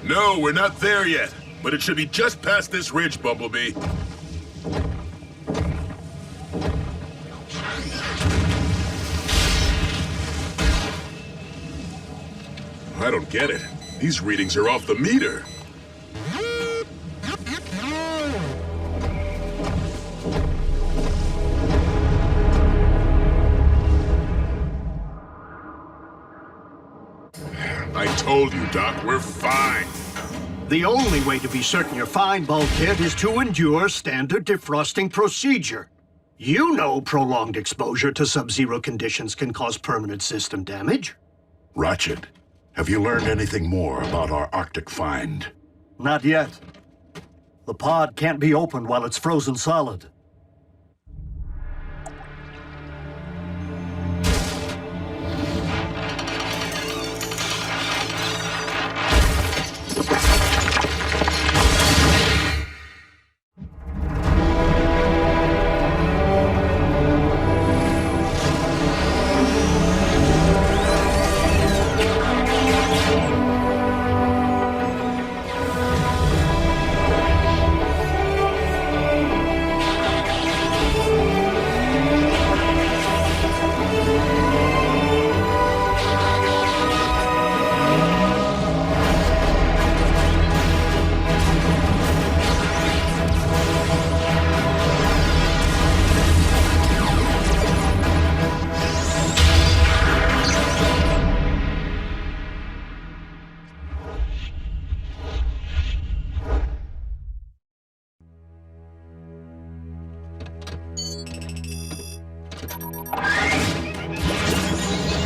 No, we're not there yet. But it should be just past this ridge, Bumblebee. I don't get it. These readings are off the meter. I told you, Doc, we're fine. The only way to be certain you're fine, Bulkhead, is to endure standard defrosting procedure. You know prolonged exposure to sub-zero conditions can cause permanent system damage. Ratchet, have you learned anything more about our Arctic find? Not yet. The pod can't be opened while it's frozen solid.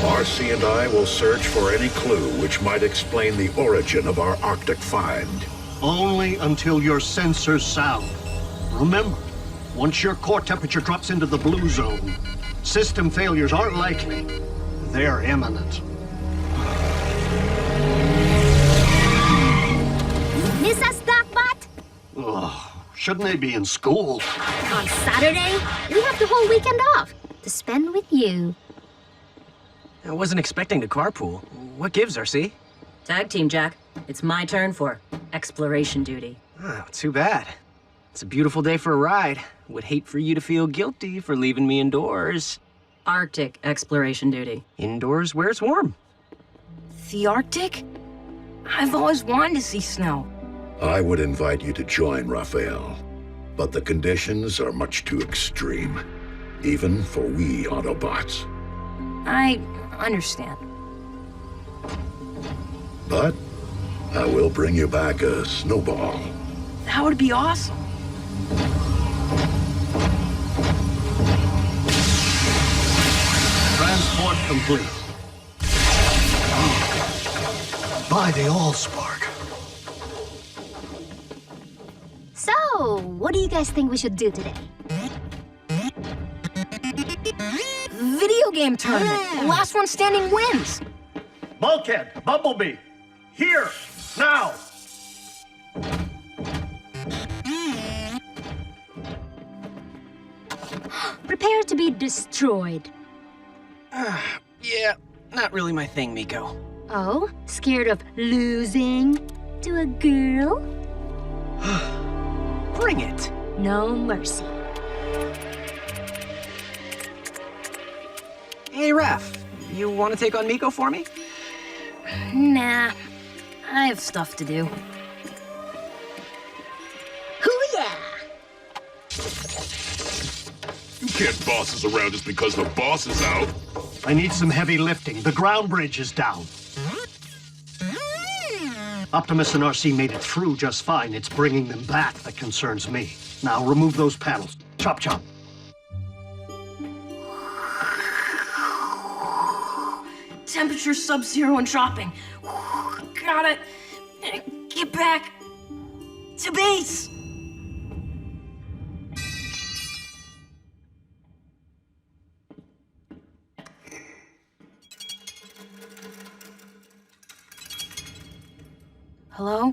RC and I will search for any clue which might explain the origin of our Arctic find. Only until your sensors sound. Remember, once your core temperature drops into the blue zone, system failures aren't likely. They're imminent. Miss us, Docbot? Ugh, shouldn't they be in school? On Saturday, we have the whole weekend off to spend with you. I wasn't expecting to carpool. What gives, RC? Tag team, Jack. It's my turn for exploration duty. Oh, too bad. It's a beautiful day for a ride. Would hate for you to feel guilty for leaving me indoors. Arctic exploration duty. Indoors where it's warm. The Arctic? I've always wanted to see snow. I would invite you to join, Raphael. But the conditions are much too extreme. Even for we Autobots. I understand. But I will bring you back a snowball. That would be awesome. Transport complete. By the Allspark. So, what do you guys think we should do today? Video game tournament. Last one standing wins. Bulkhead, Bumblebee, here, now! Prepare to be destroyed. Yeah, not really my thing, Miko. Oh, scared of losing to a girl? Bring it. No mercy. Hey, Raph, you want to take on Miko for me? Nah, I have stuff to do. Hoo-yeah! You can't boss us around just because the boss is out. I need some heavy lifting. The ground bridge is down. Optimus and RC made it through just fine. It's bringing them back that concerns me. Now remove those panels. Chop, chop. Temperature sub-zero and dropping. Gotta get back to base. Hello?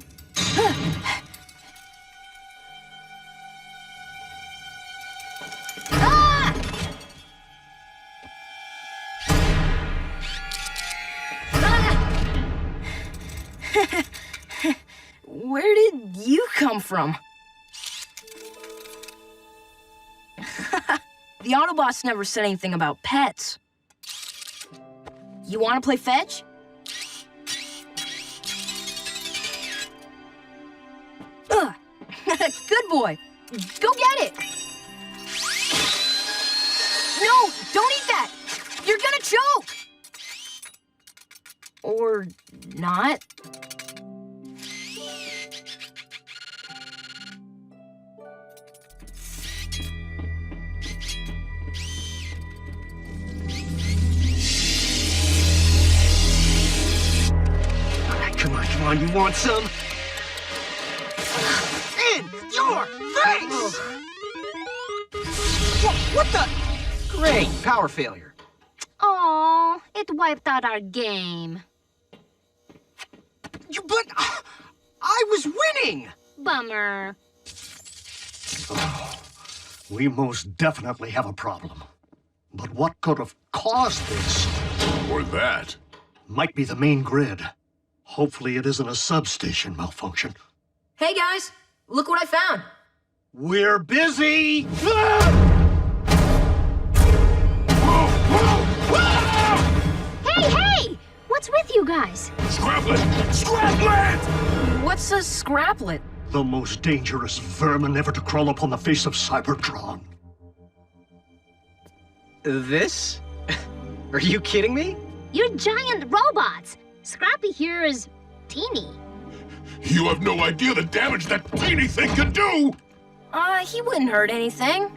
Where did you come from? The Autobots never said anything about pets. You want to play fetch? Ugh. Good boy. Go get it. No, don't eat that. You're gonna choke. Or not. Come on, you want some? In your face! What the? Great, power failure. Aw, it wiped out our game. But I was winning! Bummer. We most definitely have a problem. But what could have caused this? Or that. Might be the main grid. Hopefully it isn't a substation malfunction. Hey guys, look what I found. We're busy! Hey! What's with you guys? Scraplet! Scraplet! What's a scraplet? The most dangerous vermin ever to crawl upon the face of Cybertron. This? Are you kidding me? You're giant robots. Scrappy here is teeny. You have no idea the damage that teeny thing can do! He wouldn't hurt anything.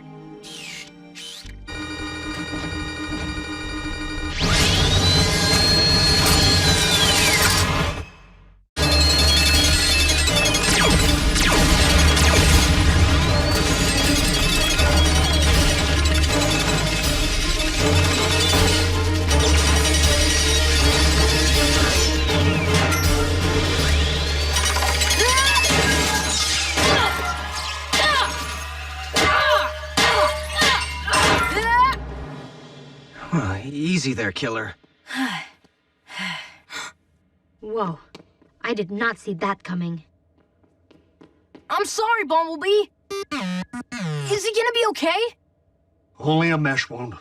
Easy there, killer. Whoa, I did not see that coming. I'm sorry, Bumblebee. Is he gonna be okay? Only a mesh wound.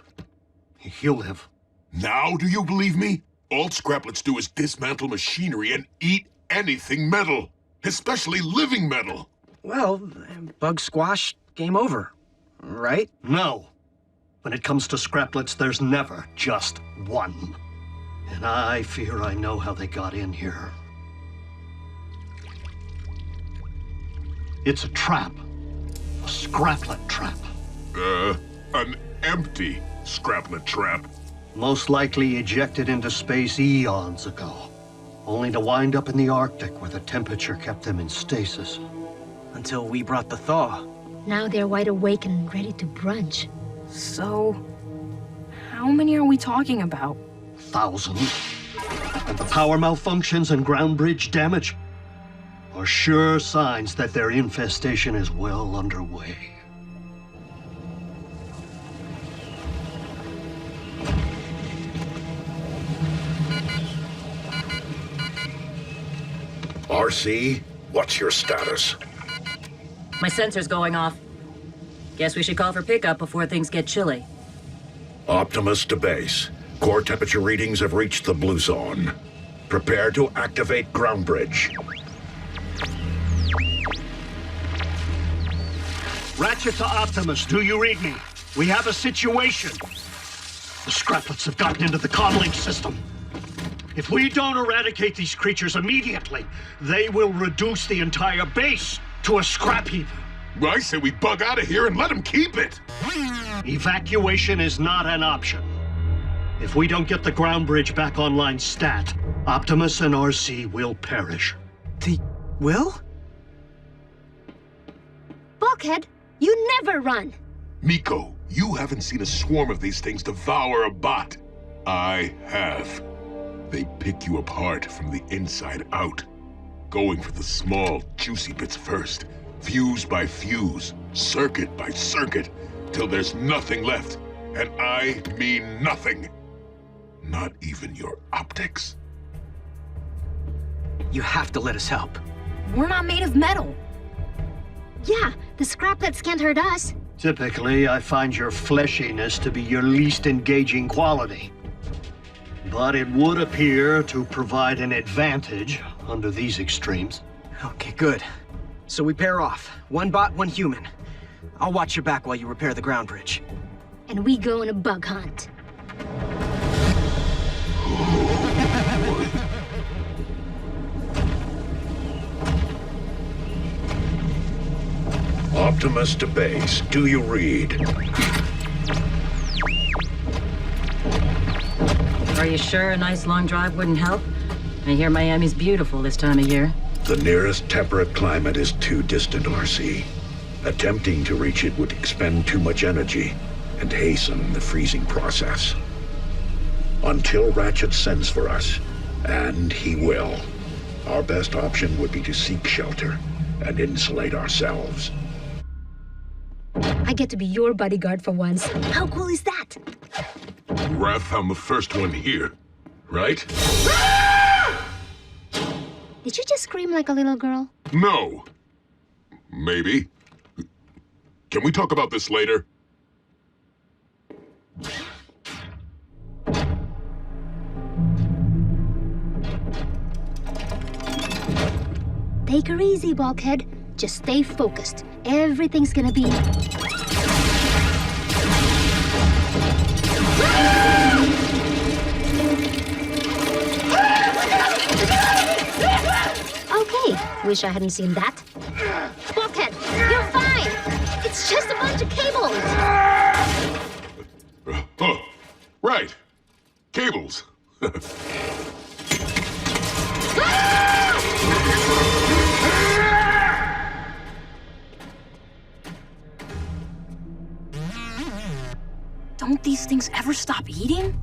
He'll live. Now do you believe me? All Scraplets do is dismantle machinery and eat anything metal. Especially living metal. Well, bug squash, game over. Right? No. When it comes to Scraplets, there's never just one. And I fear I know how they got in here. It's a trap. A Scraplet trap. An empty Scraplet trap. Most likely ejected into space eons ago. Only to wind up in the Arctic where the temperature kept them in stasis. Until we brought the thaw. Now they're wide awake and ready to brunch. So, how many are we talking about? Thousands. And the power malfunctions and ground bridge damage are sure signs that their infestation is well underway. RC, what's your status? My sensor's going off. Guess we should call for pickup before things get chilly. Optimus to base. Core temperature readings have reached the blue zone. Prepare to activate ground bridge. Ratchet to Optimus, do you read me? We have a situation. The Scraplets have gotten into the comlink system. If we don't eradicate these creatures immediately, they will reduce the entire base to a scrap heap. I say we bug out of here and let them keep it. Evacuation is not an option. If we don't get the ground bridge back online stat, Optimus and RC will perish. They will? Bulkhead, you never run. Miko, you haven't seen a swarm of these things devour a bot. I have. They pick you apart from the inside out. Going for the small, juicy bits first. Fuse by fuse, circuit by circuit, till there's nothing left. And I mean nothing. Not even your optics. You have to let us help. We're not made of metal. Yeah, the scraplets can't hurt us. Typically, I find your fleshiness to be your least engaging quality. But it would appear to provide an advantage under these extremes. Okay, good. So we pair off. One bot, one human. I'll watch your back while you repair the ground bridge. And we go on a bug hunt. Optimus to base. Do you read? Are you sure a nice long drive wouldn't help? I hear Miami's beautiful this time of year. The nearest temperate climate is too distant, RC. Attempting to reach it would expend too much energy and hasten the freezing process. Until Ratchet sends for us, and he will, our best option would be to seek shelter and insulate ourselves. I get to be your bodyguard for once. How cool is that? Raph found the first one here, right? Did you just scream like a little girl? No. Maybe. Can we talk about this later? Take her easy, bulkhead. Just stay focused. Everything's gonna be... Okay, wish I hadn't seen that. Bulkhead, you're fine! It's just a bunch of cables! Oh, right. Cables. Don't these things ever stop eating?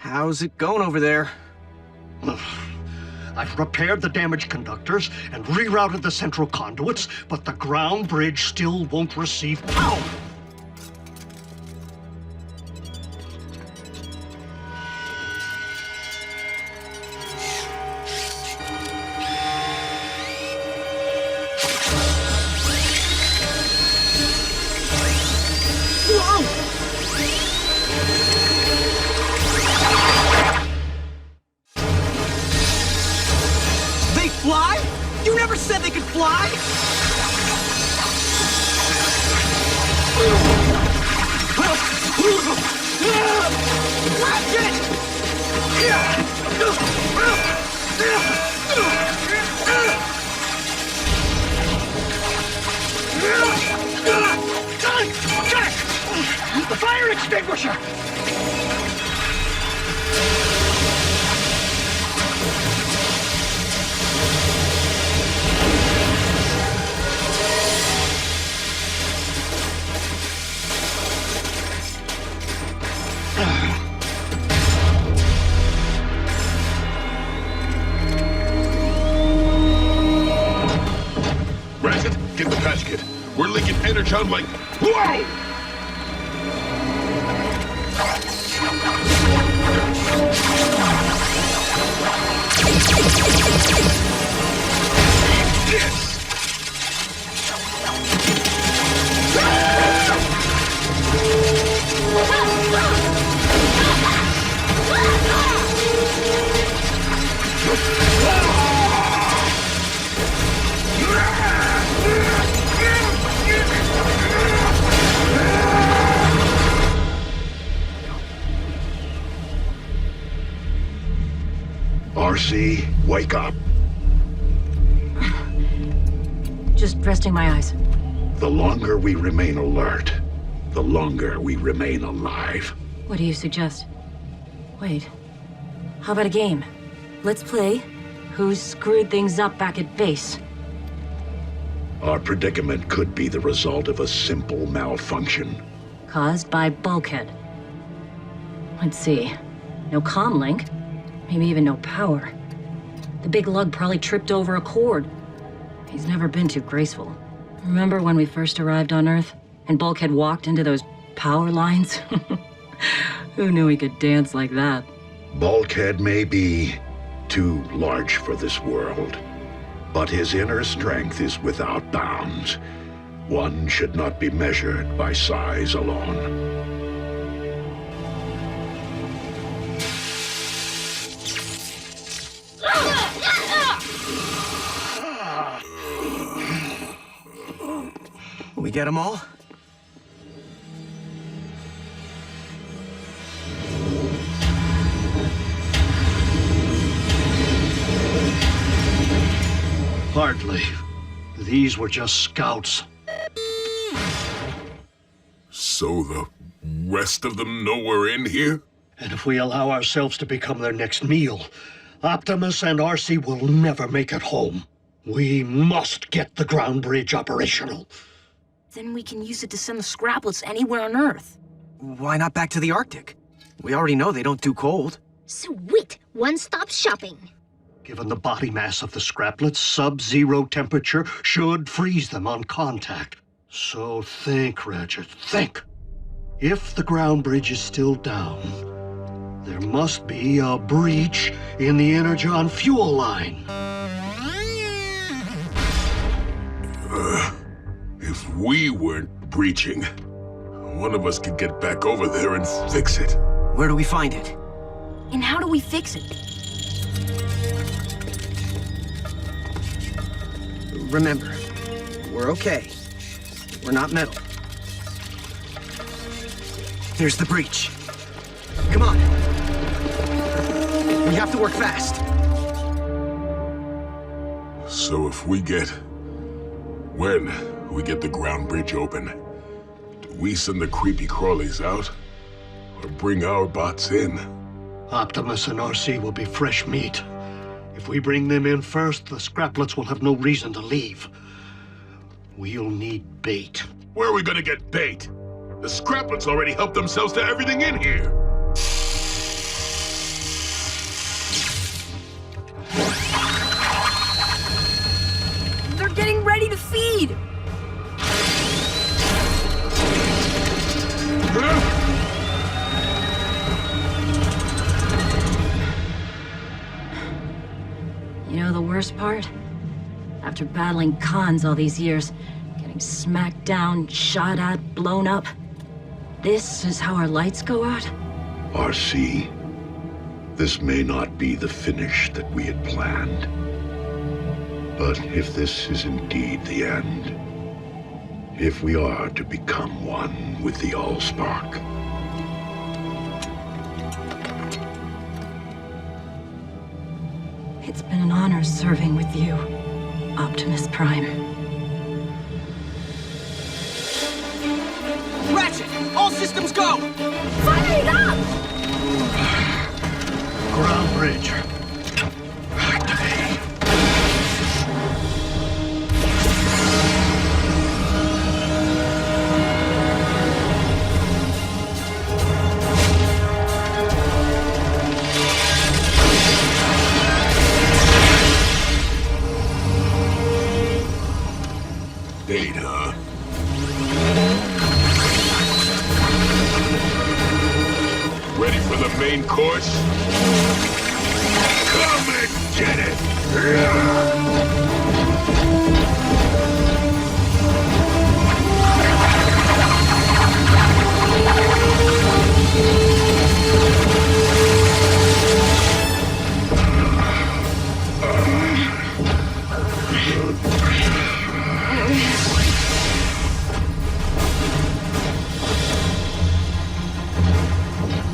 How's it going over there? I've repaired the damaged conductors and rerouted the central conduits, but the ground bridge still won't receive power. Fly? You never said they could fly! Ratchet! Jack! The fire extinguisher! Ratchet, get the patch kit. We're leaking Energon like... Whoa! RC, wake up. Just resting my eyes. The longer we remain alert, the longer we remain alive. What do you suggest? Wait. How about a game? Let's play Who screwed things up back at base? Our predicament could be the result of a simple malfunction. Caused by Bulkhead. Let's see. No comm link. Maybe even no power. The big lug probably tripped over a cord. He's never been too graceful. Remember when we first arrived on Earth? And Bulkhead walked into those power lines? Who knew he could dance like that? Bulkhead may be too large for this world, but his inner strength is without bounds. One should not be measured by size alone. We get them all? Hardly. These were just scouts. So the rest of them know we're in here? And if we allow ourselves to become their next meal, Optimus and RC will never make it home. We must get the ground bridge operational. Then we can use it to send the scraplets anywhere on Earth. Why not back to the Arctic? We already know they don't do cold. Sweet! One-stop shopping. Given the body mass of the scraplets, sub-zero temperature should freeze them on contact. So think, Ratchet, think. If the ground bridge is still down, there must be a breach in the Energon fuel line. If we weren't breaching, one of us could get back over there and fix it. Where do we find it? And how do we fix it? Remember, we're okay. We're not metal. There's the breach. Come on. We have to work fast. So if we get... When we get the ground bridge open, do we send the creepy crawlies out? Or bring our bots in? Optimus and RC will be fresh meat. If we bring them in first, the scraplets will have no reason to leave. We'll need bait. Where are we gonna get bait? The scraplets already helped themselves to everything in here. They're getting ready to feed! You know the worst part? After battling cons all these years, getting smacked down, shot at, blown up, this is how our lights go out? RC, this may not be the finish that we had planned. But if this is indeed the end, if we are to become one with the Allspark, It's been an honor serving with you, Optimus Prime. Ratchet! All systems go! Fire it up! Ground bridge. Activate. Bait, huh? Ready for the main course? Come and get it!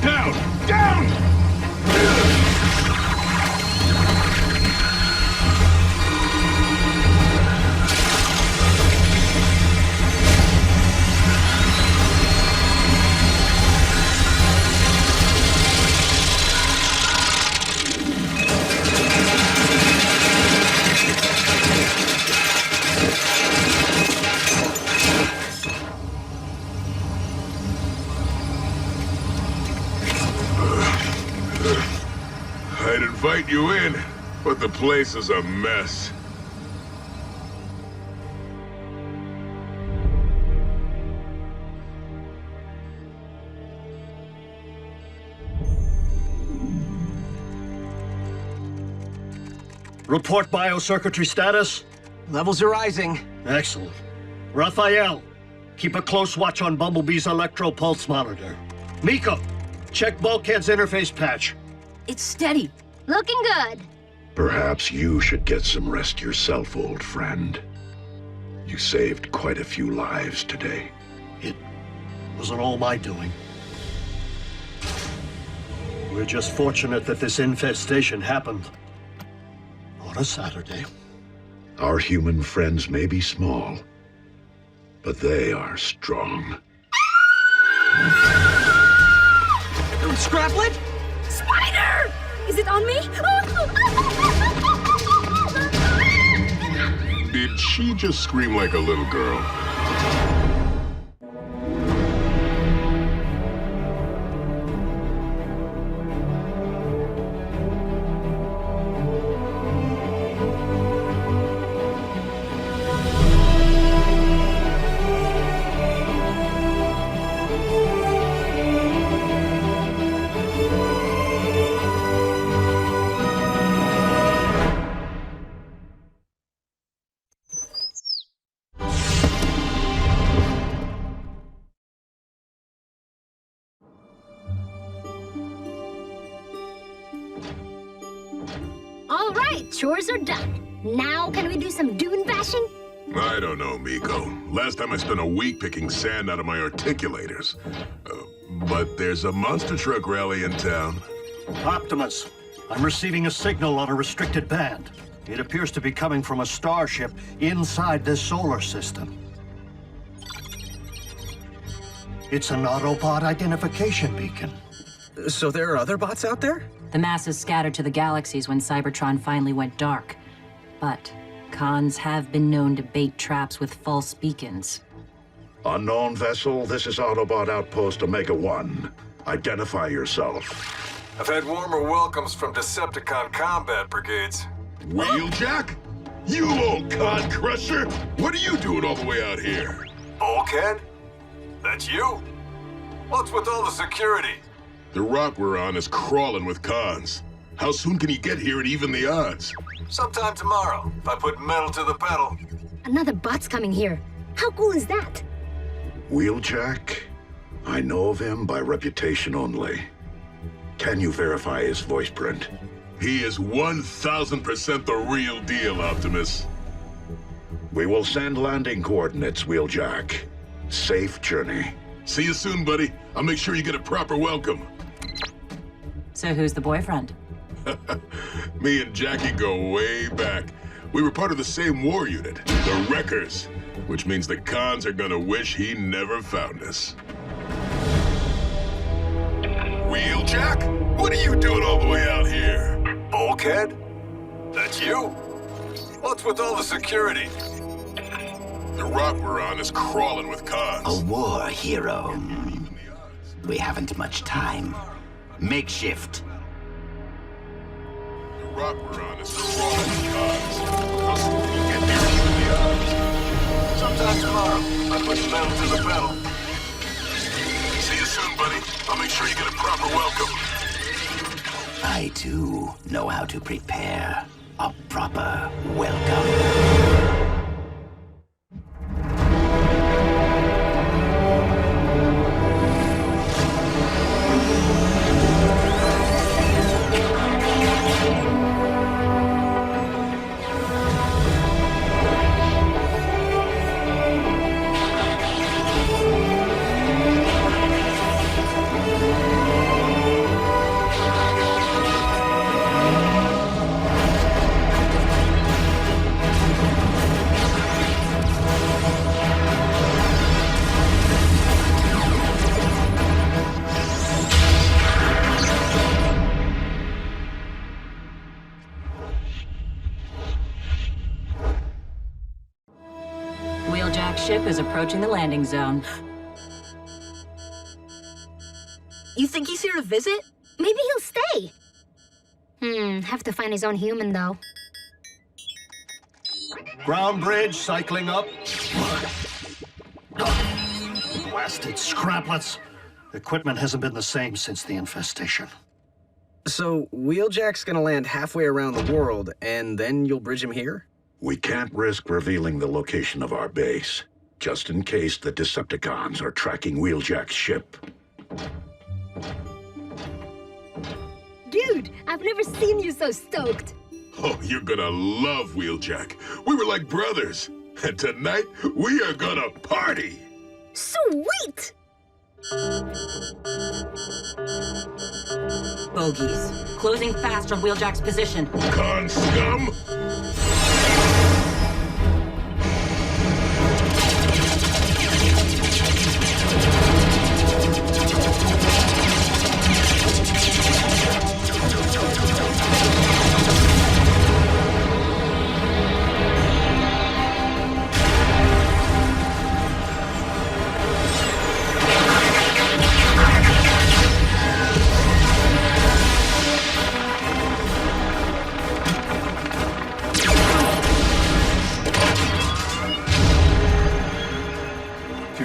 Down! Down! but the place is a mess. Report biocircuitry status. Levels are rising. Excellent. Raphael, keep a close watch on Bumblebee's electro-pulse monitor. Miko, check Bulkhead's interface patch. It's steady. Looking good. Perhaps you should get some rest yourself, old friend. You saved quite a few lives today. It wasn't all my doing. We're just fortunate that this infestation happened on a Saturday. Our human friends may be small, but they are strong. Scraplet? Spider! Is it on me? Did she just scream like a little girl? All right, chores are done. Now can we do some dune bashing? I don't know, Miko. Last time I spent a week picking sand out of my articulators. But there's a monster truck rally in town. Optimus, I'm receiving a signal on a restricted band. It appears to be coming from a starship inside this solar system. It's an Autobot identification beacon. So there are other bots out there? The masses scattered to the galaxies when Cybertron finally went dark. But cons have been known to bait traps with false beacons. Unknown vessel, this is Autobot Outpost Omega-1. Identify yourself. I've had warmer welcomes from Decepticon combat brigades. Wheeljack? You old con crusher! What are you doing all the way out here? Bulkhead? That's you? What's with all the security? The rock we're on is crawling with cons. How soon can you get here and even the odds? Sometime tomorrow, if I put metal to the pedal. Another bot's coming here. How cool is that? Wheeljack? I know of him by reputation only. Can you verify his voice print? He is 1,000% the real deal, Optimus. We will send landing coordinates, Wheeljack. Safe journey. See you soon, buddy. I'll make sure you get a proper welcome. So who's the boyfriend? Me and Jackie go way back. We were part of the same war unit, the Wreckers, which means the cons are gonna wish he never found us. Wheeljack? What are you doing all the way out here? Bulkhead? That's you? What's with all the security? The rock we're on is crawling with cons. A war hero. We haven't much time. Makeshift. The rock we're on is crawling with cons. How soon can you get here and even the odds? Sometime tomorrow, if I put metal to the pedal. See you soon, buddy. I'll make sure you get a proper welcome. I, too, know how to prepare a proper welcome. Ship is approaching the landing zone. You think he's here to visit? Maybe he'll stay. Have to find his own human, though. Ground bridge cycling up. Blasted scraplets. Equipment hasn't been the same since the infestation. So, Wheeljack's gonna land halfway around the world, and then you'll bridge him here? We can't risk revealing the location of our base, just in case the Decepticons are tracking Wheeljack's ship. Dude, I've never seen you so stoked. Oh, you're gonna love Wheeljack. We were like brothers. And tonight, we are gonna party! Sweet! Bogies. Closing fast on Wheeljack's position. Con scum!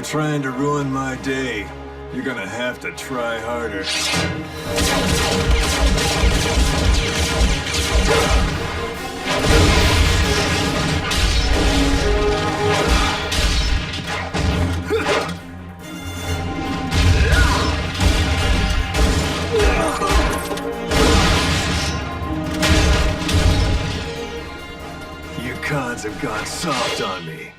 Trying to ruin my day. You're gonna have to try harder. You cons have gone soft on me.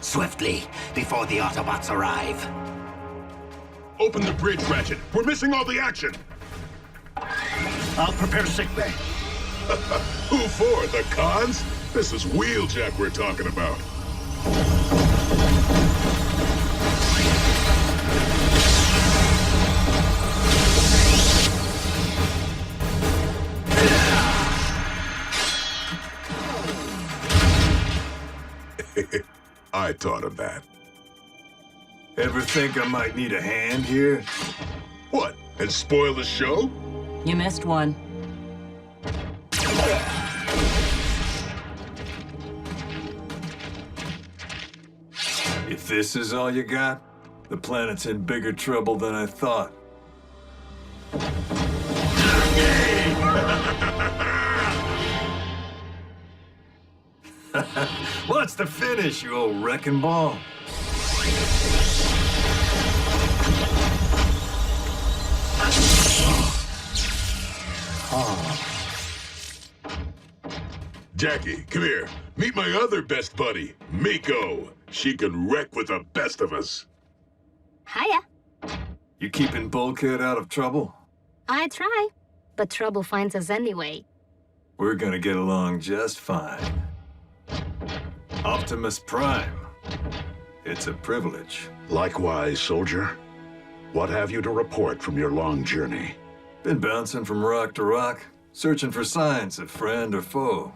Swiftly, before the Autobots arrive. Open the bridge, Ratchet. We're missing all the action. I'll prepare sickbay. Who for? The cons? This is Wheeljack we're talking about. I thought of that. Ever think I might need a hand here? What? And spoil the show? You missed one. If this is all you got, the planet's in bigger trouble than I thought. What's the finish, you old wrecking ball? Jackie, come here. Meet my other best buddy, Miko. She can wreck with the best of us. Hiya. You keeping Bulkhead out of trouble? I try, but trouble finds us anyway. We're gonna get along just fine. Optimus Prime. It's a privilege. Likewise, soldier. What have you to report from your long journey? Been bouncing from rock to rock, searching for signs of friend or foe.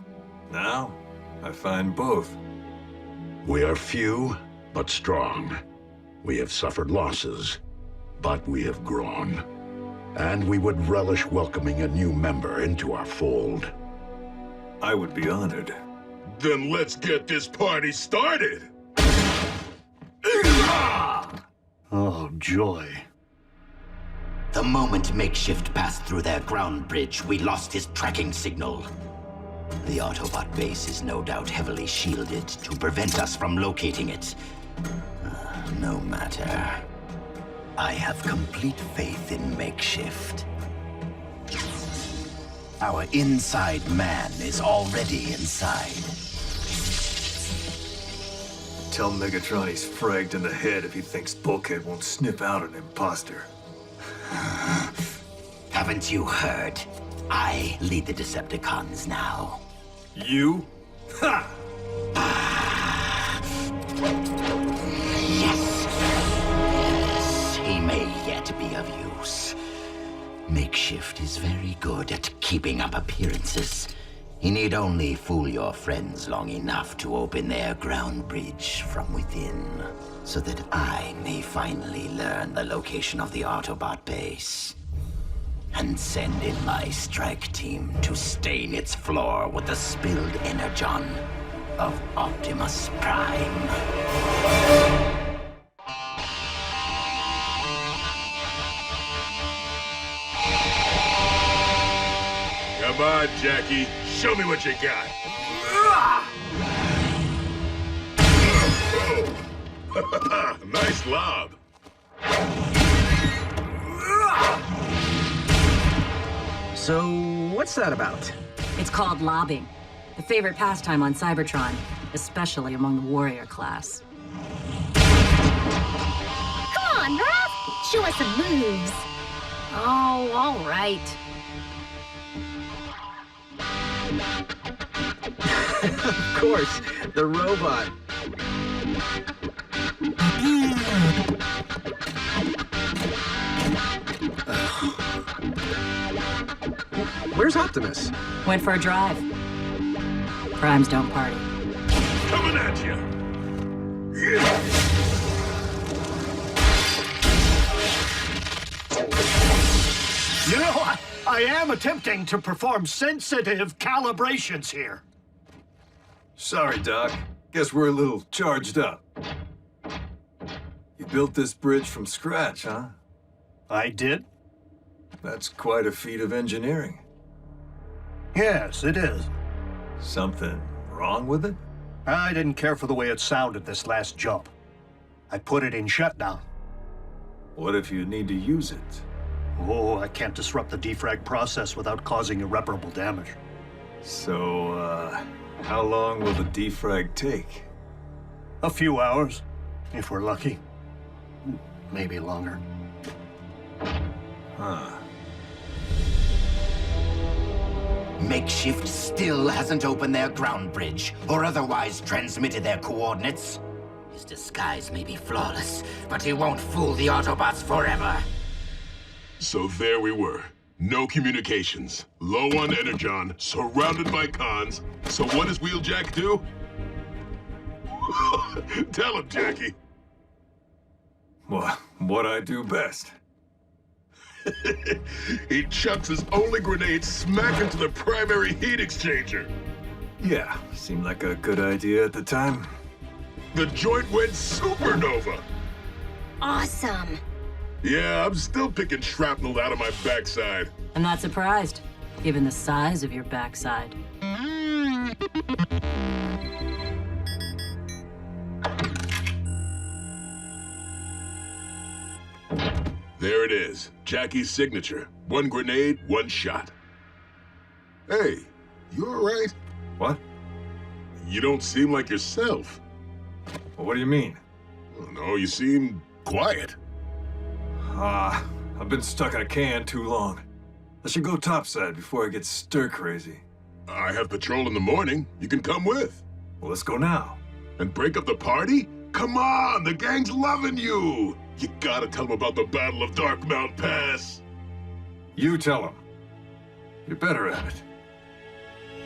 Now, I find both. We are few, but strong. We have suffered losses, but we have grown. And we would relish welcoming a new member into our fold. I would be honored. Then let's get this party started! Oh, joy. The moment Makeshift passed through their ground bridge, we lost his tracking signal. The Autobot base is no doubt heavily shielded to prevent us from locating it. No matter. I have complete faith in Makeshift. Our inside man is already inside. Tell Megatron he's fragged in the head if he thinks Bulkhead won't sniff out an imposter. Haven't you heard? I lead the Decepticons now. You? Ha! Yes. Yes, he may yet be of use. Makeshift is very good at keeping up appearances. He need only fool your friends long enough to open their ground bridge from within, so that I may finally learn the location of the Autobot base. And send in my strike team to stain its floor with the spilled Energon of Optimus Prime. Come on, Jackie. Show me what you got. Oh. Nice lob. So, what's that about? It's called lobbing. The favorite pastime on Cybertron, especially among the warrior class. Come on, Raph! Show us some moves. Oh, all right. Of course, the robot. Where's Optimus? Went for a drive. Primes don't party. Coming at you. You know, I am attempting to perform sensitive calibrations here. Sorry, Doc. Guess we're a little charged up. You built this bridge from scratch, huh? I did? That's quite a feat of engineering. Yes, it is. Something wrong with it? I didn't care for the way it sounded this last jump. I put it in shutdown. What if you need to use it? Oh, I can't disrupt the defrag process without causing irreparable damage. So, how long will the defrag take? A few hours, if we're lucky. Maybe longer. Huh. Makeshift still hasn't opened their ground bridge, or otherwise transmitted their coordinates. His disguise may be flawless, but he won't fool the Autobots forever. So there we were. No communications. Low on Energon, surrounded by cons. So what does Wheeljack do? Tell him, Jackie. What I do best. He chucks his only grenade smack into the primary heat exchanger. Yeah, seemed like a good idea at the time. The joint went supernova. Awesome. Yeah, I'm still picking shrapnel out of my backside. I'm not surprised, given the size of your backside. There it is. Jackie's signature. One grenade, one shot. Hey, you all right? What? You don't seem like yourself. Well, what do you mean? Oh, no, you seem quiet. I've been stuck in a can too long. I should go topside before I get stir-crazy. I have patrol in the morning. You can come with. Well, let's go now. And break up the party? Come on, the gang's loving you. You gotta tell them about the Battle of Darkmount Pass. You tell him. You're better at it.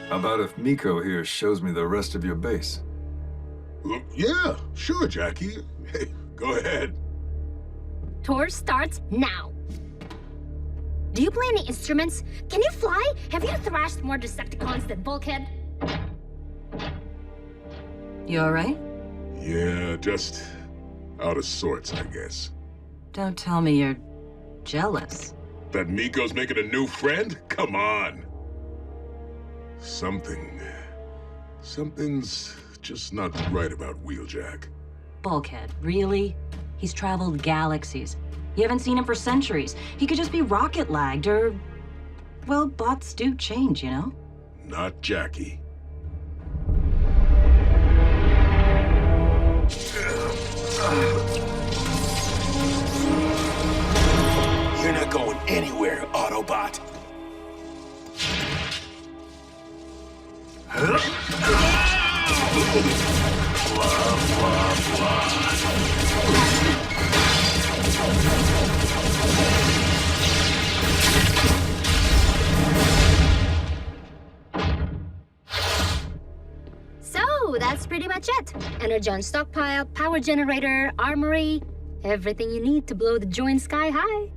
How about if Miko here shows me the rest of your base? Well, yeah, sure, Jackie. Hey, go ahead. Tour starts now. Do you play any instruments? Can you fly? Have you thrashed more Decepticons than Bulkhead? You all right? Yeah, just out of sorts, I guess. Don't tell me you're jealous. That Miko's making a new friend? Come on. Something's just not right about Wheeljack. Bulkhead, really? He's traveled galaxies. You haven't seen him for centuries. He could just be rocket lagged or... well, bots do change, you know? Not Jackie. You're not going anywhere, Autobot. pretty much it. Energon stockpile, power generator, armory, everything you need to blow the joint sky high.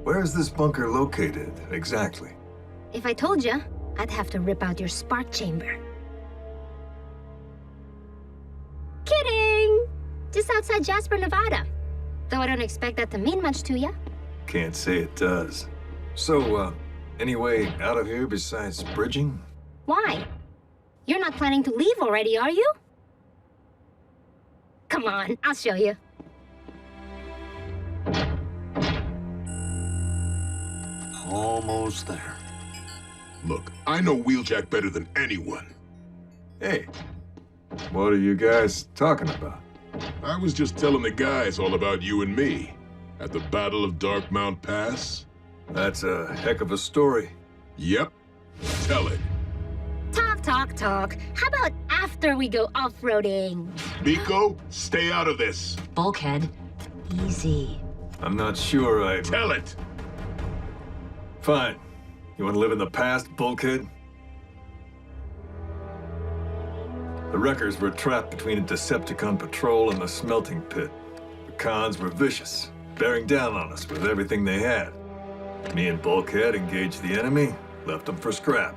Where is this bunker located, exactly? If I told you, I'd have to rip out your spark chamber. Kidding! Just outside Jasper, Nevada. Though I don't expect that to mean much to you. Can't say it does. So, any way out of here besides bridging? Why? You're not planning to leave already, are you? Come on, I'll show you. Almost there. Look, I know Wheeljack better than anyone. Hey, what are you guys talking about? I was just telling the guys all about you and me at the Battle of Darkmount Pass. That's a heck of a story. Yep. Tell it. Talk. How about after we go off-roading? Miko, stay out of this. Bulkhead, easy. I'm not sure I... Tell it. Fine. You want to live in the past, Bulkhead? The Wreckers were trapped between a Decepticon patrol and the smelting pit. The cons were vicious, bearing down on us with everything they had. Me and Bulkhead engaged the enemy, left them for scrap.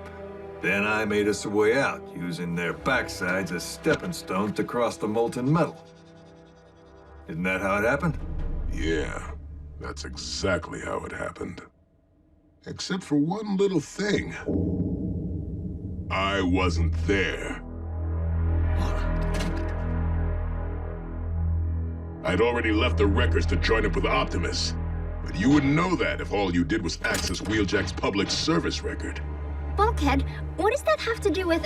Then I made us a way out, using their backsides as stepping stones to cross the molten metal. Isn't that how it happened? Yeah, that's exactly how it happened. Except for one little thing. I wasn't there. I'd already left the Wreckers to join up with Optimus. But you wouldn't know that if all you did was access Wheeljack's public service record. Bulkhead, what does that have to do with...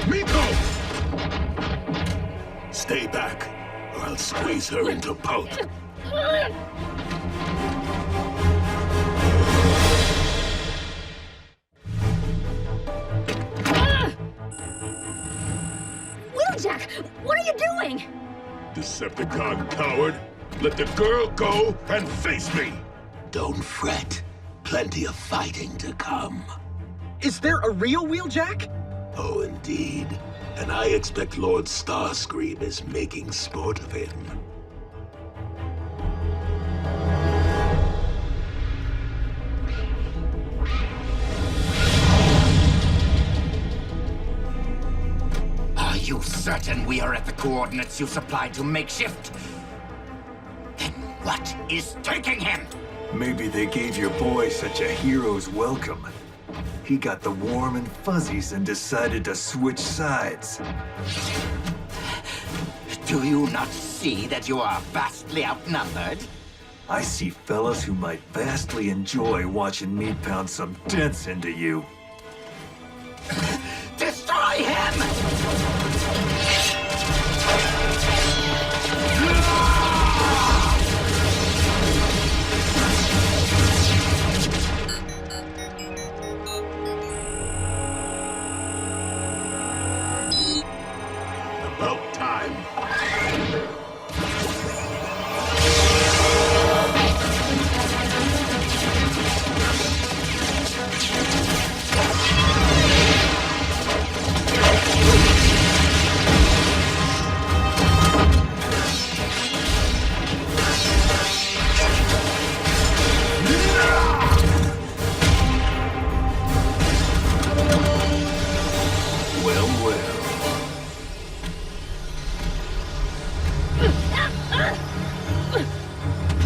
Miko! Stay back, or I'll squeeze her into pulp. Wheeljack, what are you doing? Decepticon coward! Let the girl go and face me! Don't fret. Plenty of fighting to come. Is there a real Wheeljack? Oh, indeed. And I expect Lord Starscream is making sport of him. Are you certain we are at the coordinates you supplied to Makeshift? Then what is taking him? Maybe they gave your boy such a hero's welcome. He got the warm and fuzzies and decided to switch sides. Do you not see that you are vastly outnumbered? I see fellas who might vastly enjoy watching me pound some dents into you. Destroy him! About time.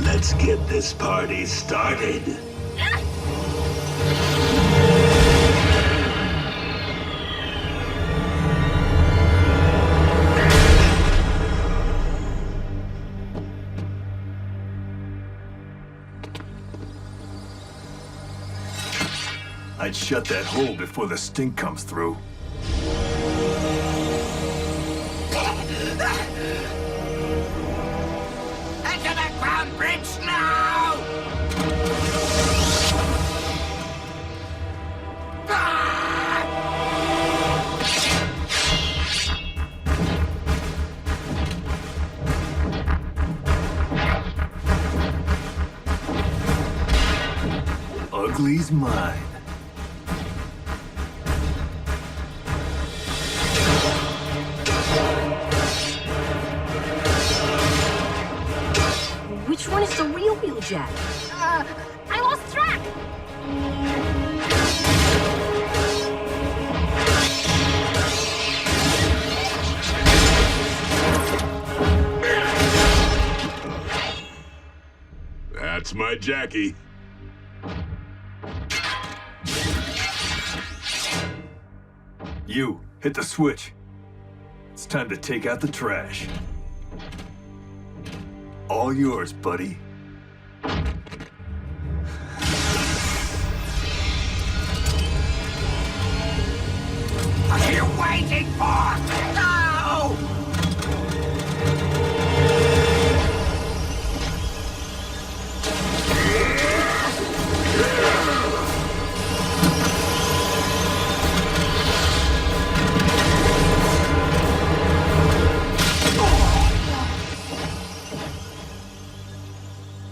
Let's get this party started. I'd shut that hole before the stink comes through. Enter the ground bridge now! Ugly's mine. your wheeljack? I lost track! That's my Jackie. You, hit the switch. It's time to take out the trash. All yours, buddy. What are you waiting for? No!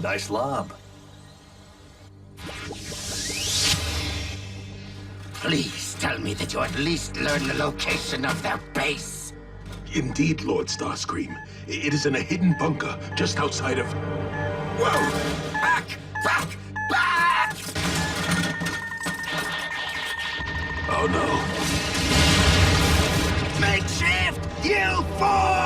Nice lob. Please tell me that you at least learned the location of their base. Indeed, Lord Starscream. It is in a hidden bunker just outside of... Whoa! Back! Back! Back! Oh, no. Makeshift! You fool!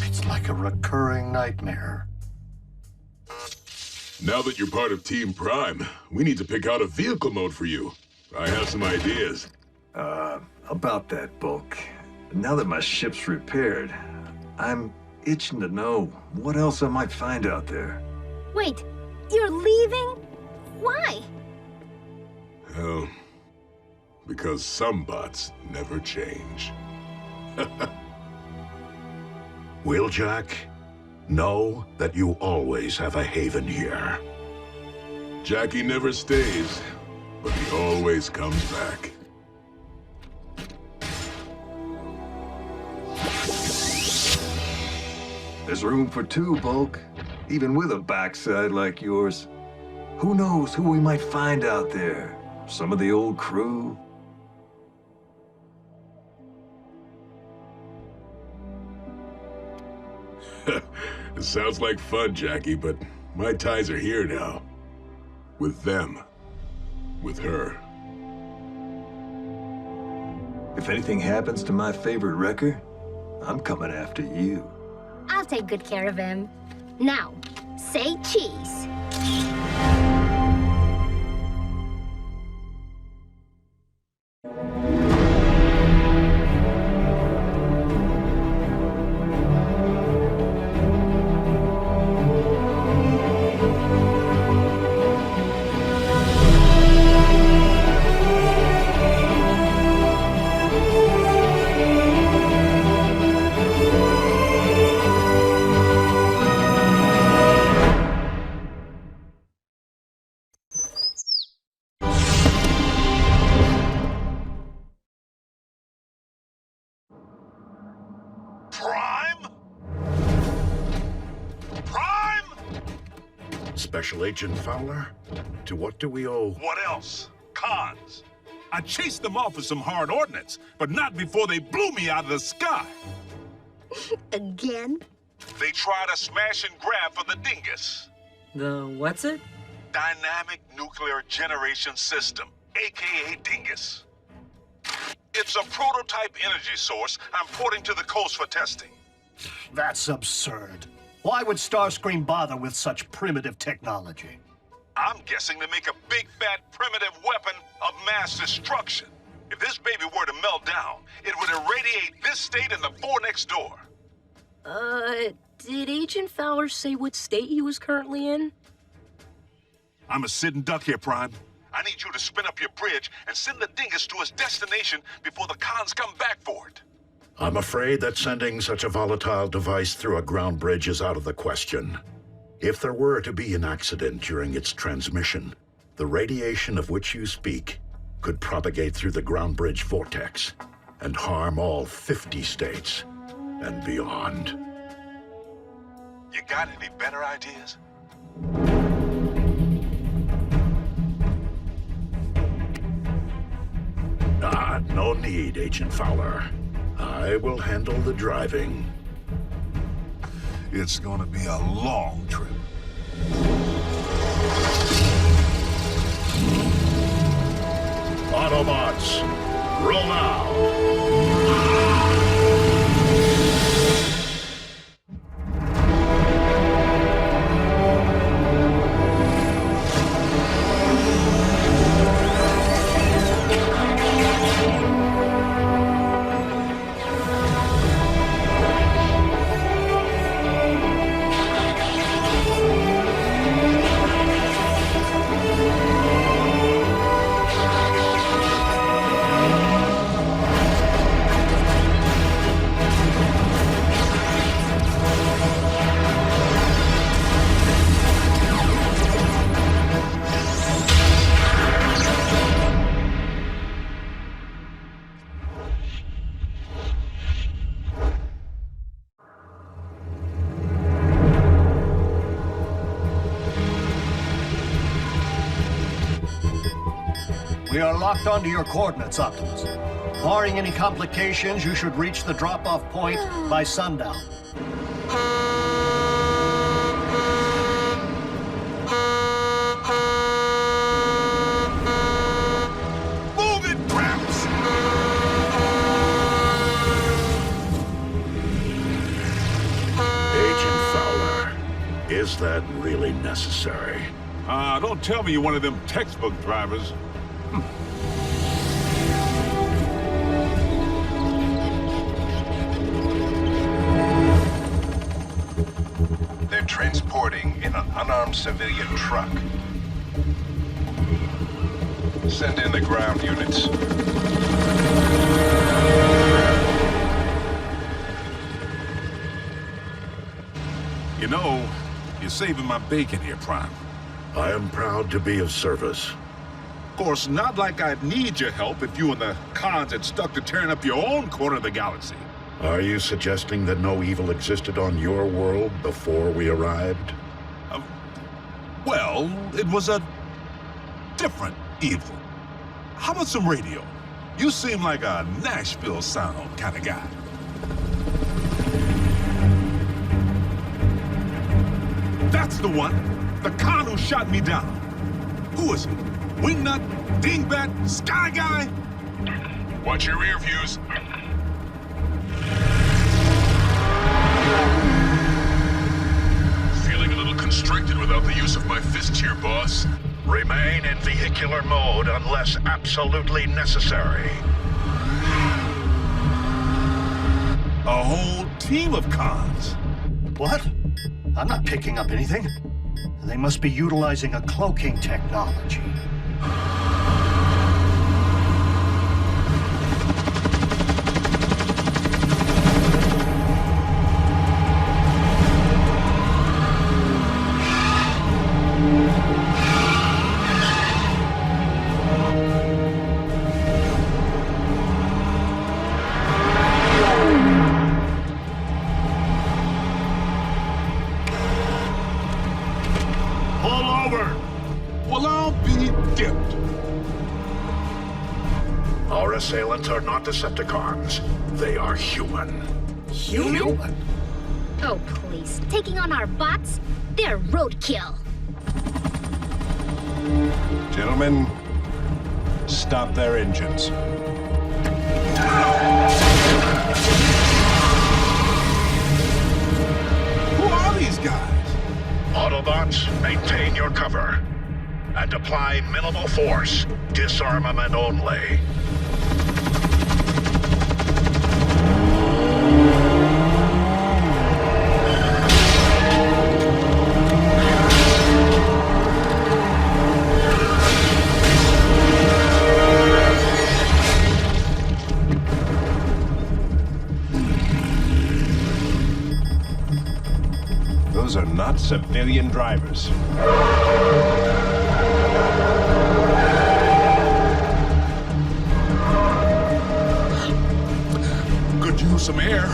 It's like a recurring nightmare. Now that you're part of Team Prime, we need to pick out a vehicle mode for you. I have some ideas. About that, Bulk. Now that my ship's repaired, I'm itching to know what else I might find out there. Wait, you're leaving? Why? Well, because some bots never change. Wheeljack, know that you always have a haven here. Jackie never stays, but he always comes back. There's room for two, Bulk. Even with a backside like yours. Who knows who we might find out there? Some of the old crew? It sounds like fun, Jackie, but my ties are here now. With them. With her. If anything happens to my favorite wrecker, I'm coming after you. I'll take good care of him. Now, say cheese. Special Agent Fowler? To what do we owe? What else? Cons. I chased them off with some hard ordnance, but not before they blew me out of the sky. Again? They tried to smash and grab for the dingus. The what's it? Dynamic Nuclear Generation System, aka dingus. It's a prototype energy source I'm porting to the coast for testing. That's absurd. Why would Starscream bother with such primitive technology? I'm guessing to make a big, fat, primitive weapon of mass destruction. If this baby were to melt down, it would irradiate this state and the four next door. Did Agent Fowler say what state he was currently in? I'm a sitting duck here, Prime. I need you to spin up your bridge and send the dingus to its destination before the cons come back for it. I'm afraid that sending such a volatile device through a ground bridge is out of the question. If there were to be an accident during its transmission, the radiation of which you speak could propagate through the ground bridge vortex and harm all 50 states and beyond. You got any better ideas? No need, Agent Fowler. I will handle the driving. It's gonna be a long trip. Autobots, roll out! We are locked onto your coordinates, Optimus. Barring any complications, you should reach the drop-off point by sundown. Move it, Gramps! Agent Fowler, is that really necessary? Don't tell me you're one of them textbook drivers. They're transporting in an unarmed civilian truck. Send in the ground units. You know, you're saving my bacon here, Prime. I am proud to be of service. Of course, not like I'd need your help if you and the cons had stuck to tearing up your own corner of the galaxy. Are you suggesting that no evil existed on your world before we arrived? Well, it was a different evil. How about some radio? You seem like a Nashville sound kind of guy. That's the one! The con who shot me down. Who is it? Wingnut? Dingbat? Sky Guy? Watch your rear views. Feeling a little constricted without the use of my fists here, boss. Remain in vehicular mode unless absolutely necessary. A whole team of cons. What? I'm not picking up anything. They must be utilizing a cloaking technology. Our assailants are not Decepticons. They are human. Human? Oh, please. Taking on our bots? They're roadkill. Gentlemen, stop their engines. Who are these guys? Autobots, maintain your cover. And apply minimal force. Disarmament only. Those are not civilian drivers. Could use some air.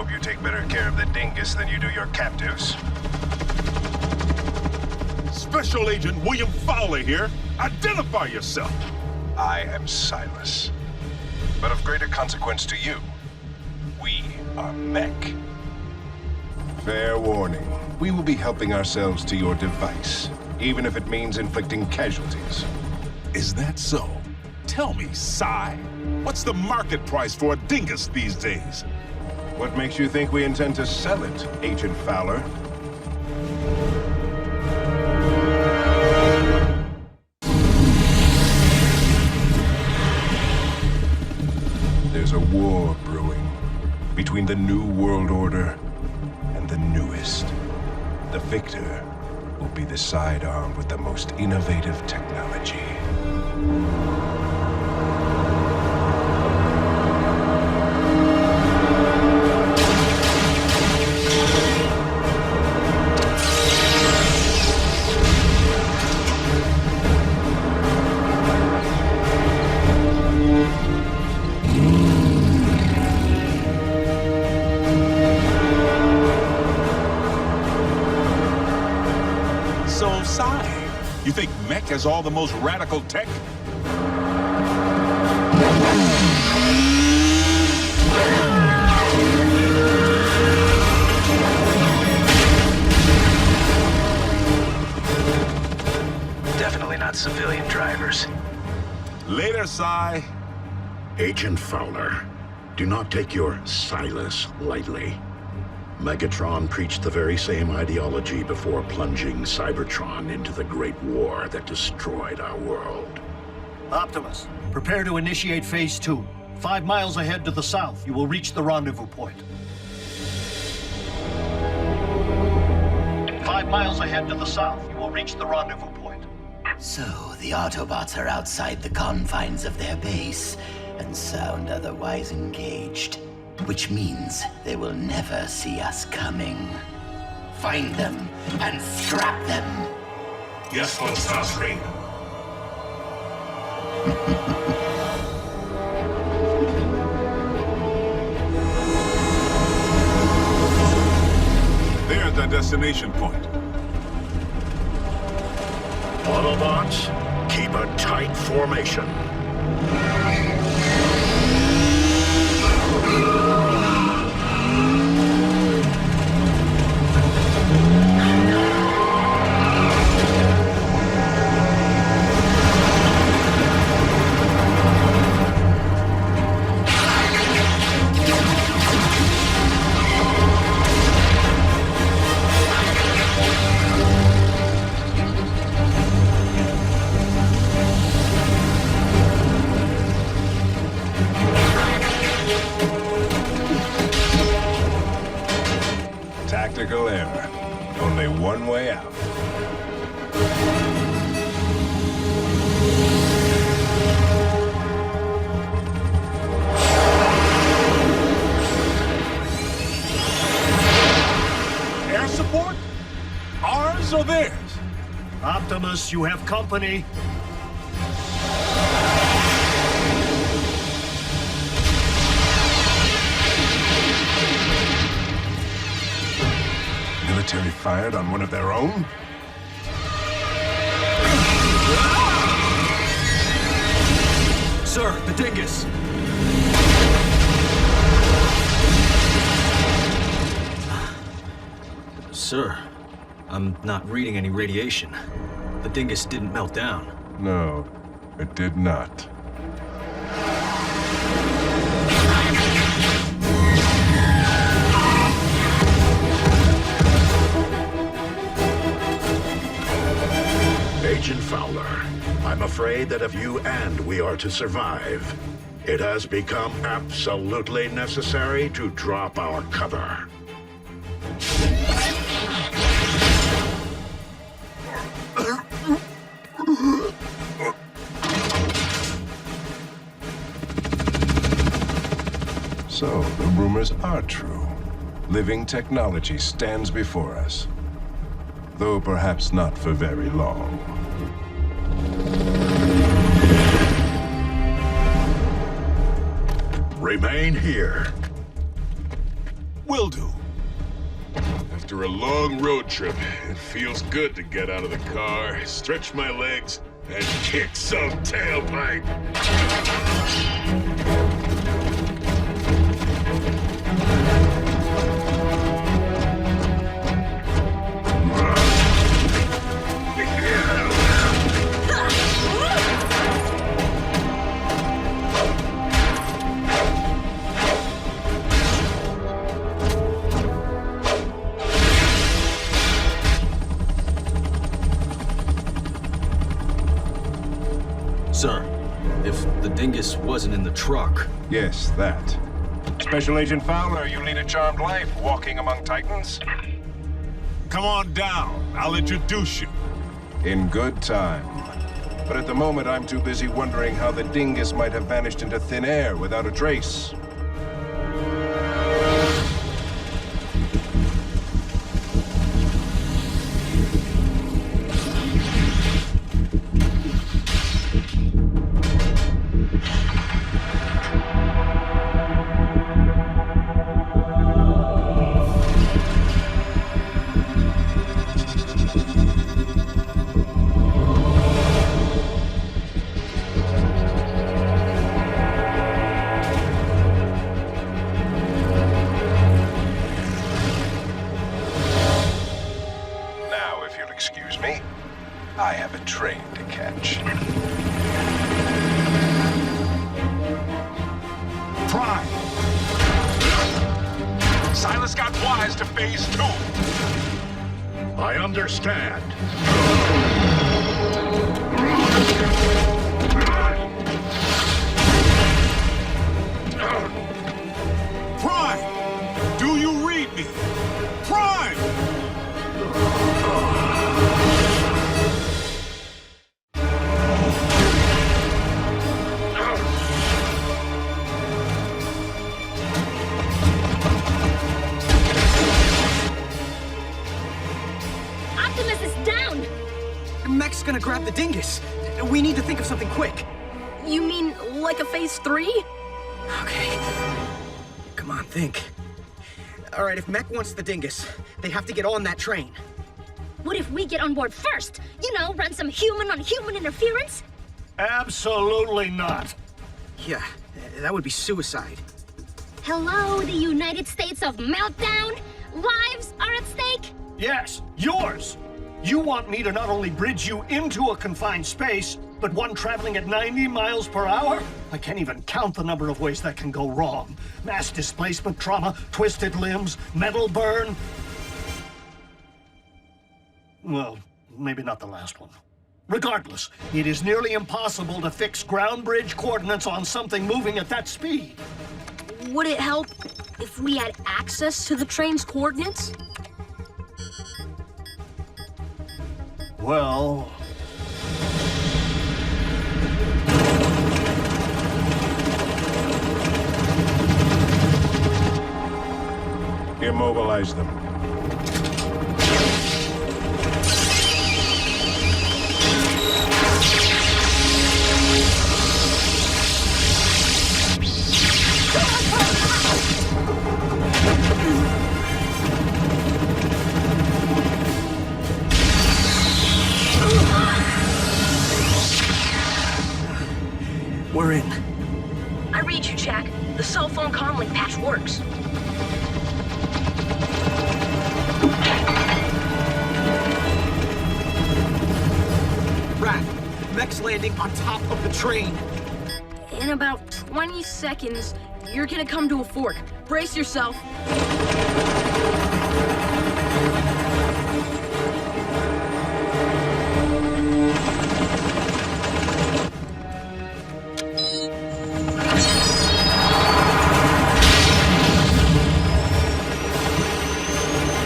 hope you take better care of the dingus than you do your captives. Special Agent William Fowler here. Identify yourself. I am Silas. But of greater consequence to you, we are Mech. Fair warning, we will be helping ourselves to your device, even if it means inflicting casualties. Is that so? Tell me, Psy, what's the market price for a dingus these days? What makes you think we intend to sell it, Agent Fowler? There's a war brewing between the New World Order and the newest. The victor will be the sidearm with the most innovative technology. So, Psy, you think Mech has all the most radical tech? Definitely not civilian drivers. Later, Psy. Agent Fowler, do not take your Silas lightly. Megatron preached the very same ideology before plunging Cybertron into the Great War that destroyed our world. Optimus, prepare to initiate Phase 2. 5 miles ahead to the south, you will reach the rendezvous point. 5 miles ahead to the south, you will reach the rendezvous point. So, the Autobots are outside the confines of their base and sound otherwise engaged, which means they will never see us coming. Find them and scrap them! Yes, Lord Starscream. They're at the destination point. Autobots, keep a tight formation. Tactical error. Only one way out. Air support? Ours or theirs? Optimus, you have company. Military fired on one of their own? Sir, the dingus! Sir, I'm not reading any radiation. The dingus didn't melt down. No, it did not. Agent Fowler, I'm afraid that if you and we are to survive, it has become absolutely necessary to drop our cover. So, the rumors are true. Living technology stands before us. Though perhaps not for very long. Remain here. Will do. After a long road trip, it feels good to get out of the car, stretch my legs, and kick some tailpipe. Sir, if the dingus wasn't in the truck... Yes, that. Special Agent Fowler, you lead a charmed life, walking among titans. Come on down. I'll introduce you. In good time. But at the moment, I'm too busy wondering how the dingus might have vanished into thin air without a trace. I have a train to catch. Prime! Silas got wise to phase 2. I understand. Prime! Do you read me? Prime! Optimus is down! Mech's gonna grab the dingus. We need to think of something quick. You mean like a phase 3? Okay. Come on, think. All right, if Mech wants the dingus, they have to get on that train. What if we get on board first? You know, run some human-on-human interference? Absolutely not. Yeah, that would be suicide. Hello, the United States of Meltdown? Lives are at stake? Yes, yours. You want me to not only bridge you into a confined space, but one traveling at 90 miles per hour? I can't even count the number of ways that can go wrong. Mass displacement trauma, twisted limbs, metal burn. Well, maybe not the last one. Regardless, it is nearly impossible to fix ground bridge coordinates on something moving at that speed. Would it help if we had access to the train's coordinates? Well... Immobilize them. We're in. I read you, Jack. The cell phone comlink patch works. Rat, Mech's landing on top of the train. In about 20 seconds, you're gonna come to a fork. Brace yourself.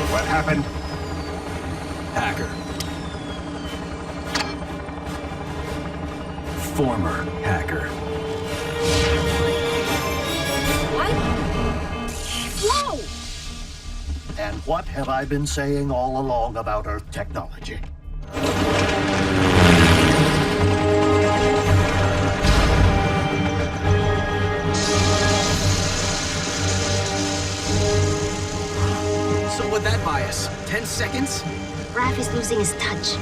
What happened? Hacker. Former hacker. What? Whoa! And what have I been saying all along about Earth technology? would that buy us? 10 seconds? Raph is losing his touch.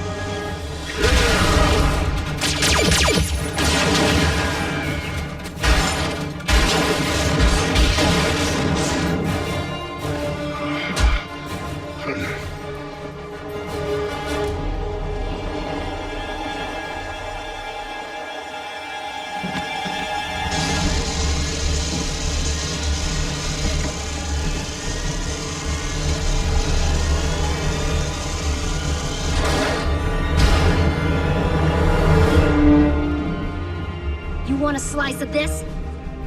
Want a slice of this?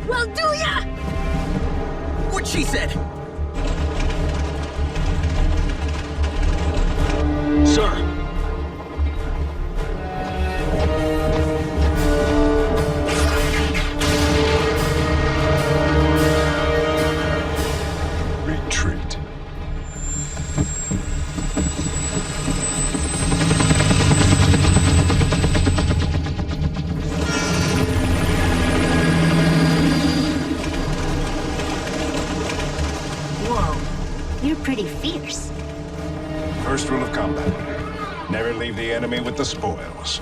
Well, do ya? What she said. Sir. Retreat. You're pretty fierce. First rule of combat. Never leave the enemy with the spoils.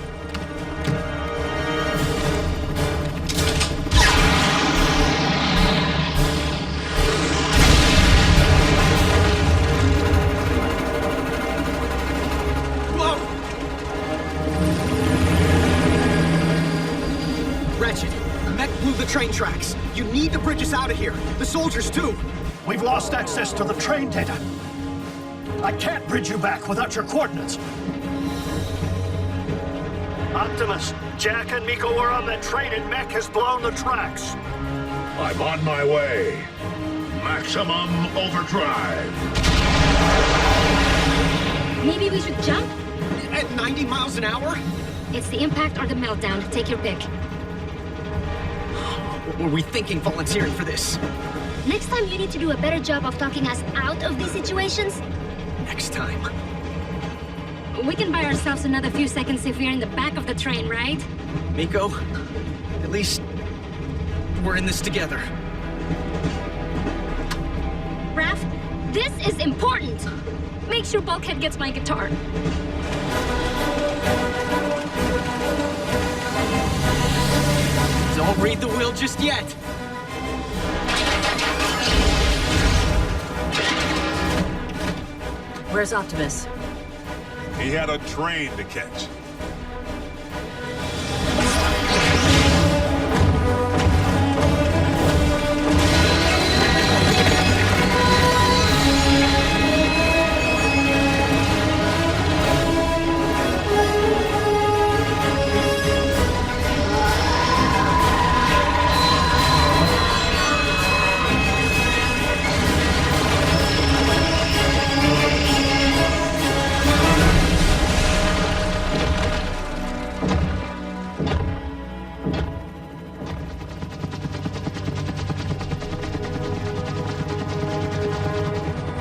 Whoa! Ratchet, Mech blew the train tracks. You need to bridge us out of here. The soldiers too. We've lost access to the train data. I can't bridge you back without your coordinates. Optimus, Jack and Miko were on that train and Mech has blown the tracks. I'm on my way. Maximum overdrive. Maybe we should jump? At 90 miles an hour? It's the impact or the meltdown. Take your pick. Were we thinking volunteering for this? Next time you need to do a better job of talking us out of these situations. Next time. We can buy ourselves another few seconds if we're in the back of the train, right? Miko, at least we're in this together. Raph, this is important. Make sure Bulkhead gets my guitar. Don't read the will just yet. Where's Optimus? He had a train to catch.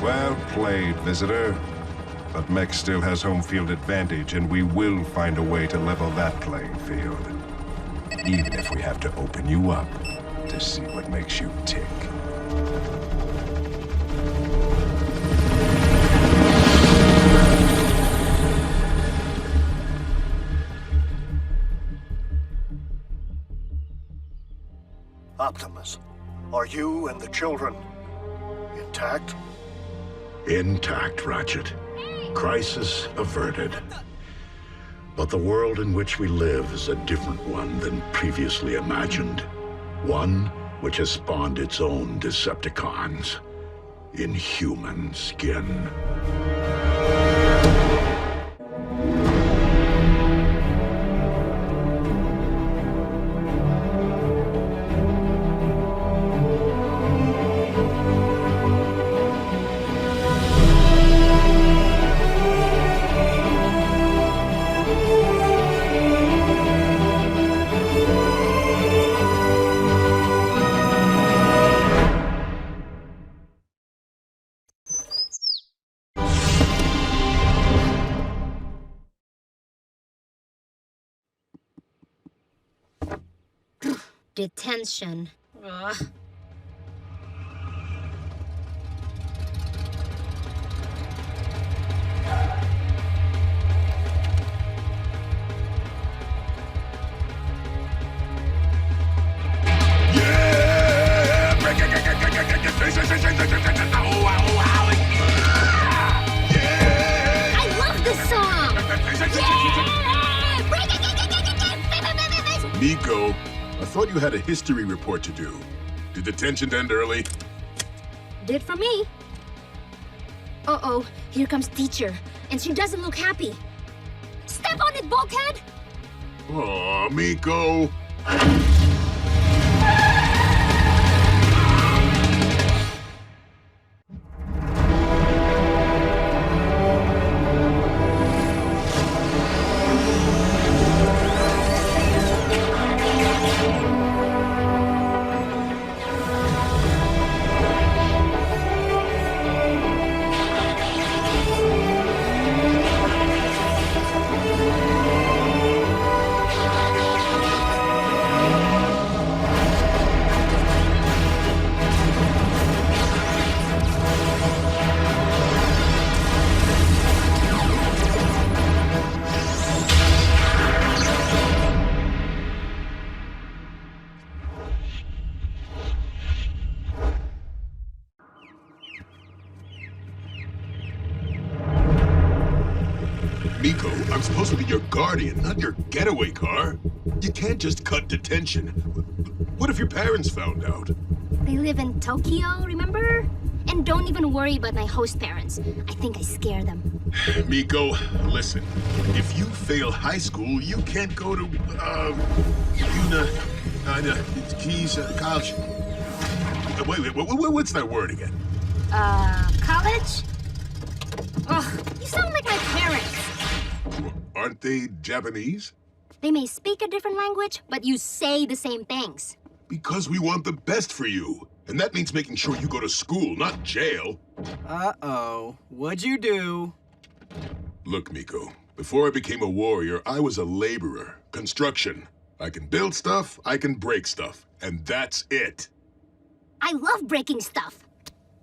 Well played, visitor. But Mech still has home field advantage, and we will find a way to level that playing field. Even if we have to open you up to see what makes you tick. Optimus, are you and the children intact? Intact, Ratchet. Crisis averted. But the world in which we live is a different one than previously imagined. One which has spawned its own Decepticons in human skin. Detention. Ugh. I love this song! Yeah! Nico, I thought you had a history report to do. Did detention end early? Did for me. Uh-oh, here comes teacher, and she doesn't look happy. Step on it, bulkhead! Aw, Miko. Miko, I'm supposed to be your guardian, not your getaway car. You can't just cut detention. What if your parents found out? They live in Tokyo, remember? And don't even worry about my host parents. I think I scare them. Miko, listen. If you fail high school, you can't go to, college. Wait, what's that word again? College? Ugh, you sound like my parents. Aren't they Japanese? They may speak a different language, but you say the same things. Because we want the best for you. And that means making sure you go to school, not jail. Uh-oh. What'd you do? Look, Miko, before I became a warrior, I was a laborer. Construction. I can build stuff, I can break stuff. And that's it. I love breaking stuff.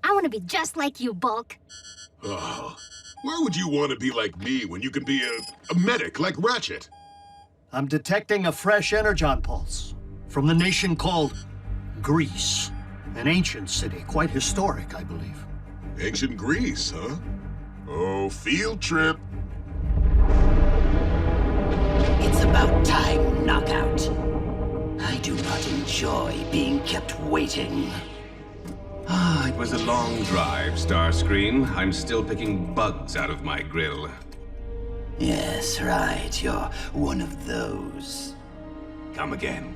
I want to be just like you, Bulk. Oh, why would you want to be like me when you can be a medic like Ratchet? I'm detecting a fresh Energon pulse from the nation called Greece. An ancient city, quite historic, I believe. Ancient Greece, huh? Oh, field trip. It's about time, Knockout. I do not enjoy being kept waiting. Ah, it was a long drive, Starscream. I'm still picking bugs out of my grill. Yes, right. You're one of those. Come again.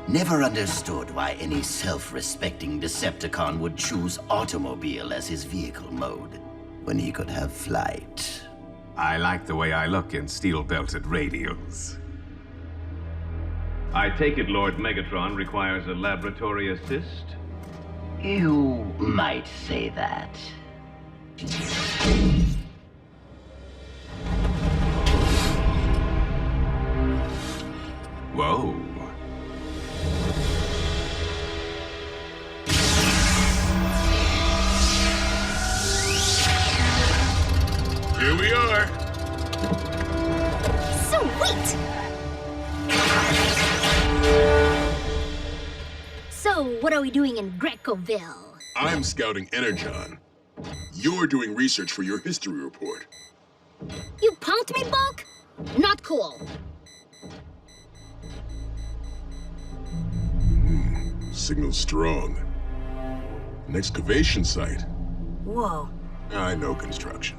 Never understood why any self-respecting Decepticon would choose automobile as his vehicle mode, when he could have flight. I like the way I look in steel-belted radials. I take it Lord Megatron requires a laboratory assist? You might say that. Whoa. Here we are. Sweet! So, what are we doing in Greckoville? I'm scouting Energon. You're doing research for your history report. You punked me, Bulk? Not cool. Signal strong. An excavation site. Whoa. I know construction.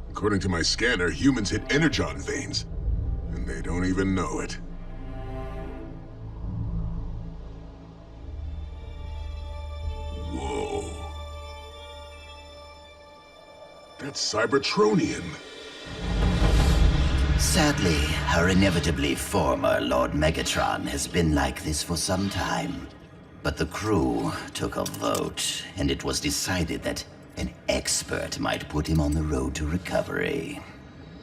According to my scanner, humans hit Energon veins, and they don't even know it. Whoa. That's Cybertronian. Sadly, our inevitably former Lord Megatron has been like this for some time. But the crew took a vote, and it was decided that an expert might put him on the road to recovery.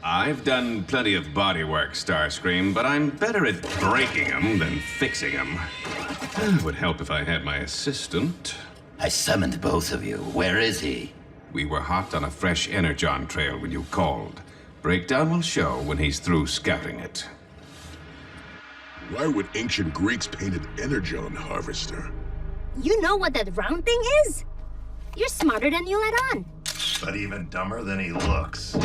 I've done plenty of bodywork, Starscream, but I'm better at breaking them than fixing them. It would help if I had my assistant. I summoned both of you. Where is he? We were hot on a fresh Energon trail when you called. Breakdown will show when he's through scouting it. Why would ancient Greeks paint an Energon harvester? You know what that round thing is? You're smarter than you let on. But even dumber than he looks.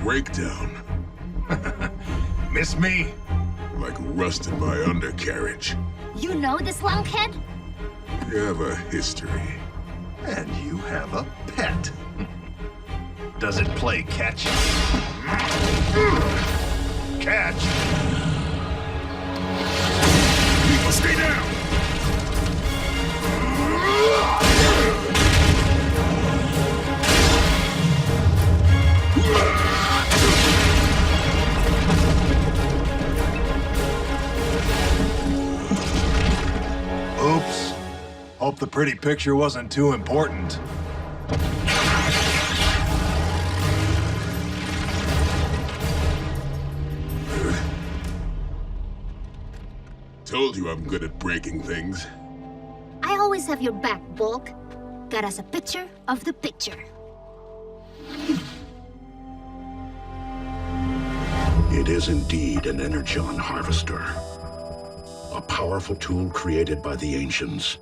Breakdown. Miss me? Like rust in my undercarriage. You know this lunkhead? You have a history. And you have a pet. Does it play catch? Catch! People, stay down! Oops. Hope the pretty picture wasn't too important. Told you I'm good at breaking things. I always have your back, Bulk. Got us a picture of the picture. It is indeed an Energon harvester. A powerful tool created by the ancients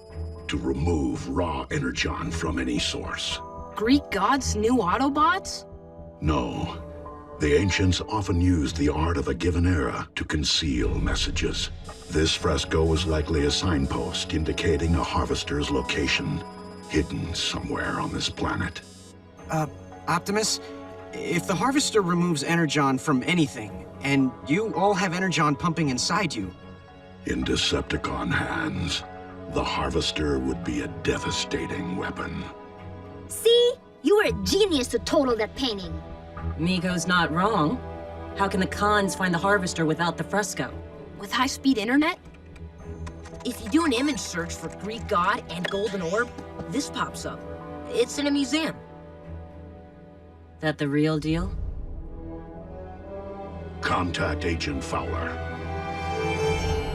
to remove raw Energon from any source. Greek gods' new Autobots? No. The ancients often used the art of a given era to conceal messages. This fresco was likely a signpost indicating a harvester's location, hidden somewhere on this planet. Optimus, if the harvester removes Energon from anything, and you all have Energon pumping inside you... In Decepticon hands, the harvester would be a devastating weapon. See? You were a genius to total that painting. Miko's not wrong. How can the cons find the harvester without the fresco? With high-speed internet? If you do an image search for Greek god and golden orb, this pops up. It's in a museum. That the real deal? Contact Agent Fowler.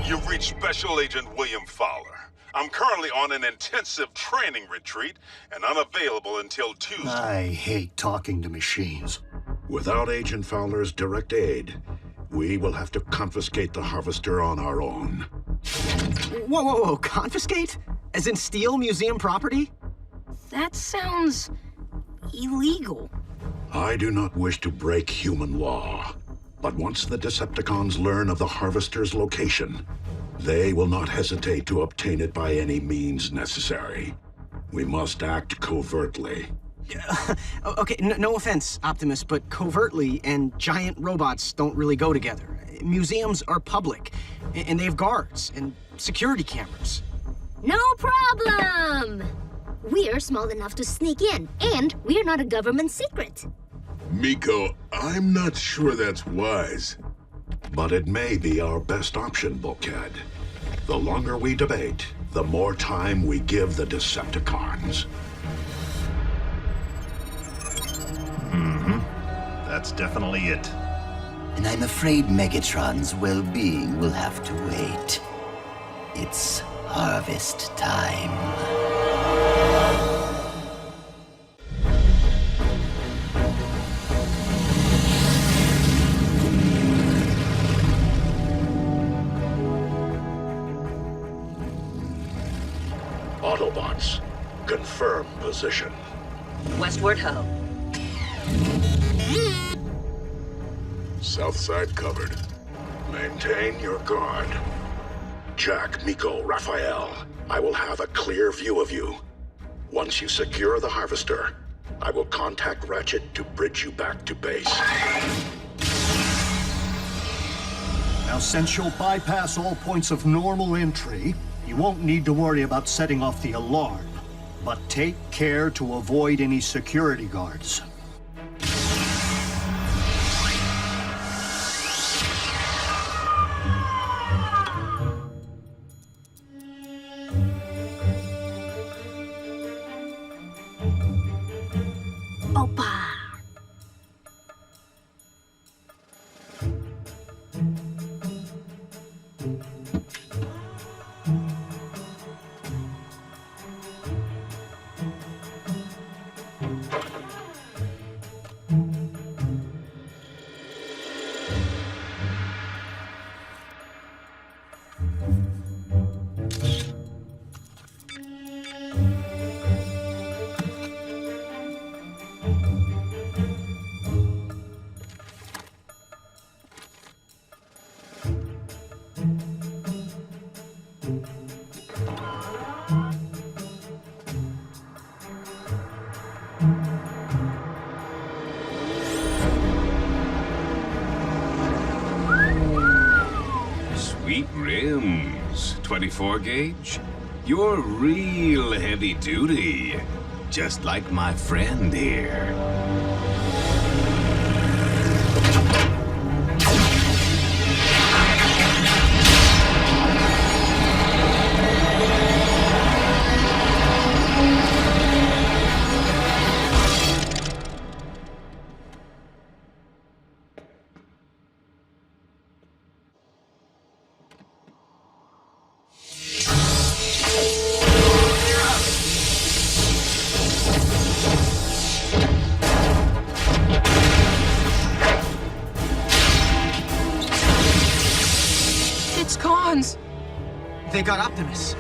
You've reached Special Agent William Fowler. I'm currently on an intensive training retreat and unavailable until Tuesday. I hate talking to machines. Without Agent Fowler's direct aid, we will have to confiscate the harvester on our own. Whoa, confiscate? As in steal museum property? That sounds... illegal. I do not wish to break human law, but once the Decepticons learn of the harvester's location, they will not hesitate to obtain it by any means necessary. We must act covertly. Okay, no offense, Optimus, but covertly and giant robots don't really go together. Museums are public, and they have guards and security cameras. No problem! We're small enough to sneak in, and we're not a government secret. Miko, I'm not sure that's wise. But it may be our best option, Bulkhead. The longer we debate, the more time we give the Decepticons. That's definitely it. And I'm afraid Megatron's well-being will have to wait. It's harvest time. Autobots, confirm position. Westward ho. South side covered. Maintain your guard. Jack, Miko, Raphael, I will have a clear view of you. Once you secure the harvester, I will contact Ratchet to bridge you back to base. Now, since you'll bypass all points of normal entry, you won't need to worry about setting off the alarm. But take care to avoid any security guards. Opa! Sweet rims. 24 gauge. You're real heavy duty. Just like my friend here. They got Optimus.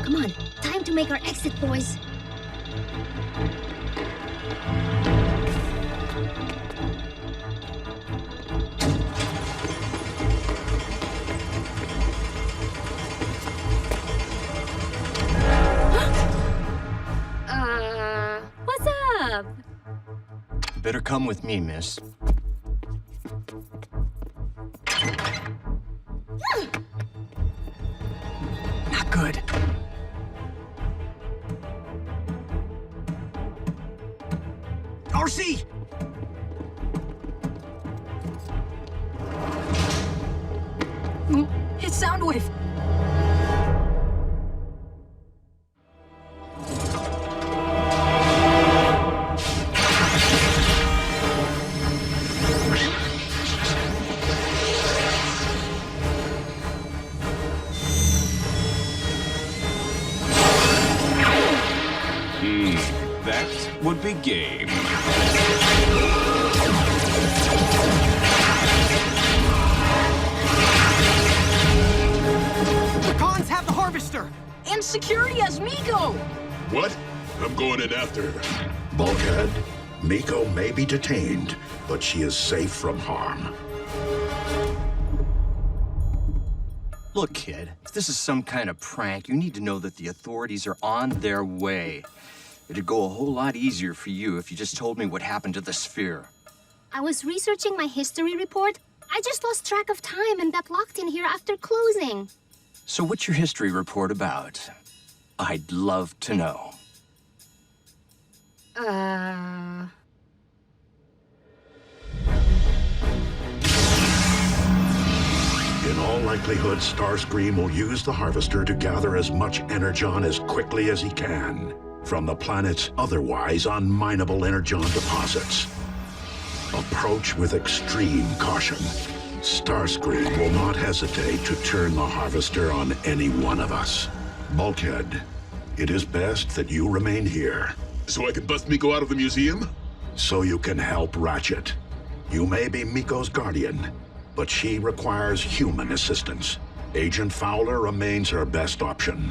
Come on, time to make our exit, boys. What's up? Better come with me, miss. Not good. RC! It's Soundwave. That would be game. The cons have the harvester! And security has Miko! What? I'm going in after her. Bulkhead, Miko may be detained, but she is safe from harm. Look, kid, if this is some kind of prank, you need to know that the authorities are on their way. It'd go a whole lot easier for you if you just told me what happened to the sphere. I was researching my history report. I just lost track of time and got locked in here after closing. So what's your history report about? I'd love to know. In all likelihood, Starscream will use the Harvester to gather as much Energon as quickly as he can from the planet's otherwise unminable Energon deposits. Approach with extreme caution. Starscream will not hesitate to turn the Harvester on any one of us. Bulkhead, it is best that you remain here. So I can bust Miko out of the museum? So you can help Ratchet. You may be Miko's guardian, but she requires human assistance. Agent Fowler remains her best option.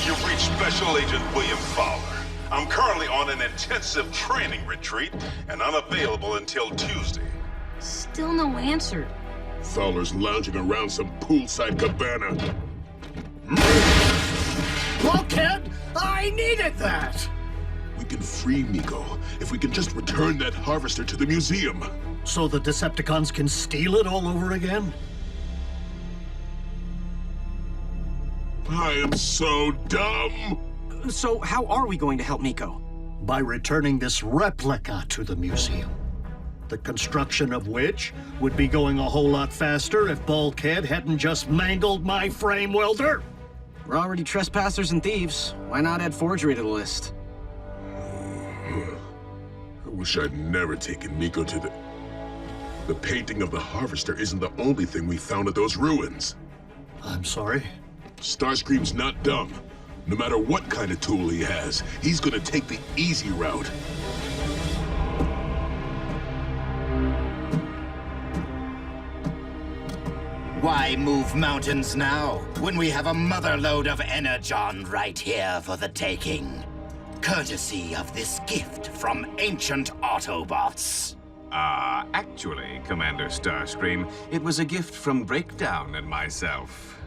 You've reached Special Agent William Fowler. I'm currently on an intensive training retreat and unavailable until Tuesday. Still no answer. Fowler's lounging around some poolside cabana. Bulkhead, I needed that! We can free Miko if we can just return that Harvester to the museum. So the Decepticons can steal it all over again? I am so dumb! So how are we going to help Miko? By returning this replica to the museum. The construction of which would be going a whole lot faster if Bulkhead hadn't just mangled my frame welder. We're already trespassers and thieves. Why not add forgery to the list? I wish I'd never taken Miko to the... The painting of the Harvester isn't the only thing we found at those ruins. I'm sorry? Starscream's not dumb. No matter what kind of tool he has, he's gonna take the easy route. Why move mountains now, when we have a motherload of Energon right here for the taking? Courtesy of this gift from ancient Autobots. Actually, Commander Starscream, it was a gift from Breakdown and myself.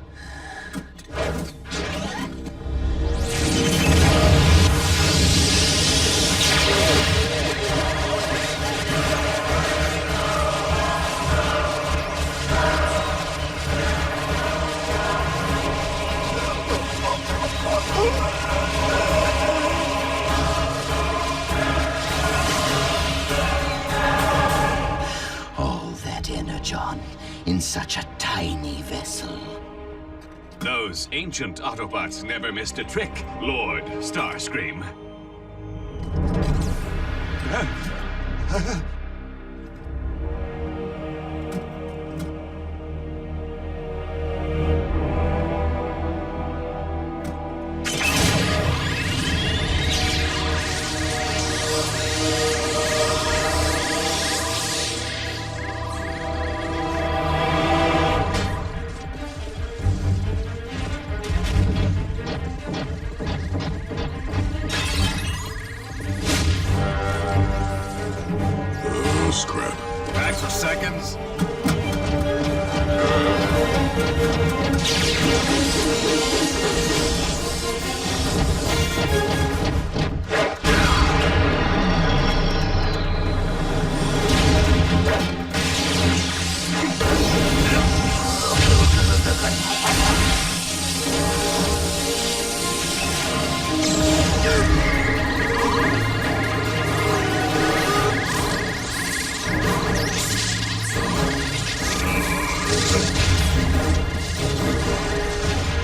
All that Energon in such a tiny vessel. Those ancient Autobots never missed a trick, Lord Starscream. Scrap. Back for seconds.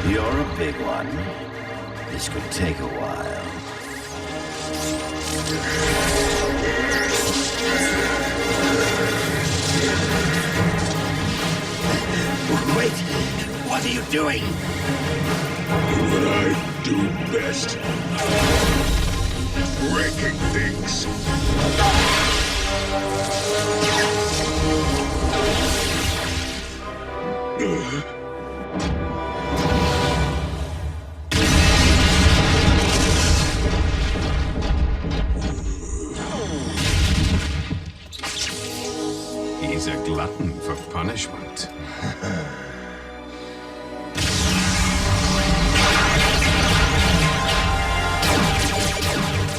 You're a big one. This could take a while. Wait! What are you doing? What I do best. Breaking things. He's a glutton for punishment.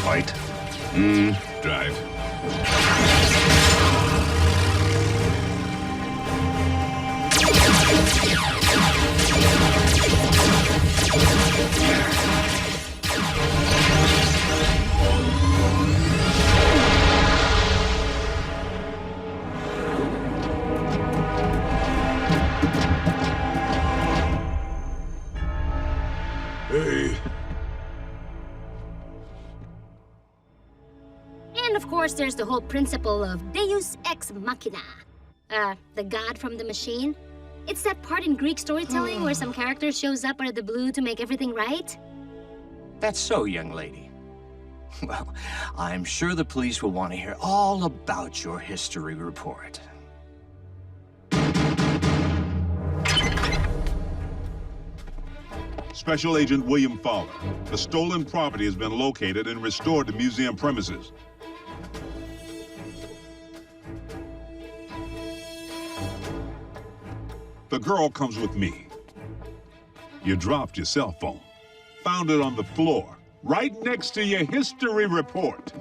Fight. Drive. Hey. And of course, there's the whole principle of Deus Ex Machina. The god from the machine. It's that part in Greek storytelling where some character shows up out of the blue to make everything right. That's so, young lady. Well, I'm sure the police will want to hear all about your history report. Special Agent William Fowler. The stolen property has been located and restored to museum premises. The girl comes with me. You dropped your cell phone. Found it on the floor, right next to your history report.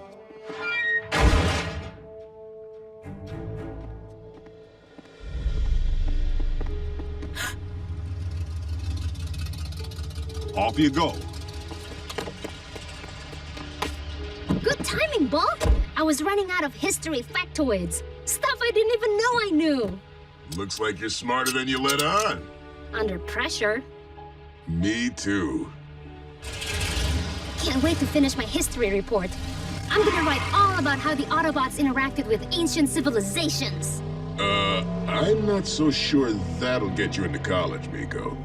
Off you go. Good timing, Bulk. I was running out of history factoids. Stuff I didn't even know I knew. Looks like you're smarter than you let on. Under pressure. Me too. Can't wait to finish my history report. I'm gonna write all about how the Autobots interacted with ancient civilizations. I'm not so sure that'll get you into college, Miko.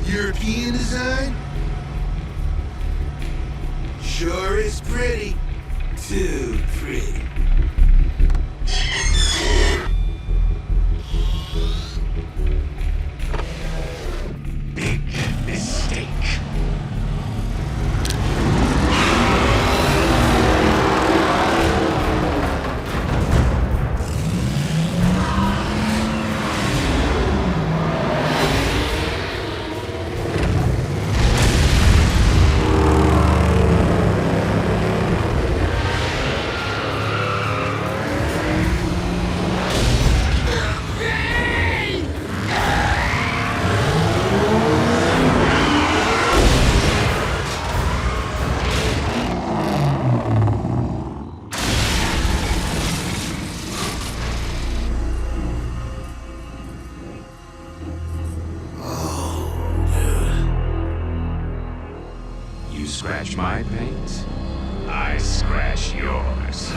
European design? Sure is pretty. Too pretty. Big mistake. Scratch my paint, I scratch yours.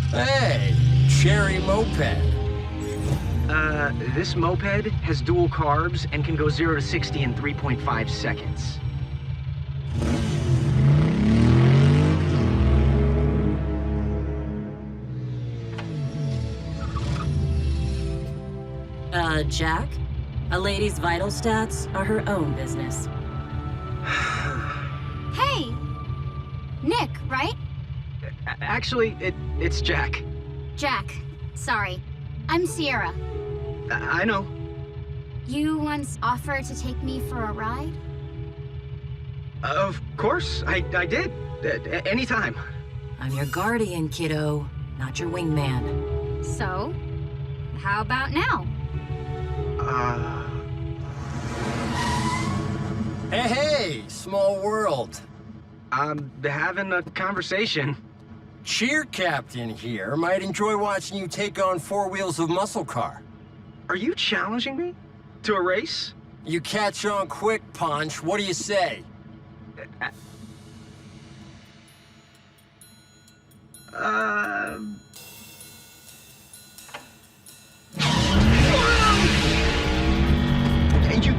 Hey, cherry moped. This moped has dual carbs and can go 0 to 60 in 3.5 seconds. Jack? A lady's vital stats are her own business. Hey! Nick, right? Actually, it's Jack. Jack. Sorry. I'm Sierra. I know. You once offered to take me for a ride? Of course, I did. Anytime. I'm your guardian, kiddo, not your wingman. So, how about now? Hey, small world. I'm having a conversation. Cheer Captain here might enjoy watching you take on 4 wheels of muscle car. Are you challenging me? To a race? You catch on quick, Punch. What do you say?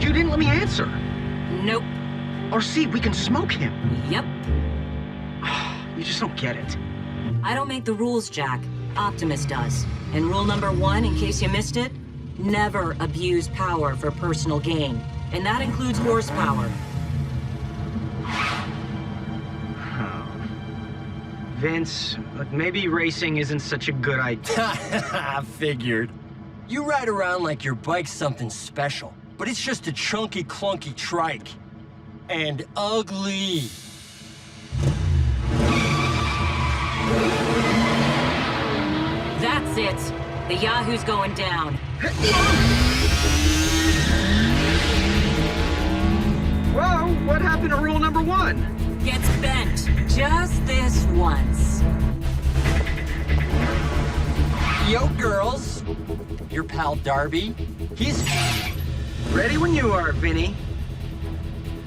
You didn't let me answer. Nope. Or see, we can smoke him. Yep. You just don't get it. I don't make the rules, Jack. Optimus does. And rule number 1, in case you missed it, never abuse power for personal gain. And that includes horsepower. Vince, look, maybe racing isn't such a good idea. I figured. You ride around like your bike's something special, but it's just a chunky, clunky trike. And ugly. That's it. The Yahoo's going down. Whoa, what happened to rule number 1? Gets bent. Just this once. Yo, girls. Your pal Darby. He's... Ready when you are, Vinny.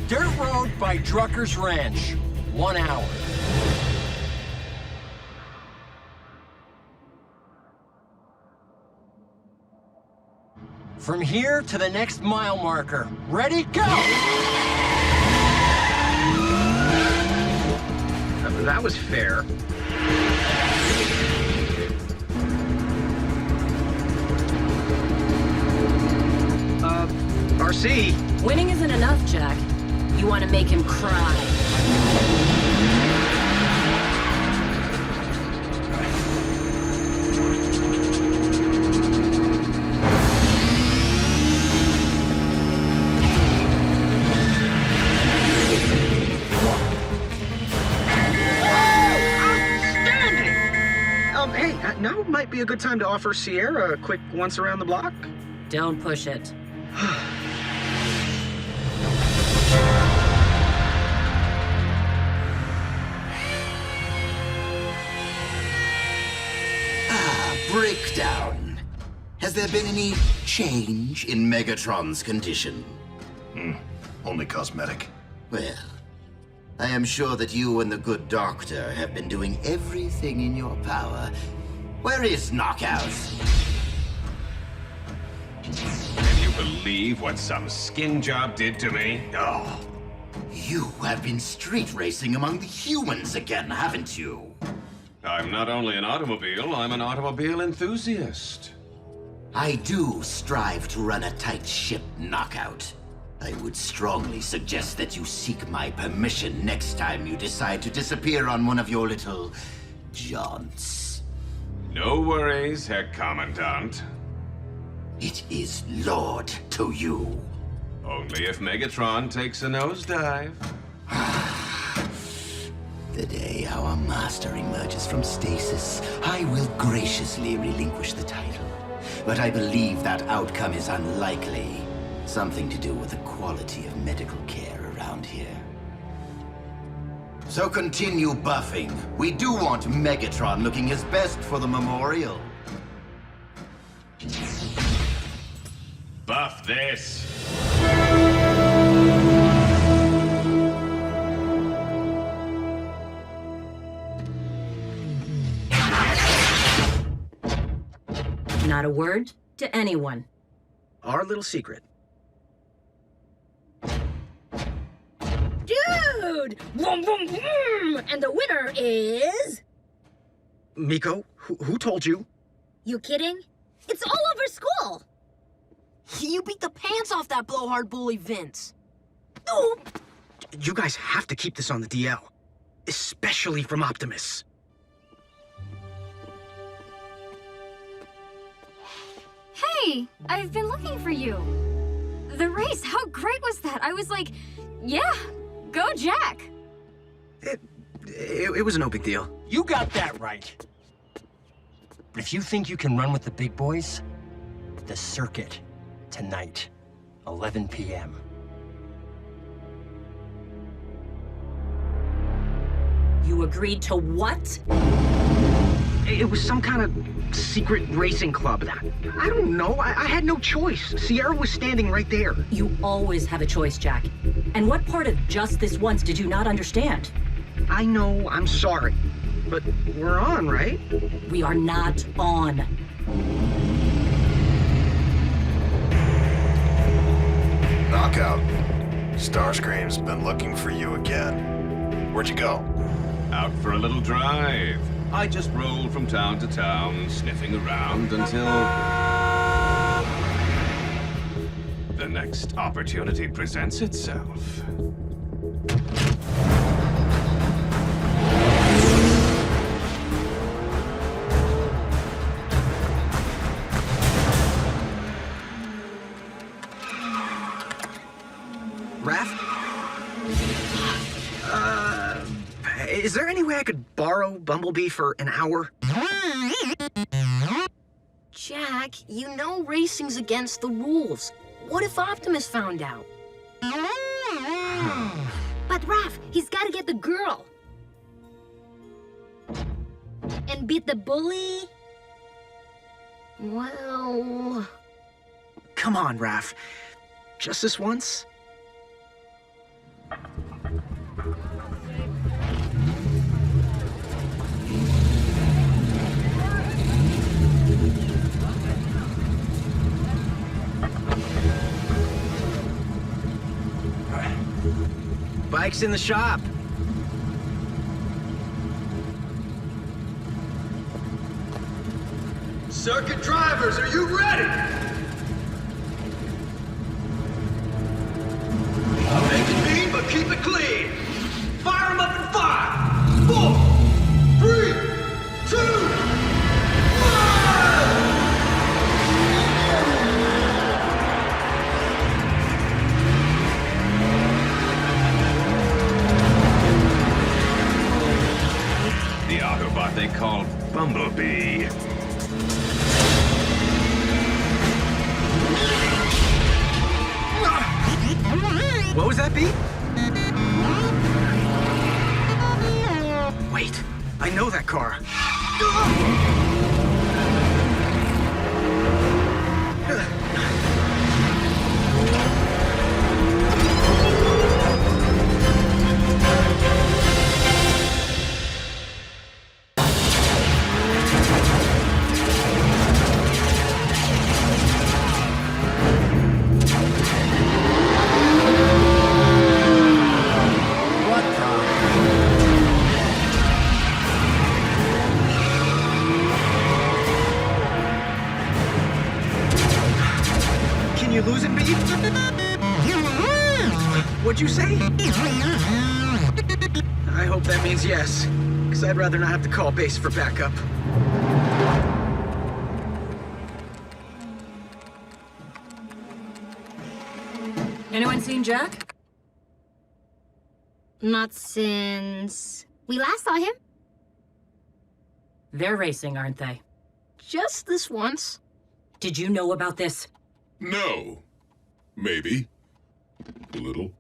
Dirt road by Drucker's Ranch. 1 hour. From here to the next mile marker. Ready, go! That was fair. RC. Winning isn't enough, Jack. You want to make him cry. Hey, now might be a good time to offer Sierra a quick once around the block. Don't push it. Breakdown. Has there been any change in Megatron's condition? Only cosmetic. Well, I am sure that you and the good doctor have been doing everything in your power. Where is Knockout? Can you believe what some skin job did to me? Oh. You have been street racing among the humans again, haven't you? I'm not only an automobile, I'm an automobile enthusiast. I do strive to run a tight ship, Knockout. I would strongly suggest that you seek my permission next time you decide to disappear on one of your little jaunts. No worries, Herr Commandant. It is Lord to you. Only if Megatron takes a nosedive. The day our master emerges from stasis, I will graciously relinquish the title. But I believe that outcome is unlikely. Something to do with the quality of medical care around here. So continue buffing. We do want Megatron looking his best for the memorial. Buff this! Not a word to anyone. Our little secret. Dude! Vroom, vroom, vroom! And the winner is... Miko, who told you? You kidding? It's all over school! You beat the pants off that blowhard bully, Vince. Oh. You guys have to keep this on the DL. Especially from Optimus. Hey, I've been looking for you. The race, how great was that? I was like, yeah, go Jack. It was no big deal. You got that right. But if you think you can run with the big boys, the circuit, tonight, 11 p.m. You agreed to what? It was some kind of secret racing club. I don't know. I had no choice. Sierra was standing right there. You always have a choice, Jack. And what part of just this once did you not understand? I know, I'm sorry. But we're on, right? We are not on. Knockout. Starscream's been looking for you again. Where'd you go? Out for a little drive. I just rolled from town to town, sniffing around until the next opportunity presents itself. Raph? Is there any way I could borrow Bumblebee for an hour? Jack, you know racing's against the rules. What if Optimus found out? But Raph, he's gotta get the girl. And beat the bully? Well... Come on, Raph. Just this once? Bike's in the shop. Circuit drivers, are you ready? I'll make it mean, but keep it clean. Fire them up in 5, 4, 3, 2, 1. The Autobot they call Bumblebee. What was that beat? Wait, I know that car. What'd you say? I hope that means yes, because I'd rather not have to call base for backup. Anyone seen Jack? Not since we last saw him. They're racing, aren't they? Just this once. Did you know about this? No. Maybe. A little.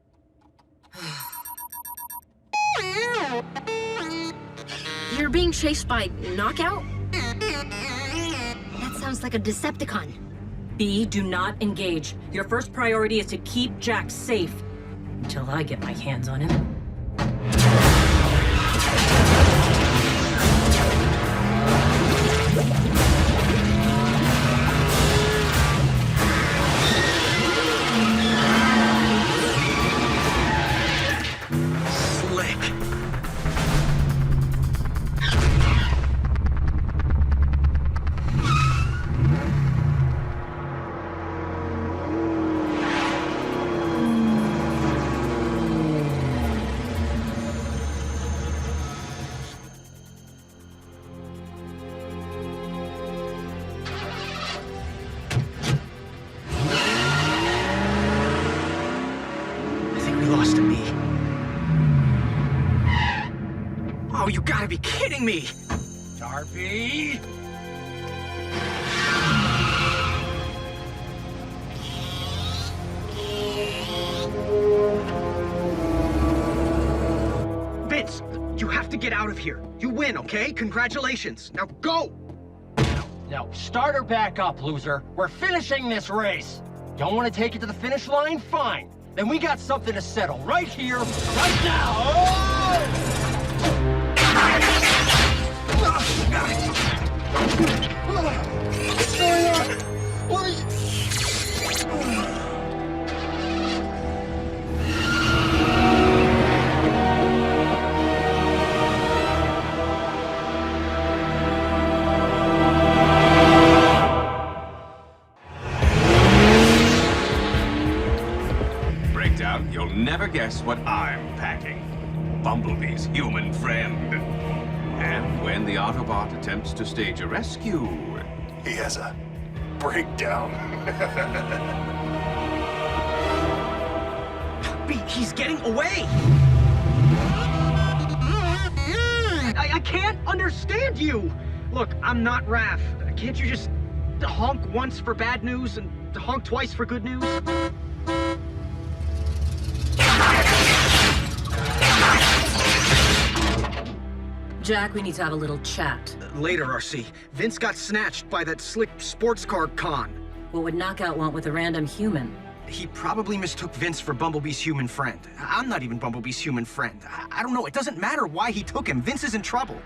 You're being chased by Knockout? That sounds like a Decepticon. B, do not engage. Your first priority is to keep Jack safe until I get my hands on him. Oh, you gotta be kidding me! Darby! Vince, you have to get out of here. You win, okay? Congratulations. Now go! Now, start her back up, loser. We're finishing this race. Don't want to take it to the finish line? Fine. then we got something to settle right here, right now! Oh! What's going on? What are you... Breakdown, you'll never guess what I'm packing. Bumblebee's human friend. And when the Autobot attempts to stage a rescue... He has a breakdown. He's getting away! I can't understand you! Look, I'm not Raph. Can't you just honk once for bad news and honk twice for good news? Jack, we need to have a little chat. Later, RC. Vince got snatched by that slick sports car con. What would Knockout want with a random human? He probably mistook Vince for Bumblebee's human friend. I'm not even Bumblebee's human friend. I don't know. It doesn't matter why he took him. Vince is in trouble.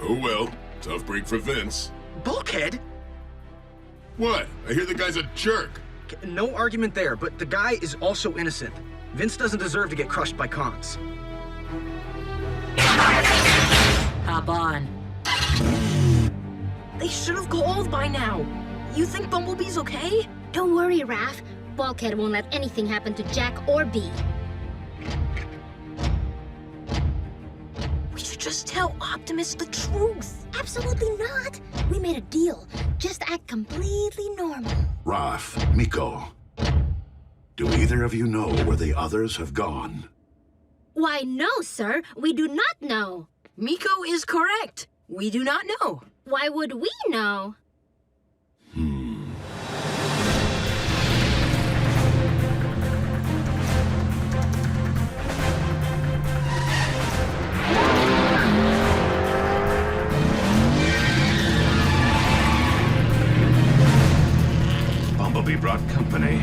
Oh well, tough break for Vince. Bulkhead? What? I hear the guy's a jerk. No argument there, but the guy is also innocent. Vince doesn't deserve to get crushed by cons. Hop on. They should have called by now. You think Bumblebee's okay? Don't worry, Raph. Bulkhead won't let anything happen to Jack or Bee. We should just tell Optimus the truth. Absolutely not. We made a deal. Just act completely normal. Raph, Miko, do either of you know where the others have gone? Why, no, sir. We do not know. Miko is correct. We do not know. Why would we know? Bumblebee brought company.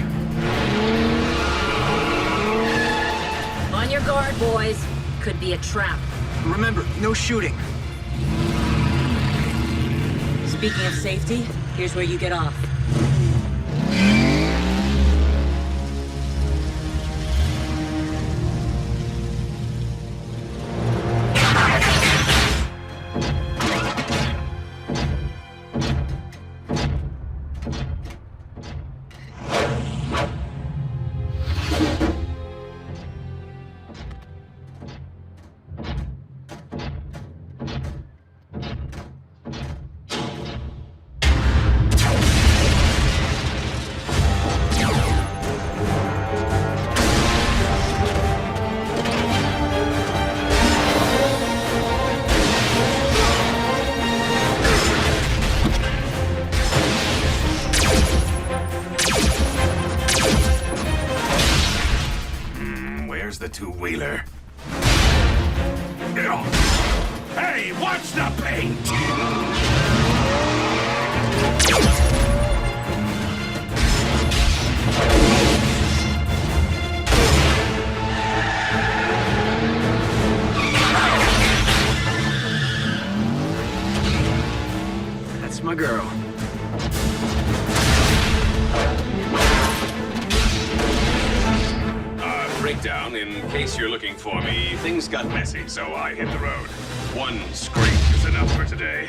On your guard, boys. Could be a trap. Remember, no shooting. Speaking of safety, here's where you get off. Where's the two-wheeler? Hey, watch the paint! That's my girl. Breakdown, in case you're looking for me, things got messy, so I hit the road. One scrape is enough for today.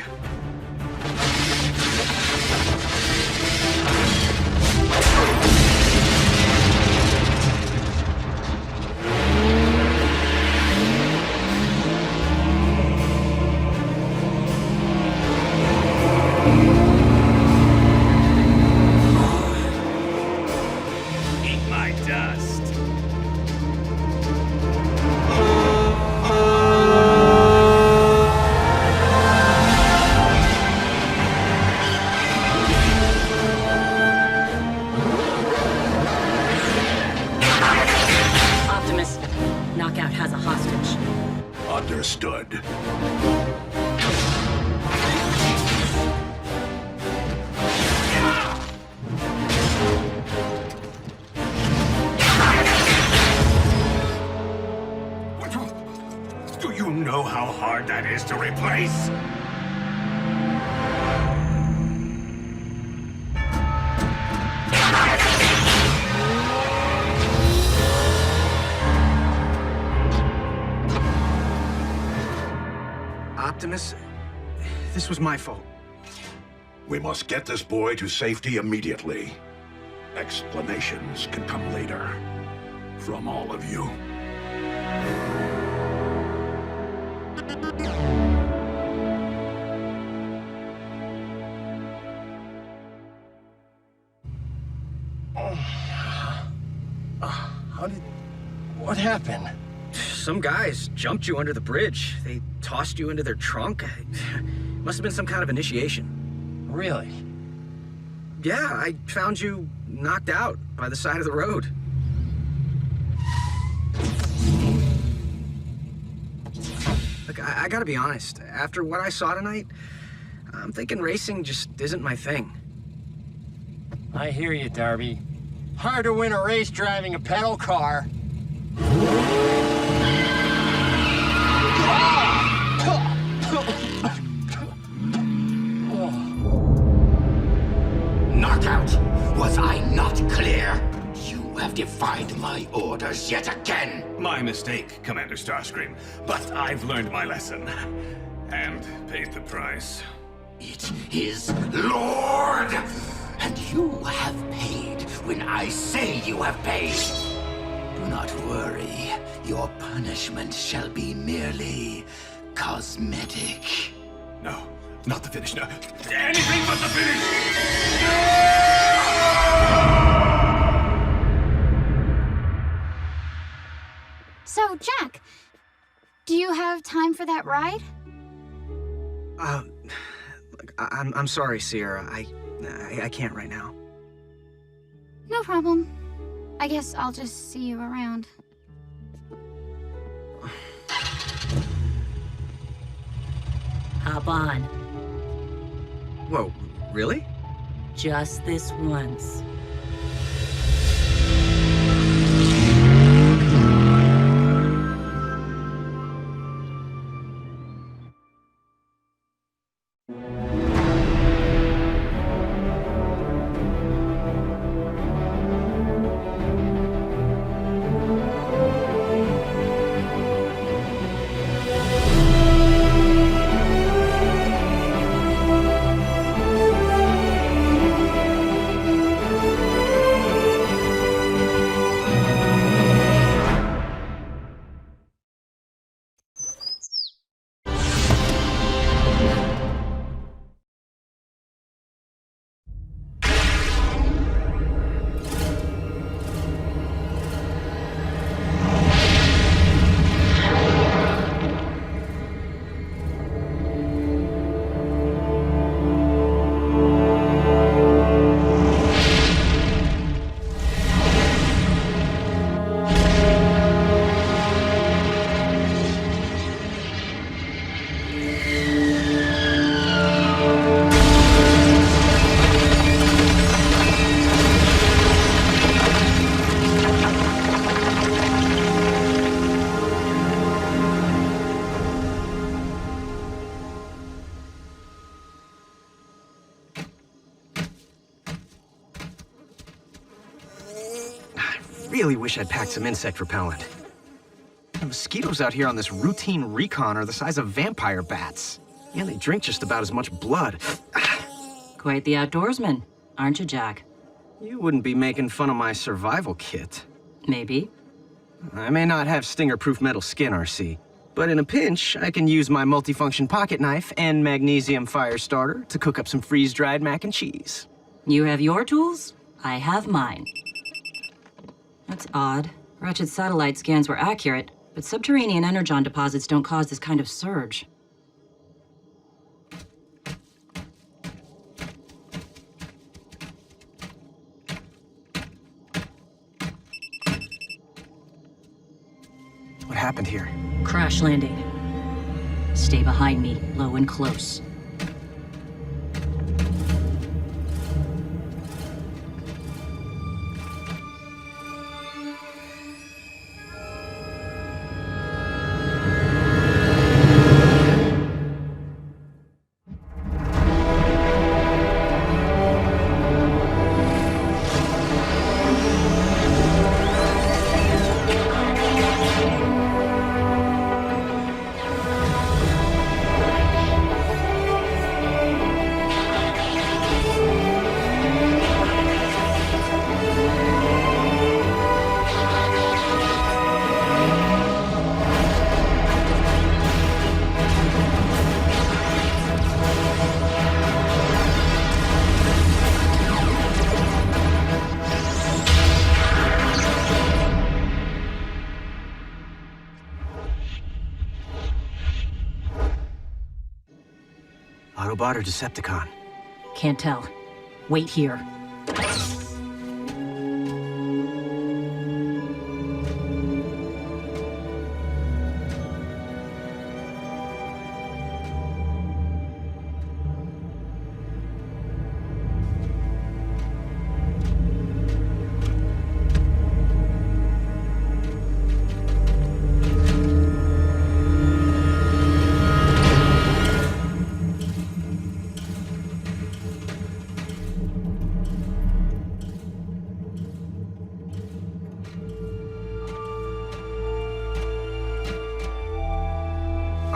Eat my dust. Knockout has a hostage. Understood. how hard that is to replace? Optimus, this was my fault. We must get this boy to safety immediately. Explanations can come later. From all of you. What happened? Some guys jumped you under the bridge. They tossed you into their trunk. Must have been some kind of initiation. Really? Yeah, I found you knocked out by the side of the road. Look, I gotta be honest. After what I saw tonight, I'm thinking racing just isn't my thing. I hear you, Darby. Hard to win a race driving a pedal car. Knockout! Was I not clear? You have defied my orders yet again. My mistake, Commander Starscream. But I've learned my lesson. And paid the price. It is Lord! And you have paid when I say you have paid. Do not worry. Your punishment shall be merely cosmetic. No, not the finish, no. Anything but the finish! So, Jack, do you have time for that ride? I'm sorry, Sierra. I can't right now. No problem. I guess I'll just see you around. Hop on. Whoa, really? Just this once. Really wish I'd packed some insect repellent. The mosquitoes out here on this routine recon are the size of vampire bats. Yeah, they drink just about as much blood. Quite the outdoorsman, aren't you, Jack? You wouldn't be making fun of my survival kit. Maybe. I may not have stinger-proof metal skin, RC, but in a pinch, I can use my multifunction pocket knife and magnesium fire starter to cook up some freeze-dried mac and cheese. You have your tools, I have mine. That's odd. Ratchet's satellite scans were accurate, but subterranean Energon deposits don't cause this kind of surge. What happened here? Crash landing. Stay behind me, low and close. Autobot or Decepticon? Can't tell. Wait here.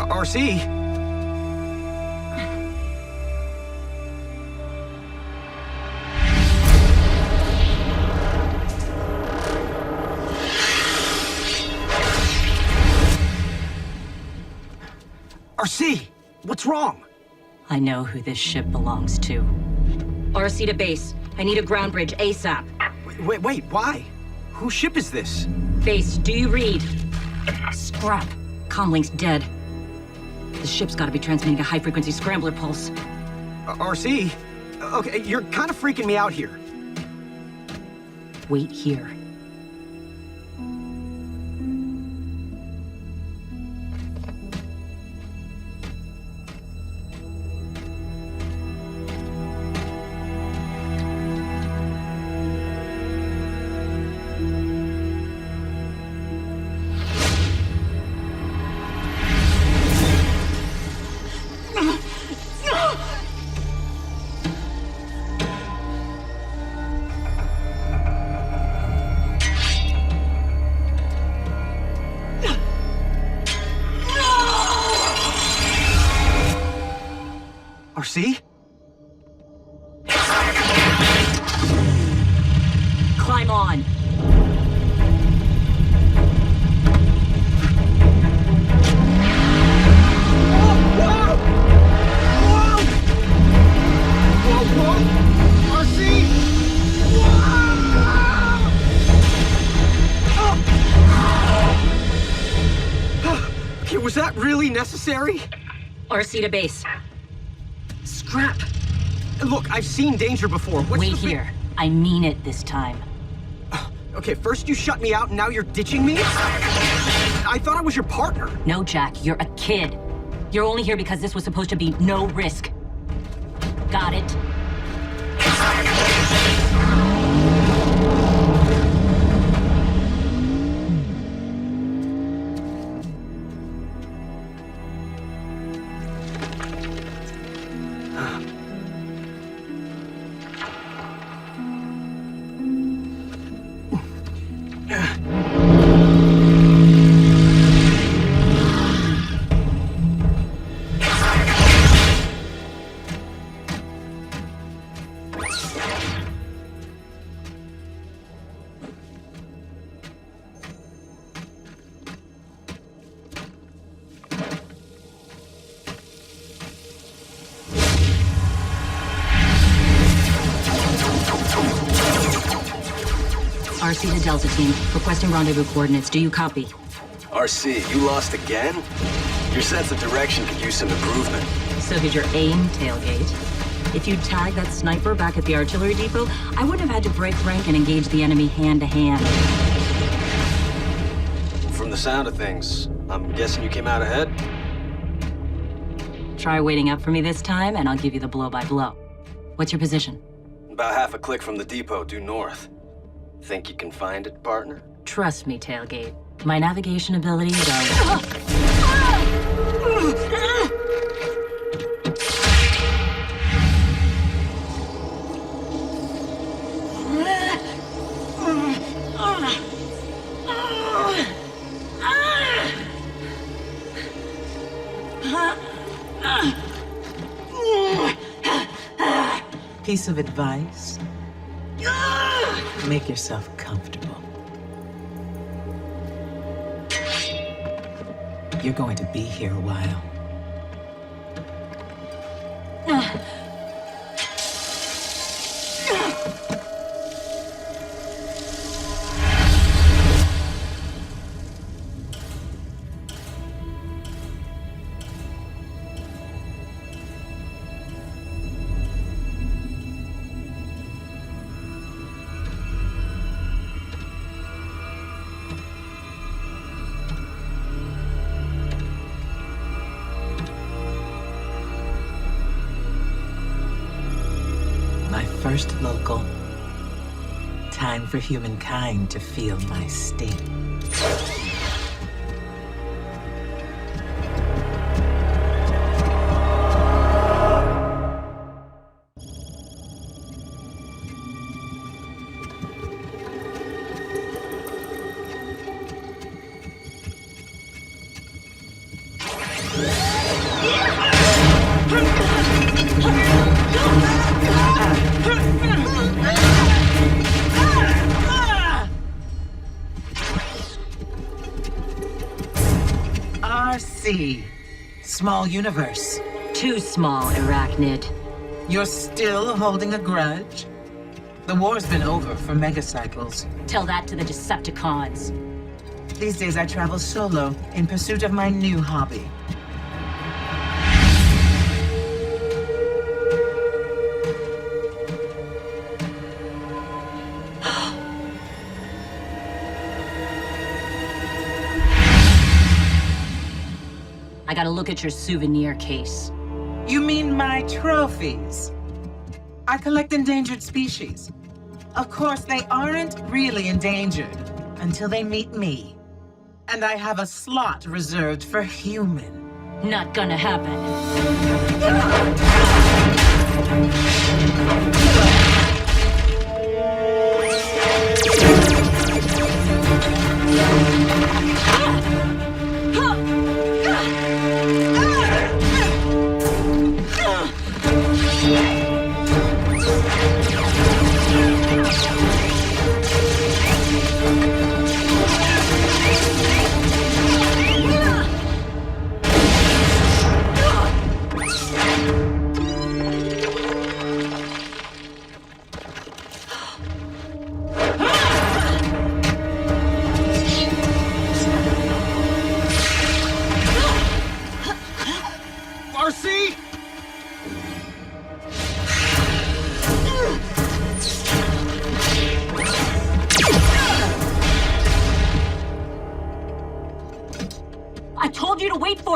RC? RC, what's wrong? I know who this ship belongs to. RC to base. I need a ground bridge ASAP. Wait, why? Whose ship is this? Base, do you read? Scrap. Comlink's dead. The ship's gotta be transmitting a high-frequency scrambler pulse. RC? Okay, you're kind of freaking me out here. Wait here. RC? Climb on. Okay, was that really necessary? RC to base. Scrap. Look, I've seen danger before. Wait here. I mean it this time. Okay, first you shut me out and now you're ditching me? I thought I was your partner. No, Jack, you're a kid. You're only here because this was supposed to be no risk. Got it? RC to Delta Team, requesting rendezvous coordinates. Do you copy? RC, you lost again? Your sense of direction could use some improvement. So did your aim, Tailgate. If you'd tagged that sniper back at the artillery depot, I wouldn't have had to break rank and engage the enemy hand-to-hand. From the sound of things, I'm guessing you came out ahead? Try waiting up for me this time, and I'll give you the blow-by-blow. What's your position? About half a click from the depot due north. Think you can find it, partner? Trust me, Tailgate. My navigation abilities are... Piece of advice? Make yourself comfortable. You're going to be here a while. first local. Time for humankind to feel my sting. RC. Small universe. Too small, arachnid. You're still holding a grudge? The war's been over for megacycles. Tell that to the Decepticons. These days I travel solo in pursuit of my new hobby. I gotta look at your souvenir case. You mean my trophies? I collect endangered species. Of course, they aren't really endangered until they meet me. And I have a slot reserved for human. Not gonna happen.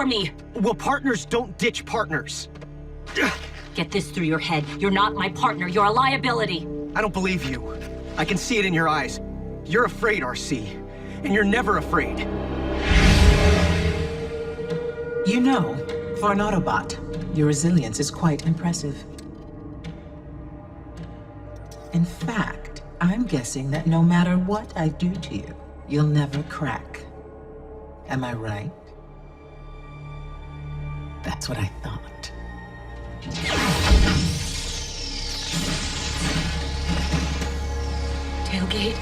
Me. Well, partners don't ditch partners. Get this through your head. You're not my partner. You're a liability. I don't believe you. I can see it in your eyes. You're afraid, RC. And you're never afraid. You know, for an Autobot, your resilience is quite impressive. In fact, I'm guessing that no matter what I do to you, you'll never crack. Am I right? That's what I thought. Tailgate?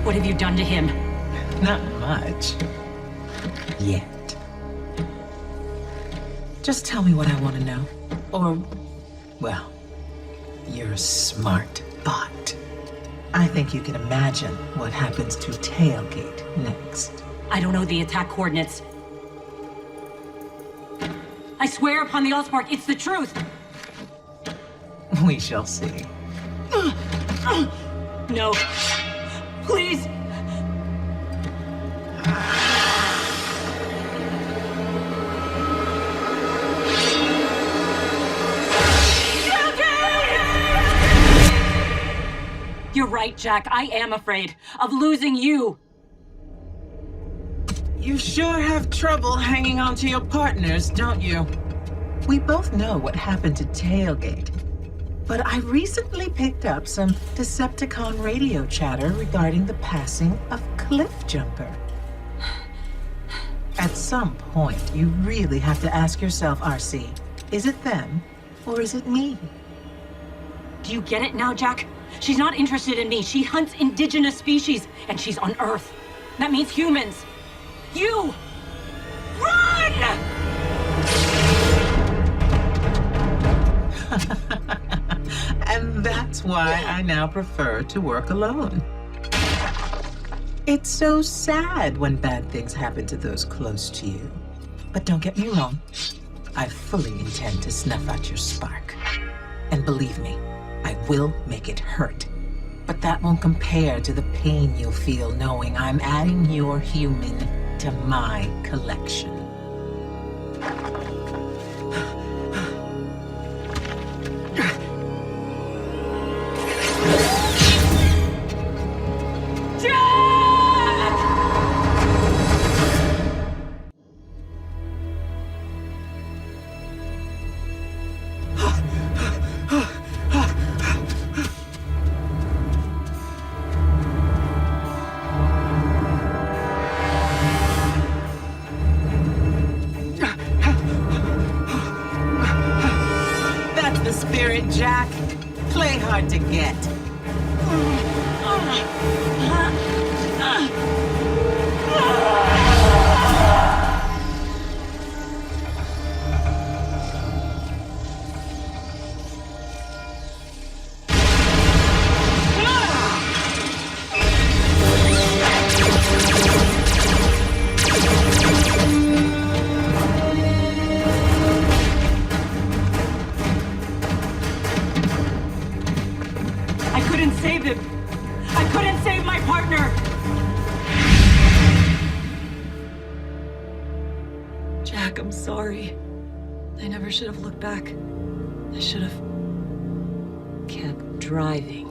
What have you done to him? Not much. Yet. Just tell me what I want to know. Or, well, you're a smart bot. I think you can imagine what happens to Tailgate next. I don't know the attack coordinates. I swear upon the Allspark, it's the truth. We shall see. No. Please. You're right, Jack. I am afraid of losing you. You sure have trouble hanging on to your partners, don't you? We both know what happened to Tailgate. But I recently picked up some Decepticon radio chatter regarding the passing of Cliffjumper. At some point, you really have to ask yourself, RC, is it them or is it me? Do you get it now, Jack? She's not interested in me. She hunts indigenous species, and she's on Earth. That means humans. You! Run! And that's why I now prefer to work alone. It's so sad when bad things happen to those close to you. But don't get me wrong, I fully intend to snuff out your spark. And believe me, I will make it hurt. But that won't compare to the pain you'll feel knowing I'm adding your human to my collection. Jack, play hard to get. I'm sorry. I never should have looked back. I should have kept driving.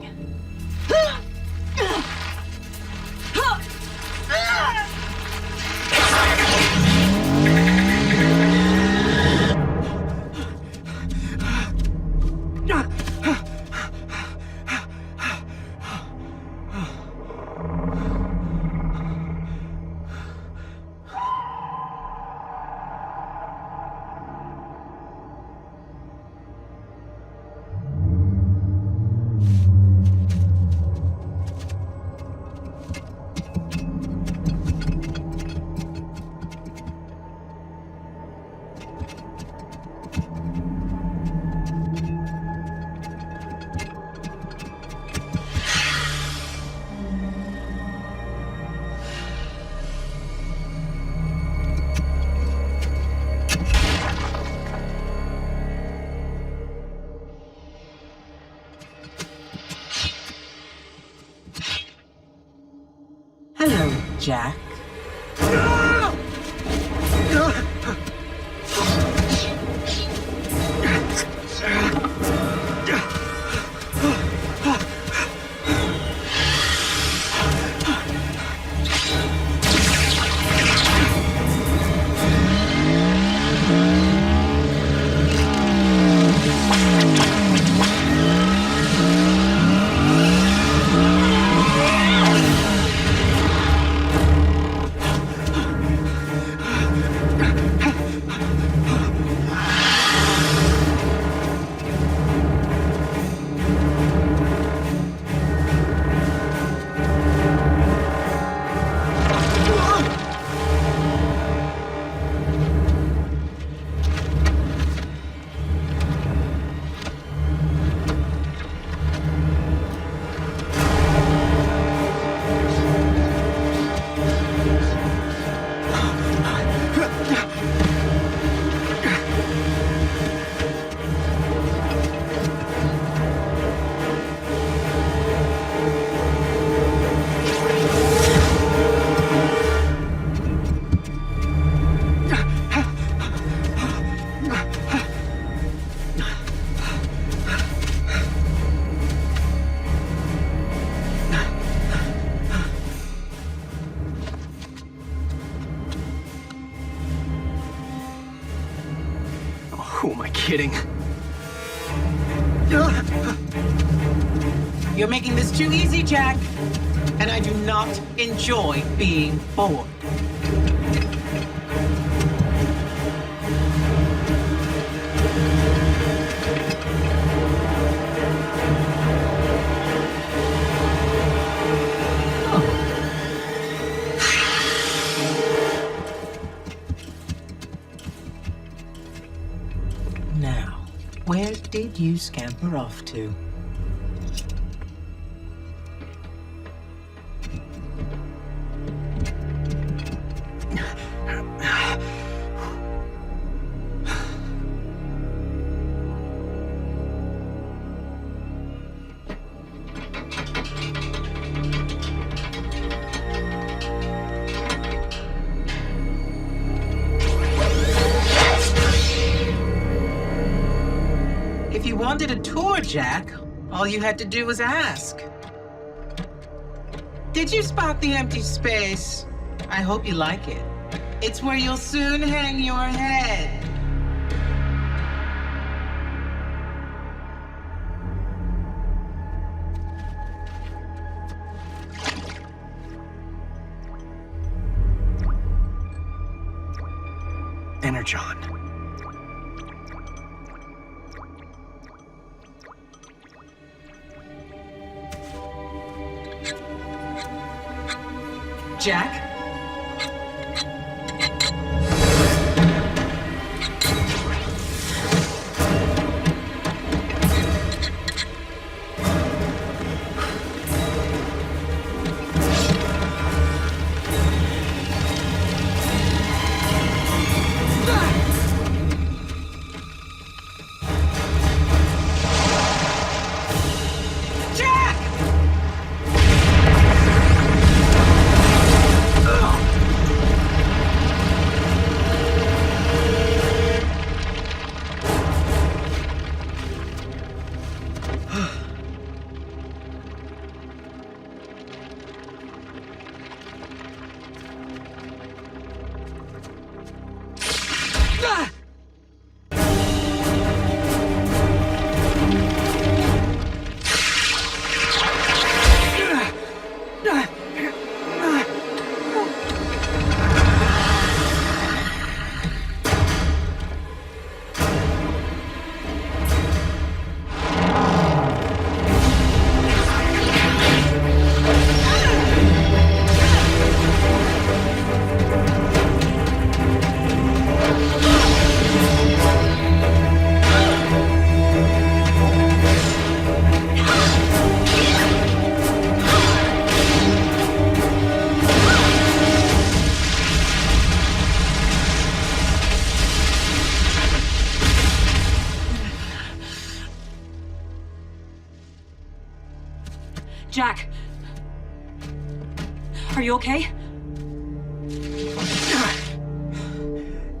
Hello, Jack. Who am I kidding? You're making this too easy, Jack. And I do not enjoy being bored. Now, where did you scamper off to? you wanted a tour, Jack, all you had to do was ask. Did you spot the empty space? I hope you like it. It's where you'll soon hang your head. Energon. Jack? Jack! Are you okay?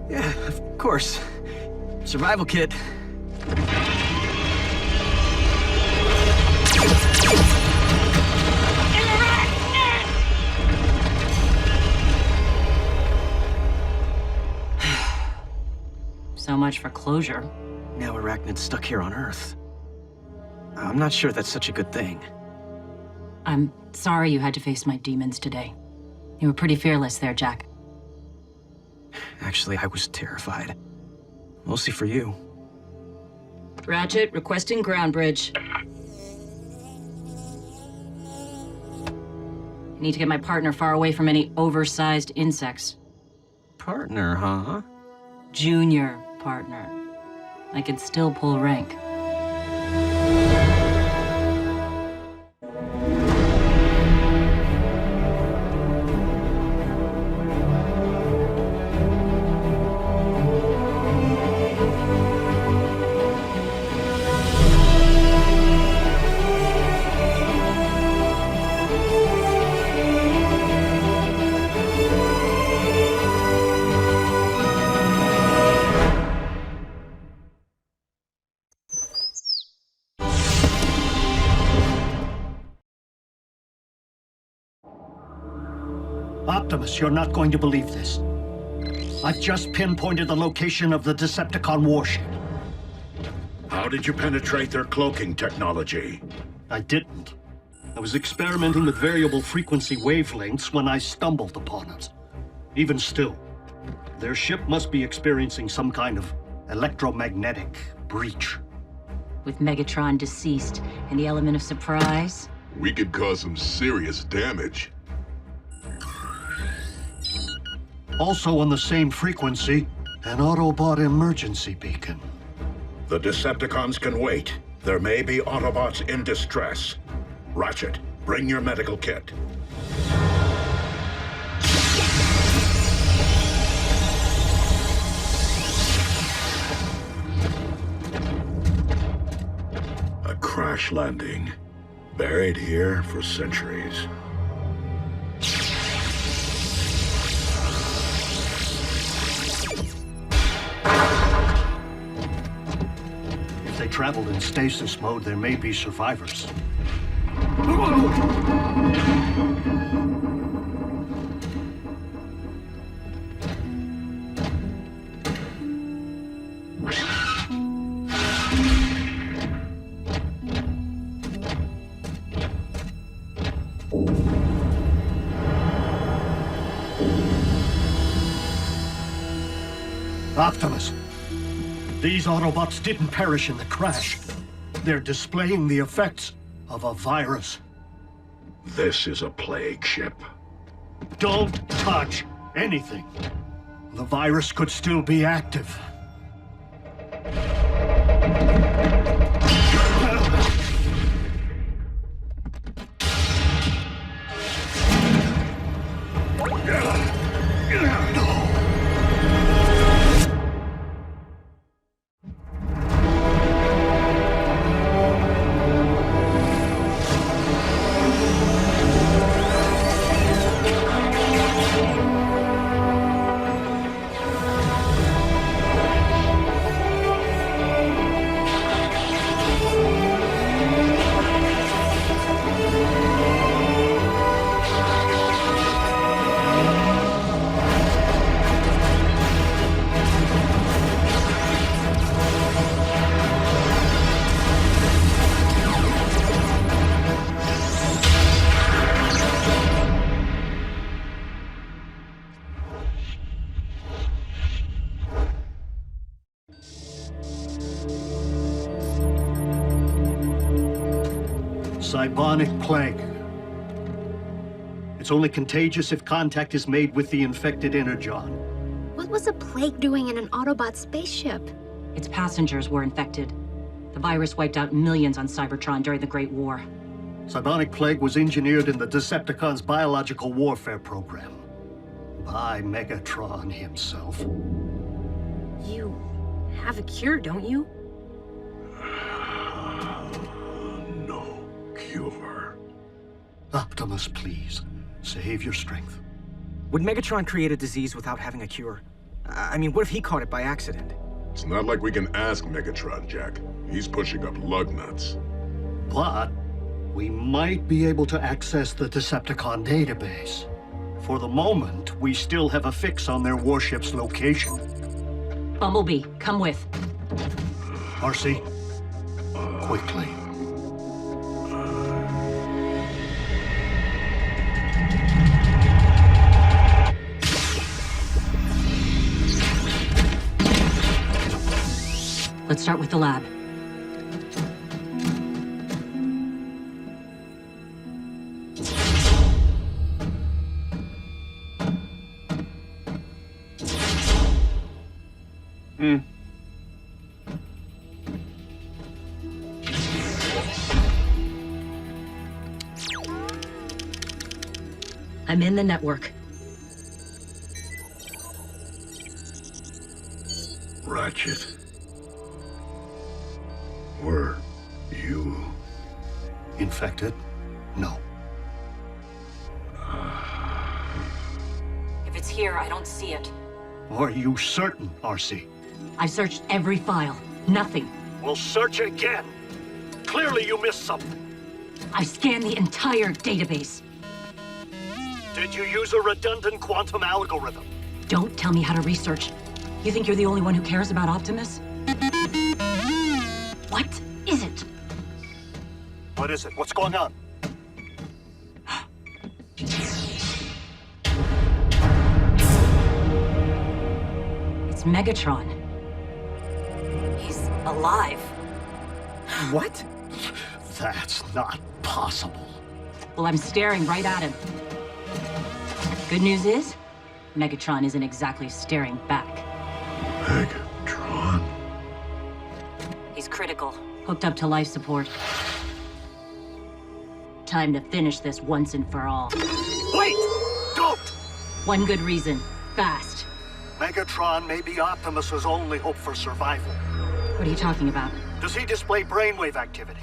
Yeah, of course. Survival kit. So much for closure. Now Arachnid's stuck here on Earth. I'm not sure that's such a good thing. I'm sorry you had to face my demons today. You were pretty fearless there, Jack. Actually, I was terrified. Mostly for you. Ratchet, requesting ground bridge. Need to get my partner far away from any oversized insects. Partner, huh? Junior partner. I can still pull rank. Optimus, you're not going to believe this. I've just pinpointed the location of the Decepticon warship. How did you penetrate their cloaking technology? I didn't. I was experimenting with variable frequency wavelengths when I stumbled upon it. Even still, their ship must be experiencing some kind of electromagnetic breach. With Megatron deceased and the element of surprise, we could cause some serious damage. Also on the same frequency, an Autobot emergency beacon. The Decepticons can wait. There may be Autobots in distress. Ratchet, bring your medical kit. A crash landing. Buried here for centuries. If they traveled in stasis mode, there may be survivors. Optimus, these Autobots didn't perish in the crash. They're displaying the effects of a virus. This is a plague ship. Don't touch anything. The virus could still be active. Cybonic plague. It's only contagious if contact is made with the infected Energon. What was a plague doing in an Autobot spaceship? Its passengers were infected. The virus wiped out millions on Cybertron during the Great War. Cybonic plague was engineered in the Decepticons' biological warfare program. By Megatron himself. You have a cure, don't you? Cure. Optimus, please. Save your strength. Would Megatron create a disease without having a cure? I mean, what if he caught it by accident? It's not like we can ask Megatron, Jack. He's pushing up lug nuts. But we might be able to access the Decepticon database. For the moment, we still have a fix on their warship's location. Bumblebee, come with. RC, quickly. Let's start with the lab. I'm in the network. Ratchet. Were you infected? No. If it's here, I don't see it. Are you certain, RC? I've searched every file. Nothing. We'll search again. Clearly you missed something. I've scanned the entire database. Did you use a redundant quantum algorithm? Don't tell me how to research. You think you're the only one who cares about Optimus? What is it? What is it? What's going on? It's Megatron. He's alive. What? That's not possible. Well, I'm staring right at him. Good news is, Megatron isn't exactly staring back. Megatron? He's critical. Hooked up to life support. Time to finish this once and for all. Wait! Don't! One good reason. Fast. Megatron may be Optimus's only hope for survival. What are you talking about? Does he display brainwave activity?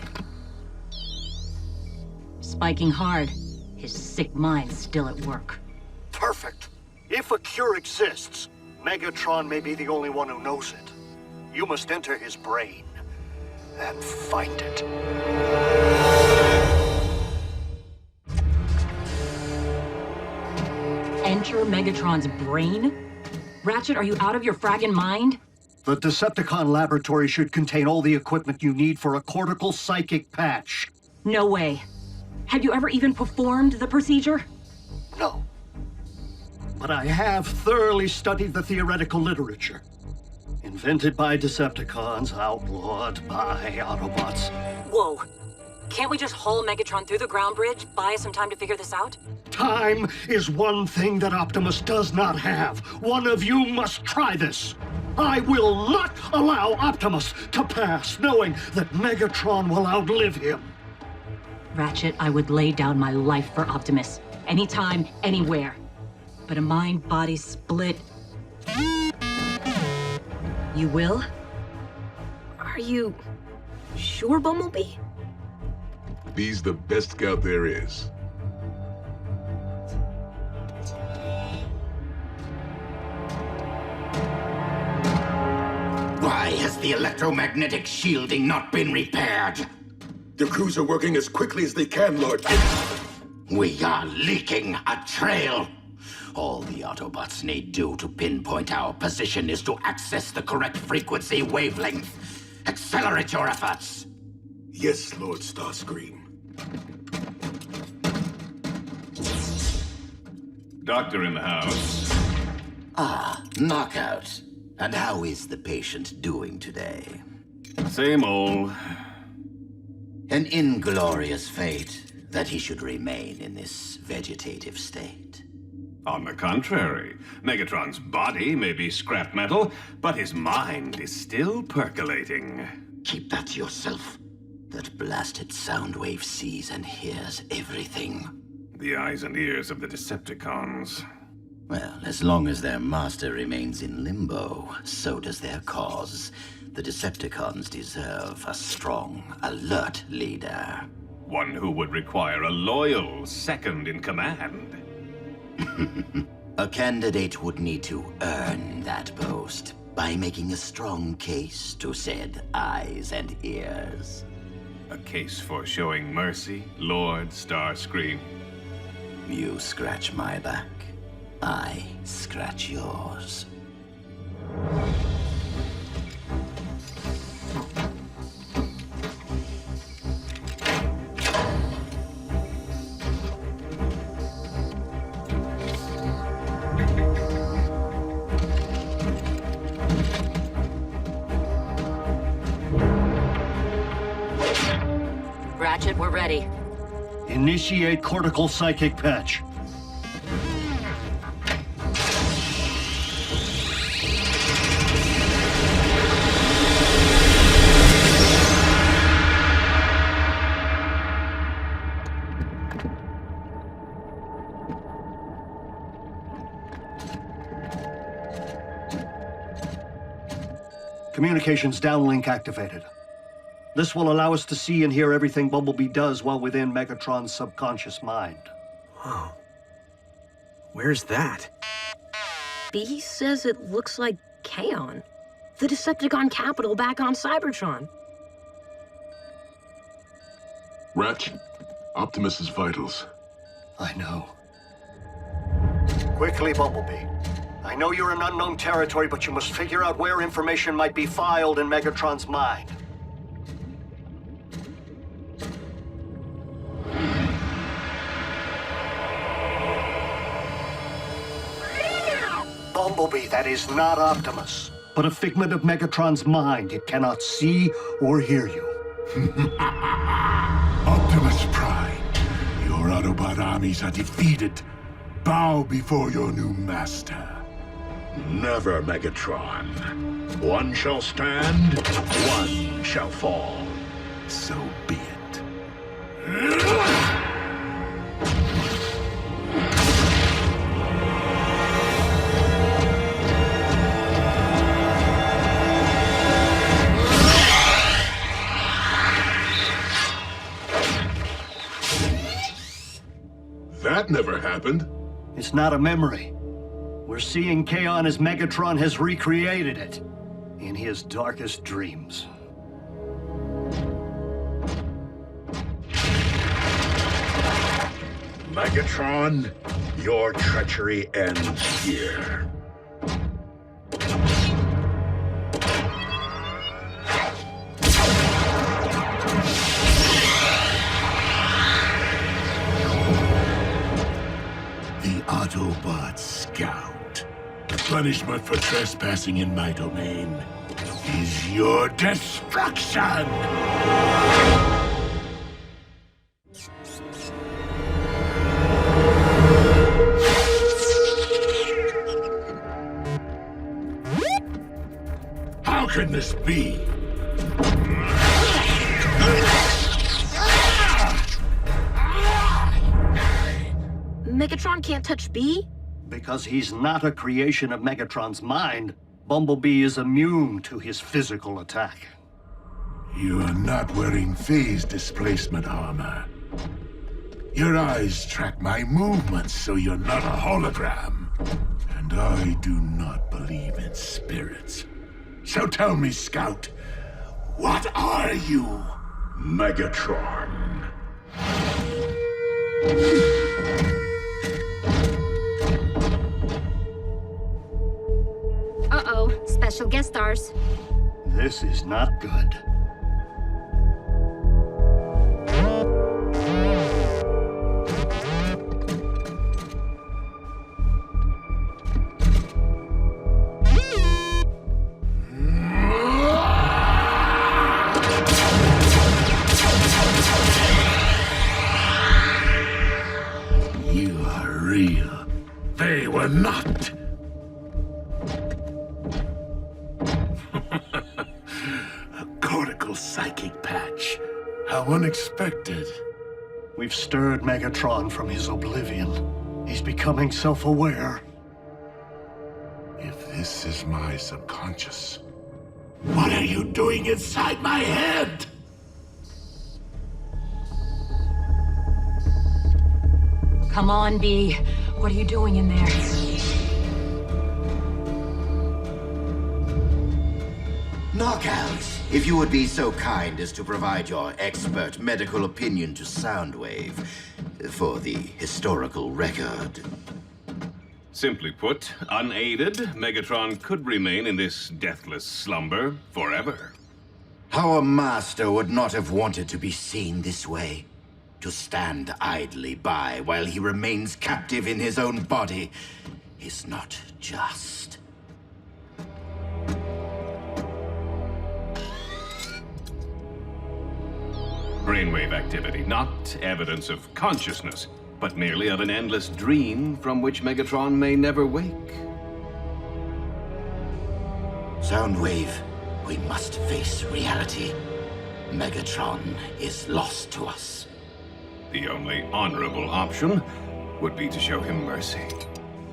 Spiking hard. His sick mind's still at work. Perfect. If a cure exists, Megatron may be the only one who knows it. You must enter his brain and find it. Enter Megatron's brain? Ratchet, are you out of your fraggin' mind? The Decepticon laboratory should contain all the equipment you need for a cortical psychic patch. No way. Have you ever even performed the procedure? No. But I have thoroughly studied the theoretical literature. Invented by Decepticons, outlawed by Autobots. Whoa. Can't we just haul Megatron through the ground bridge? Buy us some time to figure this out? Time is one thing that Optimus does not have. One of you must try this. I will not allow Optimus to pass, knowing that Megatron will outlive him. Ratchet, I would lay down my life for Optimus. Anytime, anywhere. But a mind-body split... You will? Are you sure, Bumblebee? He's the best scout there is. Why has the electromagnetic shielding not been repaired? The crews are working as quickly as they can, Lord. We are leaking a trail. All the Autobots need do to pinpoint our position is to access the correct frequency wavelength. Accelerate your efforts. Yes, Lord Starscream. Doctor in the house. Ah, Knockout. And how is the patient doing today? Same old. An inglorious fate that he should remain in this vegetative state. On the contrary, Megatron's body may be scrap metal, but his mind is still percolating. Keep that to yourself. That blasted sound wave sees and hears everything. The eyes and ears of the Decepticons. Well, as long as their master remains in limbo, so does their cause. The Decepticons deserve a strong, alert leader. One who would require a loyal second in command. A candidate would need to earn that post by making a strong case to said eyes and ears. A case for showing mercy, Lord Starscream. You scratch my back, I scratch yours. Ratchet, we're ready. Initiate cortical psychic patch. Communications downlink activated. This will allow us to see and hear everything Bumblebee does while within Megatron's subconscious mind. Whoa. Where's that? B says it looks like Kaon. The Decepticon capital back on Cybertron. Ratchet, Optimus's vitals. I know. Quickly, Bumblebee. I know you're in unknown territory, but you must figure out where information might be filed in Megatron's mind. Bumblebee, that is not Optimus, but a figment of Megatron's mind. It cannot see or hear you. Optimus Prime, your Autobot armies are defeated. Bow before your new master. Never, Megatron. One shall stand, one shall fall. So be it. That never happened. It's not a memory. We're seeing Kaon as Megatron has recreated it in his darkest dreams. Megatron, your treachery ends here. The Autobot Scout. The punishment for trespassing in my domain is your destruction! How can this be? Megatron can't touch B? Because he's not a creation of Megatron's mind, Bumblebee is immune to his physical attack. You are not wearing phase displacement armor. Your eyes track my movements, so you're not a hologram. And I do not believe in spirits. So tell me, Scout, what are you? Megatron. Uh-oh, special guest stars. This is not good. You are real. They were not. A cortical psychic patch. How unexpected. We've stirred Megatron from his oblivion. He's becoming self-aware. If this is my subconscious, what are you doing inside my head? Come on, B. What are you doing in there? Knockouts, if you would be so kind as to provide your expert medical opinion to Soundwave for the historical record. Simply put, unaided, Megatron could remain in this deathless slumber forever. Our master would not have wanted to be seen this way. To stand idly by while he remains captive in his own body is not just. Brainwave activity, not evidence of consciousness, but merely of an endless dream from which Megatron may never wake. Soundwave, we must face reality. Megatron is lost to us. The only honorable option would be to show him mercy.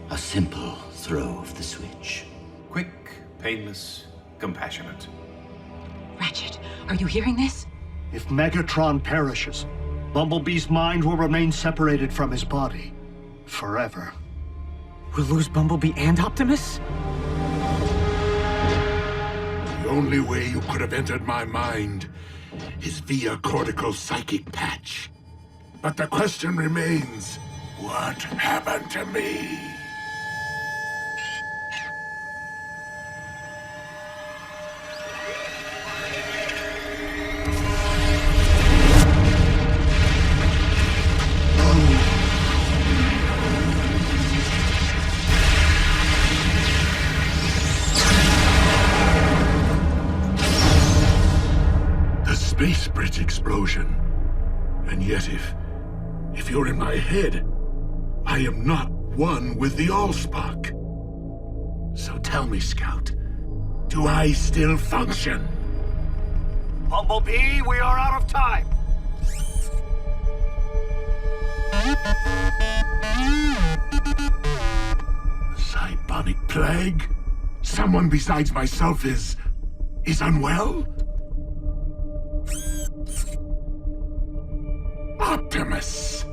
A simple throw of the switch. Quick, painless, compassionate. Ratchet, are you hearing this? If Megatron perishes, Bumblebee's mind will remain separated from his body. Forever. We'll lose Bumblebee and Optimus? The only way you could have entered my mind is via cortical psychic patch. But the question remains, what happened to me? The space bridge explosion. And yet if you're in my head, I am not one with the Allspark. So tell me, Scout, do I still function? Bumblebee, we are out of time. Cybonic plague? Someone besides myself is unwell? Optimus!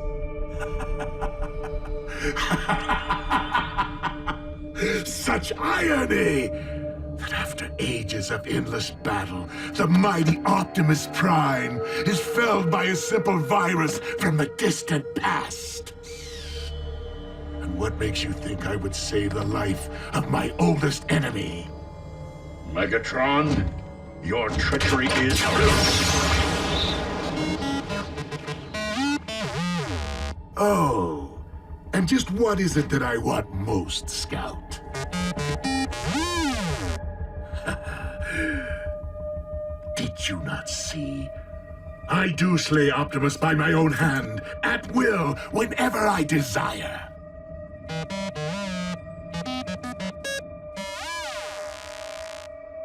Such irony! That after ages of endless battle, the mighty Optimus Prime is felled by a simple virus from the distant past. what makes you think I would save the life of my oldest enemy? Megatron, your treachery is Oh, and just what is it that I want most, Scout? Did you not see? I do slay Optimus by my own hand, at will, whenever I desire.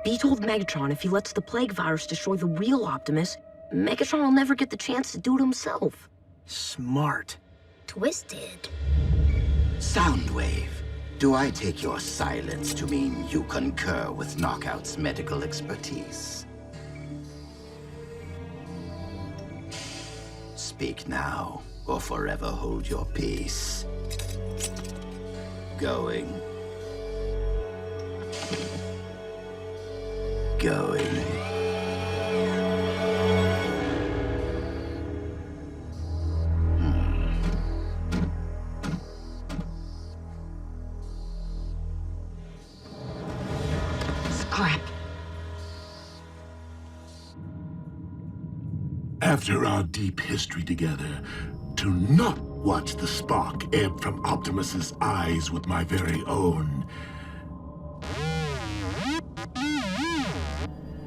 B told Megatron if he lets the plague virus destroy the real Optimus, Megatron will never get the chance to do it himself. Smart. Twisted. Soundwave, do I take your silence to mean you concur with Knockout's medical expertise? Speak now, or forever hold your peace. Going. Scrap. After our deep history together, to not watch the spark ebb from Optimus's eyes with my very own.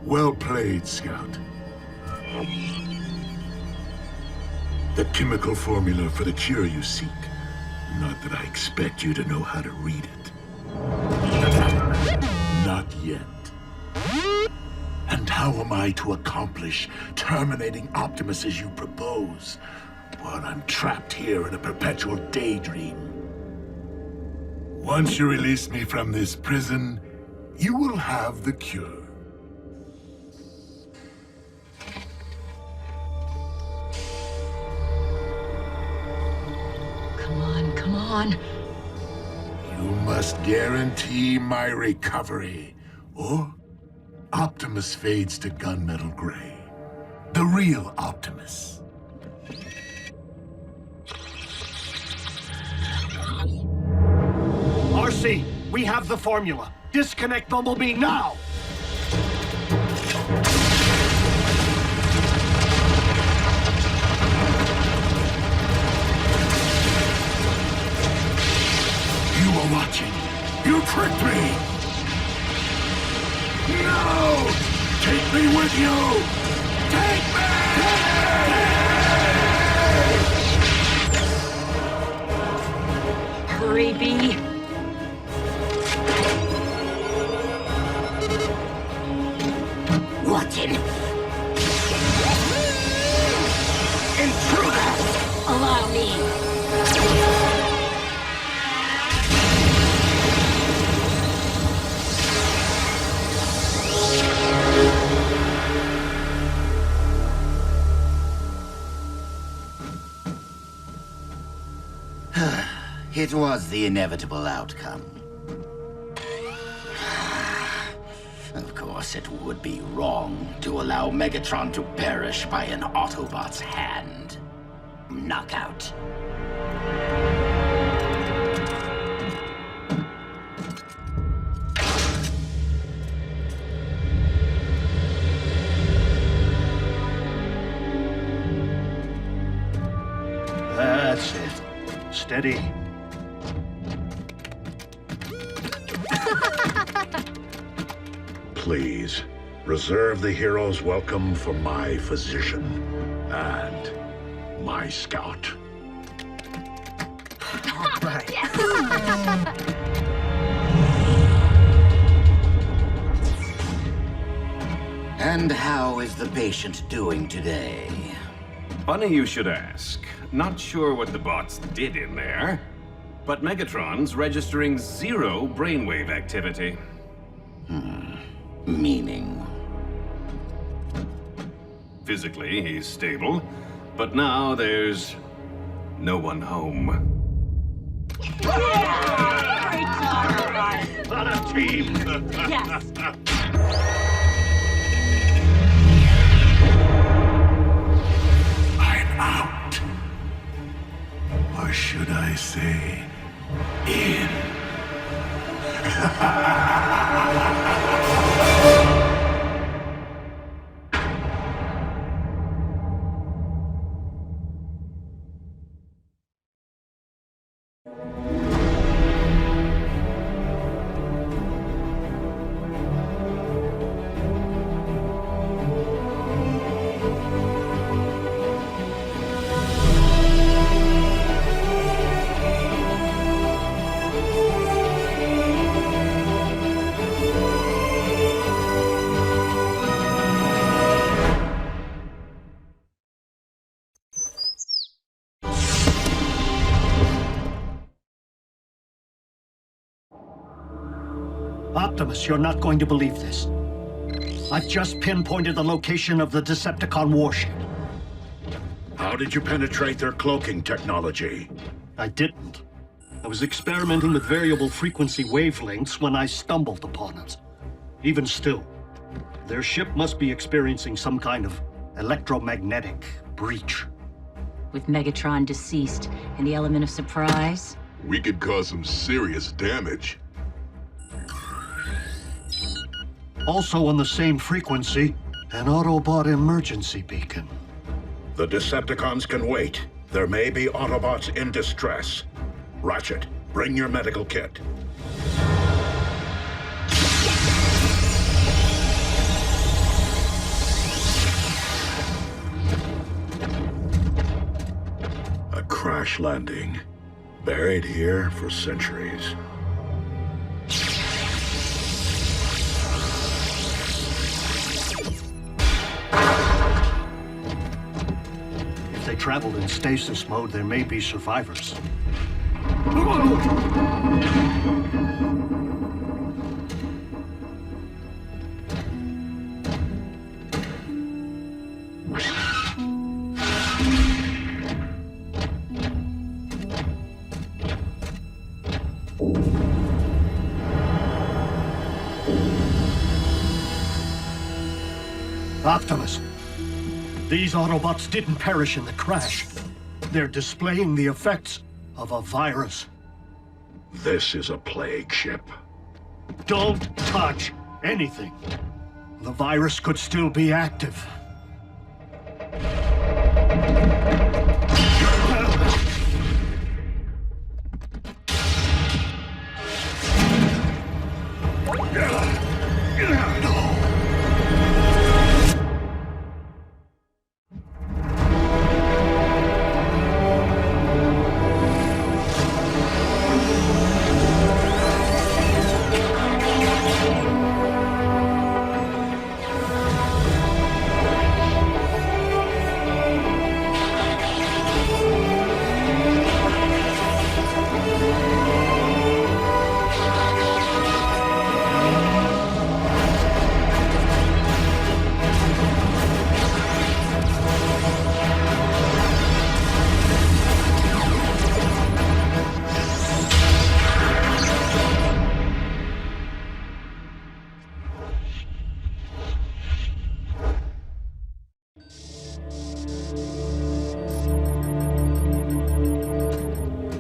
Well played, Scout. The chemical formula for the cure you seek. Not that I expect you to know how to read it. Not yet. And how am I to accomplish terminating Optimus as you propose, while I'm trapped here in a perpetual daydream? Once you release me from this prison, you will have the cure. Come on. You must guarantee my recovery, or Optimus fades to gunmetal gray. The real Optimus. RC, we have the formula. Disconnect Bumblebee now! You were watching. You tricked me! No! Take me with you! Take me! Hurry, B. Watching. Intruder! Allow me. It was the inevitable outcome. Of course, it would be wrong to allow Megatron to perish by an Autobot's hand. Knockout. That's it. Steady. Please, reserve the hero's welcome for my physician and my scout. All right. And how is the patient doing today? Funny you should ask. Not sure what the bots did in there, but Megatron's registering 0 brainwave activity. Meaning? Physically, he's stable, but now there's no one home. Great job! On a team! Yes! I'm out. Or should I say, Optimus, you're not going to believe this. I've just pinpointed the location of the Decepticon warship. How did you penetrate their cloaking technology? I didn't. I was experimenting with variable frequency wavelengths when I stumbled upon it. Even still, their ship must be experiencing some kind of electromagnetic breach. With Megatron deceased and the element of surprise, We could cause some serious damage. Also on the same frequency, an Autobot emergency beacon. The Decepticons can wait. There may be Autobots in distress. Ratchet, bring your medical kit. A crash landing. Buried here for centuries. If they traveled in stasis mode, there may be survivors. Optimus, these Autobots didn't perish in the crash. They're displaying the effects of a virus. This is a plague ship. Don't touch anything. The virus could still be active.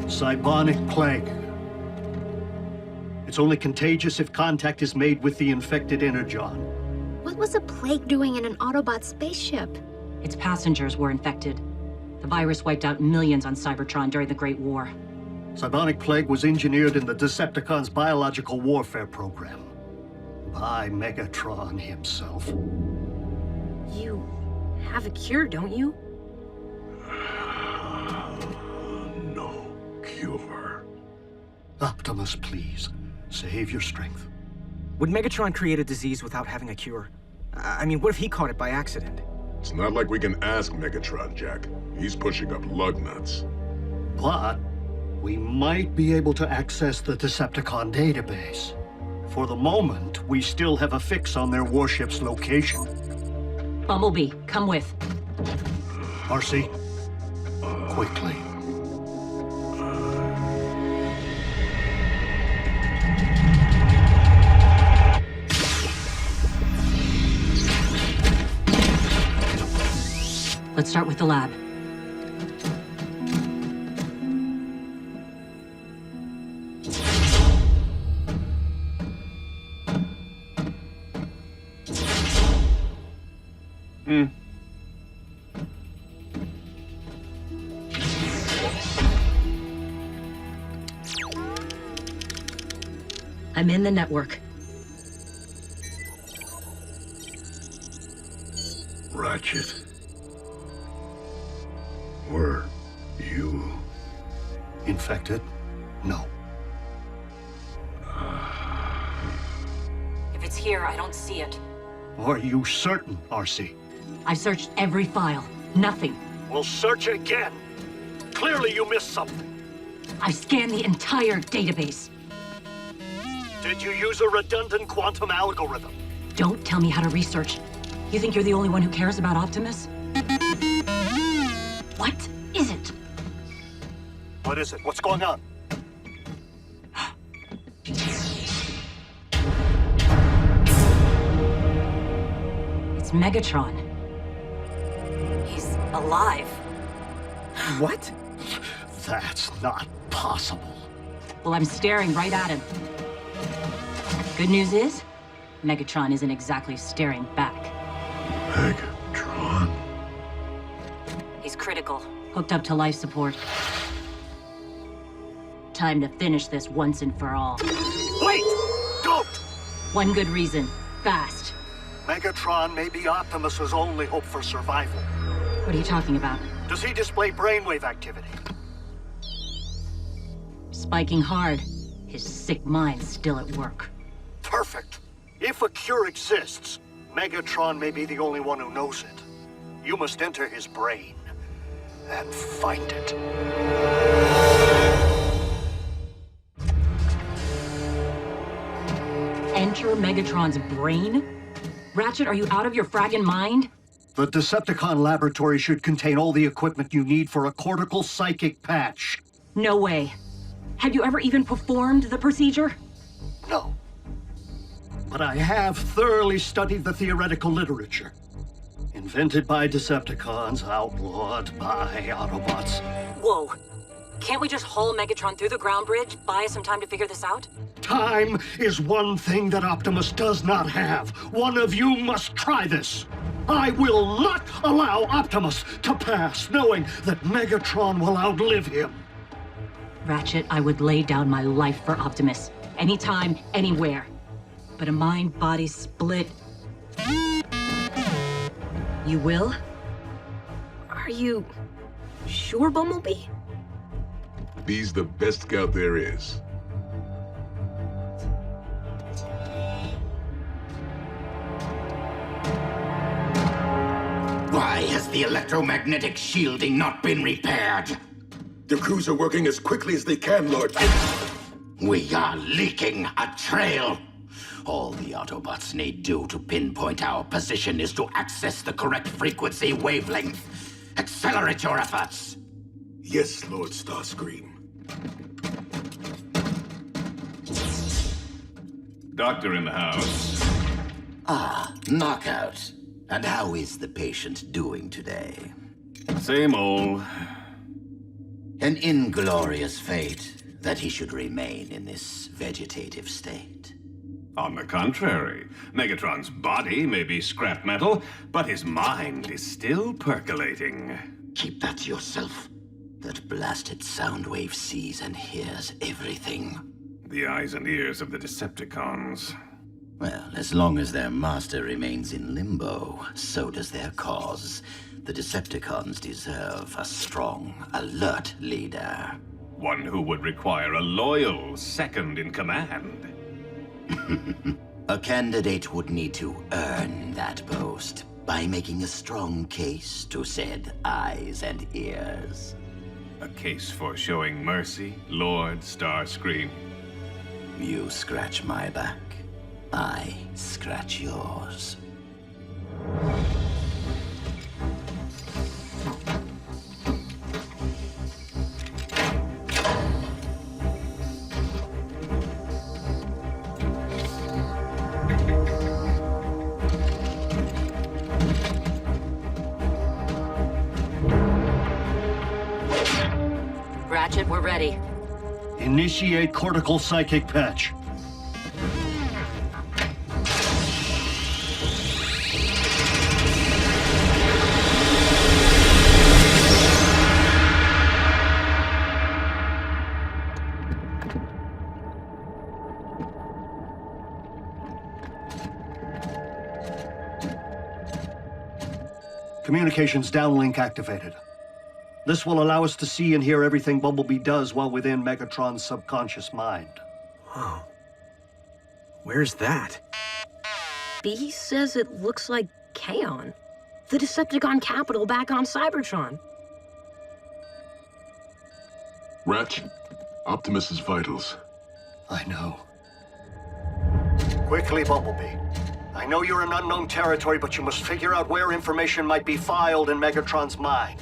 Cybonic plague. It's only contagious if contact is made with the infected Energon. What was a plague doing in an Autobot spaceship? its passengers were infected. The virus wiped out millions on Cybertron during the Great War. Cybonic plague was engineered in the Decepticons' biological warfare program. By Megatron himself. You have a cure, don't you? No cure. Optimus, please. Save your strength. Would Megatron create a disease without having a cure? I mean, what if he caught it by accident? It's not like we can ask Megatron, Jack. He's pushing up lug nuts. But we might be able to access the Decepticon database. For the moment, we still have a fix on their warship's location. Bumblebee, come with. Marcy, quickly. Let's start with the lab. I'm in the network. Ratchet. Were you infected? No. If it's here, I don't see it. Are you certain, RC? I've searched every file. Nothing. We'll search again. Clearly you missed something. I've scanned the entire database. Did you use a redundant quantum algorithm? Don't tell me how to research. You think you're the only one who cares about Optimus? What is it? What is it? What's going on? It's Megatron. He's alive. What? That's not possible. Well, I'm staring right at him. Good news is, Megatron isn't exactly staring back. Megatron? He's critical, hooked up to life support. Time to finish this once and for all. Wait! Don't! One good reason, fast. Megatron may be Optimus's only hope for survival. What are you talking about? Does he display brainwave activity? Spiking hard. His sick mind's still at work. Perfect. If a cure exists, Megatron may be the only one who knows it. You must enter his brain and find it. Enter Megatron's brain? Ratchet, are you out of your fraggin' mind? The Decepticon laboratory should contain all the equipment you need for a cortical psychic patch. No way. Have you ever even performed the procedure? No. But I have thoroughly studied the theoretical literature. Invented by Decepticons, outlawed by Autobots. Whoa. Can't we just haul Megatron through the ground bridge? Buy us some time to figure this out? Time is one thing that Optimus does not have. One of you must try this. I will not allow Optimus to pass, knowing that Megatron will outlive him. Ratchet, I would lay down my life for Optimus. Anytime, anywhere. But a mind-body split... You will? Are you sure, Bumblebee? He's the best scout there is. Why has the electromagnetic shielding not been repaired? The crews are working as quickly as they can, Lord. We are leaking a trail. All the Autobots need do to pinpoint our position is to access the correct frequency wavelength. Accelerate your efforts. Yes, Lord Starscream. Doctor in the house. Ah, Knockout. And how is the patient doing today? Same old. An inglorious fate that he should remain in this vegetative state. On the contrary, Megatron's body may be scrap metal, but his mind is still percolating. Keep that to yourself. That blasted sound wave sees and hears everything. The eyes and ears of the Decepticons. Well, as long as their master remains in limbo, so does their cause. The Decepticons deserve a strong, alert leader. One who would require a loyal second in command. A candidate would need to earn that post by making a strong case to said eyes and ears. A case for showing mercy, Lord Starscream. You scratch my back, I scratch yours. Ratchet, we're ready. Initiate cortical psychic patch. Communications downlink activated. This will allow us to see and hear everything Bumblebee does while within Megatron's subconscious mind. Whoa. Where's that? B says it looks like Kaon. The Decepticon capital back on Cybertron. Ratch, Optimus's vitals. I know. Quickly, Bumblebee. I know you're in unknown territory, but you must figure out where information might be filed in Megatron's mind.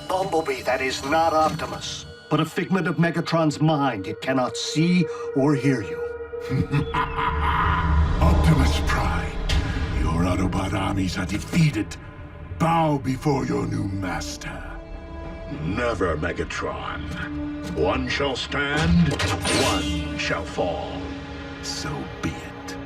Bumblebee, that is not Optimus, but a figment of Megatron's mind. It cannot see or hear you. Optimus Prime, your Autobot armies are defeated. Bow before your new master. Never, Megatron. One shall stand, one shall fall. So be it.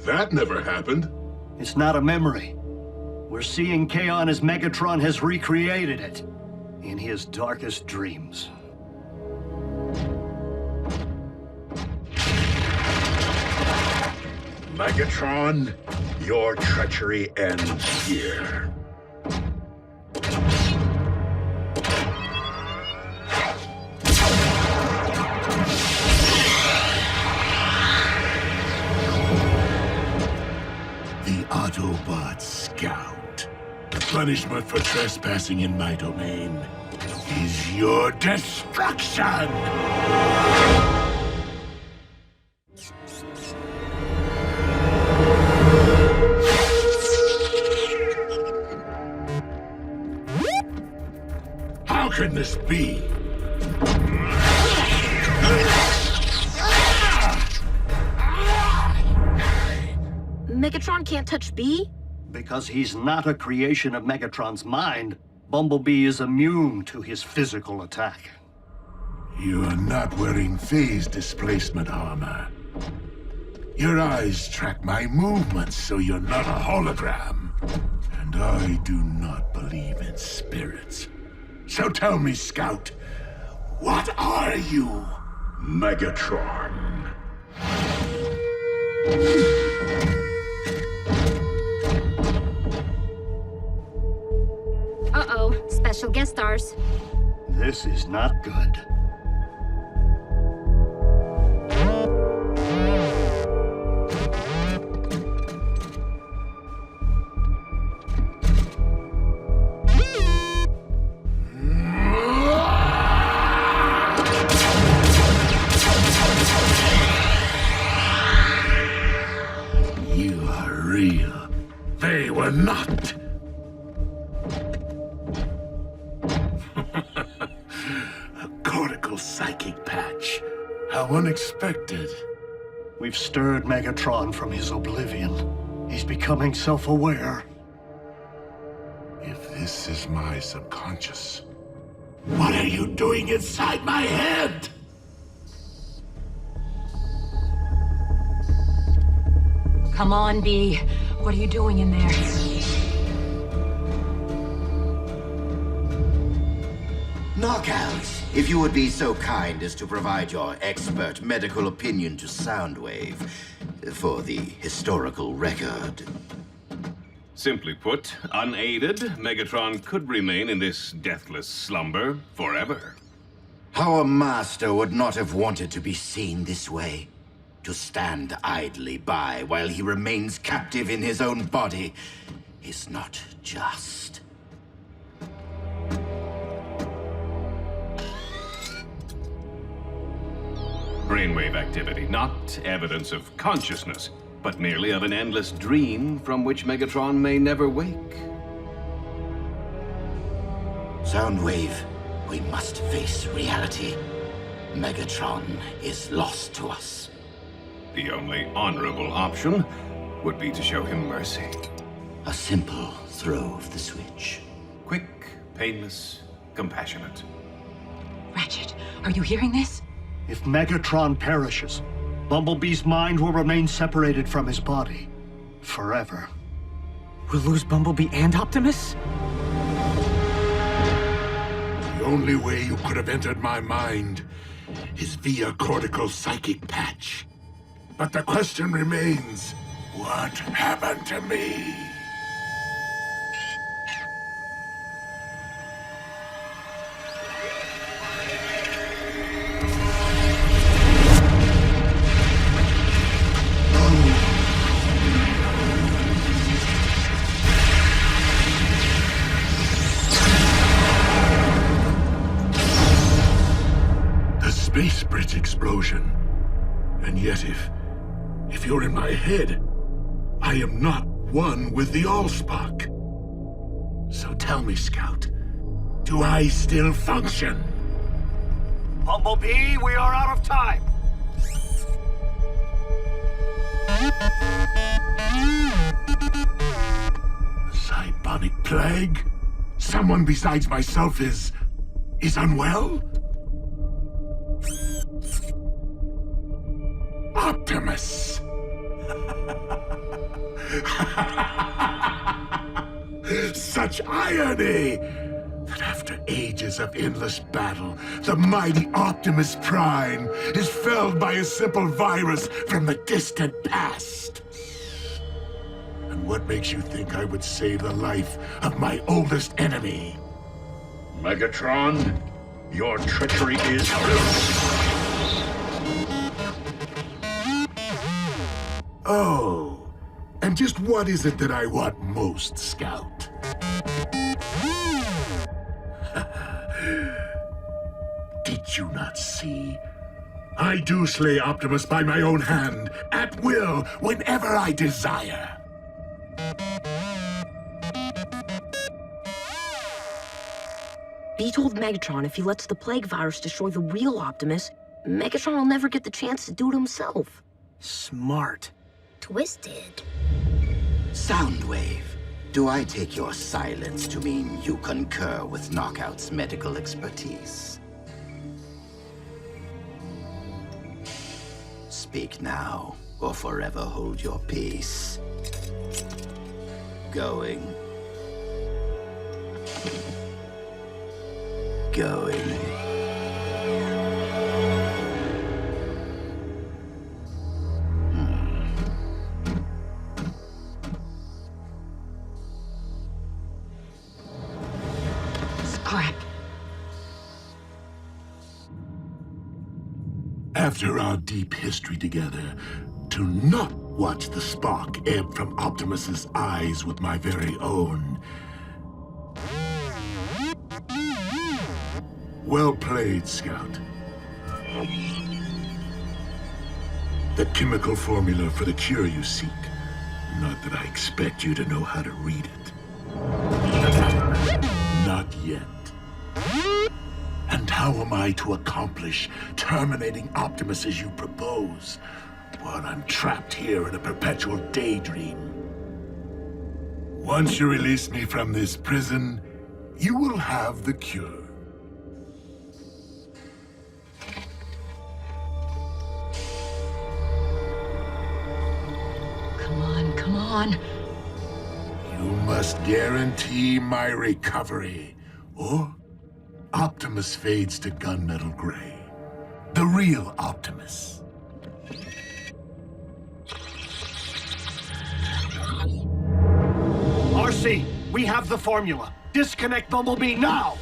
That never happened. It's not a memory. We're seeing Kaon as Megatron has recreated it in his darkest dreams. Megatron, your treachery ends here. The Autobot Scout. The punishment for trespassing in my domain is your destruction! How can this be? Megatron can't touch B? Because he's not a creation of Megatron's mind, Bumblebee is immune to his physical attack. You are not wearing phase displacement armor. Your eyes track my movements, so you're not a hologram. And I do not believe in spirits. So tell me, Scout, what are you? Megatron. Uh-oh, special guest stars. This is not good. You are real. They were not. A cortical psychic patch. How unexpected. We've stirred Megatron from his oblivion. He's becoming self-aware. If this is my subconscious, what are you doing inside my head? Come on, B. What are you doing in there? Knockouts, if you would be so kind as to provide your expert medical opinion to Soundwave for the historical record. Simply put, unaided, Megatron could remain in this deathless slumber forever. Our master would not have wanted to be seen this way. To stand idly by while he remains captive in his own body is not just. Brainwave activity, not evidence of consciousness, but merely of an endless dream from which Megatron may never wake. Soundwave, we must face reality. Megatron is lost to us. The only honorable option would be to show him mercy. A simple throw of the switch. Quick, painless, compassionate. Ratchet, are you hearing this? If Megatron perishes, Bumblebee's mind will remain separated from his body. Forever. We'll lose Bumblebee and Optimus? The only way you could have entered my mind is via cortical psychic patch. But the question remains, what happened to me? space bridge explosion. And yet if you're in my head, I am not one with the Allspark. So tell me, Scout, do I still function? Bumblebee, we are out of time. Cybonic plague? Someone besides myself is unwell? Optimus! Such irony! That after ages of endless battle, the mighty Optimus Prime is felled by a simple virus from the distant past. And what makes you think I would save the life of my oldest enemy? Megatron, your treachery is Oh, and just what is it that I want most, Scout? Did you not see? I do slay Optimus by my own hand, at will, whenever I desire. B told Megatron if he lets the plague virus destroy the real Optimus, Megatron will never get the chance to do it himself. Smart. Twisted. Soundwave, do I take your silence to mean you concur with Knockout's medical expertise? Speak now, or forever hold your peace. Going. Crap. After our deep history together, to not watch the spark ebb from Optimus's eyes with my very own. Well played, Scout. The chemical formula for the cure you seek. Not that I expect you to know how to read it. Not yet. And how am I to accomplish terminating Optimus as you propose, while I'm trapped here in a perpetual daydream? Once you release me from this prison, you will have the cure. Come on. You must guarantee my recovery, or Optimus fades to gunmetal gray. The real Optimus. RC, we have the formula. Disconnect Bumblebee now!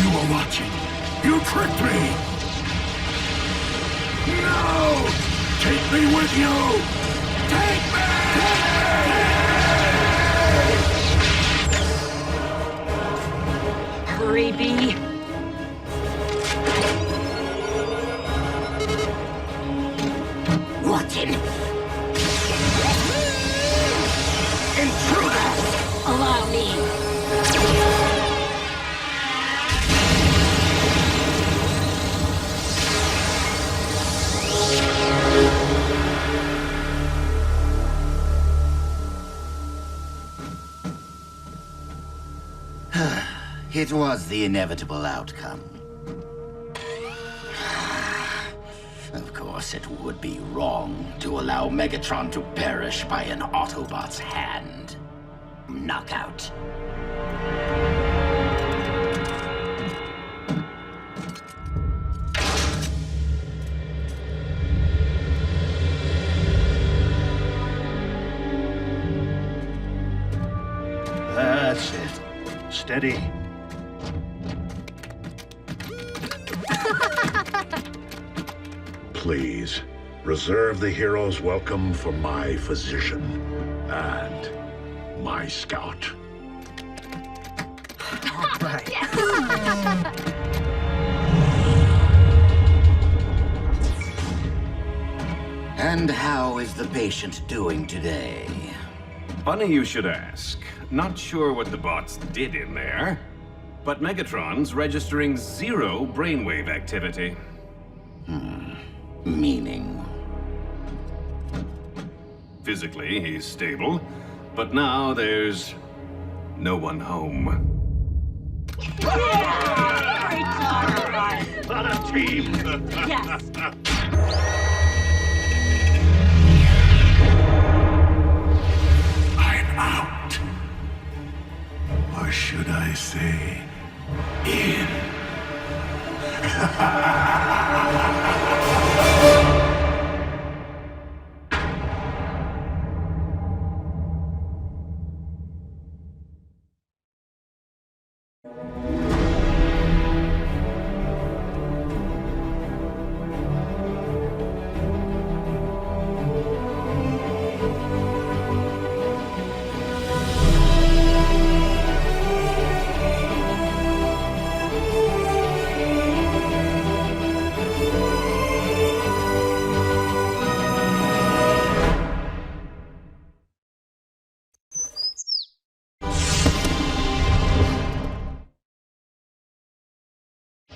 You were watching. You tricked me! No! Take me with you! Take me! Hurry, B. Watching! Intruders! Allow me! It was the inevitable outcome. Of course, it would be wrong to allow Megatron to perish by an Autobot's hand. Knockout. That's it. Steady. Please, Reserve the hero's welcome for my physician and my scout. All right. And how is the patient doing today? Funny you should ask. Not sure what the bots did in there, but Megatron's registering 0 brainwave activity. Meaning? Physically, he's stable, but now there's no one home. What a team! Yes. I'm out. Or should I say, in?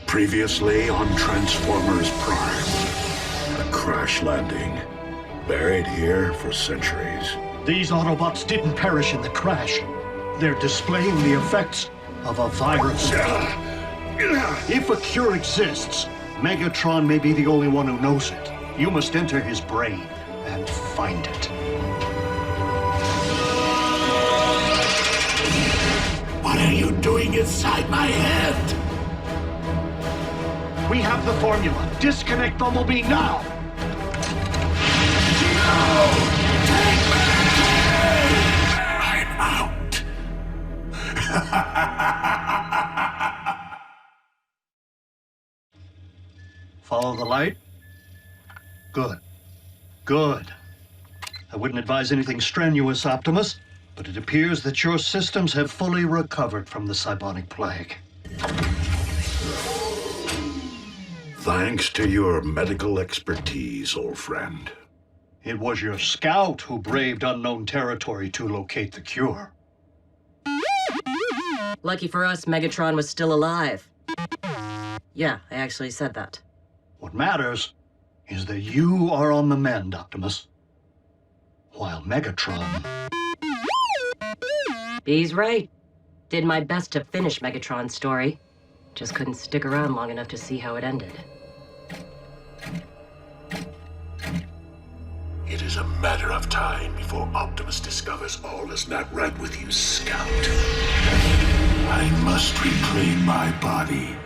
Previously on Transformers Prime. A crash landing. Buried here for centuries. These Autobots didn't perish in the crash. They're displaying the effects of a virus. If a cure exists, Megatron may be the only one who knows it. You must enter his brain and find it. What are you doing inside my head? We have the formula. Disconnect Bumblebee now! I'm out. Follow the light? Good. Good. I wouldn't advise anything strenuous, Optimus, but it appears that your systems have fully recovered from the Cybonic Plague. Thanks to your medical expertise, old friend. It was your scout who braved unknown territory to locate the cure. Lucky for us, Megatron was still alive. Yeah, I actually said that. What matters is that you are on the mend, Optimus. While Megatron... He's right. Did my best to finish Megatron's story. Just couldn't stick around long enough to see how it ended. It is a matter of time before Optimus discovers all is not right with you, Scout. I must reclaim my body,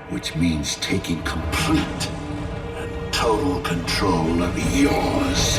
which means taking complete and total control of yours.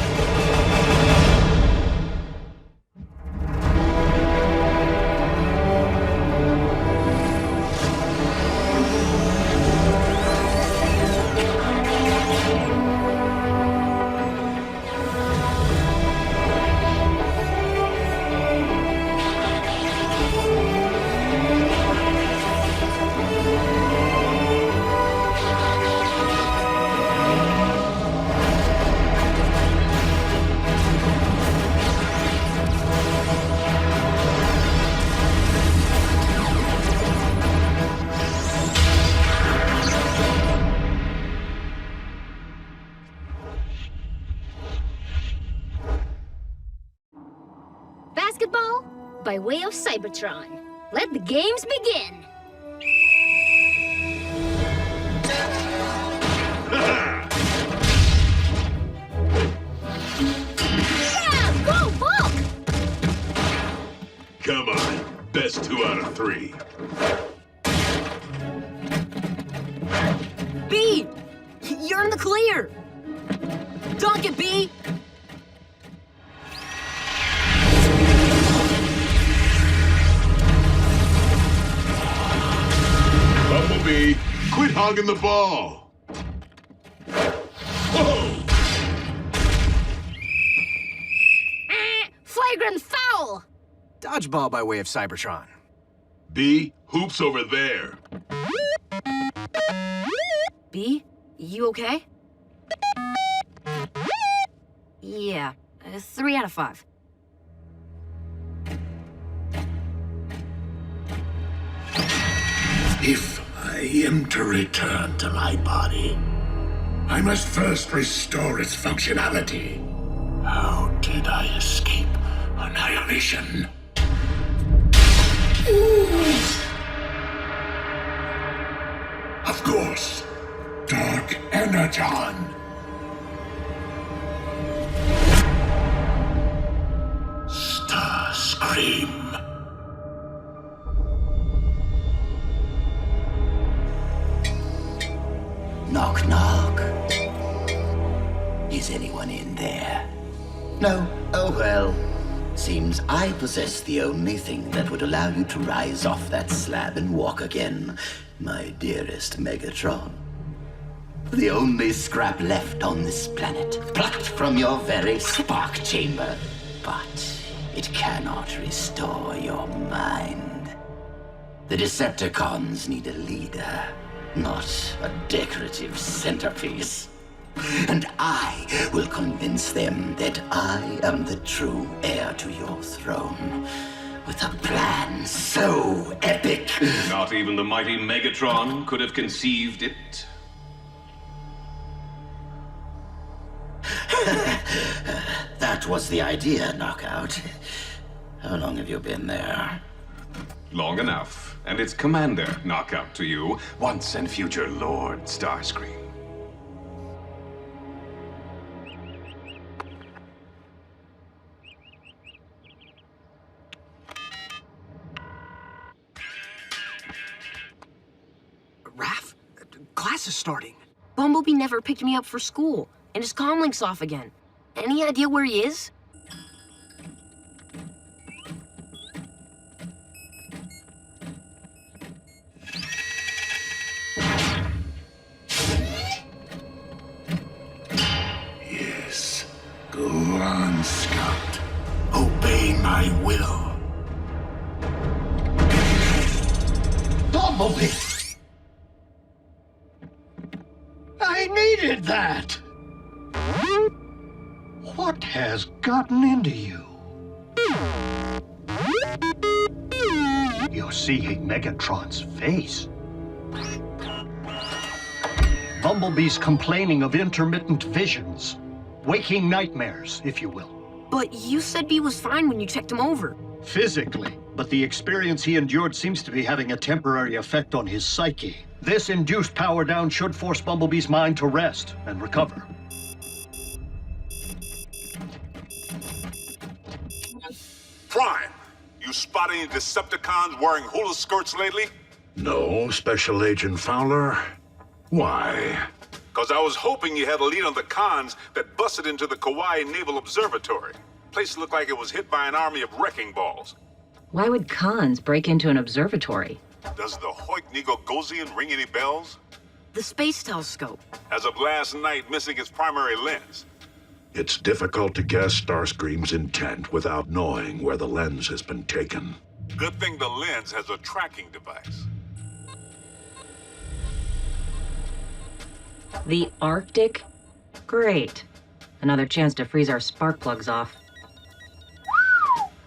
Basketball by way of Cybertron. Let the games begin. Yeah, go Bulk! Come on, best 2 out of 3. B! You're in the clear! Dunk it, B! Bumblebee, quit hogging the ball. Whoa! flagrant foul! Dodgeball by way of Cybertron. B, hoops over there. B, you okay? Yeah, 3 out of 5. If I am to return to my body, I must first restore its functionality. How did I escape annihilation? Of course, Dark Energon. Starscream. Knock, knock. Is anyone in there? No? Oh well. Seems I possess the only thing that would allow you to rise off that slab and walk again, my dearest Megatron. The only scrap left on this planet, plucked from your very spark chamber. But it cannot restore your mind. The Decepticons need a leader, not a decorative centerpiece. And I will convince them that I am the true heir to your throne, with a plan so epic. Not even the mighty Megatron could have conceived it. That was the idea, Knockout. How long have you been there? Long enough. And it's Commander Knockout to you, once and future Lord Starscream. Raph? Class is starting. Bumblebee never picked me up for school, and his comlink's off again. Any idea where he is? Yes. Go on, Scout. Obey my will. Bumblebee! I needed that! What has gotten into you? You're seeing Megatron's face. Bumblebee's complaining of intermittent visions. Waking nightmares, if you will. But you said B was fine when you checked him over. Physically, but the experience he endured seems to be having a temporary effect on his psyche. This induced power down should force Bumblebee's mind to rest and recover. Prime, you spot any Decepticons wearing hula skirts lately? No, Special Agent Fowler. Why? Because I was hoping you had a lead on the cons that busted into the Kauai Naval Observatory. Place looked like it was hit by an army of wrecking balls. Why would cons break into an observatory? Does the Hoik-Negogosian ring any bells? The space telescope. As of last night, missing its primary lens. It's difficult to guess Starscream's intent without knowing where the lens has been taken. Good thing the lens has a tracking device. The Arctic? Great. Another chance to freeze our spark plugs off.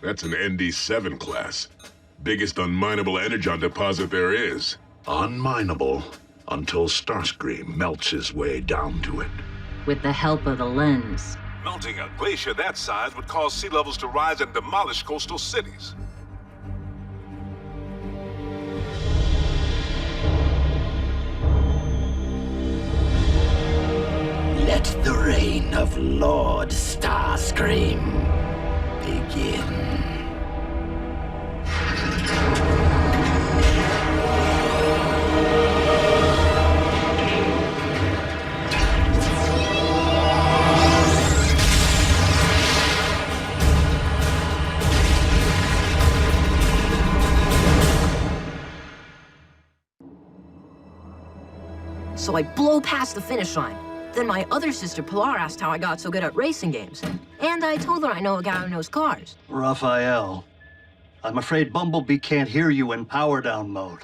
That's an ND7 class. Biggest unminable Energon deposit there is. Unminable until Starscream melts his way down to it. With the help of the lens. Melting a glacier that size would cause sea levels to rise and demolish coastal cities. Let the reign of Lord Starscream begin. So I blow past the finish line. Then my other sister, Pilar, asked how I got so good at racing games. And I told her I know a guy who knows cars. Raphael, I'm afraid Bumblebee can't hear you in power down mode.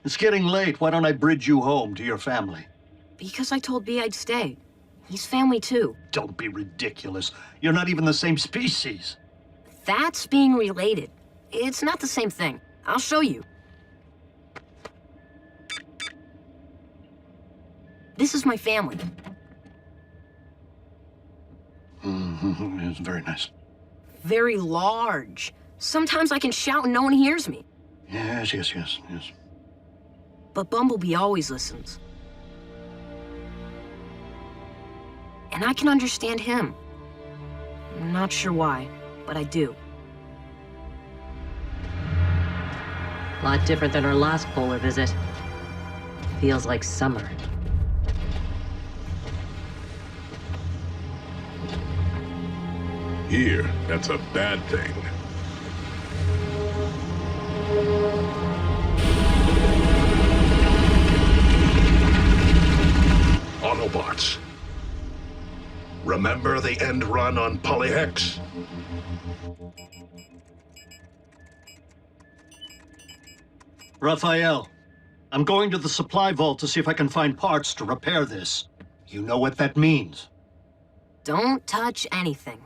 It's getting late. Why don't I bridge you home to your family? Because I told B I'd stay. He's family too. Don't be ridiculous. You're not even the same species. That's being related. It's not the same thing. I'll show you. This is my family. It's very nice. Very large. Sometimes I can shout and no one hears me. Yes. But Bumblebee always listens. And I can understand him. I'm not sure why, but I do. A lot different than our last polar visit. Feels like summer. Here, that's a bad thing. Autobots. Remember the end run on Polyhex? Raphael, I'm going to the supply vault to see if I can find parts to repair this. You know what that means. Don't touch anything.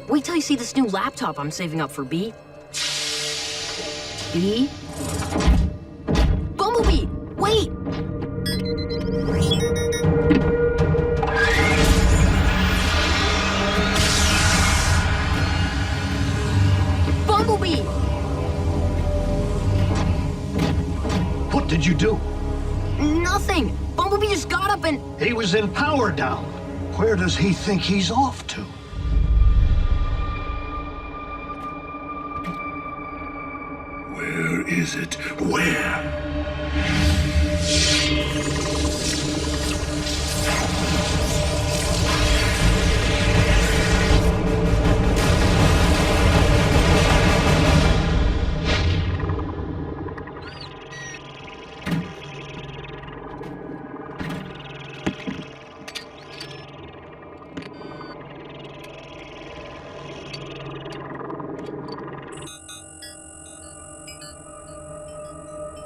Wait till you see this new laptop I'm saving up for B. B? Bumblebee! Wait! Bumblebee! What did you do? Nothing! Bumblebee just got up and... He was in power down. Where does he think he's off to? Where is it? Where?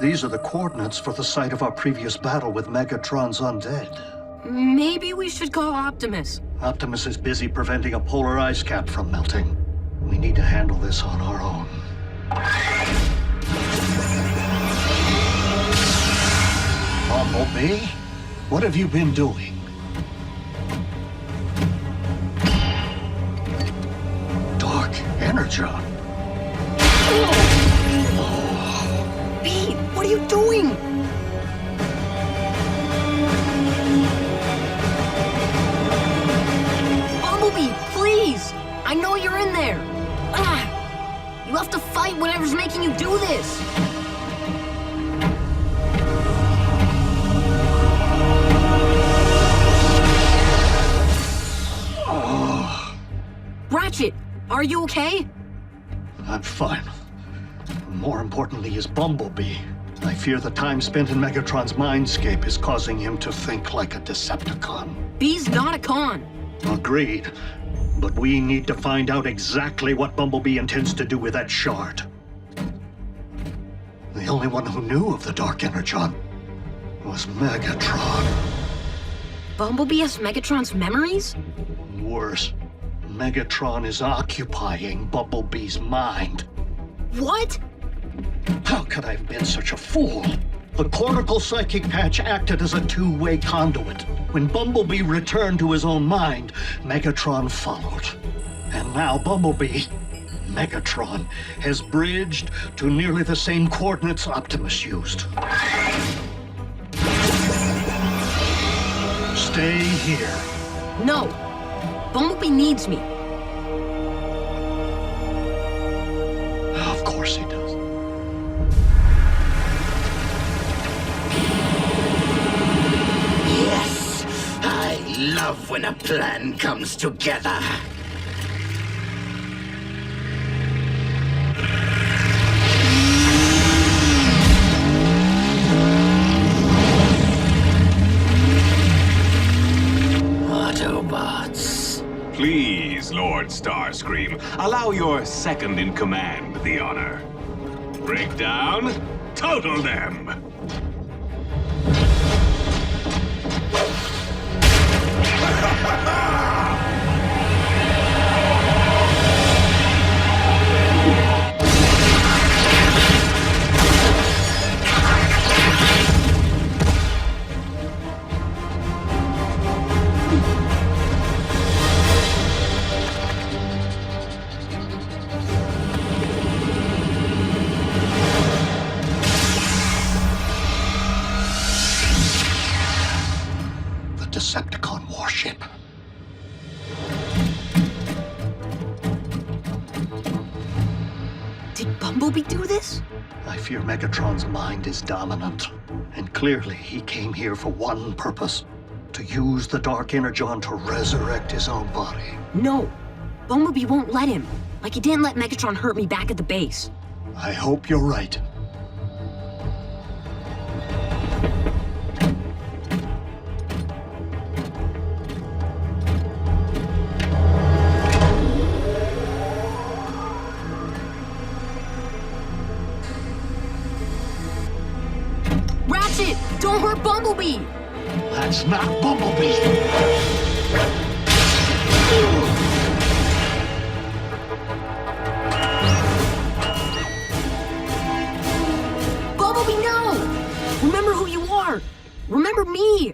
These are the coordinates for the site of our previous battle with Megatron's undead. Maybe we should call Optimus. Optimus is busy preventing a polar ice cap from melting. We need to handle this on our own. Bumblebee, what have you been doing? Dark Energon. B, what are you doing? Bumblebee, please! I know you're in there. You have to fight whatever's making you do this. Ratchet, are you okay? I'm fine. More importantly is Bumblebee. I fear the time spent in Megatron's mindscape is causing him to think like a Decepticon. B's not a con. Agreed. But we need to find out exactly what Bumblebee intends to do with that shard. The only one who knew of the Dark Energon was Megatron. Bumblebee has Megatron's memories? Worse, Megatron is occupying Bumblebee's mind. What? How could I have been such a fool? The cortical psychic patch acted as a two-way conduit. When Bumblebee returned to his own mind, Megatron followed. And now Bumblebee, Megatron, has bridged to nearly the same coordinates Optimus used. Stay here. No. Bumblebee needs me. Of course he does. Yes! I love when a plan comes together. Starscream. Allow your second-in-command the honor. Break down, total them! Decepticon warship. Did Bumblebee do this? I fear Megatron's mind is dominant. And clearly he came here for one purpose. To use the Dark Energon to resurrect his own body. No. Bumblebee won't let him. Like he didn't let Megatron hurt me back at the base. I hope you're right. Ratchet! Don't hurt Bumblebee! That's not Bumblebee! Bumblebee, no! Remember who you are! Remember me!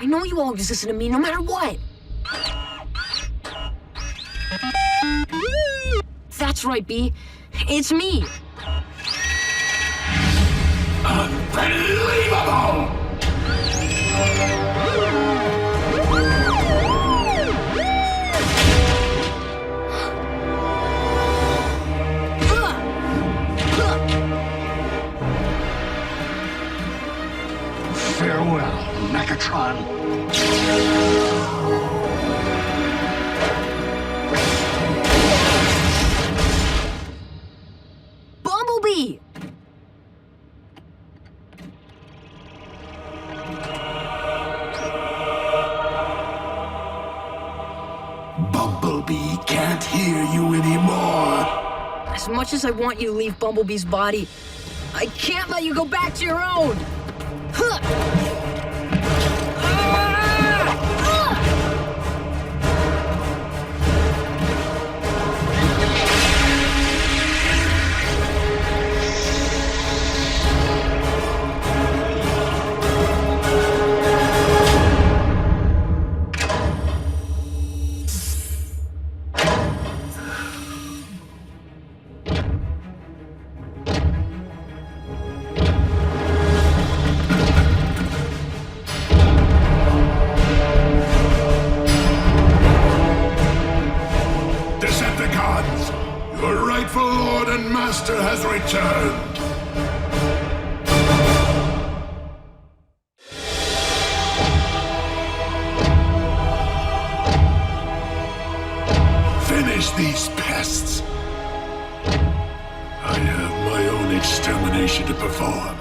I know you always listen to me no matter what! That's right, B. It's me! Unbelievable! Farewell, Megatron. Bumblebee! Bumblebee can't hear you anymore. As much as I want you to leave Bumblebee's body, I can't let you go back to your own! Huh. Decepticons, your rightful Lord and Master has returned. Finish these pests. I have my own extermination to perform.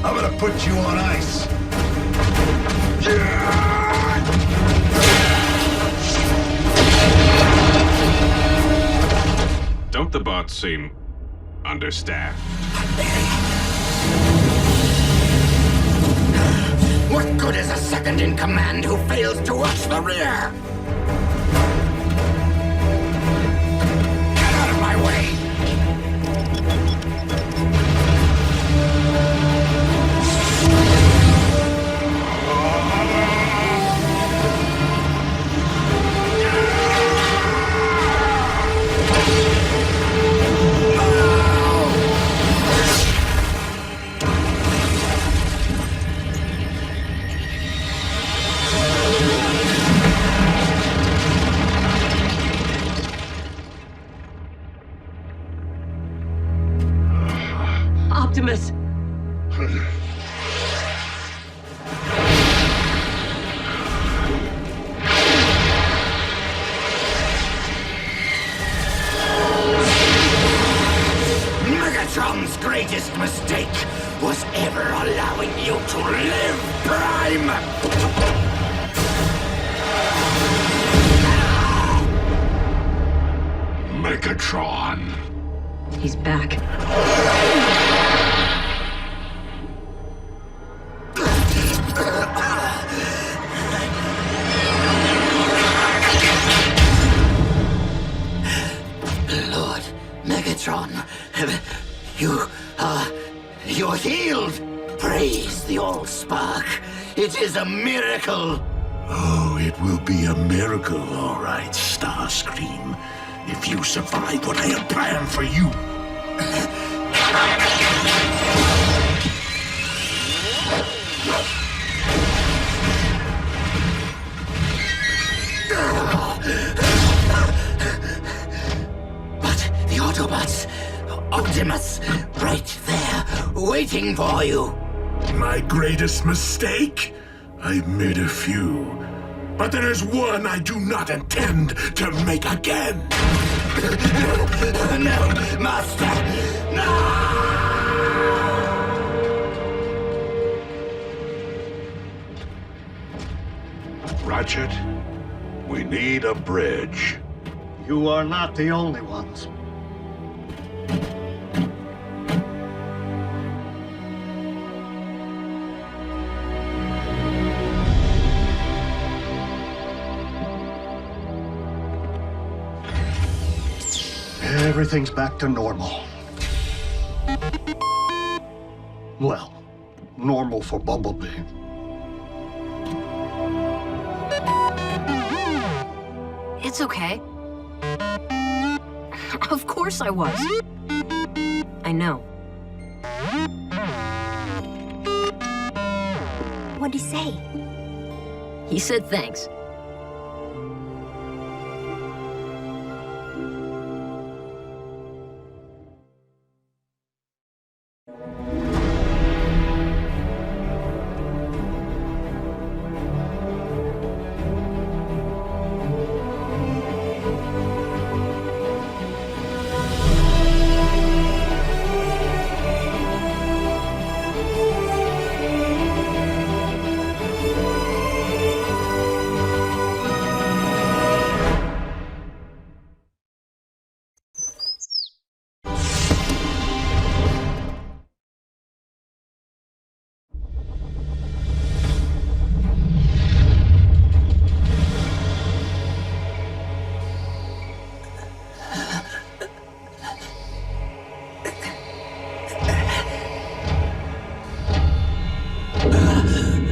I'm gonna put you on ice. Don't the bots seem understaffed? What good is a second-in-command who fails to watch the rear? Get out of my way! Optimus! Megatron's greatest mistake was ever allowing you to live, Prime! Megatron. He's back. Lord Megatron, you're healed! Praise the old spark. It is a miracle! Oh, it will be a miracle, all right, Starscream. If you survive what I have planned for you. But the Autobots, Optimus, right there, waiting for you. My greatest mistake? I've made a few. But there is one I do not intend to make again. No, Master! No! Ratchet, we need a bridge. You are not the only ones. Everything's back to normal. Well, normal for Bumblebee. It's okay. Of course I was. I know. What'd he say? He said thanks.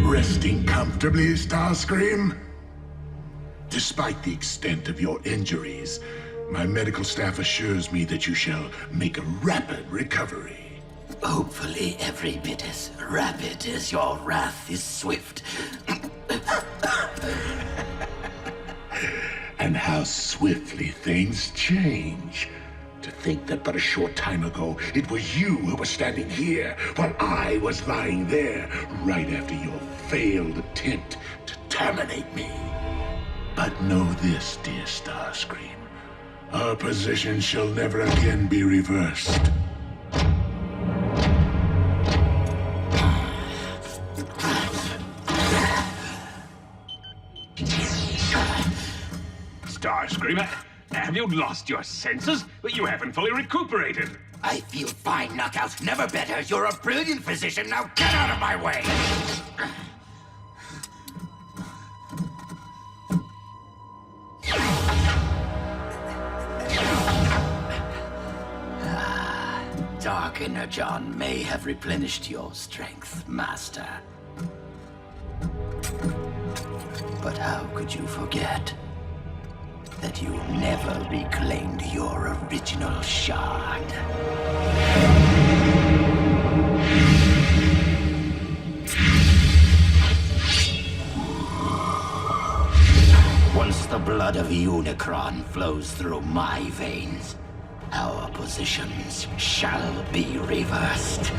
Resting comfortably, Starscream? Despite the extent of your injuries, my medical staff assures me that you shall make a rapid recovery. Hopefully every bit as rapid as your wrath is swift. And how swiftly things change. To think that but a short time ago, it was you who was standing here, while I was lying there, right after your failed attempt to terminate me. But know this, dear Starscream. Our position shall never again be reversed. Starscream, have you lost your senses? You haven't fully recuperated. I feel fine, Knockout. Never better. You're a brilliant physician. Now get out of my way! Dark Energon may have replenished your strength, Master. But how could you forget that you never reclaimed your original shard? Once the blood of Unicron flows through my veins, Our positions shall be reversed.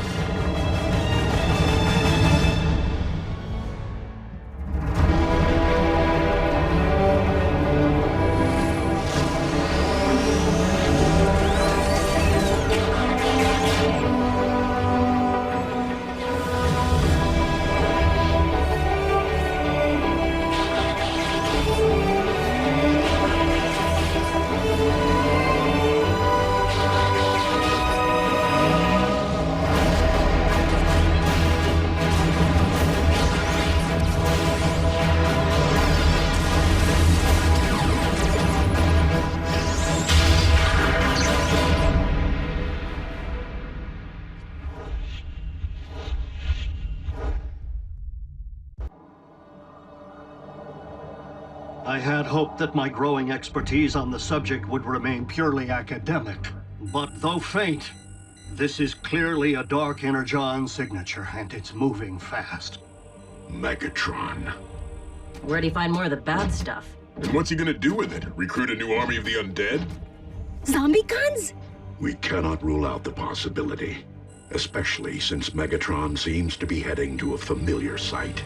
I had hoped that my growing expertise on the subject would remain purely academic. But though faint, this is clearly a dark Energon signature, and it's moving fast. Megatron. Where'd he find more of the bad stuff? And what's he gonna do with it? Recruit a new army of the undead? Zombie guns? We cannot rule out the possibility, especially since Megatron seems to be heading to a familiar site.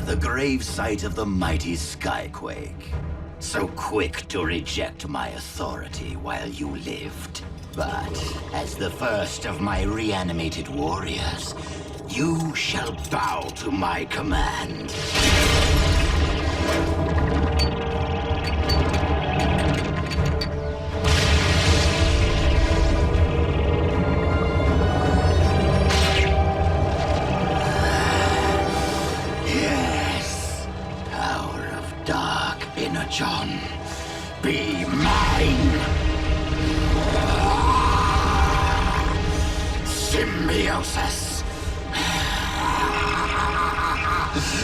The grave site of the mighty Skyquake. So quick to reject my authority while you lived. But as the first of my reanimated warriors, you shall bow to my command. Energon, be mine! Symbiosis!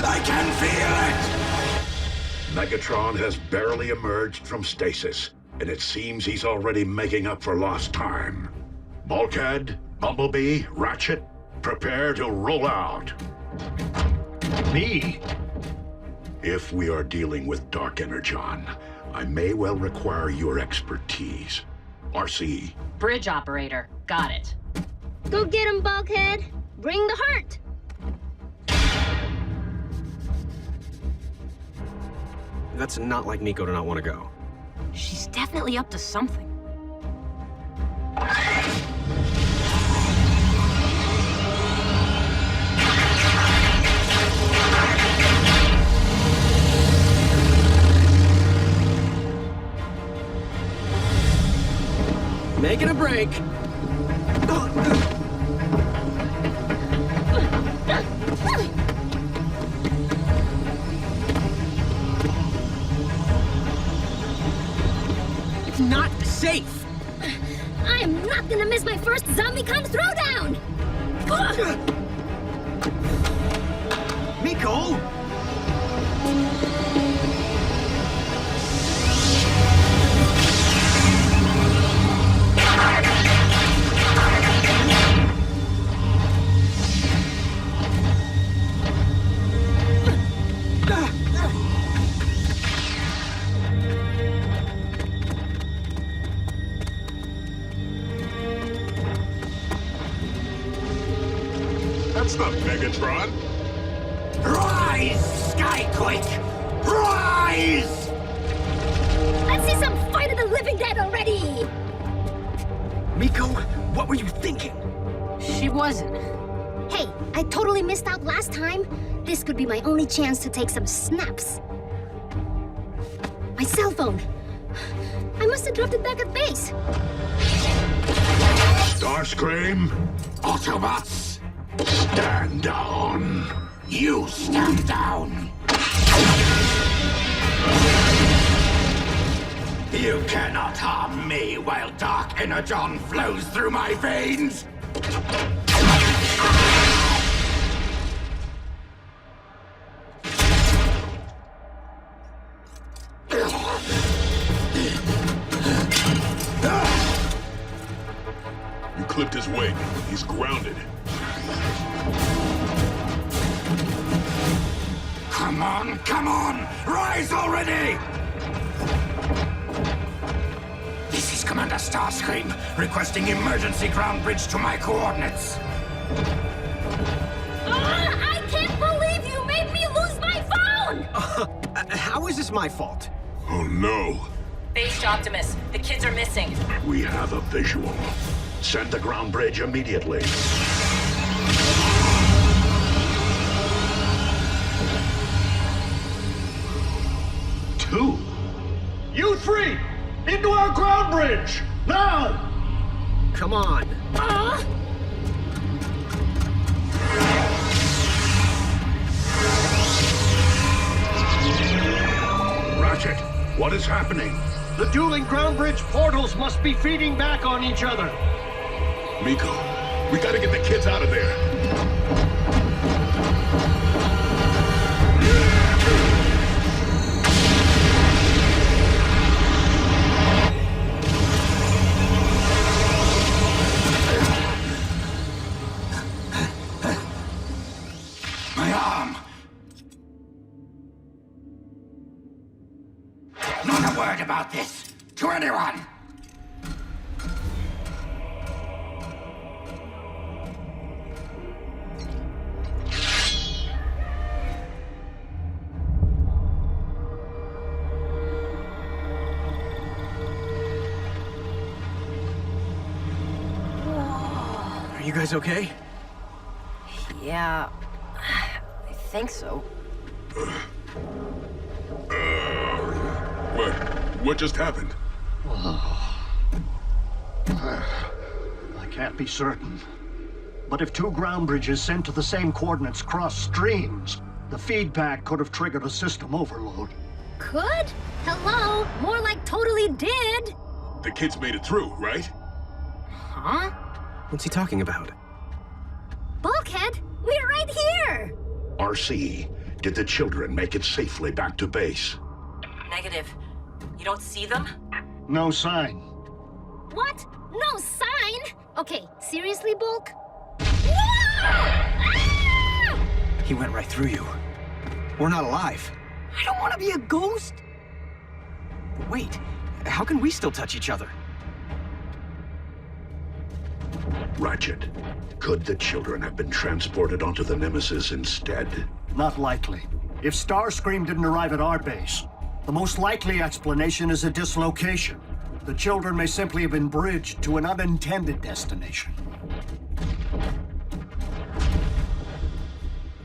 I can feel it! Megatron has barely emerged from stasis, and it seems he's already making up for lost time. Bulkhead, Bumblebee, Ratchet, prepare to roll out. Me? If we are dealing with Dark Energon, I may well require your expertise. RC. Bridge operator. Got it. Go get him, Bulkhead. Bring the heart. That's not like Nico to not want to go. She's definitely up to something. Making a break. It's not safe. I am not gonna miss my first ZombieCon throwdown! Miko! That's not Megatron. Rise, Skyquake! Rise! Let's see some fight of the living dead already! Miko, what were you thinking? She wasn't. Hey, I totally missed out last time. This could be my only chance to take some snaps. My cell phone. I must have dropped it back at base. Starscream, Autobots, stand down. You stand down. You cannot harm me while Dark Energon flows through my veins. You clipped his wing. He's grounded. Come on, come on! Rise already! This is Commander Starscream, requesting emergency ground bridge to my coordinates. I can't believe you made me lose my phone! How is this my fault? Oh no. Base to Optimus. The kids are missing. We have a visual. Send the ground bridge immediately. Two. You three! Into our ground bridge! Now! Come on. Ratchet, what is happening? The dueling ground bridge portals must be feeding back on each other. Miko, we gotta get the kids out of there. My arm! Not a word about this to anyone! Are you guys okay? Yeah, I think so. What just happened? I can't be certain. But if two ground bridges sent to the same coordinates cross streams, the feedback could have triggered a system overload. Could? Hello? More like totally did. The kids made it through, right? Huh? What's he talking about? Bulkhead, we're right here! RC, did the children make it safely back to base? Negative. You don't see them? No sign. What? No sign? Okay, seriously, Bulk? Ah! He went right through you. We're not alive. I don't want to be a ghost. But wait, how can we still touch each other? Ratchet, could the children have been transported onto the Nemesis instead? Not likely. If Starscream didn't arrive at our base, the most likely explanation is a dislocation. The children may simply have been bridged to an unintended destination.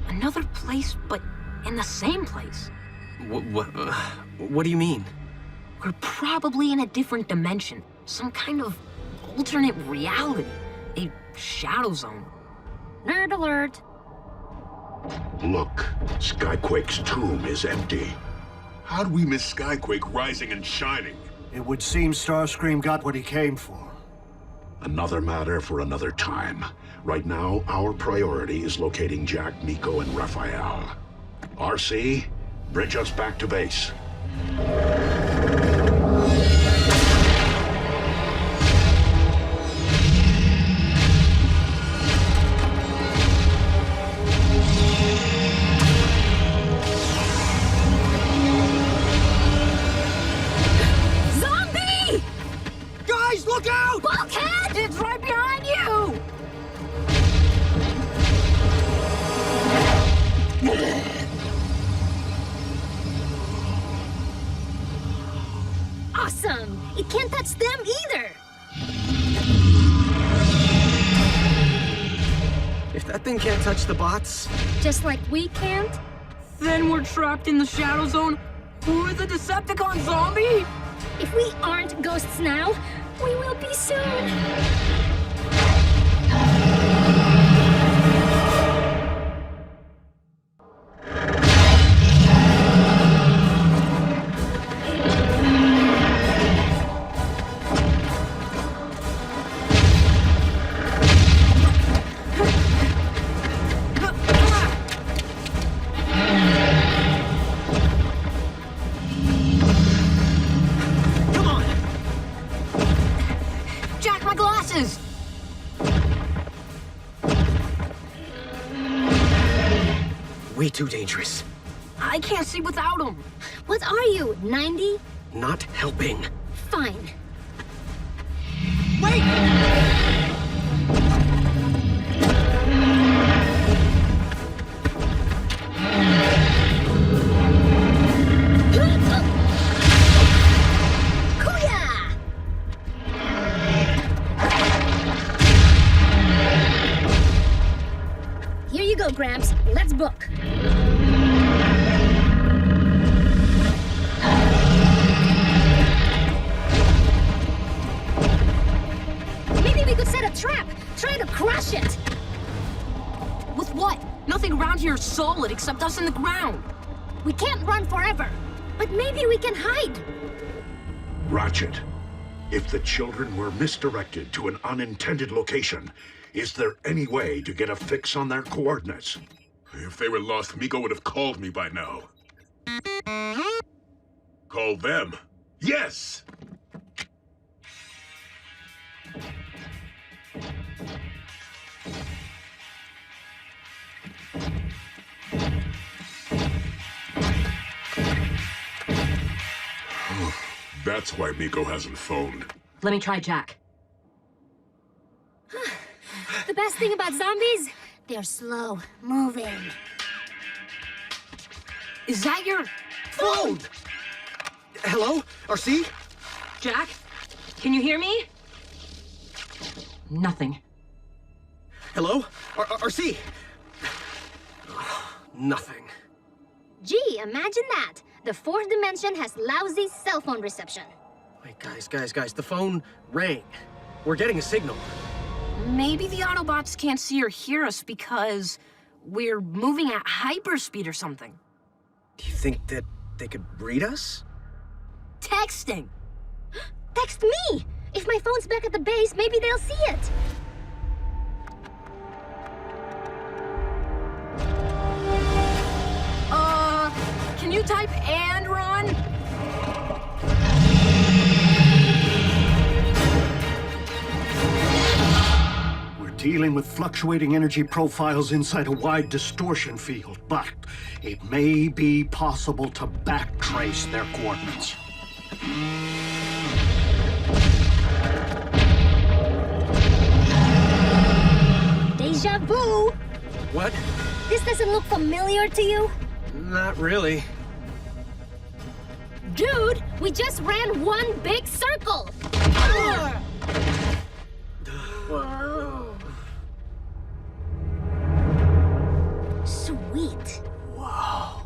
Another place, but in the same place. What do you mean? We're probably in a different dimension. Some kind of alternate reality. A shadow zone. Nerd alert. Look, Skyquake's tomb is empty. How'd we miss Skyquake rising and shining? It would seem Starscream got what he came for. Another matter for another time. Right now, our priority is locating Jack, Nico, and Raphael. RC, bridge us back to base. Look out! Bulkhead! It's right behind you! Awesome! It can't touch them either! If that thing can't touch the bots... Just like we can't? Then we're trapped in the shadow zone with a Decepticon zombie? If we aren't ghosts now, we will be soon. Way too dangerous. I can't see without them. What are you, 90? Not helping. Fine. Wait! Here you go, Gramps. Let's book. Maybe we could set a trap. Try to crush it. With what? Nothing around here is solid except us in the ground. We can't run forever, but maybe we can hide. Ratchet, if the children were misdirected to an unintended location, is there any way to get a fix on their coordinates? If they were lost, Miko would have called me by now. Call them? Yes! That's why Miko hasn't phoned. Let me try Jack. The best thing about zombies? They're slow moving. Is that your phone? Hello? RC? Jack? Can you hear me? Nothing. Hello? RC? Nothing. Gee, imagine that. The fourth dimension has lousy cell phone reception. Wait, guys, the phone rang. We're getting a signal. Maybe the Autobots can't see or hear us because we're moving at hyperspeed or something. Do you think that they could read us? Texting! Text me! If my phone's back at the base, maybe they'll see it. Can you type and run? We're dealing with fluctuating energy profiles inside a wide distortion field, but it may be possible to backtrace their coordinates. Deja vu! What? This doesn't look familiar to you? Not really. Dude, we just ran one big circle! Sweet. Whoa.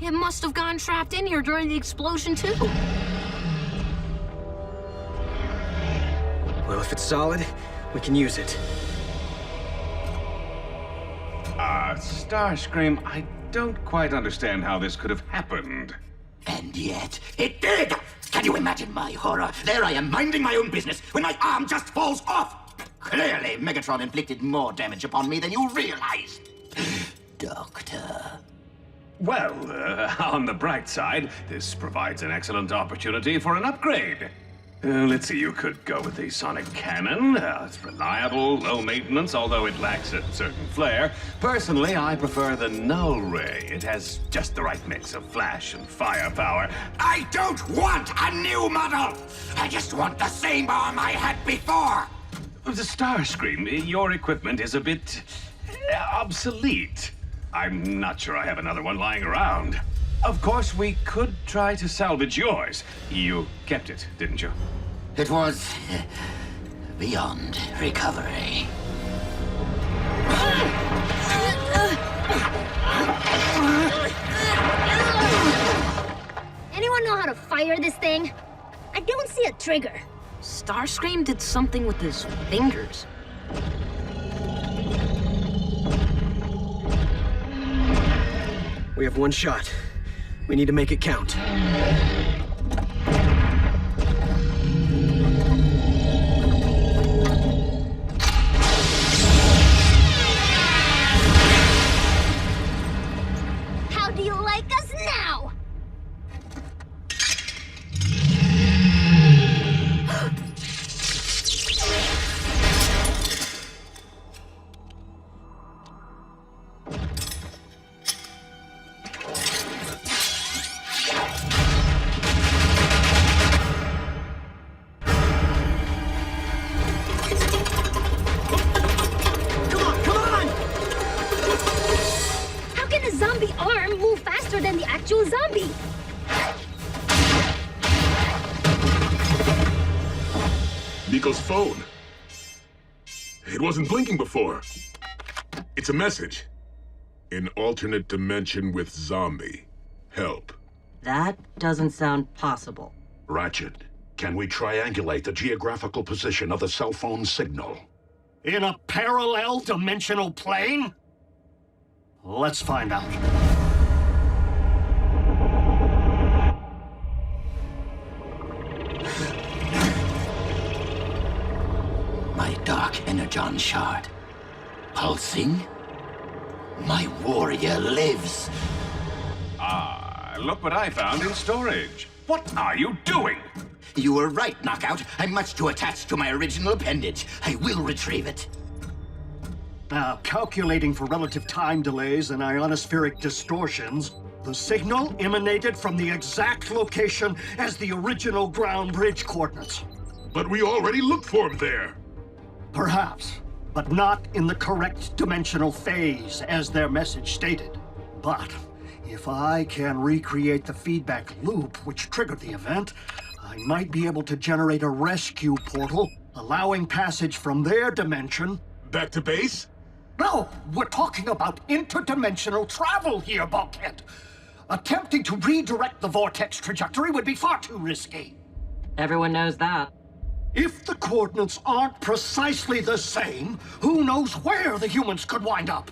It must have gotten trapped in here during the explosion, too. Well, if it's solid, we can use it. Starscream, I don't quite understand how this could have happened. And yet, it did! Can you imagine my horror? There I am, minding my own business, when my arm just falls off! Clearly, Megatron inflicted more damage upon me than you realized. Doctor. Well, on the bright side, this provides an excellent opportunity for an upgrade. Let's see, you could go with the sonic cannon. It's reliable, low maintenance, although it lacks a certain flair. Personally, I prefer the null ray. It has just the right mix of flash and firepower. I don't want a new model! I just want the same arm I had before! The Starscream, your equipment is a bit obsolete. I'm not sure I have another one lying around. Of course, we could try to salvage yours. You kept it, didn't you? It was beyond recovery. Anyone know how to fire this thing? I don't see a trigger. Starscream did something with his fingers. We have one shot. We need to make it count. How do you like us now? Nico's phone. It wasn't blinking before. It's a message. An alternate dimension with zombie. Help. That doesn't sound possible. Ratchet, can we triangulate the geographical position of the cell phone signal? In a parallel dimensional plane? Let's find out. My dark Energon shard. Pulsing? My warrior lives. Ah, look what I found in storage. What are you doing? You were right, Knockout. I'm much too attached to my original appendage. I will retrieve it. Now, calculating for relative time delays and ionospheric distortions, the signal emanated from the exact location as the original ground bridge coordinates. But we already looked for him there. Perhaps, but not in the correct dimensional phase, as their message stated. But if I can recreate the feedback loop which triggered the event, I might be able to generate a rescue portal, allowing passage from their dimension... Back to base? No, we're talking about interdimensional travel here, Bulkhead. Attempting to redirect the vortex trajectory would be far too risky. Everyone knows that. If the coordinates aren't precisely the same, who knows where the humans could wind up?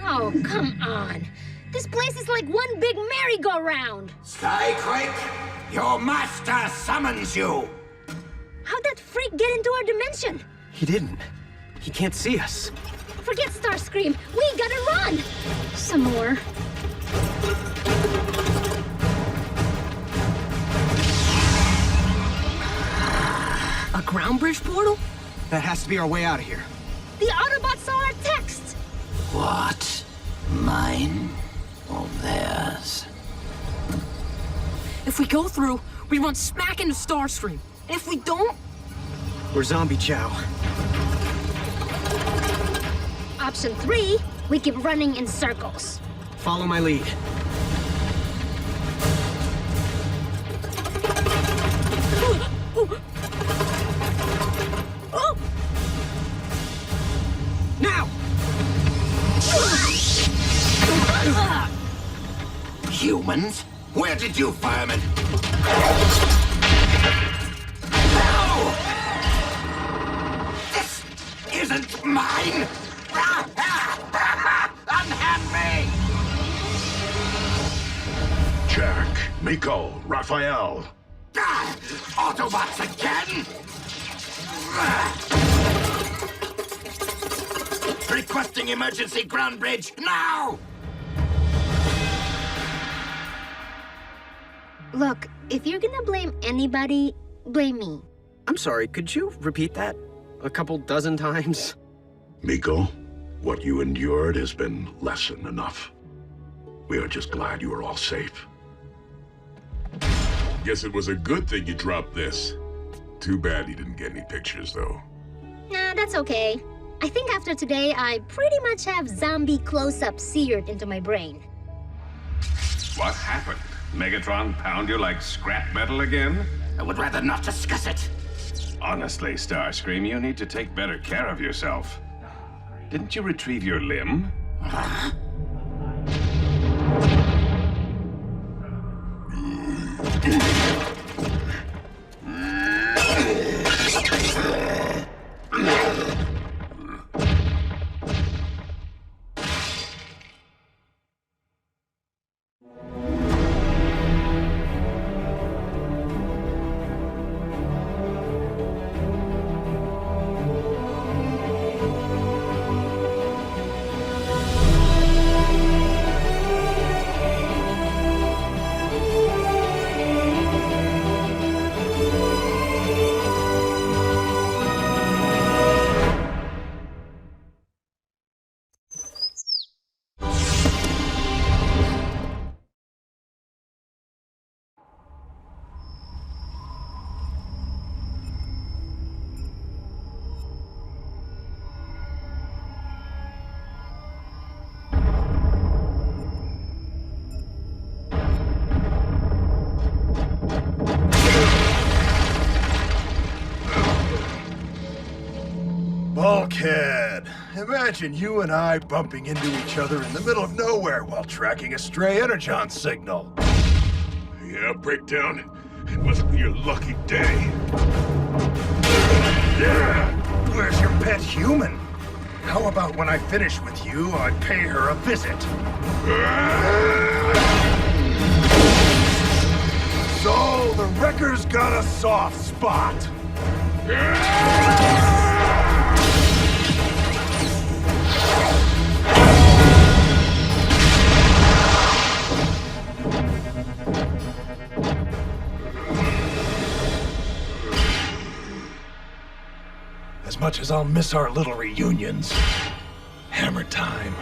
Oh, come on. This place is like one big merry-go-round. Skyquake, your master summons you. How'd that freak get into our dimension? He didn't. He can't see us. Forget Starscream. We gotta run! Some more. A ground bridge portal? That has to be our way out of here. The Autobots saw our text! What? Mine or theirs? If we go through, we run smack into Starscream. And if we don't... We're zombie chow. Option 3, we keep running in circles. Follow my lead. Now! Humans? Where did you firemen? This isn't mine! Unhand me! Jack, Miko, Raphael. Autobots again? Requesting emergency ground bridge now! Look, if you're gonna blame anybody, blame me. I'm sorry, could you repeat that a couple dozen times? Miko, what you endured has been lesson enough. We are just glad you are all safe. Guess it was a good thing you dropped this. Too bad you didn't get any pictures, though. Nah, that's okay. I think after today, I pretty much have zombie close-up seared into my brain. What happened? Megatron pound you like scrap metal again? I would rather not discuss it. Honestly, Starscream, you need to take better care of yourself. Didn't you retrieve your limb? Bulkhead! Imagine you and I bumping into each other in the middle of nowhere while tracking a stray Energon signal. Yeah, Breakdown. It must be your lucky day. Where's your pet human? How about when I finish with you, I pay her a visit? So, the Wrecker's got a soft spot. As much as I'll miss our little reunions, hammer time.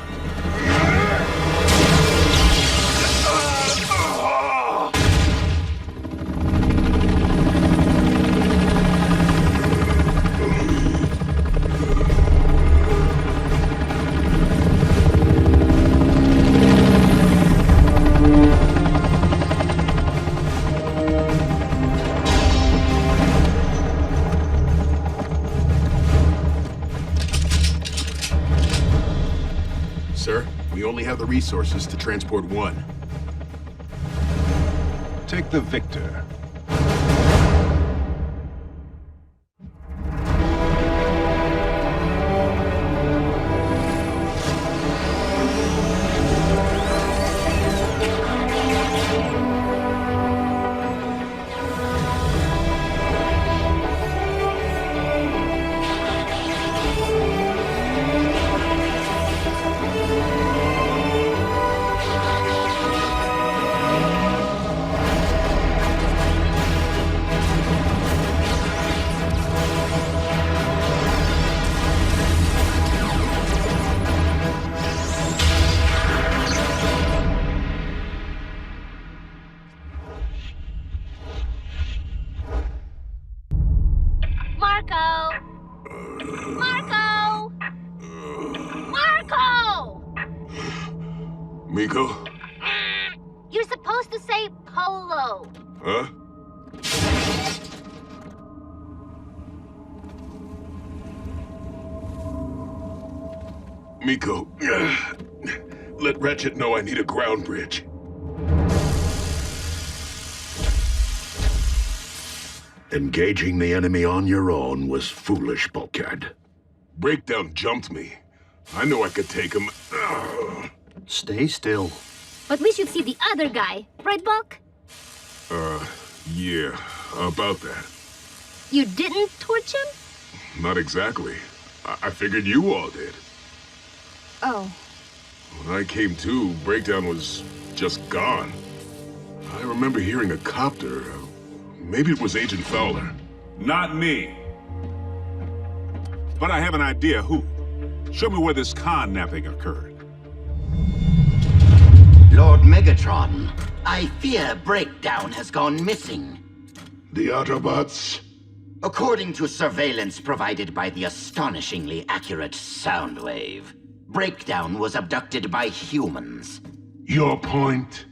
Sir, we only have the resources to transport one. Take the Victor. Miko? You're supposed to say Polo. Huh? Miko, let Ratchet know I need a ground bridge. Engaging the enemy on your own was foolish, Bulkhead. Breakdown jumped me. I know I could take him. Stay still. But we should see the other guy, right, Bulk? Yeah, about that. You didn't torch him? Not exactly. I figured you all did. Oh. When I came to, Breakdown was just gone. I remember hearing a copter. Maybe it was Agent Fowler. Not me. But I have an idea who. Show me where this con-napping occurred. Lord Megatron, I fear Breakdown has gone missing. The Autobots? According to surveillance provided by the astonishingly accurate Soundwave, Breakdown was abducted by humans. Your point?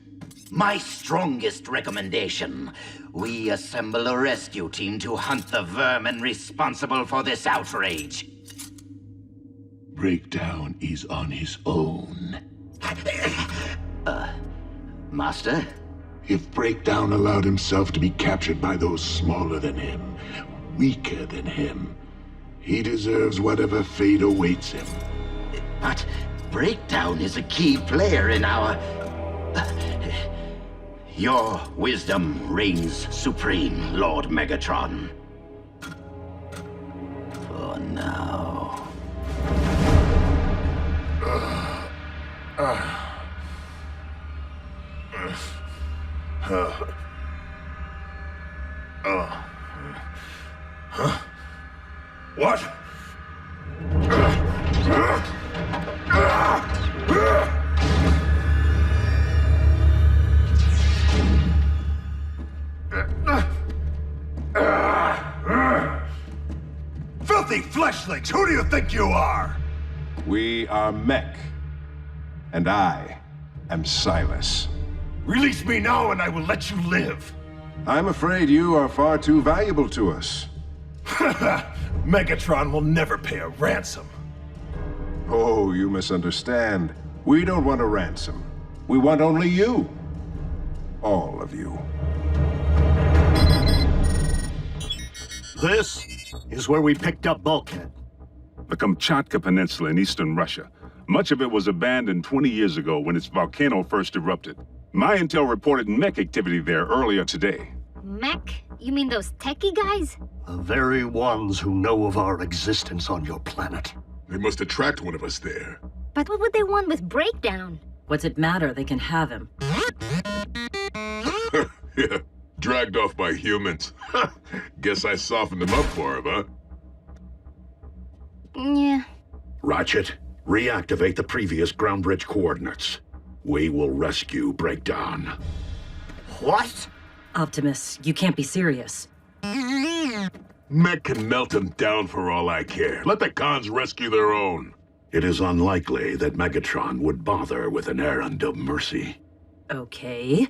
My strongest recommendation. We assemble a rescue team to hunt the vermin responsible for this outrage. Breakdown is on his own. Master? If Breakdown allowed himself to be captured by those smaller than him, weaker than him, he deserves whatever fate awaits him. But Breakdown is a key player in our... Your wisdom reigns supreme, Lord Megatron. For now. Huh? What? Filthy fleshlings! Who do you think you are? We are Mech. And I am Silas. Release me now and I will let you live. I'm afraid you are far too valuable to us. Megatron will never pay a ransom. Oh, you misunderstand. We don't want a ransom. We want only you. All of you. This is where we picked up Bulkhead. The Kamchatka Peninsula in eastern Russia. Much of it was abandoned 20 years ago when its volcano first erupted. My intel reported mech activity there earlier today. Mech? You mean those techie guys? The very ones who know of our existence on your planet. They must have tracked one of us there. But what would they want with Breakdown? What's it matter? They can have him. Yeah, dragged off by humans. Guess I softened them up for him, huh? Yeah. Ratchet, reactivate the previous ground bridge coordinates. We will rescue Breakdown. What? Optimus, you can't be serious. Mech can melt him down for all I care. Let the cons rescue their own. It is unlikely that Megatron would bother with an errand of mercy. Okay.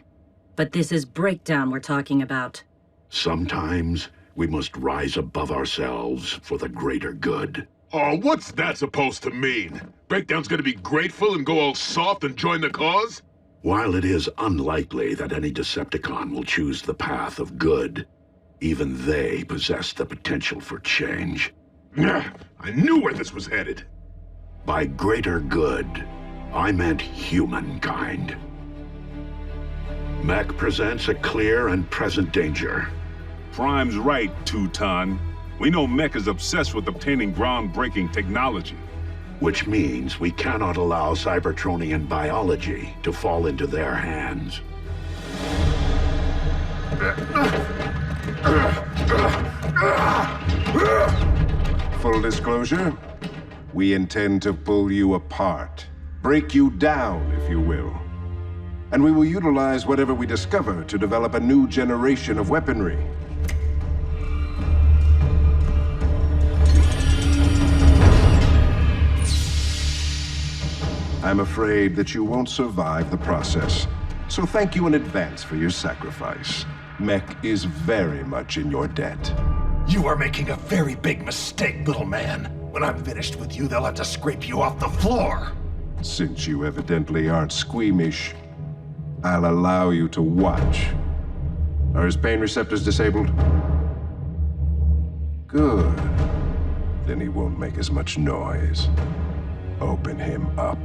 But this is Breakdown we're talking about. Sometimes we must rise above ourselves for the greater good. Oh, what's that supposed to mean? Breakdown's gonna be grateful and go all soft and join the cause? While it is unlikely that any Decepticon will choose the path of good, even they possess the potential for change. I knew where this was headed. By greater good, I meant humankind. Mech presents a clear and present danger. Prime's right, Teuton. We know Mech is obsessed with obtaining groundbreaking technology. Which means we cannot allow Cybertronian biology to fall into their hands. Full disclosure, we intend to pull you apart. Break you down, if you will. And we will utilize whatever we discover to develop a new generation of weaponry. I'm afraid that you won't survive the process. So thank you in advance for your sacrifice. Mech is very much in your debt. You are making a very big mistake, little man. When I'm finished with you, they'll have to scrape you off the floor. Since you evidently aren't squeamish, I'll allow you to watch. Are his pain receptors disabled? Good. Then he won't make as much noise. Open him up.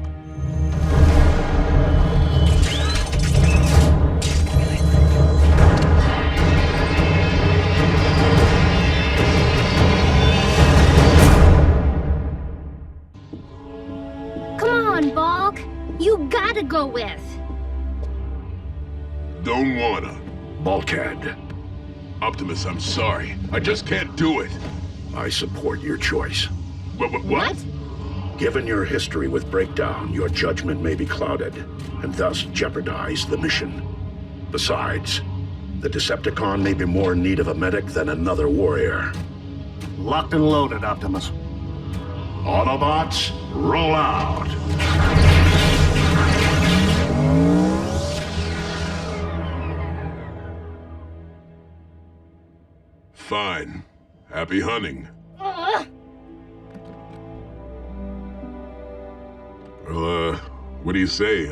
Come on, Bulk. You gotta go with. Don't wanna. Bulkhead. Optimus, I'm sorry. I just can't do it. I support your choice. What? Given your history with Breakdown, your judgment may be clouded, and thus jeopardize the mission. Besides, the Decepticon may be more in need of a medic than another warrior. Locked and loaded, Optimus. Autobots, roll out! Fine. Happy hunting. Well, what do you say?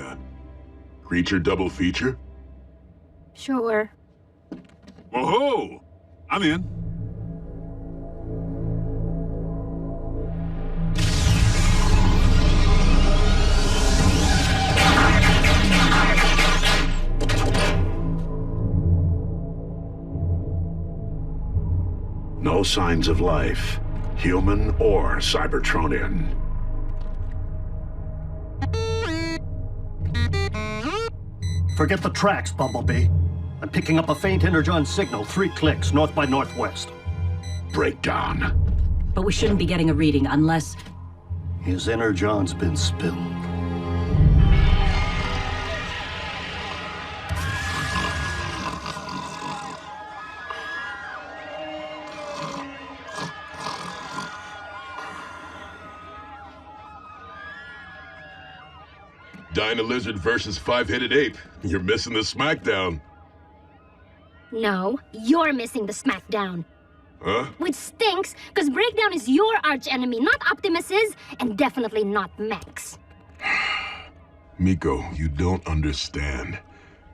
Creature double feature? Sure. Whoa-ho! I'm in. No signs of life, human or Cybertronian. Forget the tracks, Bumblebee. I'm picking up a faint Energon signal 3 clicks north by northwest. Breakdown. But we shouldn't be getting a reading unless... His Energon's been spilled. Dyna Lizard versus 5-headed ape. You're missing the smackdown. No, you're missing the smackdown. Huh? Which stinks, because Breakdown is your archenemy, not Optimus's, and definitely not Mech's. Miko, you don't understand.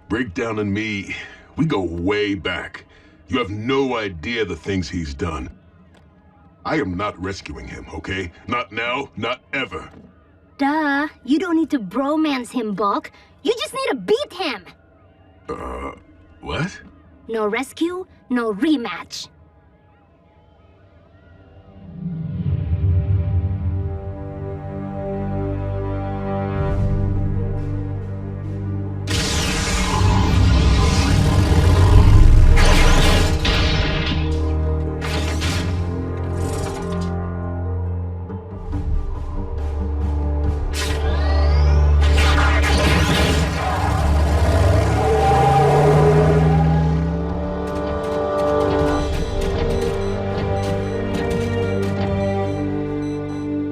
Breakdown and me, we go way back. You have no idea the things he's done. I am not rescuing him, okay? Not now, not ever. Duh, you don't need to bromance him, Bulk. You just need to beat him. What? No rescue, no rematch.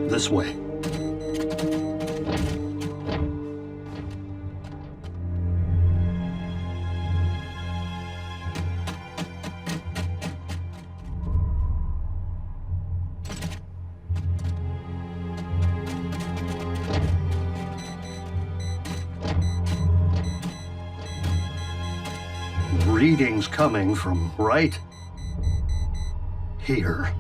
This way. Readings coming from right here.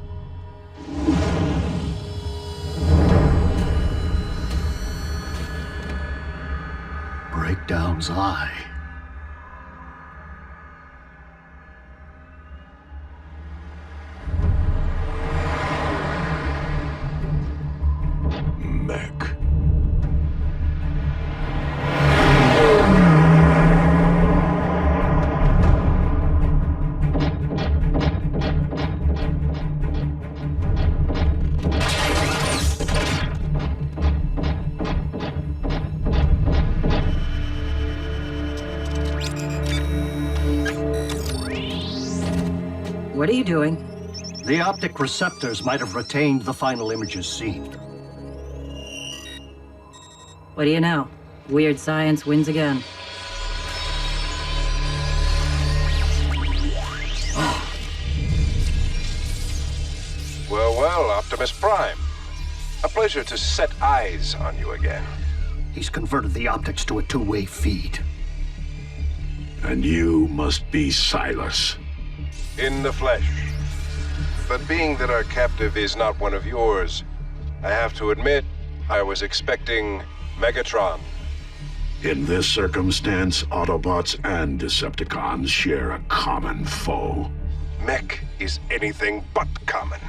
Breakdown's eye. Mech. What are you doing? The optic receptors might have retained the final images seen. What do you know? Weird science wins again. Well, well, Optimus Prime. A pleasure to set eyes on you again. He's converted the optics to a two-way feed. And you must be Silas. In the flesh. But being that our captive is not one of yours, I have to admit, I was expecting Megatron. In this circumstance, Autobots and Decepticons share a common foe. Mech is anything but common.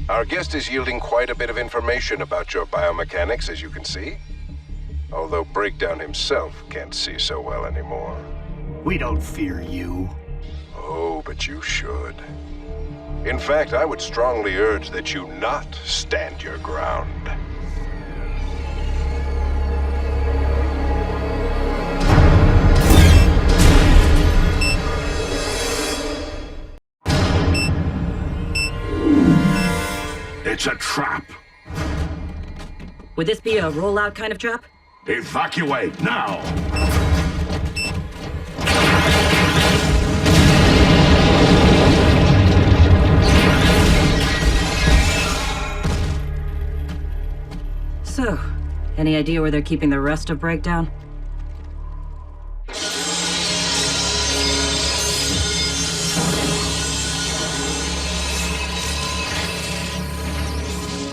Our guest is yielding quite a bit of information about your biomechanics, as you can see. Although Breakdown himself can't see so well anymore. We don't fear you. Oh, but you should. In fact, I would strongly urge that you not stand your ground. It's a trap. Would this be a rollout kind of trap? Evacuate now! So, any idea where they're keeping the rest of Breakdown?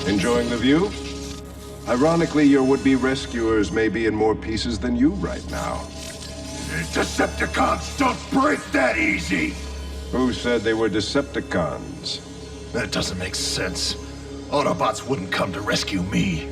Enjoying the view? Ironically, your would-be rescuers may be in more pieces than you right now. Decepticons don't break that easy! Who said they were Decepticons? That doesn't make sense. Autobots wouldn't come to rescue me.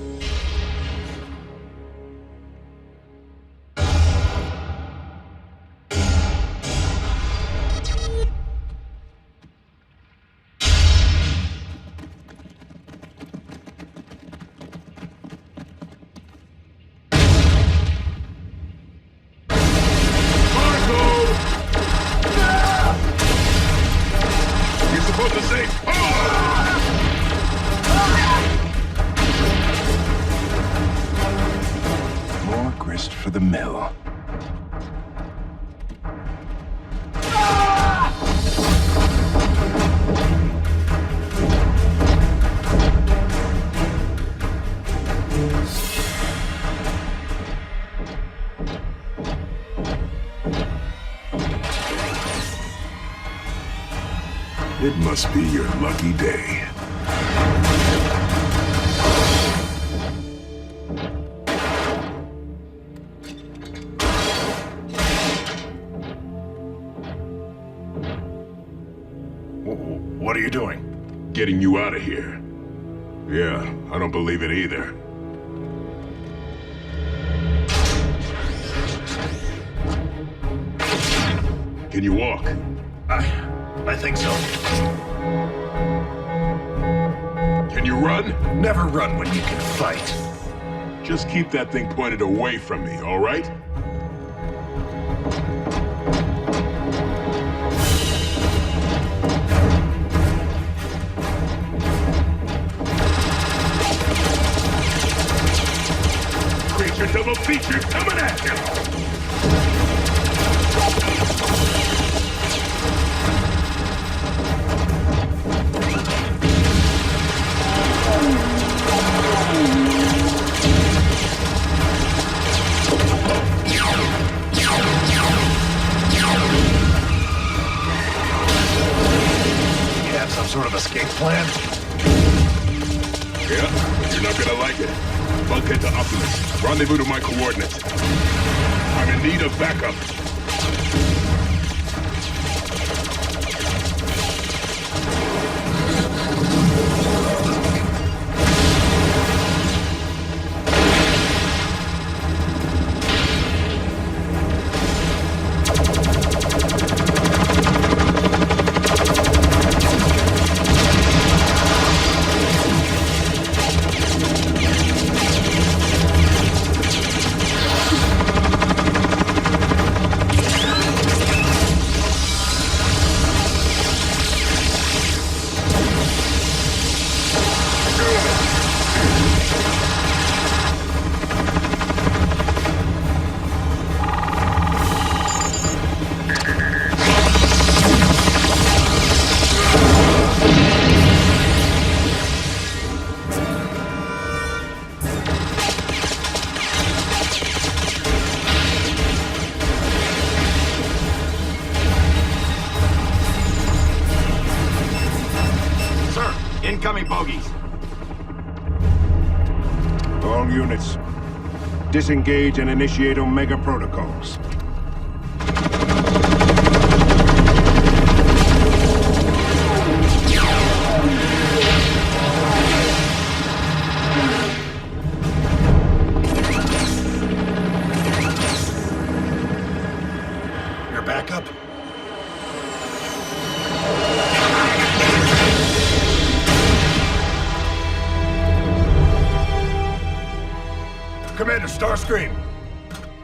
More grist for the mill. It must be your lucky day. What are you doing? Getting you out of here. Yeah, I don't believe it either. Can you walk? I think so. Can you run? Never run when you can fight. Just keep that thing pointed away from me, all right? Creature double feature coming at you! Sort of escape plan? Yeah, you're not gonna like it. Bulkhead to Optimus. Rendezvous to my coordinates. I'm in need of backup. Incoming bogies. All units, disengage and initiate Omega protocols. Your backup? Commander Starscream!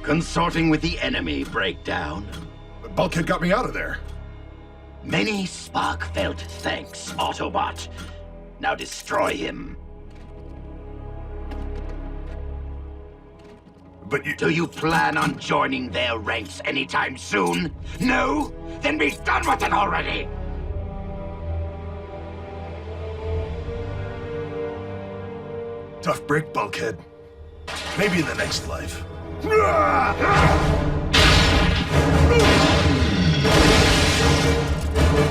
Consorting with the enemy, Breakdown. Bulkhead got me out of there. Many Spark-felt thanks, Autobot. Now destroy him. But you... Do you plan on joining their ranks anytime soon? No? Then be done with it already! Tough break, Bulkhead. Maybe in the next life.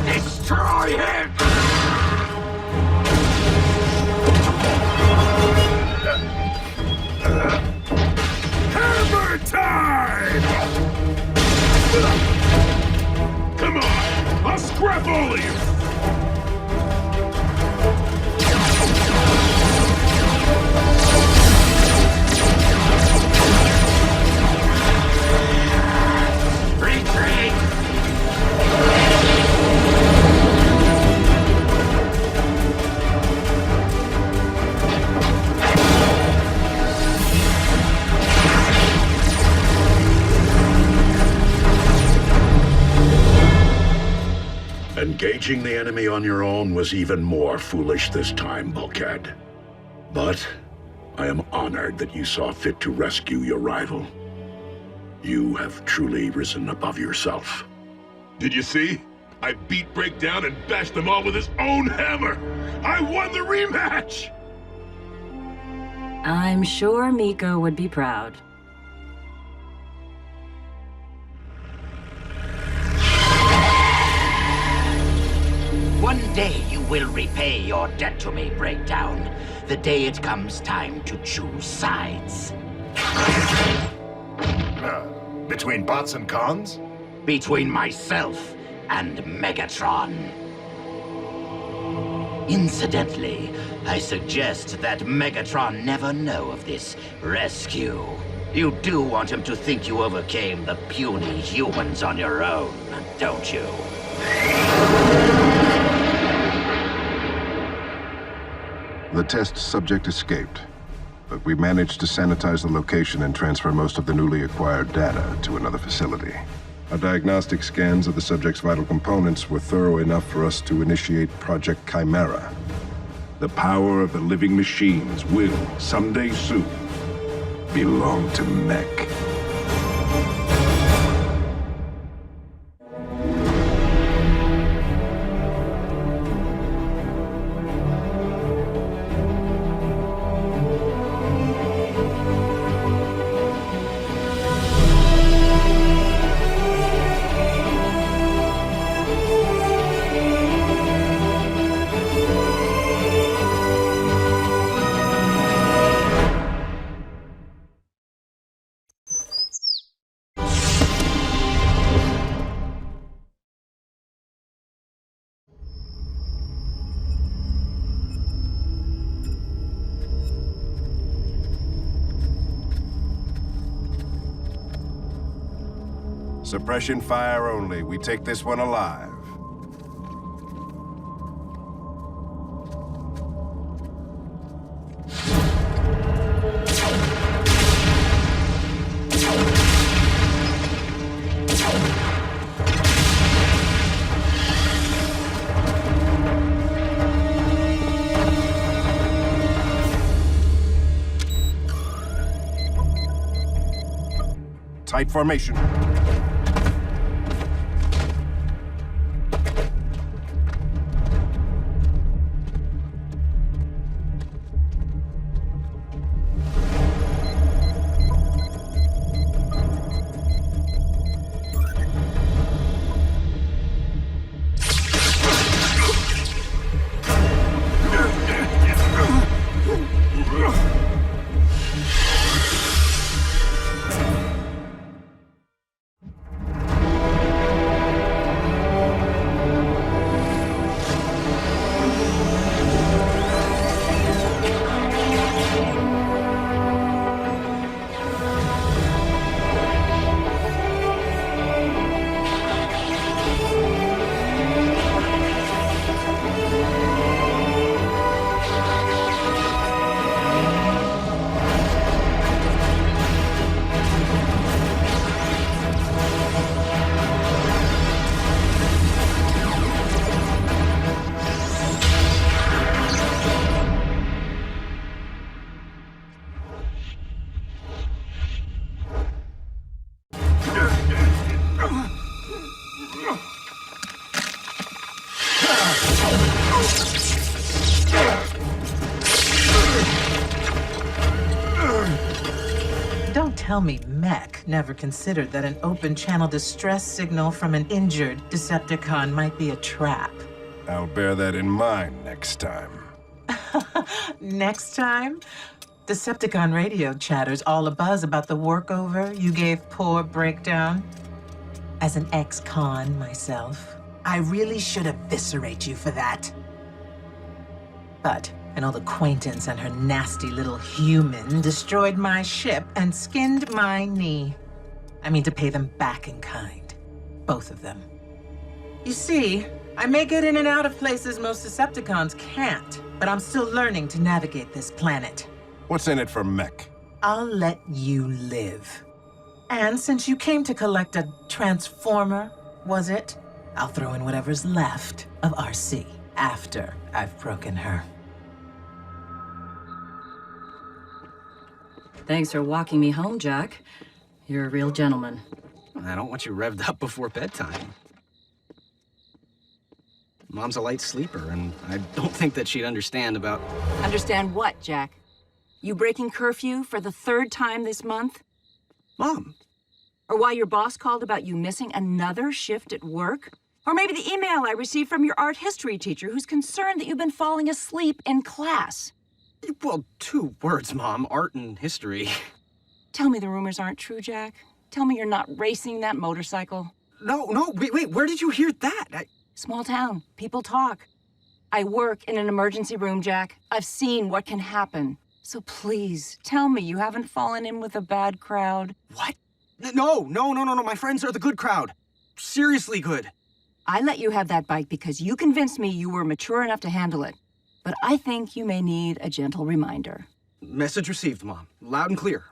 Destroy him! Hammer time! Come on! I'll scrap all of you! Engaging the enemy on your own was even more foolish this time, Bulkhead. But I am honored that you saw fit to rescue your rival. You have truly risen above yourself. Did you see? I beat Breakdown and bashed them all with his own hammer! I won the rematch! I'm sure Miko would be proud. One day you will repay your debt to me, Breakdown. The day it comes time to choose sides. Between bots and cons? Between myself and Megatron. Incidentally, I suggest that Megatron never know of this rescue. You do want him to think you overcame the puny humans on your own, don't you? The test subject escaped, but we managed to sanitize the location and transfer most of the newly acquired data to another facility. Our diagnostic scans of the subject's vital components were thorough enough for us to initiate Project Chimera. The power of the living machines will, someday soon, belong to Mech. Suppression fire only. We take this one alive. Tight formation. Tell me Mech never considered that an open-channel distress signal from an injured Decepticon might be a trap. I'll bear that in mind next time. Next time? Decepticon radio chatters all abuzz about the workover you gave poor Breakdown. As an ex-con myself, I really should eviscerate you for that. But an old acquaintance and her nasty little human destroyed my ship and skinned my knee. I mean to pay them back in kind. Both of them. You see, I may get in and out of places most Decepticons can't, but I'm still learning to navigate this planet. What's in it for Mech? I'll let you live. And since you came to collect a transformer, was it? I'll throw in whatever's left of RC after I've broken her. Thanks for walking me home, Jack. You're a real gentleman. I don't want you revved up before bedtime. Mom's a light sleeper, and I don't think that she'd understand about... Understand what, Jack? You breaking curfew for the 3rd time this month? Mom! Or why your boss called about you missing another shift at work? Or maybe the email I received from your art history teacher who's concerned that you've been falling asleep in class. Well, 2 words, Mom. Art and history. Tell me the rumors aren't true, Jack. Tell me you're not racing that motorcycle. No, wait, where did you hear that? Small town. People talk. I work in an emergency room, Jack. I've seen what can happen. So please, tell me you haven't fallen in with a bad crowd. What? No. My friends are the good crowd. Seriously good. I let you have that bike because you convinced me you were mature enough to handle it. But I think you may need a gentle reminder. Message received, Mom. Loud and clear.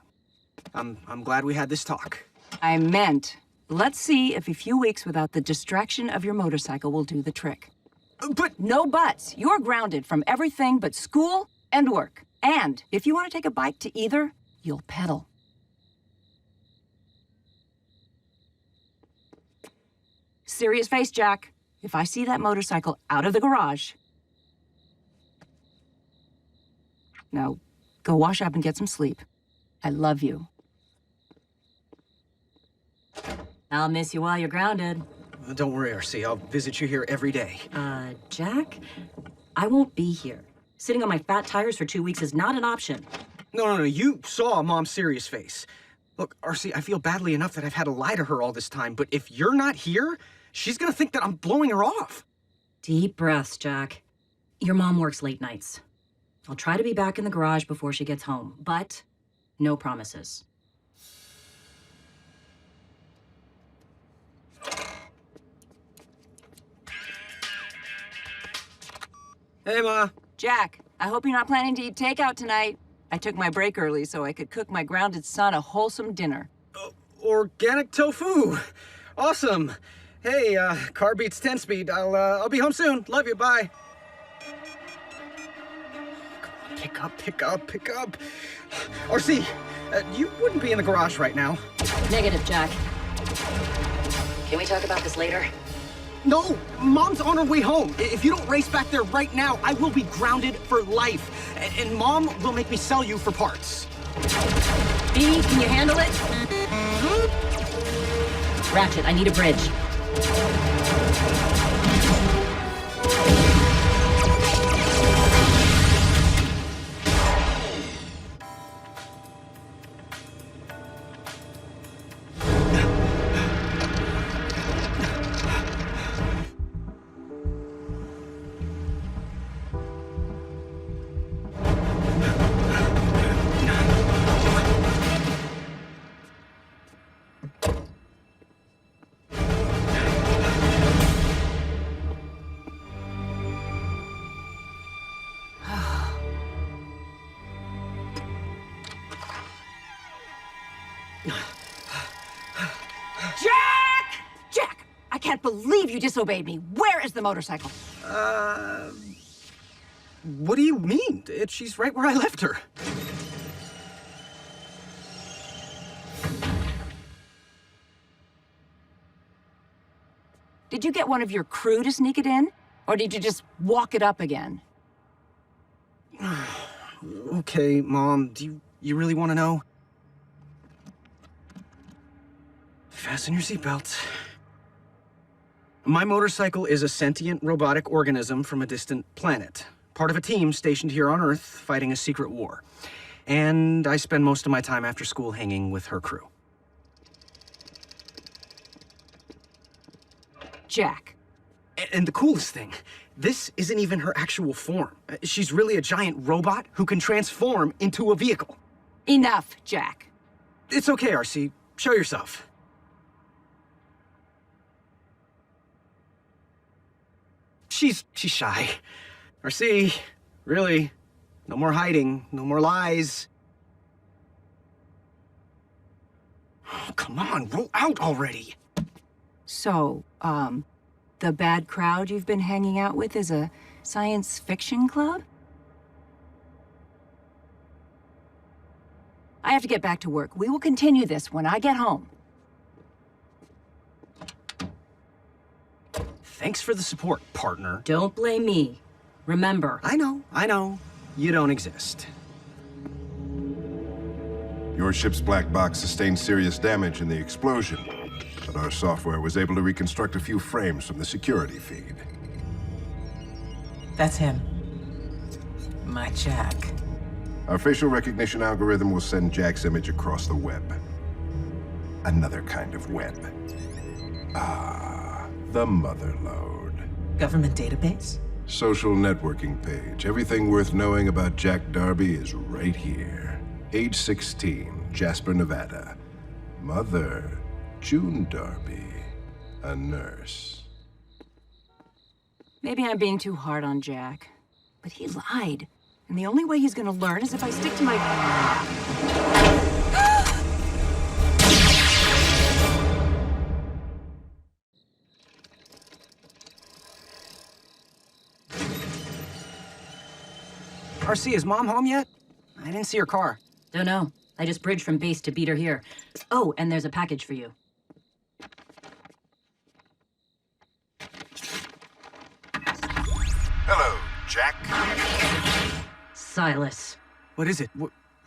I'm glad we had this talk. I meant, let's see if a few weeks without the distraction of your motorcycle will do the trick. But... No buts. You're grounded from everything but school and work. And if you want to take a bike to either, you'll pedal. Serious face, Jack. If I see that motorcycle out of the garage... No, go wash up and get some sleep. I love you. I'll miss you while you're grounded. Don't worry, RC. I'll visit you here every day. Jack? I won't be here. Sitting on my fat tires for 2 weeks is not an option. No. You saw Mom's serious face. Look, RC, I feel badly enough that I've had to lie to her all this time, but if you're not here, she's gonna think that I'm blowing her off. Deep breaths, Jack. Your mom works late nights. I'll try to be back in the garage before she gets home, but no promises. Hey, Ma. Jack, I hope you're not planning to eat takeout tonight. I took my break early so I could cook my grounded son a wholesome dinner. Organic tofu. Awesome. Hey, car beats 10 speed. I'll be home soon. Love you. Bye. Come on, pick up. RC, you wouldn't be in the garage right now. Negative, Jack. Can we talk about this later? No, Mom's on her way home. If you don't race back there right now, I will be grounded for life. And Mom will make me sell you for parts. B, can you handle it? Ratchet, I need a bridge. Jack! I can't believe you disobeyed me. Where is the motorcycle? What do you mean? She's right where I left her. Did you get one of your crew to sneak it in? Or did you just walk it up again? Okay, Mom, do you really want to know? Fasten your seatbelts. My motorcycle is a sentient robotic organism from a distant planet. Part of a team stationed here on Earth fighting a secret war. And I spend most of my time after school hanging with her crew. Jack. And the coolest thing, this isn't even her actual form. She's really a giant robot who can transform into a vehicle. Enough, Jack. It's okay, RC. Show yourself. She's shy. RC, really, no more hiding, no more lies. Oh, come on, roll out already. So, the bad crowd you've been hanging out with is a science fiction club? I have to get back to work. We will continue this when I get home. Thanks for the support, partner. Don't blame me. Remember. I know. You don't exist. Your ship's black box sustained serious damage in the explosion. A but our software was able to reconstruct a few frames from the security feed. That's him. My Jack. Our facial recognition algorithm will send Jack's image across the web. Another kind of web. Ah, the motherlode. Government database? Social networking page. Everything worth knowing about Jack Darby is right here. Age 16, Jasper, Nevada. Mother, June Darby. A nurse. Maybe I'm being too hard on Jack, but he lied. And the only way he's gonna learn is if I stick to my... RC, is Mom home yet? I didn't see her car. Don't know. I just bridged from base to beat her here. Oh, and there's a package for you. Hello, Jack. Silas. What is it?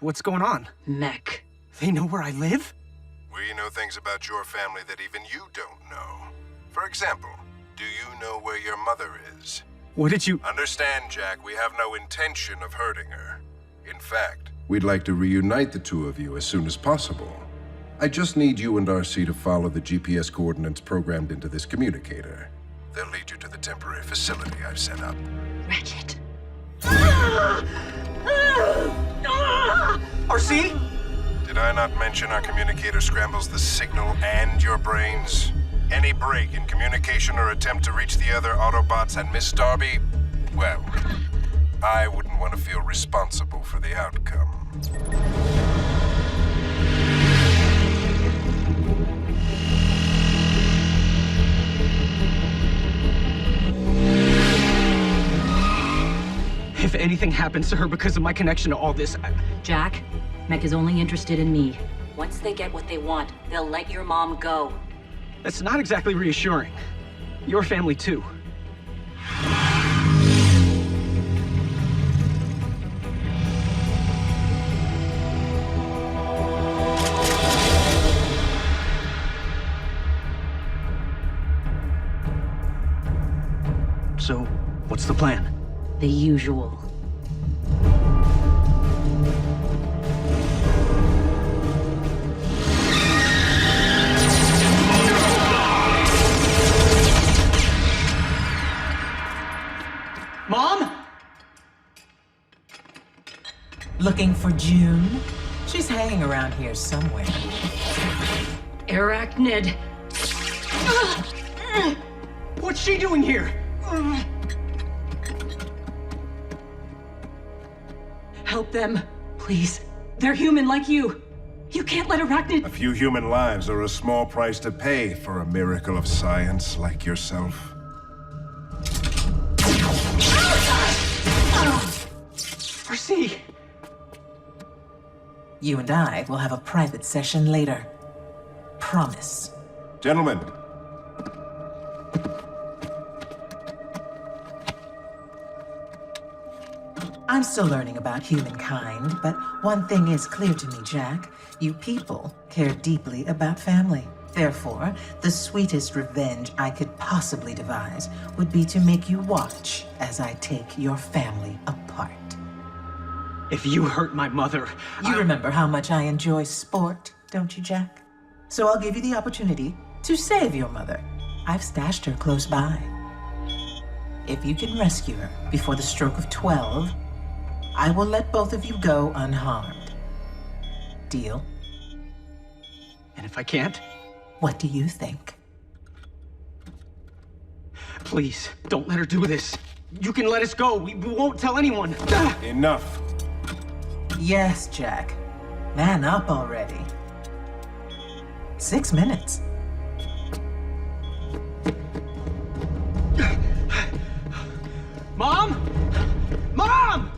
What's going on? Mech. They know where I live? We know things about your family that even you don't know. For example, do you know where your mother is? What did you... Understand, Jack, we have no intention of hurting her. In fact, we'd like to reunite the two of you as soon as possible. I just need you and RC to follow the GPS coordinates programmed into this communicator. They'll lead you to the temporary facility I've set up. Ratchet. RC? Did I not mention our communicator scrambles the signal and your brains? Any break in communication or attempt to reach the other Autobots and Miss Darby, well, I wouldn't want to feel responsible for the outcome. If anything happens to her because of my connection to all this, Jack, Mech is only interested in me. Once they get what they want, they'll let your mom go. That's not exactly reassuring. Your family, too. So, what's the plan? The usual. Mom? Looking for June? She's hanging around here somewhere. Arachnid. What's she doing here? Help them, please. They're human like you. You can't let Arachnid... A few human lives are a small price to pay for a miracle of science like yourself. RC! You and I will have a private session later. Promise. Gentlemen. I'm still learning about humankind, but one thing is clear to me, Jack. You people care deeply about family. Therefore, the sweetest revenge I could possibly devise would be to make you watch as I take your family apart. If you hurt my mother, You remember how much I enjoy sport, don't you, Jack? So I'll give you the opportunity to save your mother. I've stashed her close by. If you can rescue her before the stroke of 12, I will let both of you go unharmed. Deal? And if I can't? What do you think? Please, don't let her do this. You can let us go. We won't tell anyone. Enough. Yes, Jack. Man up already. 6 minutes. Mom? Mom!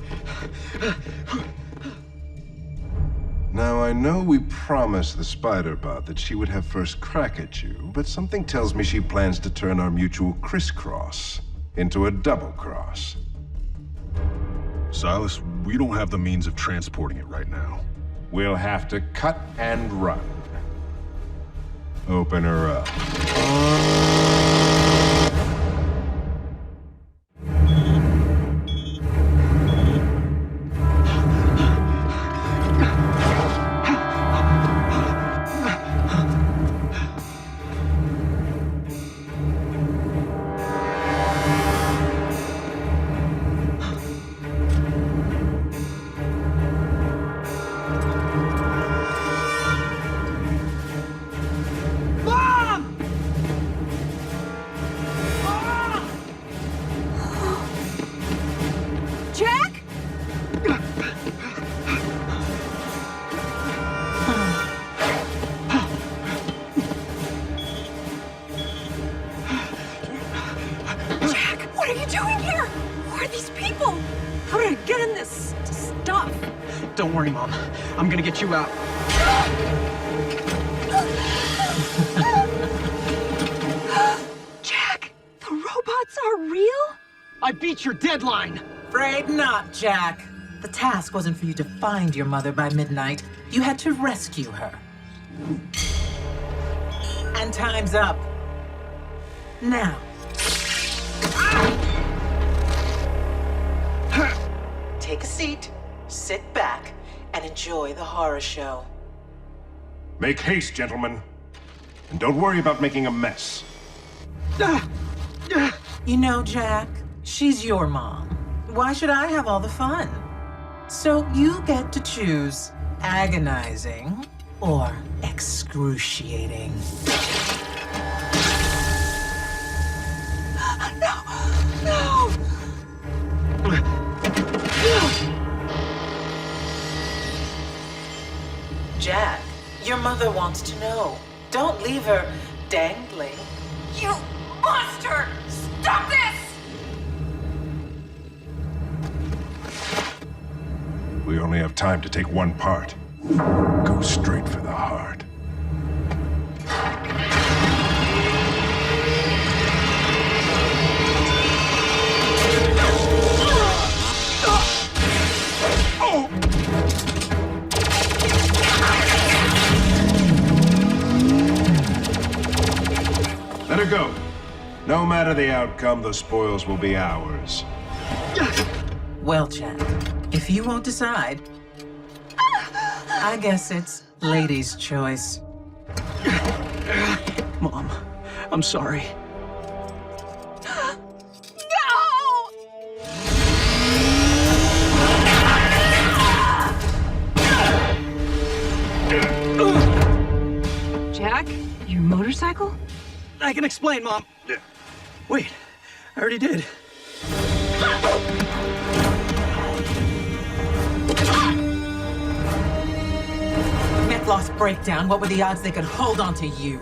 Now, I know we promised the Spider-Bot that she would have first crack at you, but something tells me she plans to turn our mutual crisscross into a double-cross. Silas, we don't have the means of transporting it right now. We'll have to cut and run. Open her up. Don't worry, Mom. I'm gonna get you out. Jack, the robots are real? I beat your deadline! Afraid not, Jack. The task wasn't for you to find your mother by midnight. You had to rescue her. And time's up. Now. Take a seat, sit back, and enjoy the horror show. Make haste, gentlemen. And don't worry about making a mess. You know, Jack, she's your mom. Why should I have all the fun? So you get to choose agonizing or excruciating. No! Jack, your mother wants to know. Don't leave her dangling. You monster! Stop this! We only have time to take one part. Go straight for the heart. Let her go. No matter the outcome, the spoils will be ours. Well, Jack, if you won't decide, I guess it's lady's choice. Mom, I'm sorry. Jack, your motorcycle? I can explain, Mom. Wait, I already did. Mech lost breakdown. What were the odds they could hold on to you?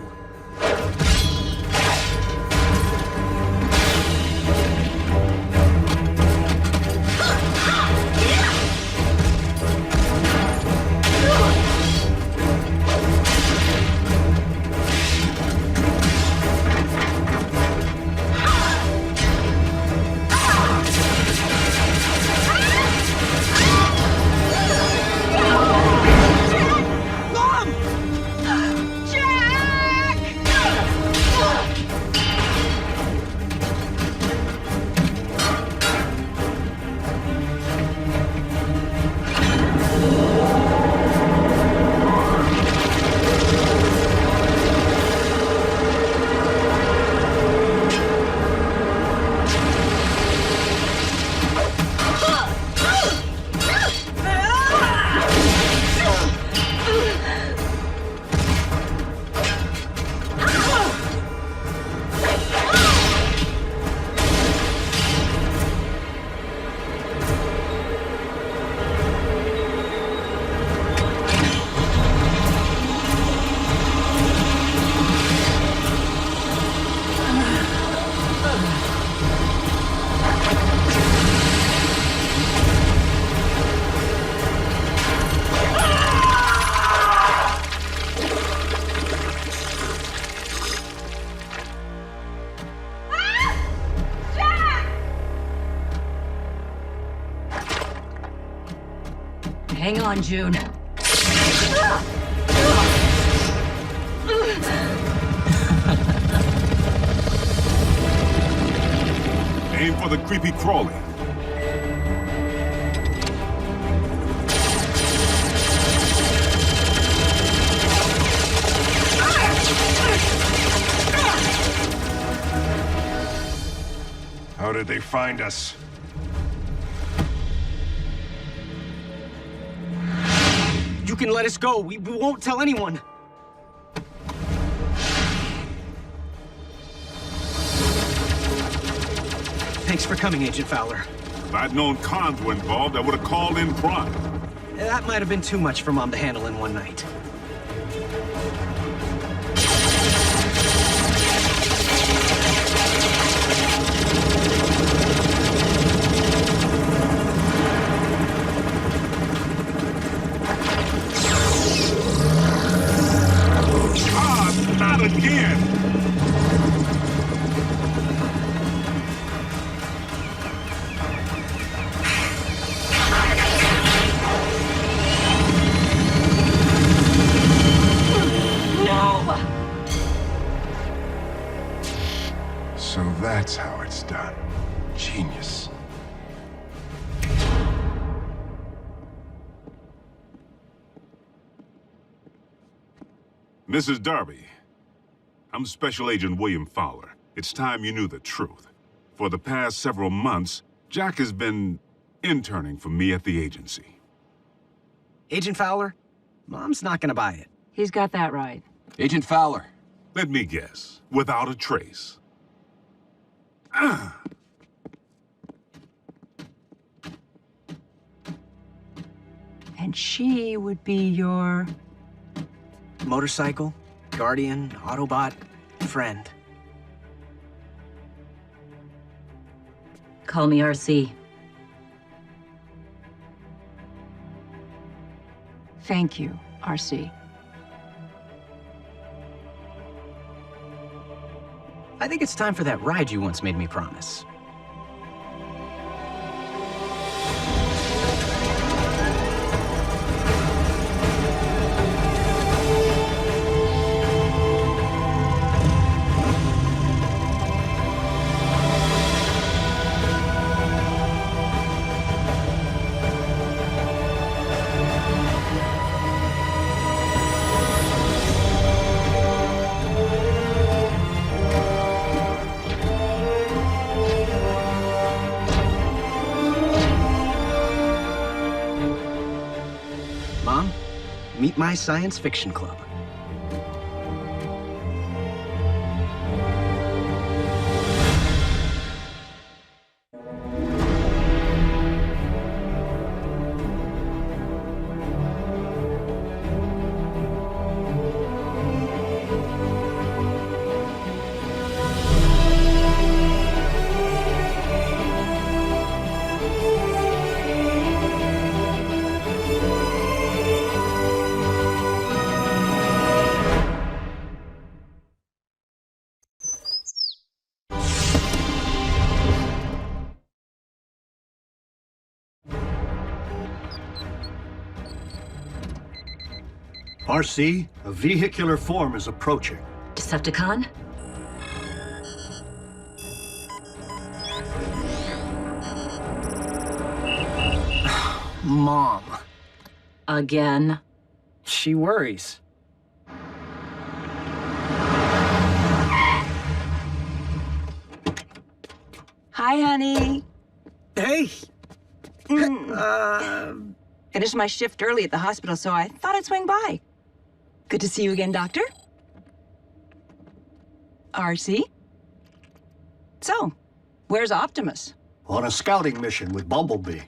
Hang on, June. Aim for the creepy crawly. How did they find us? You can let us go. We won't tell anyone. Thanks for coming, Agent Fowler. If I'd known cons were involved, I would have called in Prime. That might have been too much for Mom to handle in one night. Not again! No! So that's how it's done. Genius. Mrs. Darby, I'm Special Agent William Fowler. It's time you knew the truth. For the past several months, Jack has been interning for me at the agency. Agent Fowler, Mom's not gonna buy it. He's got that right. Agent Fowler. Let me guess. Without a trace. And she would be your... Motorcycle, guardian, Autobot, friend. Call me RC. Thank you, RC. I think it's time for that ride you once made me promise. Mom, meet my science fiction club. RC, a vehicular form is approaching. Decepticon? Mom. Again? She worries. Hi, honey. Hey. Finished my shift early at the hospital, so I thought I'd swing by. Good to see you again, Doctor. RC? So, where's Optimus? On a scouting mission with Bumblebee.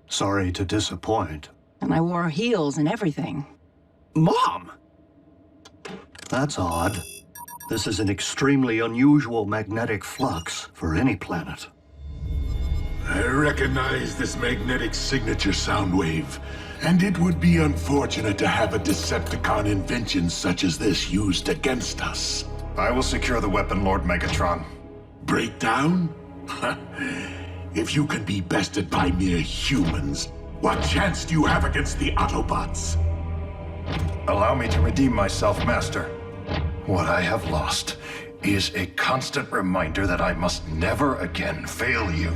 Sorry to disappoint. And I wore heels and everything. Mom! That's odd. This is an extremely unusual magnetic flux for any planet. I recognize this magnetic signature sound wave, and it would be unfortunate to have a Decepticon invention such as this used against us. I will secure the weapon, Lord Megatron. Breakdown? If you can be bested by mere humans, what chance do you have against the Autobots? Allow me to redeem myself, Master. What I have lost is a constant reminder that I must never again fail you.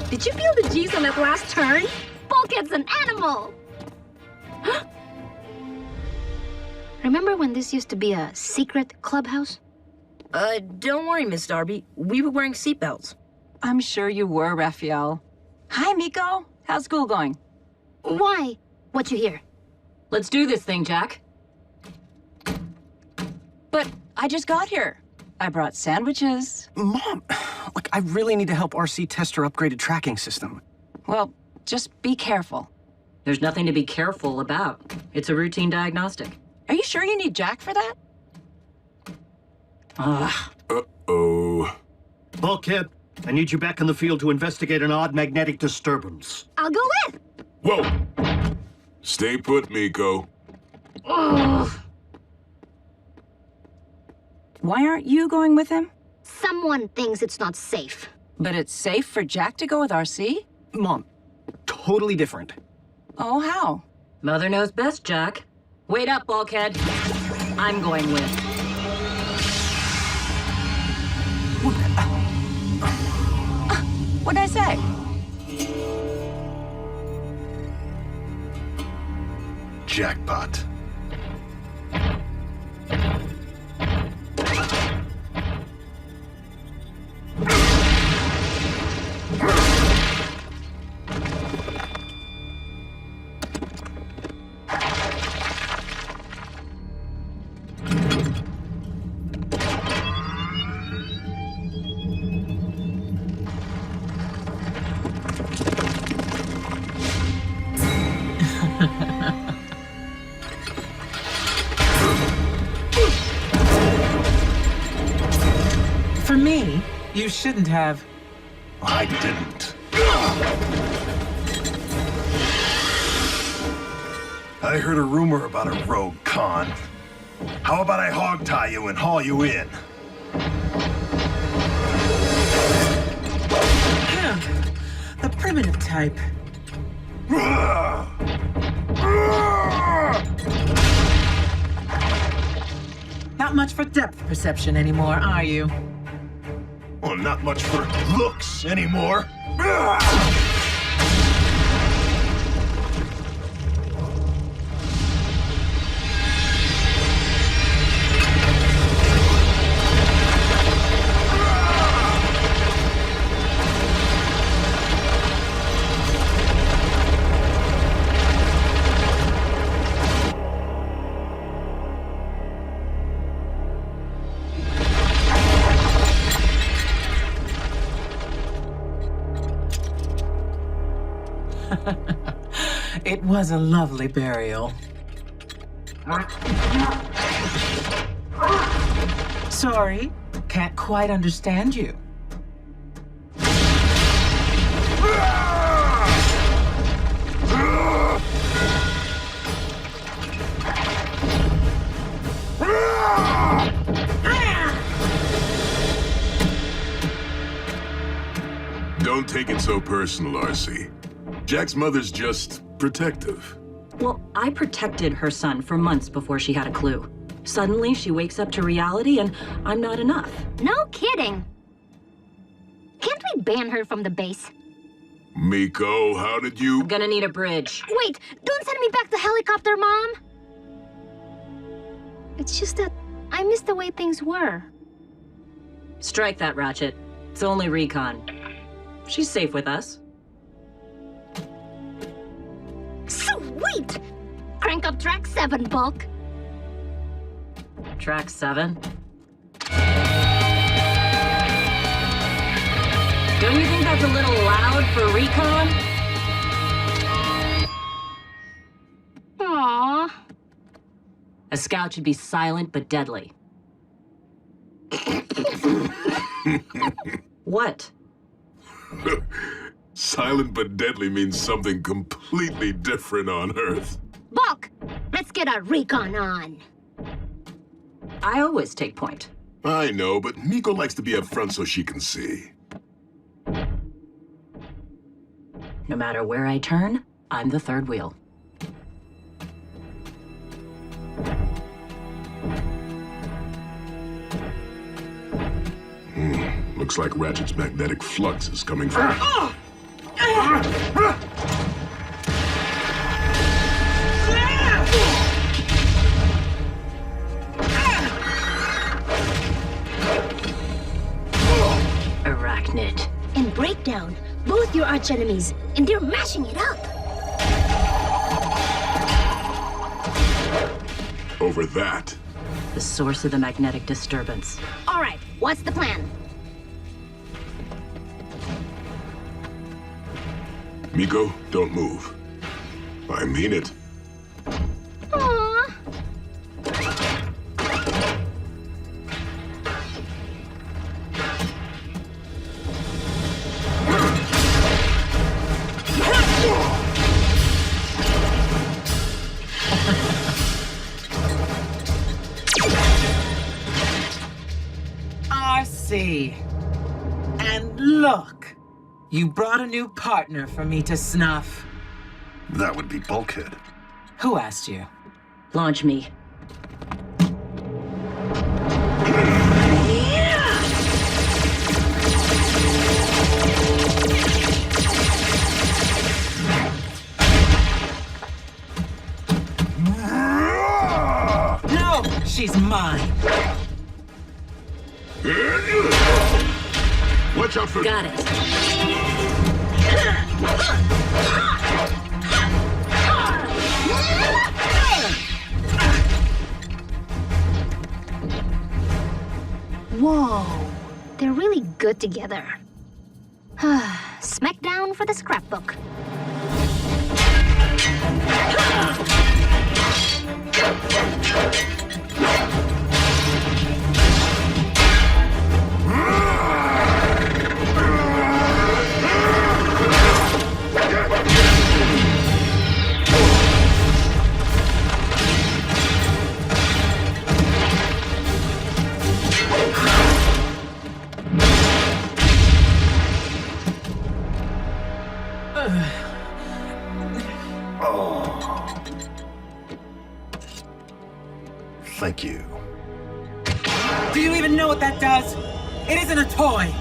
Did you feel the G's on that last turn? Bulkhead's an animal! Remember when this used to be a secret clubhouse? Don't worry, Miss Darby. We were wearing seatbelts. I'm sure you were, Raphael. Hi, Miko. How's school going? Why? What you hear? Let's do this thing, Jack. But I just got here. I brought sandwiches. Mom, look, I really need to help RC test her upgraded tracking system. Well, just be careful. There's nothing to be careful about. It's a routine diagnostic. Are you sure you need Jack for that? Uh-oh. Bulkhead, I need you back in the field to investigate an odd magnetic disturbance. I'll go with! Whoa! Stay put, Miko. Ugh. Why aren't you going with him? Someone thinks it's not safe. But it's safe for Jack to go with RC? Mom, totally different. Oh, how? Mother knows best, Jack. Wait up, Bulkhead. I'm going with. What'd I say? Jackpot. For me, you shouldn't have. I didn't. I heard a rumor about a rogue con. How about I hog-tie you and haul you in? The primitive type. Not much for depth perception anymore, are you? Well, not much for looks anymore. It was a lovely burial. Sorry, can't quite understand you. Don't take it so personal, RC. Jack's mother's just protective. Well, I protected her son for months before she had a clue. Suddenly, she wakes up to reality, and I'm not enough. No kidding. Can't we ban her from the base? Miko, how did you... I'm gonna need a bridge. Wait, don't send me back to helicopter, Mom! It's just that I miss the way things were. Strike that, Ratchet. It's only recon. She's safe with us. Sweet! Crank up track 7, Bulk. Track 7? Don't you think that's a little loud for recon? Aww. A scout should be silent but deadly. What? Silent but deadly means something completely different on Earth. Bulk, let's get our recon on. I always take point. I know, but Miko likes to be up front so she can see. No matter where I turn, I'm the third wheel. Looks like Ratchet's magnetic flux is coming from... Arachnid. And Breakdown, both your archenemies, and they're mashing it up. Over that. The source of the magnetic disturbance. All right, what's the plan? Miko, don't move. I mean it. Aww. I see. And look, you brought a new partner for me to snuff. That would be Bulkhead. Who asked you? Launch me. No, she's mine. Watch out for... Got it. Whoa, they're really good together. Smackdown for the scrapbook. Thank you. Do you even know what that does? It isn't a toy.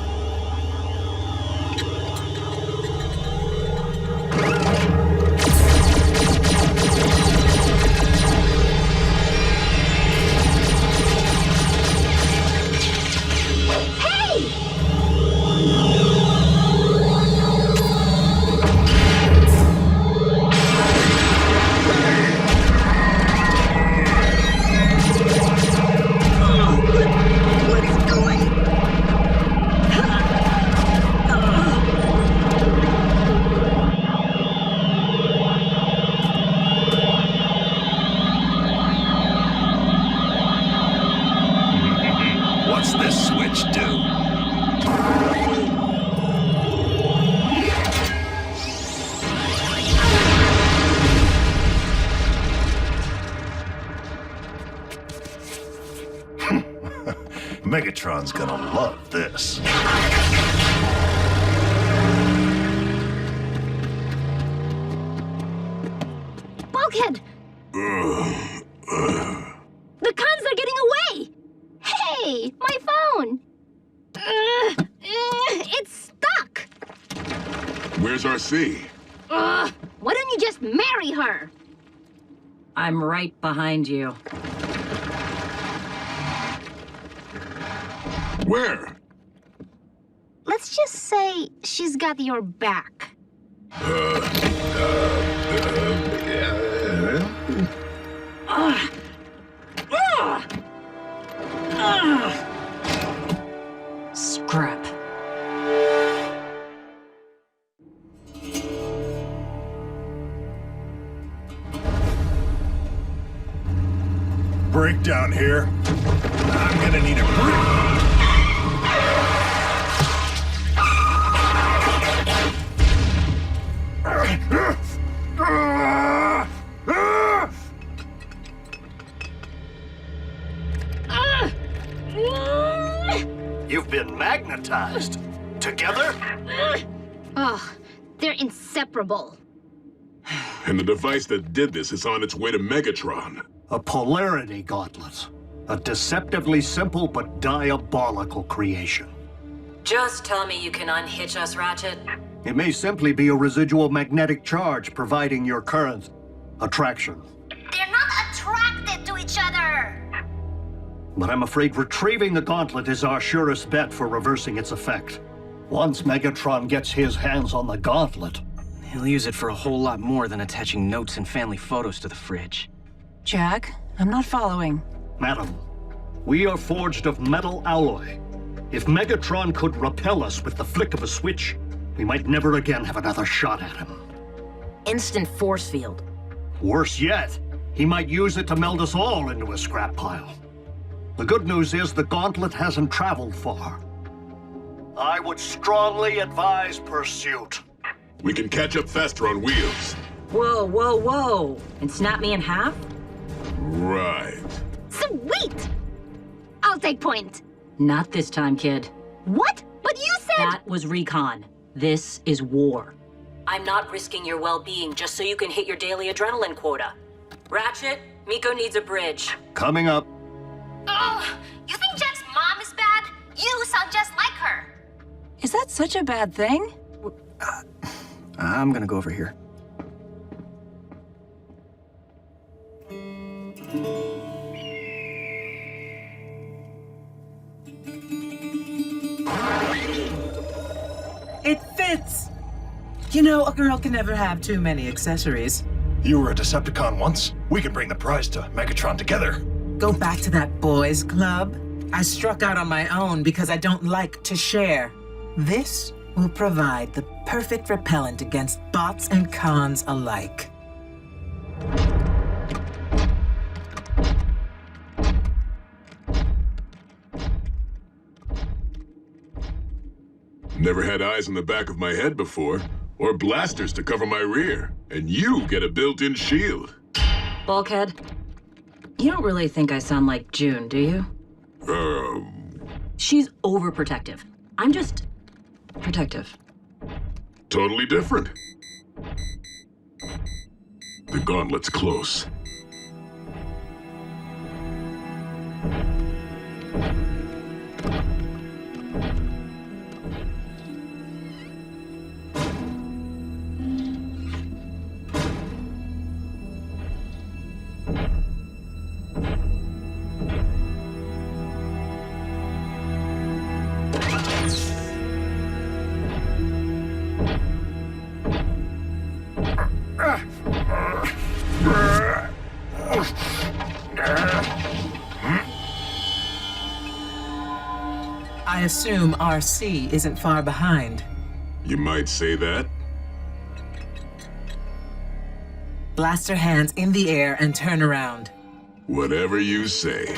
What's this switch do? Megatron's gonna love this. Bulkhead! The cons are getting away! Hey, my phone! It's stuck! Where's RC? Why don't you just marry her? I'm right behind you. Where? Let's just say she's got your back. Scrap. Breakdown here. I'm gonna need a break. You've been magnetized. Together? Oh, they're inseparable. And the device that did this is on its way to Megatron. A polarity gauntlet. A deceptively simple but diabolical creation. Just tell me you can unhitch us, Ratchet. It may simply be a residual magnetic charge providing your current attraction. They're not attracted to each other! But I'm afraid retrieving the gauntlet is our surest bet for reversing its effect. Once Megatron gets his hands on the gauntlet, he'll use it for a whole lot more than attaching notes and family photos to the fridge. Jack, I'm not following. Madam, we are forged of metal alloy. If Megatron could repel us with the flick of a switch, we might never again have another shot at him. Instant force field. Worse yet, he might use it to meld us all into a scrap pile. The good news is the gauntlet hasn't traveled far. I would strongly advise pursuit. We can catch up faster on wheels. Whoa, whoa, whoa! And snap me in half? Right. Sweet! I'll take point. Not this time, kid. What? But you said— That was recon. This is war. I'm not risking your well-being just so you can hit your daily adrenaline quota. Ratchet, Miko needs a bridge. Coming up. Oh, you think Jack's mom is bad? You sound just like her. Is that such a bad thing? I'm gonna go over here. It fits! You know, a girl can never have too many accessories. You were a Decepticon once. We can bring the prize to Megatron together. Go back to that boys' club. I struck out on my own because I don't like to share. This will provide the perfect repellent against bots and cons alike. Never had eyes in the back of my head before, or blasters to cover my rear. And you get a built-in shield. Bulkhead, you don't really think I sound like June, do you? She's overprotective. I'm just protective. Totally different. The gauntlet's close. I assume RC isn't far behind. You might say that. Blaster hands in the air and turn around. Whatever you say.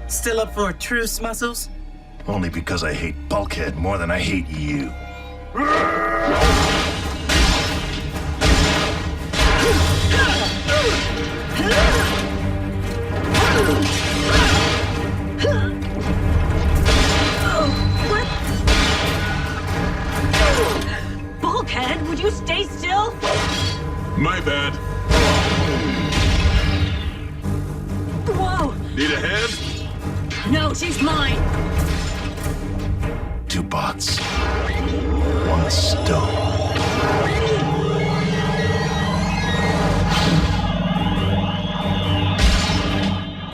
Still up for a truce, Muscles? Only because I hate Bulkhead more than I hate you. Bulkhead, would you stay still? My bad. Whoa! Need a hand? No, she's mine! 2 bots. 1 stone.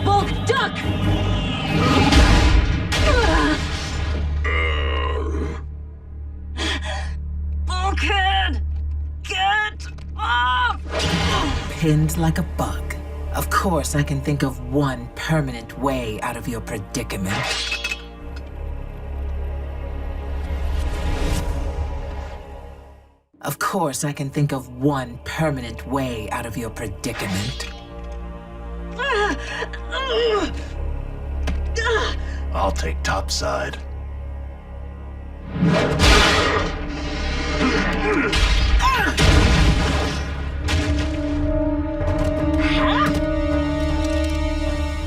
Bulk, duck! Bulkhead! Get off! Pinned like a bug. Of course, I can think of one permanent way out of your predicament. Of course, I can think of one permanent way out of your predicament. I'll take topside.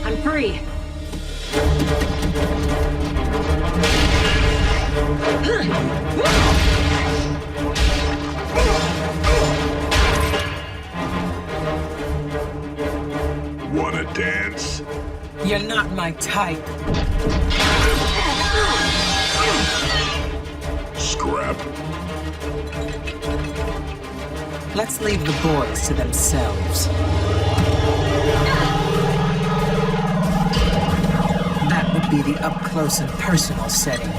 I'm free. Wanna dance? You're not my type. Scrap. Let's leave the boys to themselves. That would be the up-close and personal setting.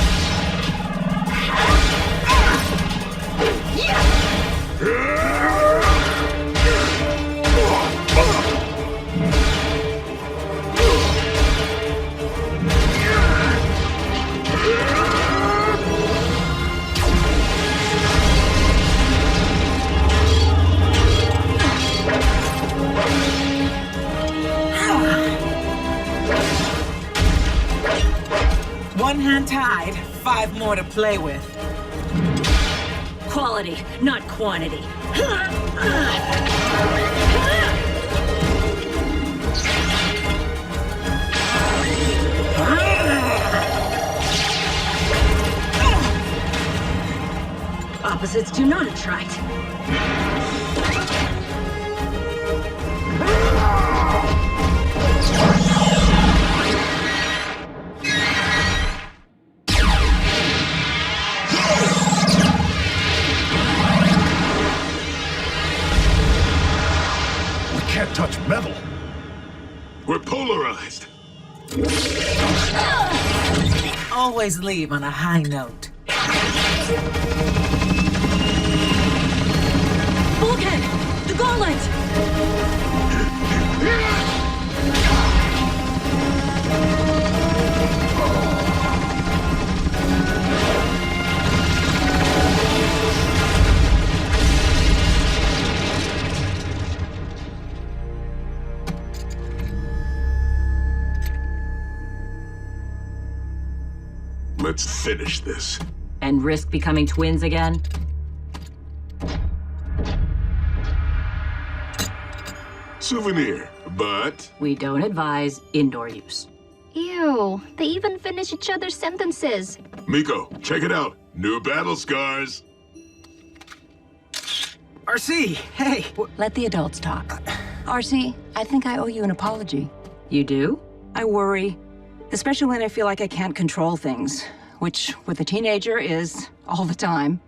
One hand tied, 5 more to play with. Quality, not quantity. Opposites do not attract. Touch metal. We're polarized. Always leave on a high note. Bulkhead! The gauntlet! Let's finish this. And risk becoming twins again? Souvenir, but... We don't advise indoor use. Ew, they even finish each other's sentences. Miko, check it out. New battle scars. RC, hey! Let the adults talk. RC, I think I owe you an apology. You do? I worry. Especially when I feel like I can't control things, which with a teenager is all the time.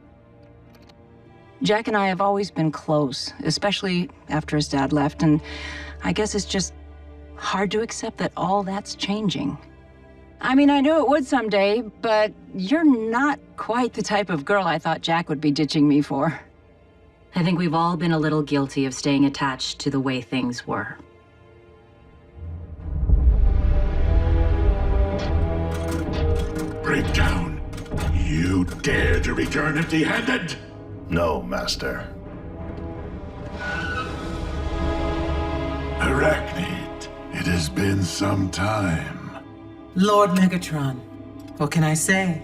Jack and I have always been close, especially after his dad left, and I guess it's just hard to accept that all that's changing. I mean, I knew it would someday, but you're not quite the type of girl I thought Jack would be ditching me for. I think we've all been a little guilty of staying attached to the way things were. Breakdown. You dare to return empty-handed? No, Master. Arachnid, it has been some time. Lord Megatron, What can I say?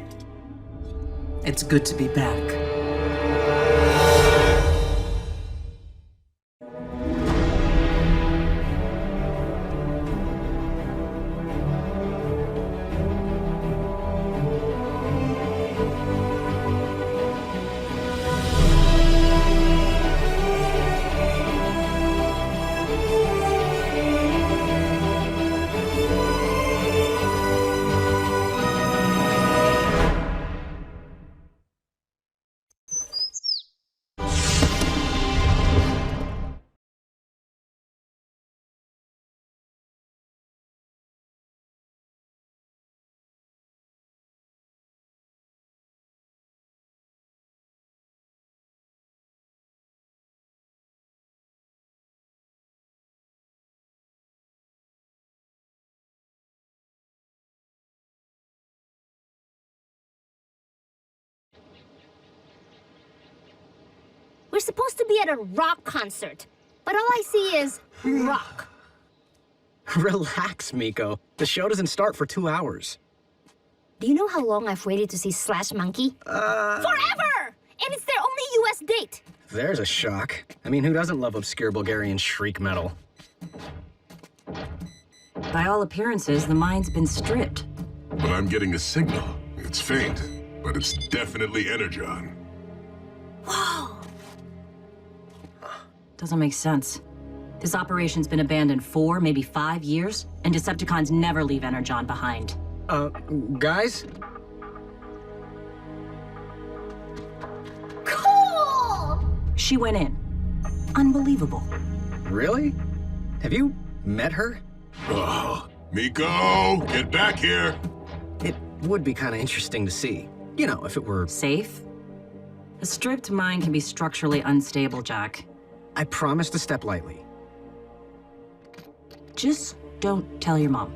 It's good to be back. We're supposed to be at a rock concert, but all I see is rock. Relax, Miko. The show doesn't start for 2 hours. Do you know how long I've waited to see Slash Monkey? Forever! And it's their only US date. There's a shock. I mean, who doesn't love obscure Bulgarian shriek metal? By all appearances, the mine's been stripped. But I'm getting a signal. It's faint, but it's definitely Energon. Whoa! Doesn't make sense. This operation's been abandoned 4, maybe 5 years, and Decepticons never leave Energon behind. Guys? Cool! She went in. Unbelievable. Really? Have you met her? Oh, Miko, get back here! It would be kind of interesting to see. You know, if it were... Safe? A stripped mine can be structurally unstable, Jack. I promise to step lightly. Just don't tell your mom.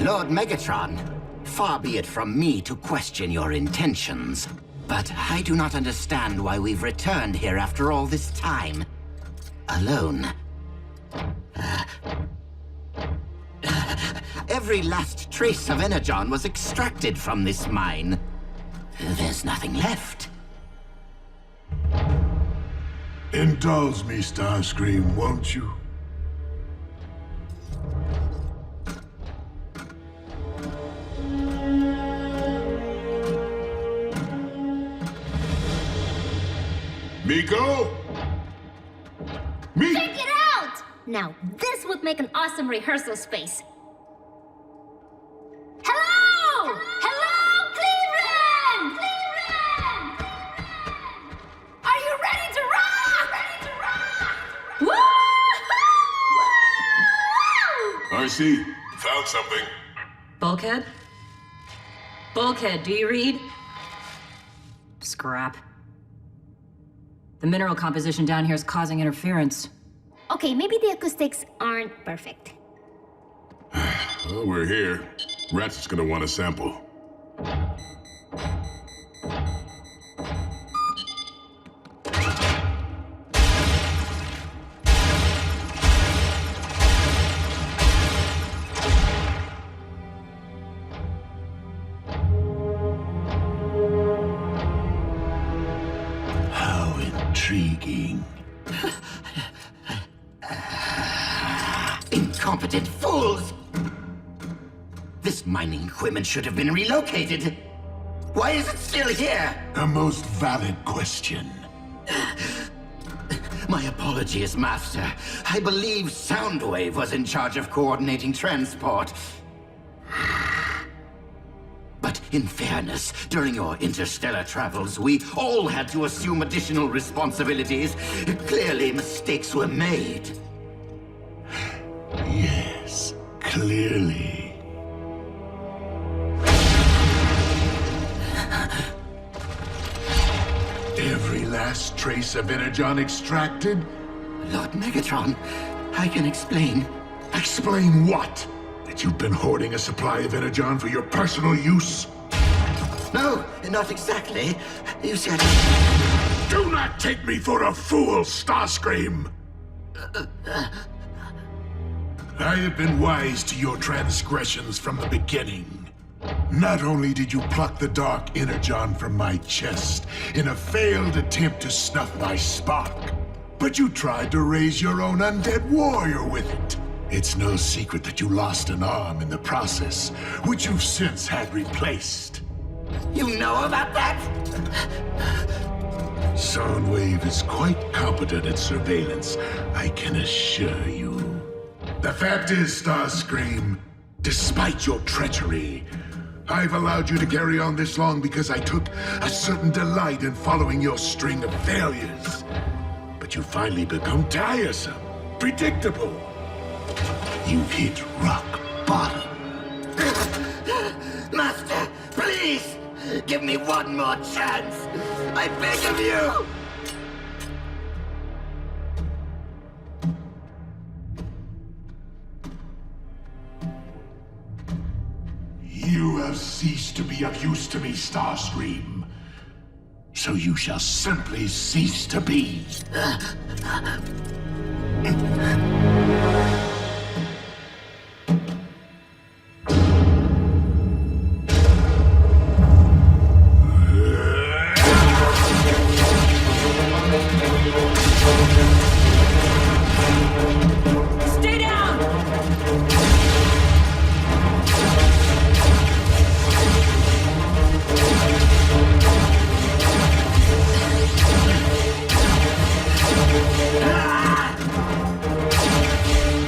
Lord Megatron, far be it from me to question your intentions, but I do not understand why we've returned here after all this time. Alone. Every last trace of Energon was extracted from this mine. There's nothing left. Indulge me, Starscream, won't you? Miko? Check it out! Now, this would make an awesome rehearsal space. Hello! Hello, Cleveland! Are you ready to rock? Woo-hoo! RC, found something. Bulkhead? Bulkhead, do you read? Scrap. The mineral composition down here is causing interference. Okay, maybe the acoustics aren't perfect. Well, we're here. Ratchet's gonna want a sample. How speaking. Incompetent fools! This mining equipment should have been relocated. Why is it still here? A most valid question. My apologies, Master. I believe Soundwave was in charge of coordinating transport. But in fairness, during your interstellar travels, we all had to assume additional responsibilities. Clearly, mistakes were made. Yes, clearly. Every last trace of Energon extracted? Lord Megatron, I can explain. Explain what? That you've been hoarding a supply of Energon for your personal use? No, not exactly. You said... Do not take me for a fool, Starscream! I have been wise to your transgressions from the beginning. Not only did you pluck the dark Energon from my chest in a failed attempt to snuff my spark, but you tried to raise your own undead warrior with it. It's no secret that you lost an arm in the process, which you've since had replaced. You know about that? Soundwave is quite competent at surveillance, I can assure you. The fact is, Starscream, despite your treachery, I've allowed you to carry on this long because I took a certain delight in following your string of failures. But you finally become tiresome, predictable. You've hit rock bottom. Master, please! Give me one more chance! I beg of you! You have ceased to be of use to me, Starscream. So you shall simply cease to be. Stay down!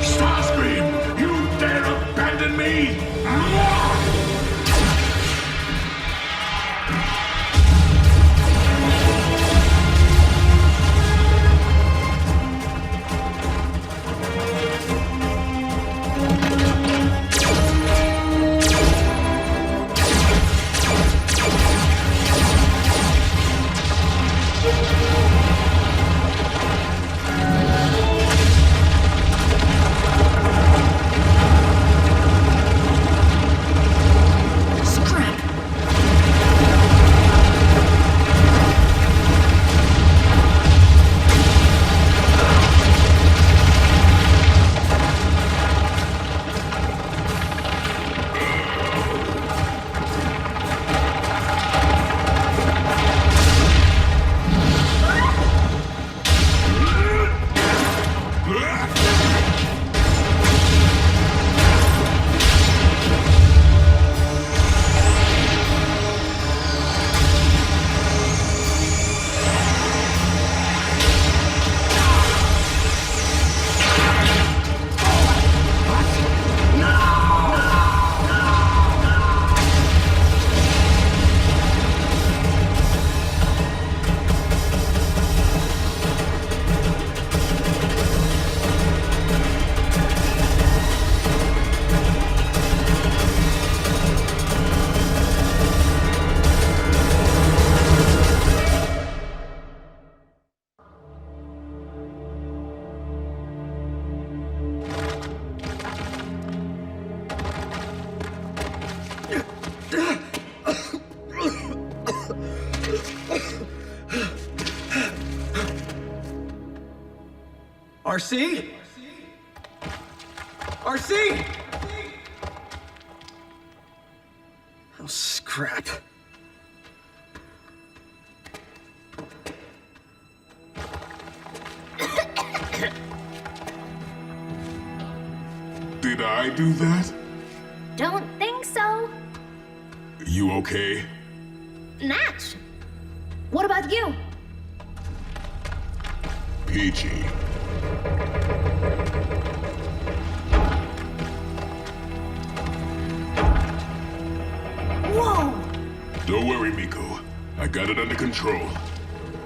Starscream, you dare abandon me? RC? RC? Oh, scrap. Did I do that? Don't think so. You okay? Natch! What about you? Peachy. Whoa! Don't worry, Miko. I got it under control.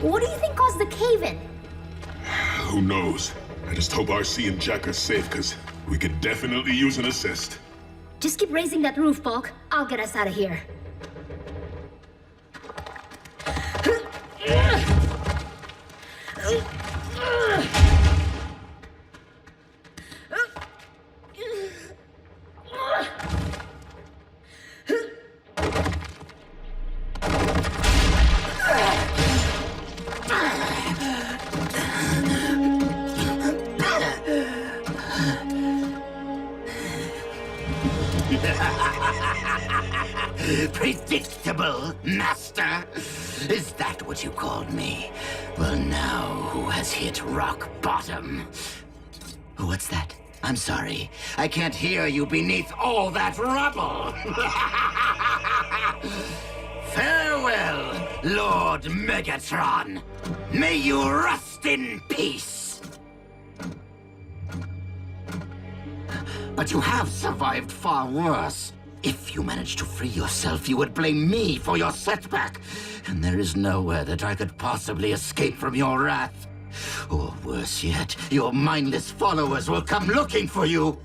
What do you think caused the cave-in? Who knows? I just hope RC and Jack are safe, because we could definitely use an assist. Just keep raising that roof, Bulk. I'll get us out of here. Predictable, Master? Is that what you called me? Well, now who has hit rock bottom? What's that? I'm sorry. I can't hear you beneath all that rubble. Farewell, Lord Megatron. May you rest in peace. But you have survived far worse. If you managed to free yourself, you would blame me for your setback. And there is nowhere that I could possibly escape from your wrath. Or worse yet, your mindless followers will come looking for you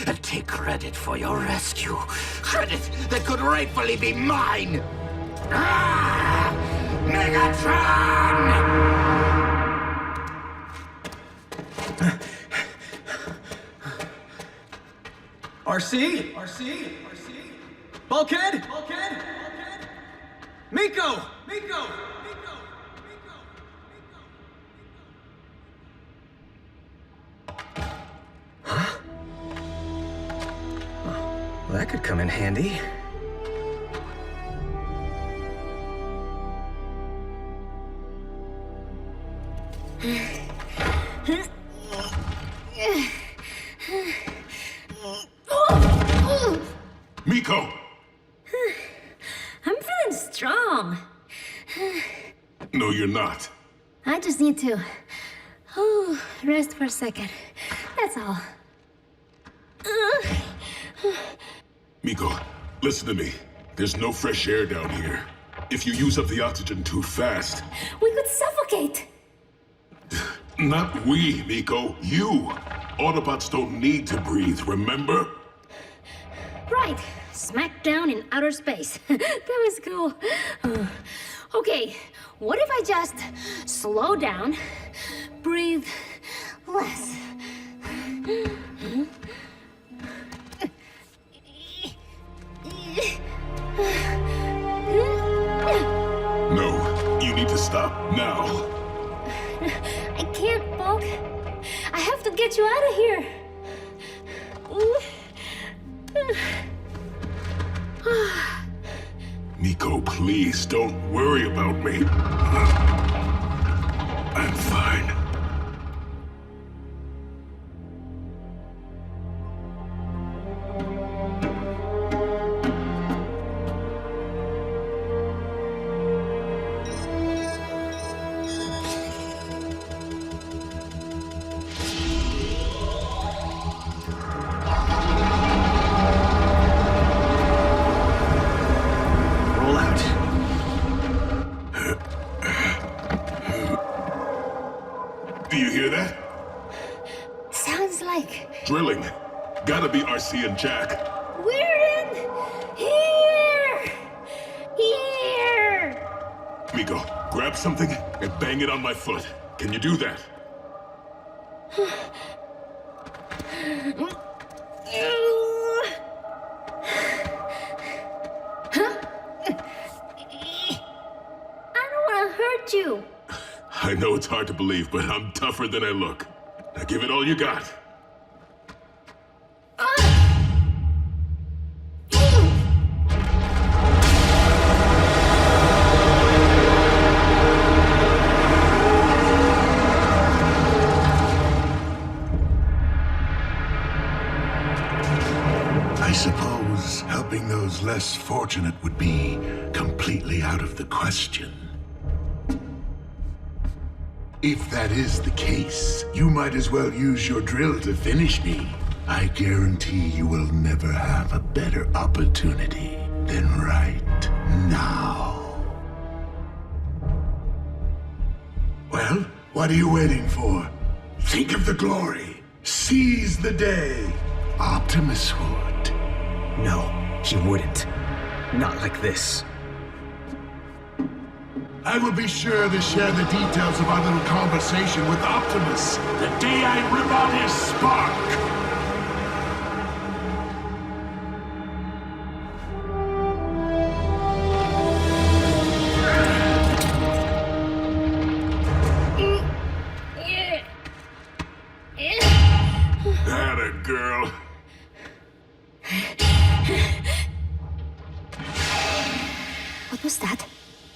and take credit for your rescue. Credit that could rightfully be mine. Ah! Megatron! RC? RC? Bulkhead? Bulkhead? Miko! Miko! Huh? Well, that could come in handy. Miko! I'm feeling strong. No, you're not. I just need to rest for a second. That's all. Miko, listen to me. There's no fresh air down here. If you use up the oxygen too fast... We could suffocate! Not we, Miko. You! Autobots don't need to breathe, remember? Right. Smack down in outer space. That was cool. Okay, what if I just slow down, breathe less? No, you need to stop now. I can't, Bulk. I have to get you out of here. Miko, please, don't worry about me. I'm fine. Drilling. Gotta be RC and Jack. We're in here! Here! Miko, grab something and bang it on my foot. Can you do that? I don't want to hurt you. I know it's hard to believe, but I'm tougher than I look. Now give it all you got. I suppose helping those less fortunate would be completely out of the question. If that is the case, you might as well use your drill to finish me. I guarantee you will never have a better opportunity than right now. Well, what are you waiting for? Think of the glory. Seize the day. Optimus would. No, he wouldn't. Not like this. I will be sure to share the details of our little conversation with Optimus the day I rip out his spark. Atta girl. What was that?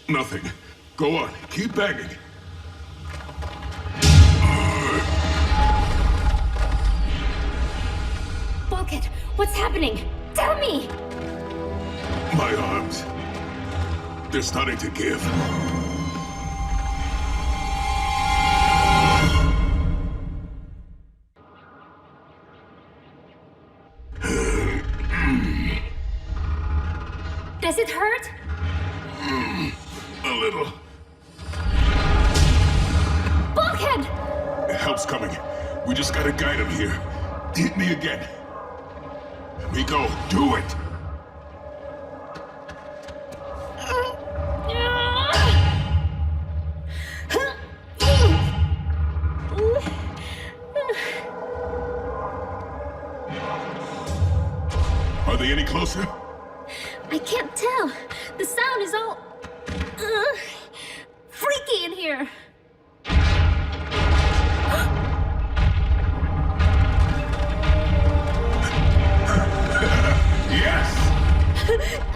Nothing. Go on, keep banging. Bulkhead, what's happening? Tell me! My arms. They're starting to give. Does it hurt? A little. Bulkhead! Help's coming. We just gotta guide him here. Hit me again. Miko, do it! Are they any closer? I can't tell. The sound is all... freaky in here. Yes!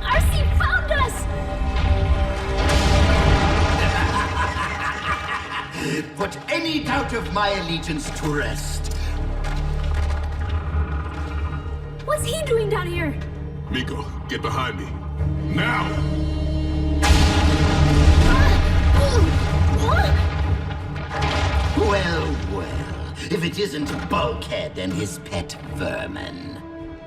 RC found us! Put any doubt of my allegiance to rest. What's he doing down here? Miko, get behind me. Now! Well, well, if it isn't Bulkhead and his pet vermin.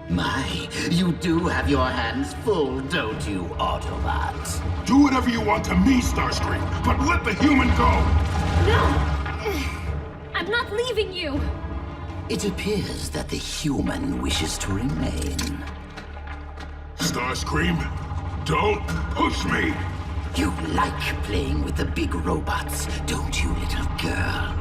My, you do have your hands full, don't you, Autobots? Do whatever you want to me, Starscream, but let the human go! No! I'm not leaving you! It appears that the human wishes to remain. Starscream, don't push me! You like playing with the big robots, don't you, little girl?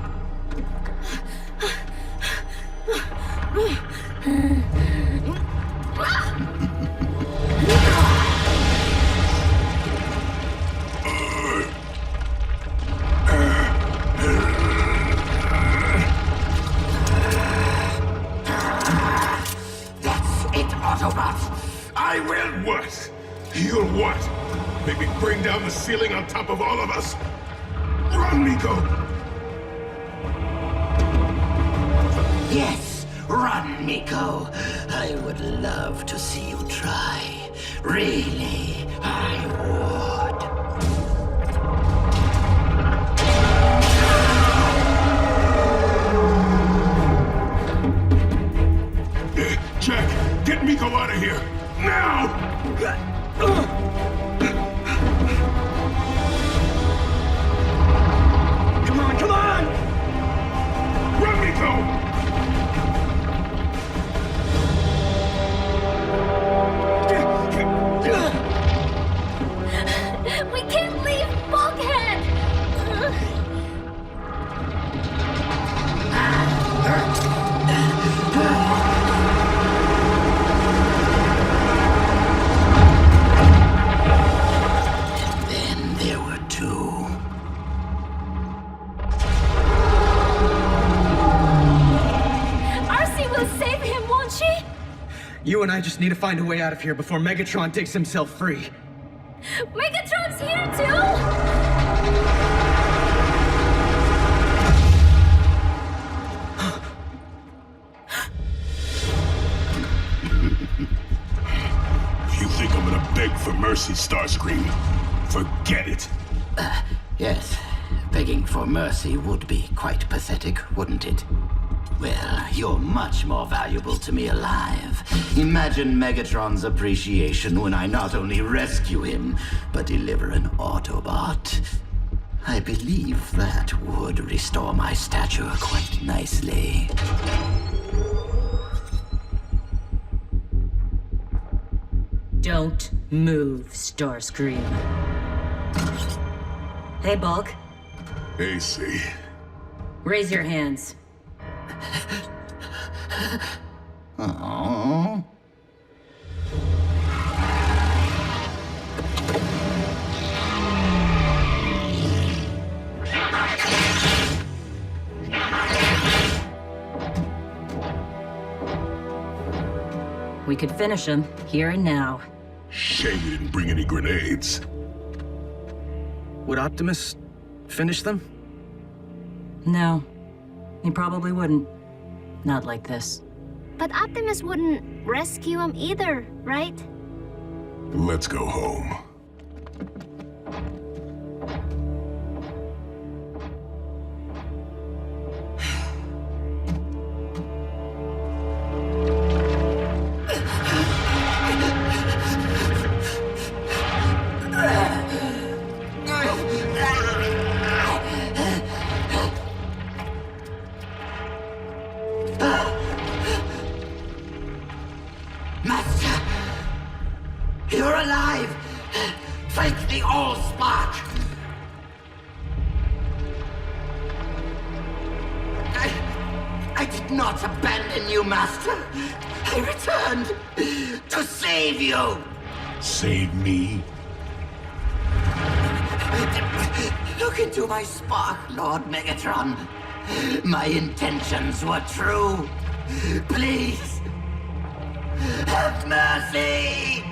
That's it, Autobots! I will what? You'll what? Make me bring down the ceiling on top of all of us? Run, Miko! Yes, run, Miko. I would love to see you try. Really, I would. Jack, get Miko out of here! Now! Come on, come on! Run, Miko! We can't leave Bulkhead! Then there were two. RC will save him, won't she? You and I just need to find a way out of here before Megatron digs himself free. Megatron's here too? for mercy, Starscream. Forget it. Yes. Begging for mercy would be quite pathetic, wouldn't it? Well, you're much more valuable to me alive. Imagine Megatron's appreciation when I not only rescue him, but deliver an Autobot. I believe that would restore my stature quite nicely. Don't move, Starscream. Hey, Bulk. AC. Raise your hands. Aww. We could finish him here and now. Shame you didn't bring any grenades. Would Optimus finish them? No. He probably wouldn't. Not like this. But Optimus wouldn't rescue him either, right? Let's go home. Master! You're alive! Thank the Allspark! I did not abandon you, Master. I returned to save you! Save me? Look into my spark, Lord Megatron. My intentions were true. Please, have mercy!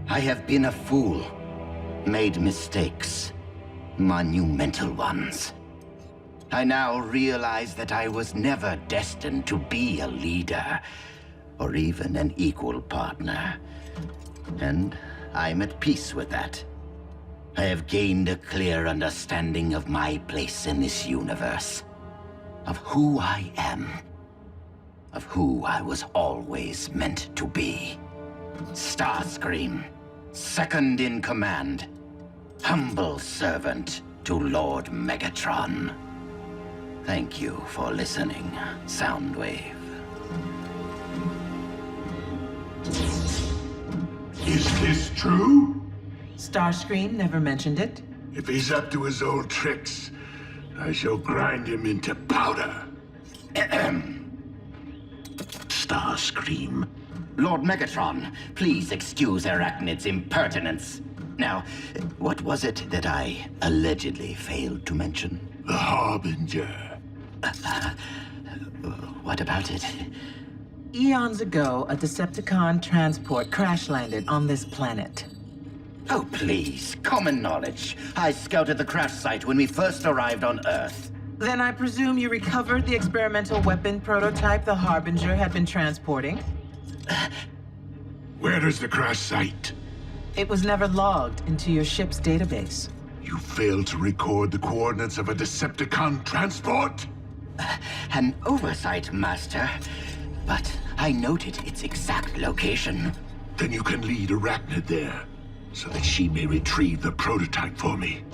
I have been a fool, made mistakes, monumental ones. I now realize that I was never destined to be a leader, or even an equal partner. And I'm at peace with that. I have gained a clear understanding of my place in this universe, of who I am, of who I was always meant to be. Starscream, second in command, humble servant to Lord Megatron. Thank you for listening, Soundwave. Is this true? Starscream never mentioned it. If he's up to his old tricks, I shall grind him into powder. Starscream. Lord Megatron, please excuse Arachnid's impertinence. Now, what was it that I allegedly failed to mention? The Harbinger. What about it? Eons ago, a Decepticon transport crash-landed on this planet. Oh, please. Common knowledge. I scouted the crash site when we first arrived on Earth. Then I presume you recovered the experimental weapon prototype the Harbinger had been transporting? Where is the crash site? It was never logged into your ship's database. You failed to record the coordinates of a Decepticon transport? An oversight, Master. But I noted its exact location. Then you can lead Arachnid there, so that she may retrieve the prototype for me.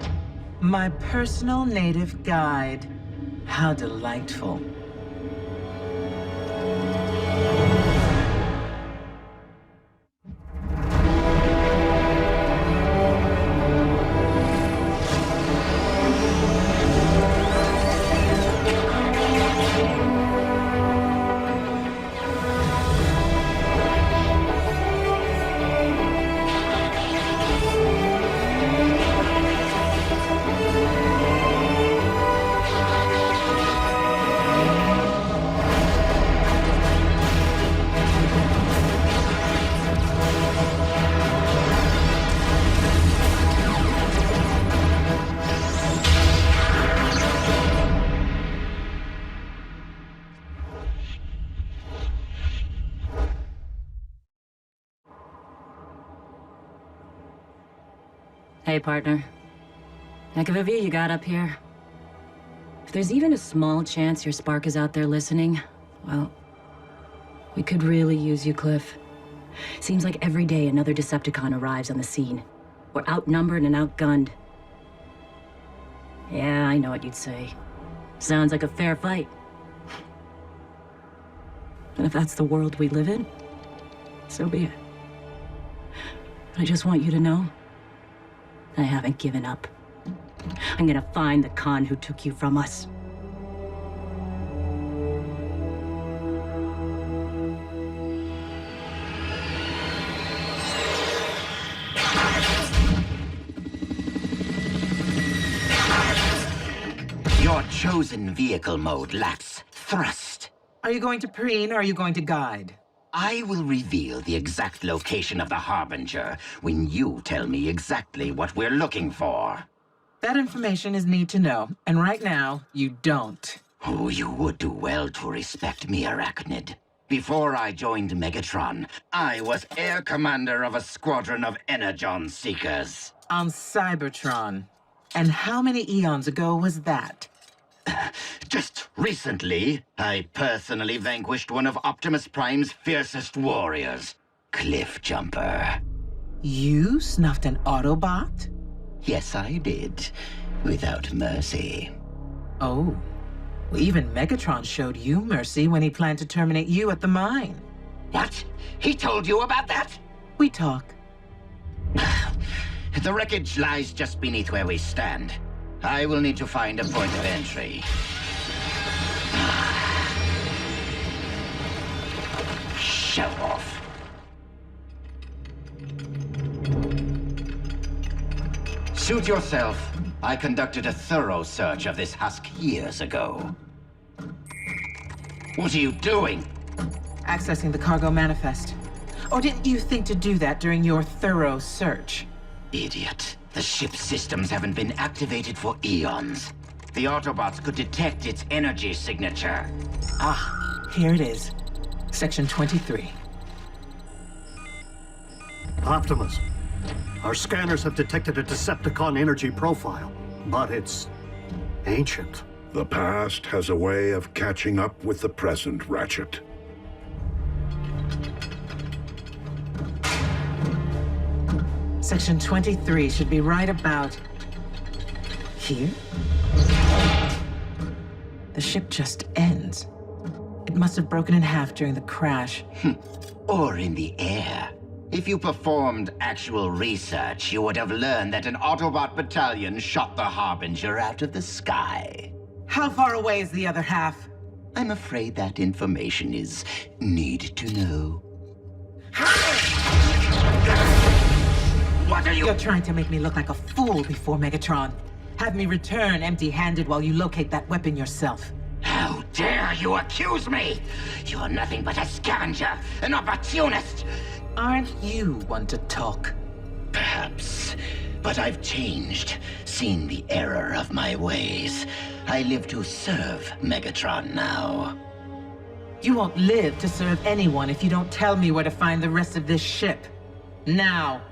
My personal native guide. How delightful. Hey, partner. Heck of a view you got up here. If there's even a small chance your spark is out there listening, well, we could really use you, Cliff. Seems like every day another Decepticon arrives on the scene. We're outnumbered and outgunned. Yeah, I know what you'd say. Sounds like a fair fight. And if that's the world we live in, so be it. I just want you to know, I haven't given up. I'm gonna find the Khan who took you from us. Your chosen vehicle mode lacks thrust. Are you going to preen or are you going to guide? I will reveal the exact location of the Harbinger when you tell me exactly what we're looking for. That information is need to know, and right now, you don't. Oh, you would do well to respect me, Arachnid. Before I joined Megatron, I was Air Commander of a squadron of Energon Seekers. On Cybertron. And how many eons ago was that? Just recently, I personally vanquished one of Optimus Prime's fiercest warriors, Cliffjumper. You snuffed an Autobot? Yes, I did. Without mercy. Oh. Well, even Megatron showed you mercy when he planned to terminate you at the mine. What? He told you about that? We talk. The wreckage lies just beneath where we stand. I will need to find a point of entry. Show off. Suit yourself. I conducted a thorough search of this husk years ago. What are you doing? Accessing the cargo manifest. Or didn't you think to do that during your thorough search? Idiot. The ship's systems haven't been activated for eons. The Autobots could detect its energy signature. Ah, here it is. Section 23. Optimus, our scanners have detected a Decepticon energy profile, but it's ancient. The past has a way of catching up with the present, Ratchet. Section 23 should be right about here. The ship just ends. It must have broken in half during the crash. Or in the air. If you performed actual research, you would have learned that an Autobot battalion shot the Harbinger out of the sky. How far away is the other half? I'm afraid that information is need to know. What are you— You're trying to make me look like a fool before Megatron. Have me return empty-handed while you locate that weapon yourself. How dare you accuse me? You're nothing but a scavenger, an opportunist. Aren't you one to talk? Perhaps. But I've changed, seen the error of my ways. I live to serve Megatron now. You won't live to serve anyone if you don't tell me where to find the rest of this ship. Now.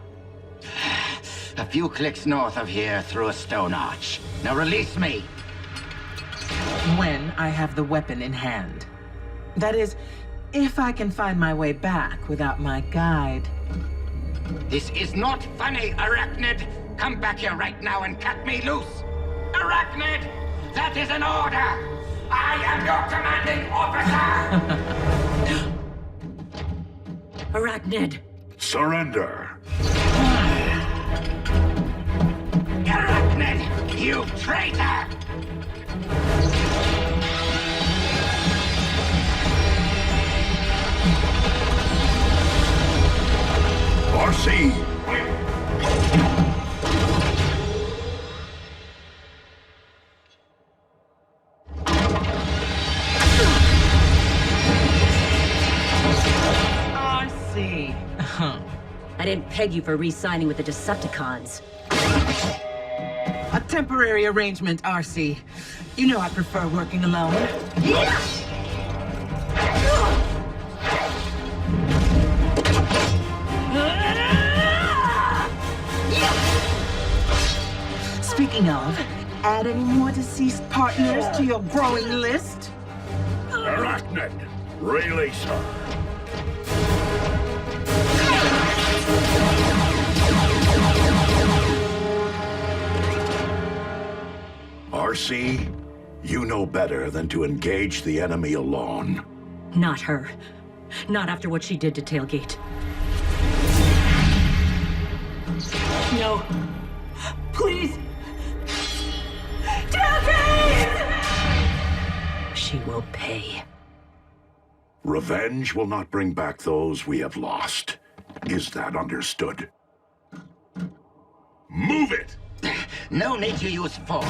A few clicks north of here through a stone arch. Now release me. When I have the weapon in hand. That is, if I can find my way back without my guide. This is not funny, Arachnid. Come back here right now and cut me loose. Arachnid, that is an order. I am your commanding officer. Arachnid. Surrender. Arachnid, you traitor! RC! RC. I didn't peg you for re-signing with the Decepticons. A temporary arrangement, RC. You know I prefer working alone. Speaking of, add any more deceased partners to your growing list? Arachnid, release her. RC, you know better than to engage the enemy alone. Not her. Not after what she did to Tailgate. No. Please. Tailgate! She will pay. Revenge will not bring back those we have lost. Is that understood? Move it! No need to use force.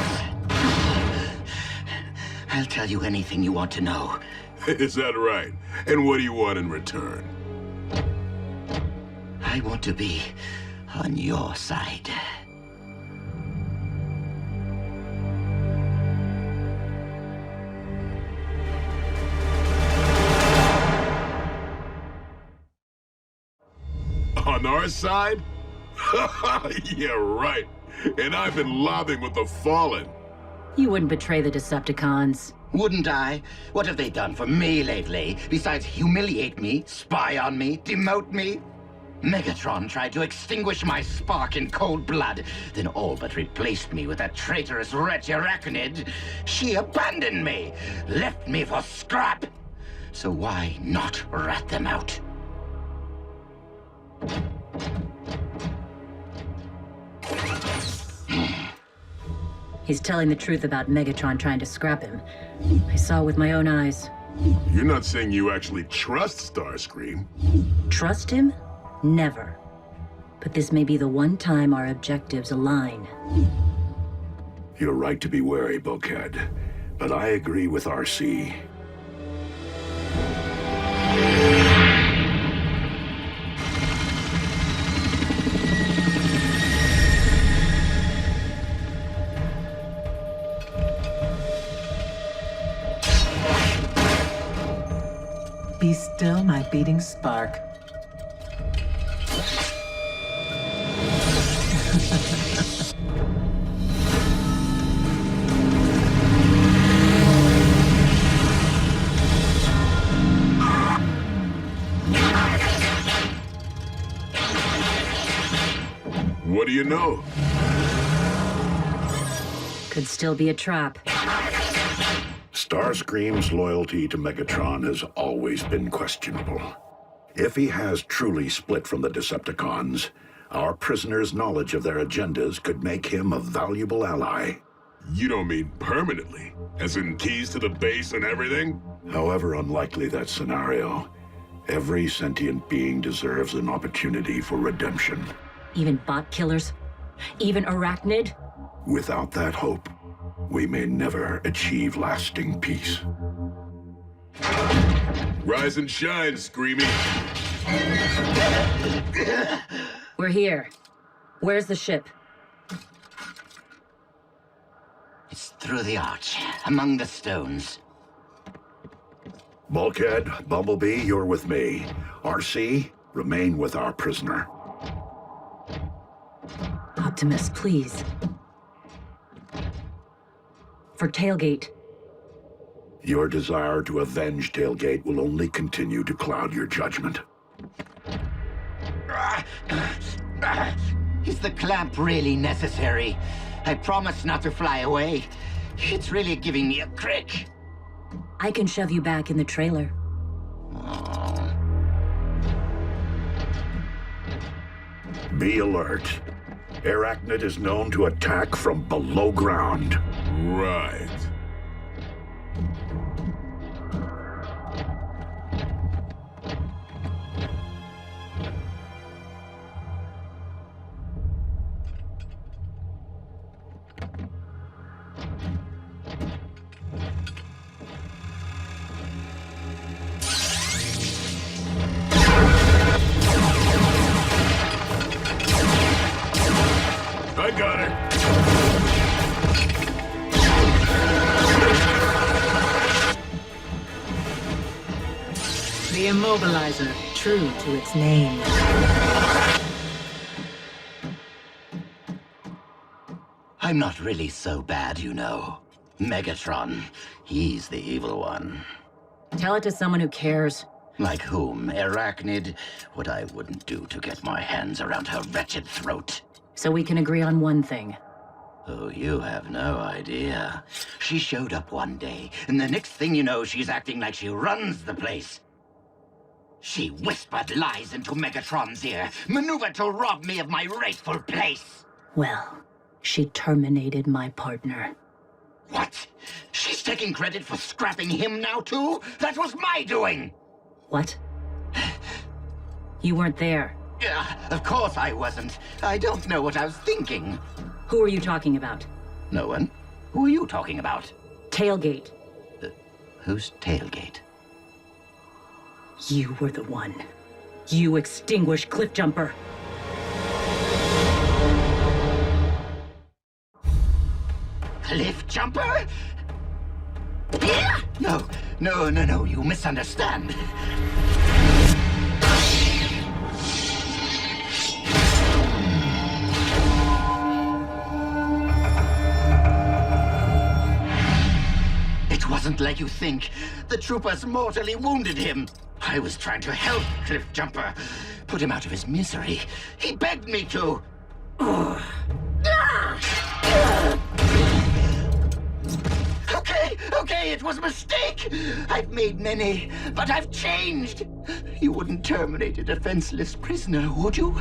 I'll tell you anything you want to know. Is that right? And what do you want in return? I want to be on your side. On our side? Yeah, right. And I've been lobbying with the Fallen. You wouldn't betray the Decepticons. Wouldn't I? What have they done for me lately, besides humiliate me, spy on me, demote me? Megatron tried to extinguish my spark in cold blood, then all but replaced me with that traitorous wretch Arachnid. She abandoned me, left me for scrap. So why not rat them out? He's telling the truth about Megatron trying to scrap him. I saw with my own eyes. You're not saying you actually trust Starscream? Trust him? Never. But this may be the one time our objectives align. You're right to be wary, Bulkhead. But I agree with RC. Be still, my beating spark. What do you know? Could still be a trap. Starscream's loyalty to Megatron has always been questionable. If he has truly split from the Decepticons, our prisoner's knowledge of their agendas could make him a valuable ally. You don't mean permanently? As in keys to the base and everything? However unlikely that scenario, every sentient being deserves an opportunity for redemption. Even bot killers? Even Arachnid? Without that hope, we may never achieve lasting peace. Rise and shine, Screamy. We're here. Where's the ship? It's through the arch, among the stones. Bulkhead, Bumblebee, you're with me. RC, remain with our prisoner. Optimus, please. For Tailgate. Your desire to avenge Tailgate will only continue to cloud your judgment. Is the clamp really necessary? I promise not to fly away. It's really giving me a crick. I can shove you back in the trailer. Be alert. Arachnid is known to attack from below ground. Right. I got her. The Immobilizer, true to its name. I'm not really so bad, you know. Megatron, he's the evil one. Tell it to someone who cares. Like whom? Arachnid? What I wouldn't do to get my hands around her wretched throat. So we can agree on one thing. Oh, you have no idea. She showed up one day, and the next thing you know, she's acting like she runs the place. She whispered lies into Megatron's ear, maneuvered to rob me of my rightful place. Well, she terminated my partner. What? She's taking credit for scrapping him now, too? That was my doing! What? You weren't there. Yeah, of course I wasn't. I don't know what I was thinking. Who are you talking about? No one. Who are you talking about? Tailgate. Who's Tailgate? You were the one. You extinguished Cliffjumper. Cliffjumper? No, you misunderstand. It wasn't like you think. The troopers mortally wounded him. I was trying to help Cliffjumper, put him out of his misery. He begged me to. Okay, it was a mistake. I've made many, but I've changed. You wouldn't terminate a defenseless prisoner, would you?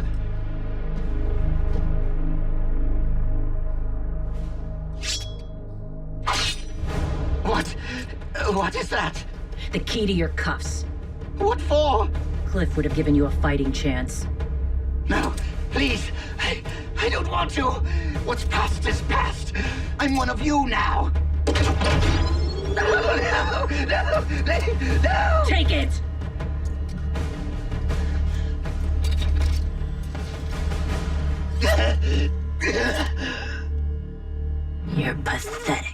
What is that? The key to your cuffs. What for? Cliff would have given you a fighting chance. No, please. I don't want to. What's past is past. I'm one of you now. No! Take it! You're pathetic.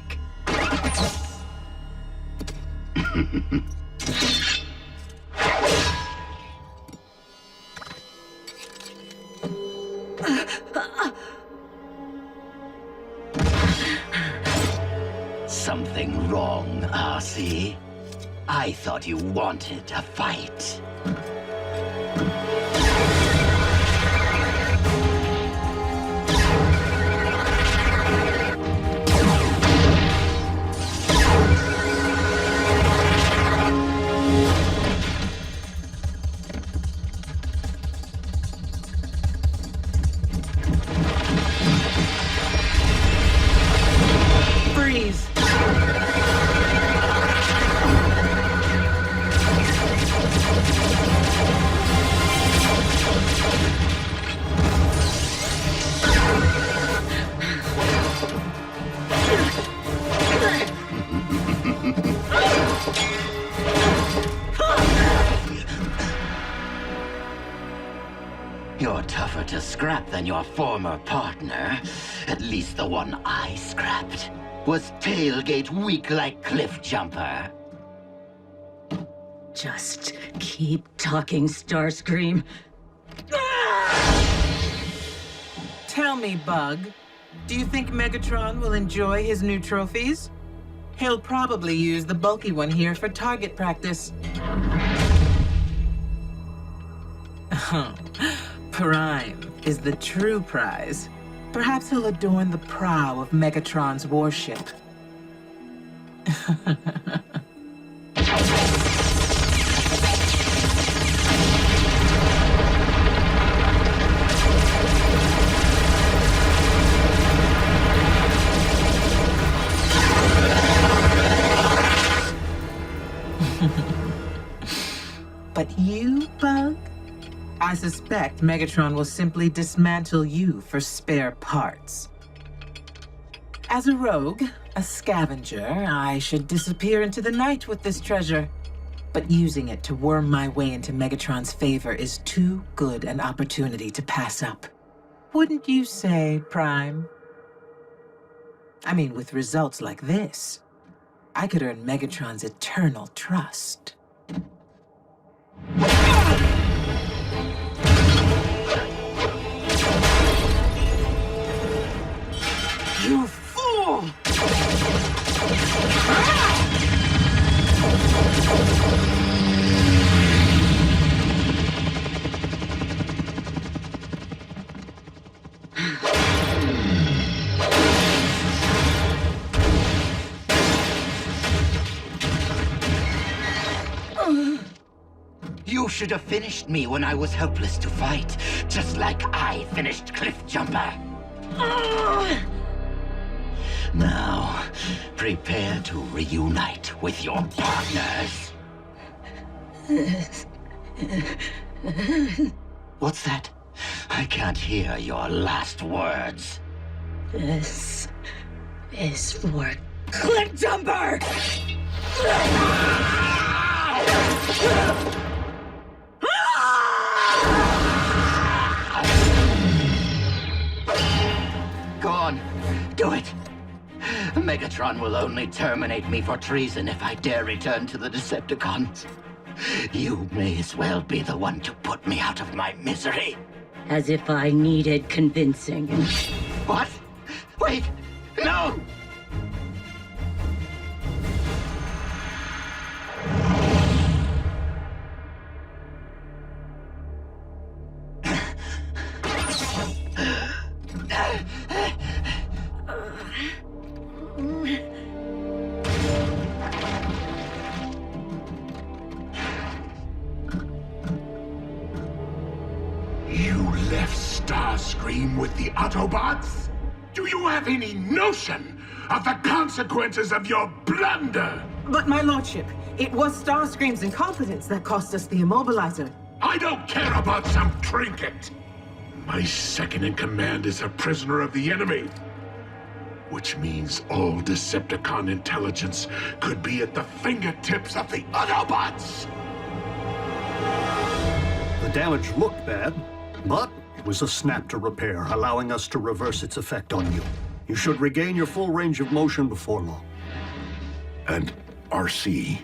Something wrong, RC? I thought you wanted a fight. Freeze! You're tougher to scrap than your former partner. At least the one I scrapped. Was Tailgate weak like Cliffjumper? Just keep talking, Starscream. Tell me, Bug, do you think Megatron will enjoy his new trophies? He'll probably use the bulky one here for target practice. Prime is the true prize. Perhaps he'll adorn the prow of Megatron's warship. But you, Bug? I suspect Megatron will simply dismantle you for spare parts. As a rogue, a scavenger, I should disappear into the night with this treasure. But using it to worm my way into Megatron's favor is too good an opportunity to pass up. Wouldn't you say, Prime? I mean, with results like this, I could earn Megatron's eternal trust. You should have finished me when I was helpless to fight, just like I finished Cliffjumper. Now, prepare to reunite with your partners. What's that? I can't hear your last words. This is for Cliffjumper! Go on, do it. Megatron will only terminate me for treason if I dare return to the Decepticons. You may as well be the one to put me out of my misery. As if I needed convincing. What? Wait! No! You left Starscream with the Autobots? Do you have any notion of the consequences of your blunder? But my lordship, it was Starscream's incompetence that cost us the immobilizer. I don't care about some trinket. My second in command is a prisoner of the enemy. Which means all Decepticon intelligence could be at the fingertips of the Autobots. The damage looked bad, but it was a snap to repair, allowing us to reverse its effect on you. You should regain your full range of motion before long. And RC?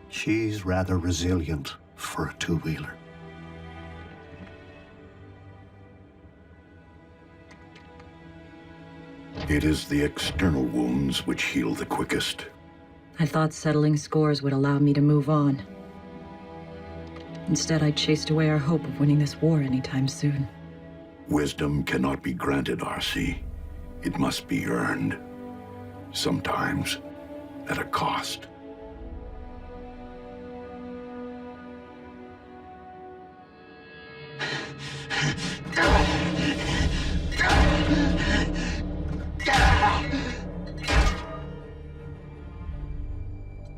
She's rather resilient for a two-wheeler. It is the external wounds which heal the quickest. I thought settling scores would allow me to move on. Instead, I chased away our hope of winning this war anytime soon. Wisdom cannot be granted, RC. It must be earned. Sometimes at a cost.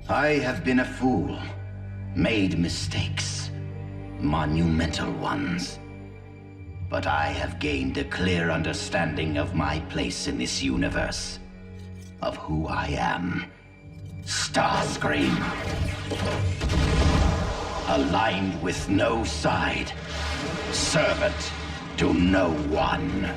I have been a fool, made mistakes, monumental ones. But I have gained a clear understanding of my place in this universe, of who I am. Starscream. Aligned with no side, servant to no one.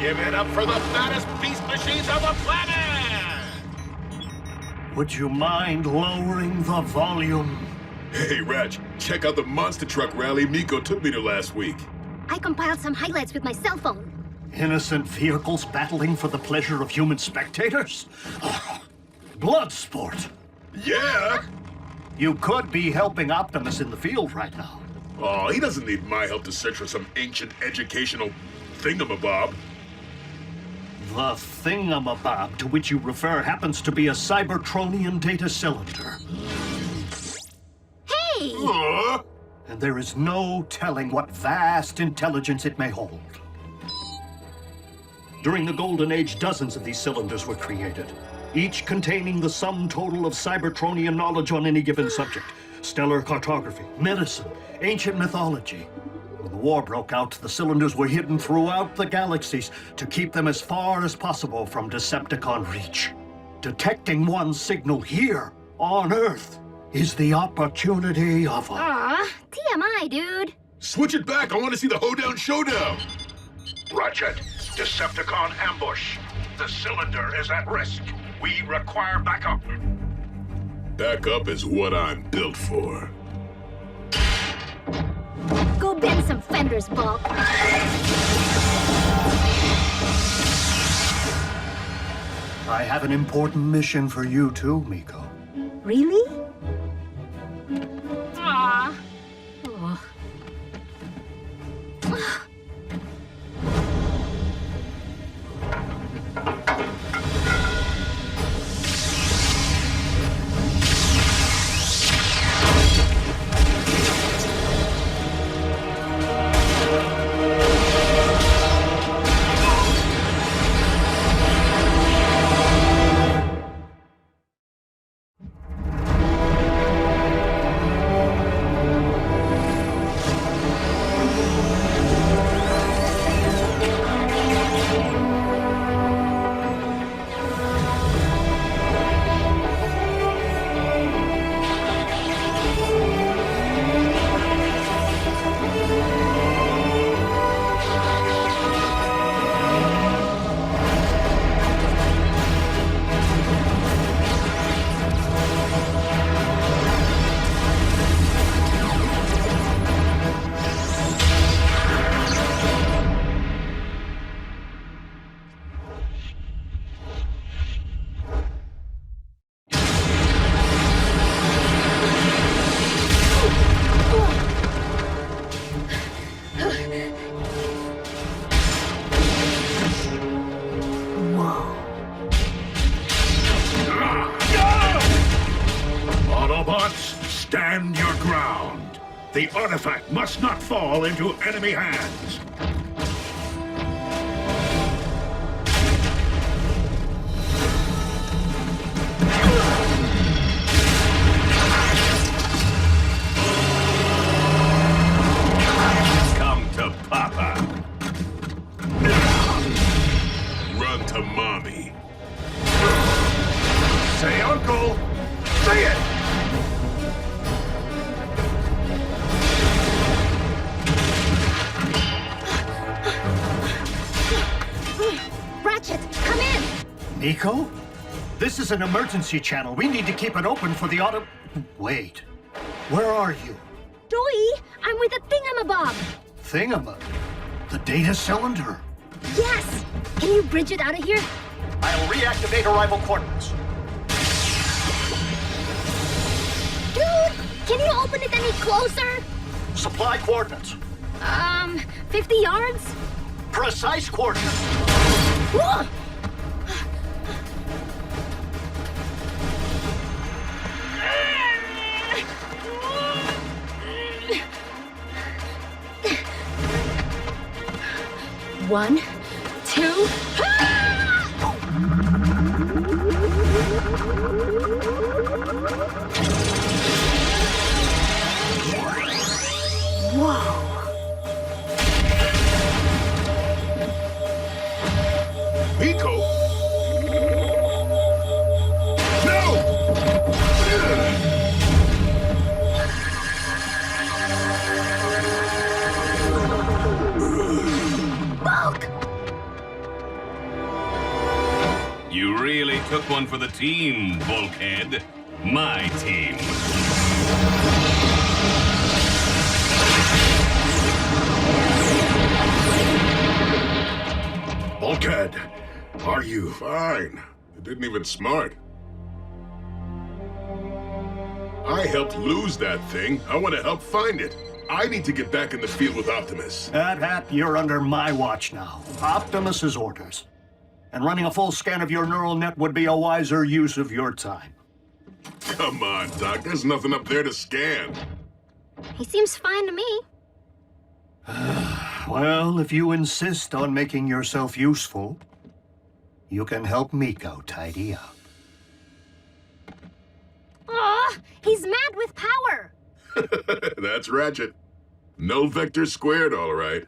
Give it up for the fattest beast machines on the planet! Would you mind lowering the volume? Hey, Ratch, check out the monster truck rally Miko took me to last week. I compiled some highlights with my cell phone. Innocent vehicles battling for the pleasure of human spectators? Blood sport. Yeah! You could be helping Optimus in the field right now. Oh, he doesn't need my help to search for some ancient educational thingamabob. The thingamabob to which you refer happens to be a Cybertronian data cylinder. Hey! And there is no telling what vast intelligence it may hold. During the Golden Age, dozens of these cylinders were created, each containing the sum total of Cybertronian knowledge on any given subject. Stellar cartography, medicine, ancient mythology. When the war broke out, the cylinders were hidden throughout the galaxies to keep them as far as possible from Decepticon reach. Detecting one signal here, on Earth, is the opportunity of a... Aw, TMI, dude. Switch it back. I want to see the hoedown showdown. Ratchet, Decepticon ambush. The cylinder is at risk. We require backup. Backup is what I'm built for. Go bend some fenders, Bulk. I have an important mission for you too, Miko. Really? Aw. Oh. Autobots, stand your ground. The artifact must not fall into enemy hands. Come to Papa. Run to mommy. Say uncle. Say it. Ratchet, come in! Miko? This is an emergency channel. We need to keep it open for the auto... Wait. Where are you? Doi, I'm with the thingamabob. Thingama? The data cylinder? Yes! Can you bridge it out of here? I'll reactivate arrival coordinates. Dude, can you open it any closer? Supply coordinates. 50 yards? Precise coordinates. Whoa! One, two. Whoa. Miko? No! Bulk! You really took one for the team, Bulkhead. My team. Bulkhead, are you... Fine. It didn't even smart. I helped lose that thing. I want to help find it. I need to get back in the field with Optimus. Hap, you're under my watch now. Optimus's orders. And running a full scan of your neural net would be a wiser use of your time. Come on, Doc. There's nothing up there to scan. He seems fine to me. Well, if you insist on making yourself useful, you can help Miko tidy up. Aw, he's mad with power. That's Ratchet. Null vector squared, all right.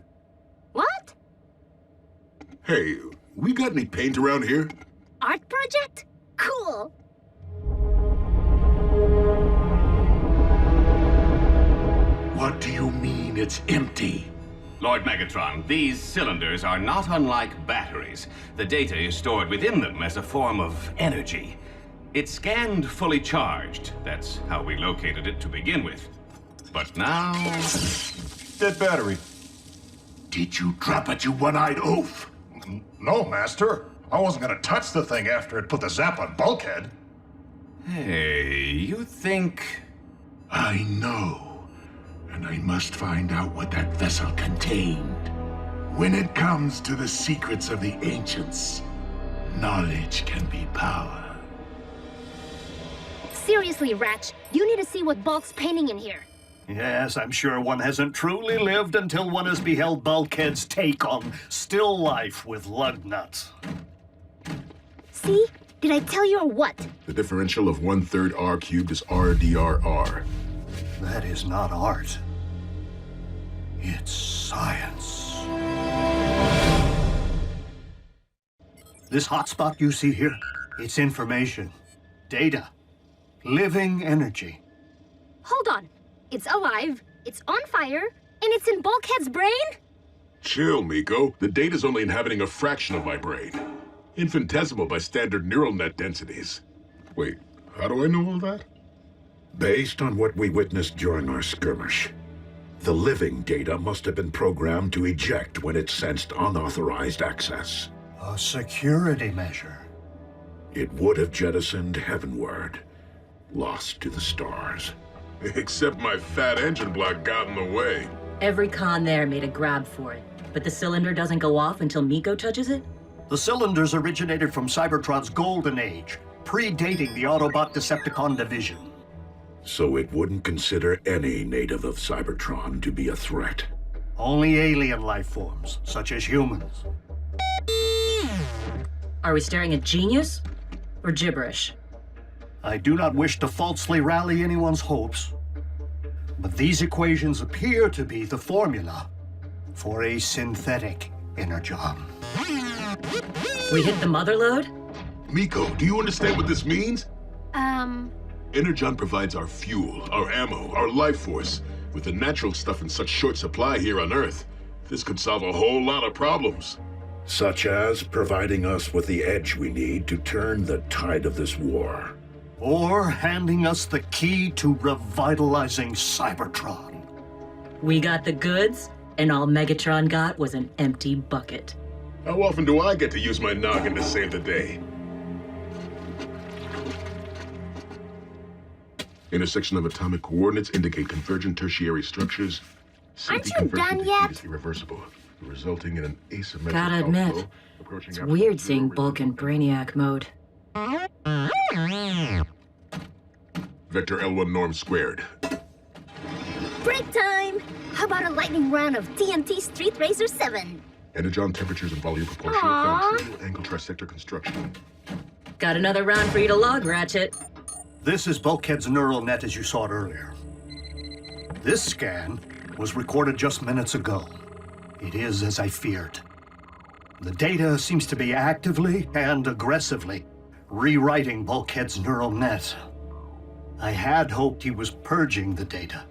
What? Hey, we got any paint around here? Art project? Cool. What do you mean it's empty? Lord Megatron, these cylinders are not unlike batteries. The data is stored within them as a form of energy. It's scanned fully charged. That's how we located it to begin with. But now... Dead battery. Did you drop it, you one-eyed oaf? No, Master. I wasn't gonna touch the thing after it put the zap on Bulkhead. Hey, you think... I know. And I must find out what that vessel contained. When it comes to the secrets of the ancients, knowledge can be power. Seriously, Ratch, you need to see what Bulk's painting in here. Yes, I'm sure one hasn't truly lived until one has beheld Bulkhead's take on still life with lug nuts. See? Did I tell you or what? The differential of 1/3 R cubed is RDRR. That is not art. It's science. This hotspot you see here, it's information, data, living energy. Hold on. It's alive, it's on fire, and it's in Bulkhead's brain? Chill, Miko. The data's only inhabiting a fraction of my brain. Infinitesimal by standard neural net densities. Wait, how do I know all that? Based on what we witnessed during our skirmish, the living data must have been programmed to eject when it sensed unauthorized access. A security measure. It would have jettisoned heavenward, lost to the stars. Except my fat engine block got in the way. Every con there made a grab for it, but the cylinder doesn't go off until Miko touches it? The cylinders originated from Cybertron's golden age, predating the Autobot Decepticon division. So it wouldn't consider any native of Cybertron to be a threat. Only alien life forms, such as humans. Are we staring at genius or gibberish? I do not wish to falsely rally anyone's hopes, but these equations appear to be the formula for a synthetic Energon. We hit the mother lode? Miko, do you understand what this means? Energon provides our fuel, our ammo, our life force. With the natural stuff in such short supply here on Earth, this could solve a whole lot of problems. Such as providing us with the edge we need to turn the tide of this war. Or handing us the key to revitalizing Cybertron. We got the goods, and all Megatron got was an empty bucket. How often do I get to use my noggin to save the day? Intersection of atomic coordinates indicate convergent tertiary structures. Aren't you done yet? Is irreversible, resulting in an asymmetric Gotta admit, it's weird seeing Bulk in Brainiac mode. Vector L1 norm squared. Break time! How about a lightning round of TNT Street Racer 7? Energon temperatures and volume proportional. Found triple angle trisector construction. Got another round for you to log, Ratchet. This is Bulkhead's neural net as you saw it earlier. This scan was recorded just minutes ago. It is as I feared. The data seems to be actively and aggressively rewriting Bulkhead's neural net. I had hoped he was purging the data,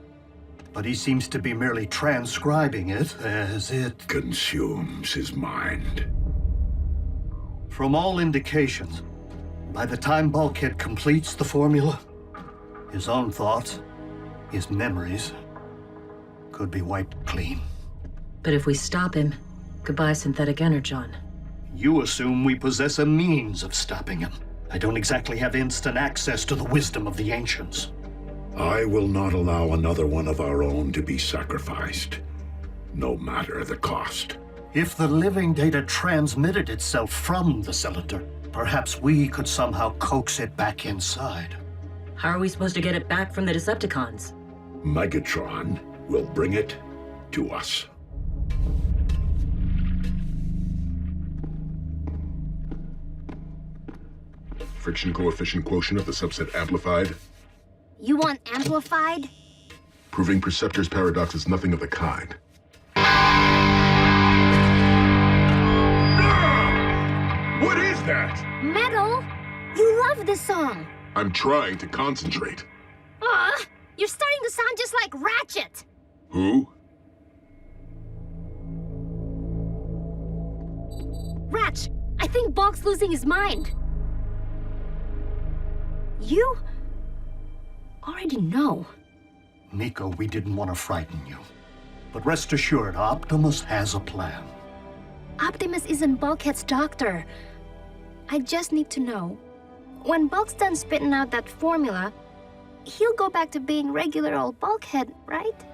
but he seems to be merely transcribing it as it consumes his mind. From all indications, by the time Bulkhead completes the formula, his own thoughts, his memories, could be wiped clean. But if we stop him, goodbye synthetic Energon. You assume we possess a means of stopping him. I don't exactly have instant access to the wisdom of the ancients. I will not allow another one of our own to be sacrificed, no matter the cost. If the living data transmitted itself from the cylinder, perhaps we could somehow coax it back inside. How are we supposed to get it back from the Decepticons? Megatron will bring it to us. Friction coefficient quotient of the subset amplified. You want amplified? Proving Perceptor's paradox is nothing of the kind. What is that? Metal? You love this song. I'm trying to concentrate. You're starting to sound just like Ratchet. Who? Ratch, I think Bulk's losing his mind. You already know. Nico, we didn't want to frighten you. But rest assured, Optimus has a plan. Optimus isn't Bulkhead's doctor. I just need to know. When Bulk's done spitting out that formula, he'll go back to being regular old Bulkhead, right?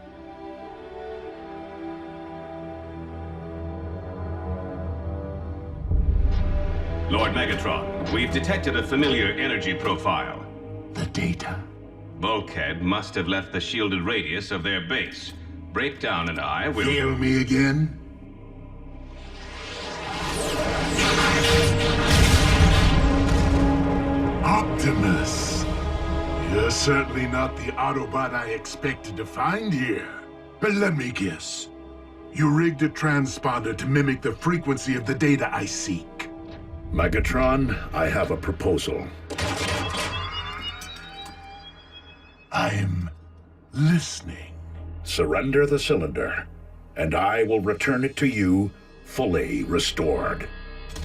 Lord Megatron, we've detected a familiar energy profile. The data? Bulkhead must have left the shielded radius of their base. Breakdown and I will... Fail me again? Optimus! You're certainly not the Autobot I expected to find here. But let me guess. You rigged a transponder to mimic the frequency of the data I seek. Megatron, I have a proposal. I'm listening. Surrender the cylinder, and I will return it to you fully restored.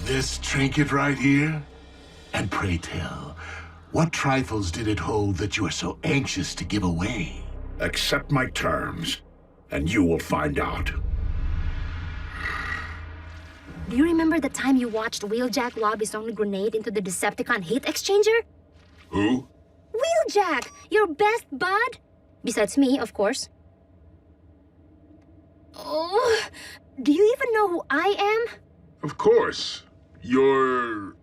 This trinket right here? And pray tell, what trifles did it hold that you are so anxious to give away? Accept my terms, and you will find out. Do you remember the time you watched Wheeljack lob his own grenade into the Decepticon heat exchanger? Who? Wheeljack, your best bud? Besides me, of course. Oh, do you even know who I am? Of course. You're...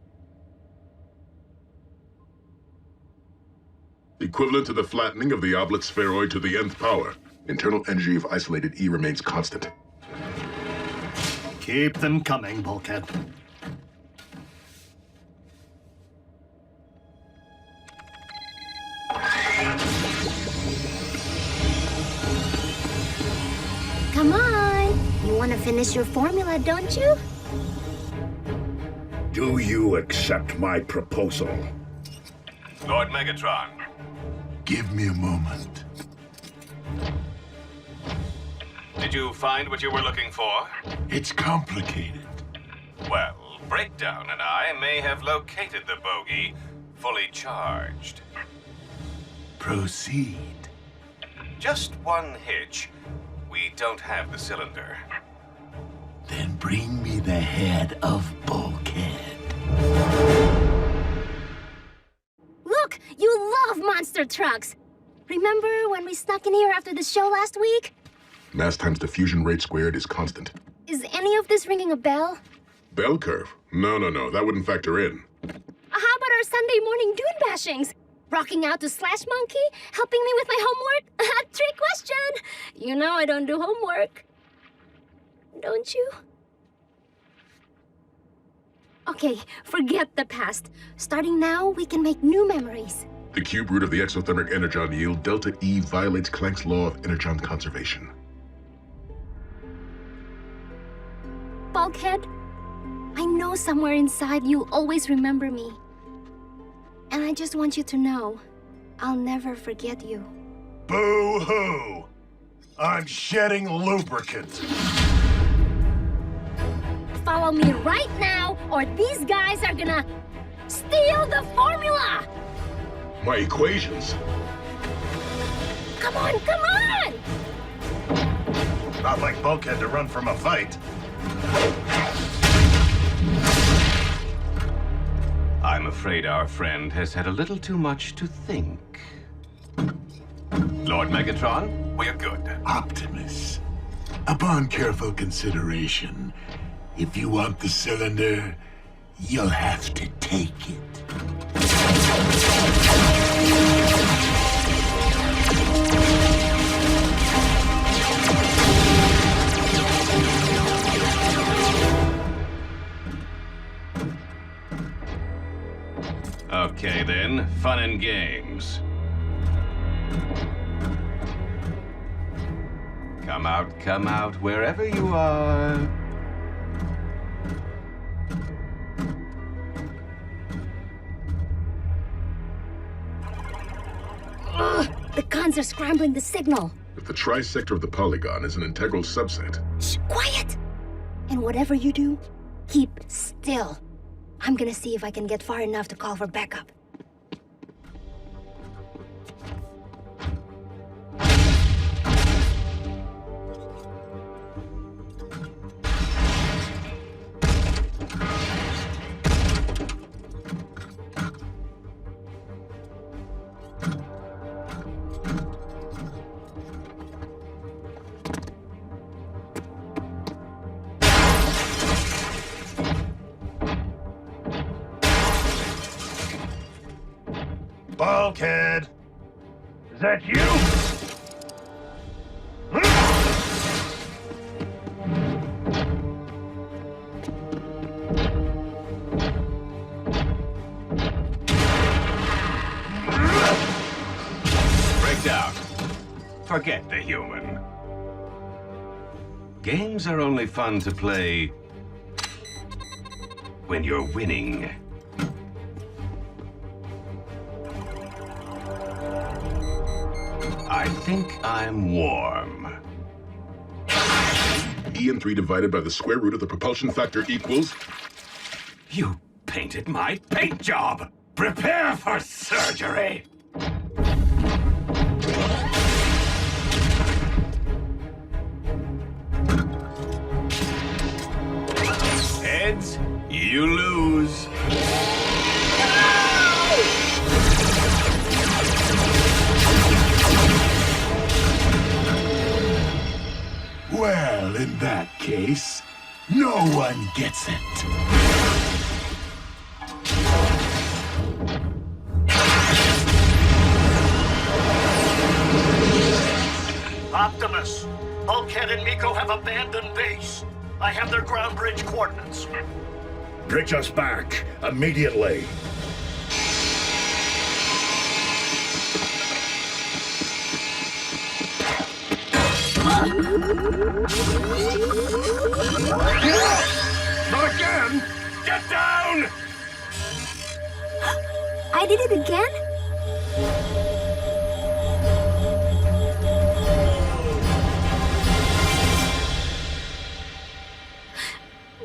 equivalent to the flattening of the oblit spheroid to the nth power. Internal energy of isolated E remains constant. Keep them coming, Bulkhead. Come on. You want to finish your formula, don't you? Do you accept my proposal? Lord Megatron. Give me a moment. Did you find what you were looking for? It's complicated. Well, Breakdown and I may have located the bogey, fully charged. Proceed. Just one hitch. We don't have the cylinder. Then bring me the head of Bulkhead. Look, you love monster trucks. Remember when we snuck in here after the show last week? Mass times diffusion rate squared is constant. Is any of this ringing a bell? Bell curve? No, that wouldn't factor in. How about our Sunday morning dune bashings? Rocking out to Slash Monkey? Helping me with my homework? Trick question! You know I don't do homework. Don't you? Okay, forget the past. Starting now, we can make new memories. The cube root of the exothermic energon yield, delta E, violates Planck's law of energon conservation. Bulkhead, I know somewhere inside you'll always remember me. And I just want you to know, I'll never forget you. Boo-hoo! I'm shedding lubricant. Follow me right now, or these guys are gonna steal the formula! My equations? Come on, come on! Not like Bulkhead to run from a fight. I'm afraid our friend has had a little too much to think. Lord Megatron, we're good. Optimus, upon careful consideration, if you want the cylinder, you'll have to take it. Okay then, fun and games. come out, wherever you are. Ugh, the cons are scrambling the signal. But the trisector of the polygon is an integral subset. Shh, quiet! And whatever you do, keep still. I'm gonna see if I can get far enough to call for backup. Bulkhead! Is that you? Breakdown. Forget the human. Games are only fun to play when you're winning. I think I'm warm. EN3 divided by the square root of the propulsion factor equals... You painted my paint job! Prepare for surgery! Heads, you lose. Well, in that case, no one gets it. Optimus, Bulkhead and Miko have abandoned base. I have their ground bridge coordinates. Bridge us back, immediately. Not again! Get down! I did it again?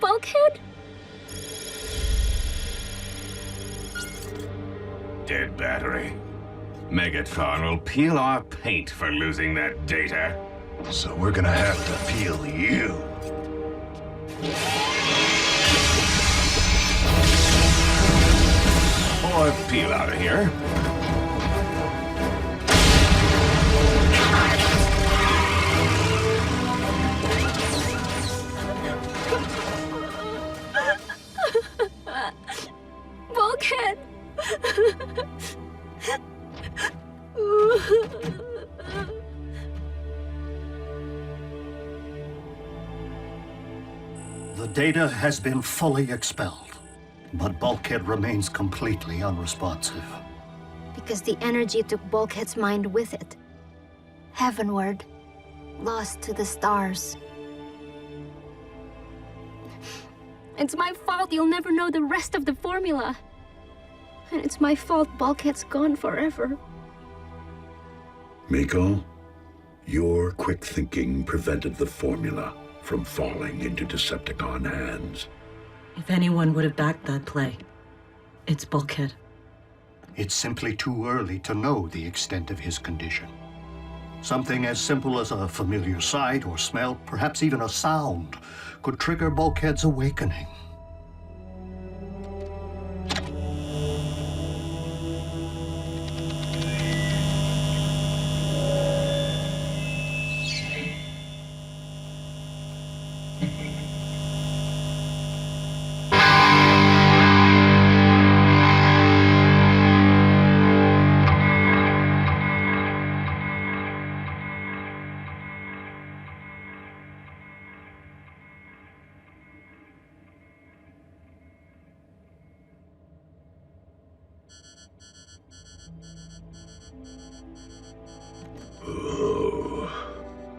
Bulkhead? Dead battery. Megatron will peel our paint for losing that data. So we're gonna have to peel you. Or peel out of here. Bulkhead! The data has been fully expelled, but Bulkhead remains completely unresponsive. Because the energy took Bulkhead's mind with it. Heavenward, lost to the stars. It's my fault you'll never know the rest of the formula. And it's my fault Bulkhead's gone forever. Miko, your quick thinking prevented the formula from falling into Decepticon hands. If anyone would have backed that play, it's Bulkhead. It's simply too early to know the extent of his condition. Something as simple as a familiar sight or smell, perhaps even a sound, could trigger Bulkhead's awakening.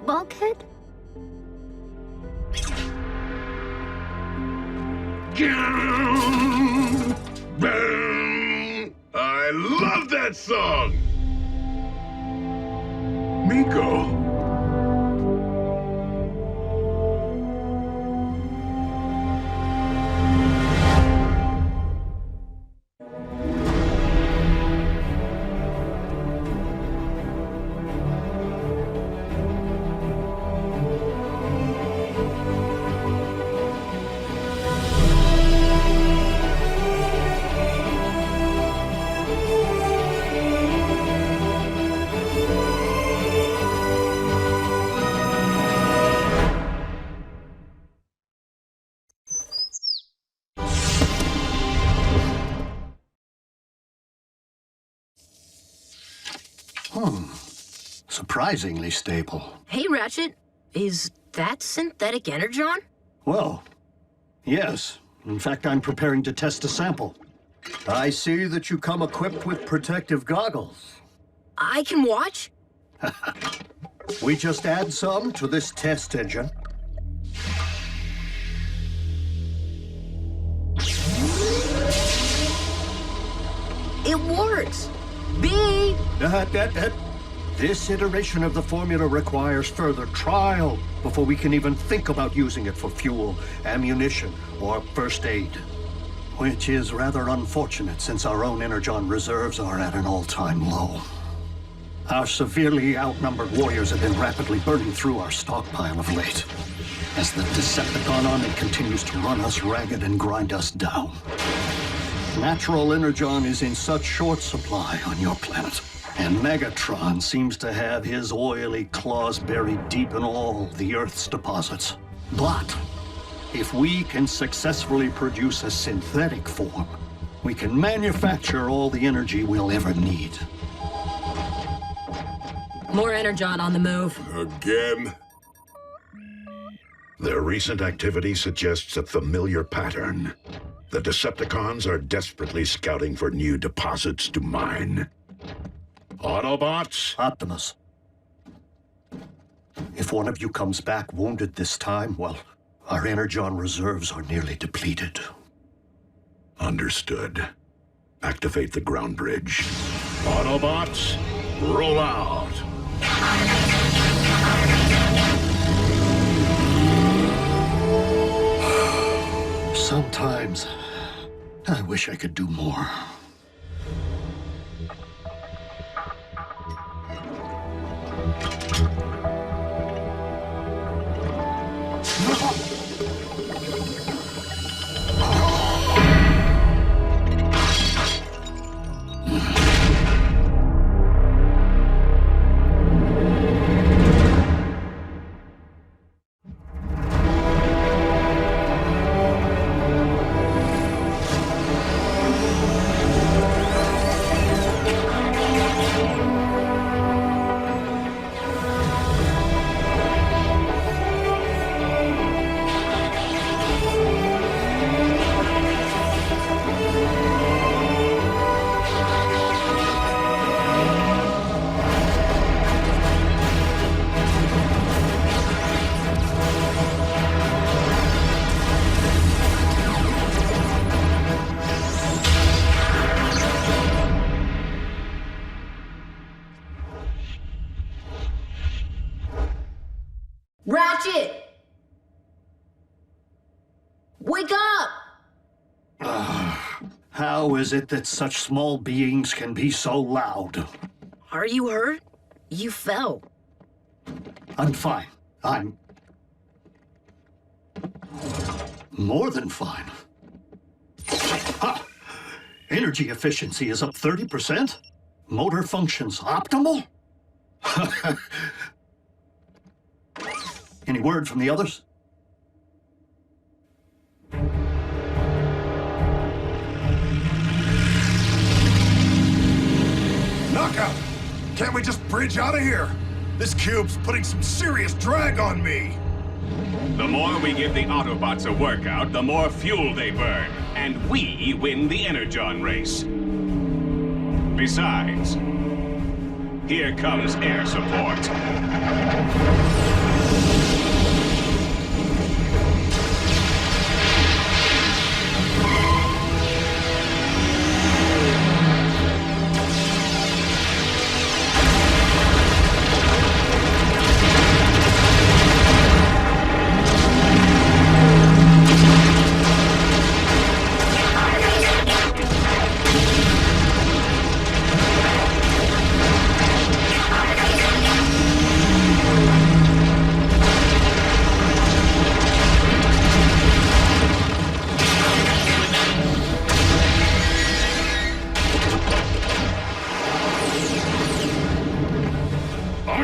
Bulkhead? I love that song! Miko! Surprisingly stable. Hey, Ratchet. Is that synthetic Energon? Well, yes. In fact, I'm preparing to test a sample. I see that you come equipped with protective goggles. I can watch? We just add some to this test engine. It works! B! This iteration of the formula requires further trial before we can even think about using it for fuel, ammunition, or first aid. Which is rather unfortunate since our own Energon reserves are at an all-time low. Our severely outnumbered warriors have been rapidly burning through our stockpile of late, as the Decepticon army continues to run us ragged and grind us down. Natural Energon is in such short supply on your planet. And Megatron seems to have his oily claws buried deep in all the Earth's deposits. But if we can successfully produce a synthetic form, we can manufacture all the energy we'll ever need. More Energon on the move. Again? Their recent activity suggests a familiar pattern. The Decepticons are desperately scouting for new deposits to mine. Autobots? Optimus. If one of you comes back wounded this time, well, our Energon reserves are nearly depleted. Understood. Activate the ground bridge. Autobots, roll out! Sometimes, I wish I could do more. Ratchet! Wake up! How is it that such small beings can be so loud? Are you hurt? You fell. I'm fine. I'm more than fine. Ha! Energy efficiency is up 30%? Motor functions optimal? Any word from the others? Knockout! Can't we just bridge out of here? This cube's putting some serious drag on me. The more we give the Autobots a workout, the more fuel they burn. And we win the Energon race. Besides, here comes air support.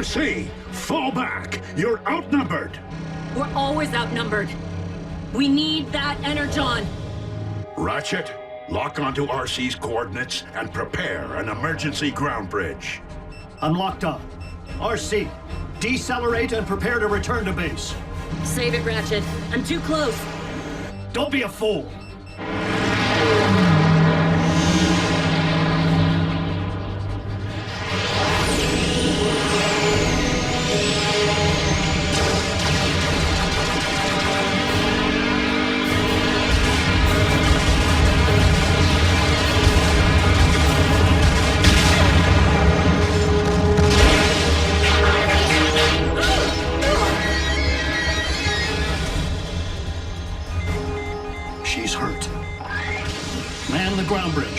RC, fall back! You're outnumbered! We're always outnumbered. We need that Energon. Ratchet, lock onto RC's coordinates and prepare an emergency ground bridge. I'm locked on. RC, decelerate and prepare to return to base. Save it, Ratchet. I'm too close. Don't be a fool. She's hurt. Man the ground bridge.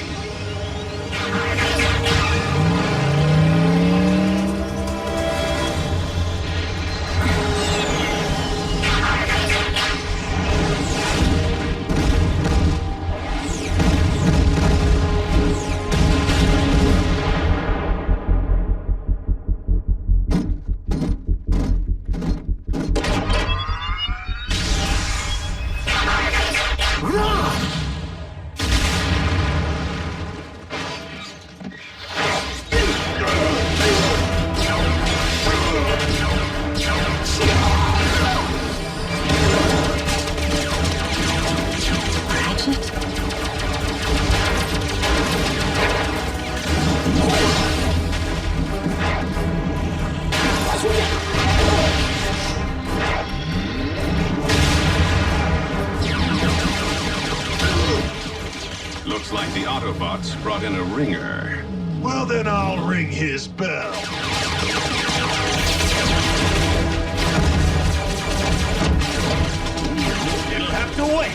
Looks like the Autobots brought in a ringer. Well, then I'll ring his bell. It'll have to wait.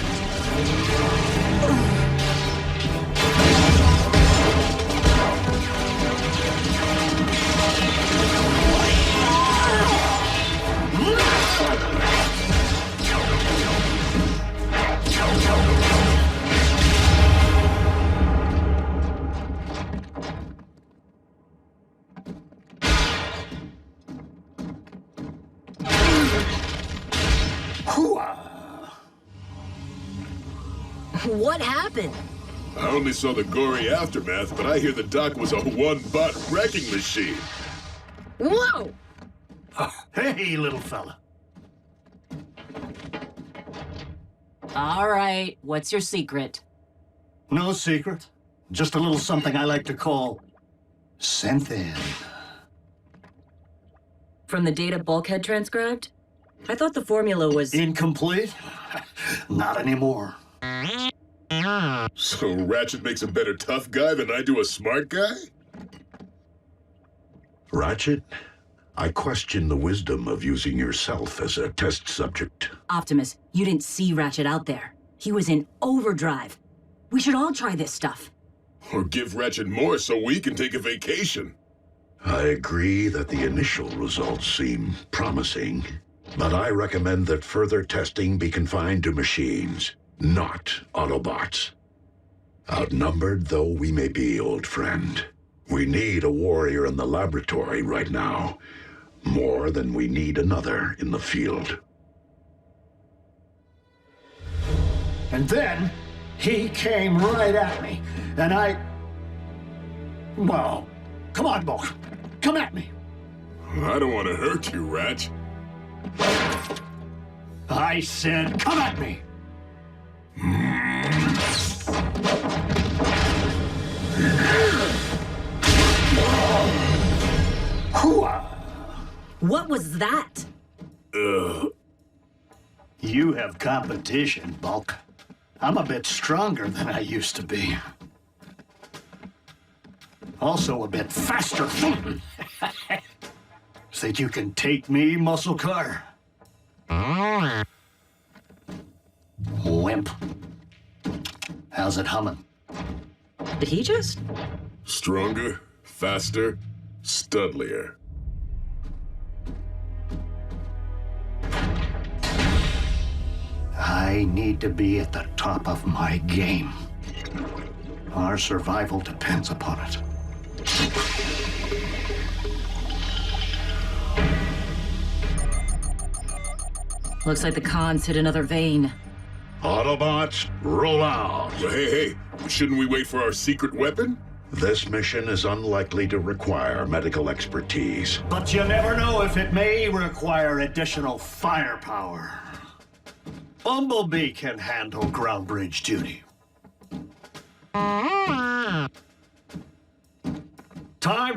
What happened? I only saw the gory aftermath, but I hear the dock was a one-bot wrecking machine. Whoa! Hey, little fella. All right, what's your secret? No secret. Just a little something I like to call synth-in. From the data Bulkhead transcribed? I thought the formula was... Incomplete? Not anymore. So Ratchet makes a better tough guy than I do a smart guy? Ratchet, I question the wisdom of using yourself as a test subject. Optimus, you didn't see Ratchet out there. He was in overdrive. We should all try this stuff. Or give Ratchet more so we can take a vacation. I agree that the initial results seem promising, but I recommend that further testing be confined to machines, not Autobots. Outnumbered though we may be, old friend, we need a warrior in the laboratory right now, more than we need another in the field. And then, he came right at me, and well, come on, Bo. Come at me. I don't want to hurt you, Ratch. I said, come at me. What was that? You have competition, Bulk. I'm a bit stronger than I used to be. Also a bit faster. Think you can take me, muscle car? Wimp. How's it humming? Did he just? Stronger, faster, studlier. I need to be at the top of my game. Our survival depends upon it. Looks like the cons hit another vein. Autobots, roll out! Hey, shouldn't we wait for our secret weapon? This mission is unlikely to require medical expertise. But you never know if it may require additional firepower. Bumblebee can handle ground bridge duty. Time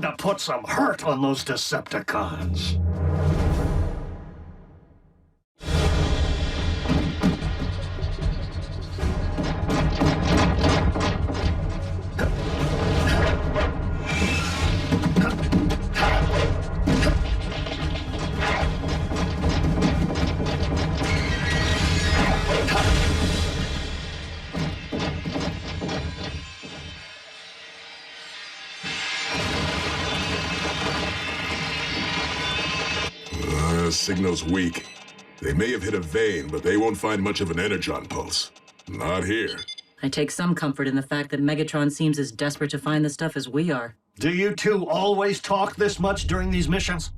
to put some hurt on those Decepticons. Signal's weak. They may have hit a vein, but they won't find much of an Energon pulse. Not here. I take some comfort in the fact that Megatron seems as desperate to find the stuff as we are. Do you two always talk this much during these missions?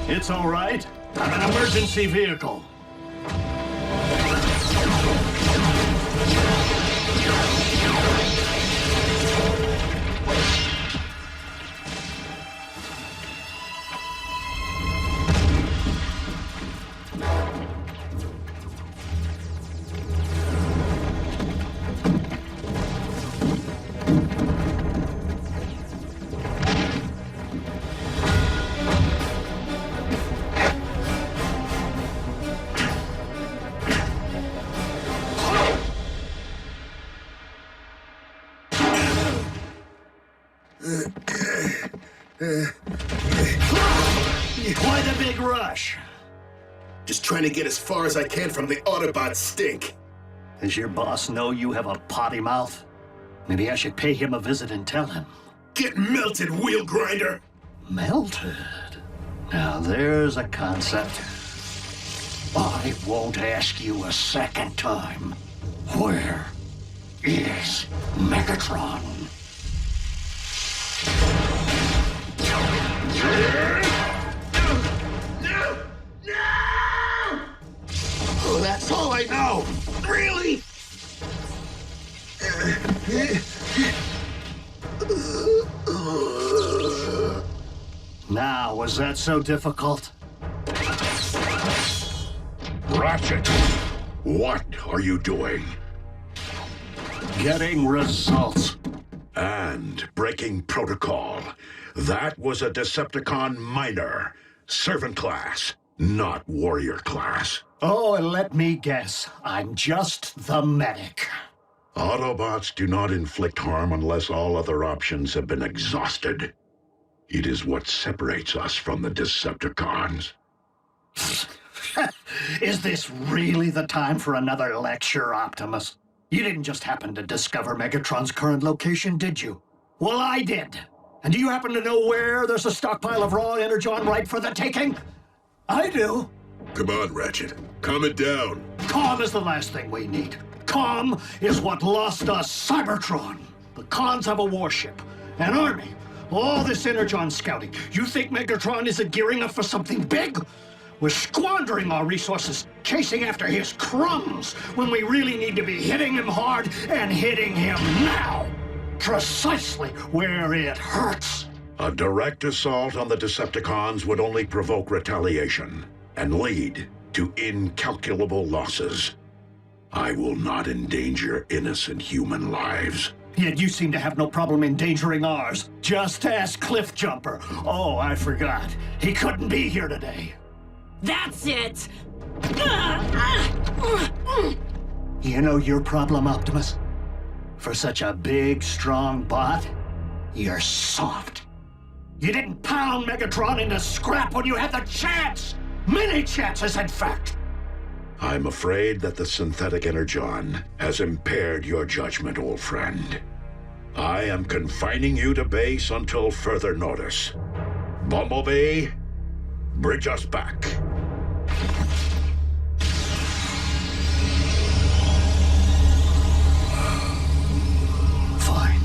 It's all right. I'm an emergency vehicle. Why the big rush? Just trying to get as far as I can from the Autobot stink. Does your boss know you have a potty mouth? Maybe I should pay him a visit and tell him. Get melted, wheel grinder! Melted? Now there's a concept. I won't ask you a second time. Where is Megatron? Oh, that's all I know! Really? Now, was that so difficult? Ratchet, what are you doing? Getting results. And breaking protocol. That was a Decepticon minor. Servant class, not warrior class. Oh, and let me guess. I'm just the medic. Autobots do not inflict harm unless all other options have been exhausted. It is what separates us from the Decepticons. Is this really the time for another lecture, Optimus? You didn't just happen to discover Megatron's current location, did you? Well, I did. And do you happen to know where there's a stockpile of raw Energon ripe for the taking? I do. Come on, Ratchet. Calm it down. Calm is the last thing we need. Calm is what lost us Cybertron. The cons have a warship, an army, all this Energon scouting. You think Megatron isn't gearing up for something big? We're squandering our resources chasing after his crumbs when we really need to be hitting him hard and hitting him now. Precisely where it hurts. A direct assault on the Decepticons would only provoke retaliation and lead to incalculable losses. I will not endanger innocent human lives. Yet you seem to have no problem endangering ours. Just ask Cliffjumper. Oh, I forgot. He couldn't be here today. That's it! You know your problem, Optimus? For such a big, strong bot, you're soft. You didn't pound Megatron into scrap when you had the chance! Many chances, in fact! I'm afraid that the synthetic Energon has impaired your judgment, old friend. I am confining you to base until further notice. Bumblebee, bridge us back. Fine.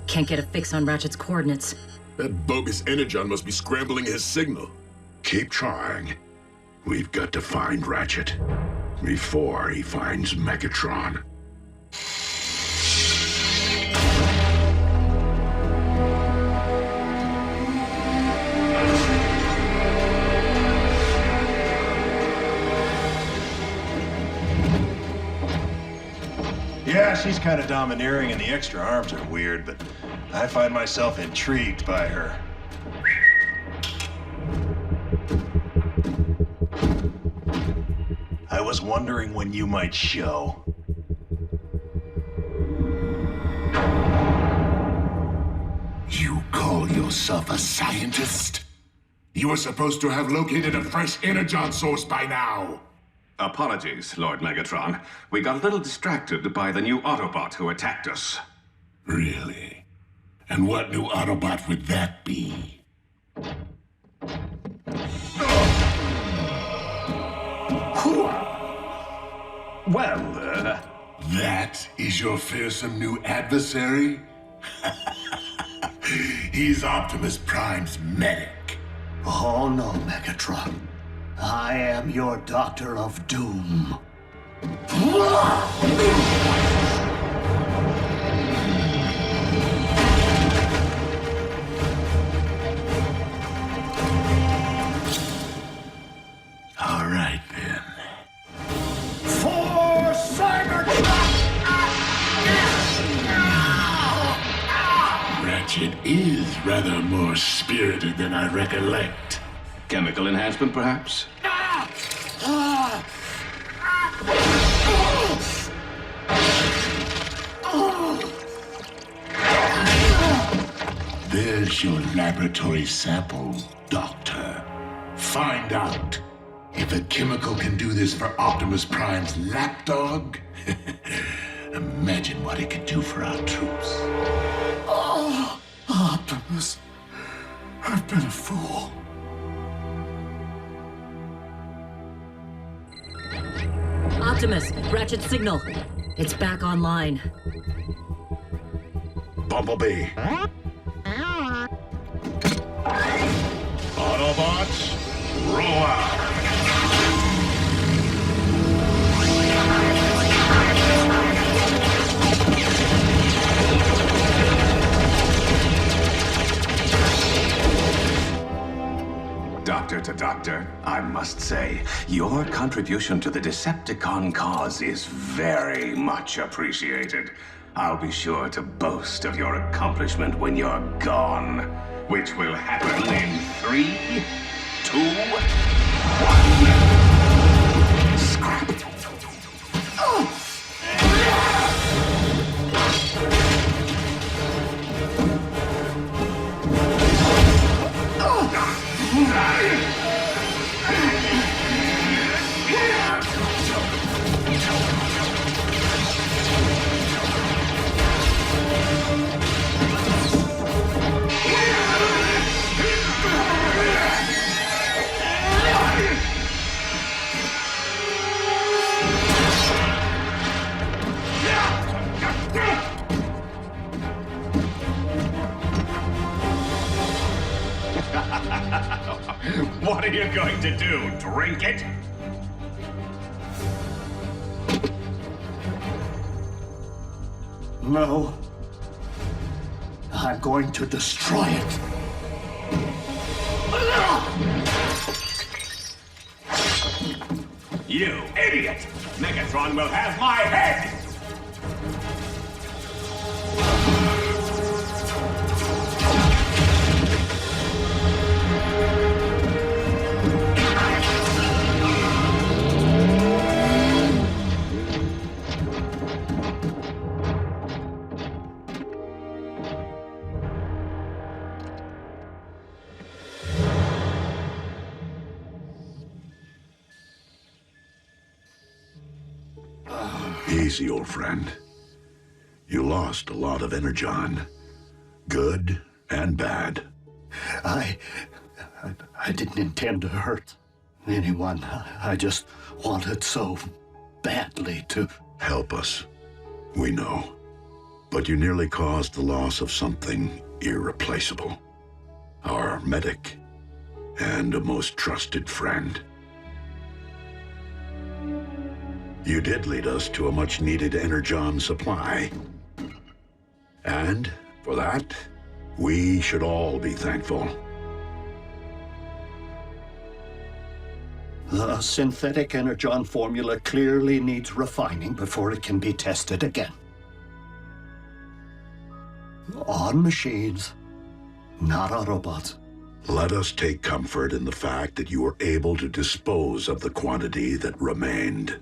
Can't get a fix on Ratchet's coordinates. That bogus Energon must be scrambling his signal. Keep trying. We've got to find Ratchet before he finds Megatron. Yeah, she's kind of domineering and the extra arms are weird, but I find myself intrigued by her. I was wondering when you might show. You call yourself a scientist? You were supposed to have located a fresh Energon source by now. Apologies, Lord Megatron. We got a little distracted by the new Autobot who attacked us. Really? And what new Autobot would that be? Well, That is your fearsome new adversary? He's Optimus Prime's medic. Oh no, Megatron. I am your Doctor of Doom. All right, then. For Cybertron! Ratchet is rather more spirited than I recollect. Chemical enhancement, perhaps? There's your laboratory sample, Doctor. Find out if a chemical can do this for Optimus Prime's lapdog. Imagine what it could do for our troops. Oh, Optimus. I've been a fool. Optimus, Ratchet's signal. It's back online. Bumblebee. Autobots, roll out. Doctor to Doctor, I must say, your contribution to the Decepticon cause is very much appreciated. I'll be sure to boast of your accomplishment when you're gone, which will happen in 3, 2, 1. Scrap. What are you going to do? Drink it? No. I'm going to destroy it. You idiot! Megatron will have my head! easy, old friend. You lost a lot of Energon. Good and bad. I didn't intend to hurt anyone. I just wanted so badly to... Help us. We know. But you nearly caused the loss of something irreplaceable. Our medic and a most trusted friend. You did lead us to a much-needed Energon supply. And for that, we should all be thankful. The synthetic Energon formula clearly needs refining before it can be tested again. On machines, not Autobots. Let us take comfort in the fact that you were able to dispose of the quantity that remained.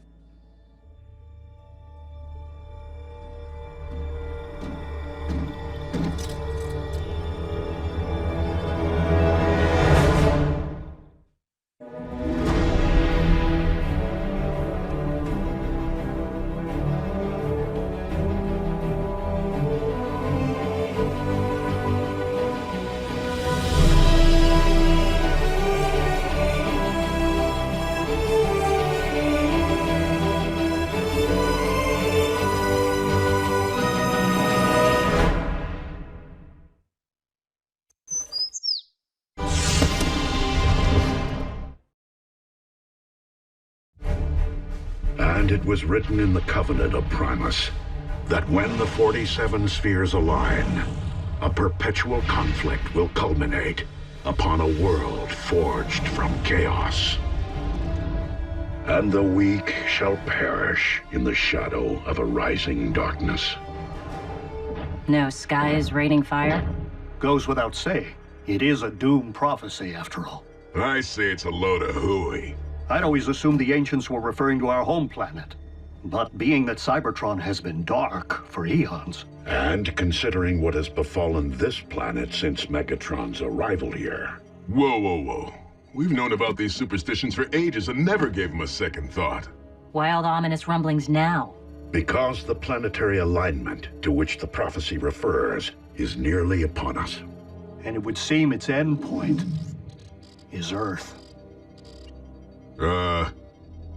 And it was written in the Covenant of Primus that when the 47 spheres align, a perpetual conflict will culminate upon a world forged from chaos. And the weak shall perish in the shadow of a rising darkness. No skies raining fire? Goes without saying. It is a doom prophecy, after all. I say it's a load of hooey. I'd always assumed the ancients were referring to our home planet. But being that Cybertron has been dark for eons... And considering what has befallen this planet since Megatron's arrival here... Whoa, whoa, whoa. We've known about these superstitions for ages and never gave them a second thought. Wild, ominous rumblings now. Because the planetary alignment to which the prophecy refers is nearly upon us. And it would seem its end point is Earth.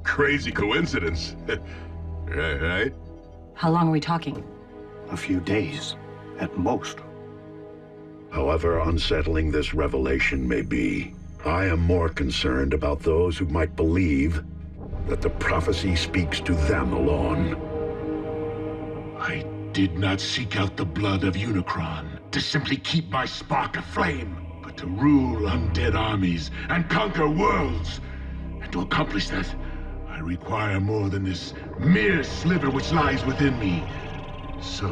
Crazy coincidence. Right? How long are we talking? A few days, at most. However unsettling this revelation may be, I am more concerned about those who might believe that the prophecy speaks to them alone. I did not seek out the blood of Unicron to simply keep my spark aflame, but to rule undead armies and conquer worlds. And to accomplish that, I require more than this mere sliver which lies within me. So,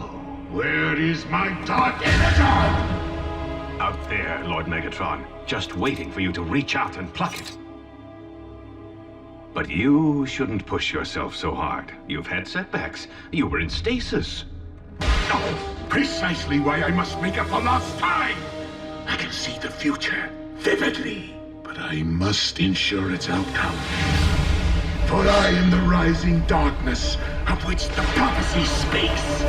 where is my dark Energon? Out there, Lord Megatron, just waiting for you to reach out and pluck it. But you shouldn't push yourself so hard. You've had setbacks. You were in stasis. Precisely why I must make up for lost time! I can see the future vividly, but I must ensure its outcome. For I am the rising darkness of which the prophecy speaks.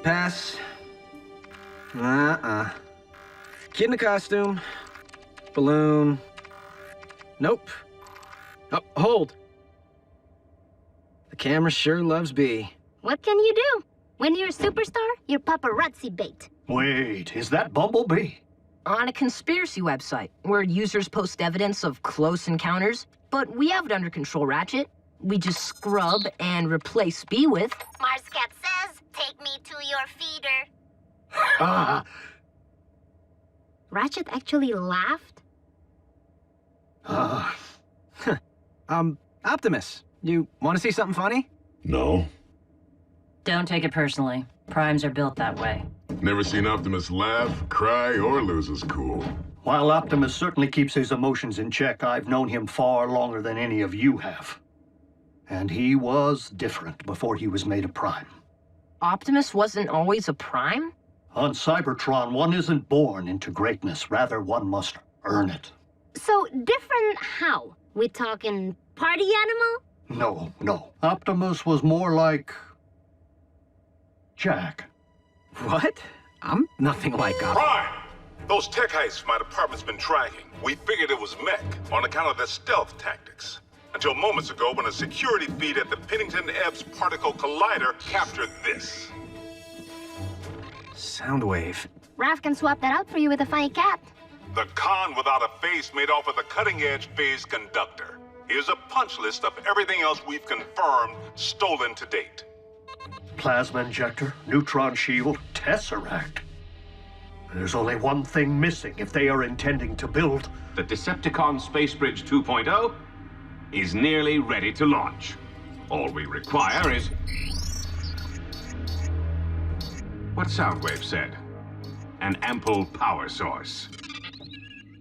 Pass. Kid in a costume. Balloon. Nope. Oh, hold. The camera sure loves B. What can you do? When you're a superstar, you're paparazzi bait. Wait, is that Bumblebee? on a conspiracy website where users post evidence of close encounters. But we have it under control, Ratchet. We just scrub and replace B with... Marscat says, take me to your feeder. Ratchet actually laughed? Optimus, you want to see something funny? No. Don't take it personally. Primes are built that way. Never seen Optimus laugh, cry, or lose his cool. While Optimus certainly keeps his emotions in check, I've known him far longer than any of you have. And he was different before he was made a Prime. Optimus wasn't always a Prime? On Cybertron, one isn't born into greatness. Rather, one must earn it. So, different how? We talking party animal? No. Optimus was more like... Jack. What? I'm nothing like Optimus. Prime! Those tech heists my department's been tracking. We figured it was mech on account of their stealth tactics. Until moments ago when a security feed at the Pennington Ebbs Particle Collider captured this. Soundwave. Raph can swap that out for you with a funny cat. The con without a face made off with a cutting-edge phase conductor. Here's a punch list of everything else we've confirmed stolen to date. Plasma injector, neutron shield, Tesseract. There's only one thing missing if they are intending to build... The Decepticon Space Bridge 2.0 is nearly ready to launch. All we require is... what Soundwave said. An ample power source.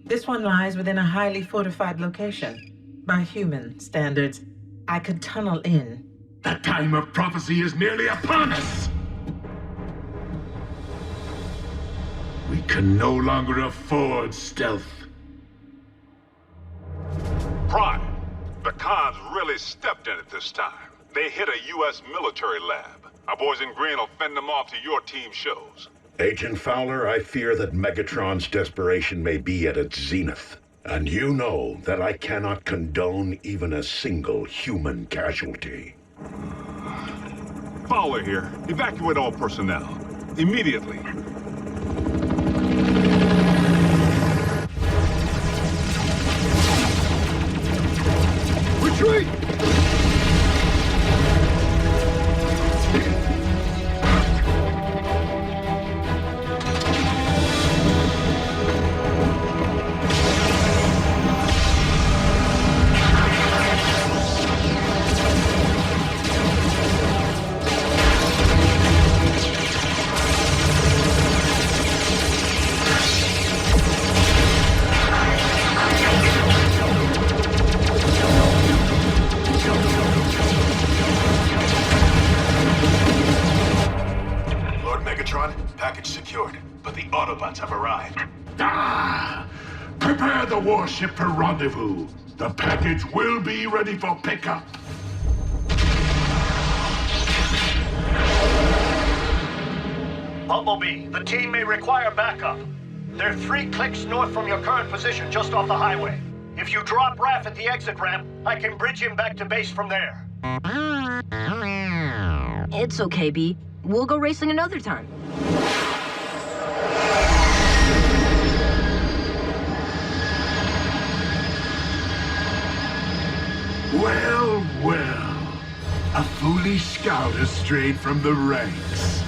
This one lies within a highly fortified location. By human standards, I could tunnel in. The time of prophecy is nearly upon us! We can no longer afford stealth. Prime, the cons really stepped in it this time. They hit a U.S. military lab. Our boys in green will fend them off to your team shows. Agent Fowler, I fear that Megatron's desperation may be at its zenith. And you know that I cannot condone even a single human casualty. Fowler here. Evacuate all personnel. Immediately. Retreat! Package secured, but the Autobots have arrived. Prepare the warship for rendezvous. The package will be ready for pickup. Bumblebee, the team may require backup. They're 3 clicks north from your current position, just off the highway. If you drop Raph at the exit ramp, I can bridge him back to base from there. It's okay, B. We'll go racing another time. Well, well. A foolish scout has strayed from the ranks.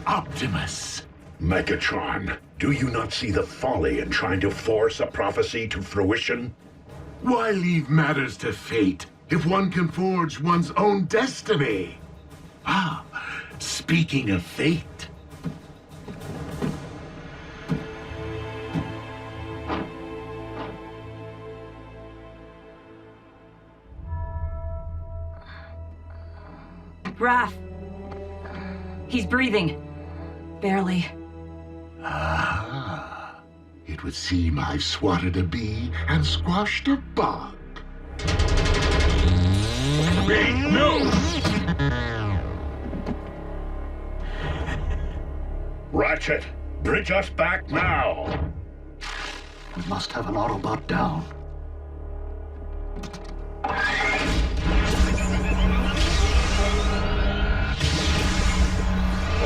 Optimus. Megatron, do you not see the folly in trying to force a prophecy to fruition? Why leave matters to fate if one can forge one's own destiny? Speaking of fate. Raph. He's breathing. Barely. Ah. It would seem I've swatted a bee and squashed a bug. Bee, no! Ratchet, bridge us back now! We must have an Autobot down.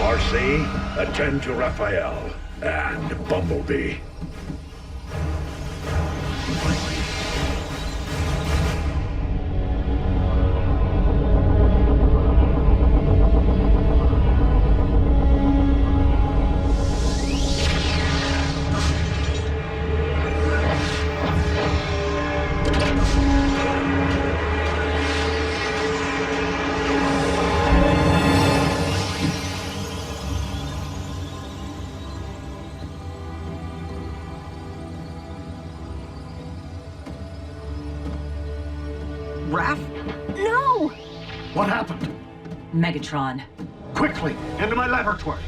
RC, attend to Raphael and Bumblebee. Raph? No! What happened? Megatron. Quickly, into my laboratory.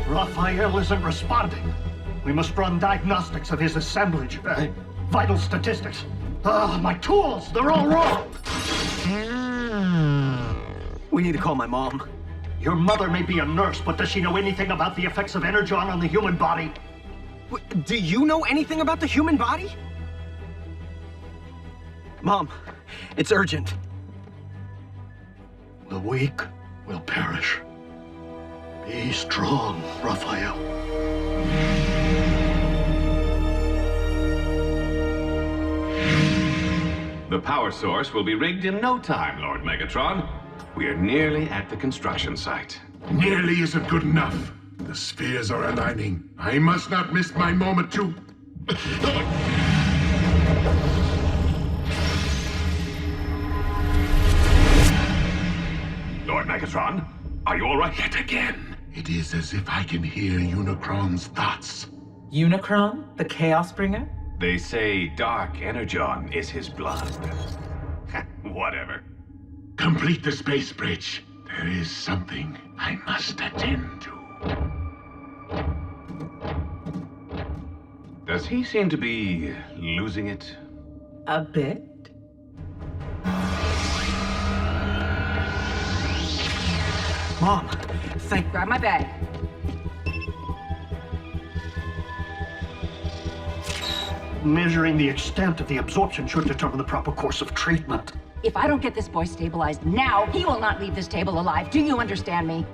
Raphael isn't responding. We must run diagnostics of his assemblage. Vital statistics. My tools, they're all wrong. We need to call my mom. Your mother may be a nurse, but does she know anything about the effects of Energon on the human body? Do you know anything about the human body? Mom, it's urgent. The weak will perish. Be strong, Raphael. The power source will be rigged in no time, Lord Megatron. We are nearly at the construction site. Nearly isn't good enough. The spheres are aligning. I must not miss my moment to... Lord Megatron, are you all right? Yet again, it is as if I can hear Unicron's thoughts. Unicron, the Chaos Bringer? They say Dark Energon is his blood. Whatever. Complete the space bridge. There is something I must attend to. Does he seem to be losing it? A bit. Mom, Grab my bag. Measuring the extent of the absorption should determine the proper course of treatment. If I don't get this boy stabilized now, he will not leave this table alive. Do you understand me?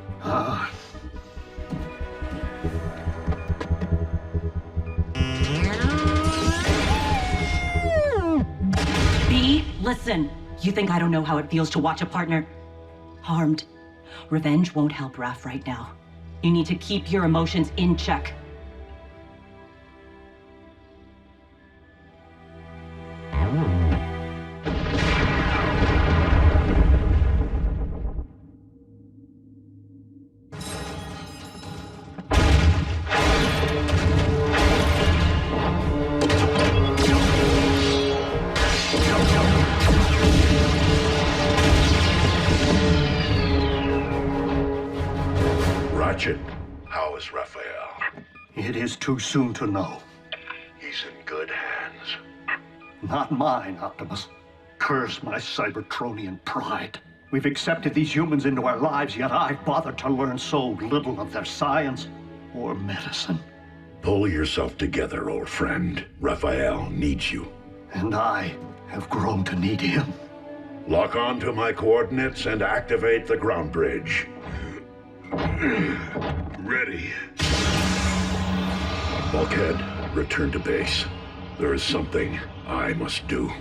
B, listen. You think I don't know how it feels to watch a partner harmed? Revenge won't help Raph right now. You need to keep your emotions in check. Ratchet, how is Raphael? It is too soon to know. He's in good hands. Not mine, Optimus. Curse my Cybertronian pride. We've accepted these humans into our lives, yet I've bothered to learn so little of their science or medicine. Pull yourself together, old friend. Raphael needs you. And I have grown to need him. Lock on to my coordinates and activate the ground bridge. Ready. Bulkhead, return to base. There is something I must do.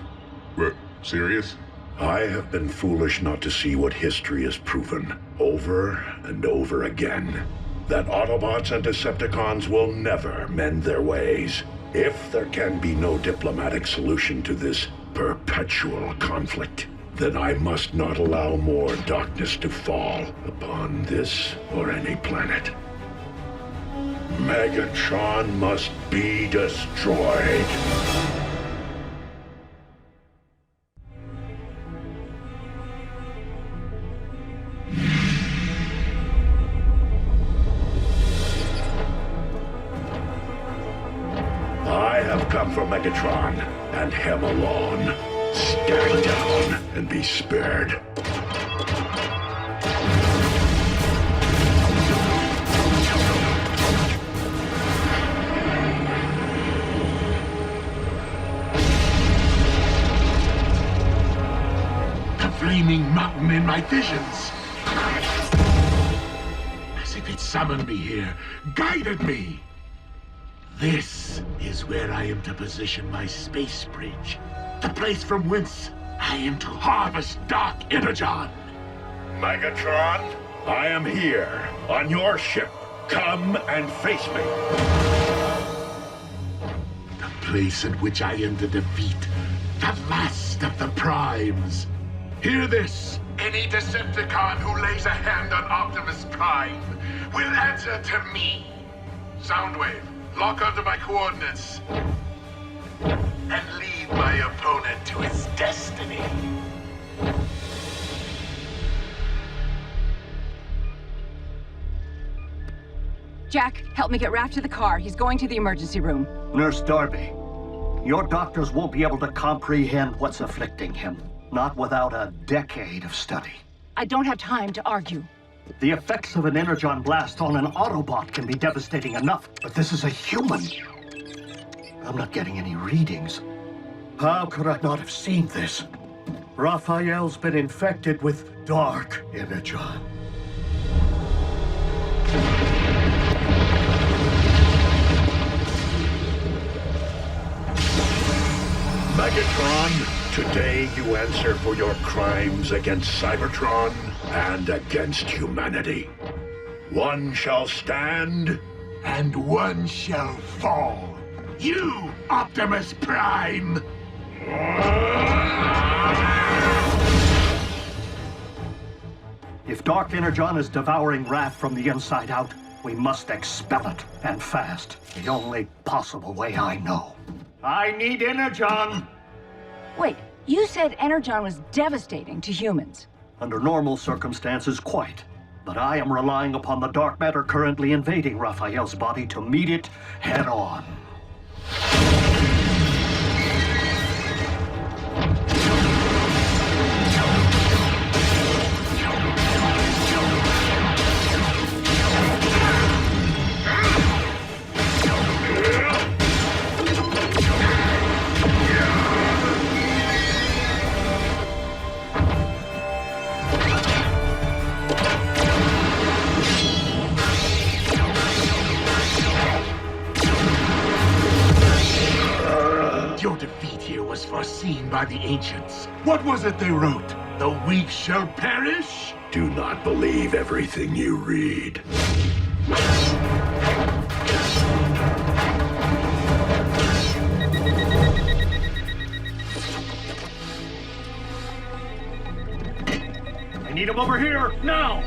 We're serious? I have been foolish not to see what history has proven, over and over again. That Autobots and Decepticons will never mend their ways. If there can be no diplomatic solution to this perpetual conflict, Then I must not allow more darkness to fall upon this or any planet. Megatron must be destroyed. I have come for Megatron, and him alone. Stand down and be spared. The flaming mountain in my visions. As if it summoned me here, guided me. This is where I am to position my space bridge. The place from whence I am to harvest Dark Energon. Megatron, I am here, on your ship. Come and face me. The place in which I am to defeat the last of the Primes. Hear this. Any Decepticon who lays a hand on Optimus Prime will answer to me. Soundwave, lock onto my coordinates. And lead my opponent to his destiny. Jack, help me get Raph to the car. He's going to the emergency room. Nurse Darby, your doctors won't be able to comprehend what's afflicting him. Not without a decade of study. I don't have time to argue. The effects of an Energon blast on an Autobot can be devastating enough, but this is a human. I'm not getting any readings. How could I not have seen this? Raphael's been infected with Dark Energon. Megatron, today you answer for your crimes against Cybertron and against humanity. One shall stand, And one shall fall. You, Optimus Prime! If Dark Energon is devouring Raph from the inside out, we must expel it, and fast. The only possible way I know. I need Energon! Wait, you said Energon was devastating to humans. Under normal circumstances, quite. But I am relying upon the dark matter currently invading Raphael's body to meet it head-on. Your defeat here was foreseen by the ancients. What was it they wrote? The weak shall perish? Do not believe everything you read. I need him over here, now!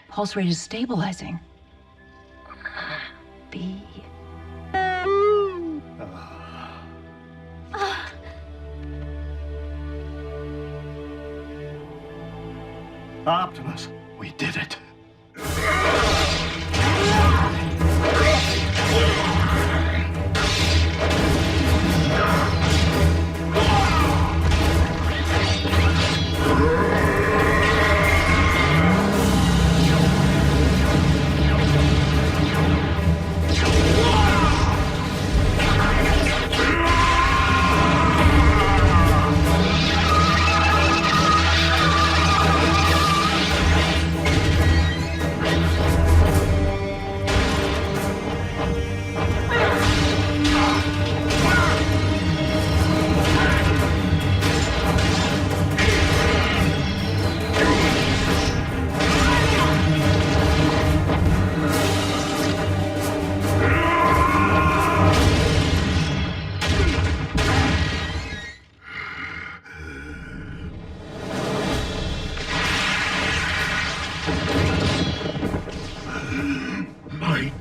Pulse rate is stabilizing. B. Optimus, we did it.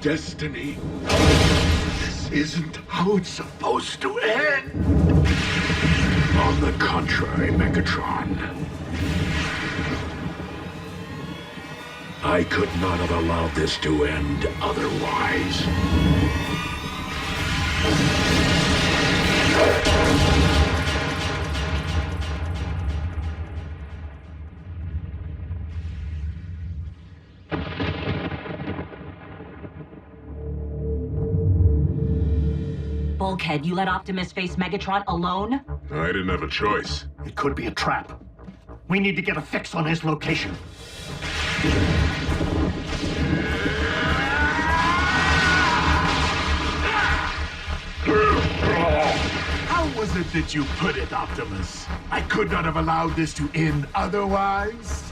destiny. This isn't how it's supposed to end. On the contrary, Megatron. I could not have allowed this to end otherwise. Bulkhead, you let Optimus face Megatron alone? I didn't have a choice. It could be a trap. We need to get a fix on his location. How was it that you put it, Optimus? I could not have allowed this to end otherwise?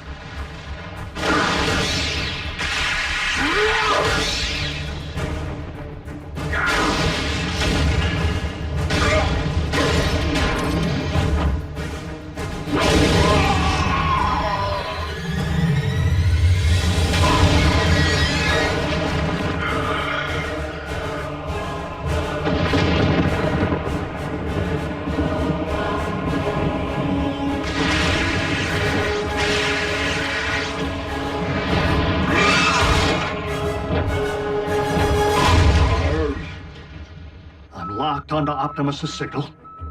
Locked onto Optimus's signal.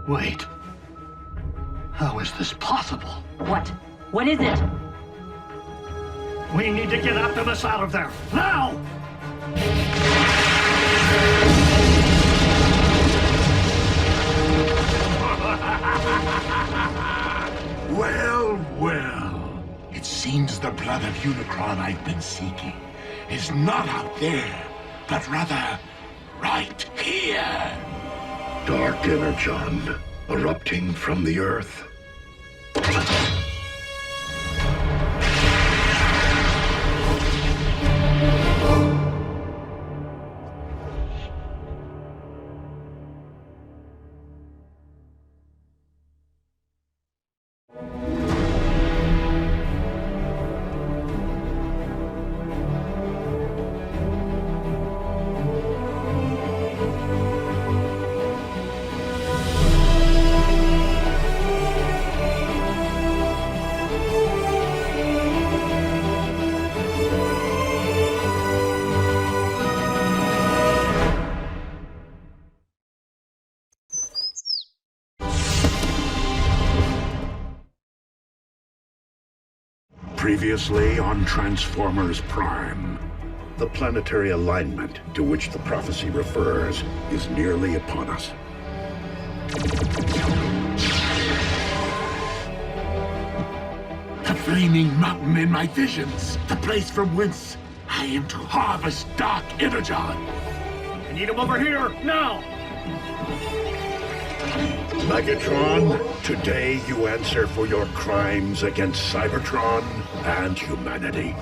Wait. How is this possible? What? What is it? We need to get Optimus out of there. Now! Well, well. It seems the blood of Unicron I've been seeking is not out there, but rather right here. Dark Energon erupting from the Earth. Previously on Transformers Prime. The planetary alignment to which the prophecy refers is nearly upon us. The flaming mountain in my visions, the place from whence I am to harvest Dark Energon. I need him over here, now! Megatron, today you answer for your crimes against Cybertron and humanity.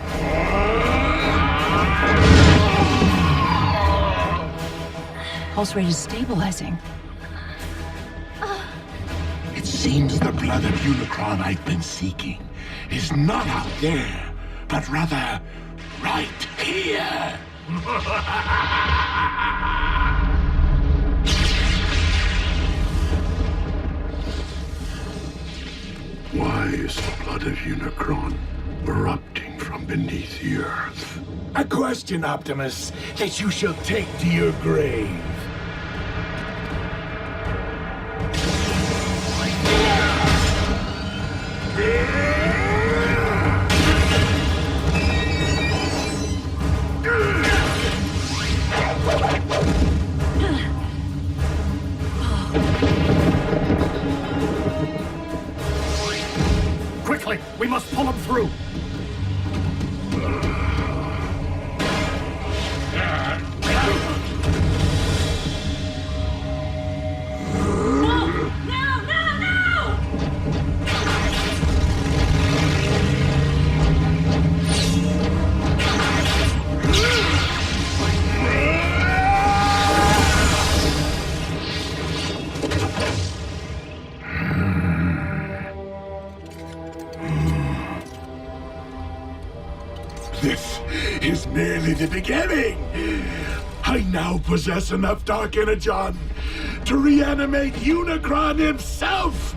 Pulse rate is stabilizing. It seems the blood of Unicron I've been seeking is not out there, but rather right here. Why is the blood of Unicron erupting from beneath the Earth? A question, Optimus, that you shall take to your grave. Quickly, we must pull him through. is merely the beginning. I now possess enough Dark Energon to reanimate Unicron himself!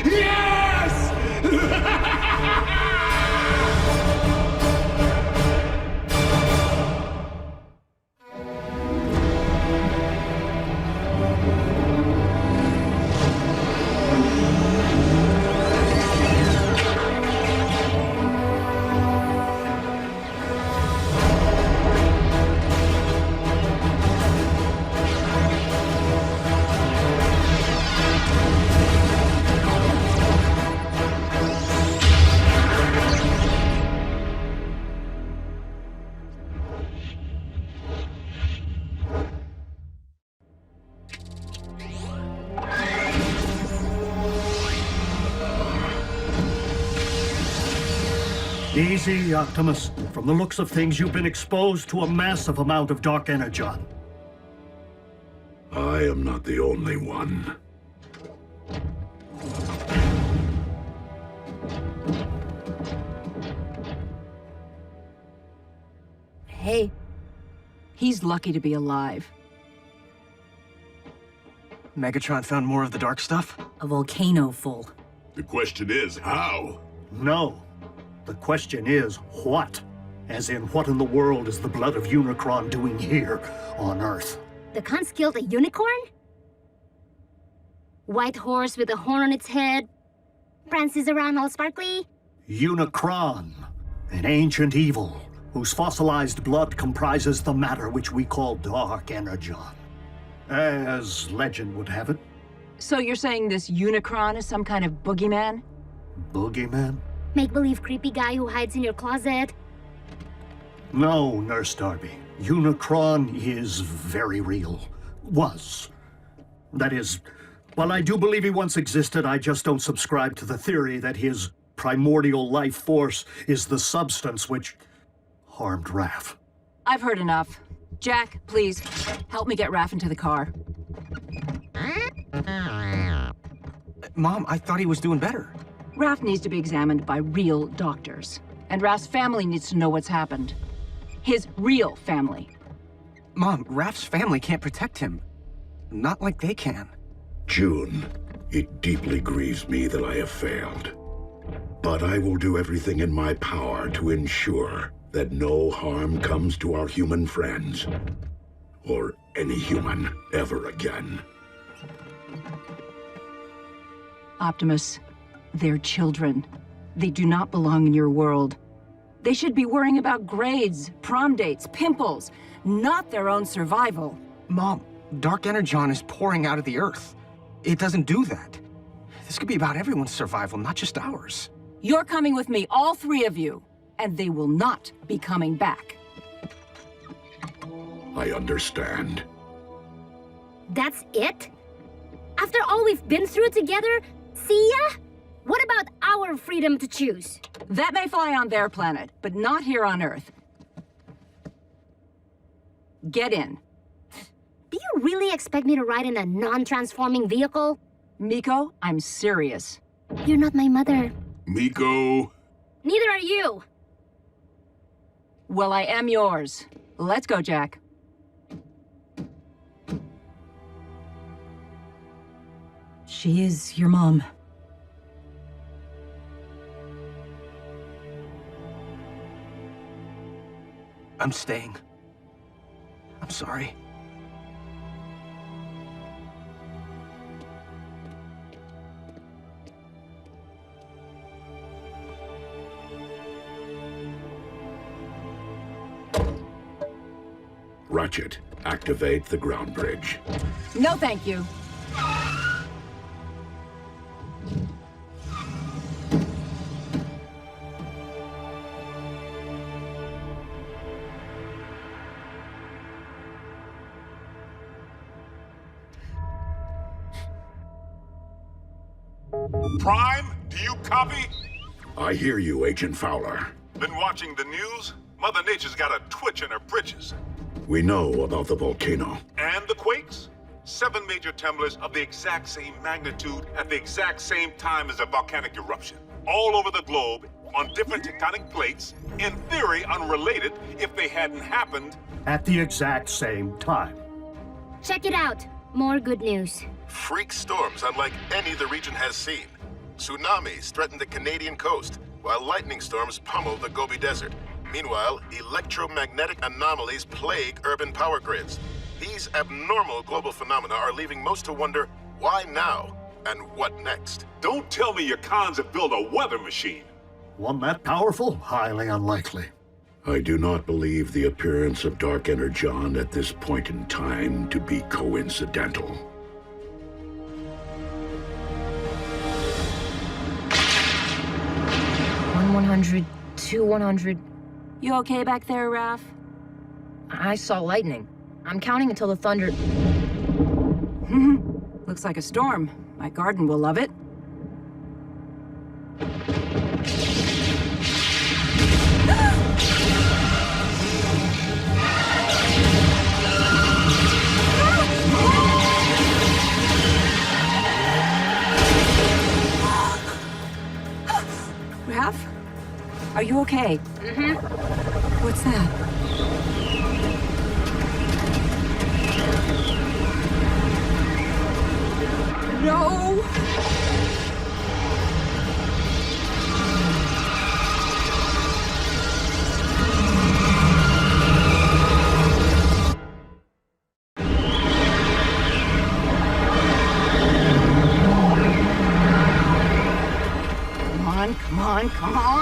Yes! Easy, Optimus. From the looks of things, you've been exposed to a massive amount of Dark Energon. I am not the only one. Hey, he's lucky to be alive. Megatron found more of the dark stuff? A volcano full. The question is, how? No. The question is, what? As in, what in the world is the blood of Unicron doing here on Earth? The cons killed a unicorn? White horse with a horn on its head? Prances around all sparkly? Unicron, an ancient evil, whose fossilized blood comprises the matter which we call Dark Energon. As legend would have it. So you're saying this Unicron is some kind of boogeyman? Boogeyman? Make-believe creepy guy who hides in your closet? No, Nurse Darby. Unicron is very real. Was. That is, while I do believe he once existed, I just don't subscribe to the theory that his primordial life force is the substance which harmed Raph. I've heard enough. Jack, please, help me get Raph into the car. Mom, I thought he was doing better. Raph needs to be examined by real doctors. And Raph's family needs to know what's happened. His real family. Mom, Raph's family can't protect him. Not like they can. June, it deeply grieves me that I have failed. But I will do everything in my power to ensure that no harm comes to our human friends. Or any human ever again. Optimus, they're children. They do not belong in your world. They should be worrying about grades, prom dates, pimples, not their own survival. Mom, Dark Energon is pouring out of the Earth. It doesn't do that. This could be about everyone's survival, not just ours. You're coming with me, all three of you, and they will not be coming back. I understand. That's it? After all we've been through together, see ya? What about our freedom to choose? That may fly on their planet, but not here on Earth. Get in. Do you really expect me to ride in a non-transforming vehicle? Miko, I'm serious. You're not my mother. Miko. Neither are you. Well, I am yours. Let's go, Jack. She is your mom. I'm staying. I'm sorry. Ratchet, activate the ground bridge. No, thank you. Prime, do you copy? I hear you, Agent Fowler. Been watching the news? Mother Nature's got a twitch in her britches. We know about the volcano. And the quakes? 7 major tremblers of the exact same magnitude at the exact same time as a volcanic eruption. All over the globe, on different tectonic plates, in theory unrelated if they hadn't happened at the exact same time. Check it out. More good news. Freak storms unlike any the region has seen. Tsunamis threaten the Canadian coast, while lightning storms pummel the Gobi Desert. Meanwhile, electromagnetic anomalies plague urban power grids. These abnormal global phenomena are leaving most to wonder, why now? And what next? Don't tell me your cons have built a weather machine. One that powerful? Highly unlikely. I do not believe the appearance of Dark Energon at this point in time to be coincidental. 100, 100. You okay back there, Raph? I saw lightning. I'm counting until the thunder... Looks like a storm. My garden will love it. Raph? Are you okay? What's that? No! Come on, come on!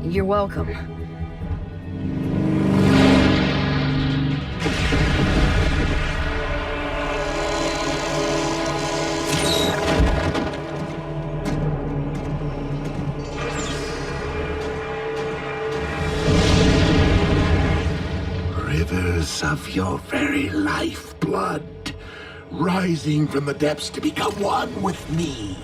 You're welcome. Rivers of your very lifeblood, rising from the depths to become one with me.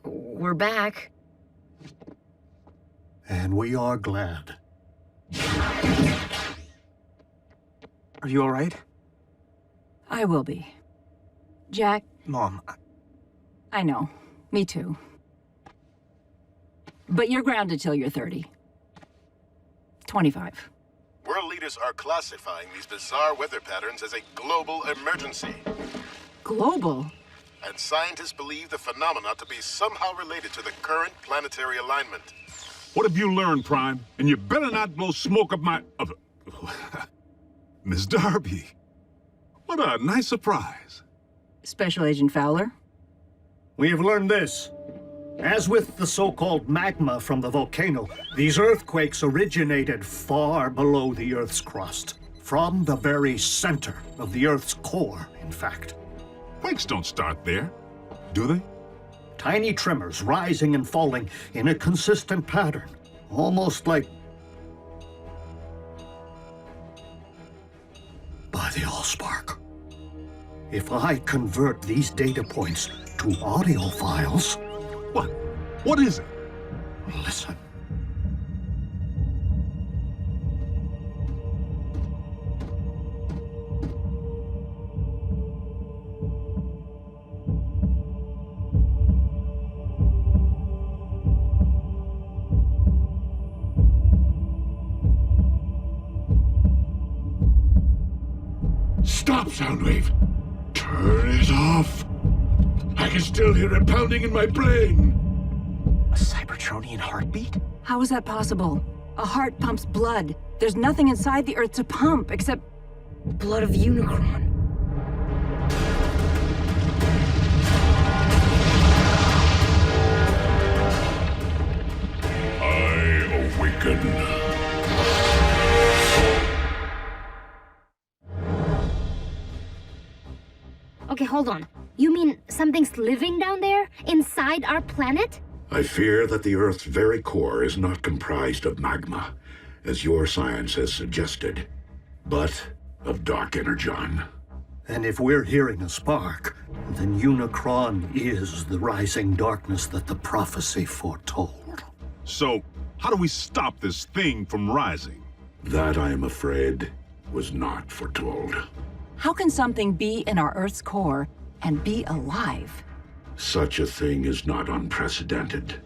We're back. And we are glad. Are you all right? I will be. Jack? Mom, I know. Me too. But you're grounded till you're 30. 25. World leaders are classifying these bizarre weather patterns as a global emergency. Global? And scientists believe the phenomena to be somehow related to the current planetary alignment. What have you learned, Prime? And you better not blow smoke up my... Miss Darby. What a nice surprise. Special Agent Fowler? We have learned this. As with the so-called magma from the volcano, these earthquakes originated far below the Earth's crust. From the very center of the Earth's core, in fact. Quakes don't start there, do they? Tiny tremors rising and falling in a consistent pattern. Almost like... by the all Allspark. If I convert these data points to audio files... What? What is it? Listen. Stop, Soundwave! Turn it off! I can still hear it pounding in my brain! A Cybertronian heartbeat? How is that possible? A heart pumps blood. There's nothing inside the Earth to pump except blood of Unicron. I awaken. Okay, hold on. You mean something's living down there? Inside our planet? I fear that the Earth's very core is not comprised of magma, as your science has suggested, but of dark energon. And if we're hearing a spark, then Unicron is the rising darkness that the prophecy foretold. So, how do we stop this thing from rising? That, I am afraid, was not foretold. How can something be in our Earth's core and be alive? Such a thing is not unprecedented.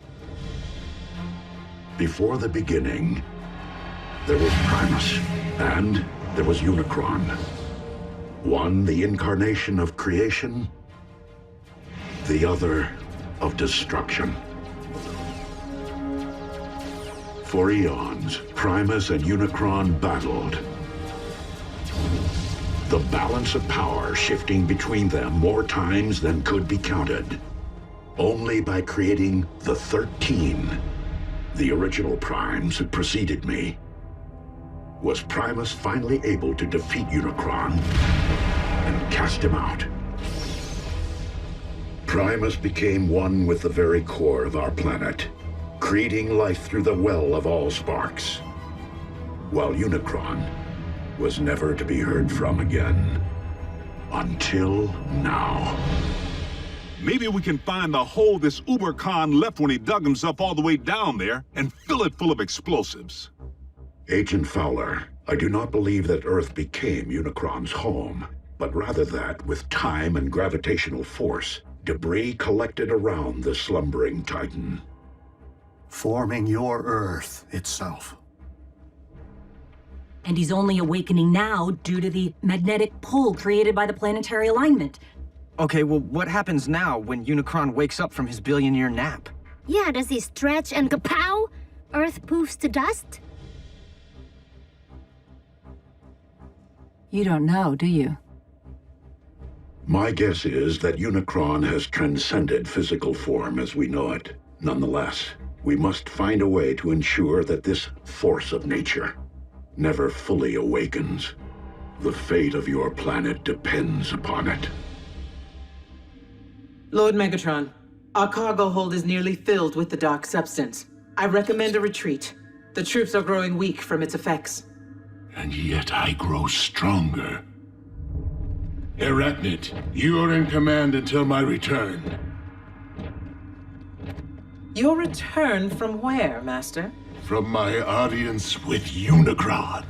Before the beginning, there was Primus, and there was Unicron. One the incarnation of creation, the other of destruction. For eons, Primus and Unicron battled. The balance of power shifting between them more times than could be counted. Only by creating the 13, the original primes who preceded me, was Primus finally able to defeat Unicron and cast him out. Primus became one with the very core of our planet, creating life through the well of Allsparks, while Unicron was never to be heard from again. Until now. Maybe we can find the hole this Ubercon left when he dug himself all the way down there and fill it full of explosives. Agent Fowler, I do not believe that Earth became Unicron's home, but rather that, with time and gravitational force, debris collected around the slumbering Titan. Forming your Earth itself. And he's only awakening now due to the magnetic pull created by the planetary alignment. Okay, well, what happens now when Unicron wakes up from his billion-year nap? Yeah, does he stretch and kapow? Earth poofs to dust? You don't know, do you? My guess is that Unicron has transcended physical form as we know it. Nonetheless, we must find a way to ensure that this force of nature never fully awakens. The fate of your planet depends upon it. Lord Megatron, our cargo hold is nearly filled with the dark substance. I recommend a retreat. The troops are growing weak from its effects. And yet I grow stronger. Arachnid, you are in command until my return. Your return from where, Master? From my audience with Unicron.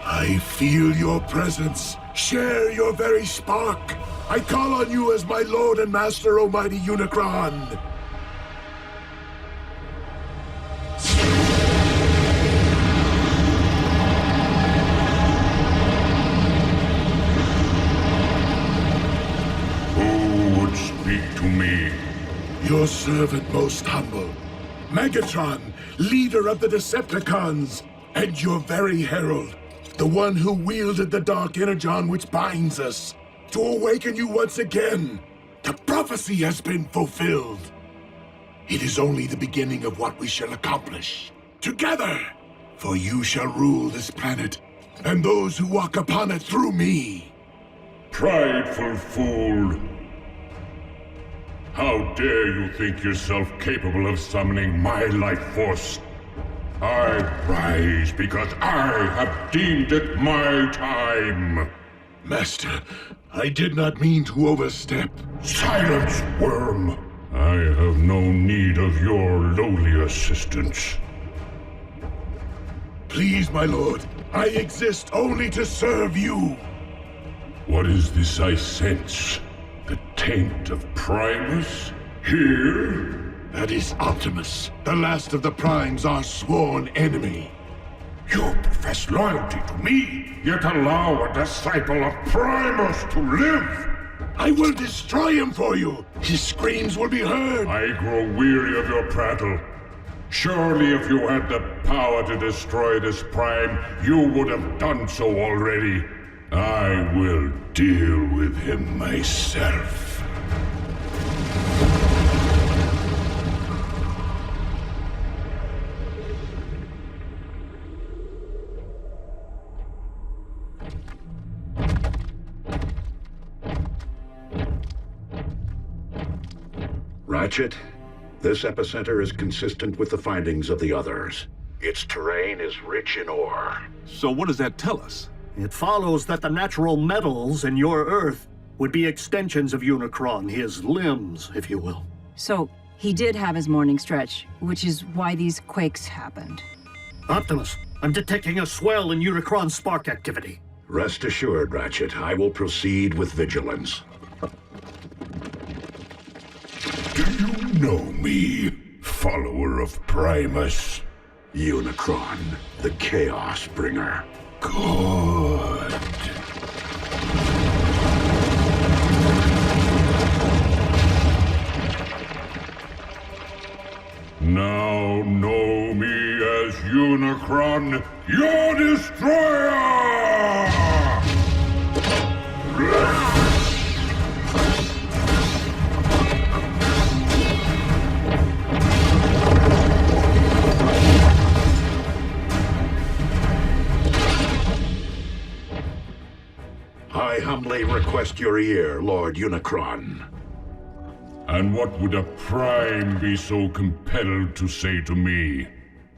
I feel your presence. Share your very spark. I call on you as my Lord and Master, Almighty Unicron. Who would speak to me? Your servant, most humble. Megatron, leader of the Decepticons, and your very herald, the one who wielded the dark energon which binds us. To awaken you once again. The prophecy has been fulfilled. It is only the beginning of what we shall accomplish. Together, For you shall rule this planet, and those who walk upon it through me. Prideful fool! How dare you think yourself capable of summoning my life force? I rise because I have deemed it my time! Master, I did not mean to overstep. Silence, worm! I have no need of your lowly assistance. Please, my lord, I exist only to serve you. What is this I sense? The taint of Primus? Here? That is Optimus, the last of the Primes, our sworn enemy. You profess loyalty to me, yet allow a disciple of Primus to live! I will destroy him for you! His screams will be heard! I grow weary of your prattle. Surely if you had the power to destroy this Prime, you would have done so already. I will deal with him myself. Ratchet, this epicenter is consistent with the findings of the others. Its terrain is rich in ore. So what does that tell us? It follows that the natural metals in your Earth would be extensions of Unicron, his limbs, if you will. So, he did have his morning stretch, which is why these quakes happened. Optimus, I'm detecting a swell in Unicron spark activity. Rest assured, Ratchet, I will proceed with vigilance. Do you know me, follower of Primus? Unicron, the Chaos Bringer. Good. Now know me as Unicron, your destroyer! I humbly request your ear, Lord Unicron. And what would a Prime be so compelled to say to me?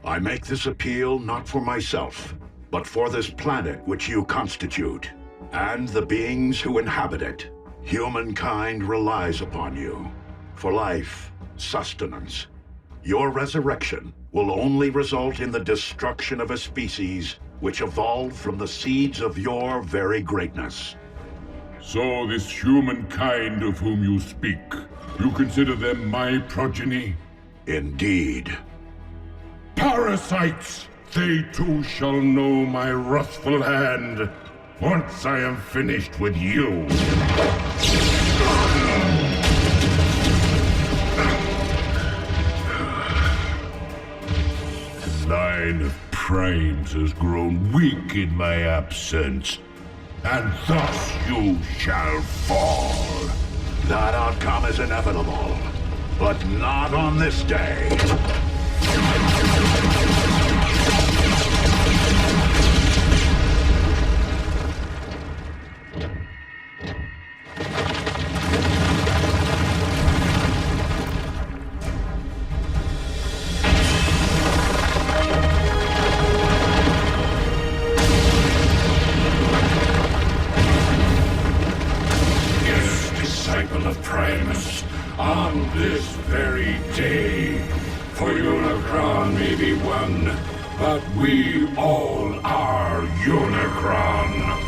I make this appeal not for myself, but for this planet which you constitute, and the beings who inhabit it. Humankind relies upon you for life, sustenance. Your resurrection will only result in the destruction of a species which evolved from the seeds of your very greatness. So this humankind of whom you speak, you consider them my progeny? Indeed. Parasites! They too shall know my wrathful hand, once I am finished with you. The line of Primes has grown weak in my absence, and thus you shall fall. That outcome is inevitable, but not on this day. Of Primus, on this very day, for Unicron may be one, but we all are Unicron.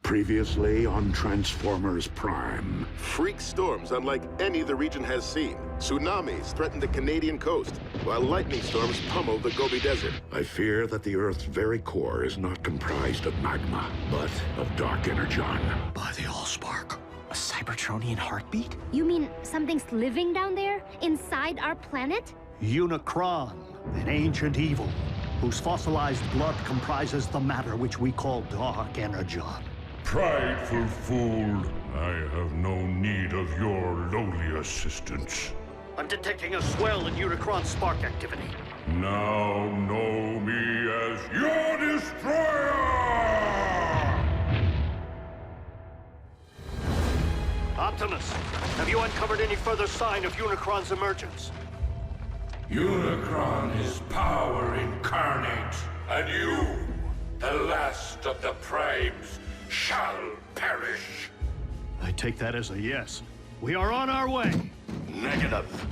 Previously on Transformers Prime. Freak storms unlike any the region has seen. Tsunamis threaten the Canadian coast, while lightning storms pummel the Gobi Desert. I fear that the Earth's very core is not comprised of magma, but of dark energon. By the Allspark. A Cybertronian heartbeat? You mean something's living down there, inside our planet? Unicron, an ancient evil, whose fossilized blood comprises the matter which we call dark energon. Prideful fool, I have no need of your lowly assistance. I'm detecting a swell in Unicron spark activity. Now know me as your destroyer! Optimus, have you uncovered any further sign of Unicron's emergence? Unicron is power incarnate, and you, the last of the Primes, shall perish. I take that as a yes. We are on our way. Negative.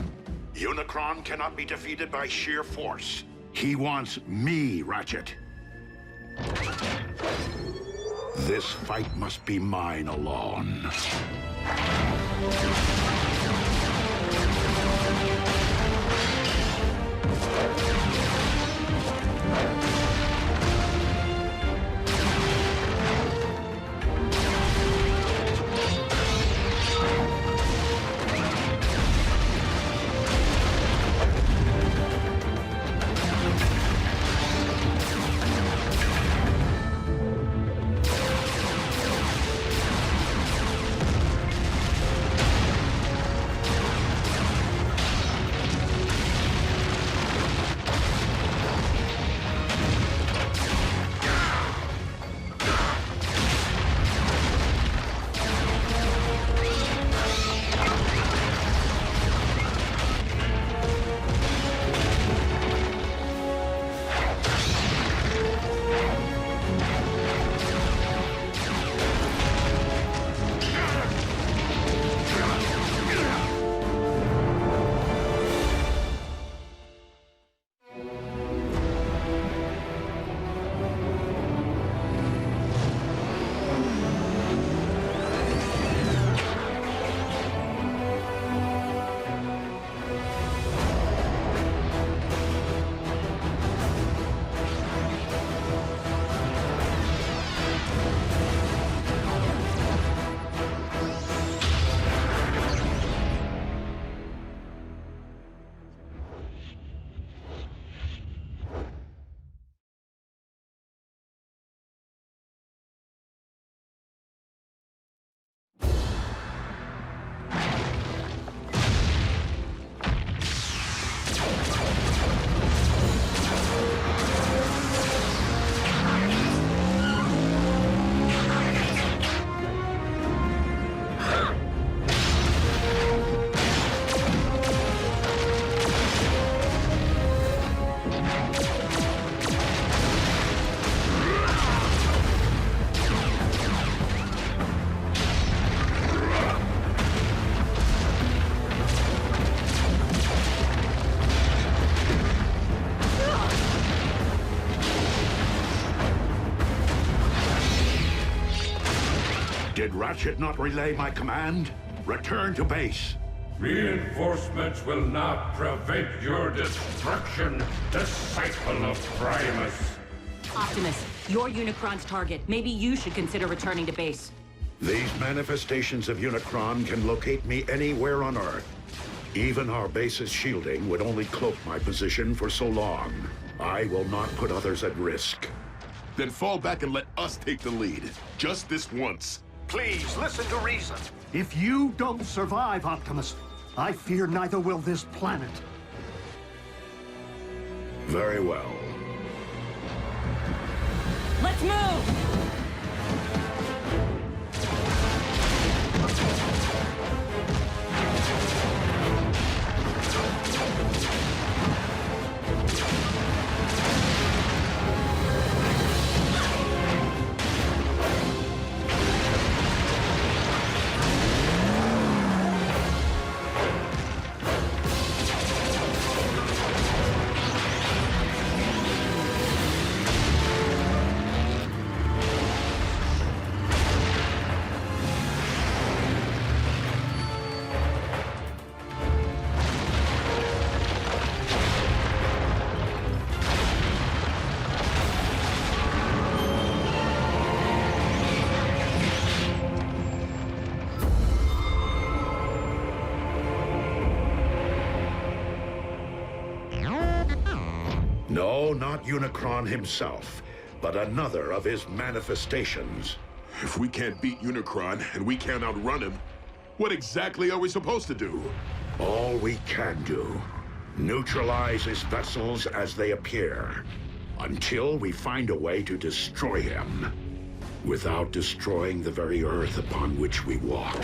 Unicron cannot be defeated by sheer force. He wants me, Ratchet. This fight must be mine alone. Did Ratchet not relay my command? Return to base. Reinforcements will not prevent your destruction, disciple of Primus. Optimus, you're Unicron's target. Maybe you should consider returning to base. These manifestations of Unicron can locate me anywhere on Earth. Even our base's shielding would only cloak my position for so long. I will not put others at risk. Then fall back and let us take the lead. Just this once. Please, listen to reason. If you don't survive, Optimus, I fear neither will this planet. Very well. Let's move! No, not Unicron himself, but another of his manifestations. If we can't beat Unicron and we can't outrun him, what exactly are we supposed to do? All we can do. Neutralize his vessels as they appear, until we find a way to destroy him, without destroying the very Earth upon which we walk.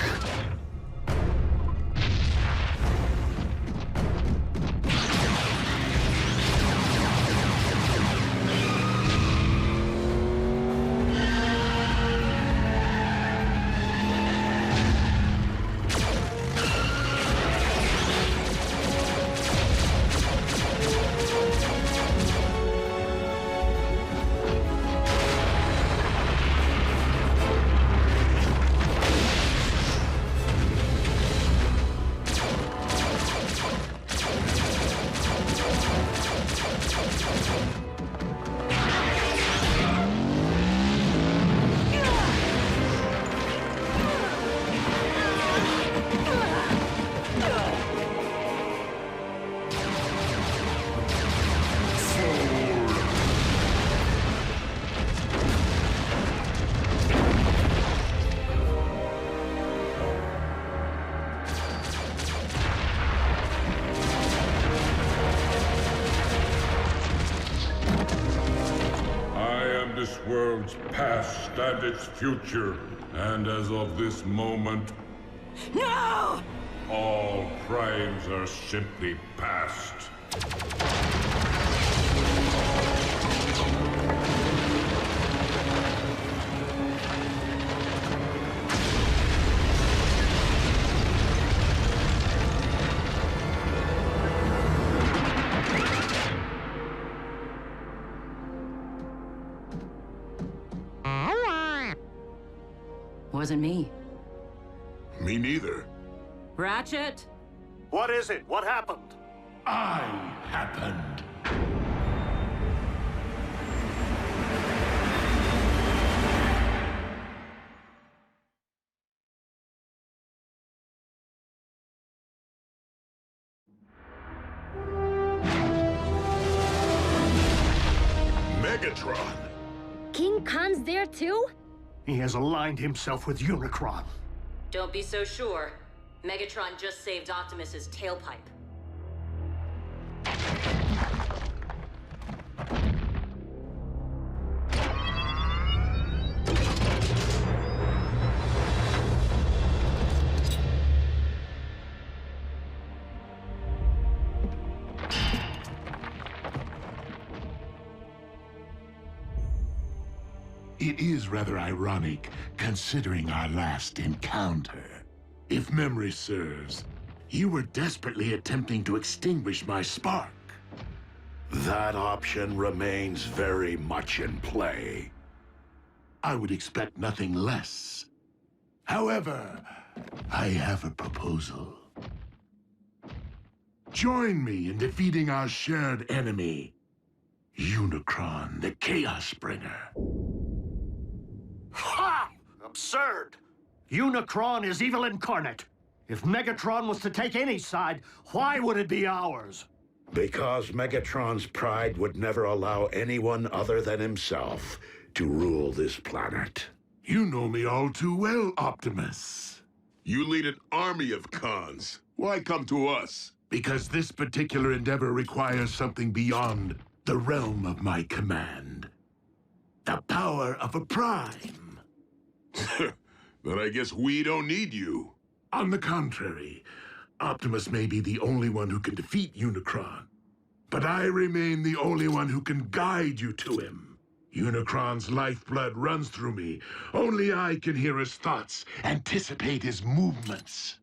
And its future, and as of this moment, No! all primes are simply past. Wasn't me. Me neither. Ratchet? What is it? What happened? I happened. Megatron! King Khan's there too? He has aligned himself with Unicron. Don't be so sure. Megatron just saved Optimus's tailpipe. It is rather ironic, considering our last encounter. If memory serves, you were desperately attempting to extinguish my spark. That option remains very much in play. I would expect nothing less. However, I have a proposal. Join me in defeating our shared enemy, Unicron, the Chaos Bringer. Ha! Absurd! Unicron is evil incarnate. If Megatron was to take any side, why would it be ours? Because Megatron's pride would never allow anyone other than himself to rule this planet. You know me all too well, Optimus. You lead an army of Khans. Why come to us? Because this particular endeavor requires something beyond the realm of my command. The power of a prime. Then I guess we don't need you. On the contrary, Optimus may be the only one who can defeat Unicron. But I remain the only one who can guide you to him. Unicron's lifeblood runs through me. Only I can hear his thoughts, anticipate his movements.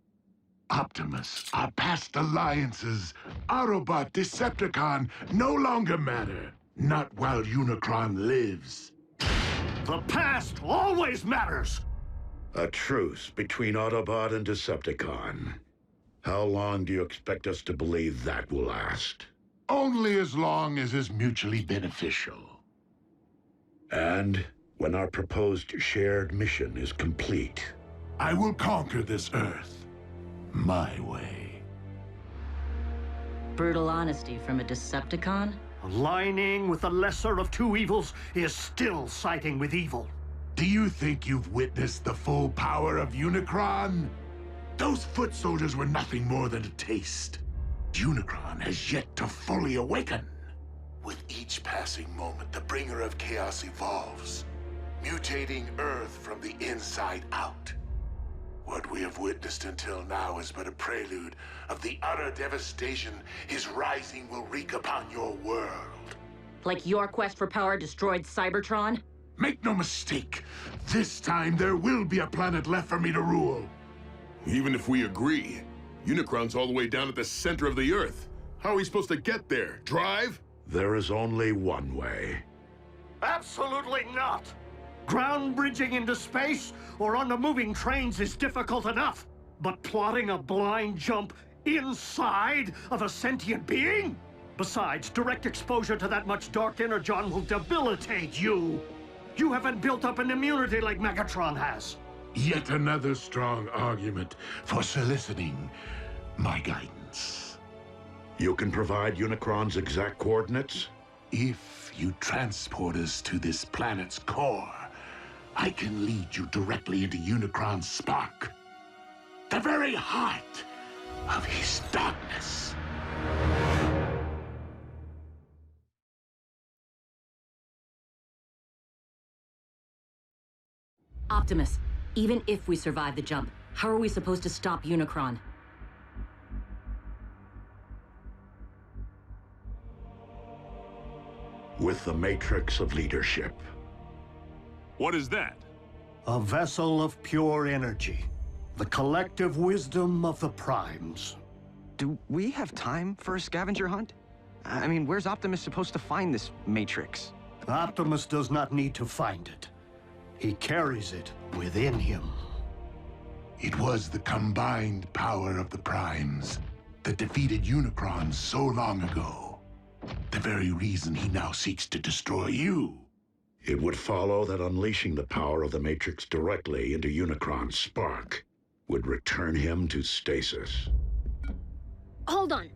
Optimus, our past alliances, Autobot, Decepticon, no longer matter. Not while Unicron lives. The past always matters! A truce between Autobot and Decepticon. How long do you expect us to believe that will last? Only as long as is mutually beneficial. And when our proposed shared mission is complete, I will conquer this Earth my way. Brutal honesty from a Decepticon? Aligning with the lesser of two evils is still siding with evil. Do you think you've witnessed the full power of Unicron? Those foot soldiers were nothing more than a taste. Unicron has yet to fully awaken. With each passing moment, the bringer of chaos evolves, mutating Earth from the inside out. What we have witnessed until now is but a prelude of the utter devastation his rising will wreak upon your world. Like your quest for power destroyed Cybertron? Make no mistake, this time there will be a planet left for me to rule. Even if we agree, Unicron's all the way down at the center of the Earth. How are we supposed to get there? Drive? There is only one way. Absolutely not! Ground bridging into space or on the moving trains is difficult enough. But plotting a blind jump inside of a sentient being? Besides, direct exposure to that much dark energon will debilitate you. You haven't built up an immunity like Megatron has. Yet another strong argument for soliciting my guidance. You can provide Unicron's exact coordinates? If you transport us to this planet's core, I can lead you directly into Unicron's spark. The very heart of his darkness. Optimus, even if we survive the jump, how are we supposed to stop Unicron? With the Matrix of Leadership. What is that? A vessel of pure energy. The collective wisdom of the Primes. Do we have time for a scavenger hunt? I mean, where's Optimus supposed to find this Matrix? Optimus does not need to find it. He carries it within him. It was the combined power of the Primes that defeated Unicron so long ago. The very reason he now seeks to destroy you. It would follow that unleashing the power of the Matrix directly into Unicron's spark would return him to stasis. Hold on.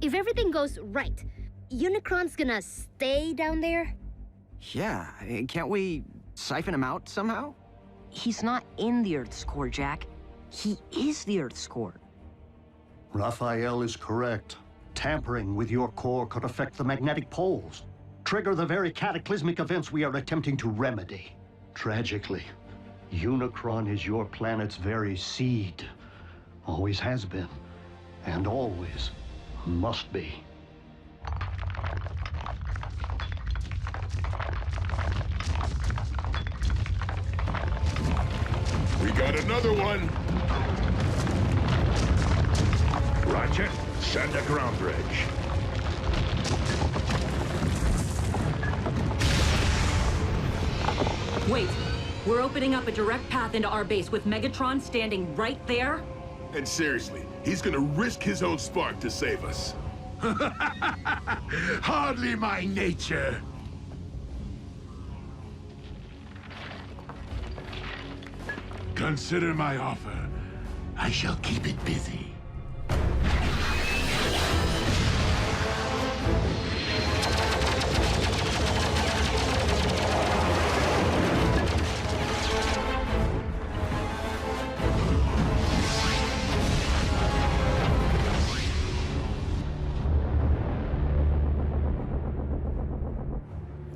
If everything goes right, Unicron's gonna stay down there? Yeah, can't we siphon him out somehow? He's not in the Earth's core, Jack. He is the Earth's core. Raphael is correct. Tampering with your core could affect the magnetic poles, trigger the very cataclysmic events we are attempting to remedy. Tragically, Unicron is your planet's very seed. Always has been, and always must be. We got another one! Roger. Send a ground bridge. Wait, we're opening up a direct path into our base with Megatron standing right there? And seriously, he's gonna risk his own spark to save us. Hardly my nature. Consider my offer. I shall keep it busy.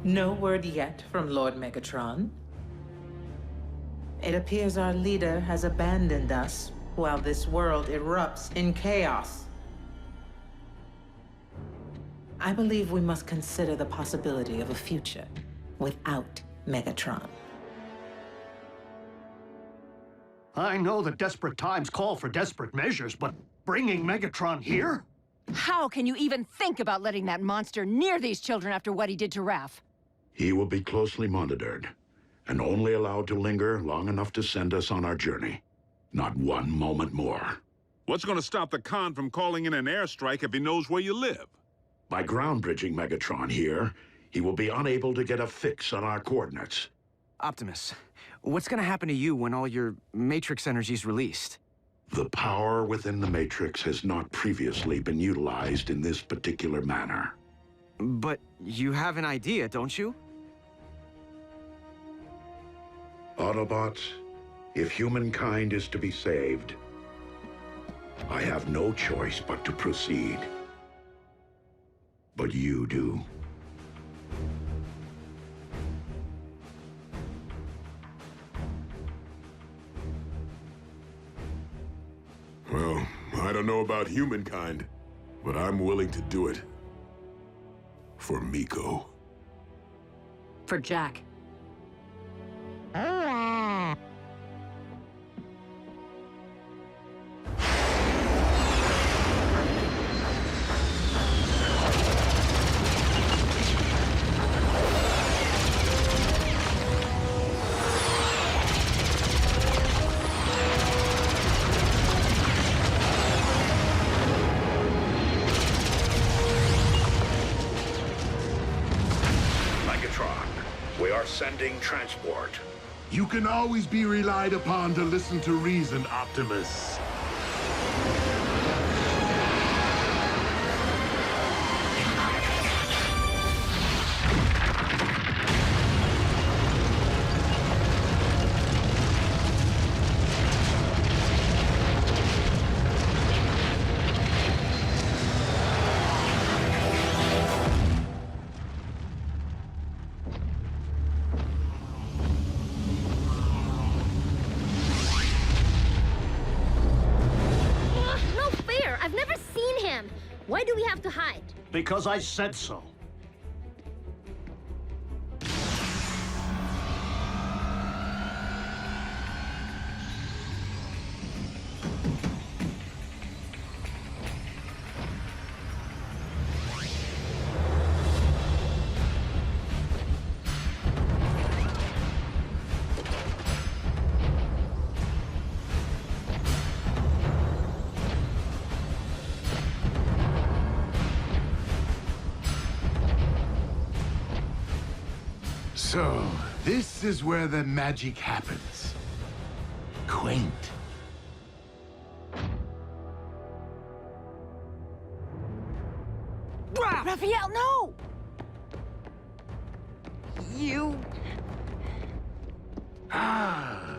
No word yet from Lord Megatron. It appears our leader has abandoned us while this world erupts in chaos. I believe we must consider the possibility of a future without Megatron. I know that desperate times call for desperate measures, but bringing Megatron here? How can you even think about letting that monster near these children after what he did to Raph? He will be closely monitored, and only allowed to linger long enough to send us on our journey. Not one moment more. What's gonna stop the Khan from calling in an airstrike if he knows where you live? By ground bridging Megatron here, he will be unable to get a fix on our coordinates. Optimus, what's gonna happen to you when all your Matrix energy's released? The power within the Matrix has not previously been utilized in this particular manner. But you have an idea, don't you? Autobots, if humankind is to be saved, I have no choice but to proceed. But you do. Well, I don't know about humankind, but I'm willing to do it. For Miko. For Jack. Sending transport. You can always be relied upon to listen to reason, Optimus. Why do we have to hide? Because I said so. So, this is where the magic happens. Quaint. Raphael, no! You... Ah,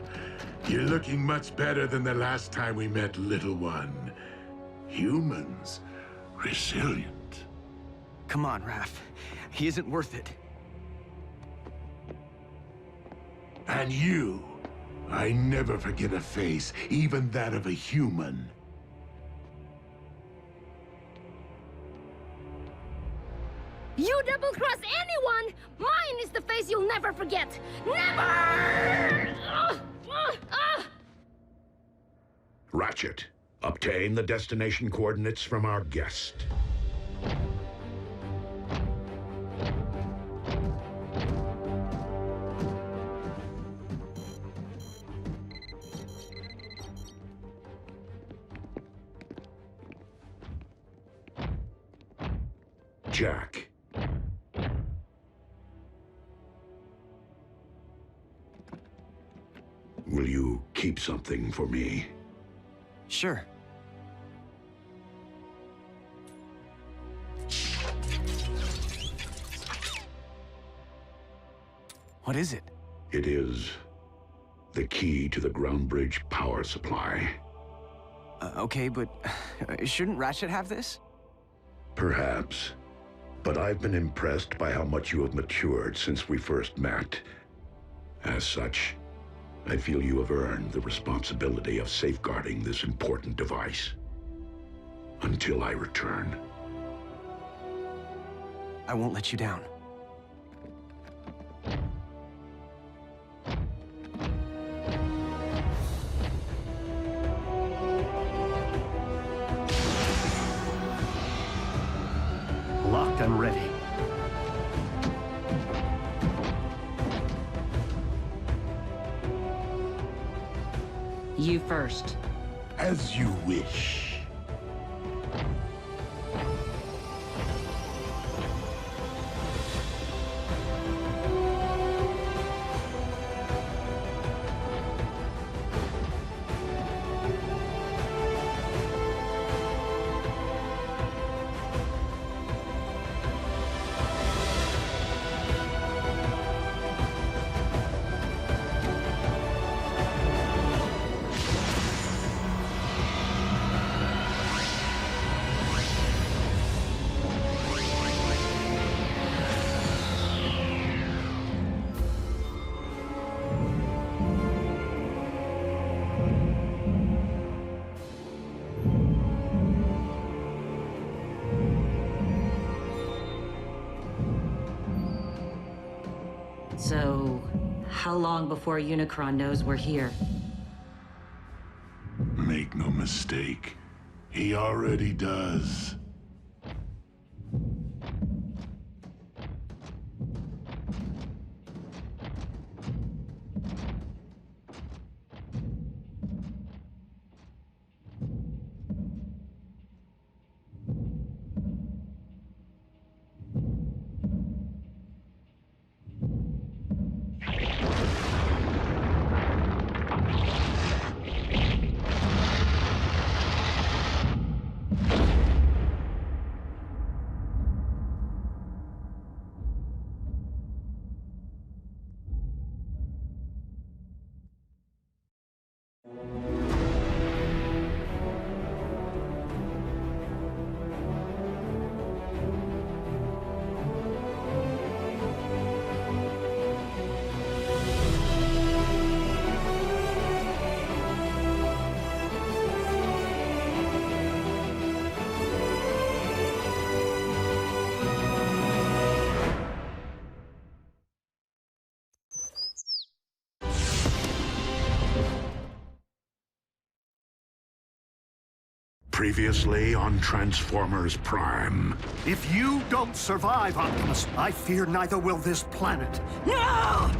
you're looking much better than the last time we met, little one. Humans, resilient. Come on, Raph. He isn't worth it. And you, I never forget a face, even that of a human. You double-cross anyone! Mine is the face you'll never forget! Never! Ratchet, obtain the destination coordinates from our guest. Jack. Will you keep something for me? Sure. What is it? It is the key to the ground bridge power supply. Okay, but shouldn't Ratchet have this? Perhaps. But I've been impressed by how much you have matured since we first met. As such, I feel you have earned the responsibility of safeguarding this important device. Until I return. I won't let you down. Locked and ready. You first. As you wish. So, how long before Unicron knows we're here? Make no mistake, he already does. Previously on Transformers Prime. If you don't survive, Optimus, I fear neither will this planet. No!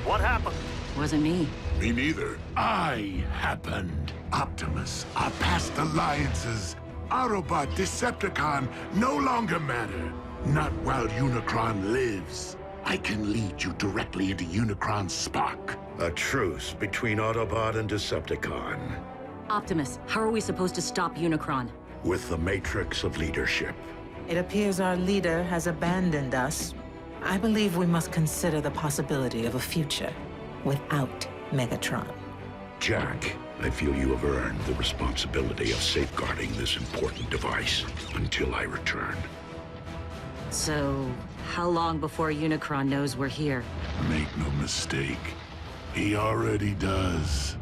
What happened? Wasn't me. Me neither. I happened. Optimus, our past alliances, Autobot, Decepticon, no longer matter. Not while Unicron lives. I can lead you directly into Unicron's spark. A truce between Autobot and Decepticon. Optimus, how are we supposed to stop Unicron? With the matrix of leadership. It appears our leader has abandoned us. I believe we must consider the possibility of a future without Megatron. Jack, I feel you have earned the responsibility of safeguarding this important device until I return. So, how long before Unicron knows we're here? Make no mistake, he already does.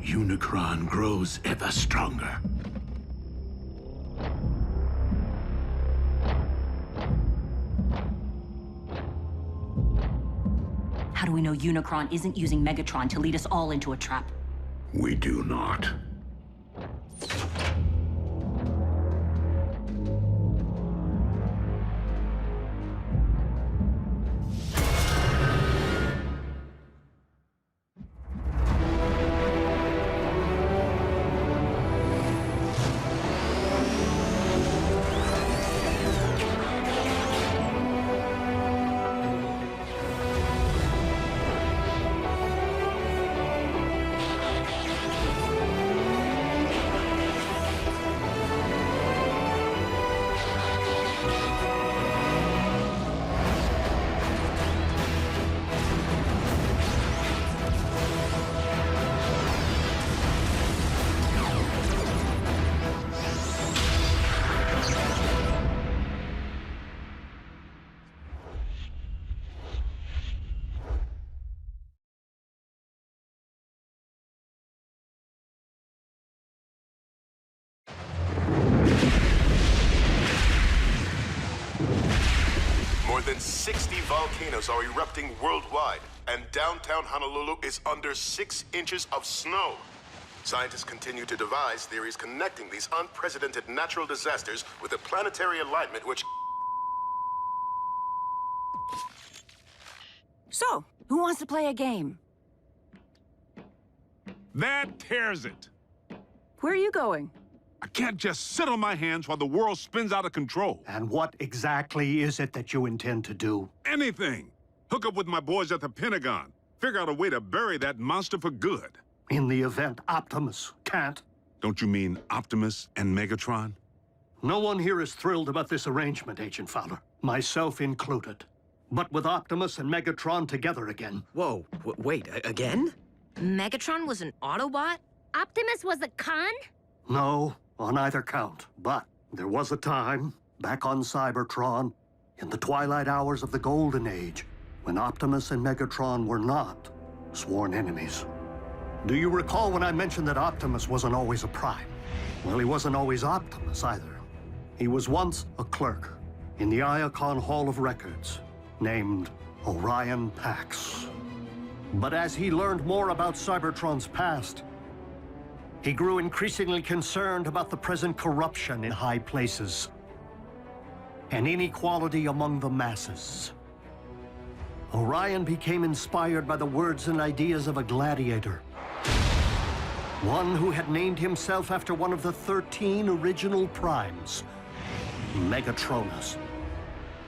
Unicron grows ever stronger. How do we know Unicron isn't using Megatron to lead us all into a trap? We do not. More than 60 volcanoes are erupting worldwide, and downtown Honolulu is under 6 inches of snow. Scientists continue to devise theories connecting these unprecedented natural disasters with a planetary alignment which... So, who wants to play a game? That tears it. Where are you going? I can't just sit on my hands while the world spins out of control. And what exactly is it that you intend to do? Anything. Hook up with my boys at the Pentagon. Figure out a way to bury that monster for good. In the event Optimus can't. Don't you mean Optimus and Megatron? No one here is thrilled about this arrangement, Agent Fowler. Myself included. But with Optimus and Megatron together again. Whoa, wait, again? Megatron was an Autobot? Optimus was a con? No, on either count. But there was a time, back on Cybertron, in the twilight hours of the Golden Age, when Optimus and Megatron were not sworn enemies. Do you recall when I mentioned that Optimus wasn't always a Prime? Well, he wasn't always Optimus either. He was once a clerk in the Iacon Hall of Records, named Orion Pax. But as he learned more about Cybertron's past, he grew increasingly concerned about the present corruption in high places and inequality among the masses. Orion became inspired by the words and ideas of a gladiator, one who had named himself after one of the 13 original Primes, Megatronus.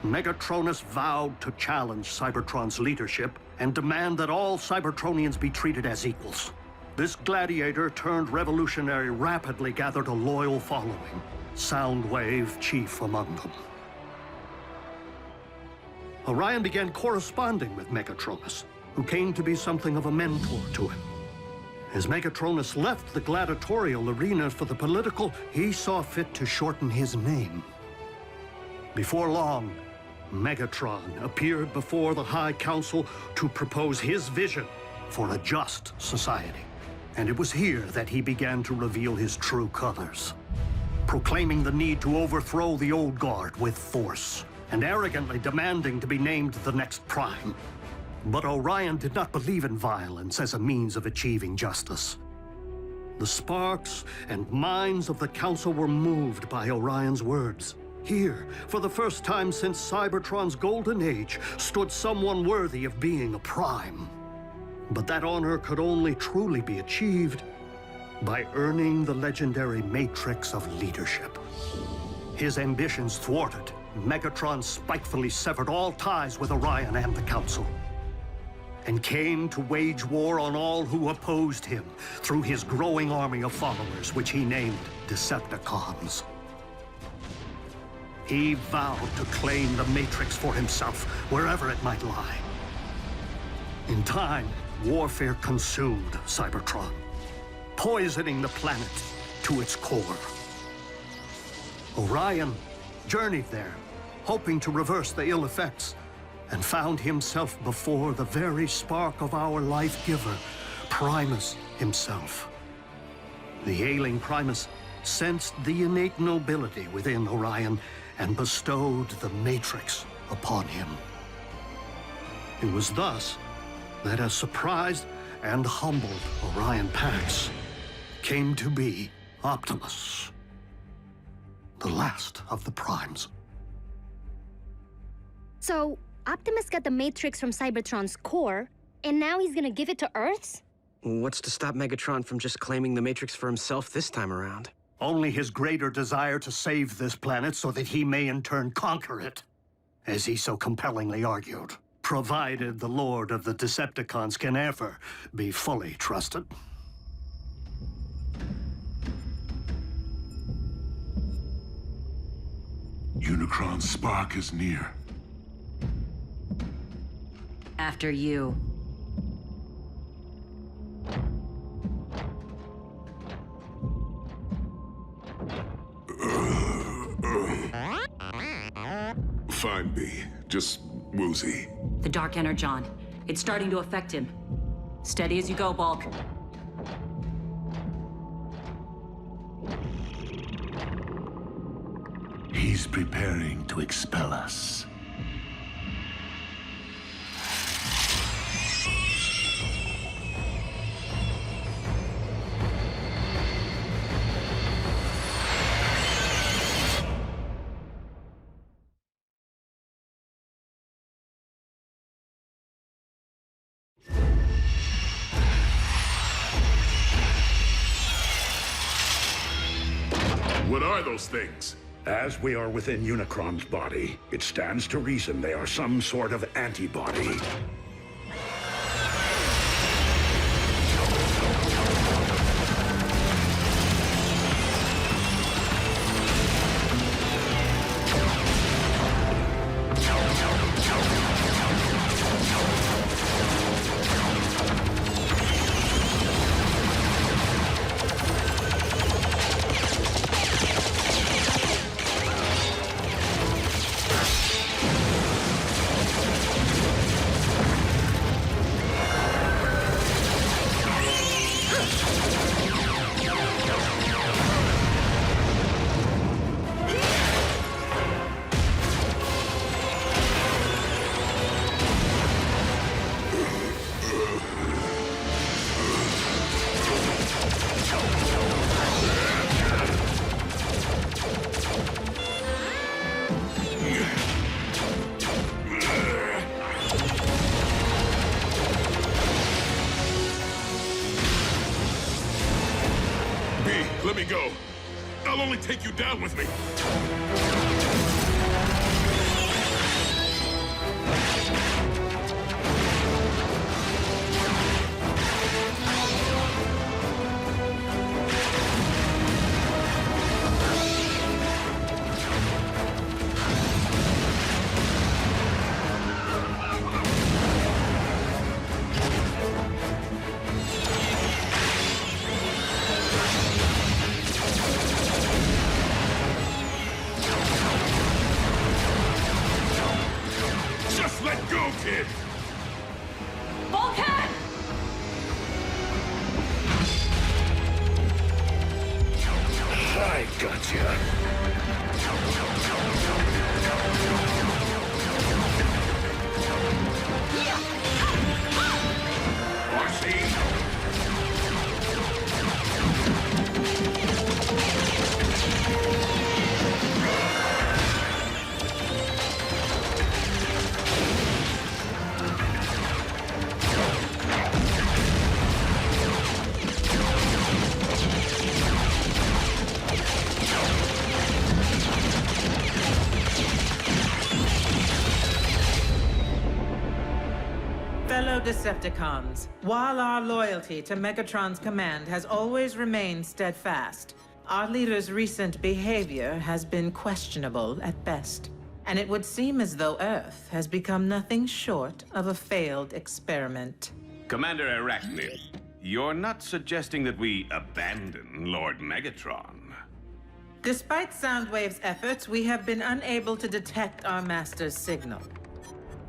Megatronus vowed to challenge Cybertron's leadership and demand that all Cybertronians be treated as equals. This gladiator turned revolutionary rapidly gathered a loyal following, Soundwave chief among them. Orion began corresponding with Megatronus, who came to be something of a mentor to him. As Megatronus left the gladiatorial arena for the political, he saw fit to shorten his name. Before long, Megatron appeared before the High Council to propose his vision for a just society. And it was here that he began to reveal his true colors, proclaiming the need to overthrow the old guard with force, and arrogantly demanding to be named the next Prime. But Orion did not believe in violence as a means of achieving justice. The sparks and minds of the Council were moved by Orion's words. Here, for the first time since Cybertron's golden age, stood someone worthy of being a Prime. But that honor could only truly be achieved by earning the legendary matrix of leadership. His ambitions thwarted, Megatron spitefully severed all ties with Orion and the Council, and came to wage war on all who opposed him through his growing army of followers, which he named Decepticons. He vowed to claim the Matrix for himself, wherever it might lie. In time, warfare consumed Cybertron, poisoning the planet to its core. Orion journeyed there, hoping to reverse the ill effects, and found himself before the very spark of our life-giver, Primus himself. The ailing Primus sensed the innate nobility within Orion and bestowed the Matrix upon him. It was thus that a surprised and humbled Orion Pax came to be Optimus, the last of the Primes. So, Optimus got the Matrix from Cybertron's core, and now he's gonna give it to Earth's? What's to stop Megatron from just claiming the Matrix for himself this time around? Only his greater desire to save this planet so that he may in turn conquer it, as he so compellingly argued, provided the Lord of the Decepticons can ever be fully trusted. Unicron's spark is near. After you. Fine, B. Just woozy. The Dark Energon. It's starting to affect him. Steady as you go, Bulk. He's preparing to expel us. What are those things? As we are within Unicron's body, it stands to reason they are some sort of antibody. let me go. I'll only take you down with me. Just let go, kid! Bulkhead! I gotcha. Fellow Decepticons, while our loyalty to Megatron's command has always remained steadfast, our leader's recent behavior has been questionable at best. And it would seem as though Earth has become nothing short of a failed experiment. Commander Arachnid, you're not suggesting that we abandon Lord Megatron? Despite Soundwave's efforts, we have been unable to detect our master's signal.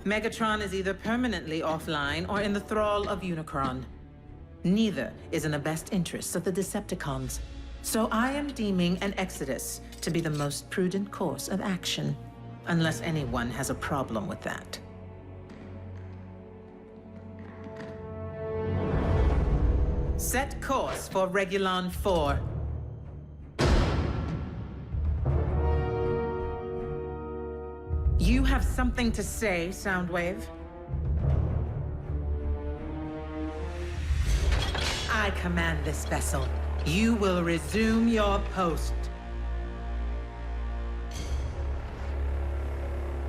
Megatron is either permanently offline or in the thrall of Unicron. Neither is in the best interests of the Decepticons. So I am deeming an exodus to be the most prudent course of action, unless anyone has a problem with that. Set course for Regulon 4. You have something to say, Soundwave? I command this vessel. You will resume your post.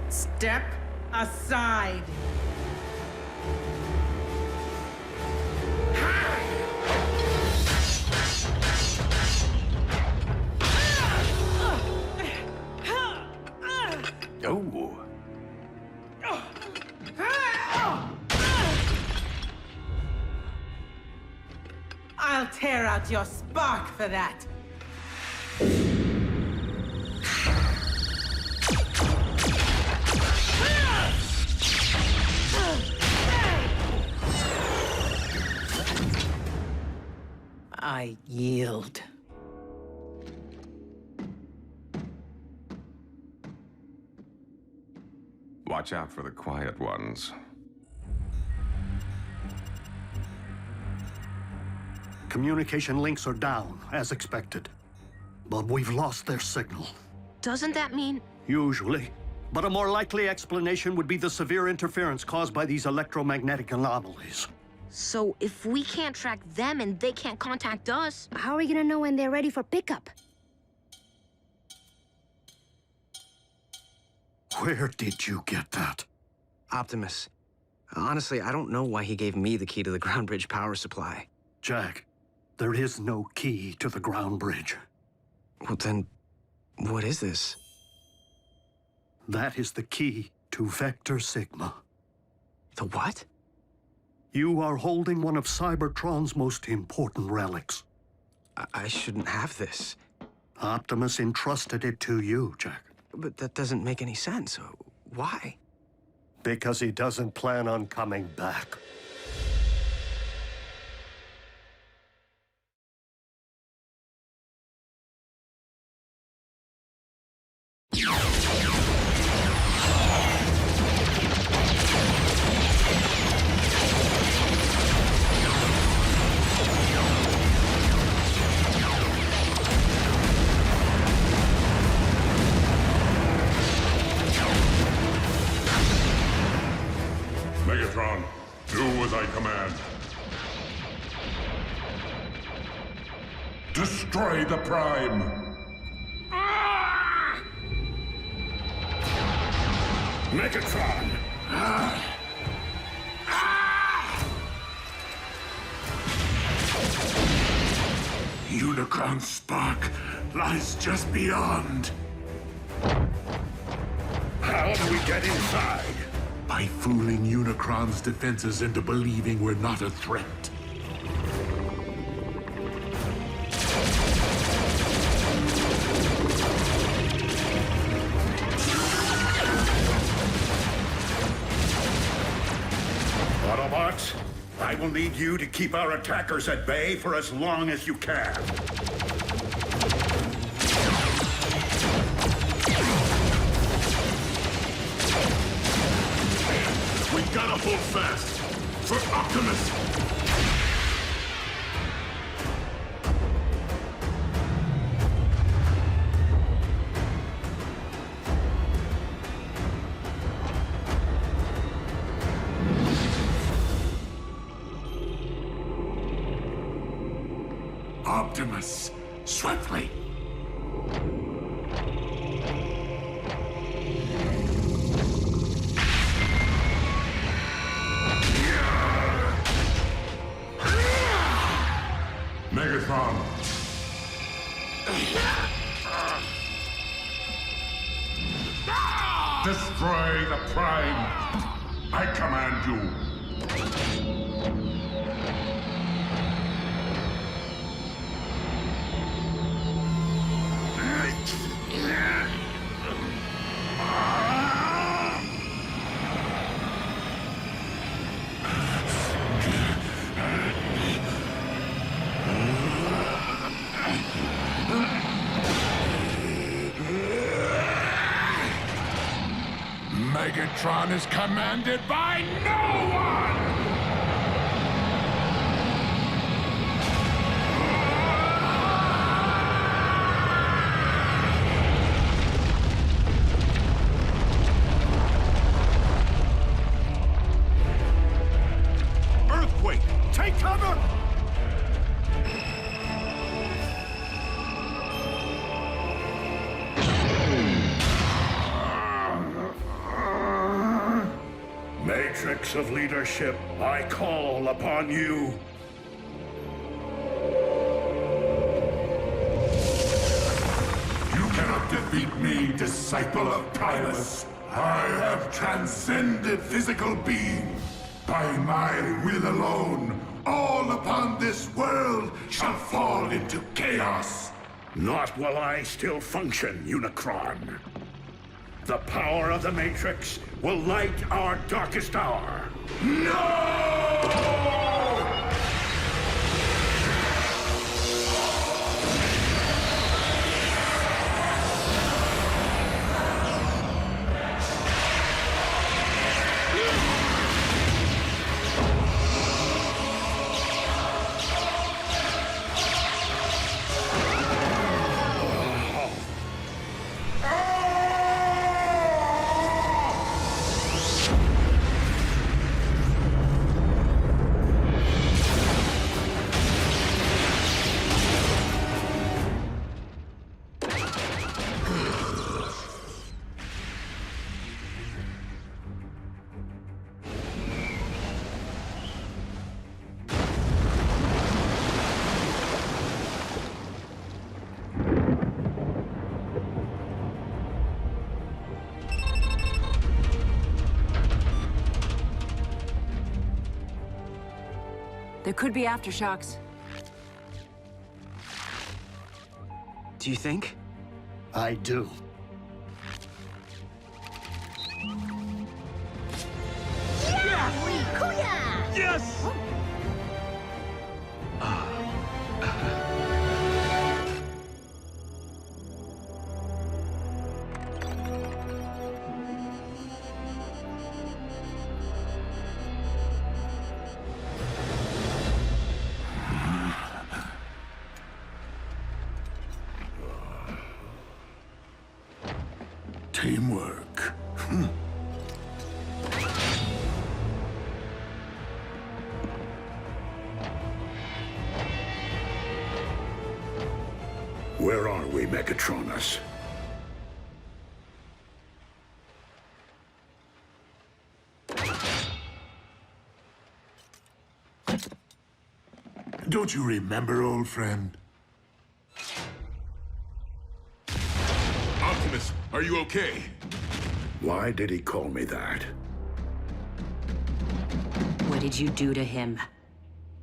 Step aside. Oh. I'll tear out your spark for that. I yield. Watch out for the quiet ones. Communication links are down, as expected. But we've lost their signal. Doesn't that mean... Usually. But a more likely explanation would be the severe interference caused by these electromagnetic anomalies. So if we can't track them and they can't contact us... How are we gonna know when they're ready for pickup? Where did you get that? Optimus. Honestly, I don't know why he gave me the key to the ground bridge power supply. Jack, there is no key to the ground bridge. Well, then, what is this? That is the key to Vector Sigma. The what? You are holding one of Cybertron's most important relics. I shouldn't have this. Optimus entrusted it to you, Jack. But that doesn't make any sense. Why? Because he doesn't plan on coming back. Megatron, do as I command. Destroy the Prime! Megatron! Unicron's spark lies just beyond. How do we get inside? By fooling Unicron's defenses into believing we're not a threat. Autobots, I will need you to keep our attackers at bay for as long as you can. We gotta hold fast! For Optimus! Optimus, swiftly! Megatron! Destroy the Prime! I command you! Megatron is commanded by no one! Earthquake! Take cover! Matrix of leadership, I call upon you. You cannot defeat me, disciple of Primus. I have transcended physical being. By my will alone, all upon this world shall fall into chaos. Not while I still function, Unicron. The power of the Matrix will light our darkest hour. No! There could be aftershocks. Do you think? I do. Yes! Teamwork. Where are we, Megatronus? Don't you remember, old friend? Optimus, are you okay? Why did he call me that? What did you do to him?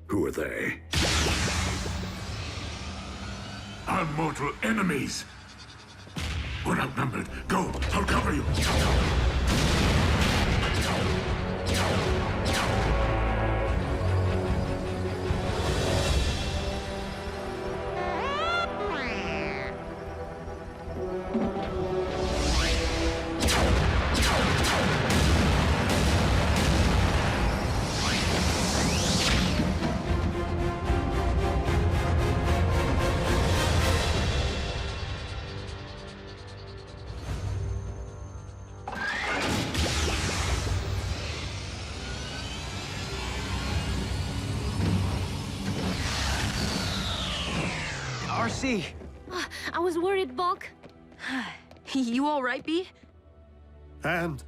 Who are they? Our mortal enemies! We're outnumbered. Go! I'll cover you! RC! I was worried, Bulk. You all right, B? And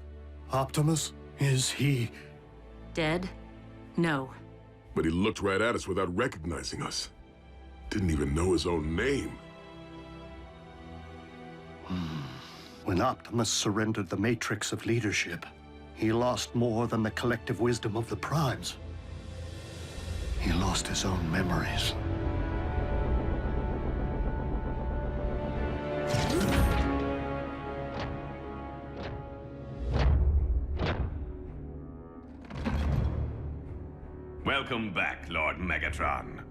Optimus, is he... Dead? No. But he looked right at us without recognizing us. Didn't even know his own name. When Optimus surrendered the matrix of leadership, he lost more than the collective wisdom of the Primes. He lost his own memories. Welcome back, Lord Megatron.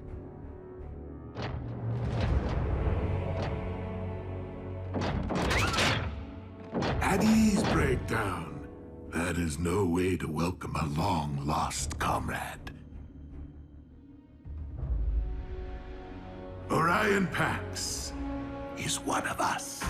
At ease, Breakdown. That is no way to welcome a long-lost comrade. Orion Pax is one of us.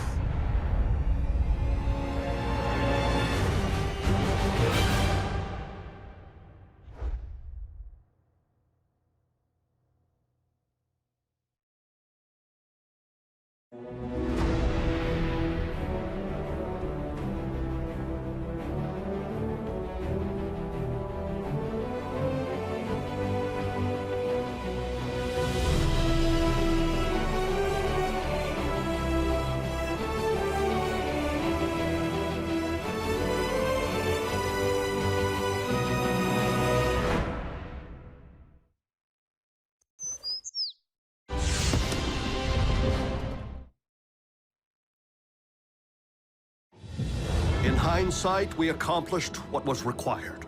In hindsight, we accomplished what was required.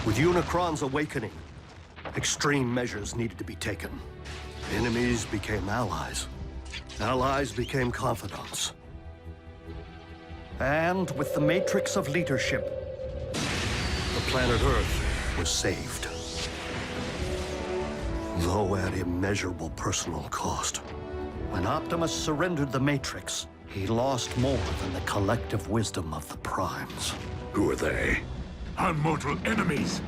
With Unicron's awakening, extreme measures needed to be taken. Enemies became allies. Allies became confidants. And with the matrix of leadership, the planet Earth was saved. Though at immeasurable personal cost. When Optimus surrendered the matrix, he lost more than the collective wisdom of the Primes. Who are they? Our mortal enemies!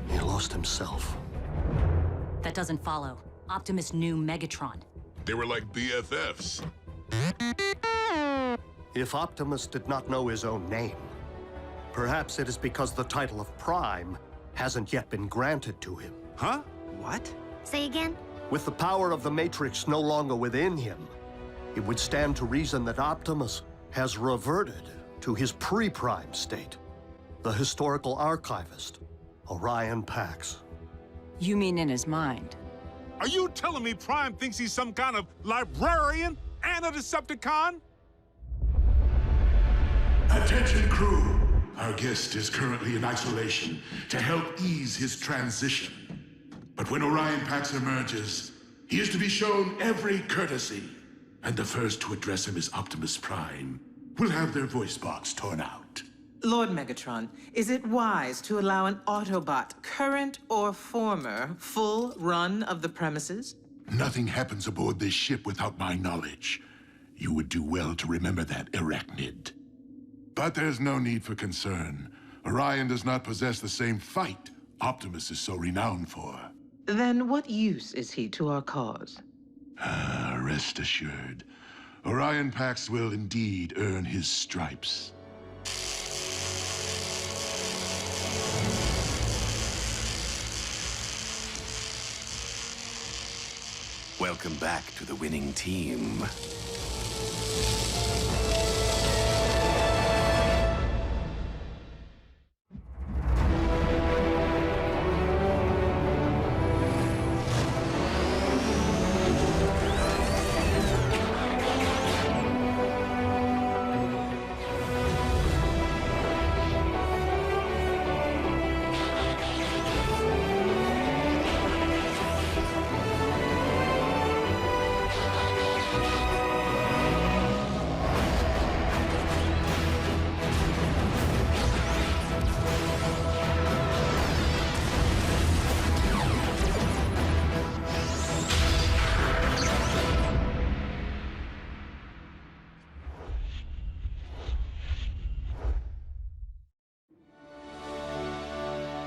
He lost himself. That doesn't follow. Optimus knew Megatron. They were like BFFs. If Optimus did not know his own name, perhaps it is because the title of Prime hasn't yet been granted to him. Huh? What? Say again? With the power of the Matrix no longer within him, it would stand to reason that Optimus has reverted to his pre-Prime state. The historical archivist, Orion Pax. You mean in his mind? Are you telling me Prime thinks he's some kind of librarian and a Decepticon? Attention, crew. Our guest is currently in isolation to help ease his transition. But when Orion Pax emerges, he is to be shown every courtesy. And the first to address him is Optimus Prime. We'll have their voice box torn out. Lord Megatron, is it wise to allow an Autobot, current or former, full run of the premises? Nothing happens aboard this ship without my knowledge. You would do well to remember that, Arachnid. But there's no need for concern. Orion does not possess the same fight Optimus is so renowned for. Then what use is he to our cause? Rest assured, Orion Pax will indeed earn his stripes. Welcome back to the winning team.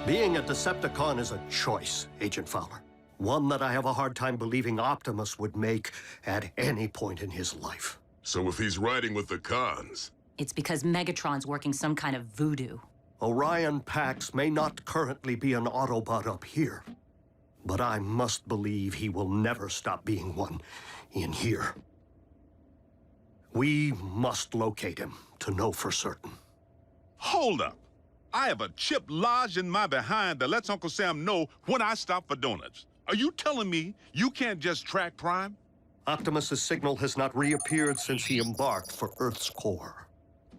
Being a Decepticon is a choice, Agent Fowler. One that I have a hard time believing Optimus would make at any point in his life. So if he's riding with the cons... It's because Megatron's working some kind of voodoo. Orion Pax may not currently be an Autobot up here, but I must believe he will never stop being one in here. We must locate him to know for certain. Hold up. I have a chip lodged in my behind that lets Uncle Sam know when I stop for donuts. Are you telling me you can't just track Prime? Optimus's signal has not reappeared since he embarked for Earth's core.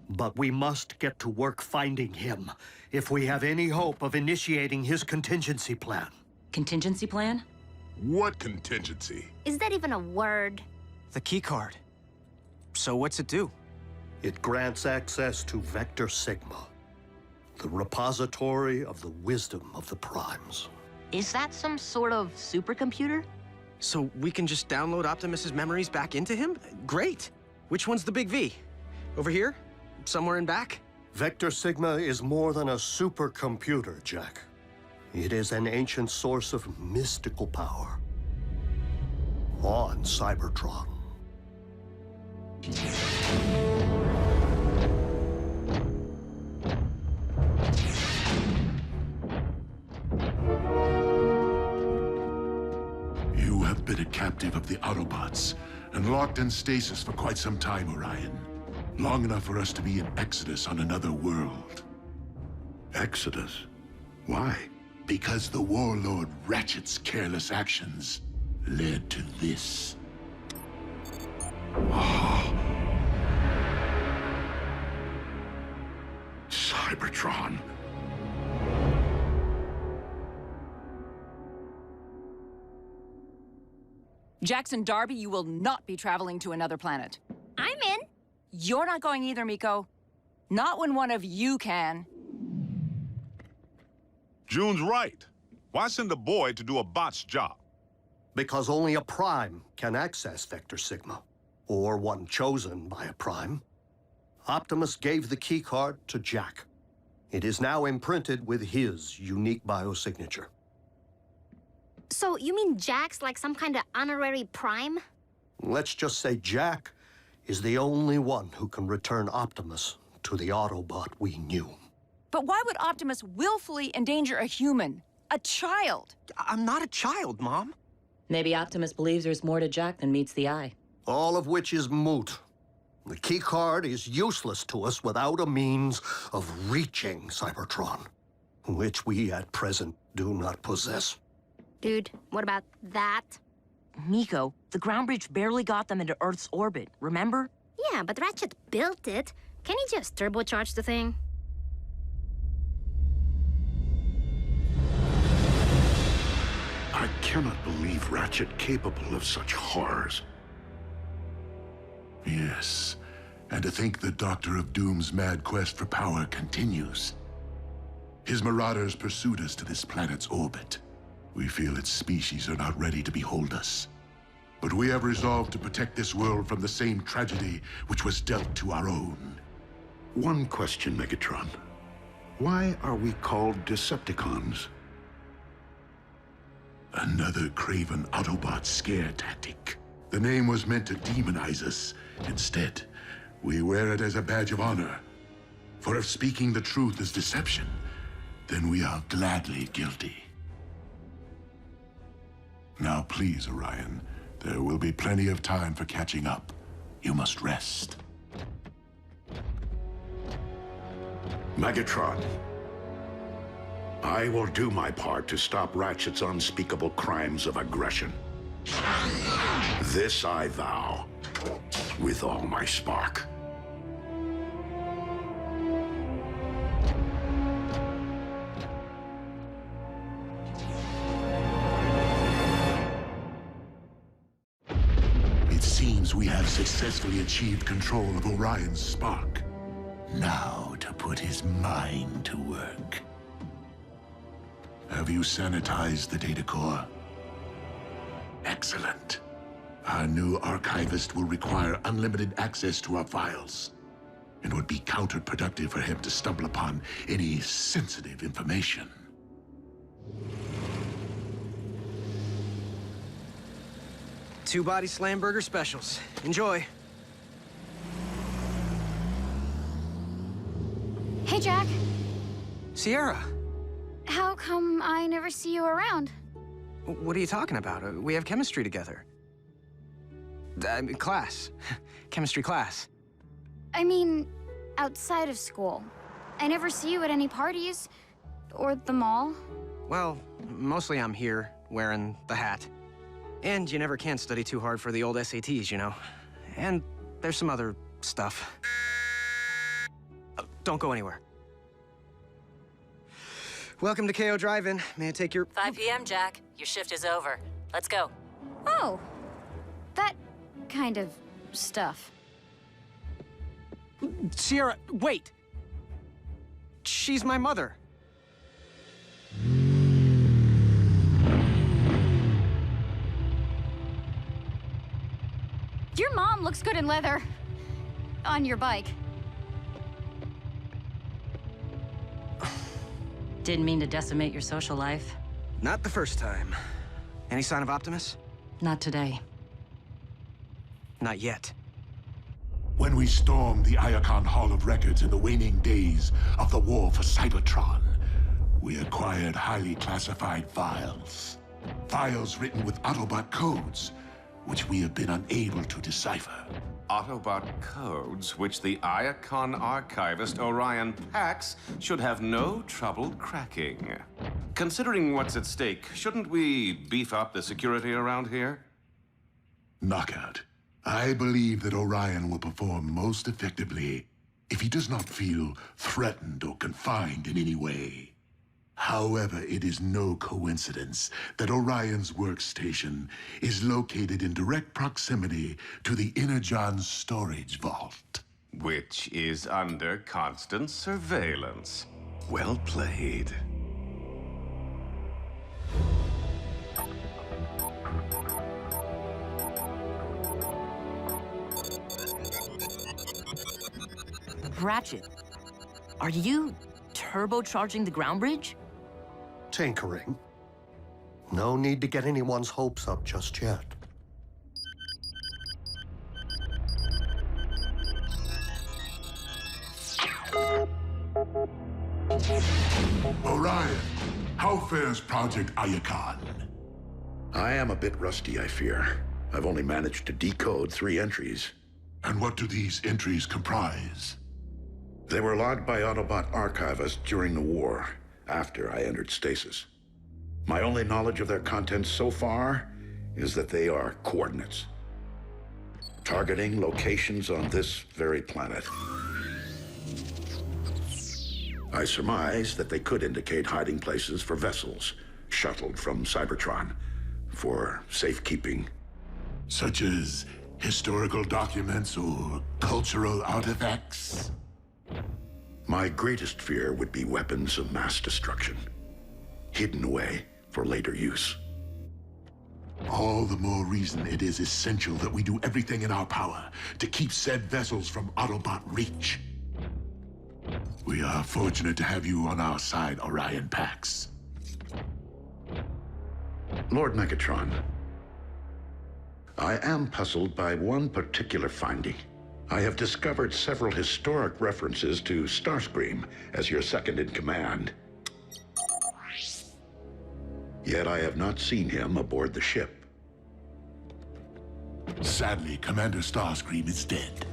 But we must get to work finding him if we have any hope of initiating his contingency plan. Contingency plan? What contingency? Is that even a word? The keycard. So what's it do? It grants access to Vector Sigma, the repository of the wisdom of the Primes. Is that some sort of supercomputer? So we can just download Optimus's memories back into him? Great! Which one's the big V? Over here? Somewhere in back? Vector Sigma is more than a supercomputer, Jack. It is an ancient source of mystical power on Cybertron. You have been a captive of the Autobots and locked in stasis for quite some time, Orion. Long enough for us to be in Exodus on another world. Exodus? Why? Because the warlord Ratchet's careless actions led to this. Cybertron. Jackson Darby, you will not be traveling to another planet. I'm in. You're not going either, Miko. Not when one of you can. June's right. Why send a boy to do a bot's job? Because only a Prime can access Vector Sigma, or one chosen by a Prime. Optimus gave the keycard to Jack. It is now imprinted with his unique biosignature. So you mean Jack's like some kind of honorary Prime? Let's just say Jack is the only one who can return Optimus to the Autobot we knew. But why would Optimus willfully endanger a human? A child? I'm not a child, Mom. Maybe Optimus believes there's more to Jack than meets the eye. All of which is moot. The keycard is useless to us without a means of reaching Cybertron, which we at present do not possess. Dude, what about that? Miko, the ground bridge barely got them into Earth's orbit, remember? Yeah, but Ratchet built it. Can he just turbocharge the thing? I cannot believe Ratchet capable of such horrors. Yes, and to think the Doctor of Doom's mad quest for power continues. His marauders pursued us to this planet's orbit. We feel its species are not ready to behold us. But we have resolved to protect this world from the same tragedy which was dealt to our own. One question, Megatron. Why are we called Decepticons? Another craven Autobot scare tactic. The name was meant to demonize us. Instead, we wear it as a badge of honor. For if speaking the truth is deception, then we are gladly guilty. Now please, Orion, there will be plenty of time for catching up. You must rest. Megatron, I will do my part to stop Ratchet's unspeakable crimes of aggression. This I vow, with all my spark. It seems we have successfully achieved control of Orion's spark. Now to put his mind to work. Have you sanitized the data core? Excellent. Our new archivist will require unlimited access to our files. It would be counterproductive for him to stumble upon any sensitive information. Two-body slam burger specials. Enjoy. Hey, Jack. Sierra, How come I never see you around? what are you talking about? We have chemistry together. Class. Chemistry class. I mean, outside of school. I never see you at any parties. Or the mall. Well, mostly I'm here, wearing the hat. And you never can study too hard for the old SATs, you know? And there's some other stuff. Don't go anywhere. Welcome to KO Drive-In. May I take your... 5 p.m., Jack. Your shift is over. Let's go. Oh. That kind of stuff. Sierra, wait! She's my mother. Your mom looks good in leather. On your bike. Didn't mean to decimate your social life. Not the first time. Any sign of Optimus? Not today. Not yet. When we stormed the Iacon Hall of Records in the waning days of the war for Cybertron, we acquired highly classified files. Files written with Autobot codes, which we have been unable to decipher. Autobot codes, which the Iacon archivist Orion Pax should have no trouble cracking. Considering what's at stake, shouldn't we beef up the security around here? Knockout. I believe that Orion will perform most effectively if he does not feel threatened or confined in any way. However, it is no coincidence that Orion's workstation is located in direct proximity to the Energon storage vault. Which is under constant surveillance. Well played. Ratchet, are you turbocharging the ground bridge? Tinkering. No need to get anyone's hopes up just yet. Orion, how fares Project Iacon? I am a bit rusty, I fear. I've only managed to decode 3 entries. And what do these entries comprise? They were logged by Autobot archivists during the war, after I entered stasis. My only knowledge of their contents so far is that they are coordinates, targeting locations on this very planet. I surmise that they could indicate hiding places for vessels shuttled from Cybertron for safekeeping. Such as historical documents or cultural artifacts? My greatest fear would be weapons of mass destruction, hidden away for later use. All the more reason it is essential that we do everything in our power to keep said vessels from Autobot reach. We are fortunate to have you on our side, Orion Pax. Lord Megatron, I am puzzled by one particular finding. I have discovered several historic references to Starscream as your second in command. Yet I have not seen him aboard the ship. Sadly, Commander Starscream is dead.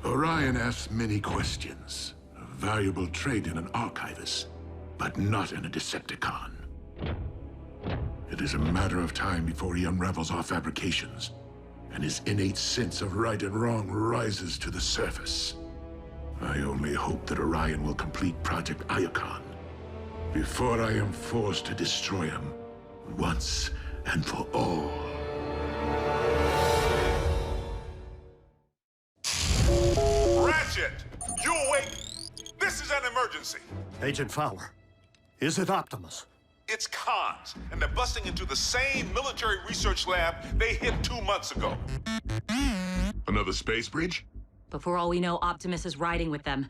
Orion asks many questions. A valuable trait in an archivist, but not in a Decepticon. It is a matter of time before he unravels our fabrications, and his innate sense of right and wrong rises to the surface. I only hope that Orion will complete Project Iacon before I am forced to destroy him once and for all. Ratchet! You awake? This is an emergency. Agent Fowler, is it Optimus? It's cons, and they're busting into the same military research lab they hit 2 months ago. Another space bridge? But for all we know, Optimus is riding with them.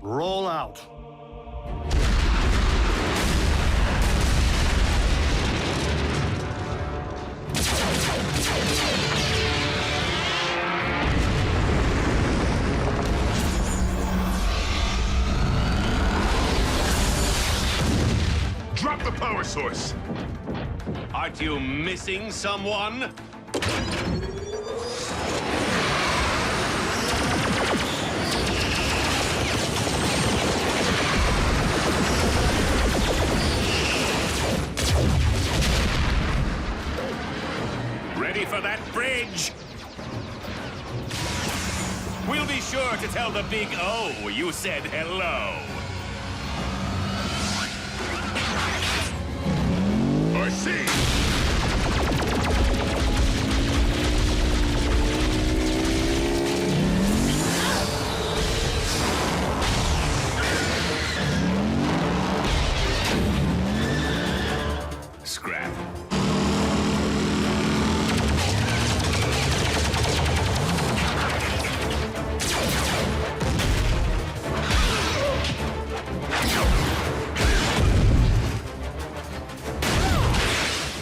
Roll out. Drop the power source! Aren't you missing someone? Ready for that bridge? We'll be sure to tell the big O you said hello. I see! Scrap.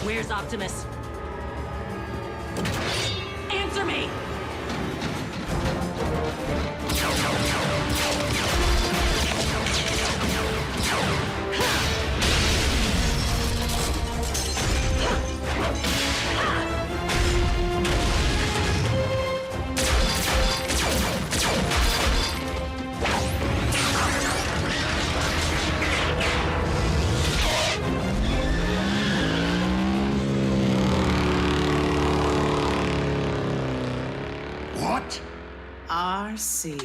Where's Optimus? Answer me! RC.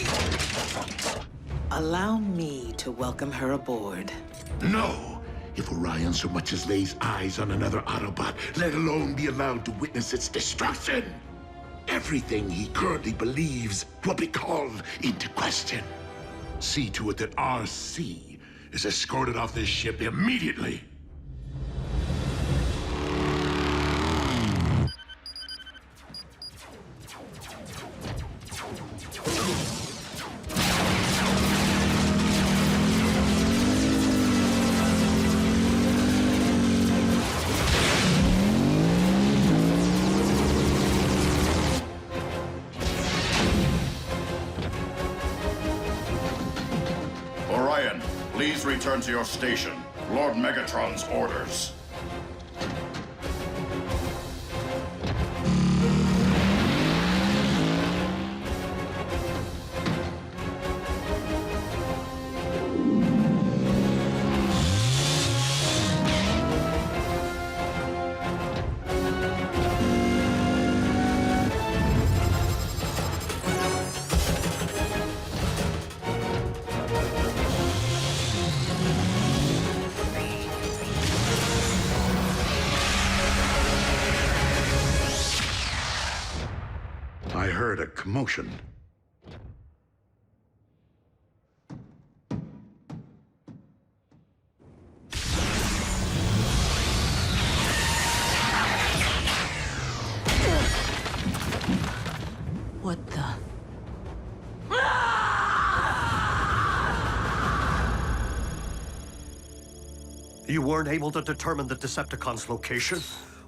Allow me to welcome her aboard. No! If Orion so much as lays eyes on another Autobot, let alone be allowed to witness its destruction, everything he currently believes will be called into question. See to it that RC is escorted off this ship immediately. Orion, please return to your station. Lord Megatron's orders. I heard a commotion. You weren't able to determine the Decepticons' location?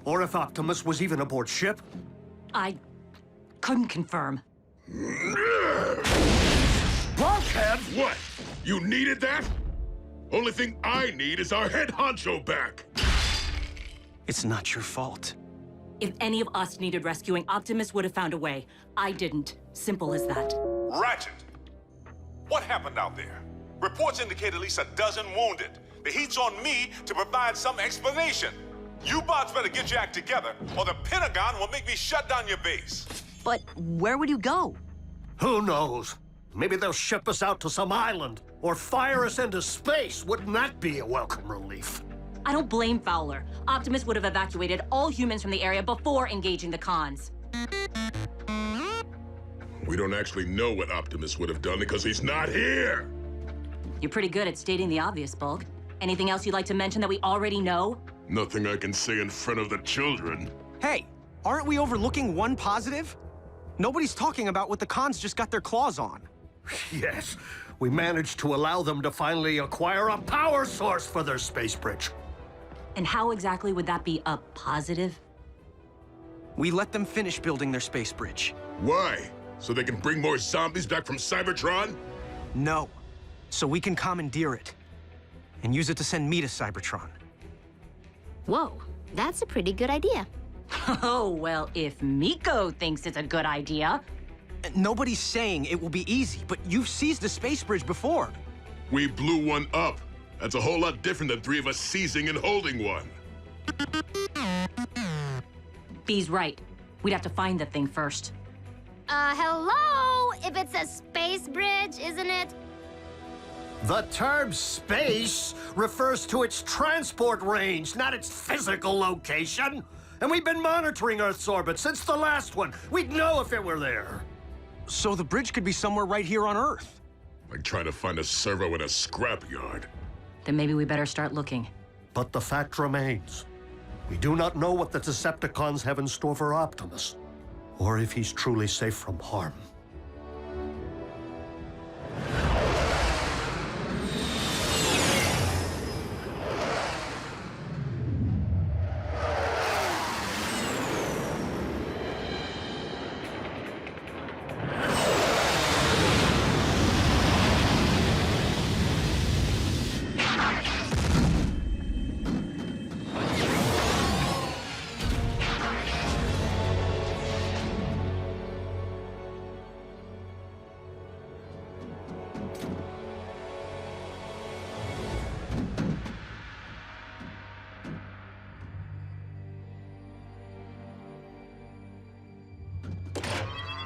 Or if Optimus was even aboard ship? I couldn't confirm. Bulkhead? What? You needed that? Only thing I need is our head honcho back. It's not your fault. If any of us needed rescuing, Optimus would have found a way. I didn't. Simple as that. Ratchet! What happened out there? Reports indicate at least a dozen wounded. The heat's on me to provide some explanation. You bots better get your act together, or the Pentagon will make me shut down your base. But where would you go? Who knows? Maybe they'll ship us out to some island, or fire us into space. Wouldn't that be a welcome relief? I don't blame Fowler. Optimus would have evacuated all humans from the area before engaging the cons. We don't actually know what Optimus would have done because he's not here. You're pretty good at stating the obvious, Bulk. Anything else you'd like to mention that we already know? Nothing I can say in front of the children. Hey, aren't we overlooking one positive? Nobody's talking about what the cons just got their claws on. Yes, we managed to allow them to finally acquire a power source for their space bridge. And how exactly would that be a positive? We let them finish building their space bridge. Why? So they can bring more zombies back from Cybertron? No. So we can commandeer it. And use it to send me to Cybertron. Whoa, that's a pretty good idea. Oh, well, if Miko thinks it's a good idea. Nobody's saying it will be easy, but you've seized a space bridge before. We blew one up. That's a whole lot different than three of us seizing and holding one. B's right. We'd have to find the thing first. Hello? If it's a space bridge, isn't it? The term space refers to its transport range, not its physical location. And we've been monitoring Earth's orbit since the last one. We'd know if it were there. So the bridge could be somewhere right here on Earth. Like trying to find a servo in a scrapyard. Then maybe we better start looking. But the fact remains, we do not know what the Decepticons have in store for Optimus, or if he's truly safe from harm.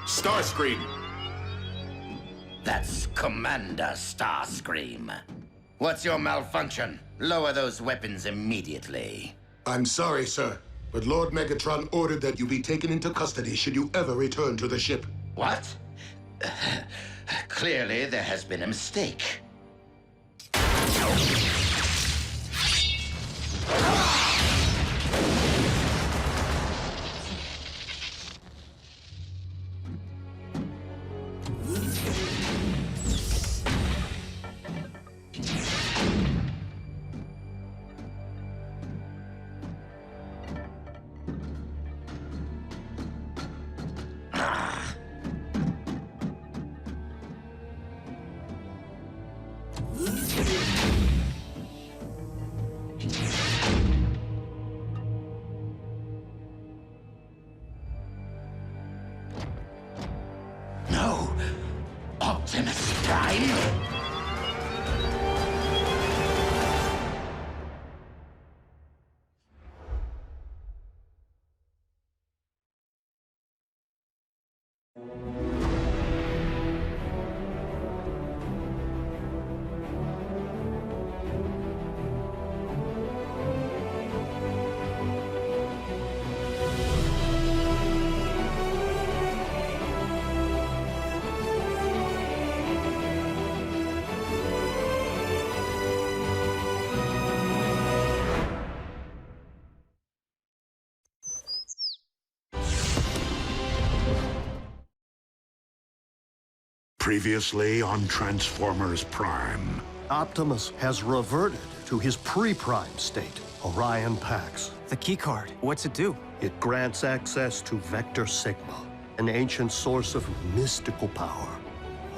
Starscream! That's Commander Starscream. What's your malfunction? Lower those weapons immediately. I'm sorry, sir, but Lord Megatron ordered that you be taken into custody should you ever return to the ship. What? Clearly, there has been a mistake. No! Optimus Prime? Previously on Transformers Prime. Optimus has reverted to his pre-Prime state, Orion Pax. The keycard, what's it do? It grants access to Vector Sigma, an ancient source of mystical power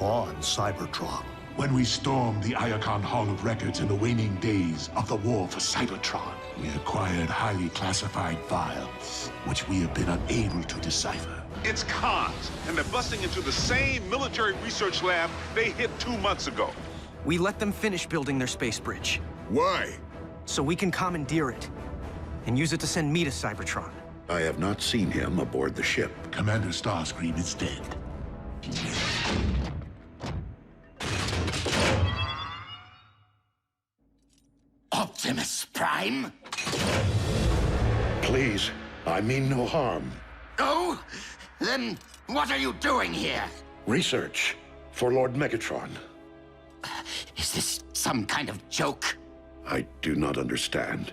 on Cybertron. When we stormed the Iacon Hall of Records in the waning days of the war for Cybertron, we acquired highly classified files, which we have been unable to decipher. It's cons, and they're busting into the same military research lab they hit 2 months ago. We let them finish building their space bridge. Why? So we can commandeer it and use it to send me to Cybertron. I have not seen him aboard the ship. Commander Starscream is dead. Optimus Prime? Please, I mean no harm. Oh? Then what are you doing here? Research for Lord Megatron. Is this some kind of joke? I do not understand.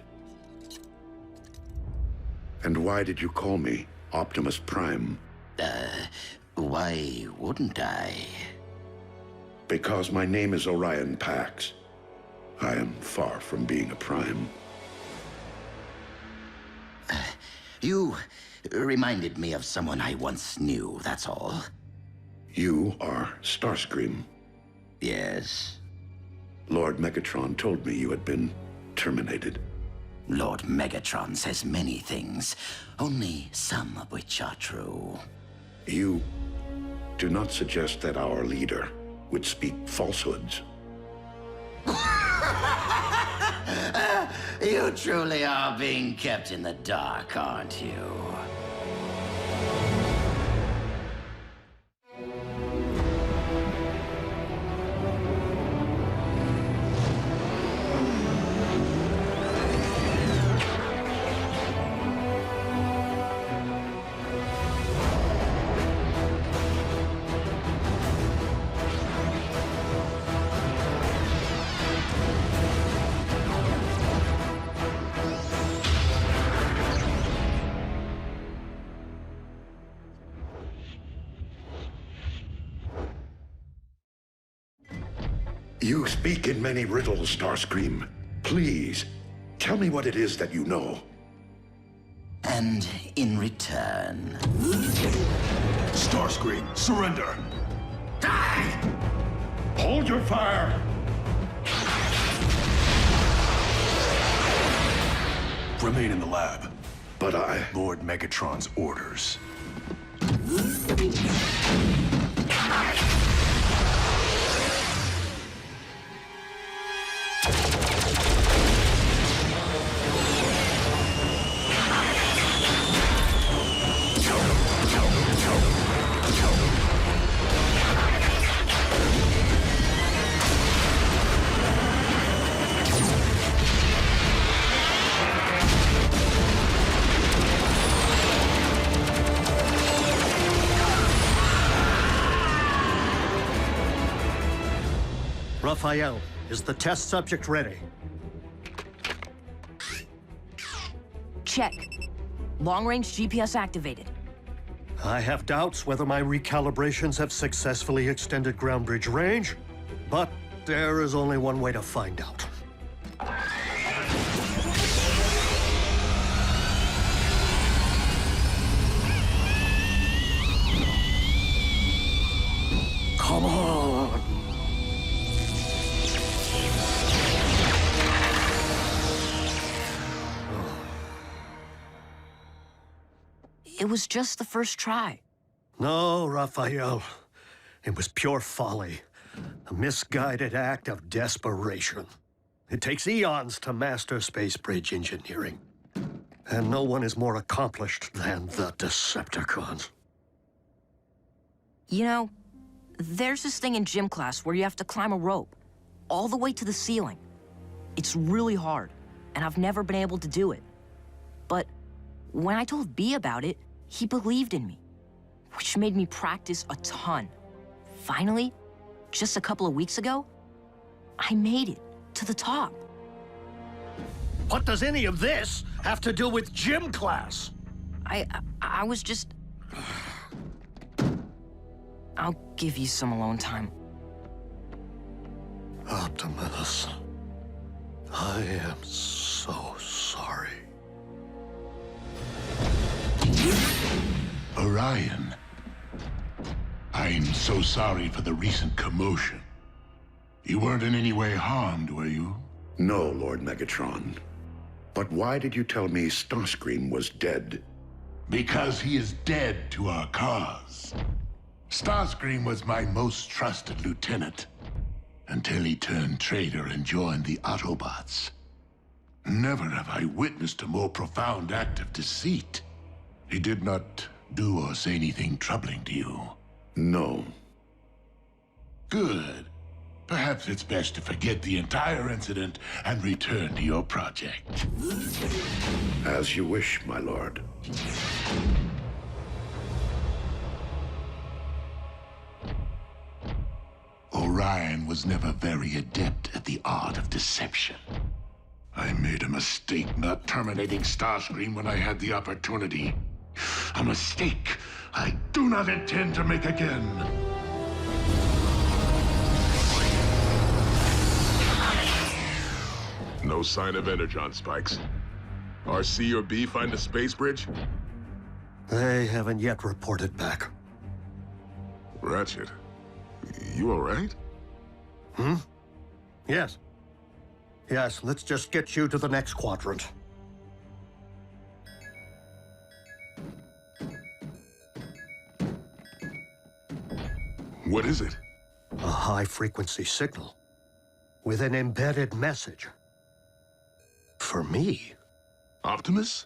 And why did you call me Optimus Prime? Why wouldn't I? Because my name is Orion Pax. I am far from being a Prime. You reminded me of someone I once knew, that's all. You are Starscream. Yes. Lord Megatron told me you had been terminated. Lord Megatron says many things, only some of which are true. You do not suggest that our leader would speak falsehoods. You truly are being kept in the dark, aren't you? You speak in many riddles, Starscream. Please, tell me what it is that you know. And in return... Starscream, surrender! Die! Hold your fire! Remain in the lab. But Lord Megatron's orders. Raphael, is the test subject ready? Check. Long-range GPS activated. I have doubts whether my recalibrations have successfully extended ground bridge range, but there is only one way to find out. Come on! It was just the first try. No, Raphael. It was pure folly. A misguided act of desperation. It takes eons to master space bridge engineering. And no one is more accomplished than the Decepticons. You know, there's this thing in gym class where you have to climb a rope all the way to the ceiling. It's really hard, and I've never been able to do it. But when I told B about it, he believed in me, which made me practice a ton. Finally, just a couple of weeks ago, I made it to the top. What does any of this have to do with gym class? I was just... I'll give you some alone time. Optimus. I am so sorry. Orion. I'm so sorry for the recent commotion. You weren't in any way harmed, were you? No, Lord Megatron. But why did you tell me Starscream was dead? Because he is dead to our cause. Starscream was my most trusted lieutenant, until he turned traitor and joined the Autobots. Never have I witnessed a more profound act of deceit. He did not do or say anything troubling to you. No. Good. Perhaps it's best to forget the entire incident and return to your project. As you wish, my lord. Orion was never very adept at the art of deception. I made a mistake not terminating Starscream when I had the opportunity. A mistake I do not intend to make again. No sign of Energon spikes. RC or B find a space bridge? They haven't yet reported back. Ratchet, you all right? Hmm? Yes. Yes, let's just get you to the next quadrant. What is it? A high-frequency signal with an embedded message. For me. Optimus?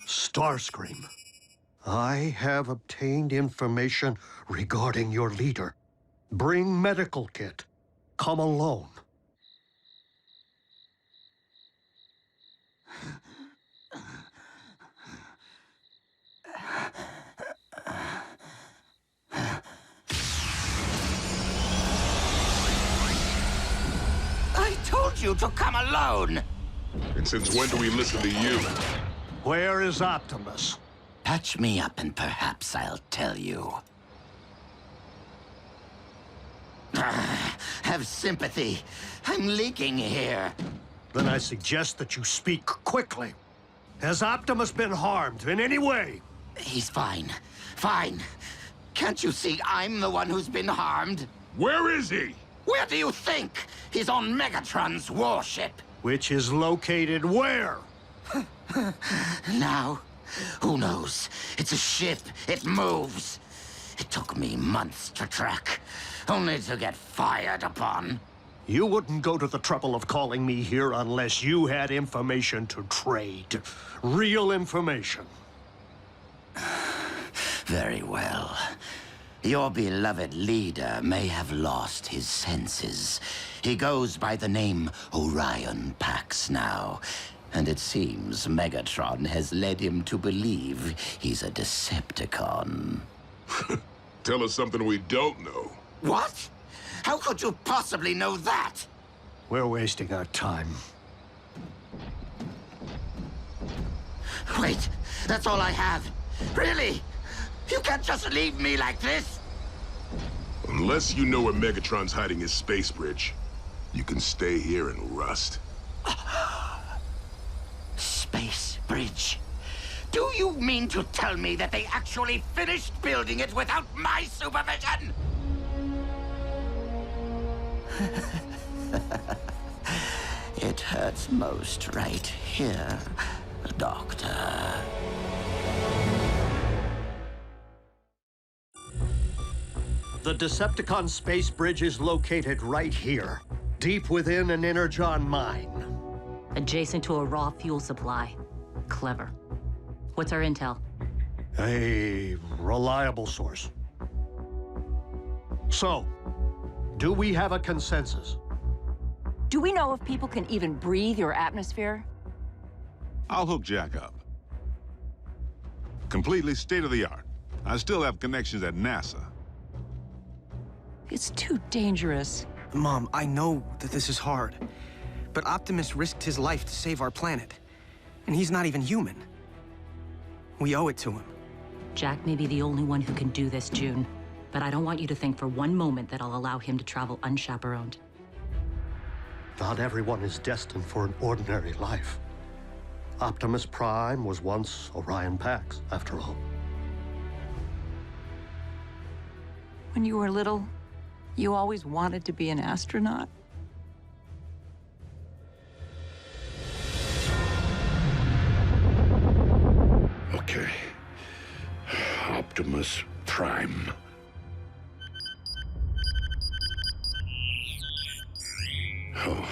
Starscream. I have obtained information regarding your leader. Bring medical kit. Come alone. I told you to come alone! And since when do we listen to you? Where is Optimus? Patch me up and perhaps I'll tell you. Have sympathy. I'm leaking here. Then I suggest that you speak quickly. Has Optimus been harmed in any way? He's fine. Fine. Can't you see I'm the one who's been harmed? Where is he? Where do you think? He's on Megatron's warship. Which is located where? Now, who knows? It's a ship. It moves. It took me months to track, only to get fired upon. You wouldn't go to the trouble of calling me here unless you had information to trade. Real information. Very well. Your beloved leader may have lost his senses. He goes by the name Orion Pax now, and it seems Megatron has led him to believe he's a Decepticon. Tell us something we don't know. What? How could you possibly know that? We're wasting our time. Wait, that's all I have. Really? You can't just leave me like this! Unless you know where Megatron's hiding his space bridge, you can stay here and rust. Space bridge? Do you mean to tell me that they actually finished building it without my supervision? It hurts most right here, Doctor. The Decepticon space bridge is located right here, deep within an Energon mine. Adjacent to a raw fuel supply. Clever. What's our intel? A reliable source. So, do we have a consensus? Do we know if people can even breathe your atmosphere? I'll hook Jack up. Completely state-of-the-art. I still have connections at NASA. It's too dangerous. Mom, I know that this is hard, but Optimus risked his life to save our planet, and he's not even human. We owe it to him. Jack may be the only one who can do this, June. But I don't want you to think for one moment that I'll allow him to travel unchaperoned. Not everyone is destined for an ordinary life. Optimus Prime was once Orion Pax, after all. When you were little, you always wanted to be an astronaut? Okay. Optimus Prime. Oh,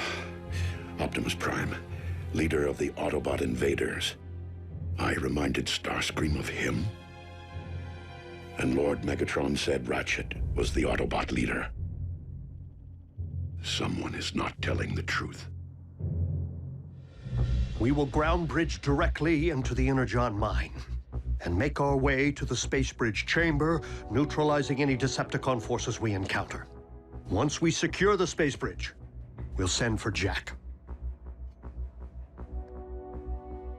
Optimus Prime, leader of the Autobot invaders. I reminded Starscream of him. And Lord Megatron said Ratchet was the Autobot leader. Someone is not telling the truth. We will ground bridge directly into the Energon mine and make our way to the space bridge chamber, neutralizing any Decepticon forces we encounter. Once we secure the space bridge, we'll send for Jack.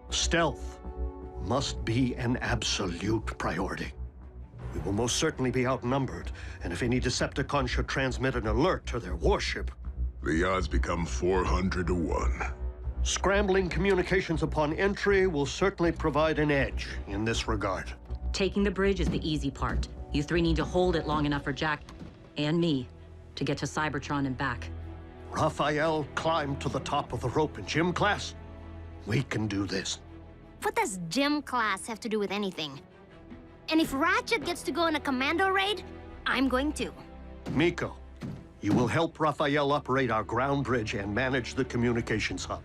Stealth must be an absolute priority. We will most certainly be outnumbered, and if any Decepticon should transmit an alert to their warship... The odds become 400 to 1. Scrambling communications upon entry will certainly provide an edge in this regard. Taking the bridge is the easy part. You three need to hold it long enough for Jack and me to get to Cybertron and back. Raphael climbed to the top of the rope in gym class. We can do this. What does gym class have to do with anything? And if Ratchet gets to go on a commando raid, I'm going to. Miko, you will help Raphael operate our ground bridge and manage the communications hub.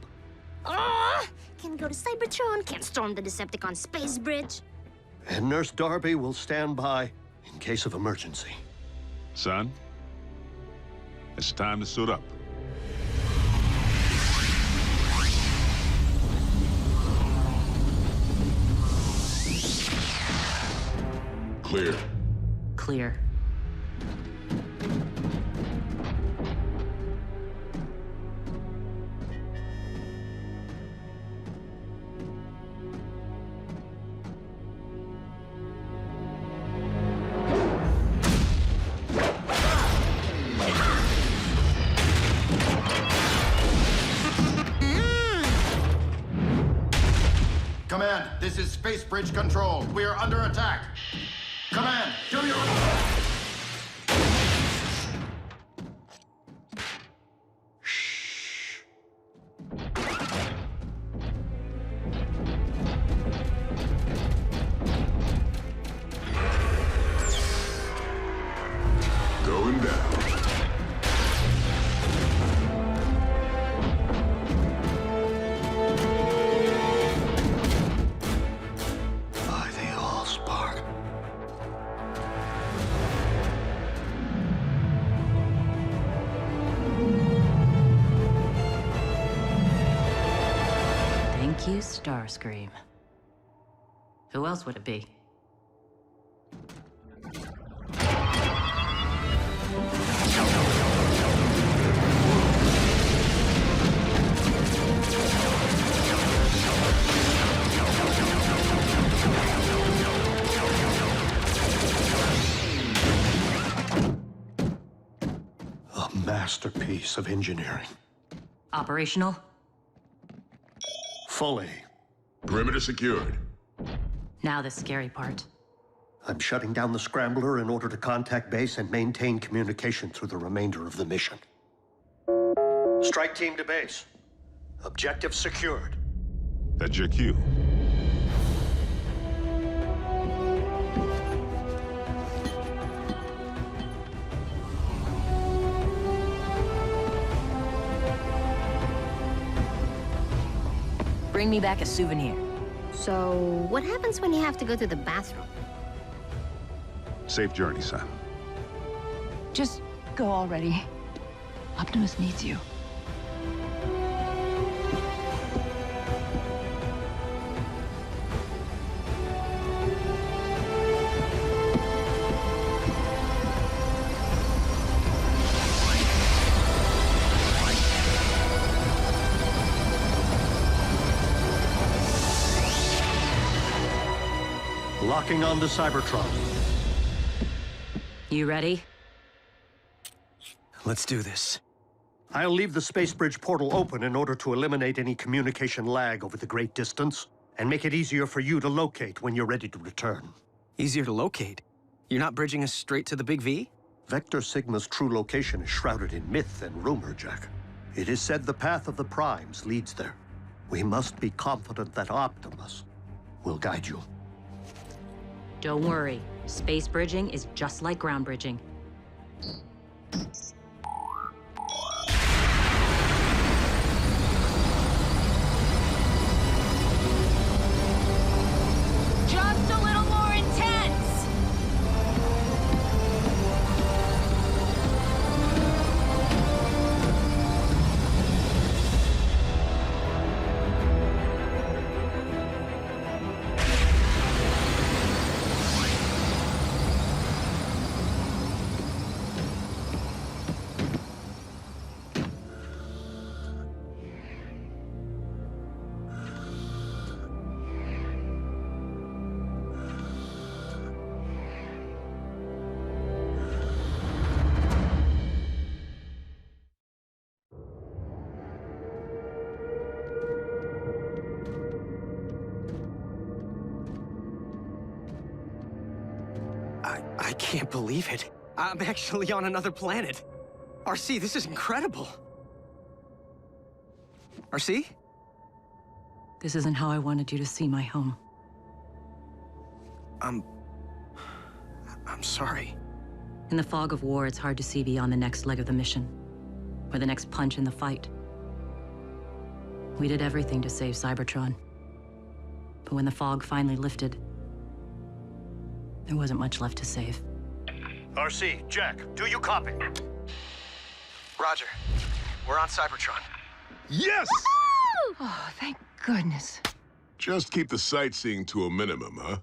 Can't go to Cybertron, can't storm the Decepticon space bridge. And Nurse Darby will stand by in case of emergency. Son, it's time to suit up. Clear. Clear. Command, this is Space Bridge Control. We are under attack. Command, do your... Going down. By the Allspark. Thank you, Starscream. Who else would it be? A masterpiece of engineering. Operational? Fully. Perimeter secured. Now the scary part. I'm shutting down the scrambler in order to contact base and maintain communication through the remainder of the mission. Strike team to base. Objective secured. That's your cue. Bring me back a souvenir. So, what happens when you have to go to the bathroom? Safe journey, son. Just go already. Optimus needs you. Locking onto Cybertron. You ready? Let's do this. I'll leave the space bridge portal open in order to eliminate any communication lag over the great distance, and make it easier for you to locate when you're ready to return. Easier to locate? You're not bridging us straight to the Big V? Vector Sigma's true location is shrouded in myth and rumor, Jack. It is said the path of the Primes leads there. We must be confident that Optimus will guide you. Don't worry. Space bridging is just like ground bridging. Just a little more intense! I can't believe it. I'm actually on another planet. RC, this is incredible. RC? This isn't how I wanted you to see my home. I'm sorry. In the fog of war, it's hard to see beyond the next leg of the mission, or the next punch in the fight. We did everything to save Cybertron. But when the fog finally lifted, there wasn't much left to save. RC, Jack, do you copy? Roger. We're on Cybertron. Yes! Oh, thank goodness. Just keep the sightseeing to a minimum, huh?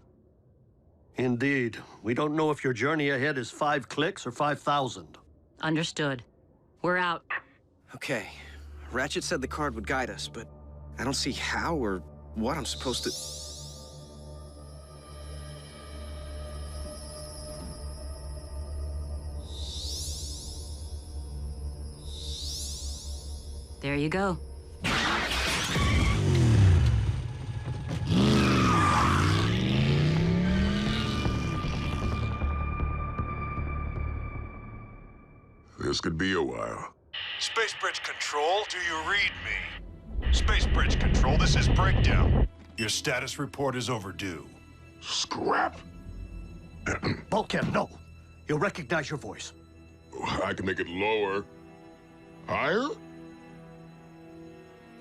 Indeed. We don't know if your journey ahead is 5 clicks or 5,000. Understood. We're out. Okay. Ratchet said the card would guide us, but I don't see how or what I'm supposed to... There you go. This could be a while. Space Bridge Control, do you read me? Space Bridge Control, this is Breakdown. Your status report is overdue. Scrap? Bulkhead, no. He'll recognize your voice. I can make it lower. Higher?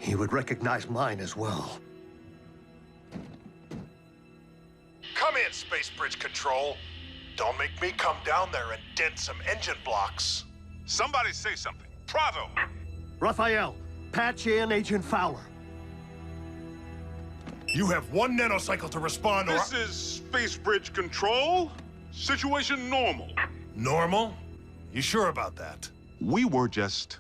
He would recognize mine as well. Come in, Space Bridge Control. Don't make me come down there and dent some engine blocks. Somebody say something. Pravo! Raphael, patch in Agent Fowler. You have 1 nanocycle to respond or... This is Space Bridge Control. Situation normal. Normal? You sure about that? We were just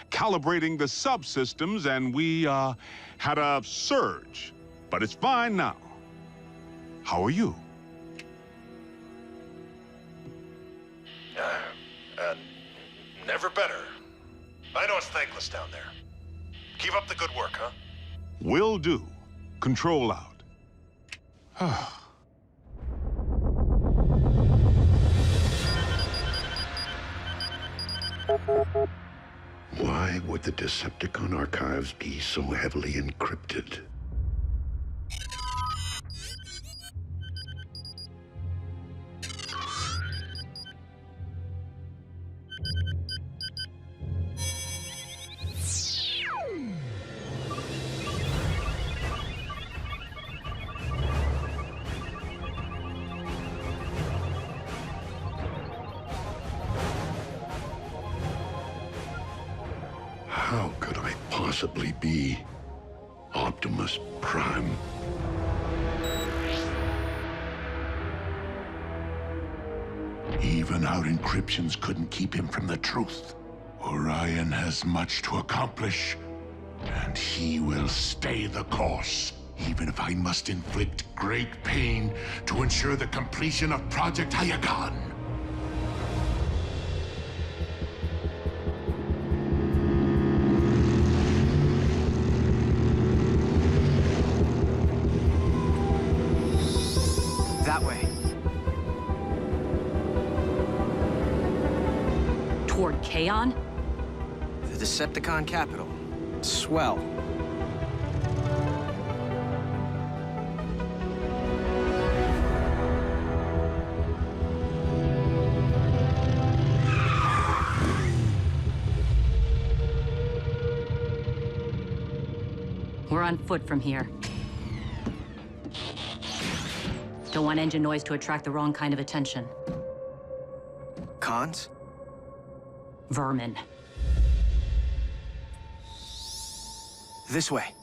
calibrating the subsystems and we had a surge. But it's fine now. How are you? Never better. I know it's thankless down there. Keep up the good work, huh? Will do. Control out. Why would the Decepticon archives be so heavily encrypted? How could I possibly be Optimus Prime? Even our encryptions couldn't keep him from the truth. Orion has much to accomplish, and he will stay the course, even if I must inflict great pain to ensure the completion of Project Energon. That way. Toward Kaon? The Decepticon capital. Swell. We're on foot from here. Don't want engine noise to attract the wrong kind of attention. Cons? Vermin. This way.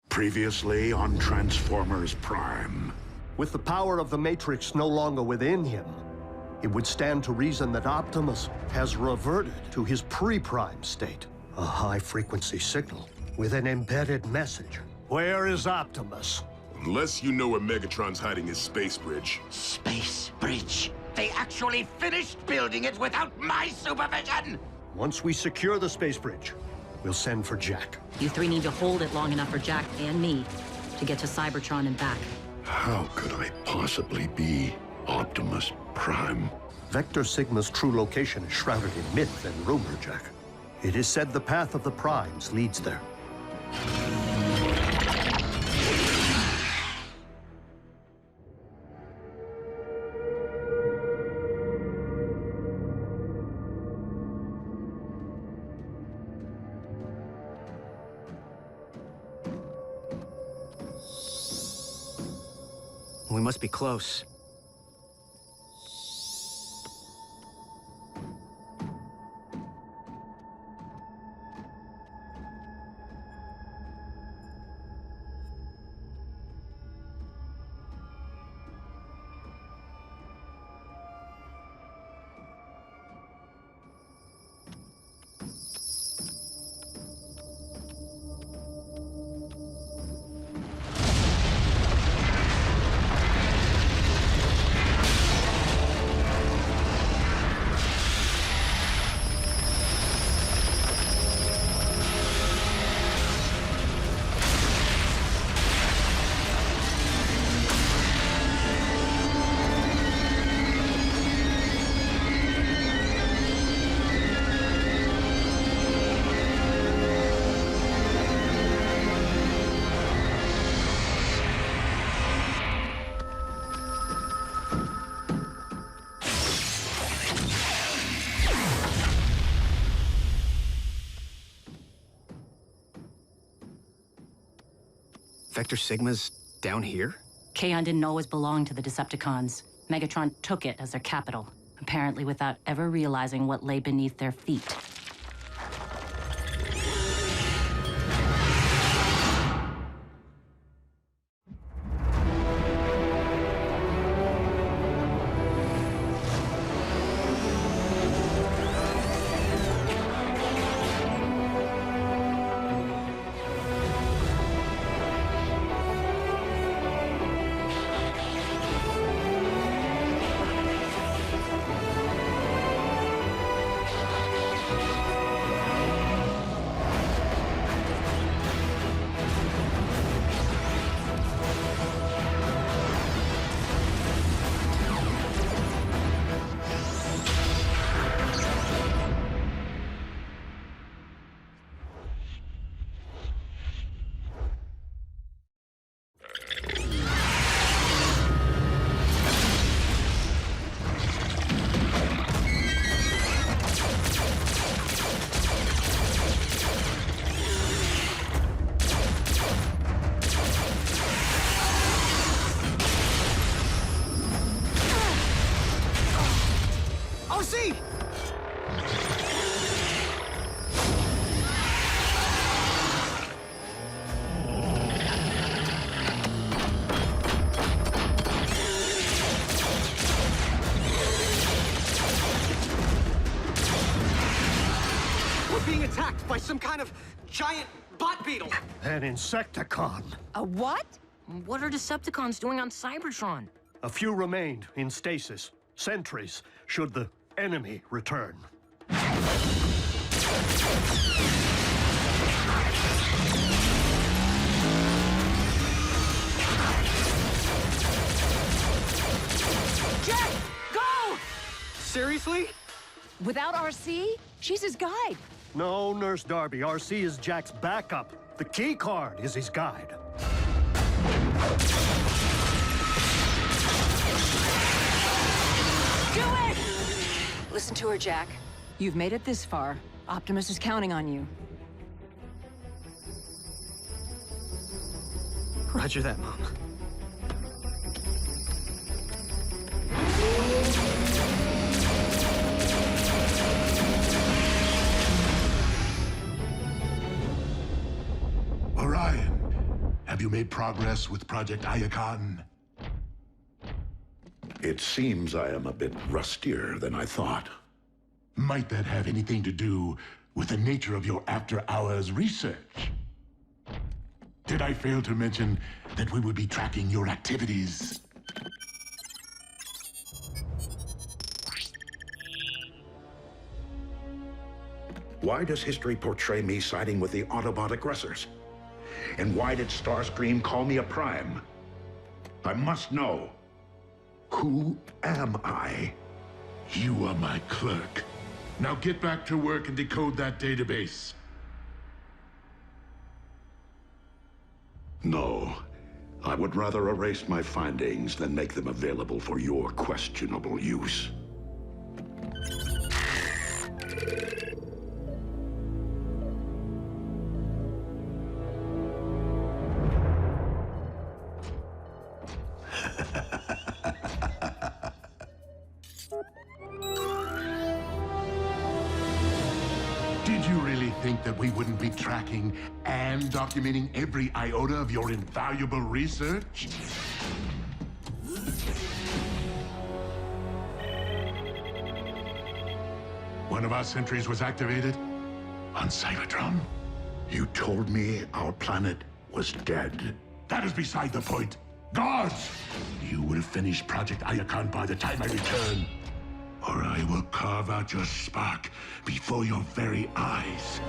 Previously on Transformers Prime. With the power of the Matrix no longer within him, it would stand to reason that Optimus has reverted to his pre-Prime state. A high-frequency signal with an embedded message. Where is Optimus? Unless you know where Megatron's hiding his space bridge. Space bridge? They actually finished building it without my supervision! Once we secure the space bridge, we'll send for Jack. You three need to hold it long enough for Jack and me to get to Cybertron and back. How could I possibly be Optimus Prime? Vector Sigma's true location is shrouded in myth and rumor, Jack. It is said the path of the Primes leads there. We must be close. Vector Sigma's down here? Kaon didn't always belong to the Decepticons. Megatron took it as their capital, apparently without ever realizing what lay beneath their feet. some kind of giant bot beetle. An Insecticon. A what? What are Decepticons doing on Cybertron? A few remained in stasis. Sentries, should the enemy return. Jack, go! Seriously? Without RC? She's his guide. No, Nurse Darby. RC is Jack's backup. The key card is his guide. Do it! Listen to her, Jack. You've made it this far. Optimus is counting on you. Roger that, Mom. Orion, have you made progress with Project Iacon? It seems I am a bit rustier than I thought. Might that have anything to do with the nature of your after-hours research? Did I fail to mention that we would be tracking your activities? Why does history portray me siding with the Autobot aggressors? And why did Starscream call me a Prime? I must know. Who am I? You are my clerk. Now get back to work and decode that database. No. I would rather erase my findings than make them available for your questionable use. Did you really think that we wouldn't be tracking and documenting every iota of your invaluable research? One of our sentries was activated on Cybertron. You told me our planet was dead. That is beside the point. Guards! You will finish Project Iacon by the time I return, or I will carve out your spark before your very eyes.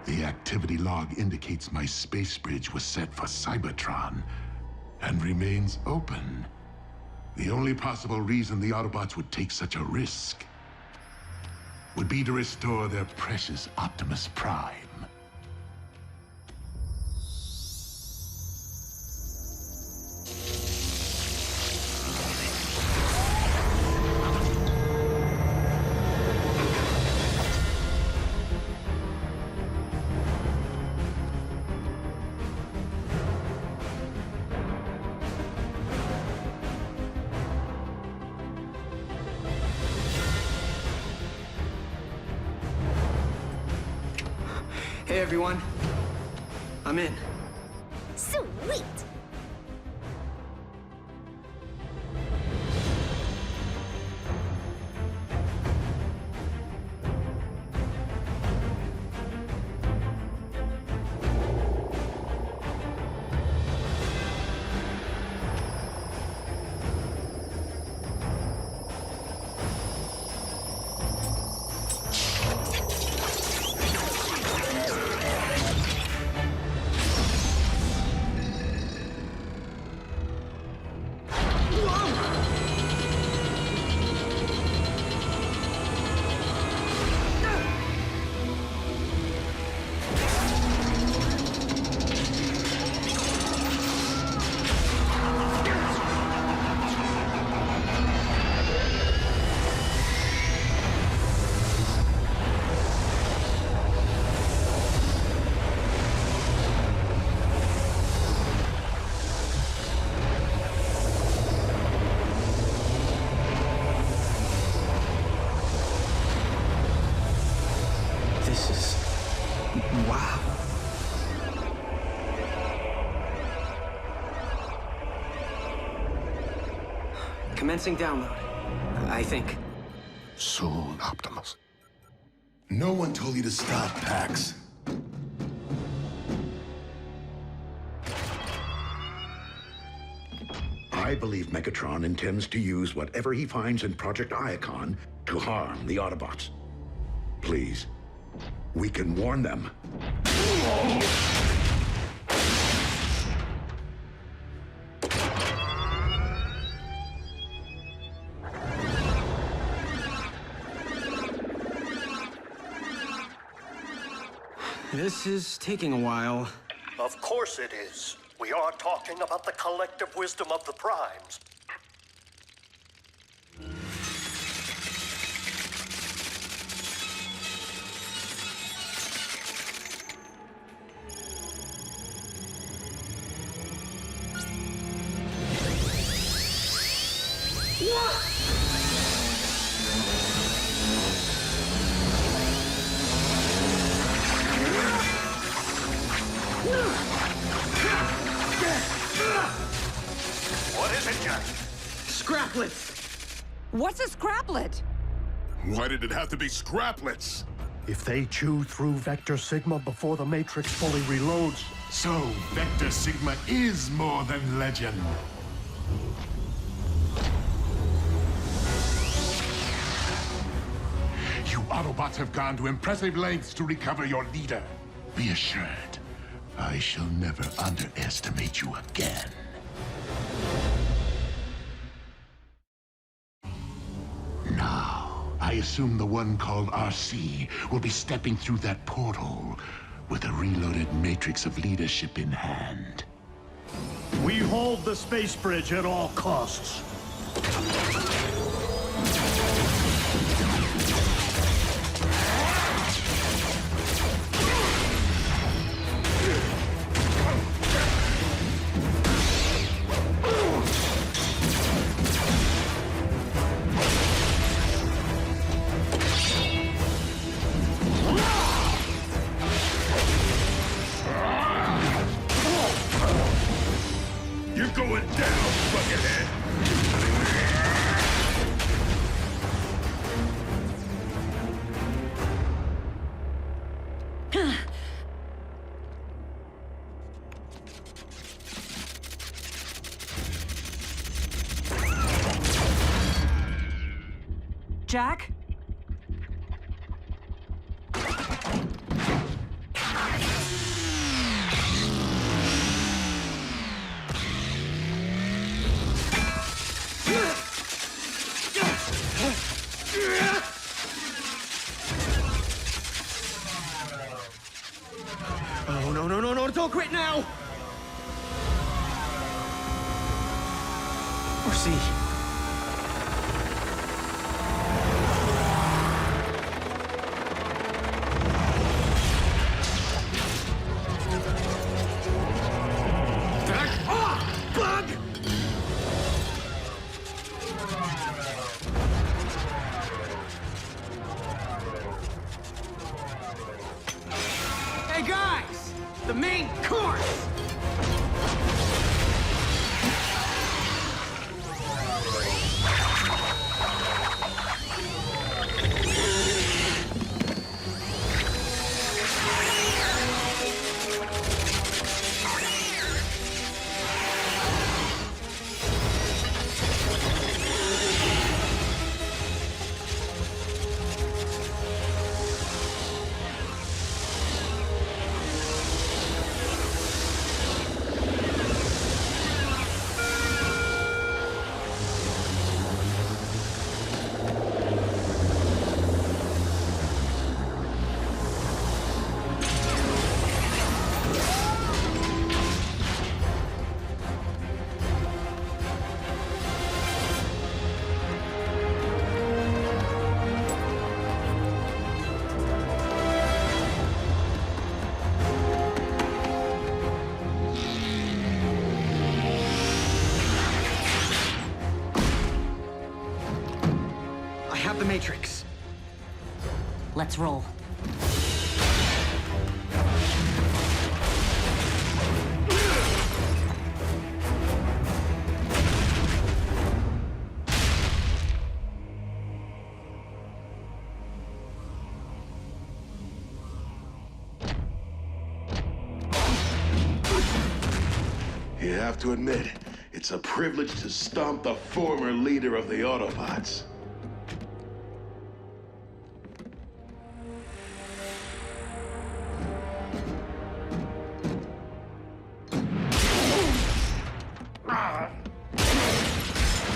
The activity log indicates my space bridge was set for Cybertron and remains open. The only possible reason the Autobots would take such a risk would be to restore their precious Optimus Prime. everyone. I'm in. Sweet! Wow. Commencing download, I think. Soon, Optimus. No one told you to stop, Pax. I believe Megatron intends to use whatever he finds in Project Iacon to harm the Autobots. Please, we can warn them. This is taking a while. Of course it is. We are talking about the collective wisdom of the Primes. What is it, Jack? Scraplets! What's a scraplet? Why did it have to be scraplets? If they chew through Vector Sigma before the Matrix fully reloads... So, Vector Sigma is more than legend. You Autobots have gone to impressive lengths to recover your leader. Be assured, I shall never underestimate you again. Now, I assume the one called RC will be stepping through that portal with a reloaded matrix of leadership in hand. We hold the space bridge at all costs. You're going down, buckethead! Jack? Oh, no, don't quit now! Or see. Back off, bug! Hey, guys! got the Matrix. Let's roll. You have to admit, it's a privilege to stomp the former leader of the Autobots.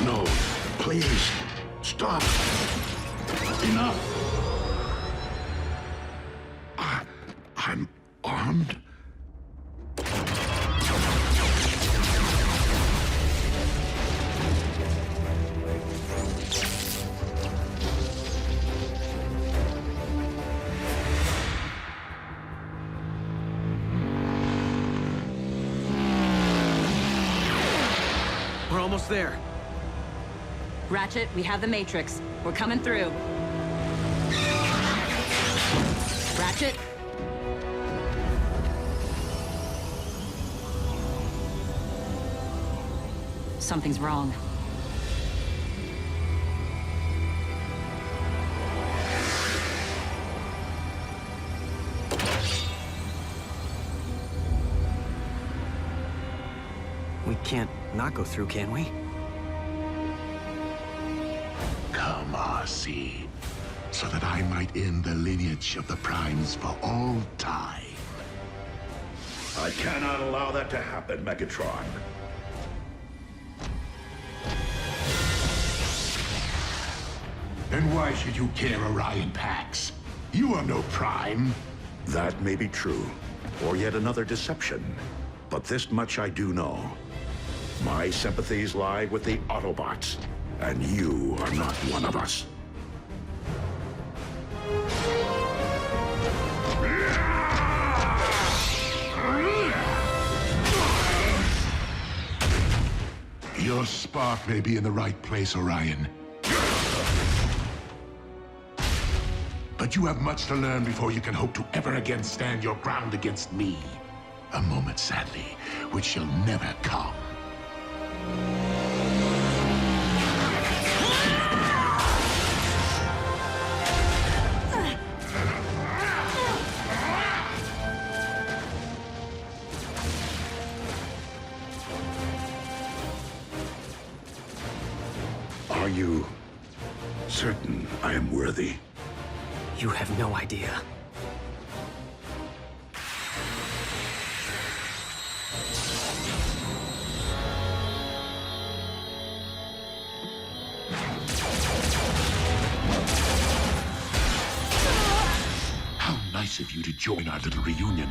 No, please, stop. Enough. I'm armed? We're almost there. Ratchet, we have the Matrix. We're coming through. Ratchet? Something's wrong. We can't not go through, can we? Come, RC, so that I might end the lineage of the Primes for all time. I cannot allow that to happen, Megatron. Then why should you care, Orion Pax? You are no Prime. That may be true, or yet another deception. But this much I do know. My sympathies lie with the Autobots, and you are not one of us. Your spark may be in the right place, Orion. But you have much to learn before you can hope to ever again stand your ground against me. A moment, sadly, which shall never come. Are you certain I am worthy? You have no idea. How nice of you to join our little reunion.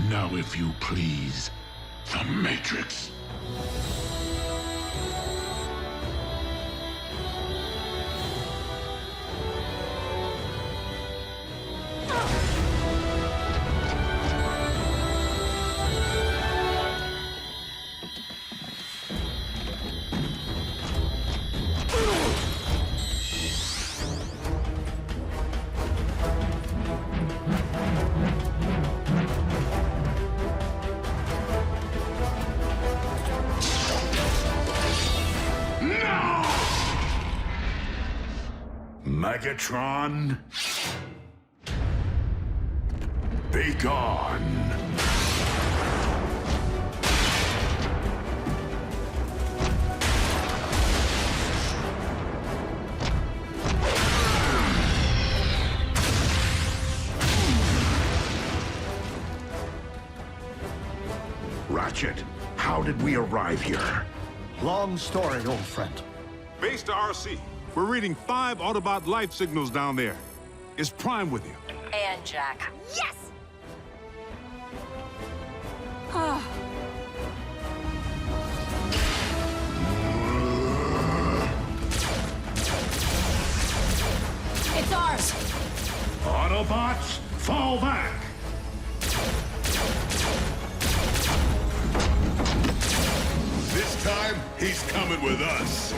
Now, if you please, the Matrix. Megatron, be gone. Ratchet, how did we arrive here? Long story, old friend. Base to RC. We're reading 5 Autobot life signals down there. Is Prime with you? And Jack. Yes! It's ours! Autobots, fall back! This time, he's coming with us.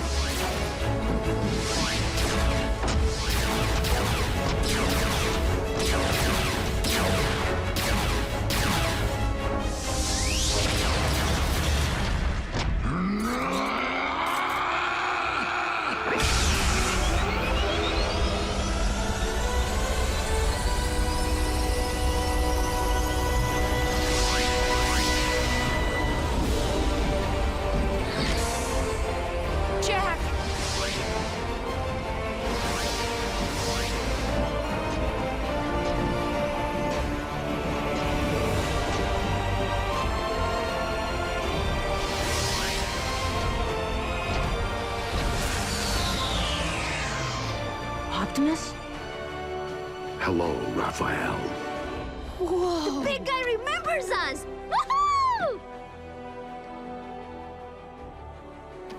Optimus? Hello, Raphael. Whoa! The big guy remembers us! Woohoo!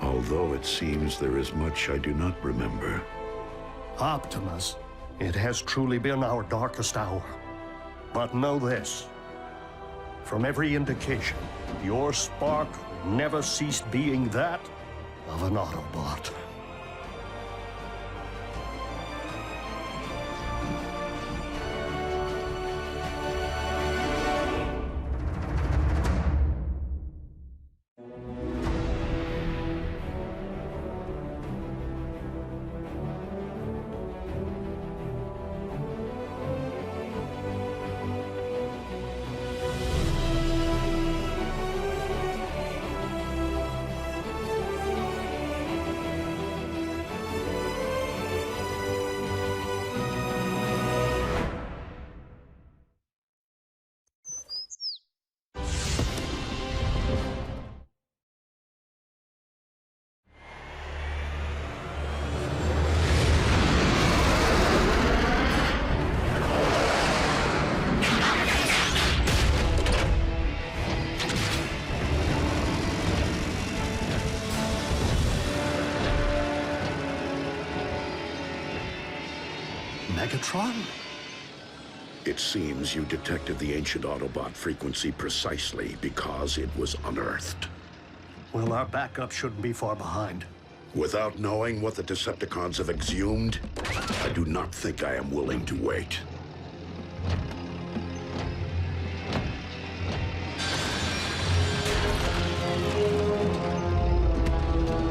Although it seems there is much I do not remember. Optimus, it has truly been our darkest hour. But know this. From every indication, your spark never ceased being that of an Autobot. Megatron? It seems you detected the ancient Autobot frequency precisely because it was unearthed. Well, our backup shouldn't be far behind. Without knowing what the Decepticons have exhumed, I do not think I am willing to wait.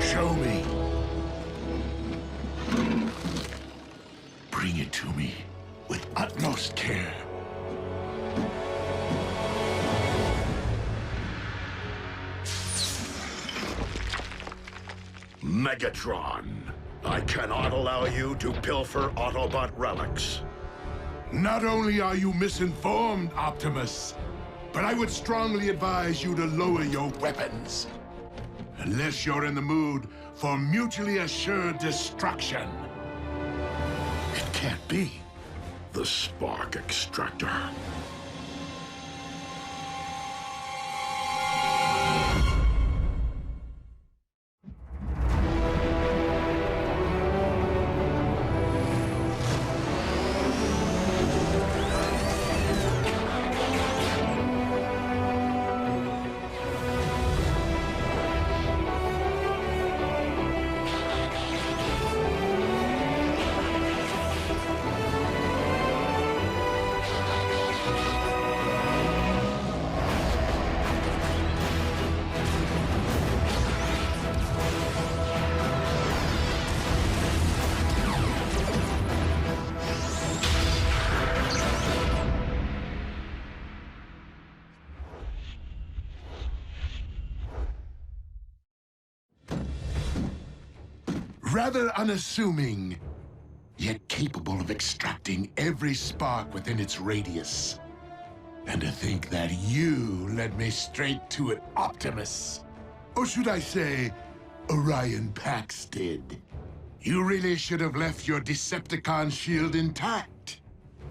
Show me. Bring it to me with utmost care. Megatron, I cannot allow you to pilfer Autobot relics. Not only are you misinformed, Optimus, but I would strongly advise you to lower your weapons. Unless you're in the mood for mutually assured destruction. It can't be. The spark extractor. Rather unassuming, yet capable of extracting every spark within its radius. And to think that you led me straight to it, Optimus. Or should I say, Orion Pax did. You really should have left your Decepticon shield intact.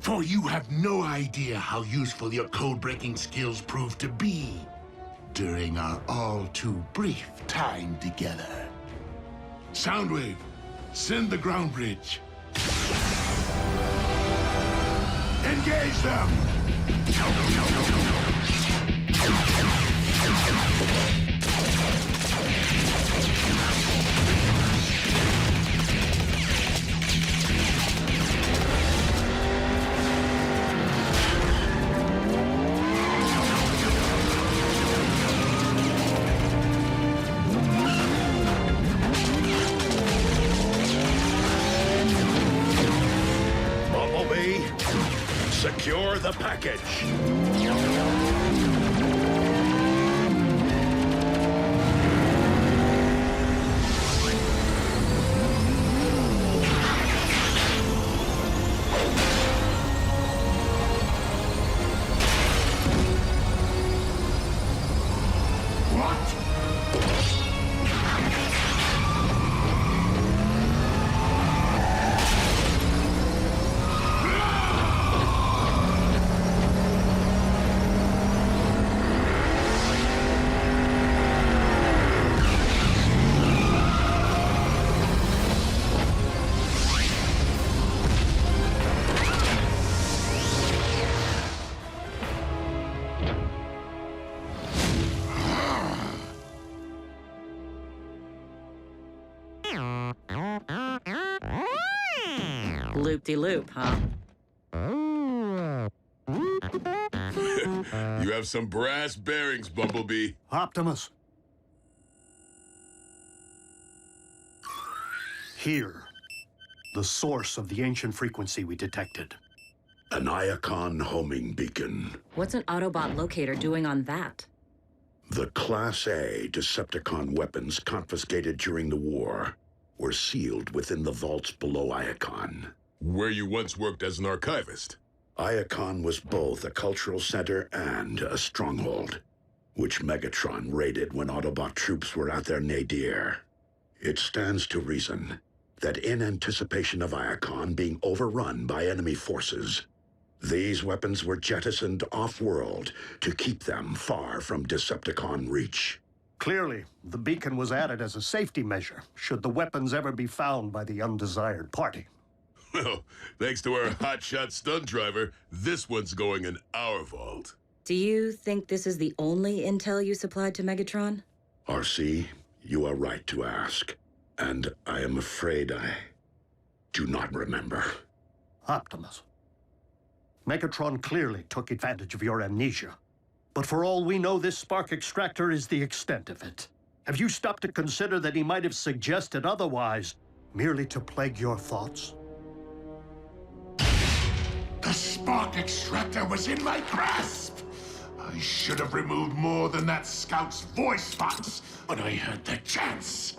For you have no idea how useful your code-breaking skills proved to be during our all-too-brief time together. Soundwave, send the ground bridge. Engage them! Secure the package. Loop-de-loop, huh? You have some brass bearings, Bumblebee. Optimus. Here. The source of the ancient frequency we detected. An Iacon homing beacon. What's an Autobot locator doing on that? The Class A Decepticon weapons confiscated during the war were sealed within the vaults below Iacon. Where you once worked as an archivist. Iacon was both a cultural center and a stronghold, which Megatron raided when Autobot troops were at their nadir. It stands to reason that in anticipation of Iacon being overrun by enemy forces, these weapons were jettisoned off-world to keep them far from Decepticon reach. Clearly, the beacon was added as a safety measure, should the weapons ever be found by the undesired party. Well, thanks to our hotshot stunt driver, this one's going in our vault. Do you think this is the only intel you supplied to Megatron? RC, you are right to ask. And I am afraid I do not remember. Optimus. Megatron clearly took advantage of your amnesia. But for all we know, this spark extractor is the extent of it. Have you stopped to consider that he might have suggested otherwise, merely to plague your thoughts? The spark extractor was in my grasp! I should have removed more than that scout's voice box when I had the chance.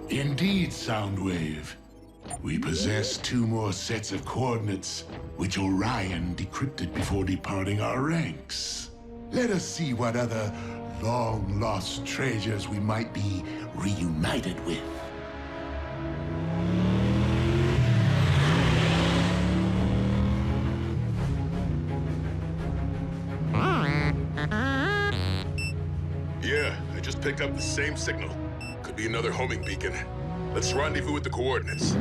Indeed, Soundwave. We possess 2 more sets of coordinates, which Orion decrypted before departing our ranks. Let us see what other long-lost treasures we might be reunited with. Yeah, I just picked up the same signal. Could be another homing beacon. Let's rendezvous with the coordinates.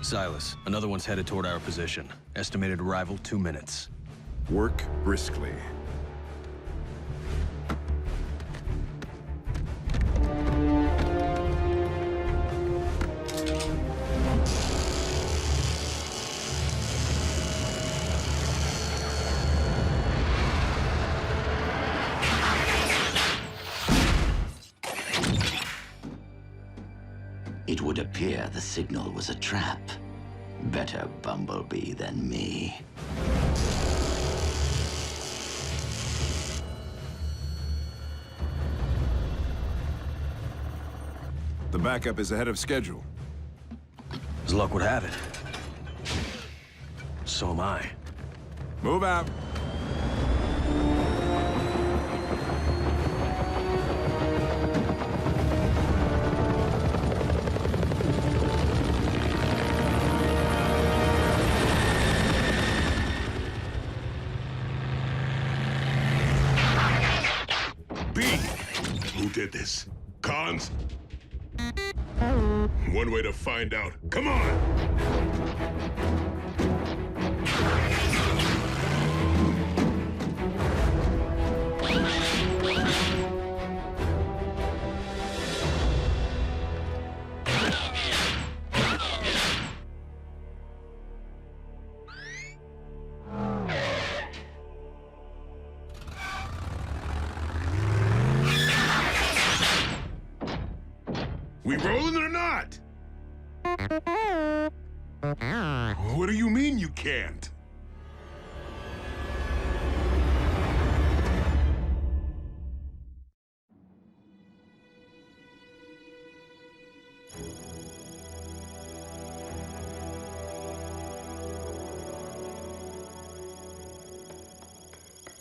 Silas, another one's headed toward our position. Estimated arrival 2 minutes. Work briskly. It would appear the signal was a trap. Better Bumblebee than me. The backup is ahead of schedule. As luck would have it. So am I. Move out. Who did this? Cons? One way to find out. Come on! We rolling or not? What do you mean you can't?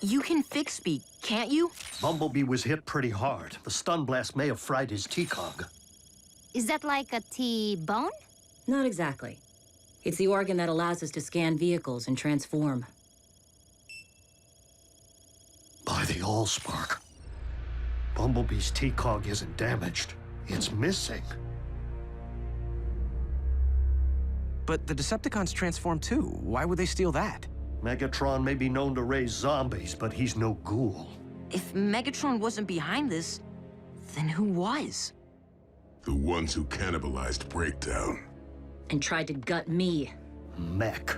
You can fix me, can't you? Bumblebee was hit pretty hard. The stun blast may have fried his T-cog. Is that like a T-bone? Not exactly. It's the organ that allows us to scan vehicles and transform. By the Allspark. Bumblebee's T-cog isn't damaged. It's missing. But the Decepticons transform too. Why would they steal that? Megatron may be known to raise zombies, but he's no ghoul. If Megatron wasn't behind this, then who was? The ones who cannibalized Breakdown. And tried to gut me. Mech.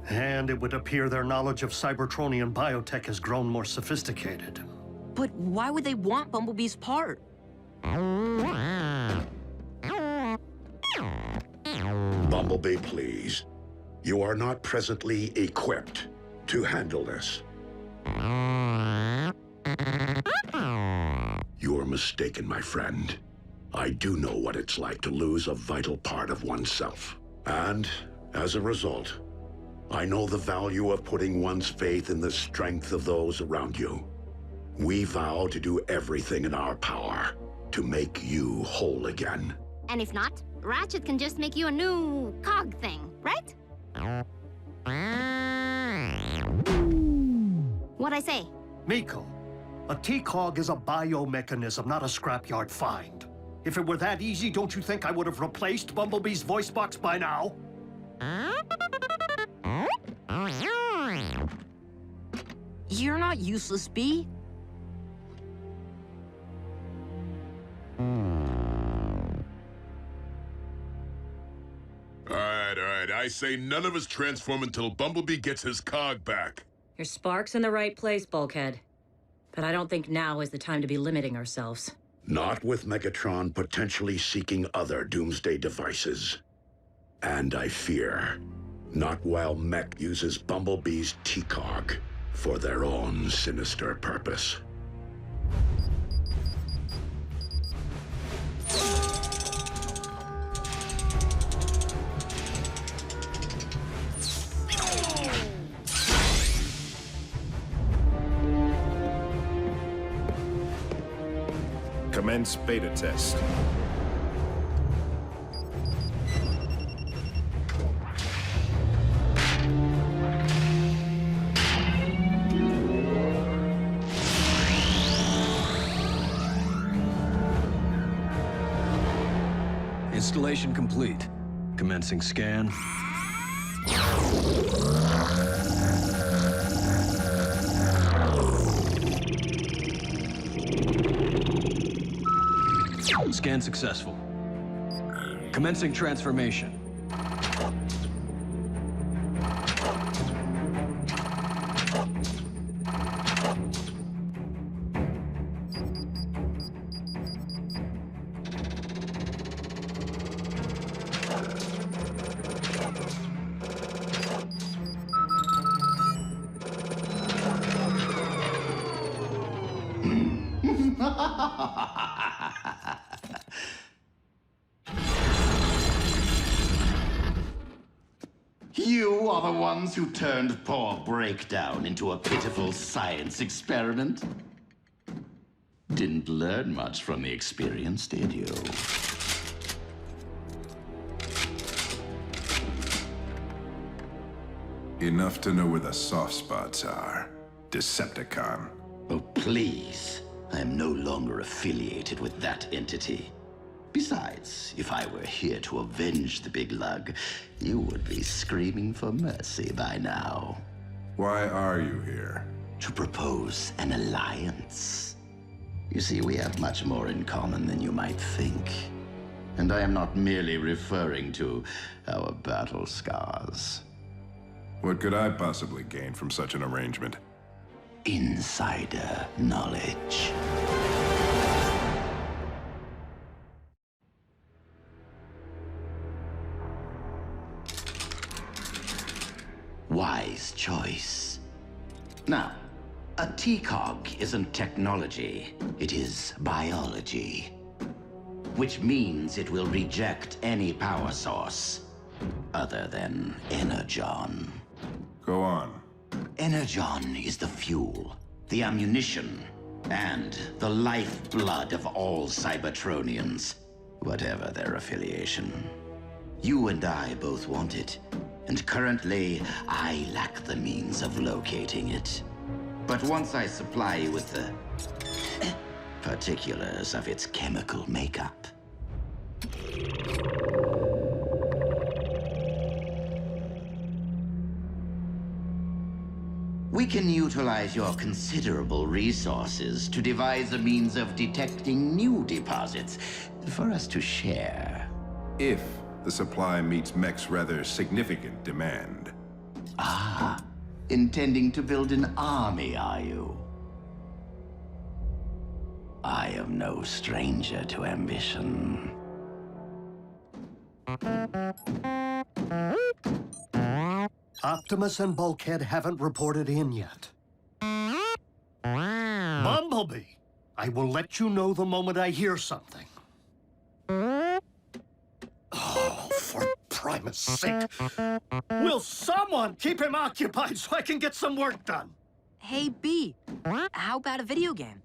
And it would appear their knowledge of Cybertronian biotech has grown more sophisticated. But why would they want Bumblebee's part? Bumblebee, please. You are not presently equipped to handle this. You're mistaken, my friend. I do know what it's like to lose a vital part of oneself. And, as a result, I know the value of putting one's faith in the strength of those around you. We vow to do everything in our power to make you whole again. And if not, Ratchet can just make you a new cog thing, right? What'd I say? Miko, a T-cog is a biomechanism, not a scrapyard find. If it were that easy, don't you think I would have replaced Bumblebee's voice box by now? You're not useless, Bee. All right. I say none of us transform until Bumblebee gets his cog back. Your spark's in the right place, Bulkhead. But I don't think now is the time to be limiting ourselves. Not with Megatron potentially seeking other doomsday devices. And I fear, not while Mech uses Bumblebee's T-cog for their own sinister purpose. Commence beta test. Installation complete. Commencing scan. Scan successful. Commencing transformation. You are the ones who turned poor Breakdown into a pitiful science experiment? Didn't learn much from the experience, did you? Enough to know where the soft spots are. Decepticon. Oh, please. I am no longer affiliated with that entity. Besides, if I were here to avenge the big lug, you would be screaming for mercy by now. Why are you here? To propose an alliance. You see, we have much more in common than you might think. And I am not merely referring to our battle scars. What could I possibly gain from such an arrangement? Insider knowledge. Wise choice. Now, a TCOG isn't technology, it is biology. Which means it will reject any power source other than Energon. Go on. Energon is the fuel, the ammunition, and the lifeblood of all Cybertronians, whatever their affiliation. You and I both want it, and currently I lack the means of locating it. But once I supply you with the particulars of its chemical makeup, we can utilize your considerable resources to devise a means of detecting new deposits for us to share. If the supply meets Mech's rather significant demand. Ah, intending to build an army, are you? I am no stranger to ambition. Optimus and Bulkhead haven't reported in yet. Bumblebee! I will let you know the moment I hear something. Oh, for Primus' sake. Will someone keep him occupied so I can get some work done? Hey, B, how about a video game?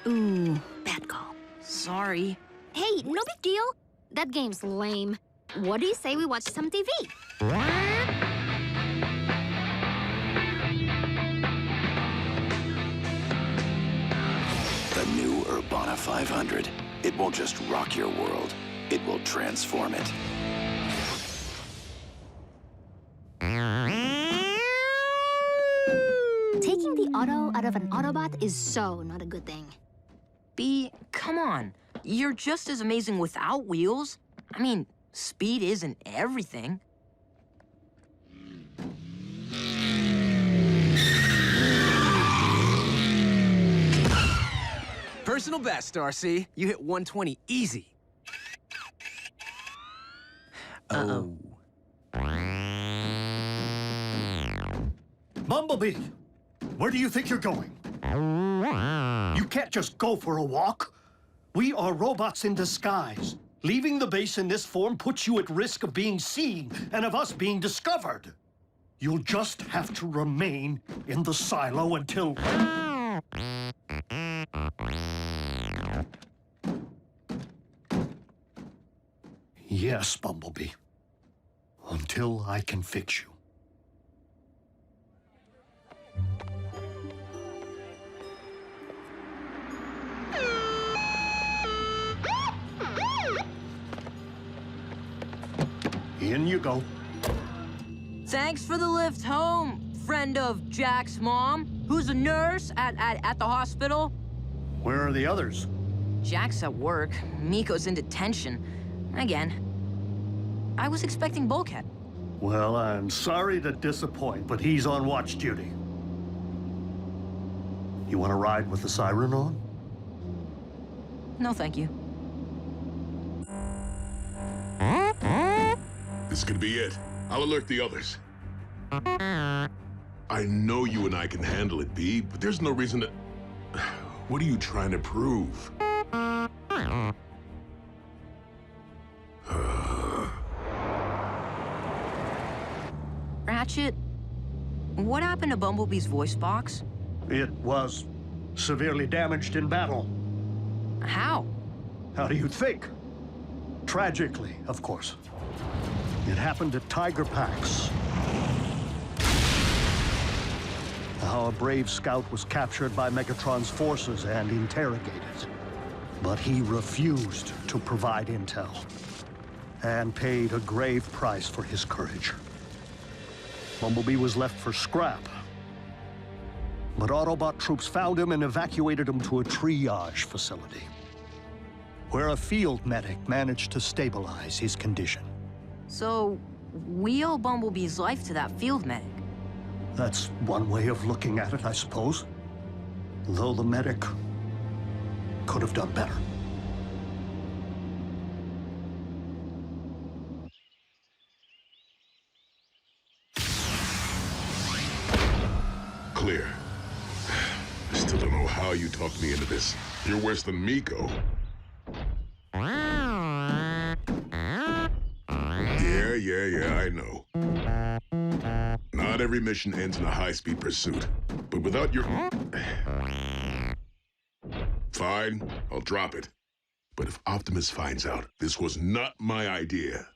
Ooh, bad call. Sorry. Hey, no big deal. That game's lame. What do you say we watch some TV? The new Urbana 500. It won't just rock your world, it will transform it. Taking the auto out of an Autobot is so not a good thing. B, come on. You're just as amazing without wheels. I mean, speed isn't everything. Personal best, RC. You hit 120 easy. Uh-oh. Bumblebee! Where do you think you're going? You can't just go for a walk. We are robots in disguise. Leaving the base in this form puts you at risk of being seen and of us being discovered. You'll just have to remain in the silo until... Yes, Bumblebee. Until I can fix you. In you go. Thanks for the lift home, friend of Jack's mom, who's a nurse at the hospital. Where are the others? Jack's at work. Miko's in detention. Again. I was expecting Bulkhead. Well, I'm sorry to disappoint, but he's on watch duty. You want to ride with the siren on? No, thank you. This could be it. I'll alert the others. I know you and I can handle it, B, but there's no reason to... What are you trying to prove? Ratchet, what happened to Bumblebee's voice box? It was severely damaged in battle. How? How do you think? Tragically, of course. It happened at Tiger Pax. How a brave scout was captured by Megatron's forces and interrogated. But he refused to provide intel, and paid a grave price for his courage. Bumblebee was left for scrap, but Autobot troops found him and evacuated him to a triage facility, where a field medic managed to stabilize his condition. So, we owe Bumblebee's life to that field medic. That's one way of looking at it, I suppose. Though the medic could have done better. Clear. I still don't know how you talked me into this. You're worse than Miko. Yeah, I know. Not every mission ends in a high-speed pursuit. But without your... Fine, I'll drop it. But if Optimus finds out this was not my idea...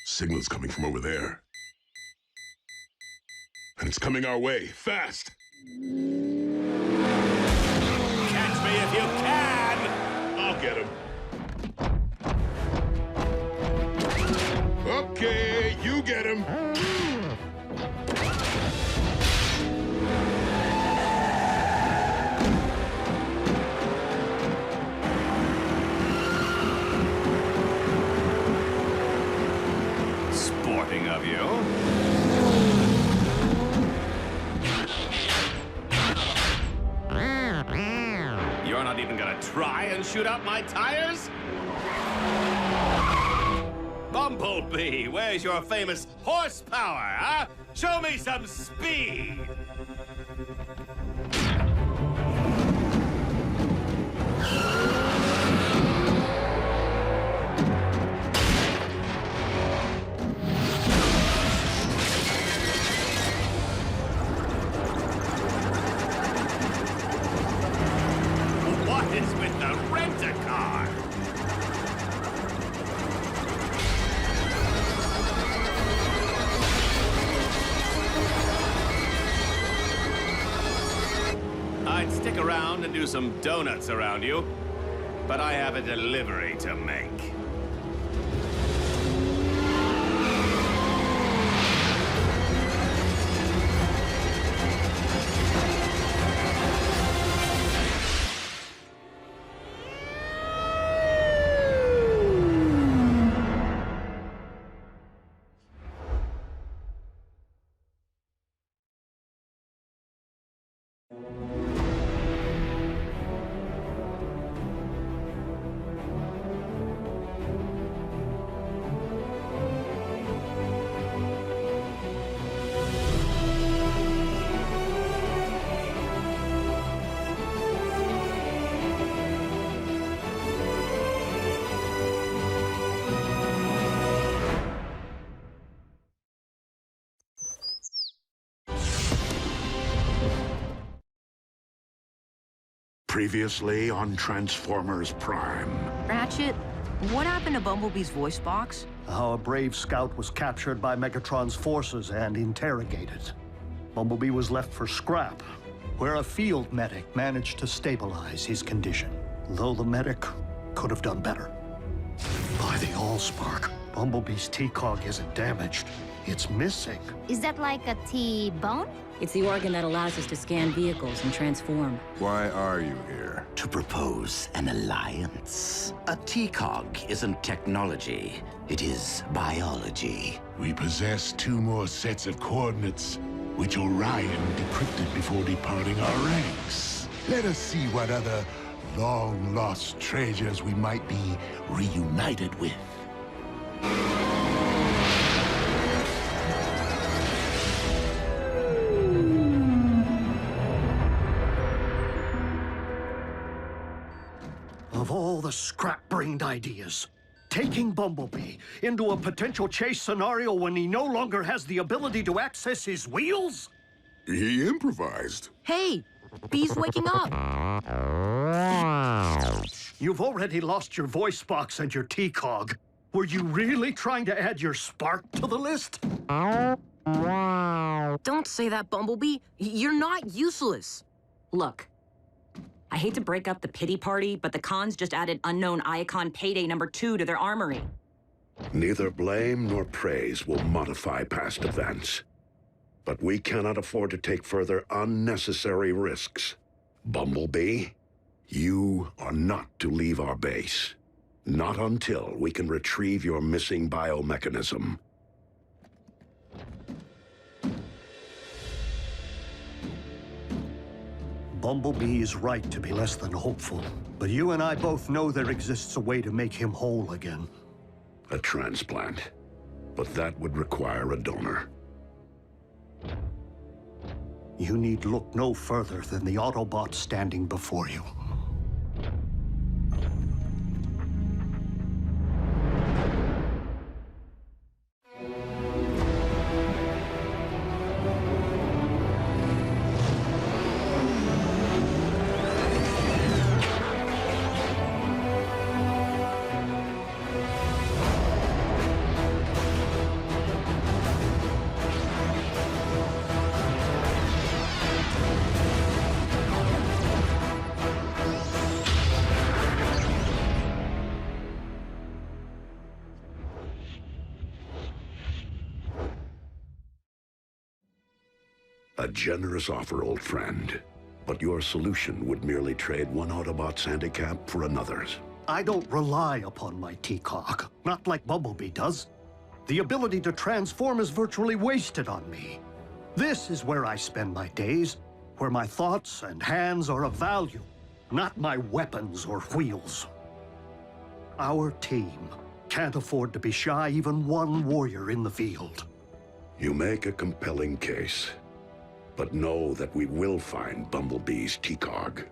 Signal's coming from over there. And it's coming our way, fast! Catch me if you can! I'll get him. Okay, you get him. Sporting of you. You're not even gonna try and shoot out my tires? Bumblebee, where's your famous horsepower, huh? Show me some speed! What is with the rent-a-car? I'd stick around and do some donuts around you, but I have a delivery to make. Previously on Transformers Prime. Ratchet, what happened to Bumblebee's voice box? How a brave scout was captured by Megatron's forces and interrogated. Bumblebee was left for scrap, where a field medic managed to stabilize his condition. Though the medic could have done better. By the Allspark, Bumblebee's T-cog isn't damaged. It's missing. Is that like a T-bone? It's the organ that allows us to scan vehicles and transform. Why are you here? To propose an alliance. A TCOG isn't technology. It is biology. We possess 2 more sets of coordinates, which Orion decrypted before departing our ranks. Let us see what other long-lost treasures we might be reunited with. Of all the scrap-brained ideas, taking Bumblebee into a potential chase scenario when he no longer has the ability to access his wheels? He improvised. Hey, Bee's waking up. You've already lost your voice box and your T-cog. Were you really trying to add your spark to the list? Don't say that, Bumblebee. You're not useless. Look, I hate to break up the pity party, but the cons just added unknown Icon Payday #2 to their armory. Neither blame nor praise will modify past events. But we cannot afford to take further unnecessary risks. Bumblebee, you are not to leave our base. Not until we can retrieve your missing biomechanism. Bumblebee is right to be less than hopeful, but you and I both know there exists a way to make him whole again. A transplant. But that would require a donor. You need look no further than the Autobots standing before you. A generous offer, old friend. But your solution would merely trade one Autobot's handicap for another's. I don't rely upon my T-Cog, not like Bumblebee does. The ability to transform is virtually wasted on me. This is where I spend my days, where my thoughts and hands are of value, not my weapons or wheels. Our team can't afford to be shy even one warrior in the field. You make a compelling case. But know that we will find Bumblebee's T-Cog.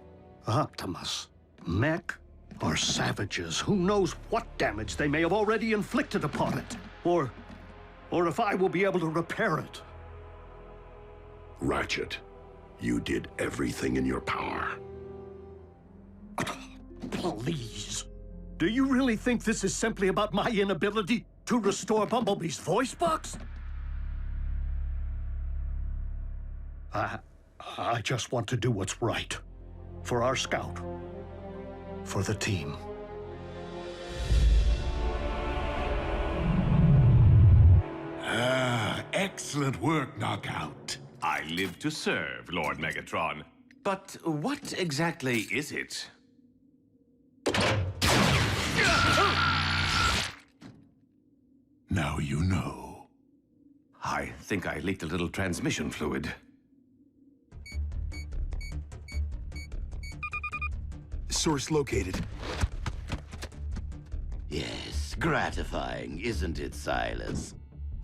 Optimus, Mech, are savages. Who knows what damage they may have already inflicted upon it? Or if I will be able to repair it. Ratchet, you did everything in your power. Please. Do you really think this is simply about my inability to restore Bumblebee's voice box? I just want to do what's right. For our scout. For the team. Excellent work, Knockout. I live to serve, Lord Megatron. But what exactly is it? Now you know. I think I leaked a little transmission fluid. Source located. Yes, gratifying, isn't it, Silas?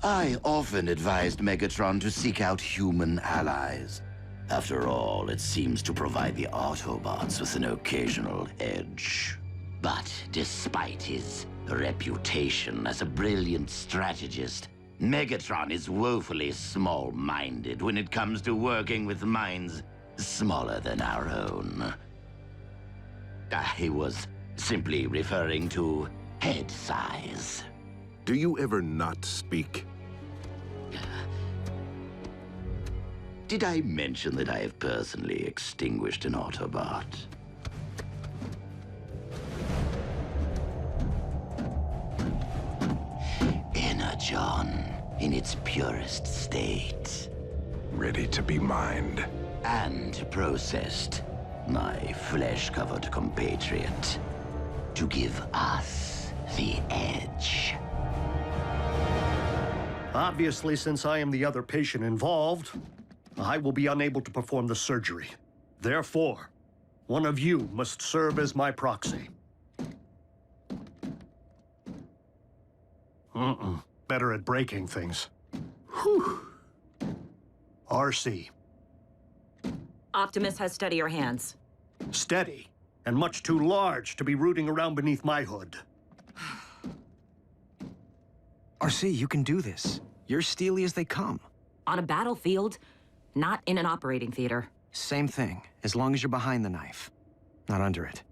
I often advised Megatron to seek out human allies. After all, it seems to provide the Autobots with an occasional edge. But despite his reputation as a brilliant strategist, Megatron is woefully small-minded when it comes to working with minds smaller than our own. I was simply referring to head size. Do you ever not speak? Did I mention that I have personally extinguished an Autobot? Energon, in its purest state. Ready to be mined. And processed, my flesh-covered compatriot, to give us the edge. Obviously, since I am the other patient involved, I will be unable to perform the surgery. Therefore, one of you must serve as my proxy. Better at breaking things. Whew. RC. Optimus has steadier hands. Steady, and much too large to be rooting around beneath my hood. RC, you can do this. You're steely as they come. On a battlefield, not in an operating theater. Same thing, as long as you're behind the knife, not under it.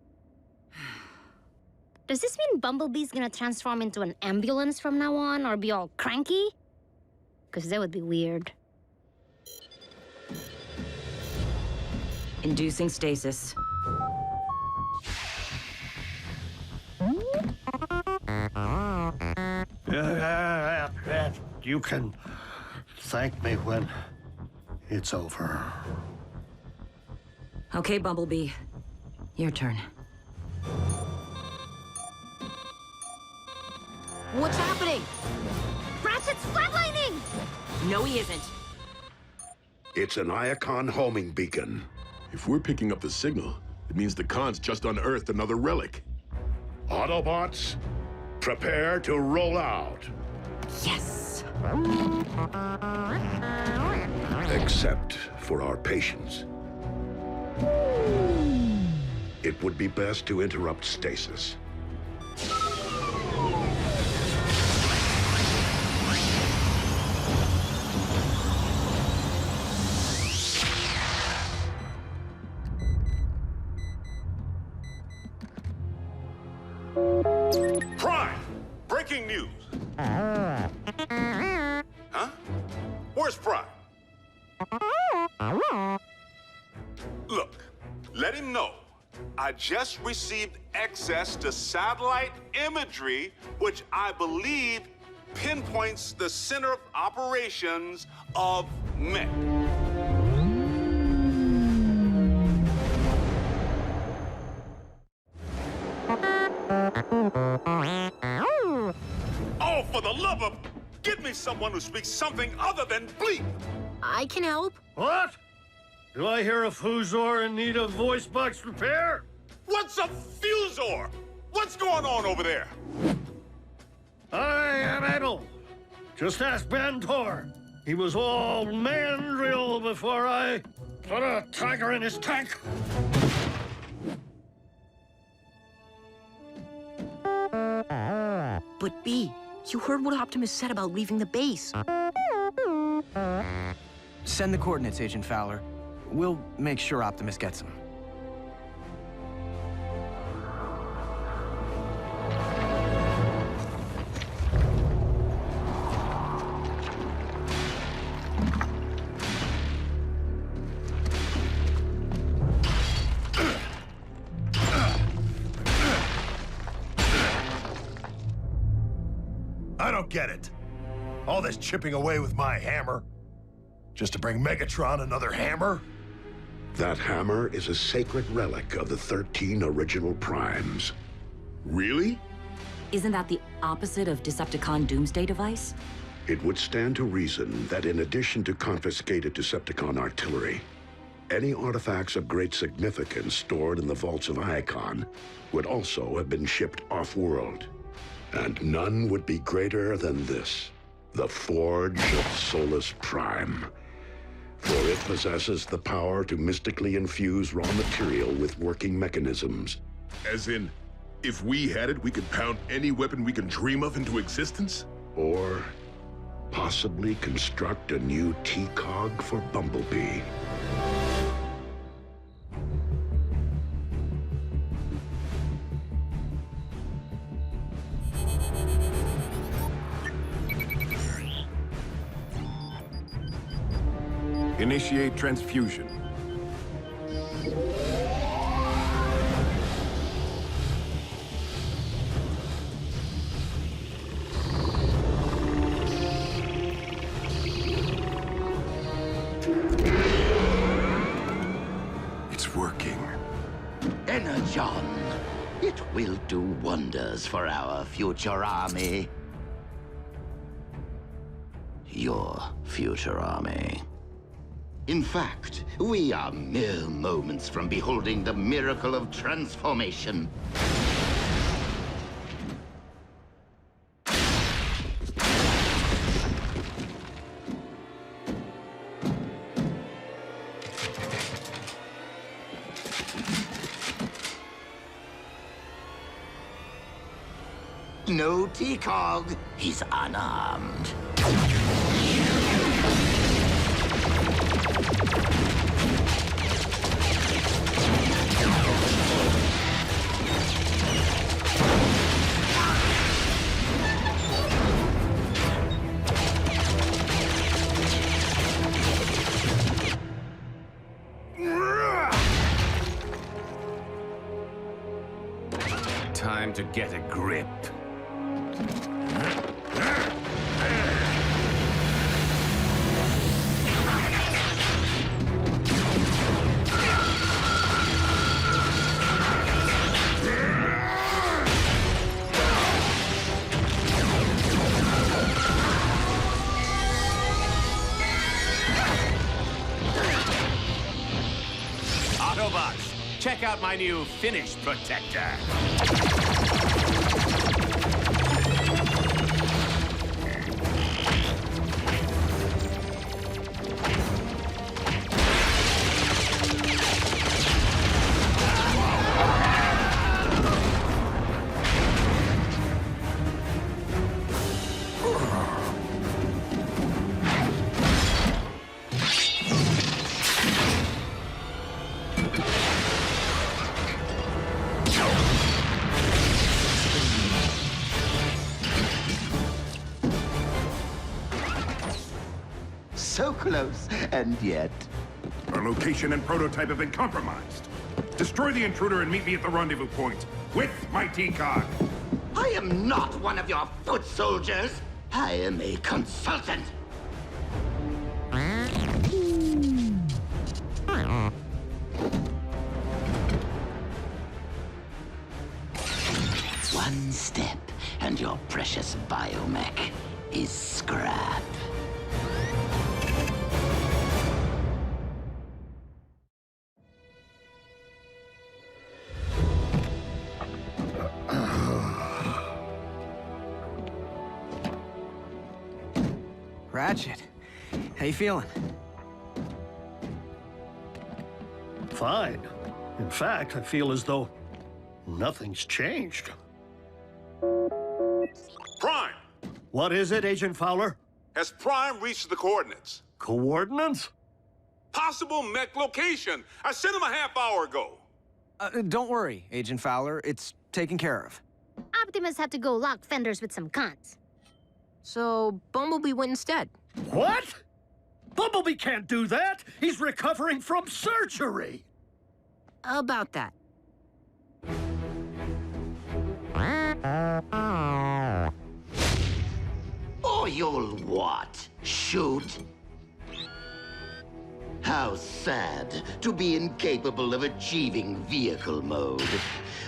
Does this mean Bumblebee's gonna transform into an ambulance from now on, or be all cranky? Because that would be weird. Inducing stasis. You can thank me when it's over. Okay, Bumblebee. Your turn. What's happening? Ratchet's flatlining! No, he isn't. It's an Iacon homing beacon. If we're picking up the signal, it means the Khans just unearthed another relic. Autobots, prepare to roll out. Yes! Except for our patience. It would be best to interrupt stasis. Prime! Breaking news! Huh? Where's Prime? Look, let him know. I just received access to satellite imagery, which I believe pinpoints the center of operations of Mech. Oh, for the love of... Give me someone who speaks something other than bleep! I can help. What? Do I hear a Fuzor in need of voice box repair? What's a Fuzor? What's going on over there? I am able. Just ask Bantor. He was all mandrill before I put a tiger in his tank. But B, you heard what Optimus said about leaving the base. Send the coordinates, Agent Fowler. We'll make sure Optimus gets them. I don't get it. All this chipping away with my hammer. Just to bring Megatron another hammer? That hammer is a sacred relic of the 13 original Primes. Really? Isn't that the opposite of Decepticon Doomsday Device? It would stand to reason that in addition to confiscated Decepticon artillery, any artifacts of great significance stored in the vaults of Iacon would also have been shipped off-world. And none would be greater than this, the Forge of Solus Prime. For it possesses the power to mystically infuse raw material with working mechanisms. As in, if we had it, we could pound any weapon we can dream of into existence? Or possibly construct a new T-cog for Bumblebee. Initiate transfusion. It's working. Energon. It will do wonders for our future army. Your future army. In fact, we are mere moments from beholding the miracle of transformation. No T-cog. He's unarmed. time to get a grip. Autobots, check out my new Finish Protector. So close, and yet... Our location and prototype have been compromised. Destroy the intruder and meet me at the rendezvous point with my T-Cog. I am not one of your foot soldiers. I am a consultant. One step, and your precious biomech is scrap. Ratchet, how you feeling? Fine. In fact, I feel as though nothing's changed. Prime! What is it, Agent Fowler? Has Prime reached the coordinates? Coordinates? Possible mech location. I sent him a half hour ago. Don't worry, Agent Fowler. It's taken care of. Optimus had to go lock fenders with some cons. So, Bumblebee went instead. What? Bumblebee can't do that! He's recovering from surgery! About that. Or you'll what? Shoot? How sad to be incapable of achieving vehicle mode.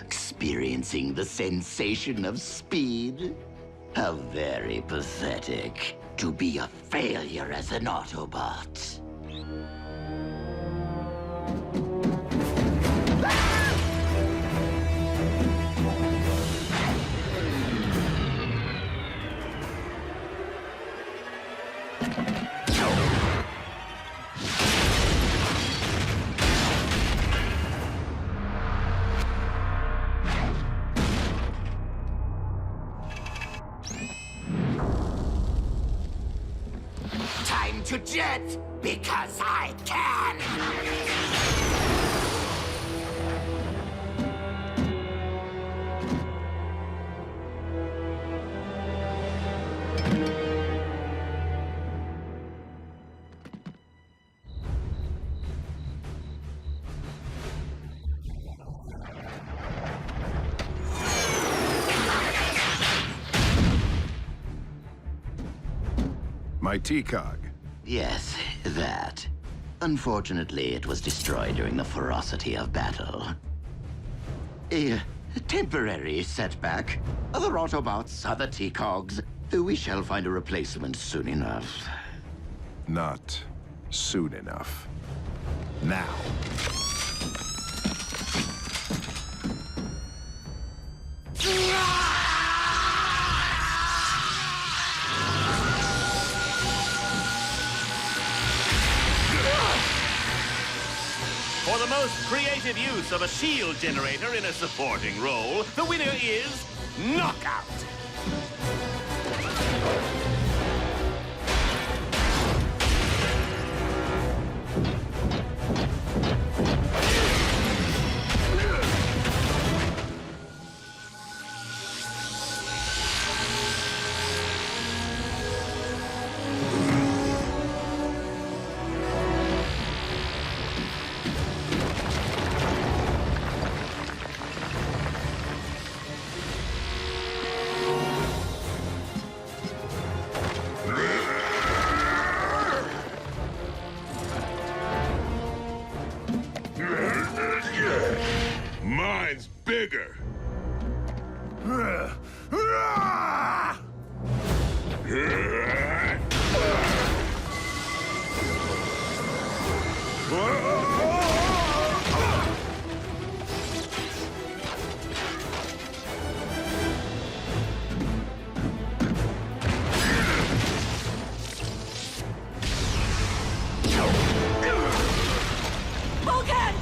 Experiencing the sensation of speed. How very pathetic to be a failure as an Autobot. Time to jet, because I can! My T-Cog. Yes, that. Unfortunately, it was destroyed during the ferocity of battle. A temporary setback. Other Autobots, other T-Cogs. We shall find a replacement soon enough. Not soon enough. Now. For the most creative use of a shield generator in a supporting role, the winner is Knockout. bigger. Bulkhead!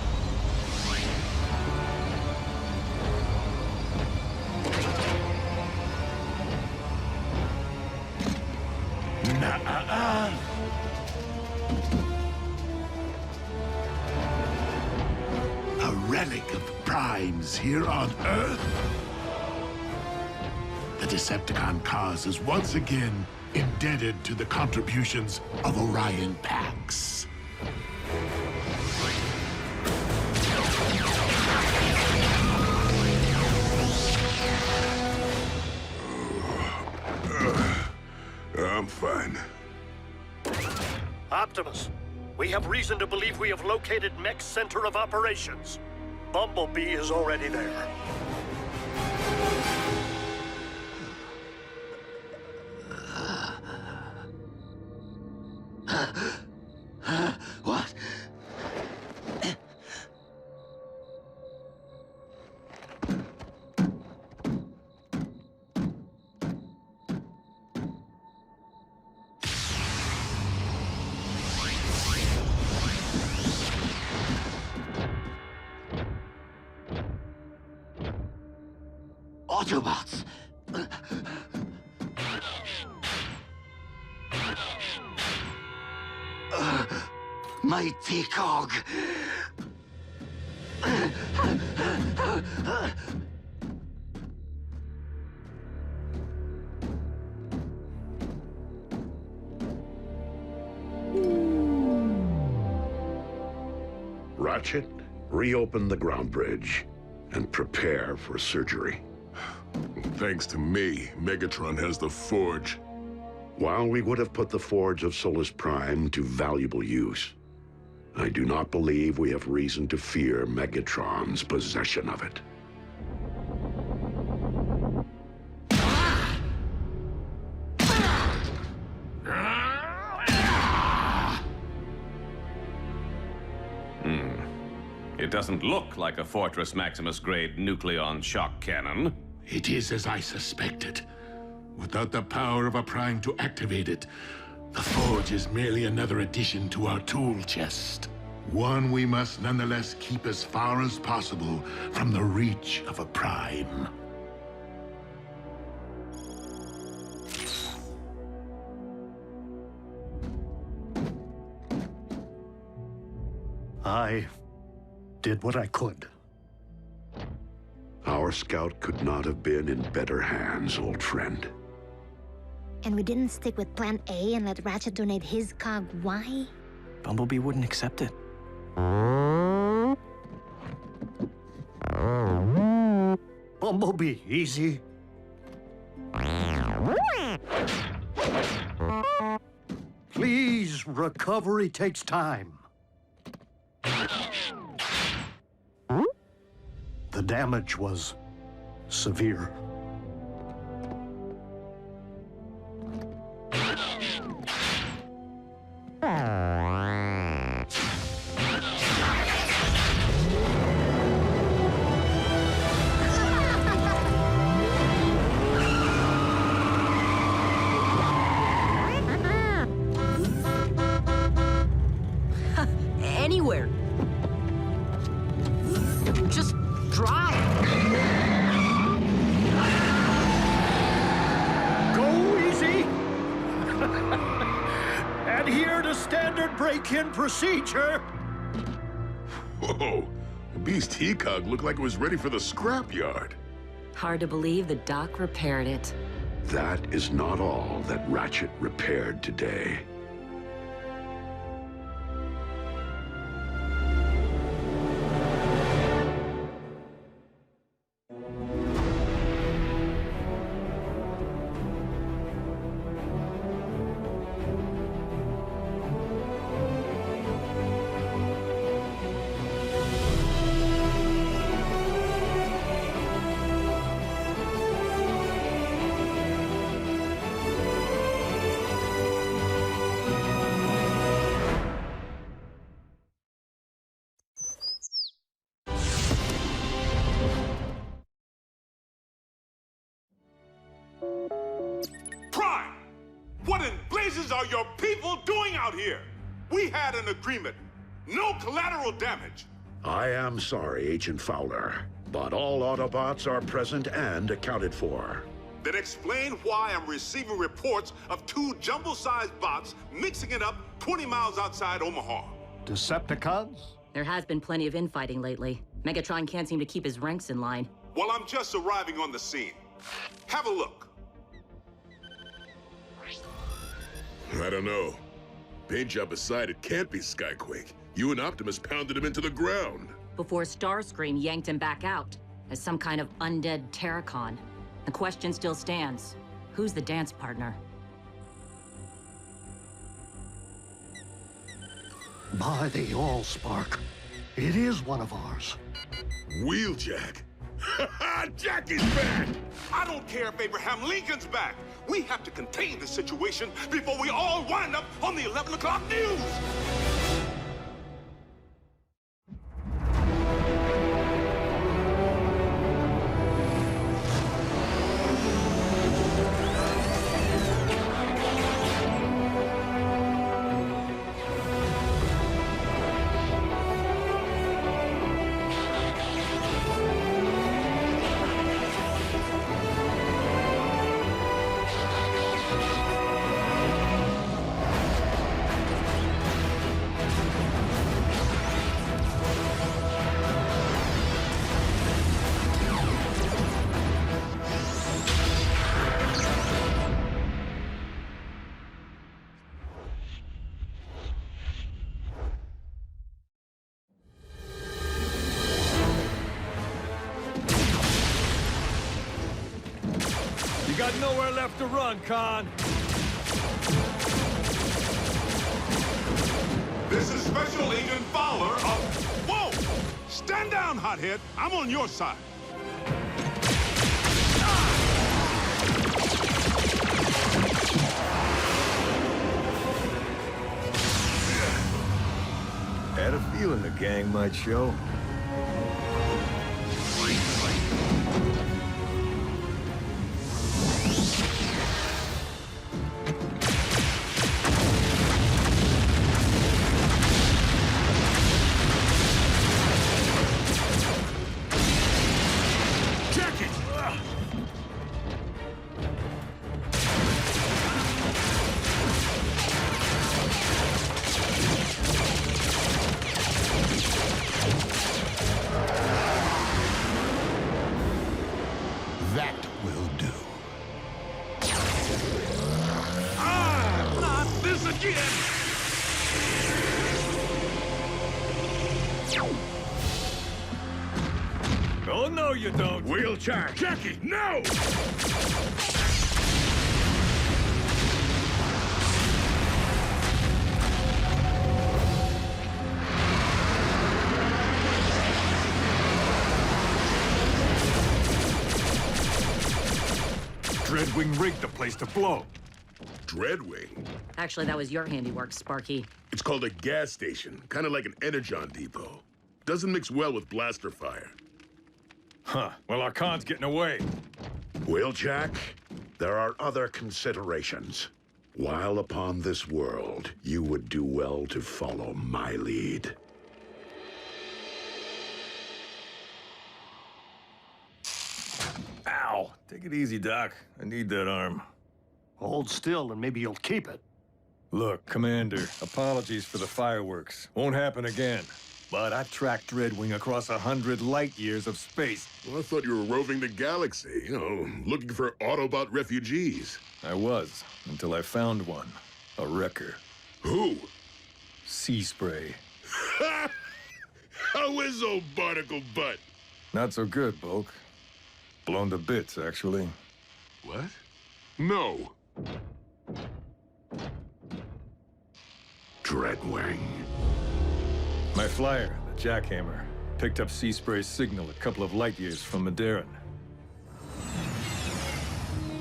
A relic of Prime's here on Earth? The Decepticon cause is once again indebted to the contributions of Orion Pax. I'm fine. Optimus, we have reason to believe we have located Mech's center of operations. Bumblebee is already there. What? Autobots! Mighty cog! Ratchet, reopen the ground bridge and prepare for surgery. Thanks to me, Megatron has the forge. While we would have put the forge of Solus Prime to valuable use, I do not believe we have reason to fear Megatron's possession of it. It doesn't look like a Fortress Maximus-grade nucleon shock cannon. It is as I suspected. Without the power of a Prime to activate it, the Forge is merely another addition to our tool chest. One we must nonetheless keep as far as possible from the reach of a Prime. I did what I could. Our scout could not have been in better hands, old friend. And we didn't stick with Plan A and let Ratchet donate his cog. Why? Bumblebee wouldn't accept it. Bumblebee, easy. Please, recovery takes time. The damage was severe. Anywhere. Just drive. Go easy. Adhere to standard break-in procedure. Whoa, the Beast He-Cog looked like it was ready for the scrapyard. Hard to believe the doc repaired it. That is not all that Ratchet repaired today. What in blazes are your people doing out here? We had an agreement. No collateral damage. I am sorry, Agent Fowler, but all Autobots are present and accounted for. Then explain why I'm receiving reports of 2 jumbo-sized bots mixing it up 20 miles outside Omaha. Decepticons? There has been plenty of infighting lately. Megatron can't seem to keep his ranks in line. Well, I'm just arriving on the scene. Have a look. I don't know. Paint job aside, it can't be Skyquake. You and Optimus pounded him into the ground. Before Starscream yanked him back out as some kind of undead Terracon. The question still stands. Who's the dance partner? By the Allspark, it is one of ours. Wheeljack. Jackie's back! I don't care if Abraham Lincoln's back. We have to contain the situation before we all wind up on the 11 o'clock news. You got nowhere left to run, Con. This is Special Agent Fowler of... Whoa! Stand down, hothead. I'm on your side. Had a feeling the gang might show. That will do. Not this again! Oh, no, you don't. Wheeljack! Jackie, no! Dreadwing rigged the place to blow. Dreadwing? Actually, that was your handiwork, Sparky. It's called a gas station, kind of like an Energon depot. Doesn't mix well with blaster fire. Huh. Well, our Con's getting away. Wheeljack, there are other considerations. While upon this world, you would do well to follow my lead. Ow! Take it easy, Doc. I need that arm. Hold still and maybe you'll keep it. Look, Commander, apologies for the fireworks. Won't happen again. But I tracked Dreadwing across 100 light years of space. Well, I thought you were roving the galaxy, you know, looking for Autobot refugees. I was, until I found one. A wrecker. Who? Sea Spray. How is old Barnacle Butt? Not so good, Bulk. Blown to bits, actually. What? No. Dreadwing. My flyer, the Jackhammer, picked up Sea Spray's signal a couple of light years from Maderan.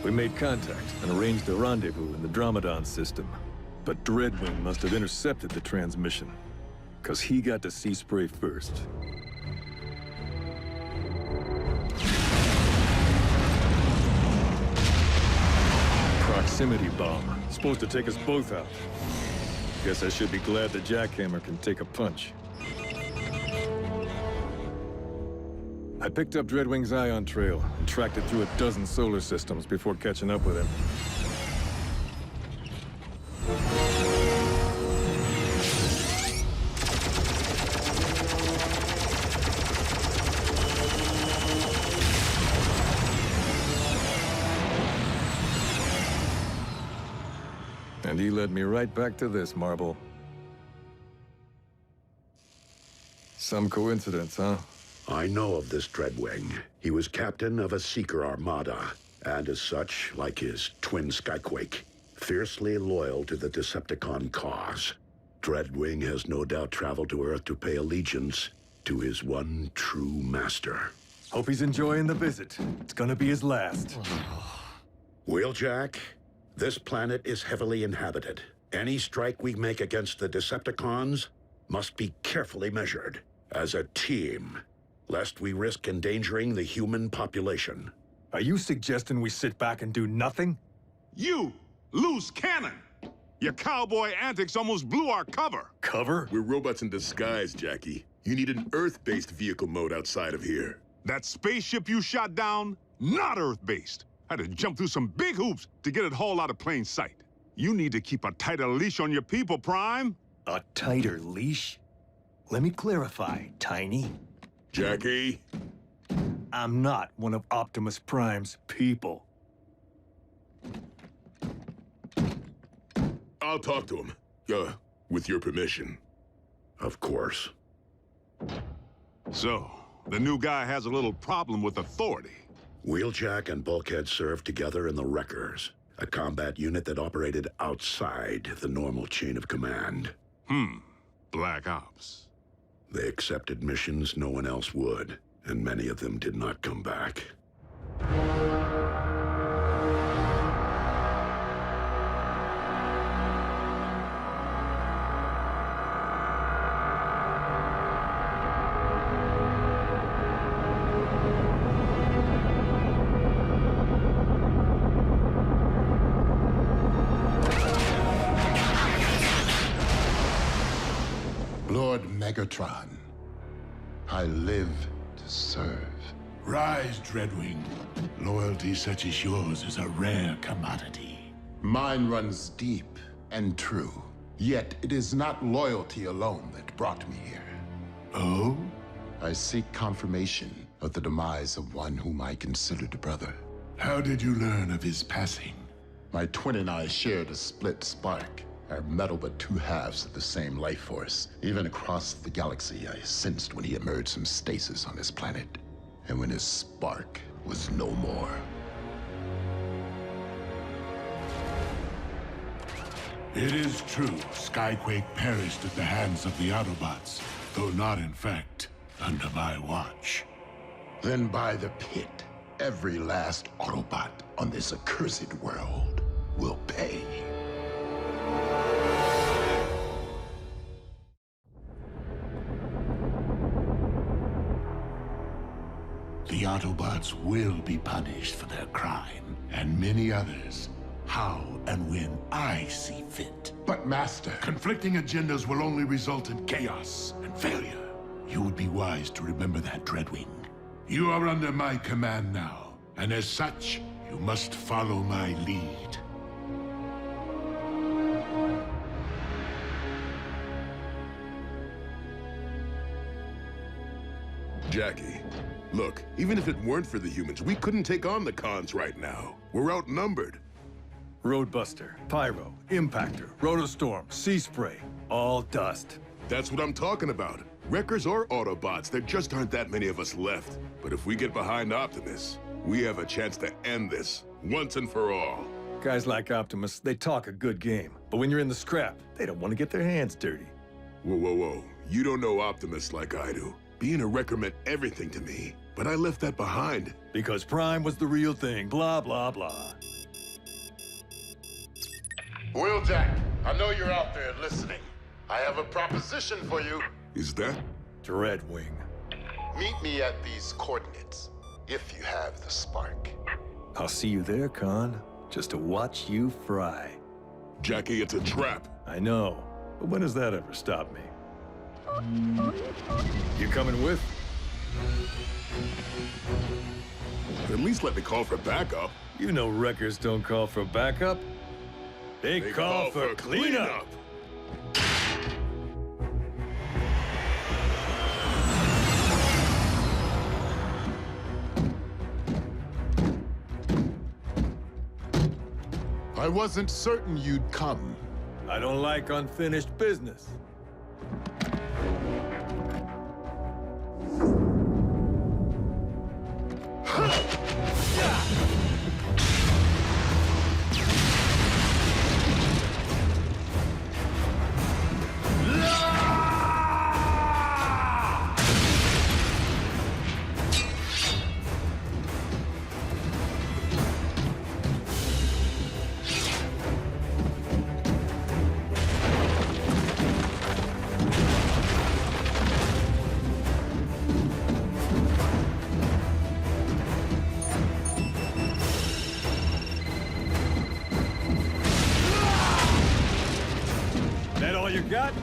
We made contact and arranged a rendezvous in the Dromedon system. But Dreadwing must have intercepted the transmission, because he got to Sea Spray first. Proximity bomb. Supposed to take us both out. Guess I should be glad the jackhammer can take a punch. I picked up Dreadwing's ion trail and tracked it through a dozen solar systems before catching up with him. And he led me right back to this, Marble. Some coincidence, huh? I know of this Dreadwing. He was captain of a Seeker Armada, and as such, like his twin Skyquake, fiercely loyal to the Decepticon cause. Dreadwing has no doubt traveled to Earth to pay allegiance to his one true master. Hope he's enjoying the visit. It's gonna be his last. Wheeljack, this planet is heavily inhabited. Any strike we make against the Decepticons must be carefully measured as a team, lest we risk endangering the human population. Are you suggesting we sit back and do nothing? You, loose cannon! Your cowboy antics almost blew our cover. Cover? We're robots in disguise, Jackie. You need an Earth-based vehicle mode outside of here. That spaceship you shot down, not Earth-based. I had to jump through some big hoops to get it hauled out of plain sight. You need to keep a tighter leash on your people, Prime. A tighter leash? Let me clarify, Tiny. Jackie? I'm not one of Optimus Prime's people. I'll talk to him. With your permission. Of course. So, the new guy has a little problem with authority. Wheeljack and Bulkhead served together in the Wreckers, a combat unit that operated outside the normal chain of command. Black Ops. They accepted missions no one else would, and many of them did not come back. Lord Megatron, I live to serve. Rise, Dreadwing. Loyalty such as yours is a rare commodity. Mine runs deep and true. Yet it is not loyalty alone that brought me here. Oh? I seek confirmation of the demise of one whom I considered a brother. How did you learn of his passing? My twin and I shared a split spark. Our metal but two halves of the same life force. Even across the galaxy, I sensed when he emerged from stasis on his planet. And when his spark was no more. It is true, Skyquake perished at the hands of the Autobots, though not in fact under my watch. Then by the pit, every last Autobot on this accursed world will pay. The Autobots will be punished for their crime, and many others, how and when I see fit. But Master, conflicting agendas will only result in chaos and failure. You would be wise to remember that, Dreadwing. You are under my command now, and as such, you must follow my lead. Jackie, look, even if it weren't for the humans, we couldn't take on the cons right now. We're outnumbered. Roadbuster, Pyro, Impactor, Rotostorm, Sea Spray, all dust. That's what I'm talking about. Wreckers or Autobots, there just aren't that many of us left. But if we get behind Optimus, we have a chance to end this, once and for all. Guys like Optimus, they talk a good game. But when you're in the scrap, they don't want to get their hands dirty. Whoa, whoa, whoa. You don't know Optimus like I do. Being a wrecker meant everything to me, but I left that behind. Because Prime was the real thing, blah, blah, blah. Wheeljack, I know you're out there listening. I have a proposition for you. Is that? Dreadwing. Meet me at these coordinates, if you have the spark. I'll see you there, Con. Just to watch you fry. Jackie, it's a trap. I know, but when has that ever stopped me? You coming with? At least let me call for backup. You know wreckers don't call for backup. They call for cleanup. I wasn't certain you'd come. I don't like unfinished business. That all you got?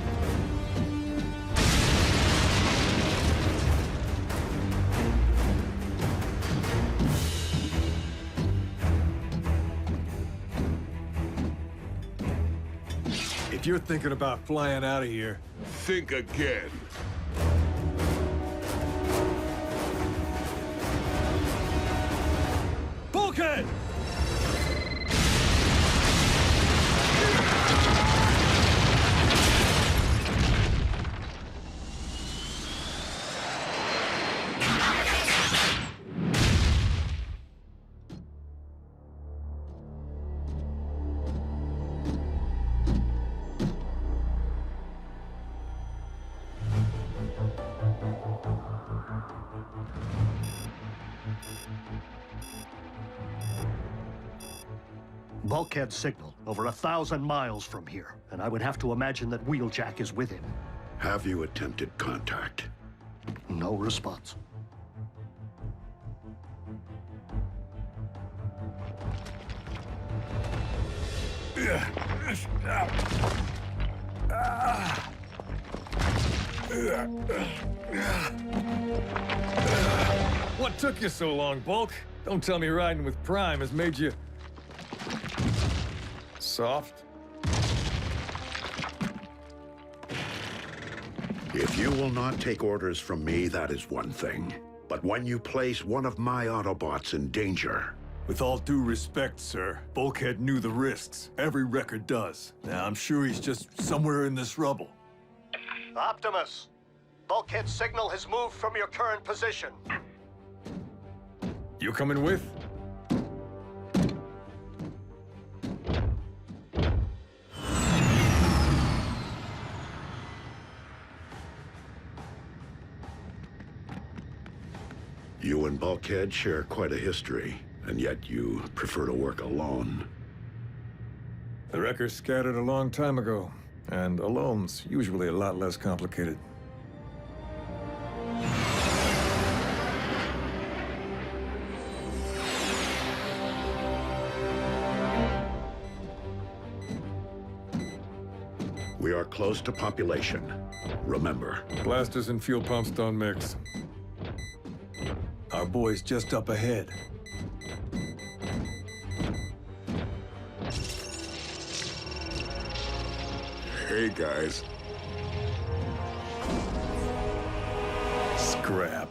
If you're thinking about flying out of here, think again. Bulkhead! Bulkhead signal over 1,000 miles from here, and I would have to imagine that Wheeljack is with him. Have you attempted contact? No response. What took you so long, Bulk? Don't tell me riding with Prime has made you... soft? If you will not take orders from me, that is one thing. But when you place one of my Autobots in danger... With all due respect, sir, Bulkhead knew the risks. Every record does. Now, I'm sure he's just somewhere in this rubble. Optimus! Bulkhead signal has moved from your current position. You coming with? You and Bulkhead share quite a history, and yet you prefer to work alone. The wreckers scattered a long time ago, and alone's usually a lot less complicated. We are close to population. Remember. Blasters and fuel pumps don't mix. Our boy's just up ahead. Hey, guys. Scrap.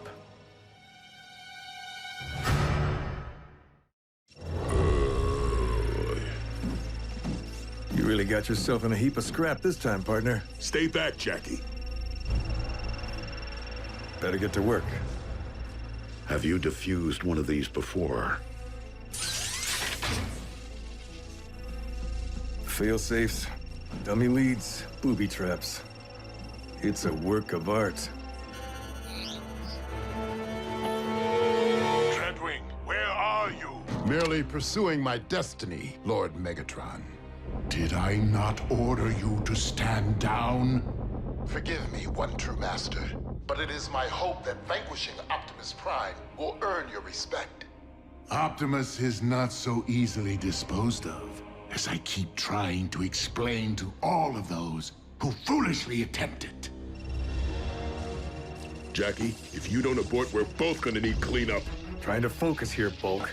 You really got yourself in a heap of scrap this time, partner. Stay back, Jackie. Better get to work. Have you defused one of these before? Fail-safes, dummy leads, booby traps. It's a work of art. Dreadwing, where are you? Merely pursuing my destiny, Lord Megatron. Did I not order you to stand down? Forgive me, One True Master, but it is my hope that vanquishing Optimus Prime will earn your respect. Optimus is not so easily disposed of. as I keep trying to explain to all of those who foolishly attempt it. Jackie, if you don't abort, we're both gonna need cleanup. Trying to focus here, Bulk.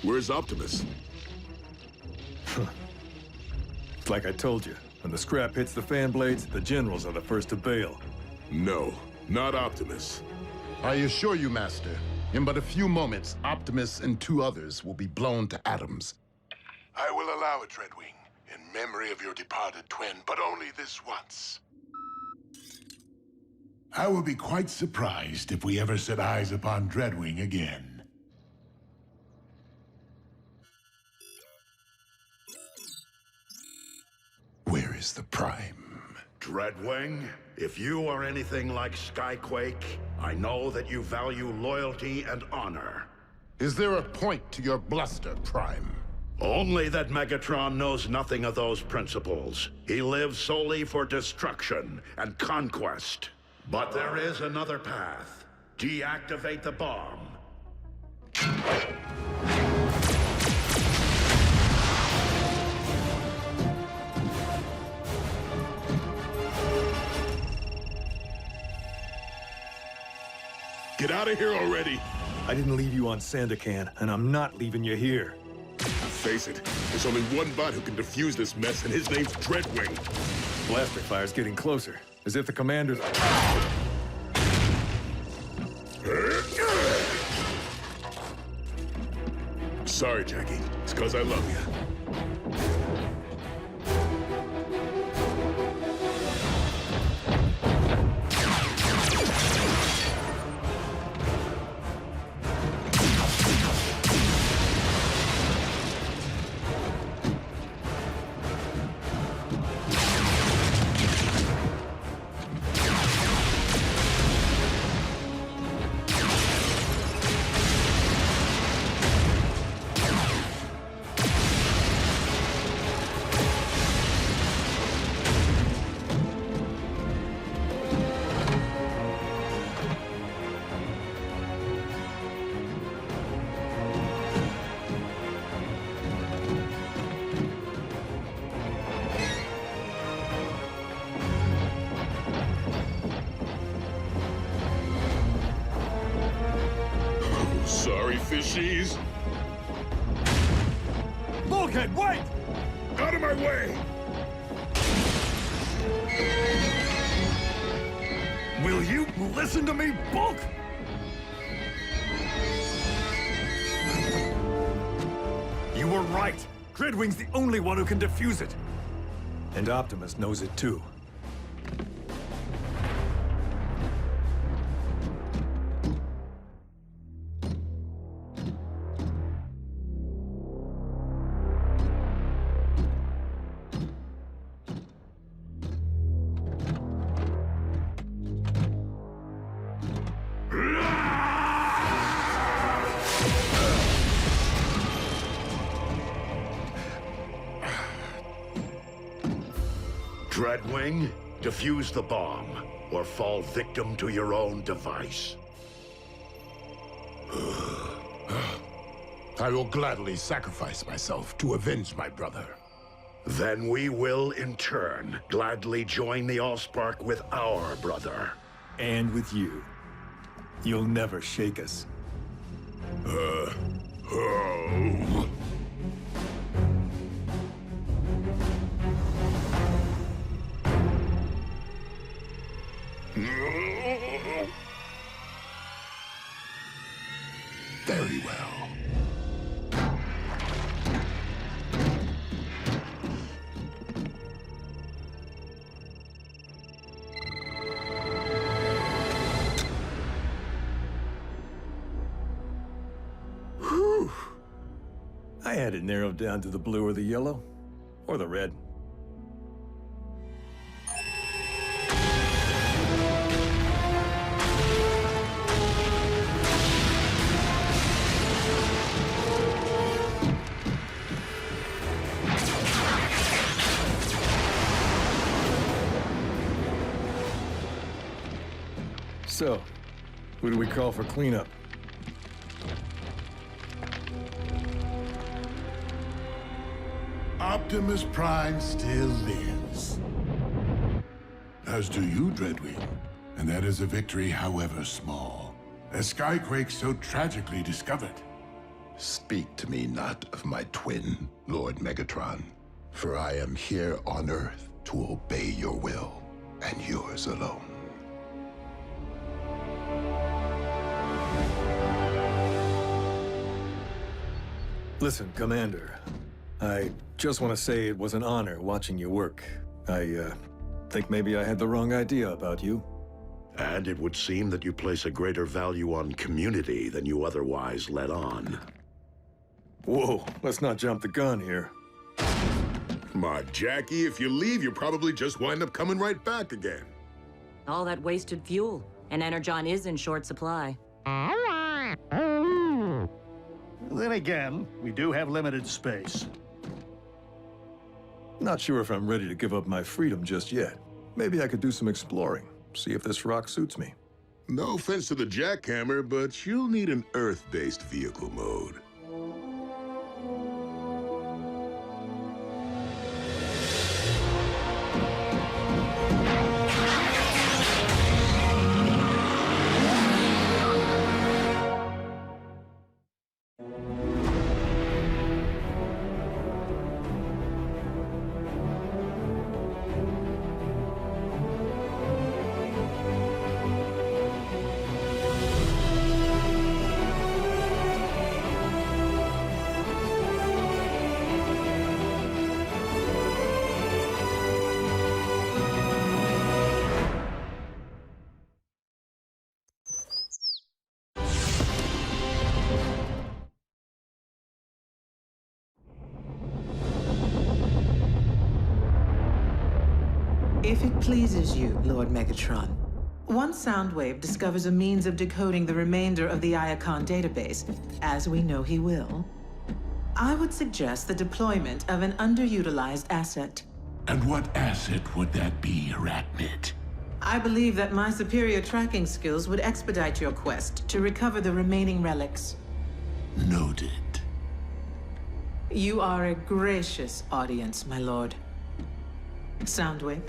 Where's Optimus? It's like I told you. When the scrap hits the fan blades, the generals are the first to bail. No, not Optimus. I assure you, Master, in but a few moments, Optimus and 2 others will be blown to atoms. I will allow it, Dreadwing, in memory of your departed twin, but only this once. I will be quite surprised if we ever set eyes upon Dreadwing again. Where is the Prime? Dreadwing, if you are anything like Skyquake, I know that you value loyalty and honor. Is there a point to your bluster, Prime? Only that Megatron knows nothing of those principles. He lives solely for destruction and conquest. But there is another path. Deactivate the bomb. Get out of here already! I didn't leave you on Sandakan, and I'm not leaving you here. Face it, there's only one bot who can defuse this mess, and his name's Dreadwing. Blaster fire's getting closer, as if the commanders... Sorry, Jackie. It's because I love you. Sorry, fishies. Bulkhead, wait! Out of my way! Will you listen to me, Bulk? You were right. Dreadwing's the only one who can defuse it. And Optimus knows it too. Dreadwing, defuse the bomb, or fall victim to your own device. I will gladly sacrifice myself to avenge my brother. Then we will, in turn, gladly join the Allspark with our brother. And with you. You'll never shake us. Oh. Very well. Whew. I had it narrowed down to the blue or the yellow, or the red. So, who do we call for cleanup? Optimus Prime still lives. As do you, Dreadwing. And that is a victory, however small. A skyquake so tragically discovered. Speak to me not of my twin, Lord Megatron, for I am here on Earth to obey your will, and yours alone. Listen, Commander, I just want to say it was an honor watching you work. I think maybe I had the wrong idea about you. And it would seem that you place a greater value on community than you otherwise let on. Whoa, let's not jump the gun here. Come on, Jackie, if you leave, you probably just wind up coming right back again. All that wasted fuel, and Energon is in short supply. Then again, we do have limited space. Not sure if I'm ready to give up my freedom just yet. Maybe I could do some exploring, see if this rock suits me. No offense to the jackhammer, but you'll need an Earth-based vehicle mode. If it pleases you, Lord Megatron, once Soundwave discovers a means of decoding the remainder of the Iacon database, as we know he will, I would suggest the deployment of an underutilized asset. And what asset would that be, Arachnid? I believe that my superior tracking skills would expedite your quest to recover the remaining relics. Noted. You are a gracious audience, my lord. Soundwave.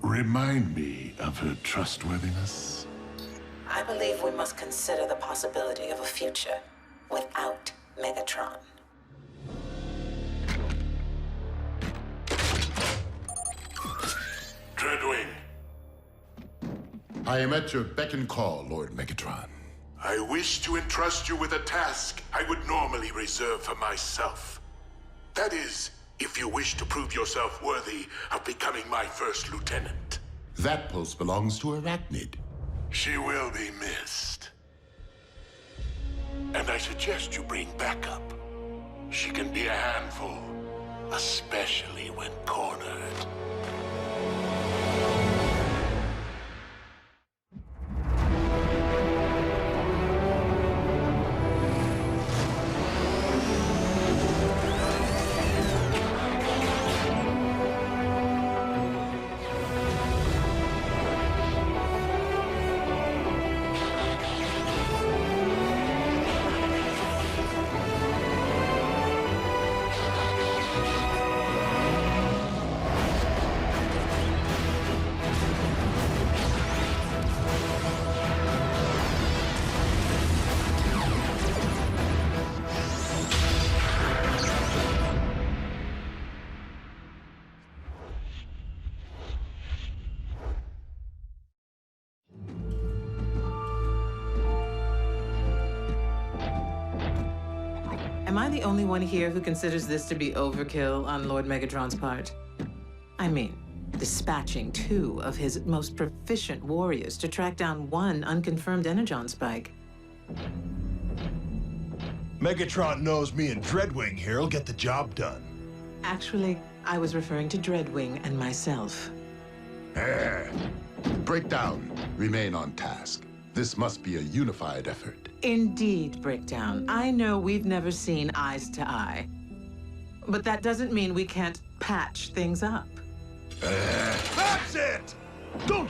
Remind me of her trustworthiness. I believe we must consider the possibility of a future without Megatron. Dreadwing. I am at your beck and call, Lord Megatron. I wish to entrust you with a task I would normally reserve for myself. That is, if you wish to prove yourself worthy of becoming my first lieutenant. That post belongs to Arachnid. She will be missed. And I suggest you bring backup. She can be a handful, especially when cornered. Am I the only one here who considers this to be overkill on Lord Megatron's part? I mean, dispatching 2 of his most proficient warriors to track down 1 unconfirmed Energon spike. Megatron knows me and Dreadwing here will get the job done. Actually, I was referring to Dreadwing and myself. Breakdown. Remain on task. This must be a unified effort. Indeed, Breakdown. I know we've never seen eyes to eye. But that doesn't mean we can't patch things up. That's it! Don't!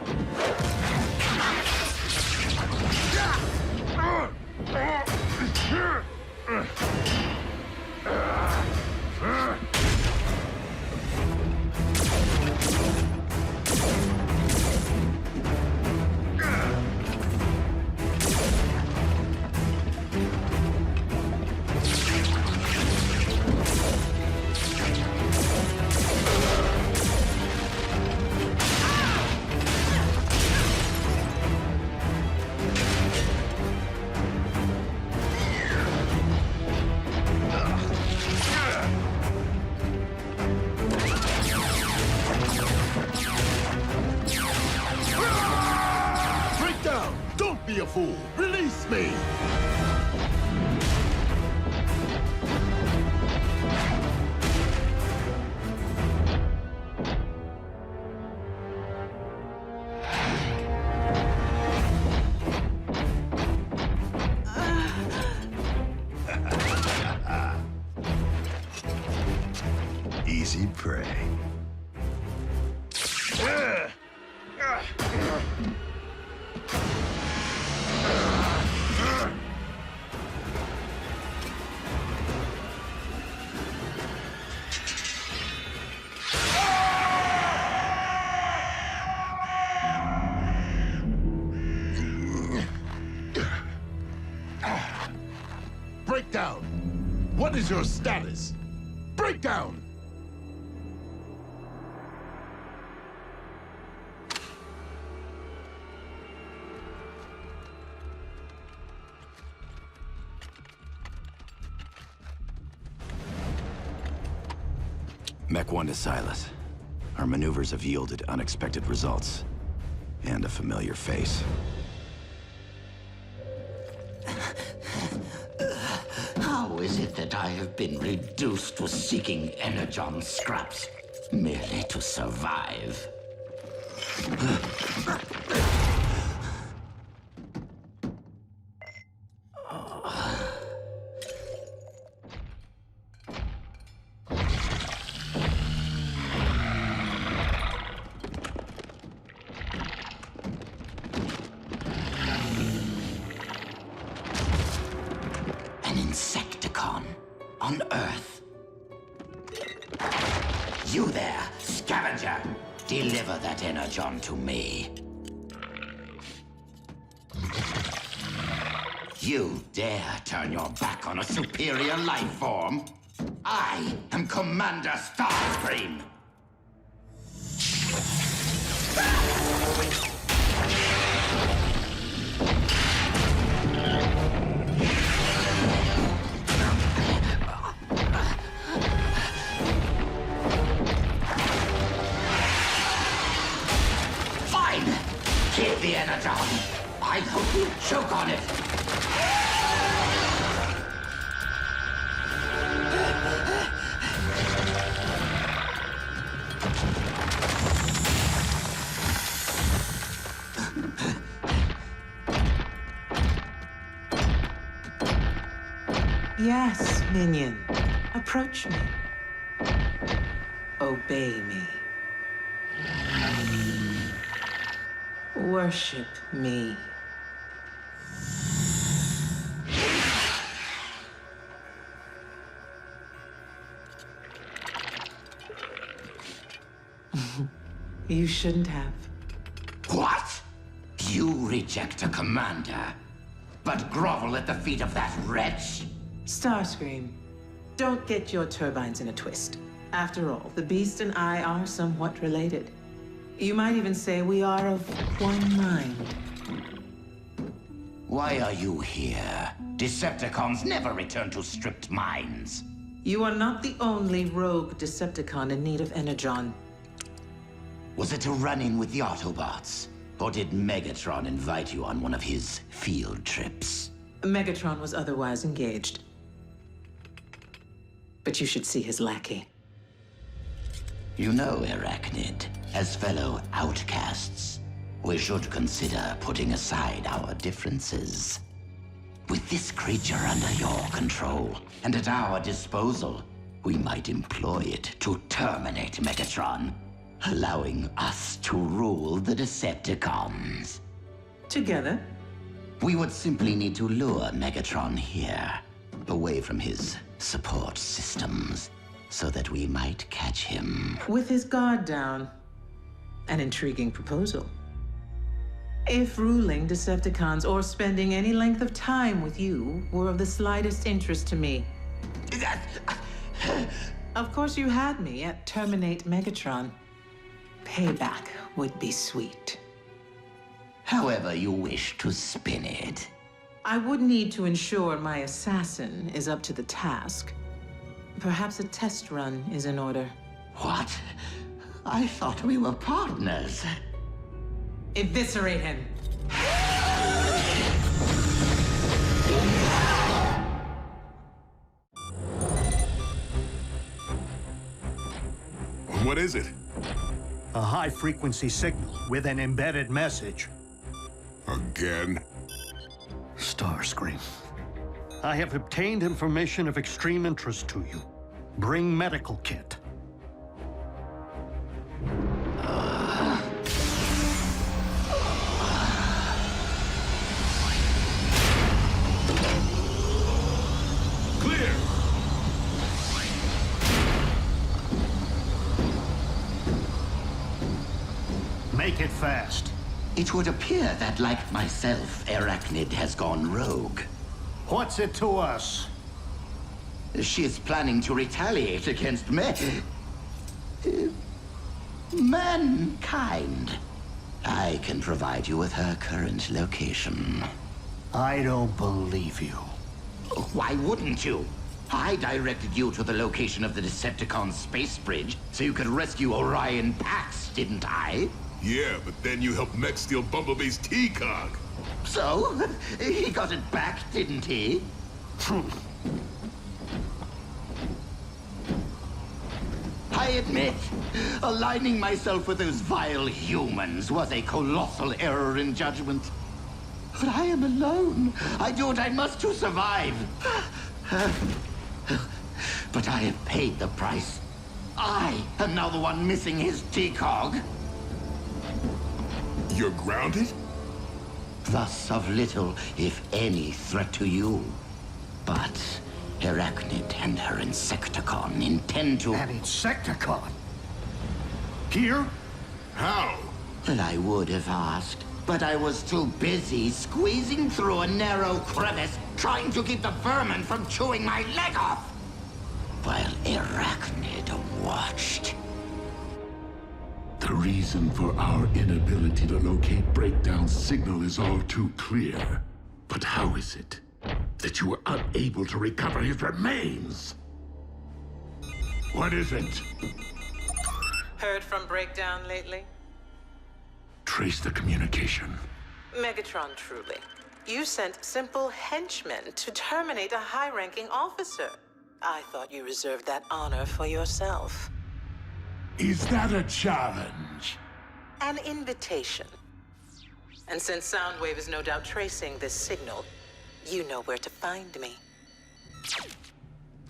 Be a fool. Release me! Easy prey. Breakdown! What is your status? Breakdown! Mech 1 to Silas. Our maneuvers have yielded unexpected results. And a familiar face. How is it that I have been reduced to seeking Energon scraps merely to survive? An Insecticon on Earth. You there, scavenger! Deliver that Energon to me. You dare turn your back on a superior life form? I am Commander Starscream! Fine! Keep the Energon! I hope you choke on it! Yes, minion. Approach me. Obey me. Worship me. You shouldn't have. What? You reject a commander, but grovel at the feet of that wretch? Starscream, don't get your turbines in a twist. After all, the beast and I are somewhat related. You might even say we are of one mind. Why are you here? Decepticons never return to stripped mines. You are not the only rogue Decepticon in need of Energon. Was it a run-in with the Autobots? Or did Megatron invite you on one of his field trips? Megatron was otherwise engaged. But you should see his lackey. You know, Arachnid, as fellow outcasts, we should consider putting aside our differences. With this creature under your control and at our disposal, we might employ it to terminate Megatron, allowing us to rule the Decepticons. Together? We would simply need to lure Megatron here, away from his support systems, so that we might catch him. With his guard down. An intriguing proposal. If ruling Decepticons or spending any length of time with you were of the slightest interest to me. Of course you had me at terminate Megatron. Payback would be sweet. However you wish to spin it. I would need to ensure my assassin is up to the task. Perhaps a test run is in order. What? I thought we were partners. Eviscerate him. What is it? A high-frequency signal with an embedded message. Again? Starscream. I have obtained information of extreme interest to you. Bring medical kit. Clear! Make it fast. It would appear that, like myself, Arachnid has gone rogue. What's it to us? She is planning to retaliate against mankind. I can provide you with her current location. I don't believe you. Why wouldn't you? I directed you to the location of the Decepticon space bridge so you could rescue Orion Pax, didn't I? Yeah, but then you helped Mech steal Bumblebee's T-Cog. So? He got it back, didn't he? I admit, aligning myself with those vile humans was a colossal error in judgment. But I am alone. I do what I must to survive. But I have paid the price. I am now the one missing his T-Cog. You're grounded? Thus of little, if any, threat to you. But Arachnid and her Insecticon intend to... An Insecticon? Here? How? Well, I would have asked, but I was too busy squeezing through a narrow crevice trying to keep the vermin from chewing my leg off, while Arachnid watched. The reason for our inability to locate breakdown signal is all too clear. But how is it that you were unable to recover his remains? What is it? Heard from Breakdown lately? Trace the communication. Megatron, truly. You sent simple henchmen to terminate a high-ranking officer. I thought you reserved that honor for yourself. Is that a challenge? An invitation. And since Soundwave is no doubt tracing this signal, you know where to find me.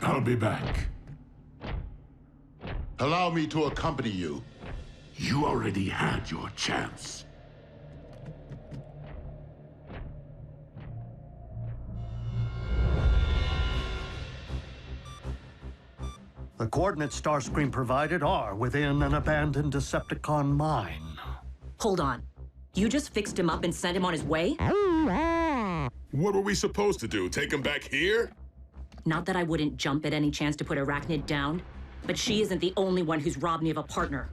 I'll be back. Allow me to accompany you. You already had your chance. The coordinates Starscream provided are within an abandoned Decepticon mine. Hold on. You just fixed him up and sent him on his way? What were we supposed to do? Take him back here? Not that I wouldn't jump at any chance to put Arachnid down, but she isn't the only one who's robbed me of a partner.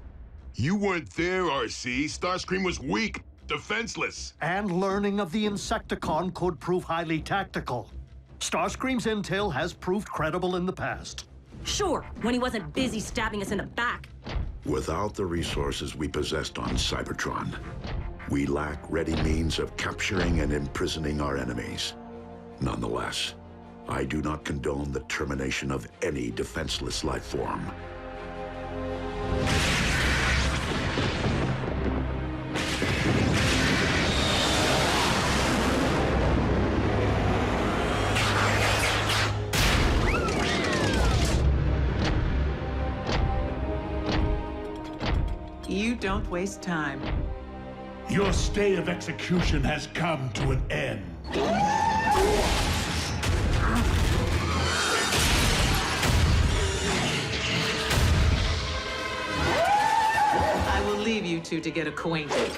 You weren't there, RC. Starscream was weak, defenseless. And learning of the Insecticon could prove highly tactical. Starscream's intel has proved credible in the past. Sure, when he wasn't busy stabbing us in the back. Without the resources we possessed on Cybertron, we lack ready means of capturing and imprisoning our enemies. Nonetheless, I do not condone the termination of any defenseless life form. You don't waste time. Your stay of execution has come to an end. I will leave you two to get acquainted.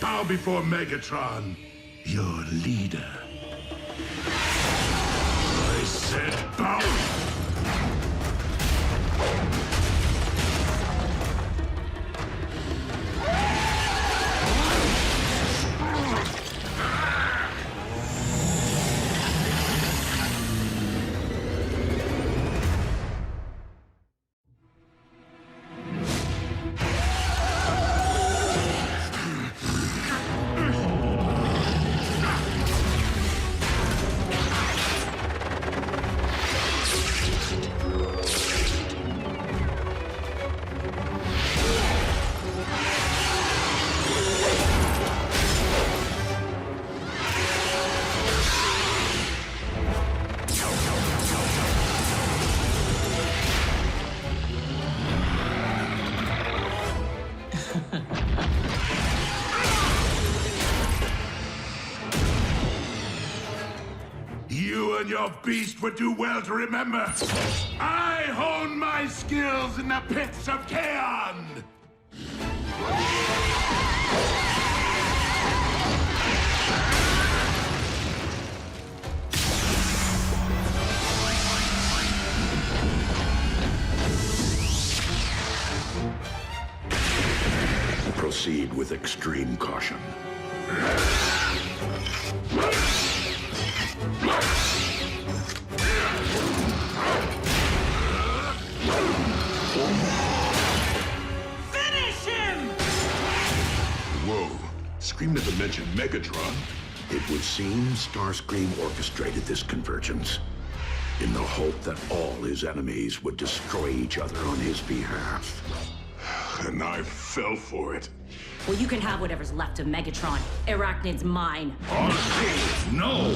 Bow before Megatron, your leader. I said bow! You and your beast would do well to remember. I hone my skills in the pits of Kaon! Proceed with extreme caution. Finish him! Whoa. Scream never mentioned Megatron. It would seem Starscream orchestrated this convergence in the hope that all his enemies would destroy each other on his behalf. And I fell for it. Well, you can have whatever's left of Megatron. Arachnid's mine. No!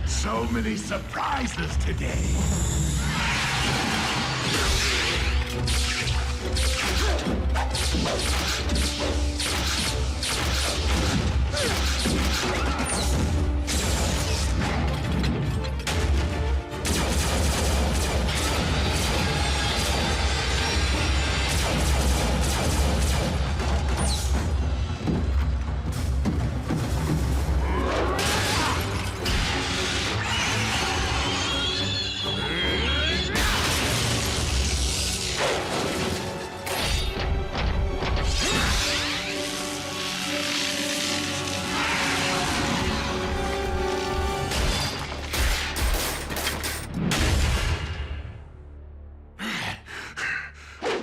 So many surprises today.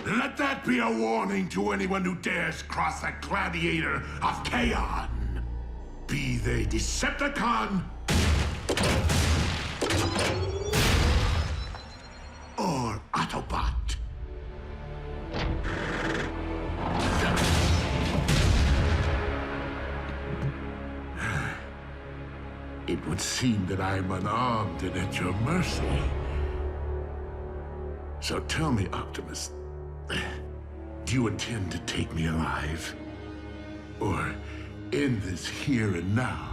Let that be a warning to anyone who dares cross the gladiator of Kaon. Be they Decepticon or Autobot. It would seem that I am unarmed and at your mercy. So tell me, Optimus, do you intend to take me alive? Or end this here and now?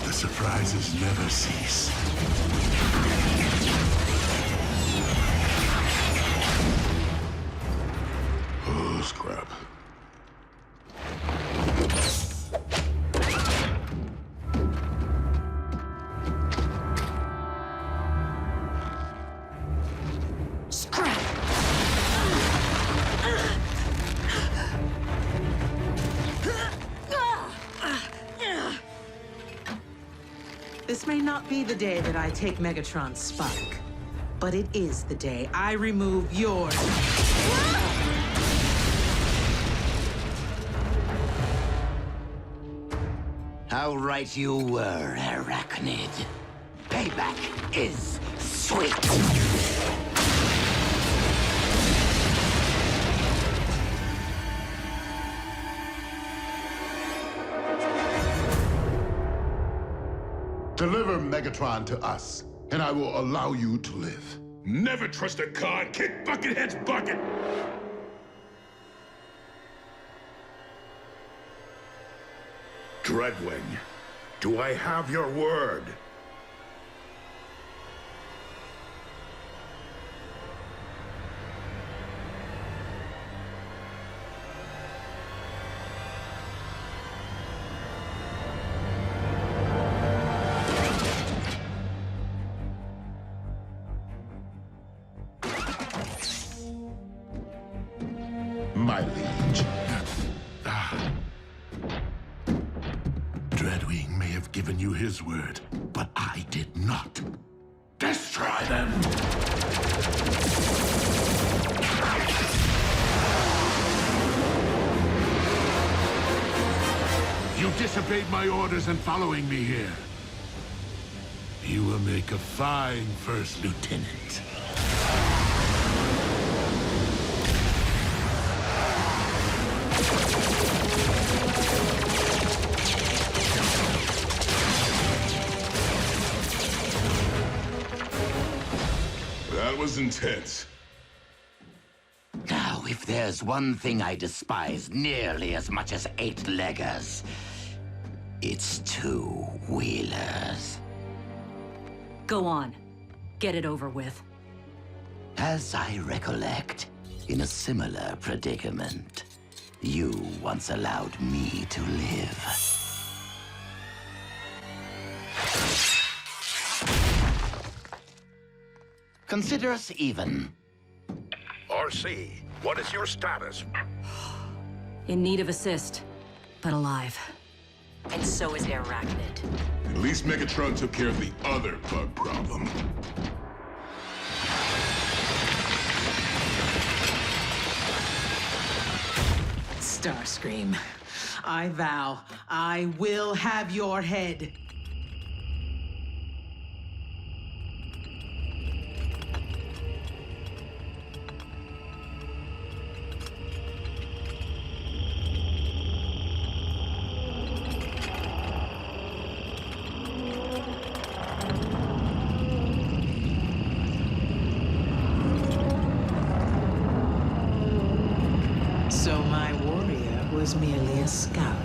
The surprises never cease. Oh, scrap. This may not be the day that I take Megatron's spike, but it is the day I remove yours. How right you were, Arachnid. Payback is sweet. Deliver Megatron to us, and I will allow you to live. Never trust a con, kick Buckethead's bucket! Dreadwing, do I have your word? My liege. Dreadwing may have given you his word, but I did not. Destroy them! You disobeyed my orders in following me here. You will make a fine first lieutenant. That was intense. Now, if there's one thing I despise nearly as much as 8-leggers, it's 2-wheelers. Go on. Get it over with. As I recollect, in a similar predicament, you once allowed me to live. Consider us even. RC, what is your status? In need of assist, but alive. And so is Arachnid. At least Megatron took care of the other bug problem. Starscream, I vow, I will have your head. So my warrior was merely a scout.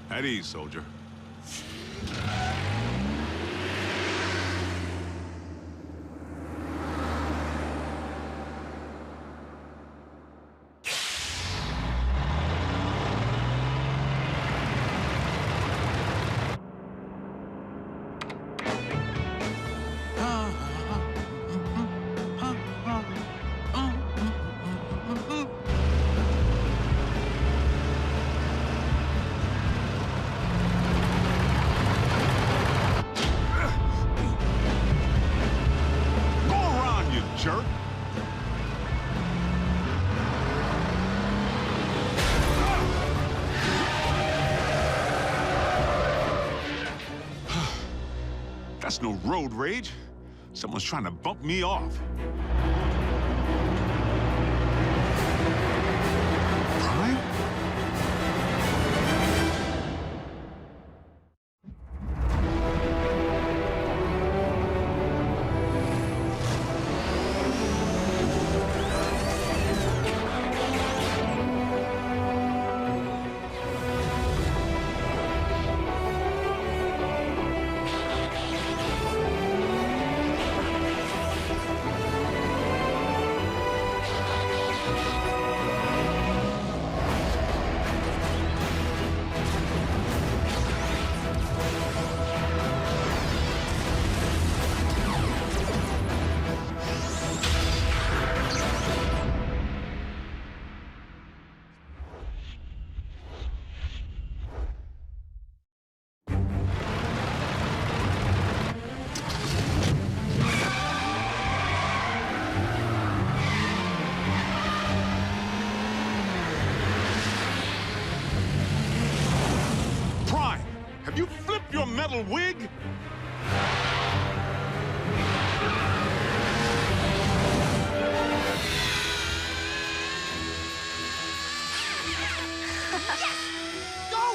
At ease, soldier. That's no road rage. Someone's trying to bump me off. Prime? your metal wig?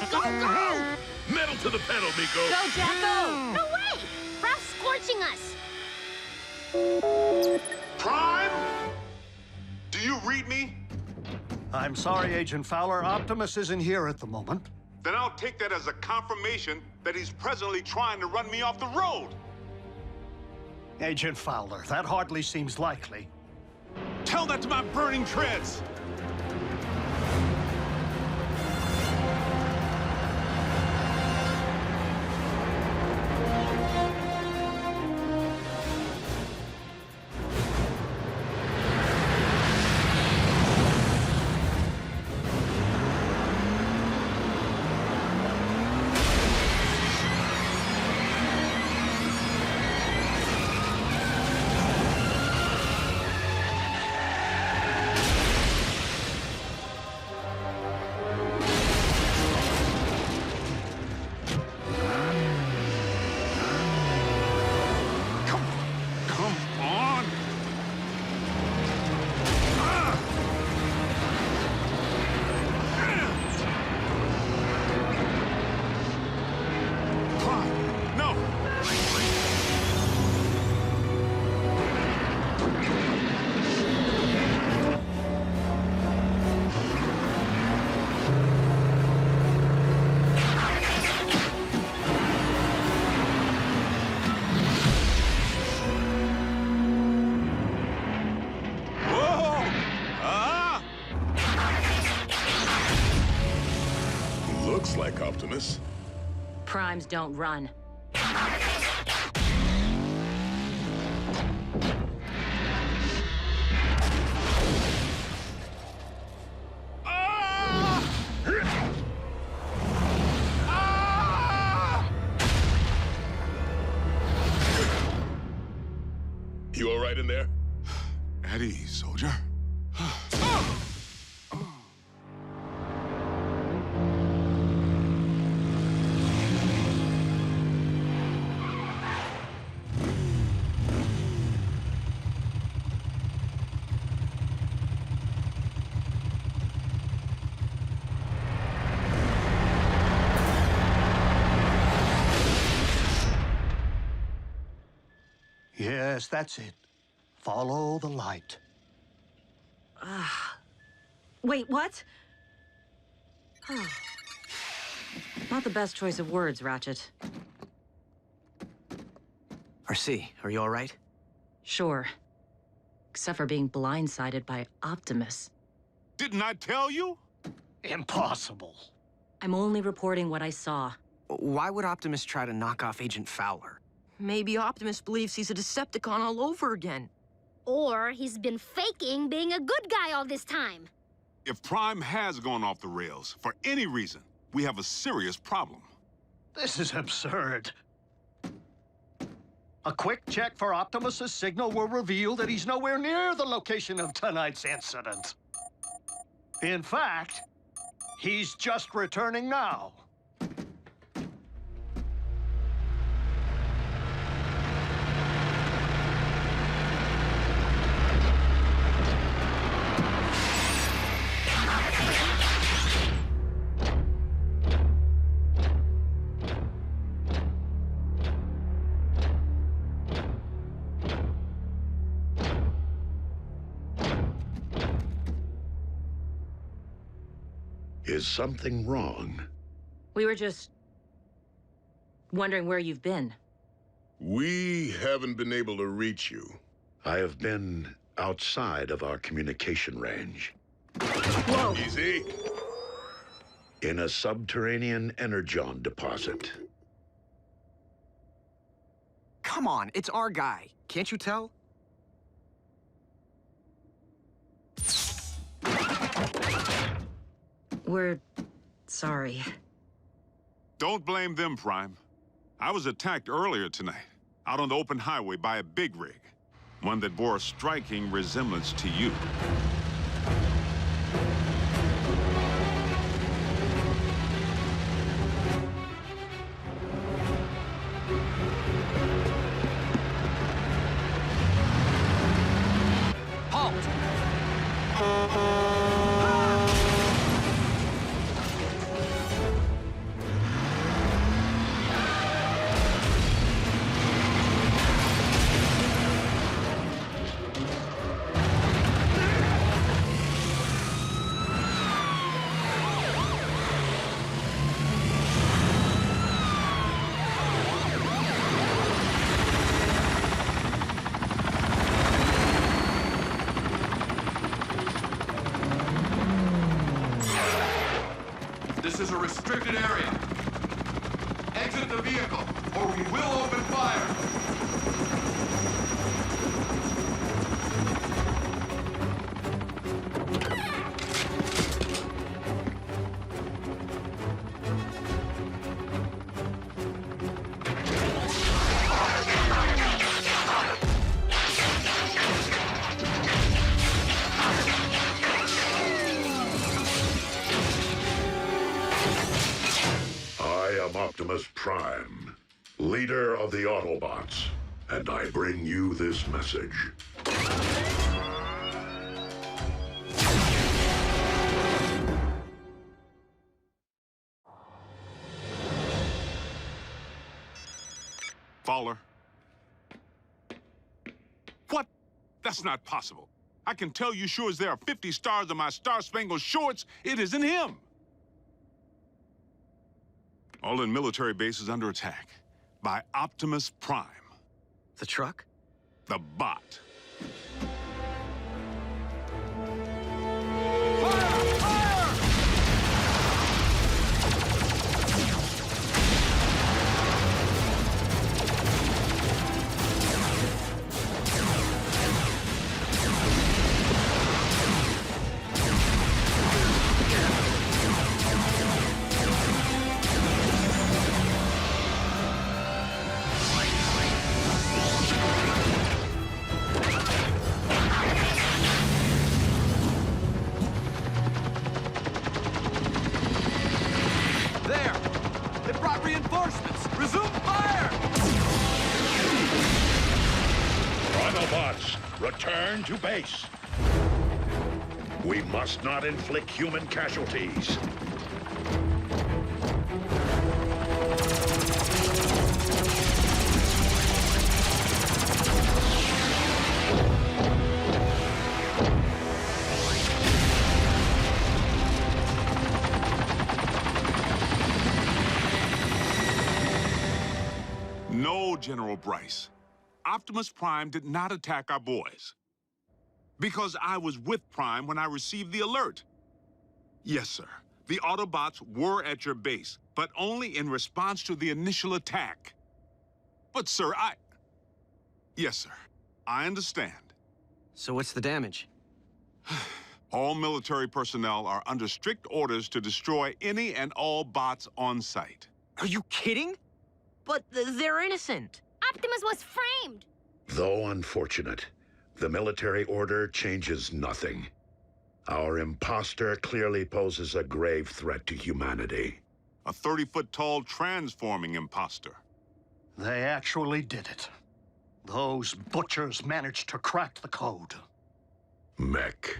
Go! Metal to the pedal, Miko! Go, Jacko! No way! Ralph's scorching us! Prime? Do you read me? I'm sorry, Agent Fowler. Optimus isn't here at the moment. Then I'll take that as a confirmation that he's presently trying to run me off the road. Agent Fowler, that hardly seems likely. Tell that to my burning treads! Looks like Optimus. Primes don't run. You all right in there? At ease, soldier. Yes, that's it. Follow the light. Wait, what? Not the best choice of words, Ratchet. RC, are you all right? Sure. Except for being blindsided by Optimus. Didn't I tell you? Impossible. I'm only reporting what I saw. Why would Optimus try to knock off Agent Fowler? Maybe Optimus believes he's a Decepticon all over again. Or he's been faking being a good guy all this time. If Prime has gone off the rails, for any reason, we have a serious problem. This is absurd. A quick check for Optimus's signal will reveal that he's nowhere near the location of tonight's incident. In fact, he's just returning now. Is something wrong? We were just wondering where you've been. We haven't been able to reach you. I have been outside of our communication range. Whoa! Easy. In a subterranean Energon deposit. Come on, it's our guy. Can't you tell? We're sorry. Don't blame them, Prime. I was attacked earlier tonight, out on the open highway by a big rig. One that bore a striking resemblance to you. This is a restricted area. Exit the vehicle, or we will open fire. I am Optimus Prime, leader of the Autobots, and I bring you this message. Fowler. What? That's not possible. I can tell you sure as there are 50 stars on my Star-Spangled Shorts, it isn't him. All-in military base is under attack by Optimus Prime. The truck? The bot. Reinforcements! Resume fire! Autobots, return to base. We must not inflict human casualties. No, General Bryce. Optimus Prime did not attack our boys. Because I was with Prime when I received the alert. Yes, sir. The Autobots were at your base, but only in response to the initial attack. But, sir, Yes, sir. I understand. So what's the damage? All military personnel are under strict orders to destroy any and all bots on site. Are you kidding? But they're innocent. Optimus was framed. Though unfortunate, the military order changes nothing. Our imposter clearly poses a grave threat to humanity. A 30-foot-tall transforming imposter. They actually did it. Those butchers managed to crack the code. Mech.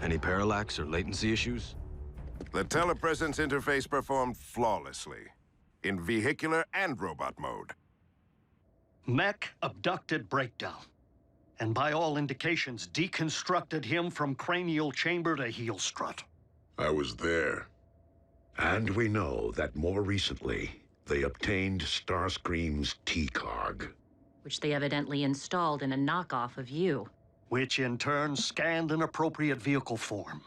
Any parallax or latency issues? The telepresence interface performed flawlessly, in vehicular and robot mode. Mech abducted Breakdown, and by all indications, deconstructed him from cranial chamber to heel strut. I was there. And we know that more recently, they obtained Starscream's T-Cog. Which they evidently installed in a knockoff of you. Which in turn scanned an appropriate vehicle form.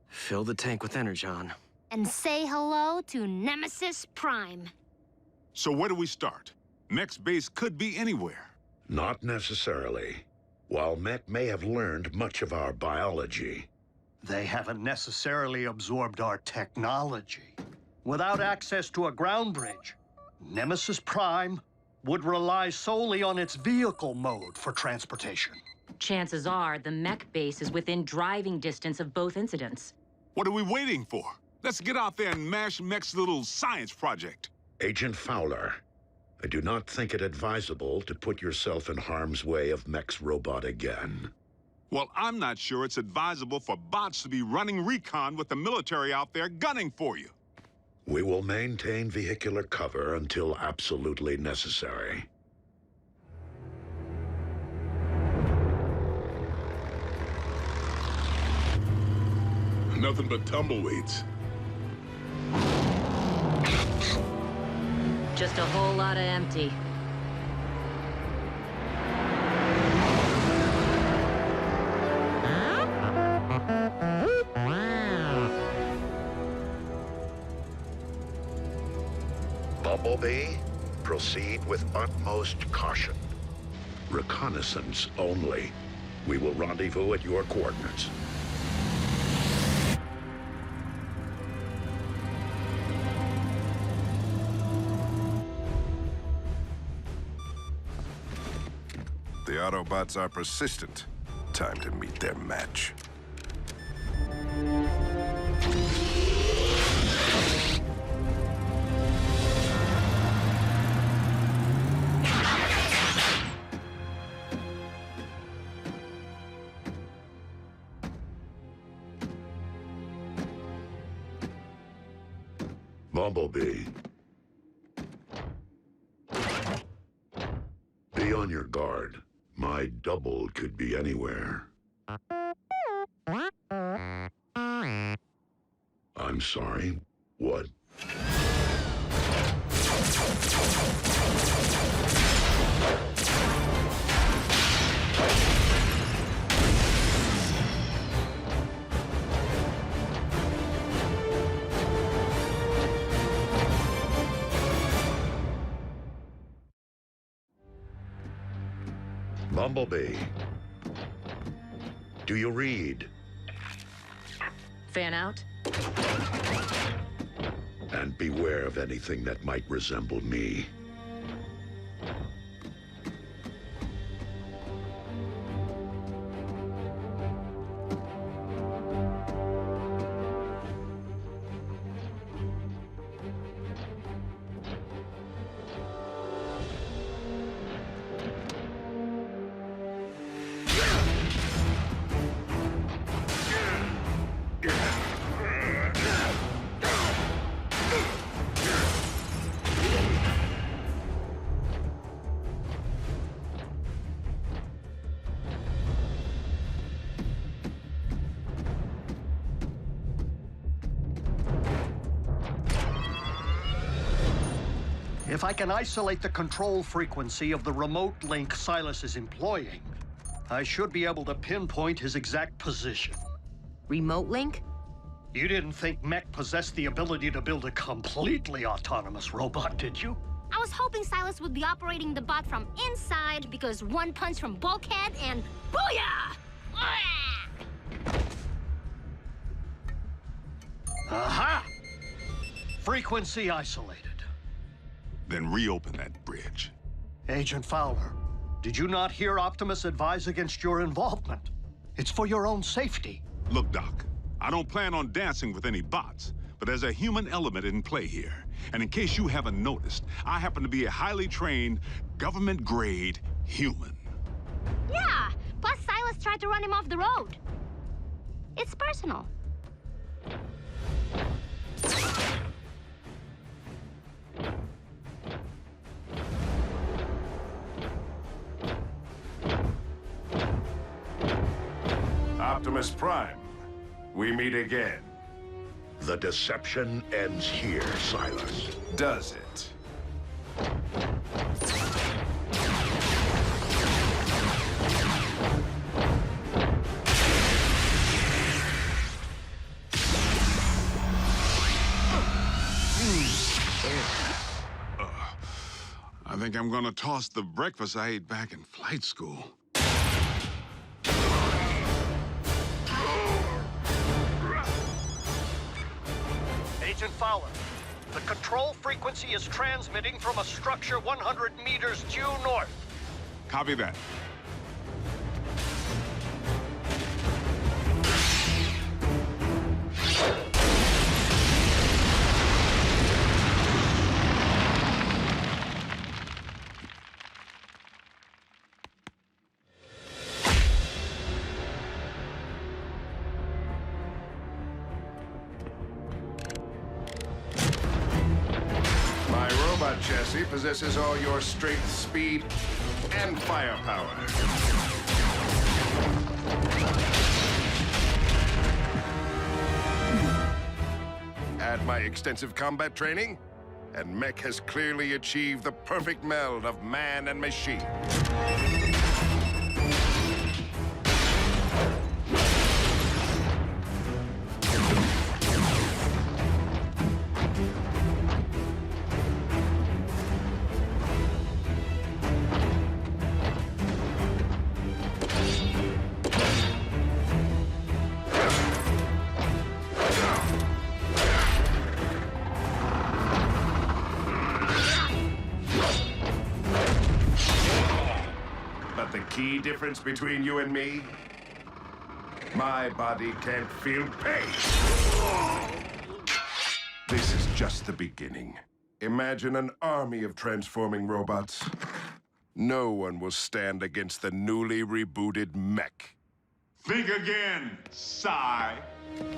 Fill the tank with Energon. And say hello to Nemesis Prime. So where do we start? Mech's base could be anywhere. Not necessarily. While Mech may have learned much of our biology, they haven't necessarily absorbed our technology. Without access to a ground bridge, Nemesis Prime would rely solely on its vehicle mode for transportation. Chances are the mech base is within driving distance of both incidents. What are we waiting for? Let's get out there and mash Mech's little science project. Agent Fowler, I do not think it advisable to put yourself in harm's way of Mech's robot again. Well, I'm not sure it's advisable for bots to be running recon with the military out there gunning for you. We will maintain vehicular cover until absolutely necessary. Nothing but tumbleweeds. Just a whole lot of empty. Bumblebee, proceed with utmost caution. Reconnaissance only. We will rendezvous at your coordinates. The Autobots are persistent. Time to meet their match. Bumblebee. Be on your guard. My double could be anywhere. I'm sorry. What? Bumblebee. Do you read? Fan out? And beware of anything that might resemble me. If I can isolate the control frequency of the remote link Silas is employing, I should be able to pinpoint his exact position. Remote link? You didn't think Mech possessed the ability to build a completely autonomous robot, did you? I was hoping Silas would be operating the bot from inside because one punch from Bulkhead and booyah! Aha! Frequency isolated. Then reopen that bridge. Agent Fowler, did you not hear Optimus advise against your involvement? It's for your own safety. Look, Doc, I don't plan on dancing with any bots, but there's a human element in play here. And in case you haven't noticed, I happen to be a highly trained, government-grade human. Yeah, plus Silas tried to run him off the road. It's personal. Optimus Prime, we meet again. The deception ends here, Silas. Does it? I think I'm gonna toss the breakfast I ate back in flight school. Agent Fowler, the control frequency is transmitting from a structure 100 meters due north. Copy that. Autobot chassis possesses all your strength, speed, and firepower. Add my extensive combat training, and Mech has clearly achieved the perfect meld of man and machine. Key difference between you and me? My body can't feel pain. This is just the beginning. Imagine an army of transforming robots. No one will stand against the newly rebooted Mech. Think again, Psy.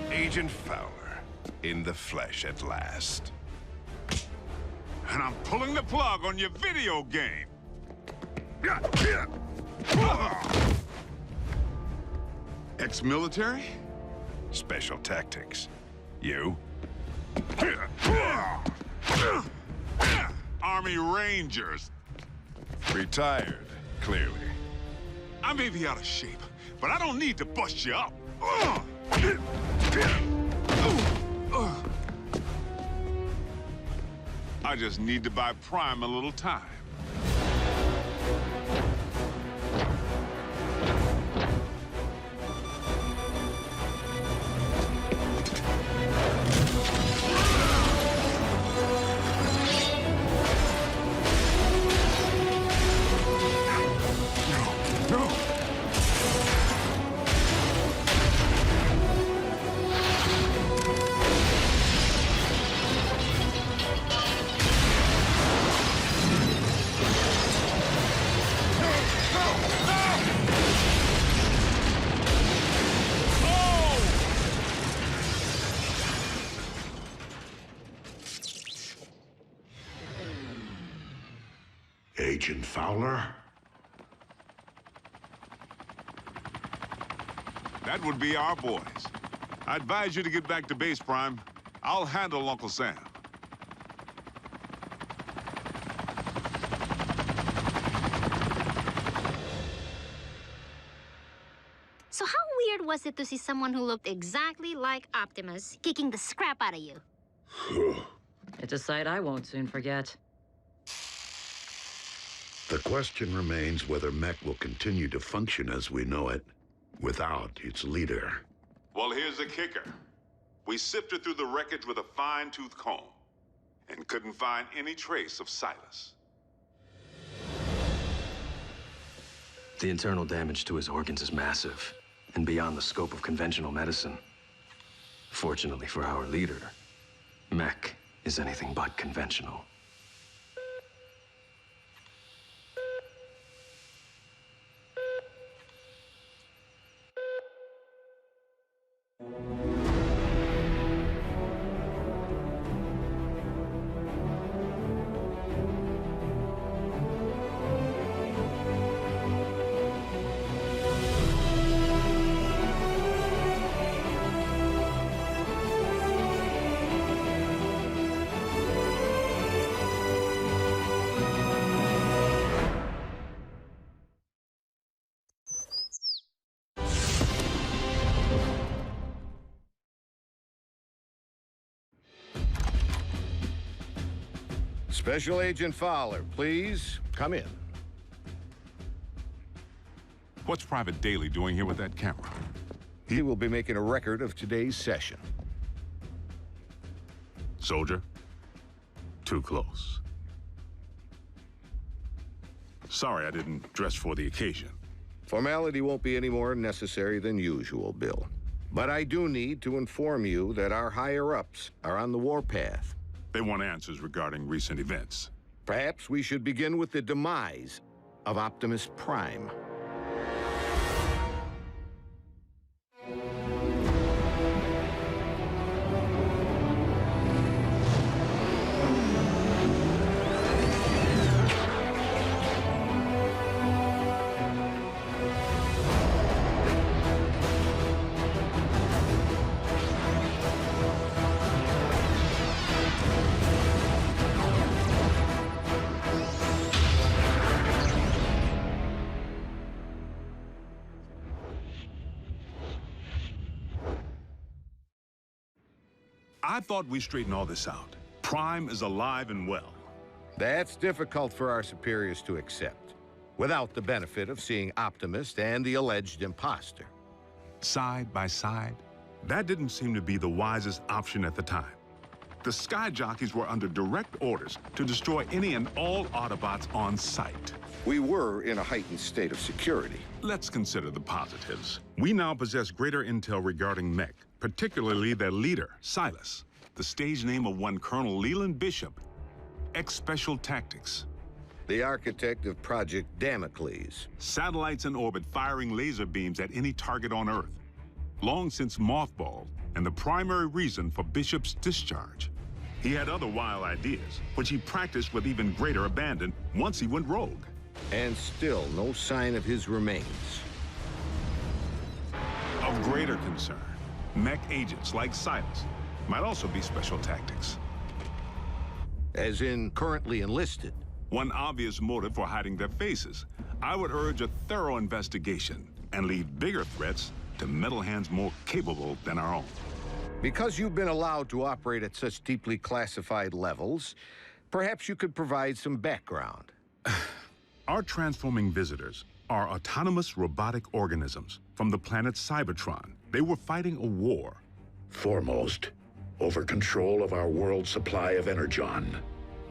Agent Fowler, in the flesh at last. And I'm pulling the plug on your video game. Ex-military? Special tactics. You? Army Rangers. Retired, clearly. I may be out of shape, but I don't need to bust you up. I just need to buy Prime a little time. Agent Fowler? That would be our boys. I advise you to get back to base, Prime. I'll handle Uncle Sam. So how weird was it to see someone who looked exactly like Optimus kicking the scrap out of you? It's a sight I won't soon forget. The question remains whether Mech will continue to function as we know it, without its leader. Well, here's the kicker. We sifted through the wreckage with a fine-tooth comb, and couldn't find any trace of Silas. The internal damage to his organs is massive, and beyond the scope of conventional medicine. Fortunately for our leader, Mech is anything but conventional. Special Agent Fowler, please come in. What's Private Daly doing here with that camera? He will be making a record of today's session. Soldier, too close. Sorry I didn't dress for the occasion. Formality won't be any more necessary than usual, Bill. But I do need to inform you that our higher-ups are on the warpath. They want answers regarding recent events. Perhaps we should begin with the demise of Optimus Prime. I thought we straightened all this out. Prime is alive and well. That's difficult for our superiors to accept, without the benefit of seeing Optimus and the alleged imposter. Side by side, that didn't seem to be the wisest option at the time. The Sky Jockeys were under direct orders to destroy any and all Autobots on sight. We were in a heightened state of security. Let's consider the positives. We now possess greater intel regarding Mech, particularly their leader, Silas, the stage name of one Colonel Leland Bishop, ex-Special Tactics. The architect of Project Damocles. Satellites in orbit firing laser beams at any target on Earth. Long since mothballed, and the primary reason for Bishop's discharge. He had other wild ideas, which he practiced with even greater abandon once he went rogue. And still no sign of his remains. Of greater concern, Mech agents like Silas might also be Special Tactics. As in currently enlisted. One obvious motive for hiding their faces. I would urge a thorough investigation and leave bigger threats to metal hands more capable than our own. Because you've been allowed to operate at such deeply classified levels, perhaps you could provide some background. Our transforming visitors are autonomous robotic organisms from the planet Cybertron. They were fighting a war. Foremost, over control of our world's supply of Energon,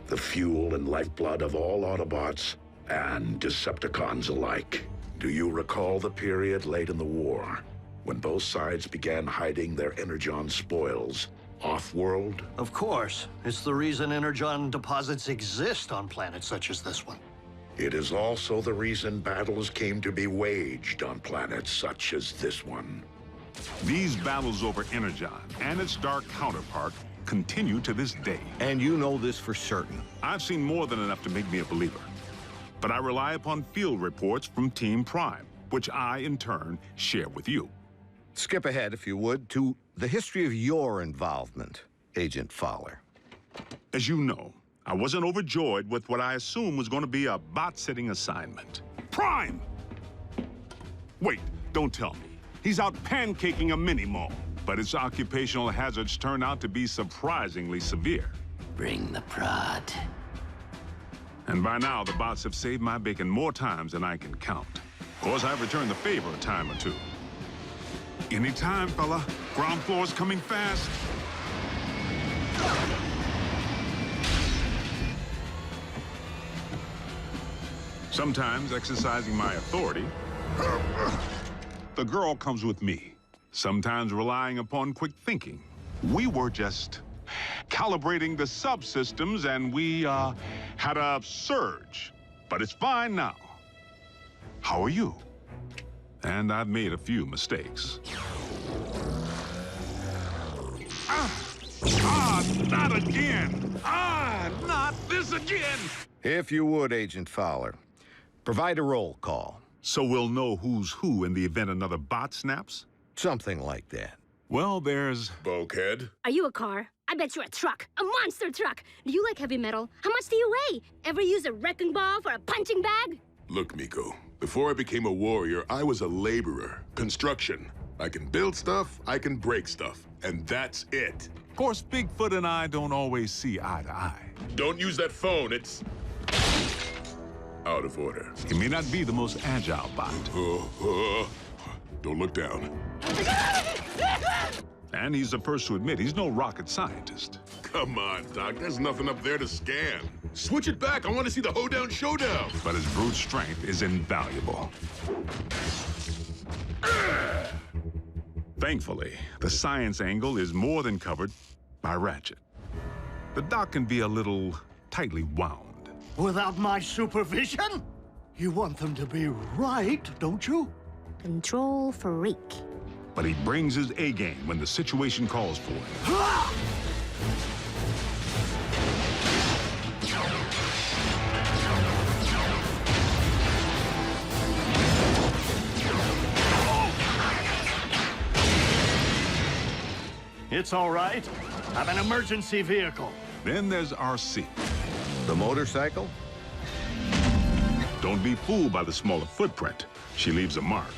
the fuel and lifeblood of all Autobots and Decepticons alike. Do you recall the period late in the war, when both sides began hiding their Energon spoils off-world? Of course. It's the reason Energon deposits exist on planets such as this one. It is also the reason battles came to be waged on planets such as this one. These battles over Energon and its dark counterpart continue to this day. And you know this for certain. I've seen more than enough to make me a believer. But I rely upon field reports from Team Prime, which I, in turn, share with you. Skip ahead, if you would, to the history of your involvement, Agent Fowler. As you know, I wasn't overjoyed with what I assumed was going to be a bot-sitting assignment. Prime! Wait, don't tell me. He's out pancaking a mini-mall, but its occupational hazards turn out to be surprisingly severe. Bring the prod. And by now, the bots have saved my bacon more times than I can count. Of course, I've returned the favor a time or two. Anytime, fella. Ground floor's coming fast. Sometimes exercising my authority, the girl comes with me. Sometimes relying upon quick thinking. We were just calibrating the subsystems and we had a surge. But it's fine now. How are you? And I've made a few mistakes. Not again! Not this again! If you would, Agent Fowler, provide a roll call. So we'll know who's who in the event another bot snaps? Something like that. Well, there's... Bulkhead? Are you a car? I bet you're a truck. A monster truck. Do you like heavy metal? How much do you weigh? Ever use a wrecking ball for a punching bag? Look, Miko, before I became a warrior, I was a laborer. Construction. I can build stuff, I can break stuff, and that's it. Of course, Bigfoot and I don't always see eye to eye. Don't use that phone, it's... out of order. He may not be the most agile bot. Don't look down. And he's the first to admit he's no rocket scientist. Come on, Doc, there's nothing up there to scan. Switch it back, I want to see the hoedown showdown. But his brute strength is invaluable. Thankfully, the science angle is more than covered by Ratchet. The doc can be a little tightly wound. Without my supervision? You want them to be right, don't you? Control freak. But he brings his A-game when the situation calls for it. It's all right. I'm an emergency vehicle. Then there's RC. The motorcycle? Don't be fooled by the smaller footprint. She leaves a mark.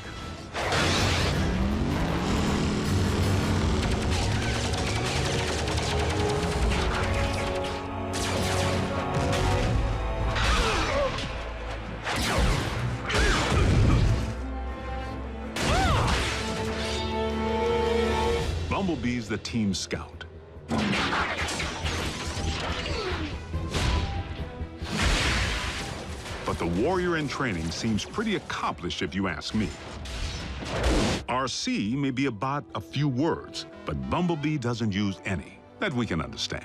Bumblebee's the team scout. But the warrior in training seems pretty accomplished if you ask me. RC may be about a few words, but Bumblebee doesn't use any that we can understand.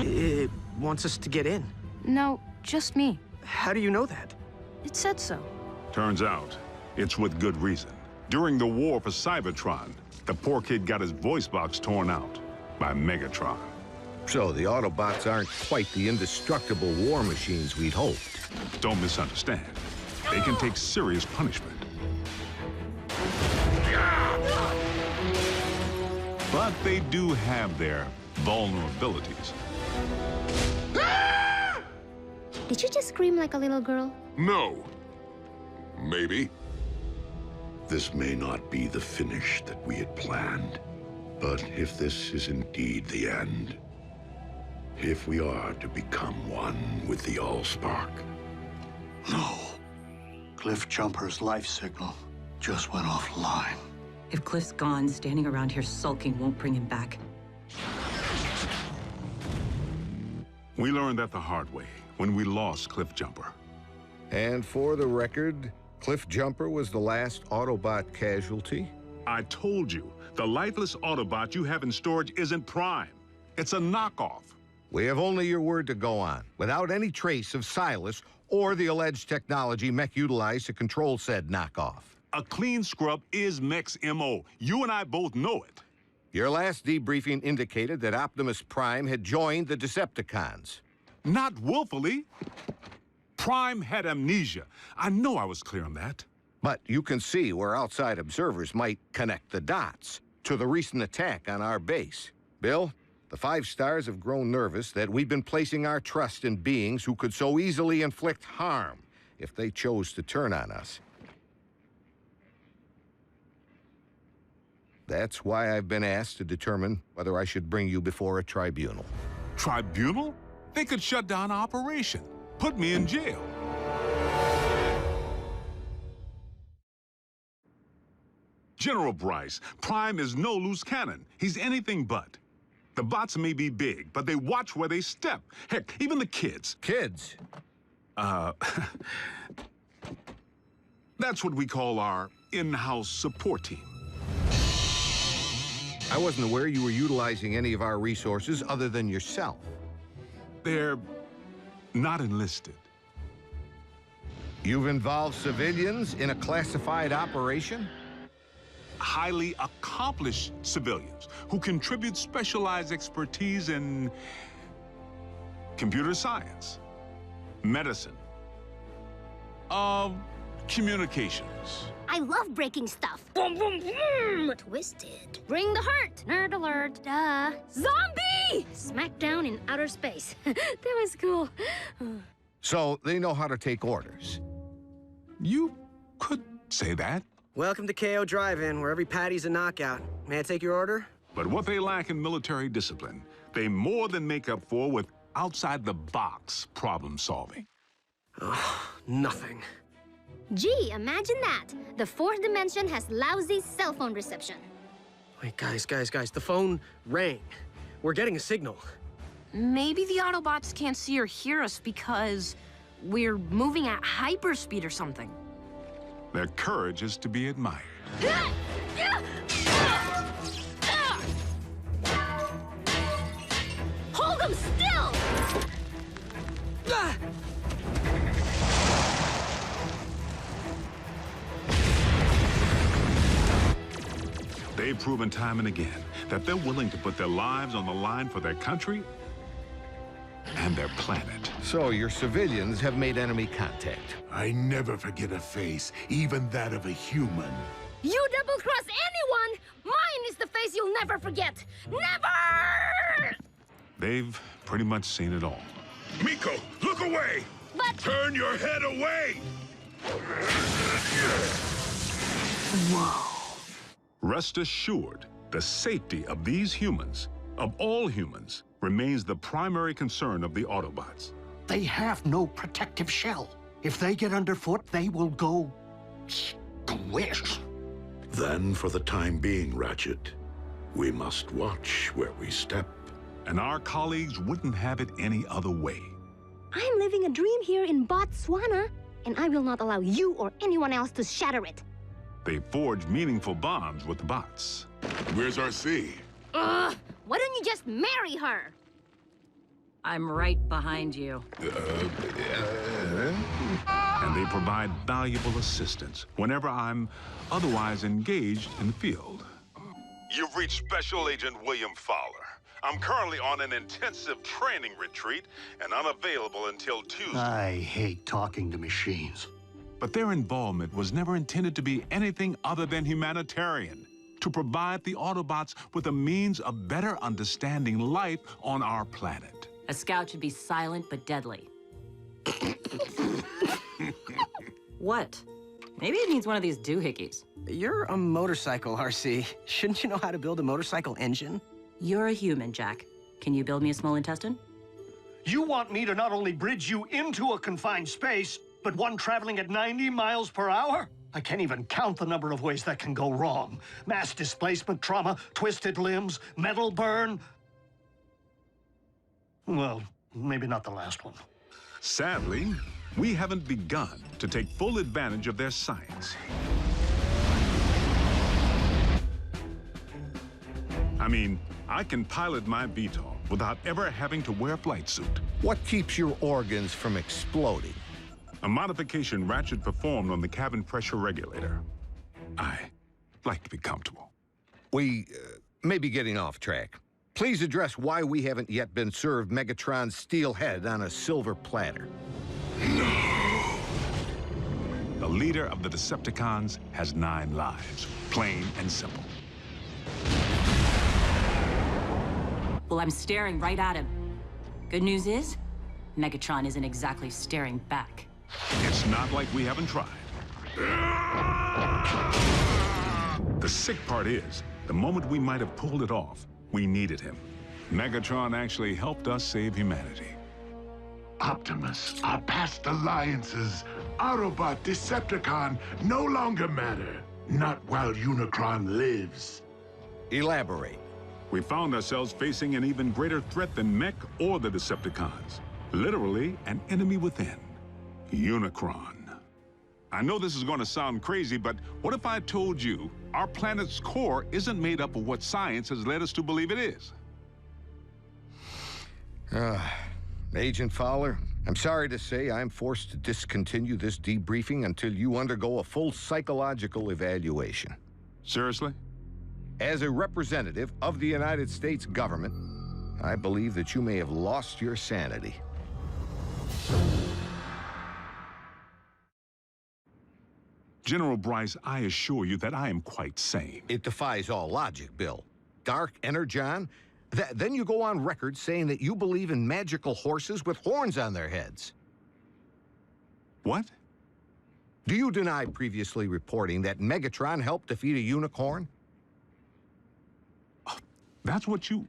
It wants us to get in. No, just me. How do you know that? It said so. Turns out, it's with good reason. During the war for Cybertron, the poor kid got his voice box torn out by Megatron. So the Autobots aren't quite the indestructible war machines we'd hoped. Don't misunderstand. They can take serious punishment. But they do have their vulnerabilities. Did you just scream like a little girl? No. Maybe. This may not be the finish that we had planned, but if this is indeed the end, if we are to become one with the Allspark. No. Cliff Jumper's life signal just went offline. If Cliff's gone, standing around here sulking won't bring him back. We learned that the hard way when we lost Cliff Jumper. And for the record, Cliff Jumper was the last Autobot casualty? I told you, the lifeless Autobot you have in storage isn't Prime. It's a knockoff. We have only your word to go on, without any trace of Silas or the alleged technology Mech utilized to control said knockoff. A clean scrub is Mech's MO. You and I both know it. Your last debriefing indicated that Optimus Prime had joined the Decepticons. Not willfully. Prime had amnesia. I know I was clear on that. But you can see where outside observers might connect the dots to the recent attack on our base. Bill, the 5 stars have grown nervous that we've been placing our trust in beings who could so easily inflict harm if they chose to turn on us. That's why I've been asked to determine whether I should bring you before a tribunal. Tribunal? They could shut down operation. Put me in jail. General Bryce, Prime is no loose cannon. He's anything but. The bots may be big, but they watch where they step. Heck, even the kids. Kids? That's what we call our in-house support team. I wasn't aware you were utilizing any of our resources other than yourself. They're not enlisted. You've involved civilians in a classified operation? Highly accomplished civilians who contribute specialized expertise in computer science, medicine, communications. I love breaking stuff. Boom, boom, boom! Twisted. Bring the hurt. Nerd alert. Duh. Zombie! Smackdown in outer space. That was cool. So they know how to take orders. You could say that. Welcome to KO Drive-In, where every patty's a knockout. May I take your order? But what they lack in military discipline, they more than make up for with outside-the-box problem solving. Nothing. Gee, imagine that. The 4th dimension has lousy cell phone reception. Wait, guys, the phone rang. We're getting a signal. Maybe the Autobots can't see or hear us because we're moving at hyperspeed or something. Their courage is to be admired. Hold them still! They've proven time and again that they're willing to put their lives on the line for their country and their planet. So your civilians have made enemy contact. I never forget a face, even that of a human. You double-cross anyone! Mine is the face you'll never forget! Never! They've pretty much seen it all. Miko, look away! But... Turn your head away! Whoa. Rest assured, the safety of these humans, of all humans, remains the primary concern of the Autobots. They have no protective shell. If they get underfoot, they will go squish. Then, for the time being, Ratchet, we must watch where we step. And our colleagues wouldn't have it any other way. I am living a dream here in Botswana, and I will not allow you or anyone else to shatter it. They forged meaningful bonds with the bots. Where's RC? Ugh! Why don't you just marry her? I'm right behind you. And they provide valuable assistance whenever I'm otherwise engaged in the field. You've reached Special Agent William Fowler. I'm currently on an intensive training retreat and unavailable until Tuesday. I hate talking to machines. But their involvement was never intended to be anything other than humanitarian, to provide the Autobots with a means of better understanding life on our planet. A scout should be silent but deadly. What? Maybe it needs one of these doohickeys. You're a motorcycle, RC. Shouldn't you know how to build a motorcycle engine? You're a human, Jack. Can you build me a small intestine? You want me to not only bridge you into a confined space, but one traveling at 90 miles per hour? I can't even count the number of ways that can go wrong. Mass displacement trauma, twisted limbs, metal burn. Well, maybe not the last one. Sadly, we haven't begun to take full advantage of their science. I mean, I can pilot my VTOL without ever having to wear a flight suit. What keeps your organs from exploding? A modification Ratchet performed on the cabin pressure regulator. I like to be comfortable. We may be getting off track. Please address why we haven't yet been served Megatron's steel head on a silver platter. The leader of the Decepticons has 9 lives, plain and simple. Well, I'm staring right at him. Good news is, Megatron isn't exactly staring back. It's not like we haven't tried. The sick part is, the moment we might have pulled it off, we needed him. Megatron actually helped us save humanity. Optimus, our past alliances, Autobot, Decepticon, no longer matter. Not while Unicron lives. Elaborate. We found ourselves facing an even greater threat than Mech or the Decepticons. Literally, an enemy within. Unicron. I know this is going to sound crazy, but what if I told you our planet's core isn't made up of what science has led us to believe it is? Agent Fowler, I'm sorry to say I'm forced to discontinue this debriefing until you undergo a full psychological evaluation. Seriously? As a representative of the United States government, I believe that you may have lost your sanity. General Bryce, I assure you that I am quite sane. It defies all logic, Bill. Dark Energon? Then you go on record saying that you believe in magical horses with horns on their heads. What? Do you deny previously reporting that Megatron helped defeat a unicorn? That's what you...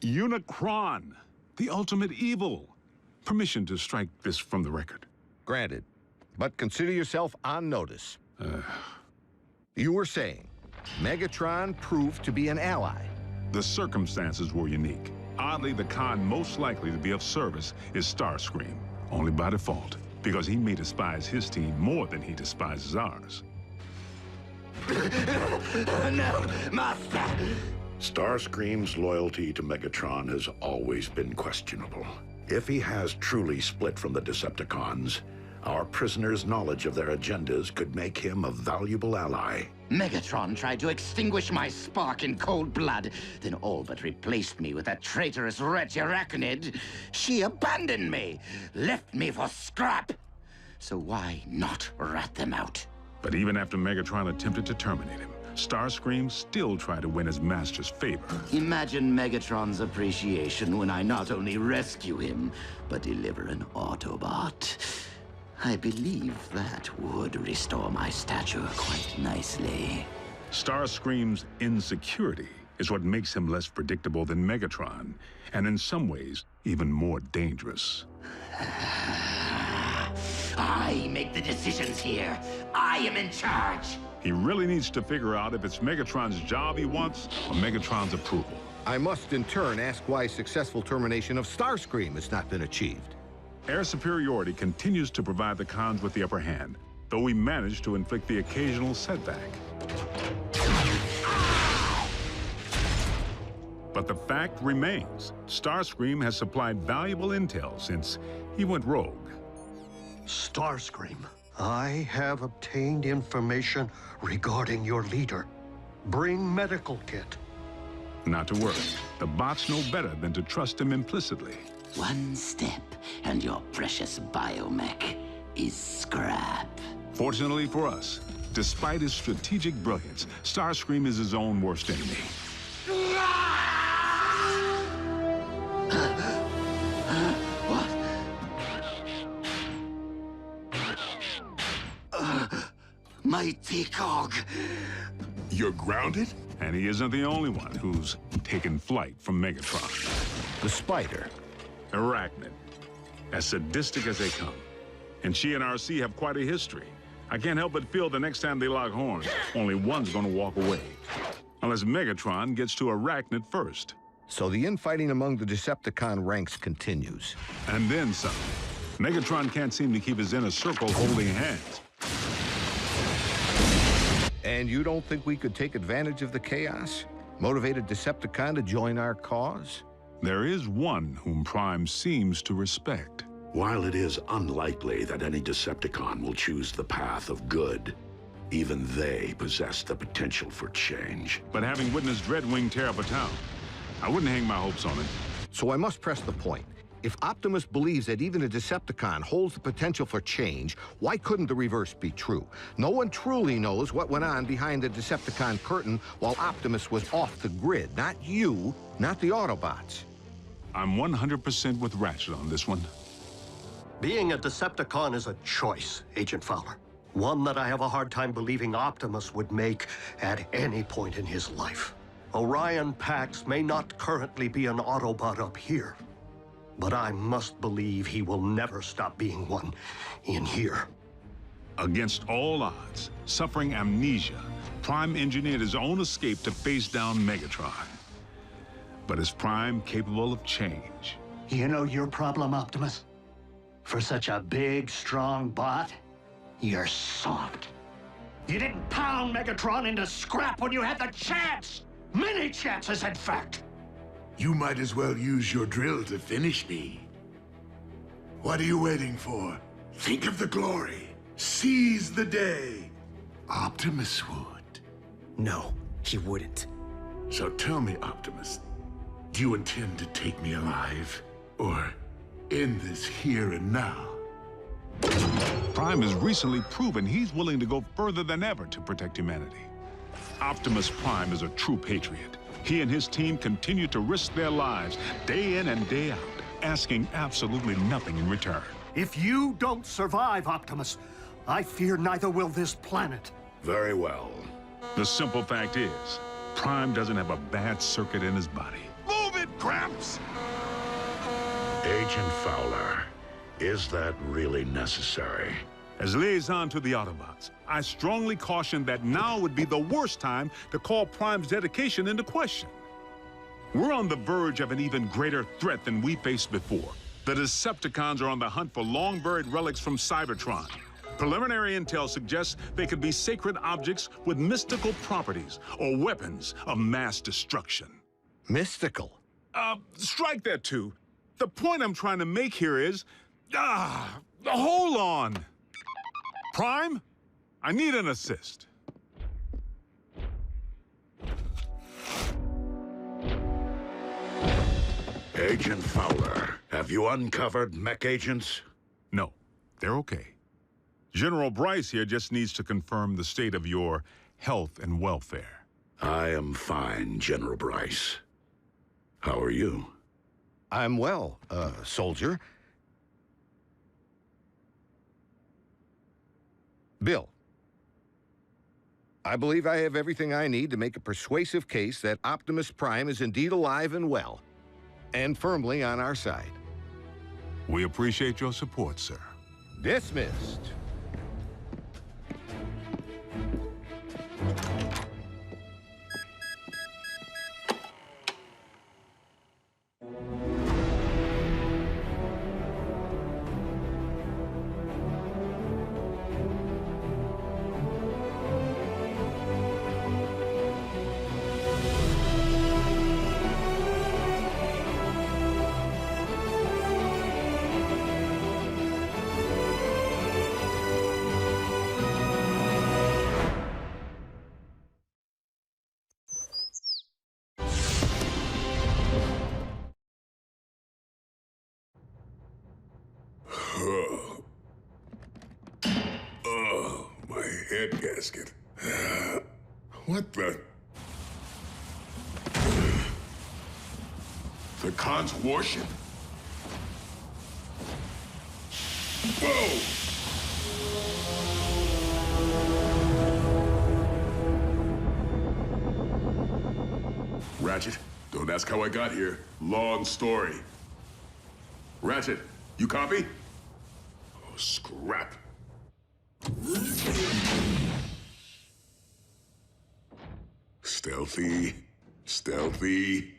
Unicron, the ultimate evil. Permission to strike this from the record. Granted, but consider yourself on notice. You were saying Megatron proved to be an ally. The circumstances were unique. Oddly, the con most likely to be of service is Starscream, only by default, because he may despise his team more than he despises ours. No, Master! Starscream's loyalty to Megatron has always been questionable. If he has truly split from the Decepticons, our prisoner's knowledge of their agendas could make him a valuable ally. Megatron tried to extinguish my spark in cold blood, then all but replaced me with that traitorous wretch Arachnid. She abandoned me, left me for scrap. So why not rat them out? But even after Megatron attempted to terminate him, Starscream still tried to win his master's favor. Imagine Megatron's appreciation when I not only rescue him, but deliver an Autobot. I believe that would restore my stature quite nicely. Starscream's insecurity is what makes him less predictable than Megatron, and in some ways, even more dangerous. I make the decisions here. I am in charge. He really needs to figure out if it's Megatron's job he wants or Megatron's approval. I must in turn ask why successful termination of Starscream has not been achieved. Air superiority continues to provide the cons with the upper hand, though we manage to inflict the occasional setback. But the fact remains, Starscream has supplied valuable intel since he went rogue. Starscream, I have obtained information regarding your leader. Bring medical kit. Not to worry, the bots know better than to trust him implicitly. One step, and your precious biomech is scrap. Fortunately for us, despite his strategic brilliance, Starscream is his own worst enemy. Mighty Cog. You're grounded? And he isn't the only one who's taken flight from Megatron. The Spider. Arachnid. As sadistic as they come. And she and RC have quite a history. I can't help but feel the next time they lock horns, only one's gonna walk away. Unless Megatron gets to Arachnid first. So the infighting among the Decepticon ranks continues. And then some. Megatron can't seem to keep his inner circle holding hands. And you don't think we could take advantage of the chaos? Motivate a Decepticon to join our cause? There is one whom Prime seems to respect. While it is unlikely that any Decepticon will choose the path of good, even they possess the potential for change. But having witnessed Dreadwing tear up a town, I wouldn't hang my hopes on it. So I must press the point. If Optimus believes that even a Decepticon holds the potential for change, why couldn't the reverse be true? No one truly knows what went on behind the Decepticon curtain while Optimus was off the grid. Not you, not the Autobots. I'm 100% with Ratchet on this one. Being a Decepticon is a choice, Agent Fowler. One that I have a hard time believing Optimus would make at any point in his life. Orion Pax may not currently be an Autobot up here, but I must believe he will never stop being one in here. Against all odds, suffering amnesia, Prime engineered his own escape to face down Megatron. But is Prime capable of change? You know your problem, Optimus? For such a big, strong bot, you're soft. You didn't pound Megatron into scrap when you had the chance! Many chances, in fact! You might as well use your drill to finish me. What are you waiting for? Think of the glory. Seize the day. Optimus would. No, he wouldn't. So tell me, Optimus, do you intend to take me alive? Or end this here and now? Prime has recently proven he's willing to go further than ever to protect humanity. Optimus Prime is a true patriot. He and his team continue to risk their lives day in and day out, asking absolutely nothing in return. If you don't survive, Optimus, I fear neither will this planet. Very well. The simple fact is, Prime doesn't have a bad circuit in his body. Move it, Gramps! Agent Fowler, is that really necessary? As liaison to the Autobots, I strongly caution that now would be the worst time to call Prime's dedication into question. We're on the verge of an even greater threat than we faced before. The Decepticons are on the hunt for long-buried relics from Cybertron. Preliminary intel suggests they could be sacred objects with mystical properties or weapons of mass destruction. Mystical? Strike that too. The point I'm trying to make here is, hold on. Prime, I need an assist. Agent Fowler, have you uncovered mech agents? No, they're okay. General Bryce here just needs to confirm the state of your health and welfare. I am fine, General Bryce. How are you? I'm well, soldier. Bill, I believe I have everything I need to make a persuasive case that Optimus Prime is indeed alive and well, and firmly on our side. We appreciate your support, sir. Dismissed. head gasket. What the? The Khan's warship? Whoa! Ratchet, don't ask how I got here. Long story. Ratchet, you copy? Oh, scrap. Stealthy. Stealthy.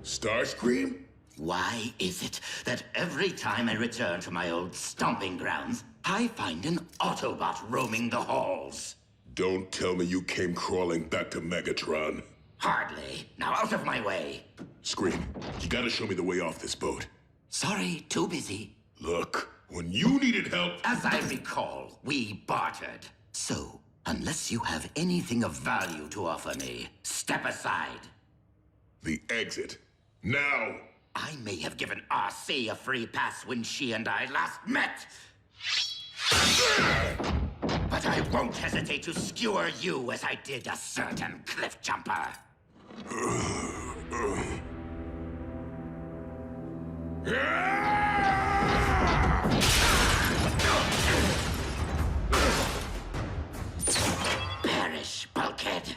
Starscream? Why is it that every time I return to my old stomping grounds, I find an Autobot roaming the halls? Don't tell me you came crawling back to Megatron. Hardly. Now out of my way. Scream, you gotta show me the way off this boat. Sorry, too busy. Look, when you needed help... As I recall, we bartered. So, unless you have anything of value to offer me, step aside. The exit. Now! I may have given RC a free pass when she and I last met. But I won't hesitate to skewer you as I did a certain cliff jumper. Perish, bulkhead.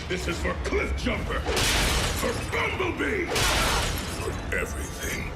This is for Cliff Jumper! For Bumblebee! For everything.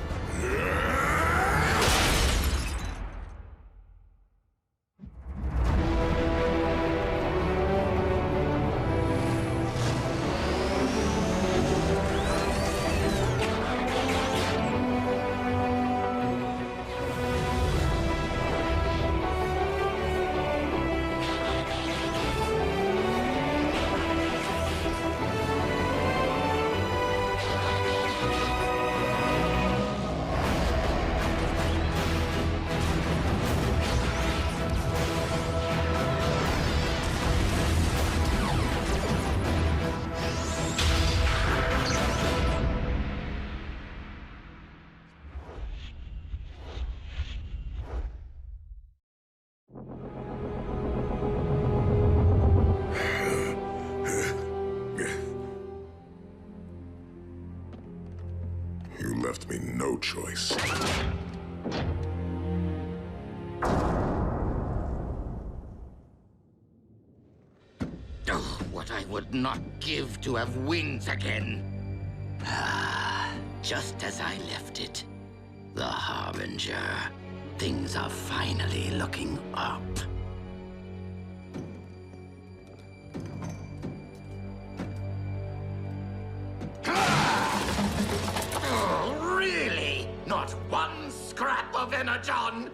You left me no choice. Oh, what I would not give to have wings again. Ah, just as I left it. The Harbinger. Things are finally looking up. Oh, really? Not one scrap of Energon?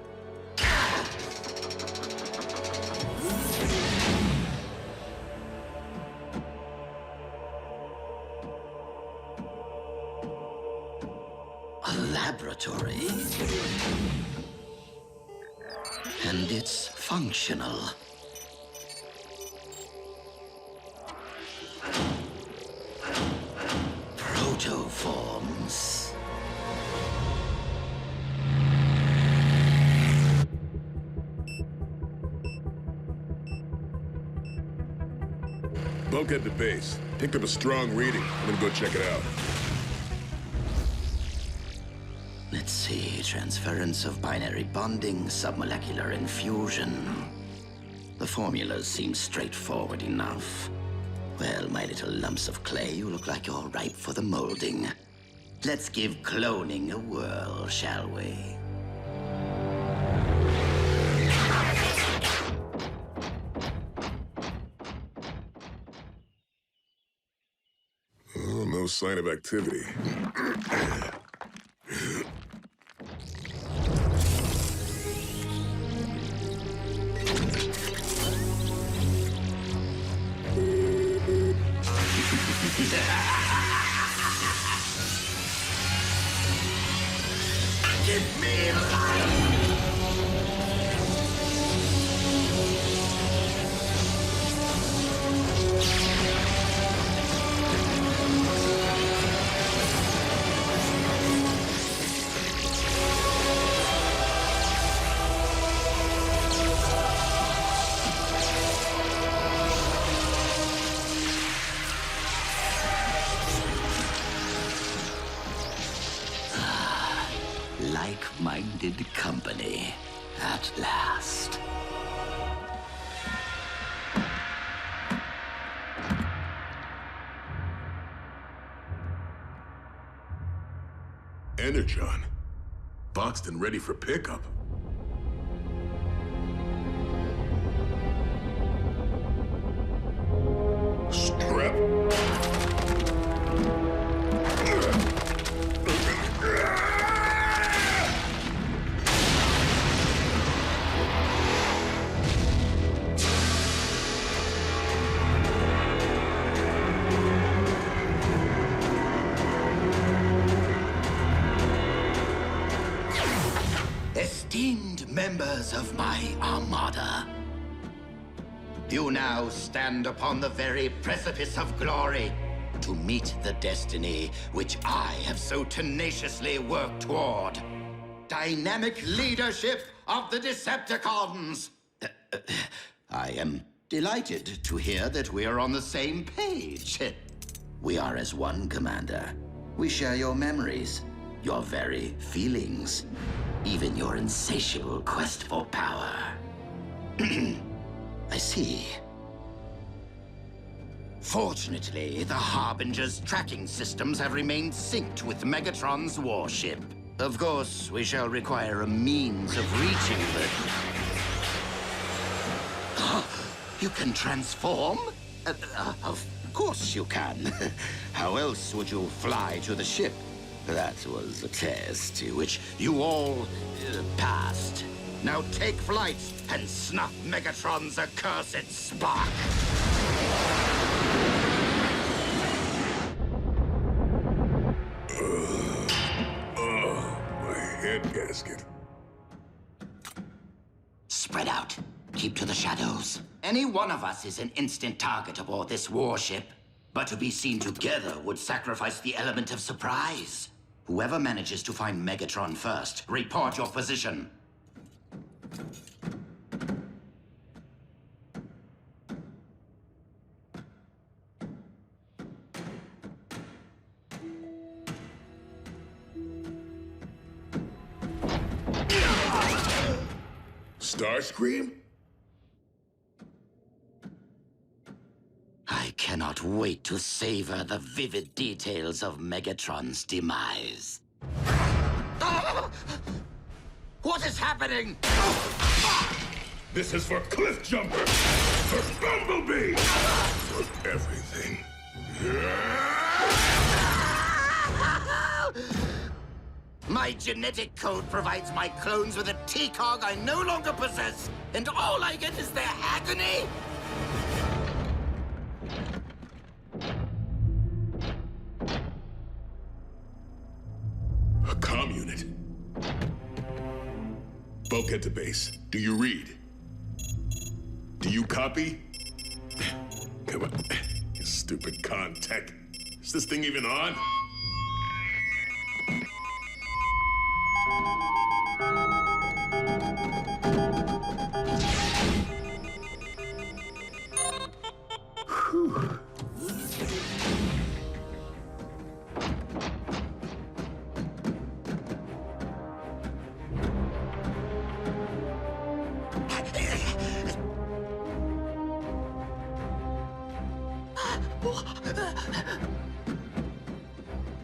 A laboratory. And it's functional. Protoforms. Bulkhead to base. Picked up a strong reading. I'm gonna go check it out. Let's see, transference of binary bonding, submolecular infusion. The formulas seem straightforward enough. Well, my little lumps of clay, you look like you're ripe for the molding. Let's give cloning a whirl, shall we? Oh, no sign of activity. Give me life! Like-minded company, at last. Energon. Boxed and ready for pickup. Strap. Esteemed members of my Armada, you now stand upon the very precipice of glory to meet the destiny which I have so tenaciously worked toward. Dynamic leadership of the Decepticons! I am delighted to hear that we are on the same page. We are as one, Commander. We share your memories, your very feelings, even your insatiable quest for power. I see. Fortunately, the Harbinger's tracking systems have remained synced with Megatron's warship. Of course, we shall require a means of reaching the... You can transform? Of course you can. How else would you fly to the ship? That was a test which you all passed. Now take flight and snuff Megatron's accursed spark. My head gasket. Spread out. Keep to the shadows. Any one of us is an instant target aboard this warship. But to be seen together would sacrifice the element of surprise. Whoever manages to find Megatron first, report your position. Starscream? I cannot wait to savor the vivid details of Megatron's demise. What is happening? This is for Cliffjumper! For Bumblebee! For everything. My genetic code provides my clones with a T-Cog I no longer possess, and all I get is their agony? A comm unit. Bulkhead to base. Do you read? Do you copy? Come on. You stupid con tech. Is this thing even on?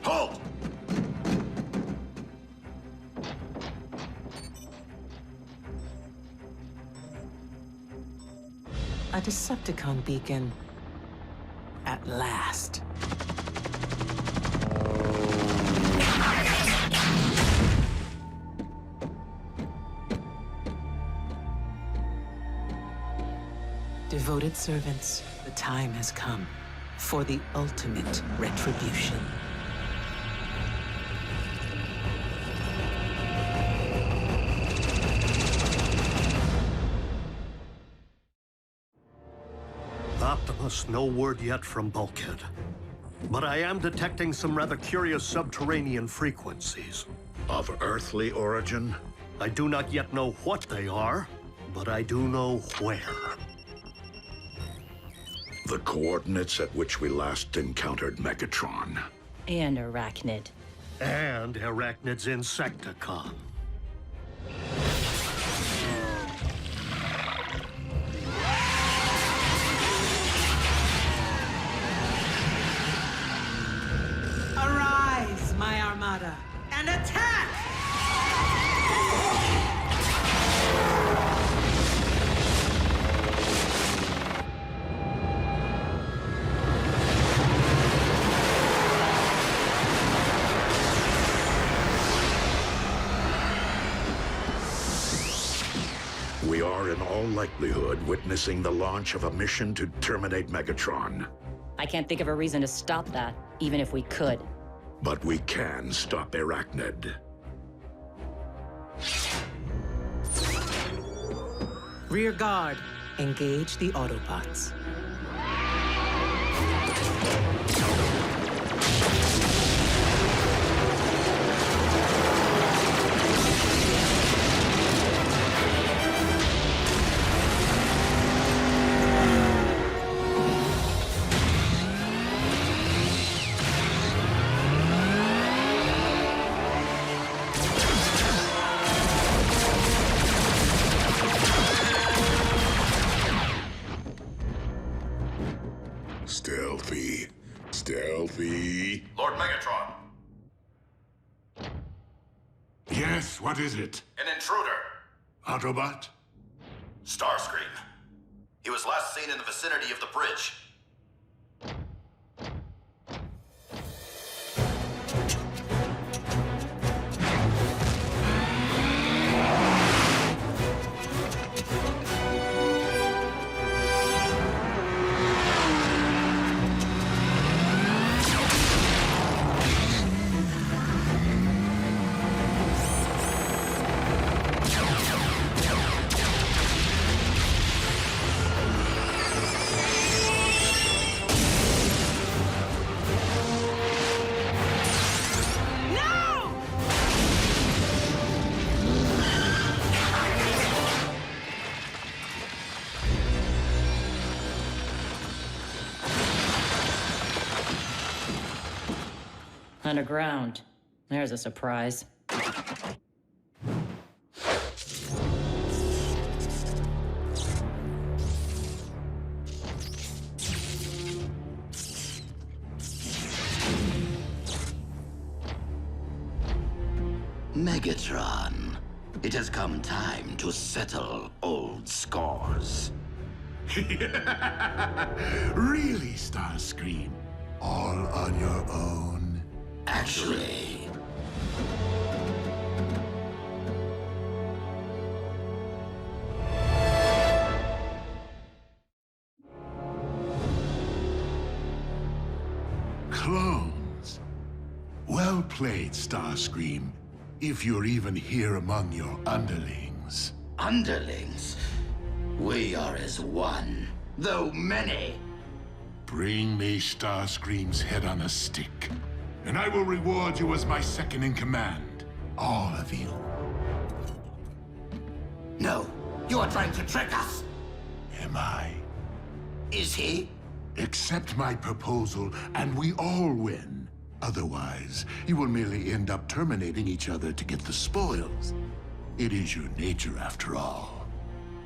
Halt! A Decepticon beacon. At last. Devoted servants, the time has come for the ultimate retribution. Optimus, no word yet from Bulkhead. But I am detecting some rather curious subterranean frequencies. Of earthly origin? I do not yet know what they are, but I do know where. The coordinates at which we last encountered Megatron. And Arachnid. And Arachnid's Insecticon. Arise, my Armada, and attack! We are in all likelihood witnessing the launch of a mission to terminate Megatron. I can't think of a reason to stop that, even if we could. But we can stop Arachnid. Rear guard, engage the Autobots. Stealthy. Stealthy. Lord Megatron, Yes, what is it? an intruder. Autobot? Starscream. He was last seen in the vicinity of the bridge. Underground. There's a surprise. Megatron, it has come time to settle old scores. Really, Starscream? All on your own? Actually, Clones. Well played, Starscream. If you're even here among your underlings. underlings, we are as one, though many. Bring me Starscream's head on a stick, and I will reward you as my second in command. All of you. No, you are trying to trick us. Am I? Is he? Accept my proposal, and we all win. Otherwise, you will merely end up terminating each other to get the spoils. It is your nature, after all.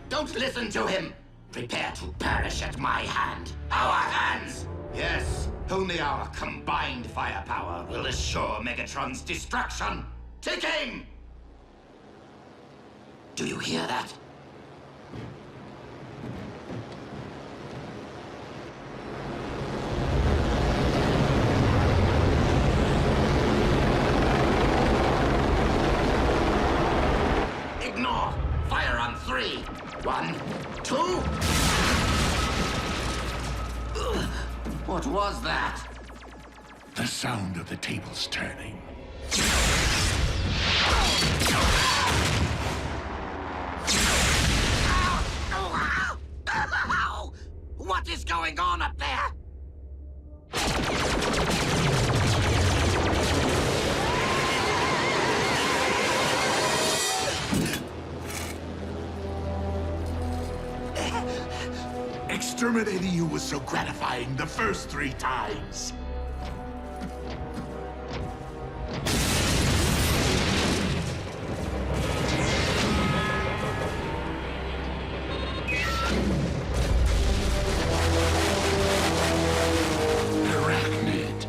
Don't listen to him. Prepare to perish at my hand. Our hands! Yes, only our combined firepower will assure Megatron's destruction. Take aim! Do you hear that? Ignore! Fire on 3. 1, 2... What was that? The sound of the tables turning. What What is going on up there? Exterminating you was so gratifying the first 3 times. Arachnid.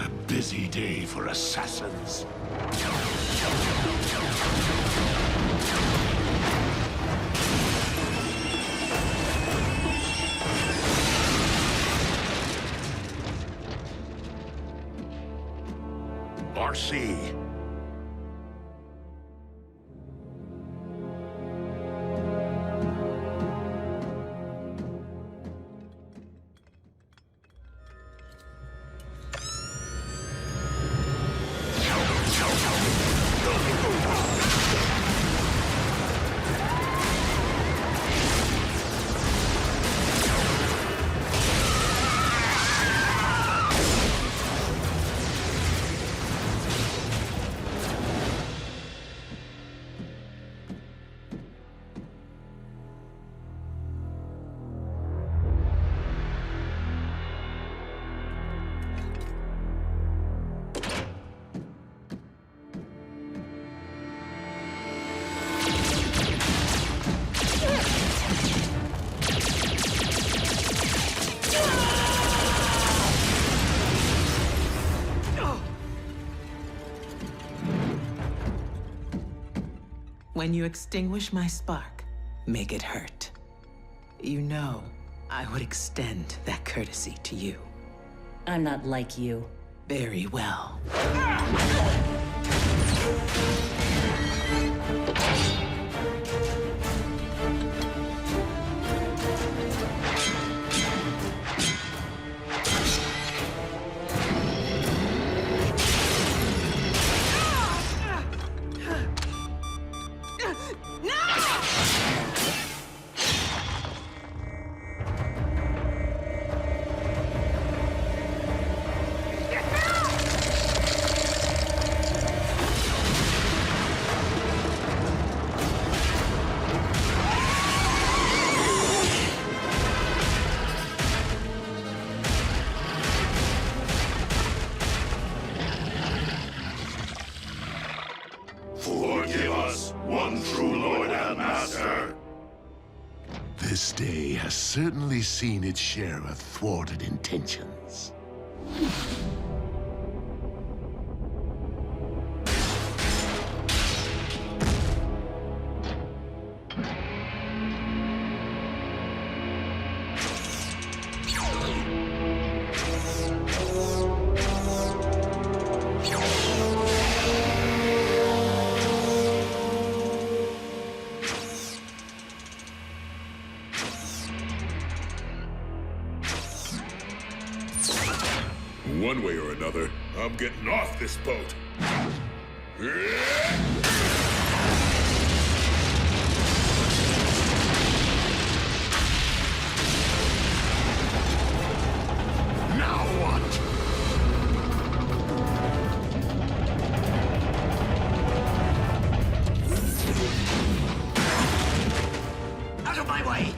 A busy day for assassins. RC. When you extinguish my spark, make it hurt. You know, I would extend that courtesy to you. I'm not like you. Very well. Forgive us, one true Lord and Master. This day has certainly seen its share of thwarted intentions. One way or another, I'm getting off this boat. Now what? Out of my way!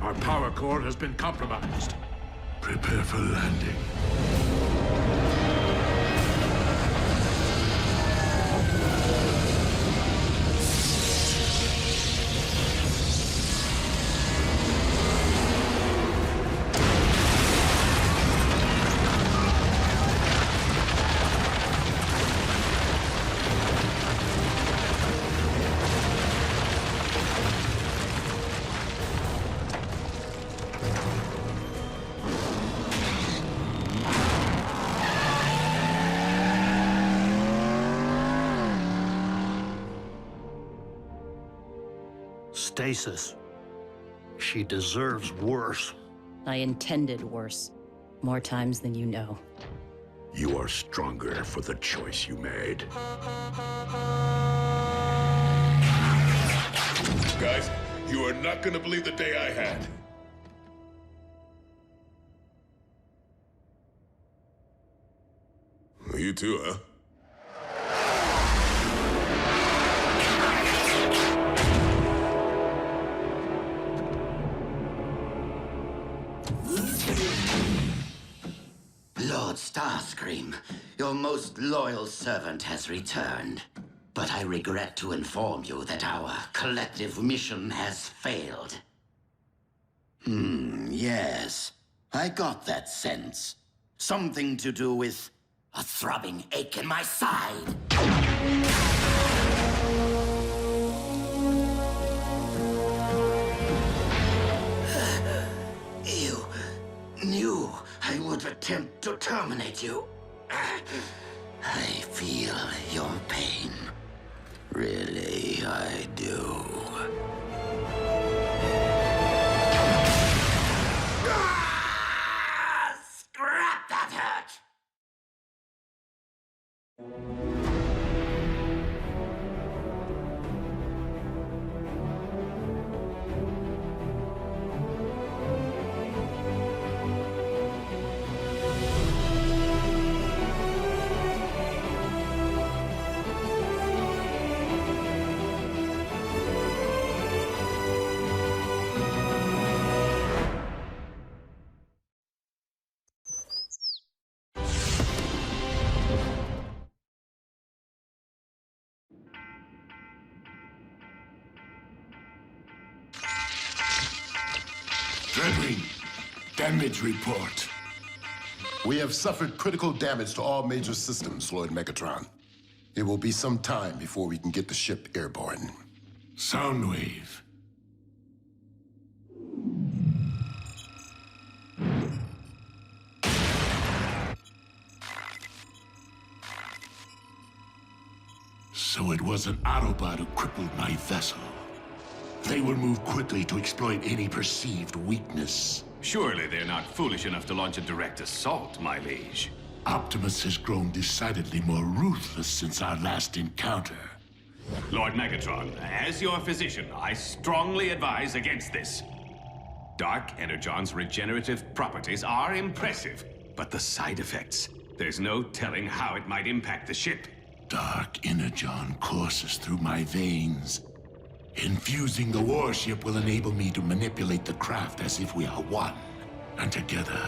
Our power core has been compromised. Prepare for landing. Stasis. She deserves worse. I intended worse. More times than you know. You are stronger for the choice you made. Guys, you are not gonna believe the day I had. You too, huh? Lord Starscream, your most loyal servant has returned. But I regret to inform you that our collective mission has failed. Yes. I got that sense. Something to do with a throbbing ache in my side. You knew I would attempt to terminate you. I feel your pain. Really, I do. Scrap that hurt! Dreadwing, damage report. We have suffered critical damage to all major systems, Lord Megatron. It will be some time before we can get the ship airborne. Soundwave. So it was an Autobot who crippled my vessel. They will move quickly to exploit any perceived weakness. Surely they're not foolish enough to launch a direct assault, my liege. Optimus has grown decidedly more ruthless since our last encounter. Lord Megatron, as your physician, I strongly advise against this. Dark Energon's regenerative properties are impressive, but the side effects, there's no telling how it might impact the ship. Dark Energon courses through my veins. Infusing the warship will enable me to manipulate the craft as if we are one. And together,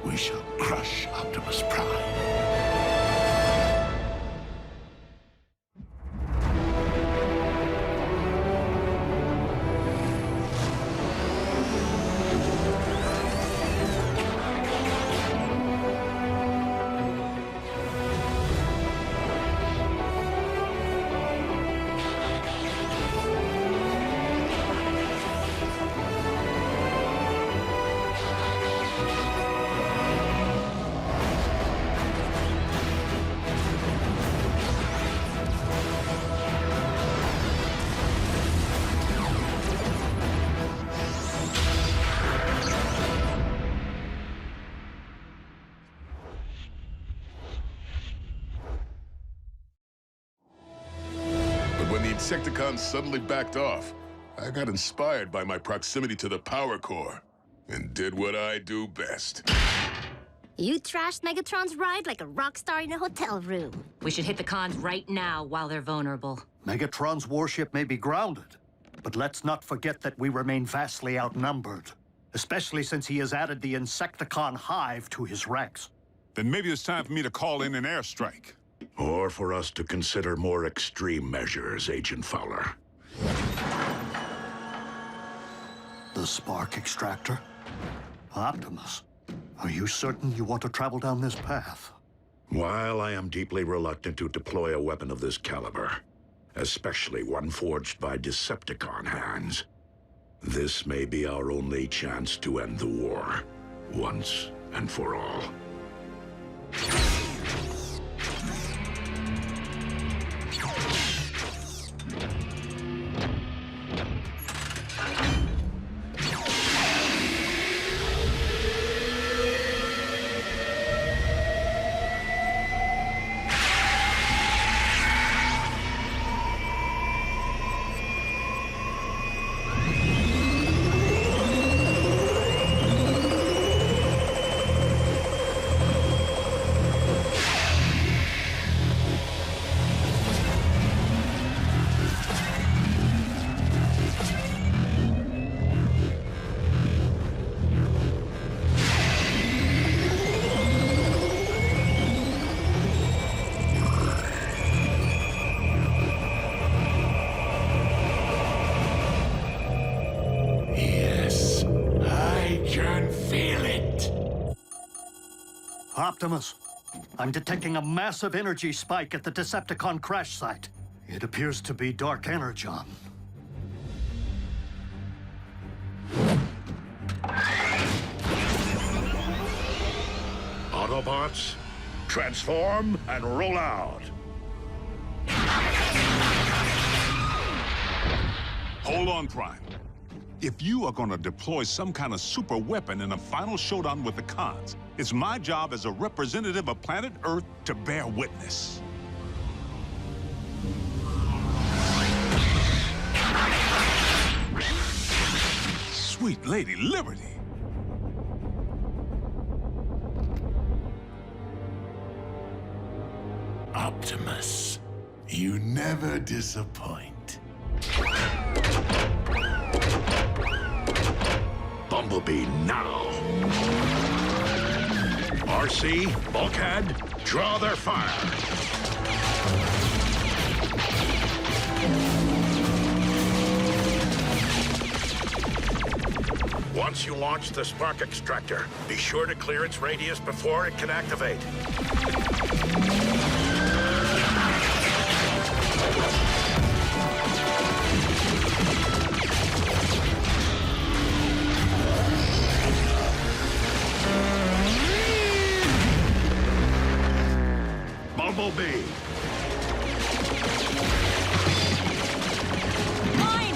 we shall crush Optimus Prime. When the Insecticons suddenly backed off, I got inspired by my proximity to the power core and did what I do best. You trashed Megatron's ride like a rock star in a hotel room. We should hit the cons right now while they're vulnerable. Megatron's warship may be grounded, but let's not forget that we remain vastly outnumbered, especially since he has added the Insecticon hive to his ranks. Then maybe it's time for me to call in an airstrike. Or for us to consider more extreme measures, Agent Fowler. The spark extractor? Optimus, are you certain you want to travel down this path? While I am deeply reluctant to deploy a weapon of this caliber, especially one forged by Decepticon hands, this may be our only chance to end the war, once and for all. Optimus, I'm detecting a massive energy spike at the Decepticon crash site. It appears to be Dark Energon. Autobots, transform and roll out. Hold on, Prime. If you are gonna deploy some kind of super weapon in a final showdown with the cons, it's my job as a representative of planet Earth to bear witness. Sweet Lady Liberty. Optimus, you never disappoint. Bumblebee now. RC, Bulkhead, draw their fire. Once you launch the spark extractor, be sure to clear its radius before it can activate. Bumblebee. Mine!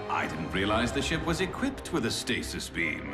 I didn't realize the ship was equipped with a stasis beam.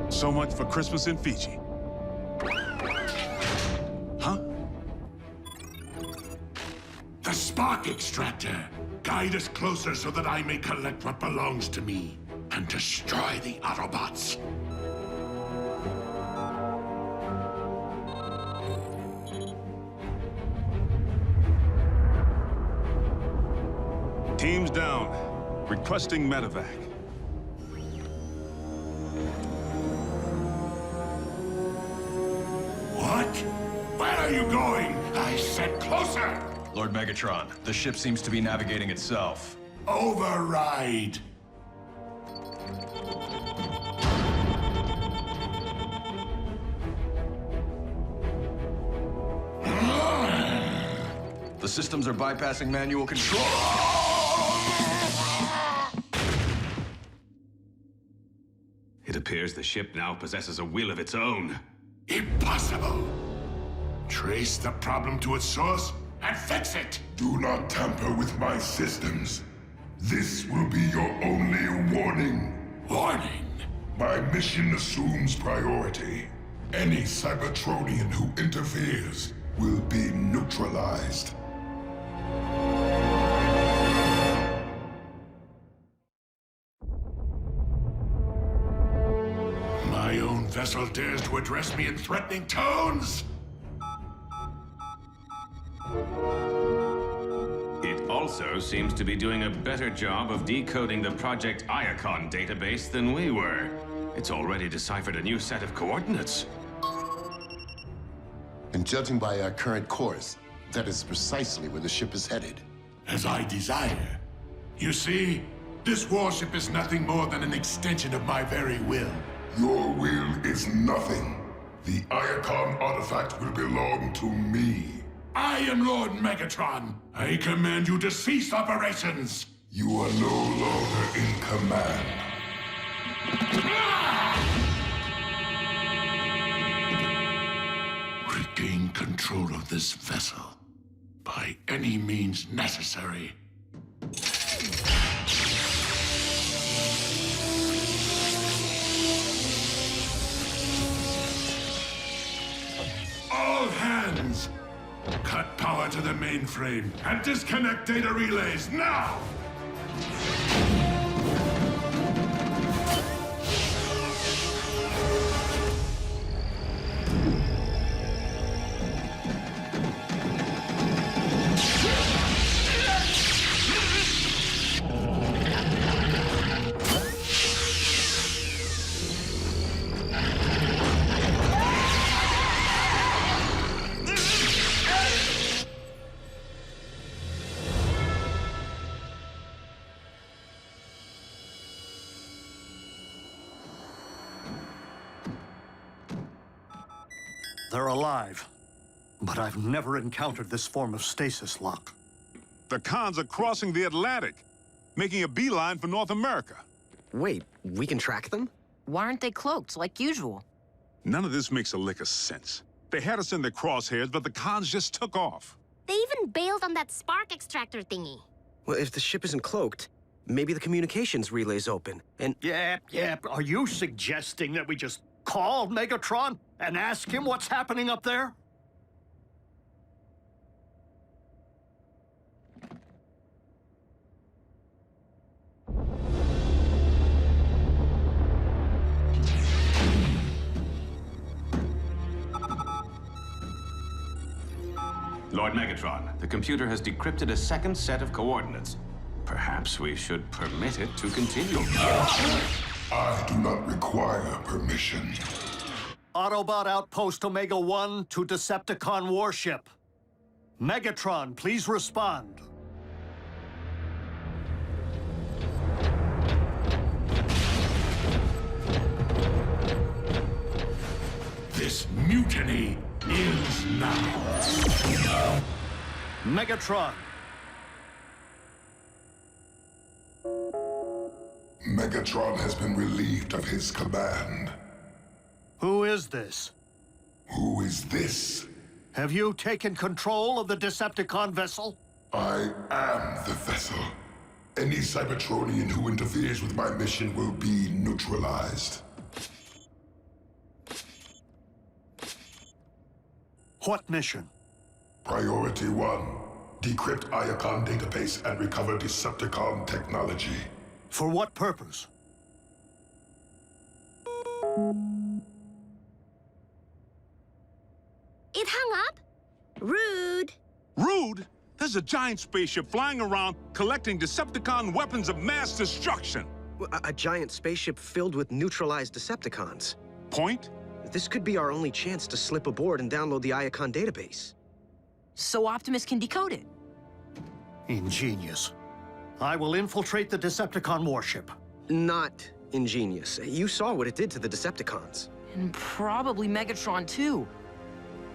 So much for Christmas in Fiji. Huh? The spark extractor. Guide us closer so that I may collect what belongs to me and destroy the Autobots. Teams down. Requesting medevac. What? Where are you going? I said closer! Lord Megatron, the ship seems to be navigating itself. Override! The systems are bypassing manual control. It appears the ship now possesses a will of its own. Impossible! Trace the problem to its source and fix it! Do not tamper with my systems. This will be your only warning. Warning? My mission assumes priority. Any Cybertronian who interferes will be neutralized. My own vessel dares to address me in threatening tones? It also seems to be doing a better job of decoding the Project Iacon database than we were. It's already deciphered a new set of coordinates. And judging by our current course, that is precisely where the ship is headed. As I desire. You see, this warship is nothing more than an extension of my very will. Your will is nothing. The Iacon artifact will belong to me. I am Lord Megatron. I command you to cease operations. You are no longer in command. Regain control of this vessel by any means necessary. hands! Cut power to the mainframe and disconnect data relays now! They're alive, but I've never encountered this form of stasis lock. The cons are crossing the Atlantic, making a beeline for North America. Wait, we can track them? Why aren't they cloaked, like usual? None of this makes a lick of sense. They had us in their crosshairs, but the cons just took off. They even bailed on that spark extractor thingy. Well, if the ship isn't cloaked, maybe the communications relay's open, and... Yeah, are you suggesting that we just call Megatron and ask him what's happening up there? Lord Megatron, the computer has decrypted a second set of coordinates. Perhaps we should permit it to continue. I do not require permission. Autobot Outpost Omega-1 to Decepticon warship. Megatron, please respond. This mutiny ends now. Megatron. Megatron has been relieved of his command. Who is this? Who is this? Have you taken control of the Decepticon vessel? I am the vessel. Any Cybertronian who interferes with my mission will be neutralized. What mission? Priority 1. Decrypt Iacon database and recover Decepticon technology. For what purpose? It hung up? Rude. Rude? There's a giant spaceship flying around collecting Decepticon weapons of mass destruction. A giant spaceship filled with neutralized Decepticons. Point? This could be our only chance to slip aboard and download the Iacon database. So Optimus can decode it. Ingenious. I will infiltrate the Decepticon warship. Not ingenious. You saw what it did to the Decepticons. And probably Megatron, too.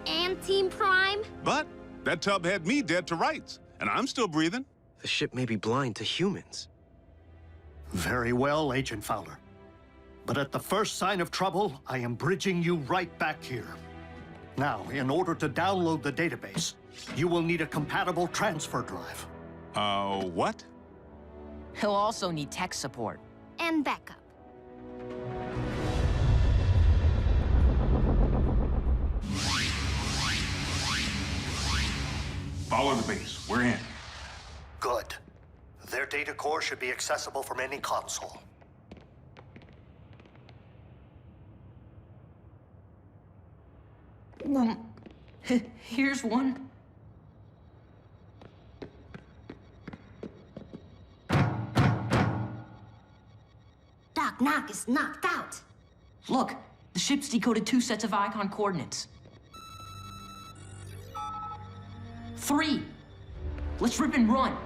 And Team Prime? But that tub had me dead to rights, and I'm still breathing. The ship may be blind to humans. Very well, Agent Fowler. But at the first sign of trouble, I am bridging you right back here. Now, in order to download the database, you will need a compatible transfer drive. What? He'll also need tech support. And backup. Follow the base. We're in. Good. Their data core should be accessible from any console. Here's one. Doc Knock is knocked out. Look, the ship's decoded 2 sets of Icon coordinates. 3. Let's rip and run.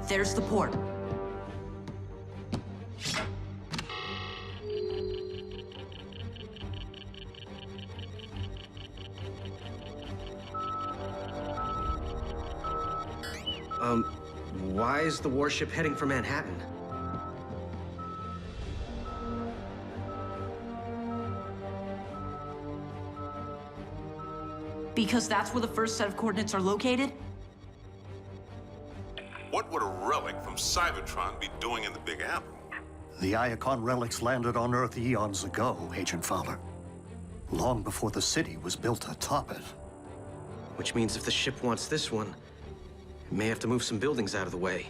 There's the port. Why is the warship heading for Manhattan? Because that's where the first set of coordinates are located? What would a relic from Cybertron be doing in the Big Apple? The Iacon relics landed on Earth eons ago, Agent Fowler. Long before the city was built atop it. Which means if the ship wants this one, it may have to move some buildings out of the way.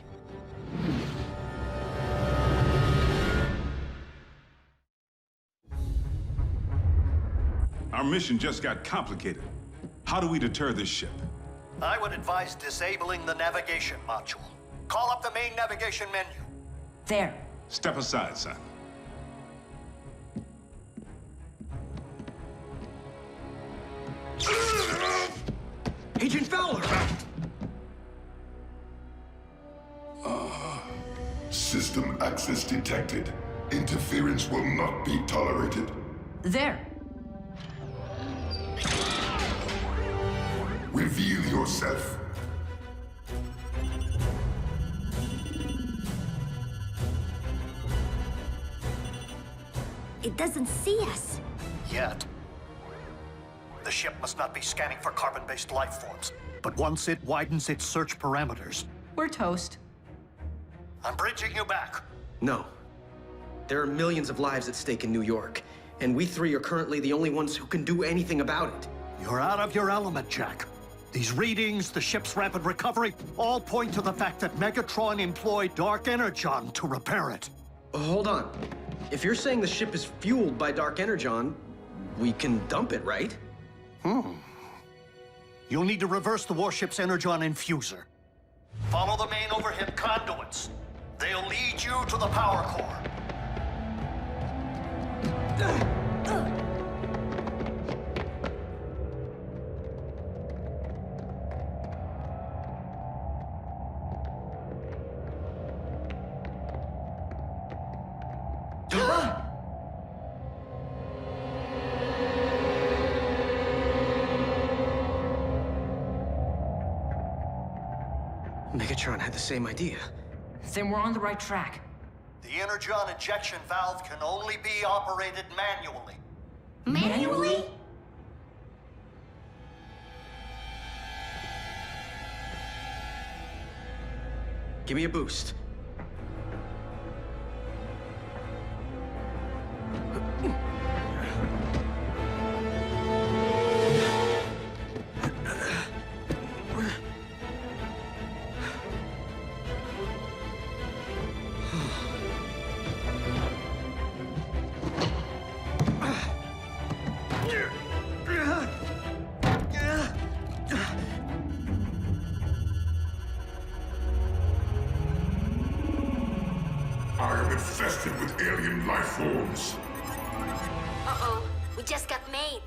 Our mission just got complicated. How do we deter this ship? I would advise disabling the navigation module. Call up the main navigation menu. There. Step aside, son. Agent Fowler! System access detected. Interference will not be tolerated. There. Reveal yourself. It doesn't see us. Yet. The ship must not be scanning for carbon-based life forms. But once it widens its search parameters... We're toast. I'm bridging you back. No. There are millions of lives at stake in New York, and we three are currently the only ones who can do anything about it. You're out of your element, Jack. These readings, the ship's rapid recovery, all point to the fact that Megatron employed Dark Energon to repair it. Hold on. If you're saying the ship is fueled by Dark Energon, we can dump it, right? You'll need to reverse the warship's Energon infuser. Follow the main overhead conduits. They'll lead you to the power core. Megatron had the same idea. Then we're on the right track. The Energon injection valve can only be operated manually. Manually? Give me a boost. I am infested with alien life forms. Uh-oh, we just got made.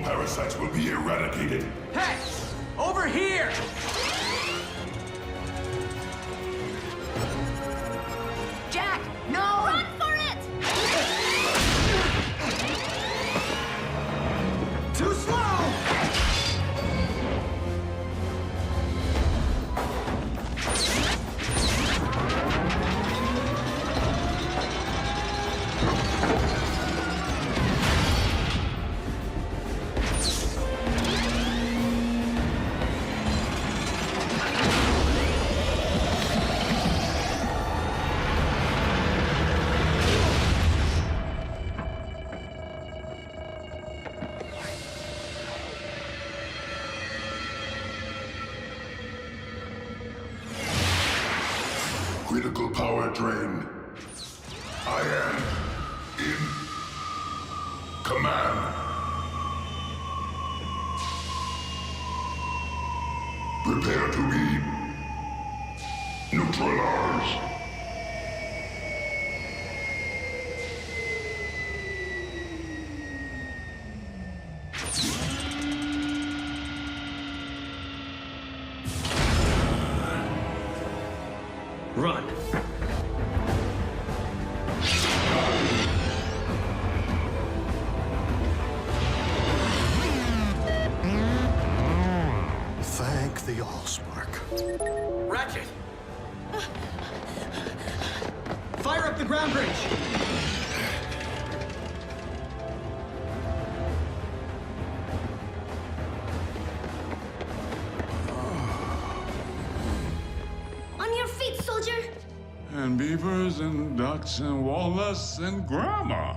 Parasites will be eradicated. Hey! Over here! Jack, no! Run for it! Too slow! Critical power drain. I am in command. Prepare to be neutralized. Run. Thank the Allspark. Ratchet! Fire up the ground bridge! On your feet, soldier! And beavers and ducks and walnuts and grandma.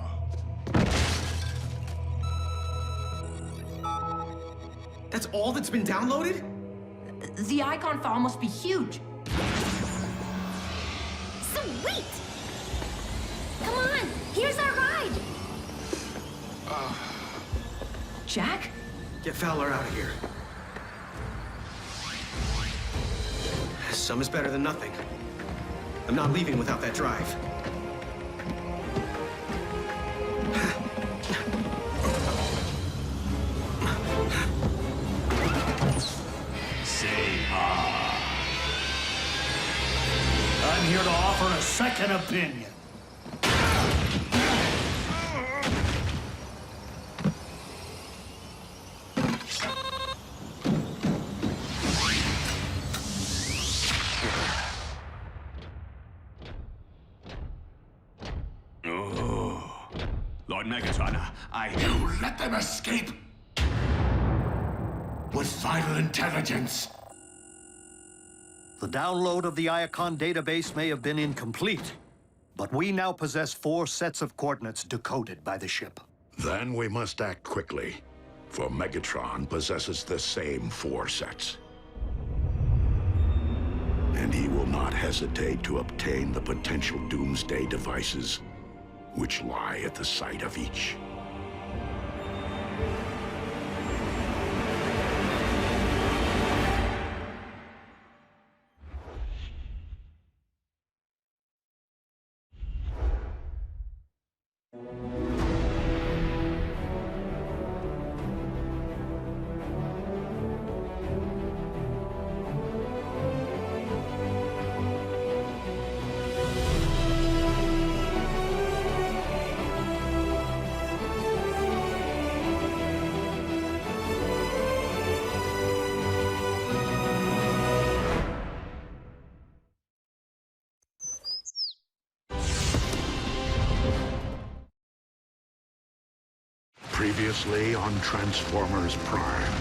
That's all that's been downloaded? The icon file must be huge. Sweet! Come on, here's our ride! Jack? Get Fowler out of here. Some is better than nothing. I'm not leaving without that drive. Say ah. I'm here to offer a second opinion. Oh. Lord Megatron, You let them escape? With vital intelligence? The download of the Iacon database may have been incomplete, but we now possess 4 sets of coordinates decoded by the ship. Then we must act quickly, for Megatron possesses the same 4 sets. And he will not hesitate to obtain the potential doomsday devices which lie at the site of each. Previously on Transformers Prime.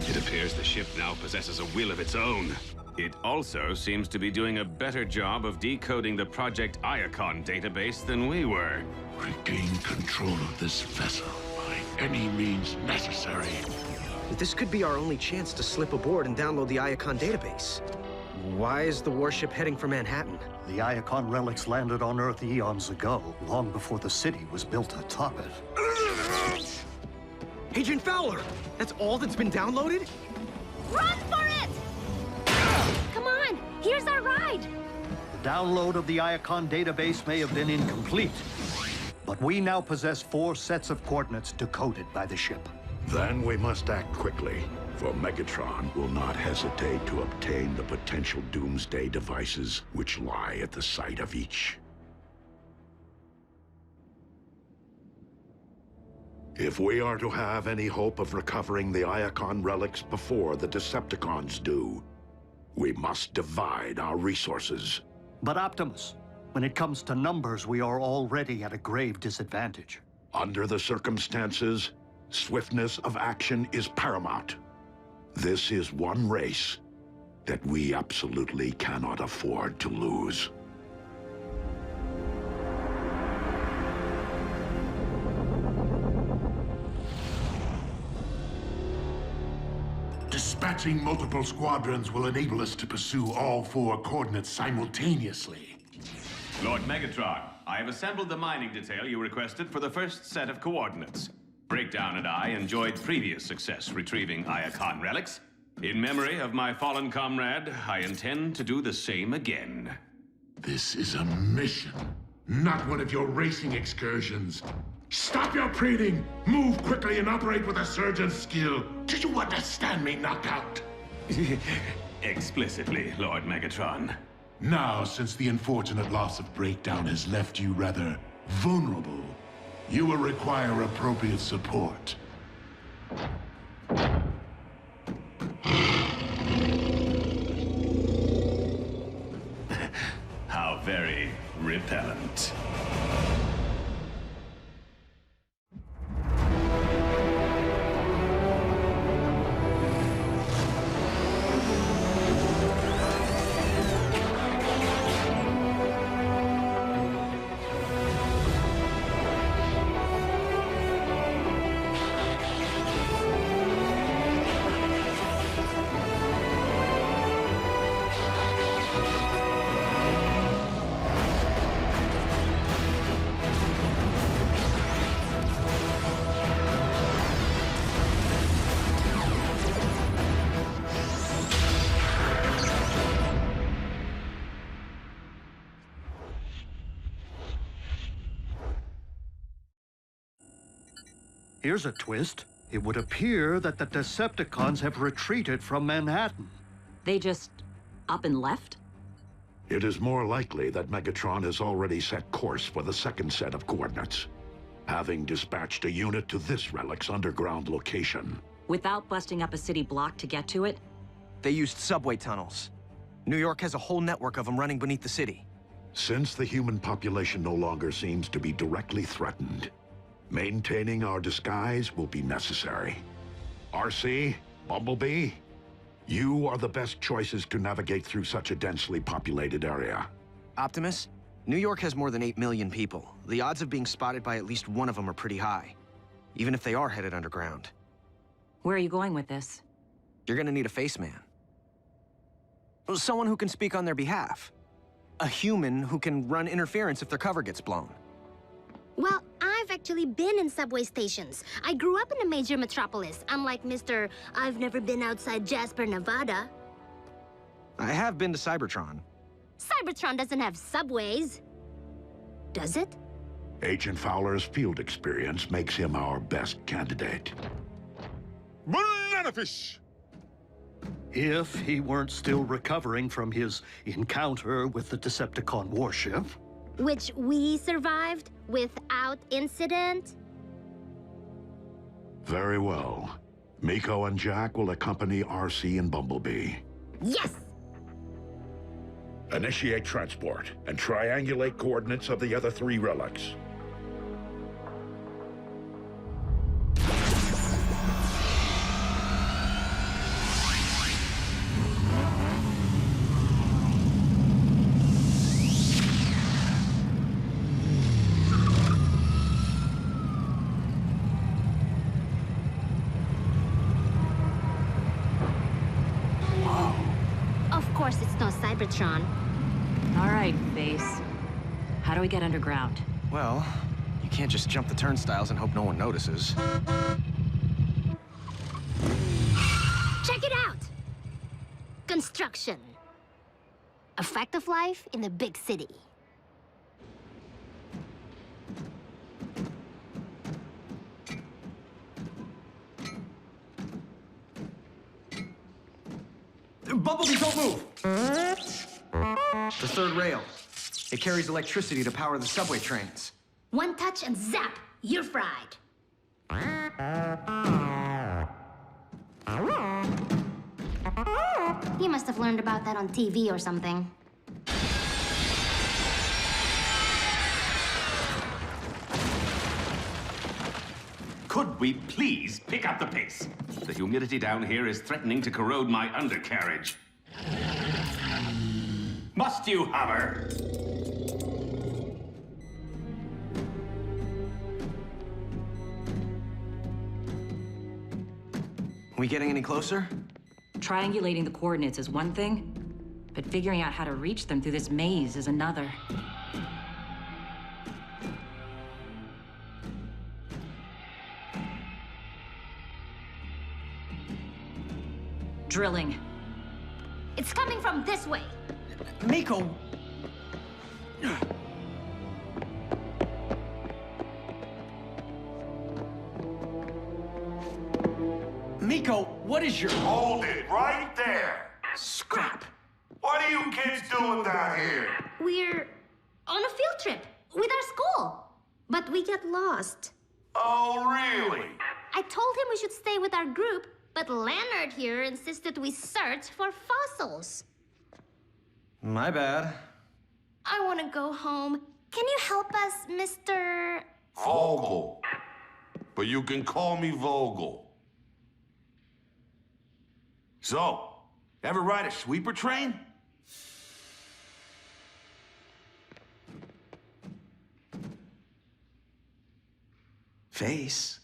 It appears the ship now possesses a will of its own. It also seems to be doing a better job of decoding the Project Iacon database than we were. Regain control of this vessel by any means necessary. This could be our only chance to slip aboard and download the Iacon database. Why is the warship heading for Manhattan? The Iacon relics landed on Earth eons ago, long before the city was built atop it. Agent Fowler! That's all that's been downloaded? Run for it! Come on, here's our ride! The download of the Iacon database may have been incomplete, but we now possess 4 sets of coordinates decoded by the ship. Then we must act quickly, for Megatron will not hesitate to obtain the potential doomsday devices which lie at the site of each. If we are to have any hope of recovering the Iacon relics before the Decepticons do, we must divide our resources. But Optimus, when it comes to numbers, we are already at a grave disadvantage. Under the circumstances, swiftness of action is paramount. This is one race that we absolutely cannot afford to lose. Dispatching multiple squadrons will enable us to pursue all 4 coordinates simultaneously. Lord Megatron, I have assembled the mining detail you requested for the first set of coordinates. Breakdown and I enjoyed previous success retrieving Iacon relics. In memory of my fallen comrade, I intend to do the same again. This is a mission, not one of your racing excursions. Stop your prating! Move quickly and operate with a surgeon's skill. Do you understand me, Knockout? Explicitly, Lord Megatron. Now, since the unfortunate loss of Breakdown has left you rather vulnerable, you will require appropriate support. How very repellent. Here's a twist. It would appear that the Decepticons have retreated from Manhattan. They just up and left? It is more likely that Megatron has already set course for the second set of coordinates, having dispatched a unit to this relic's underground location. Without busting up a city block to get to it? They used subway tunnels. New York has a whole network of them running beneath the city. Since the human population no longer seems to be directly threatened, maintaining our disguise will be necessary. RC, Bumblebee, you are the best choices to navigate through such a densely populated area. Optimus, New York has more than 8 million people. The odds of being spotted by at least one of them are pretty high, even if they are headed underground. Where are you going with this? You're gonna need a face man. Someone who can speak on their behalf. A human who can run interference if their cover gets blown. Well, I've actually been in subway stations. I grew up in a major metropolis, unlike Mr. I've never been outside Jasper, Nevada. I have been to Cybertron. Cybertron doesn't have subways. Does it? Agent Fowler's field experience makes him our best candidate. Banana fish! If he weren't still recovering from his encounter with the Decepticon warship. Which we survived without incident? Very well. Miko and Jack will accompany RC and Bumblebee. Yes! Initiate transport and triangulate coordinates of the other 3 relics. Of course it's no Cybertron. All right, Face. How do we get underground? Well, you can't just jump the turnstiles and hope no one notices. Check it out! Construction. A fact of life in the big city. Bumblebee, don't move! The third rail. It carries electricity to power the subway trains. One touch and zap, you're fried. You must have learned about that on TV or something. Could we please pick up the pace? The humidity down here is threatening to corrode my undercarriage. Must you hover? We getting any closer? Triangulating the coordinates is one thing, but figuring out how to reach them through this maze is another. Drilling. It's coming from this way. Miko! Miko, what is your... Hold it right there! Scrap! What do you care kids doing down here? We're on a field trip with our school. But we get lost. Oh, really? I told him we should stay with our group, but Leonard here insisted we search for fossils. My bad. I want to go home. Can you help us, Mr. Vogel. But you can call me Vogel. So, ever ride a sweeper train? Face.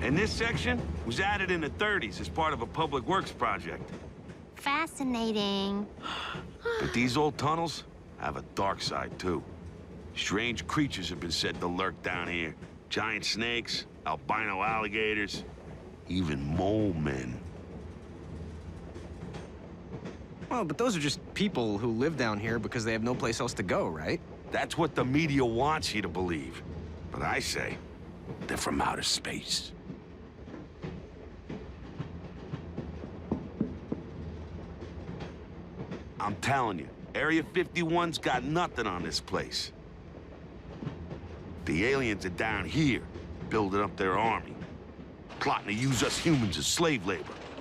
And this section was added in the 30s as part of a public works project. Fascinating. But these old tunnels have a dark side, too. Strange creatures have been said to lurk down here. Giant snakes, albino alligators, even mole men. Well, but those are just people who live down here because they have no place else to go, right? That's what the media wants you to believe. But I say, they're from outer space. I'm telling you, Area 51's got nothing on this place. The aliens are down here, building up their army, plotting to use us humans as slave labor.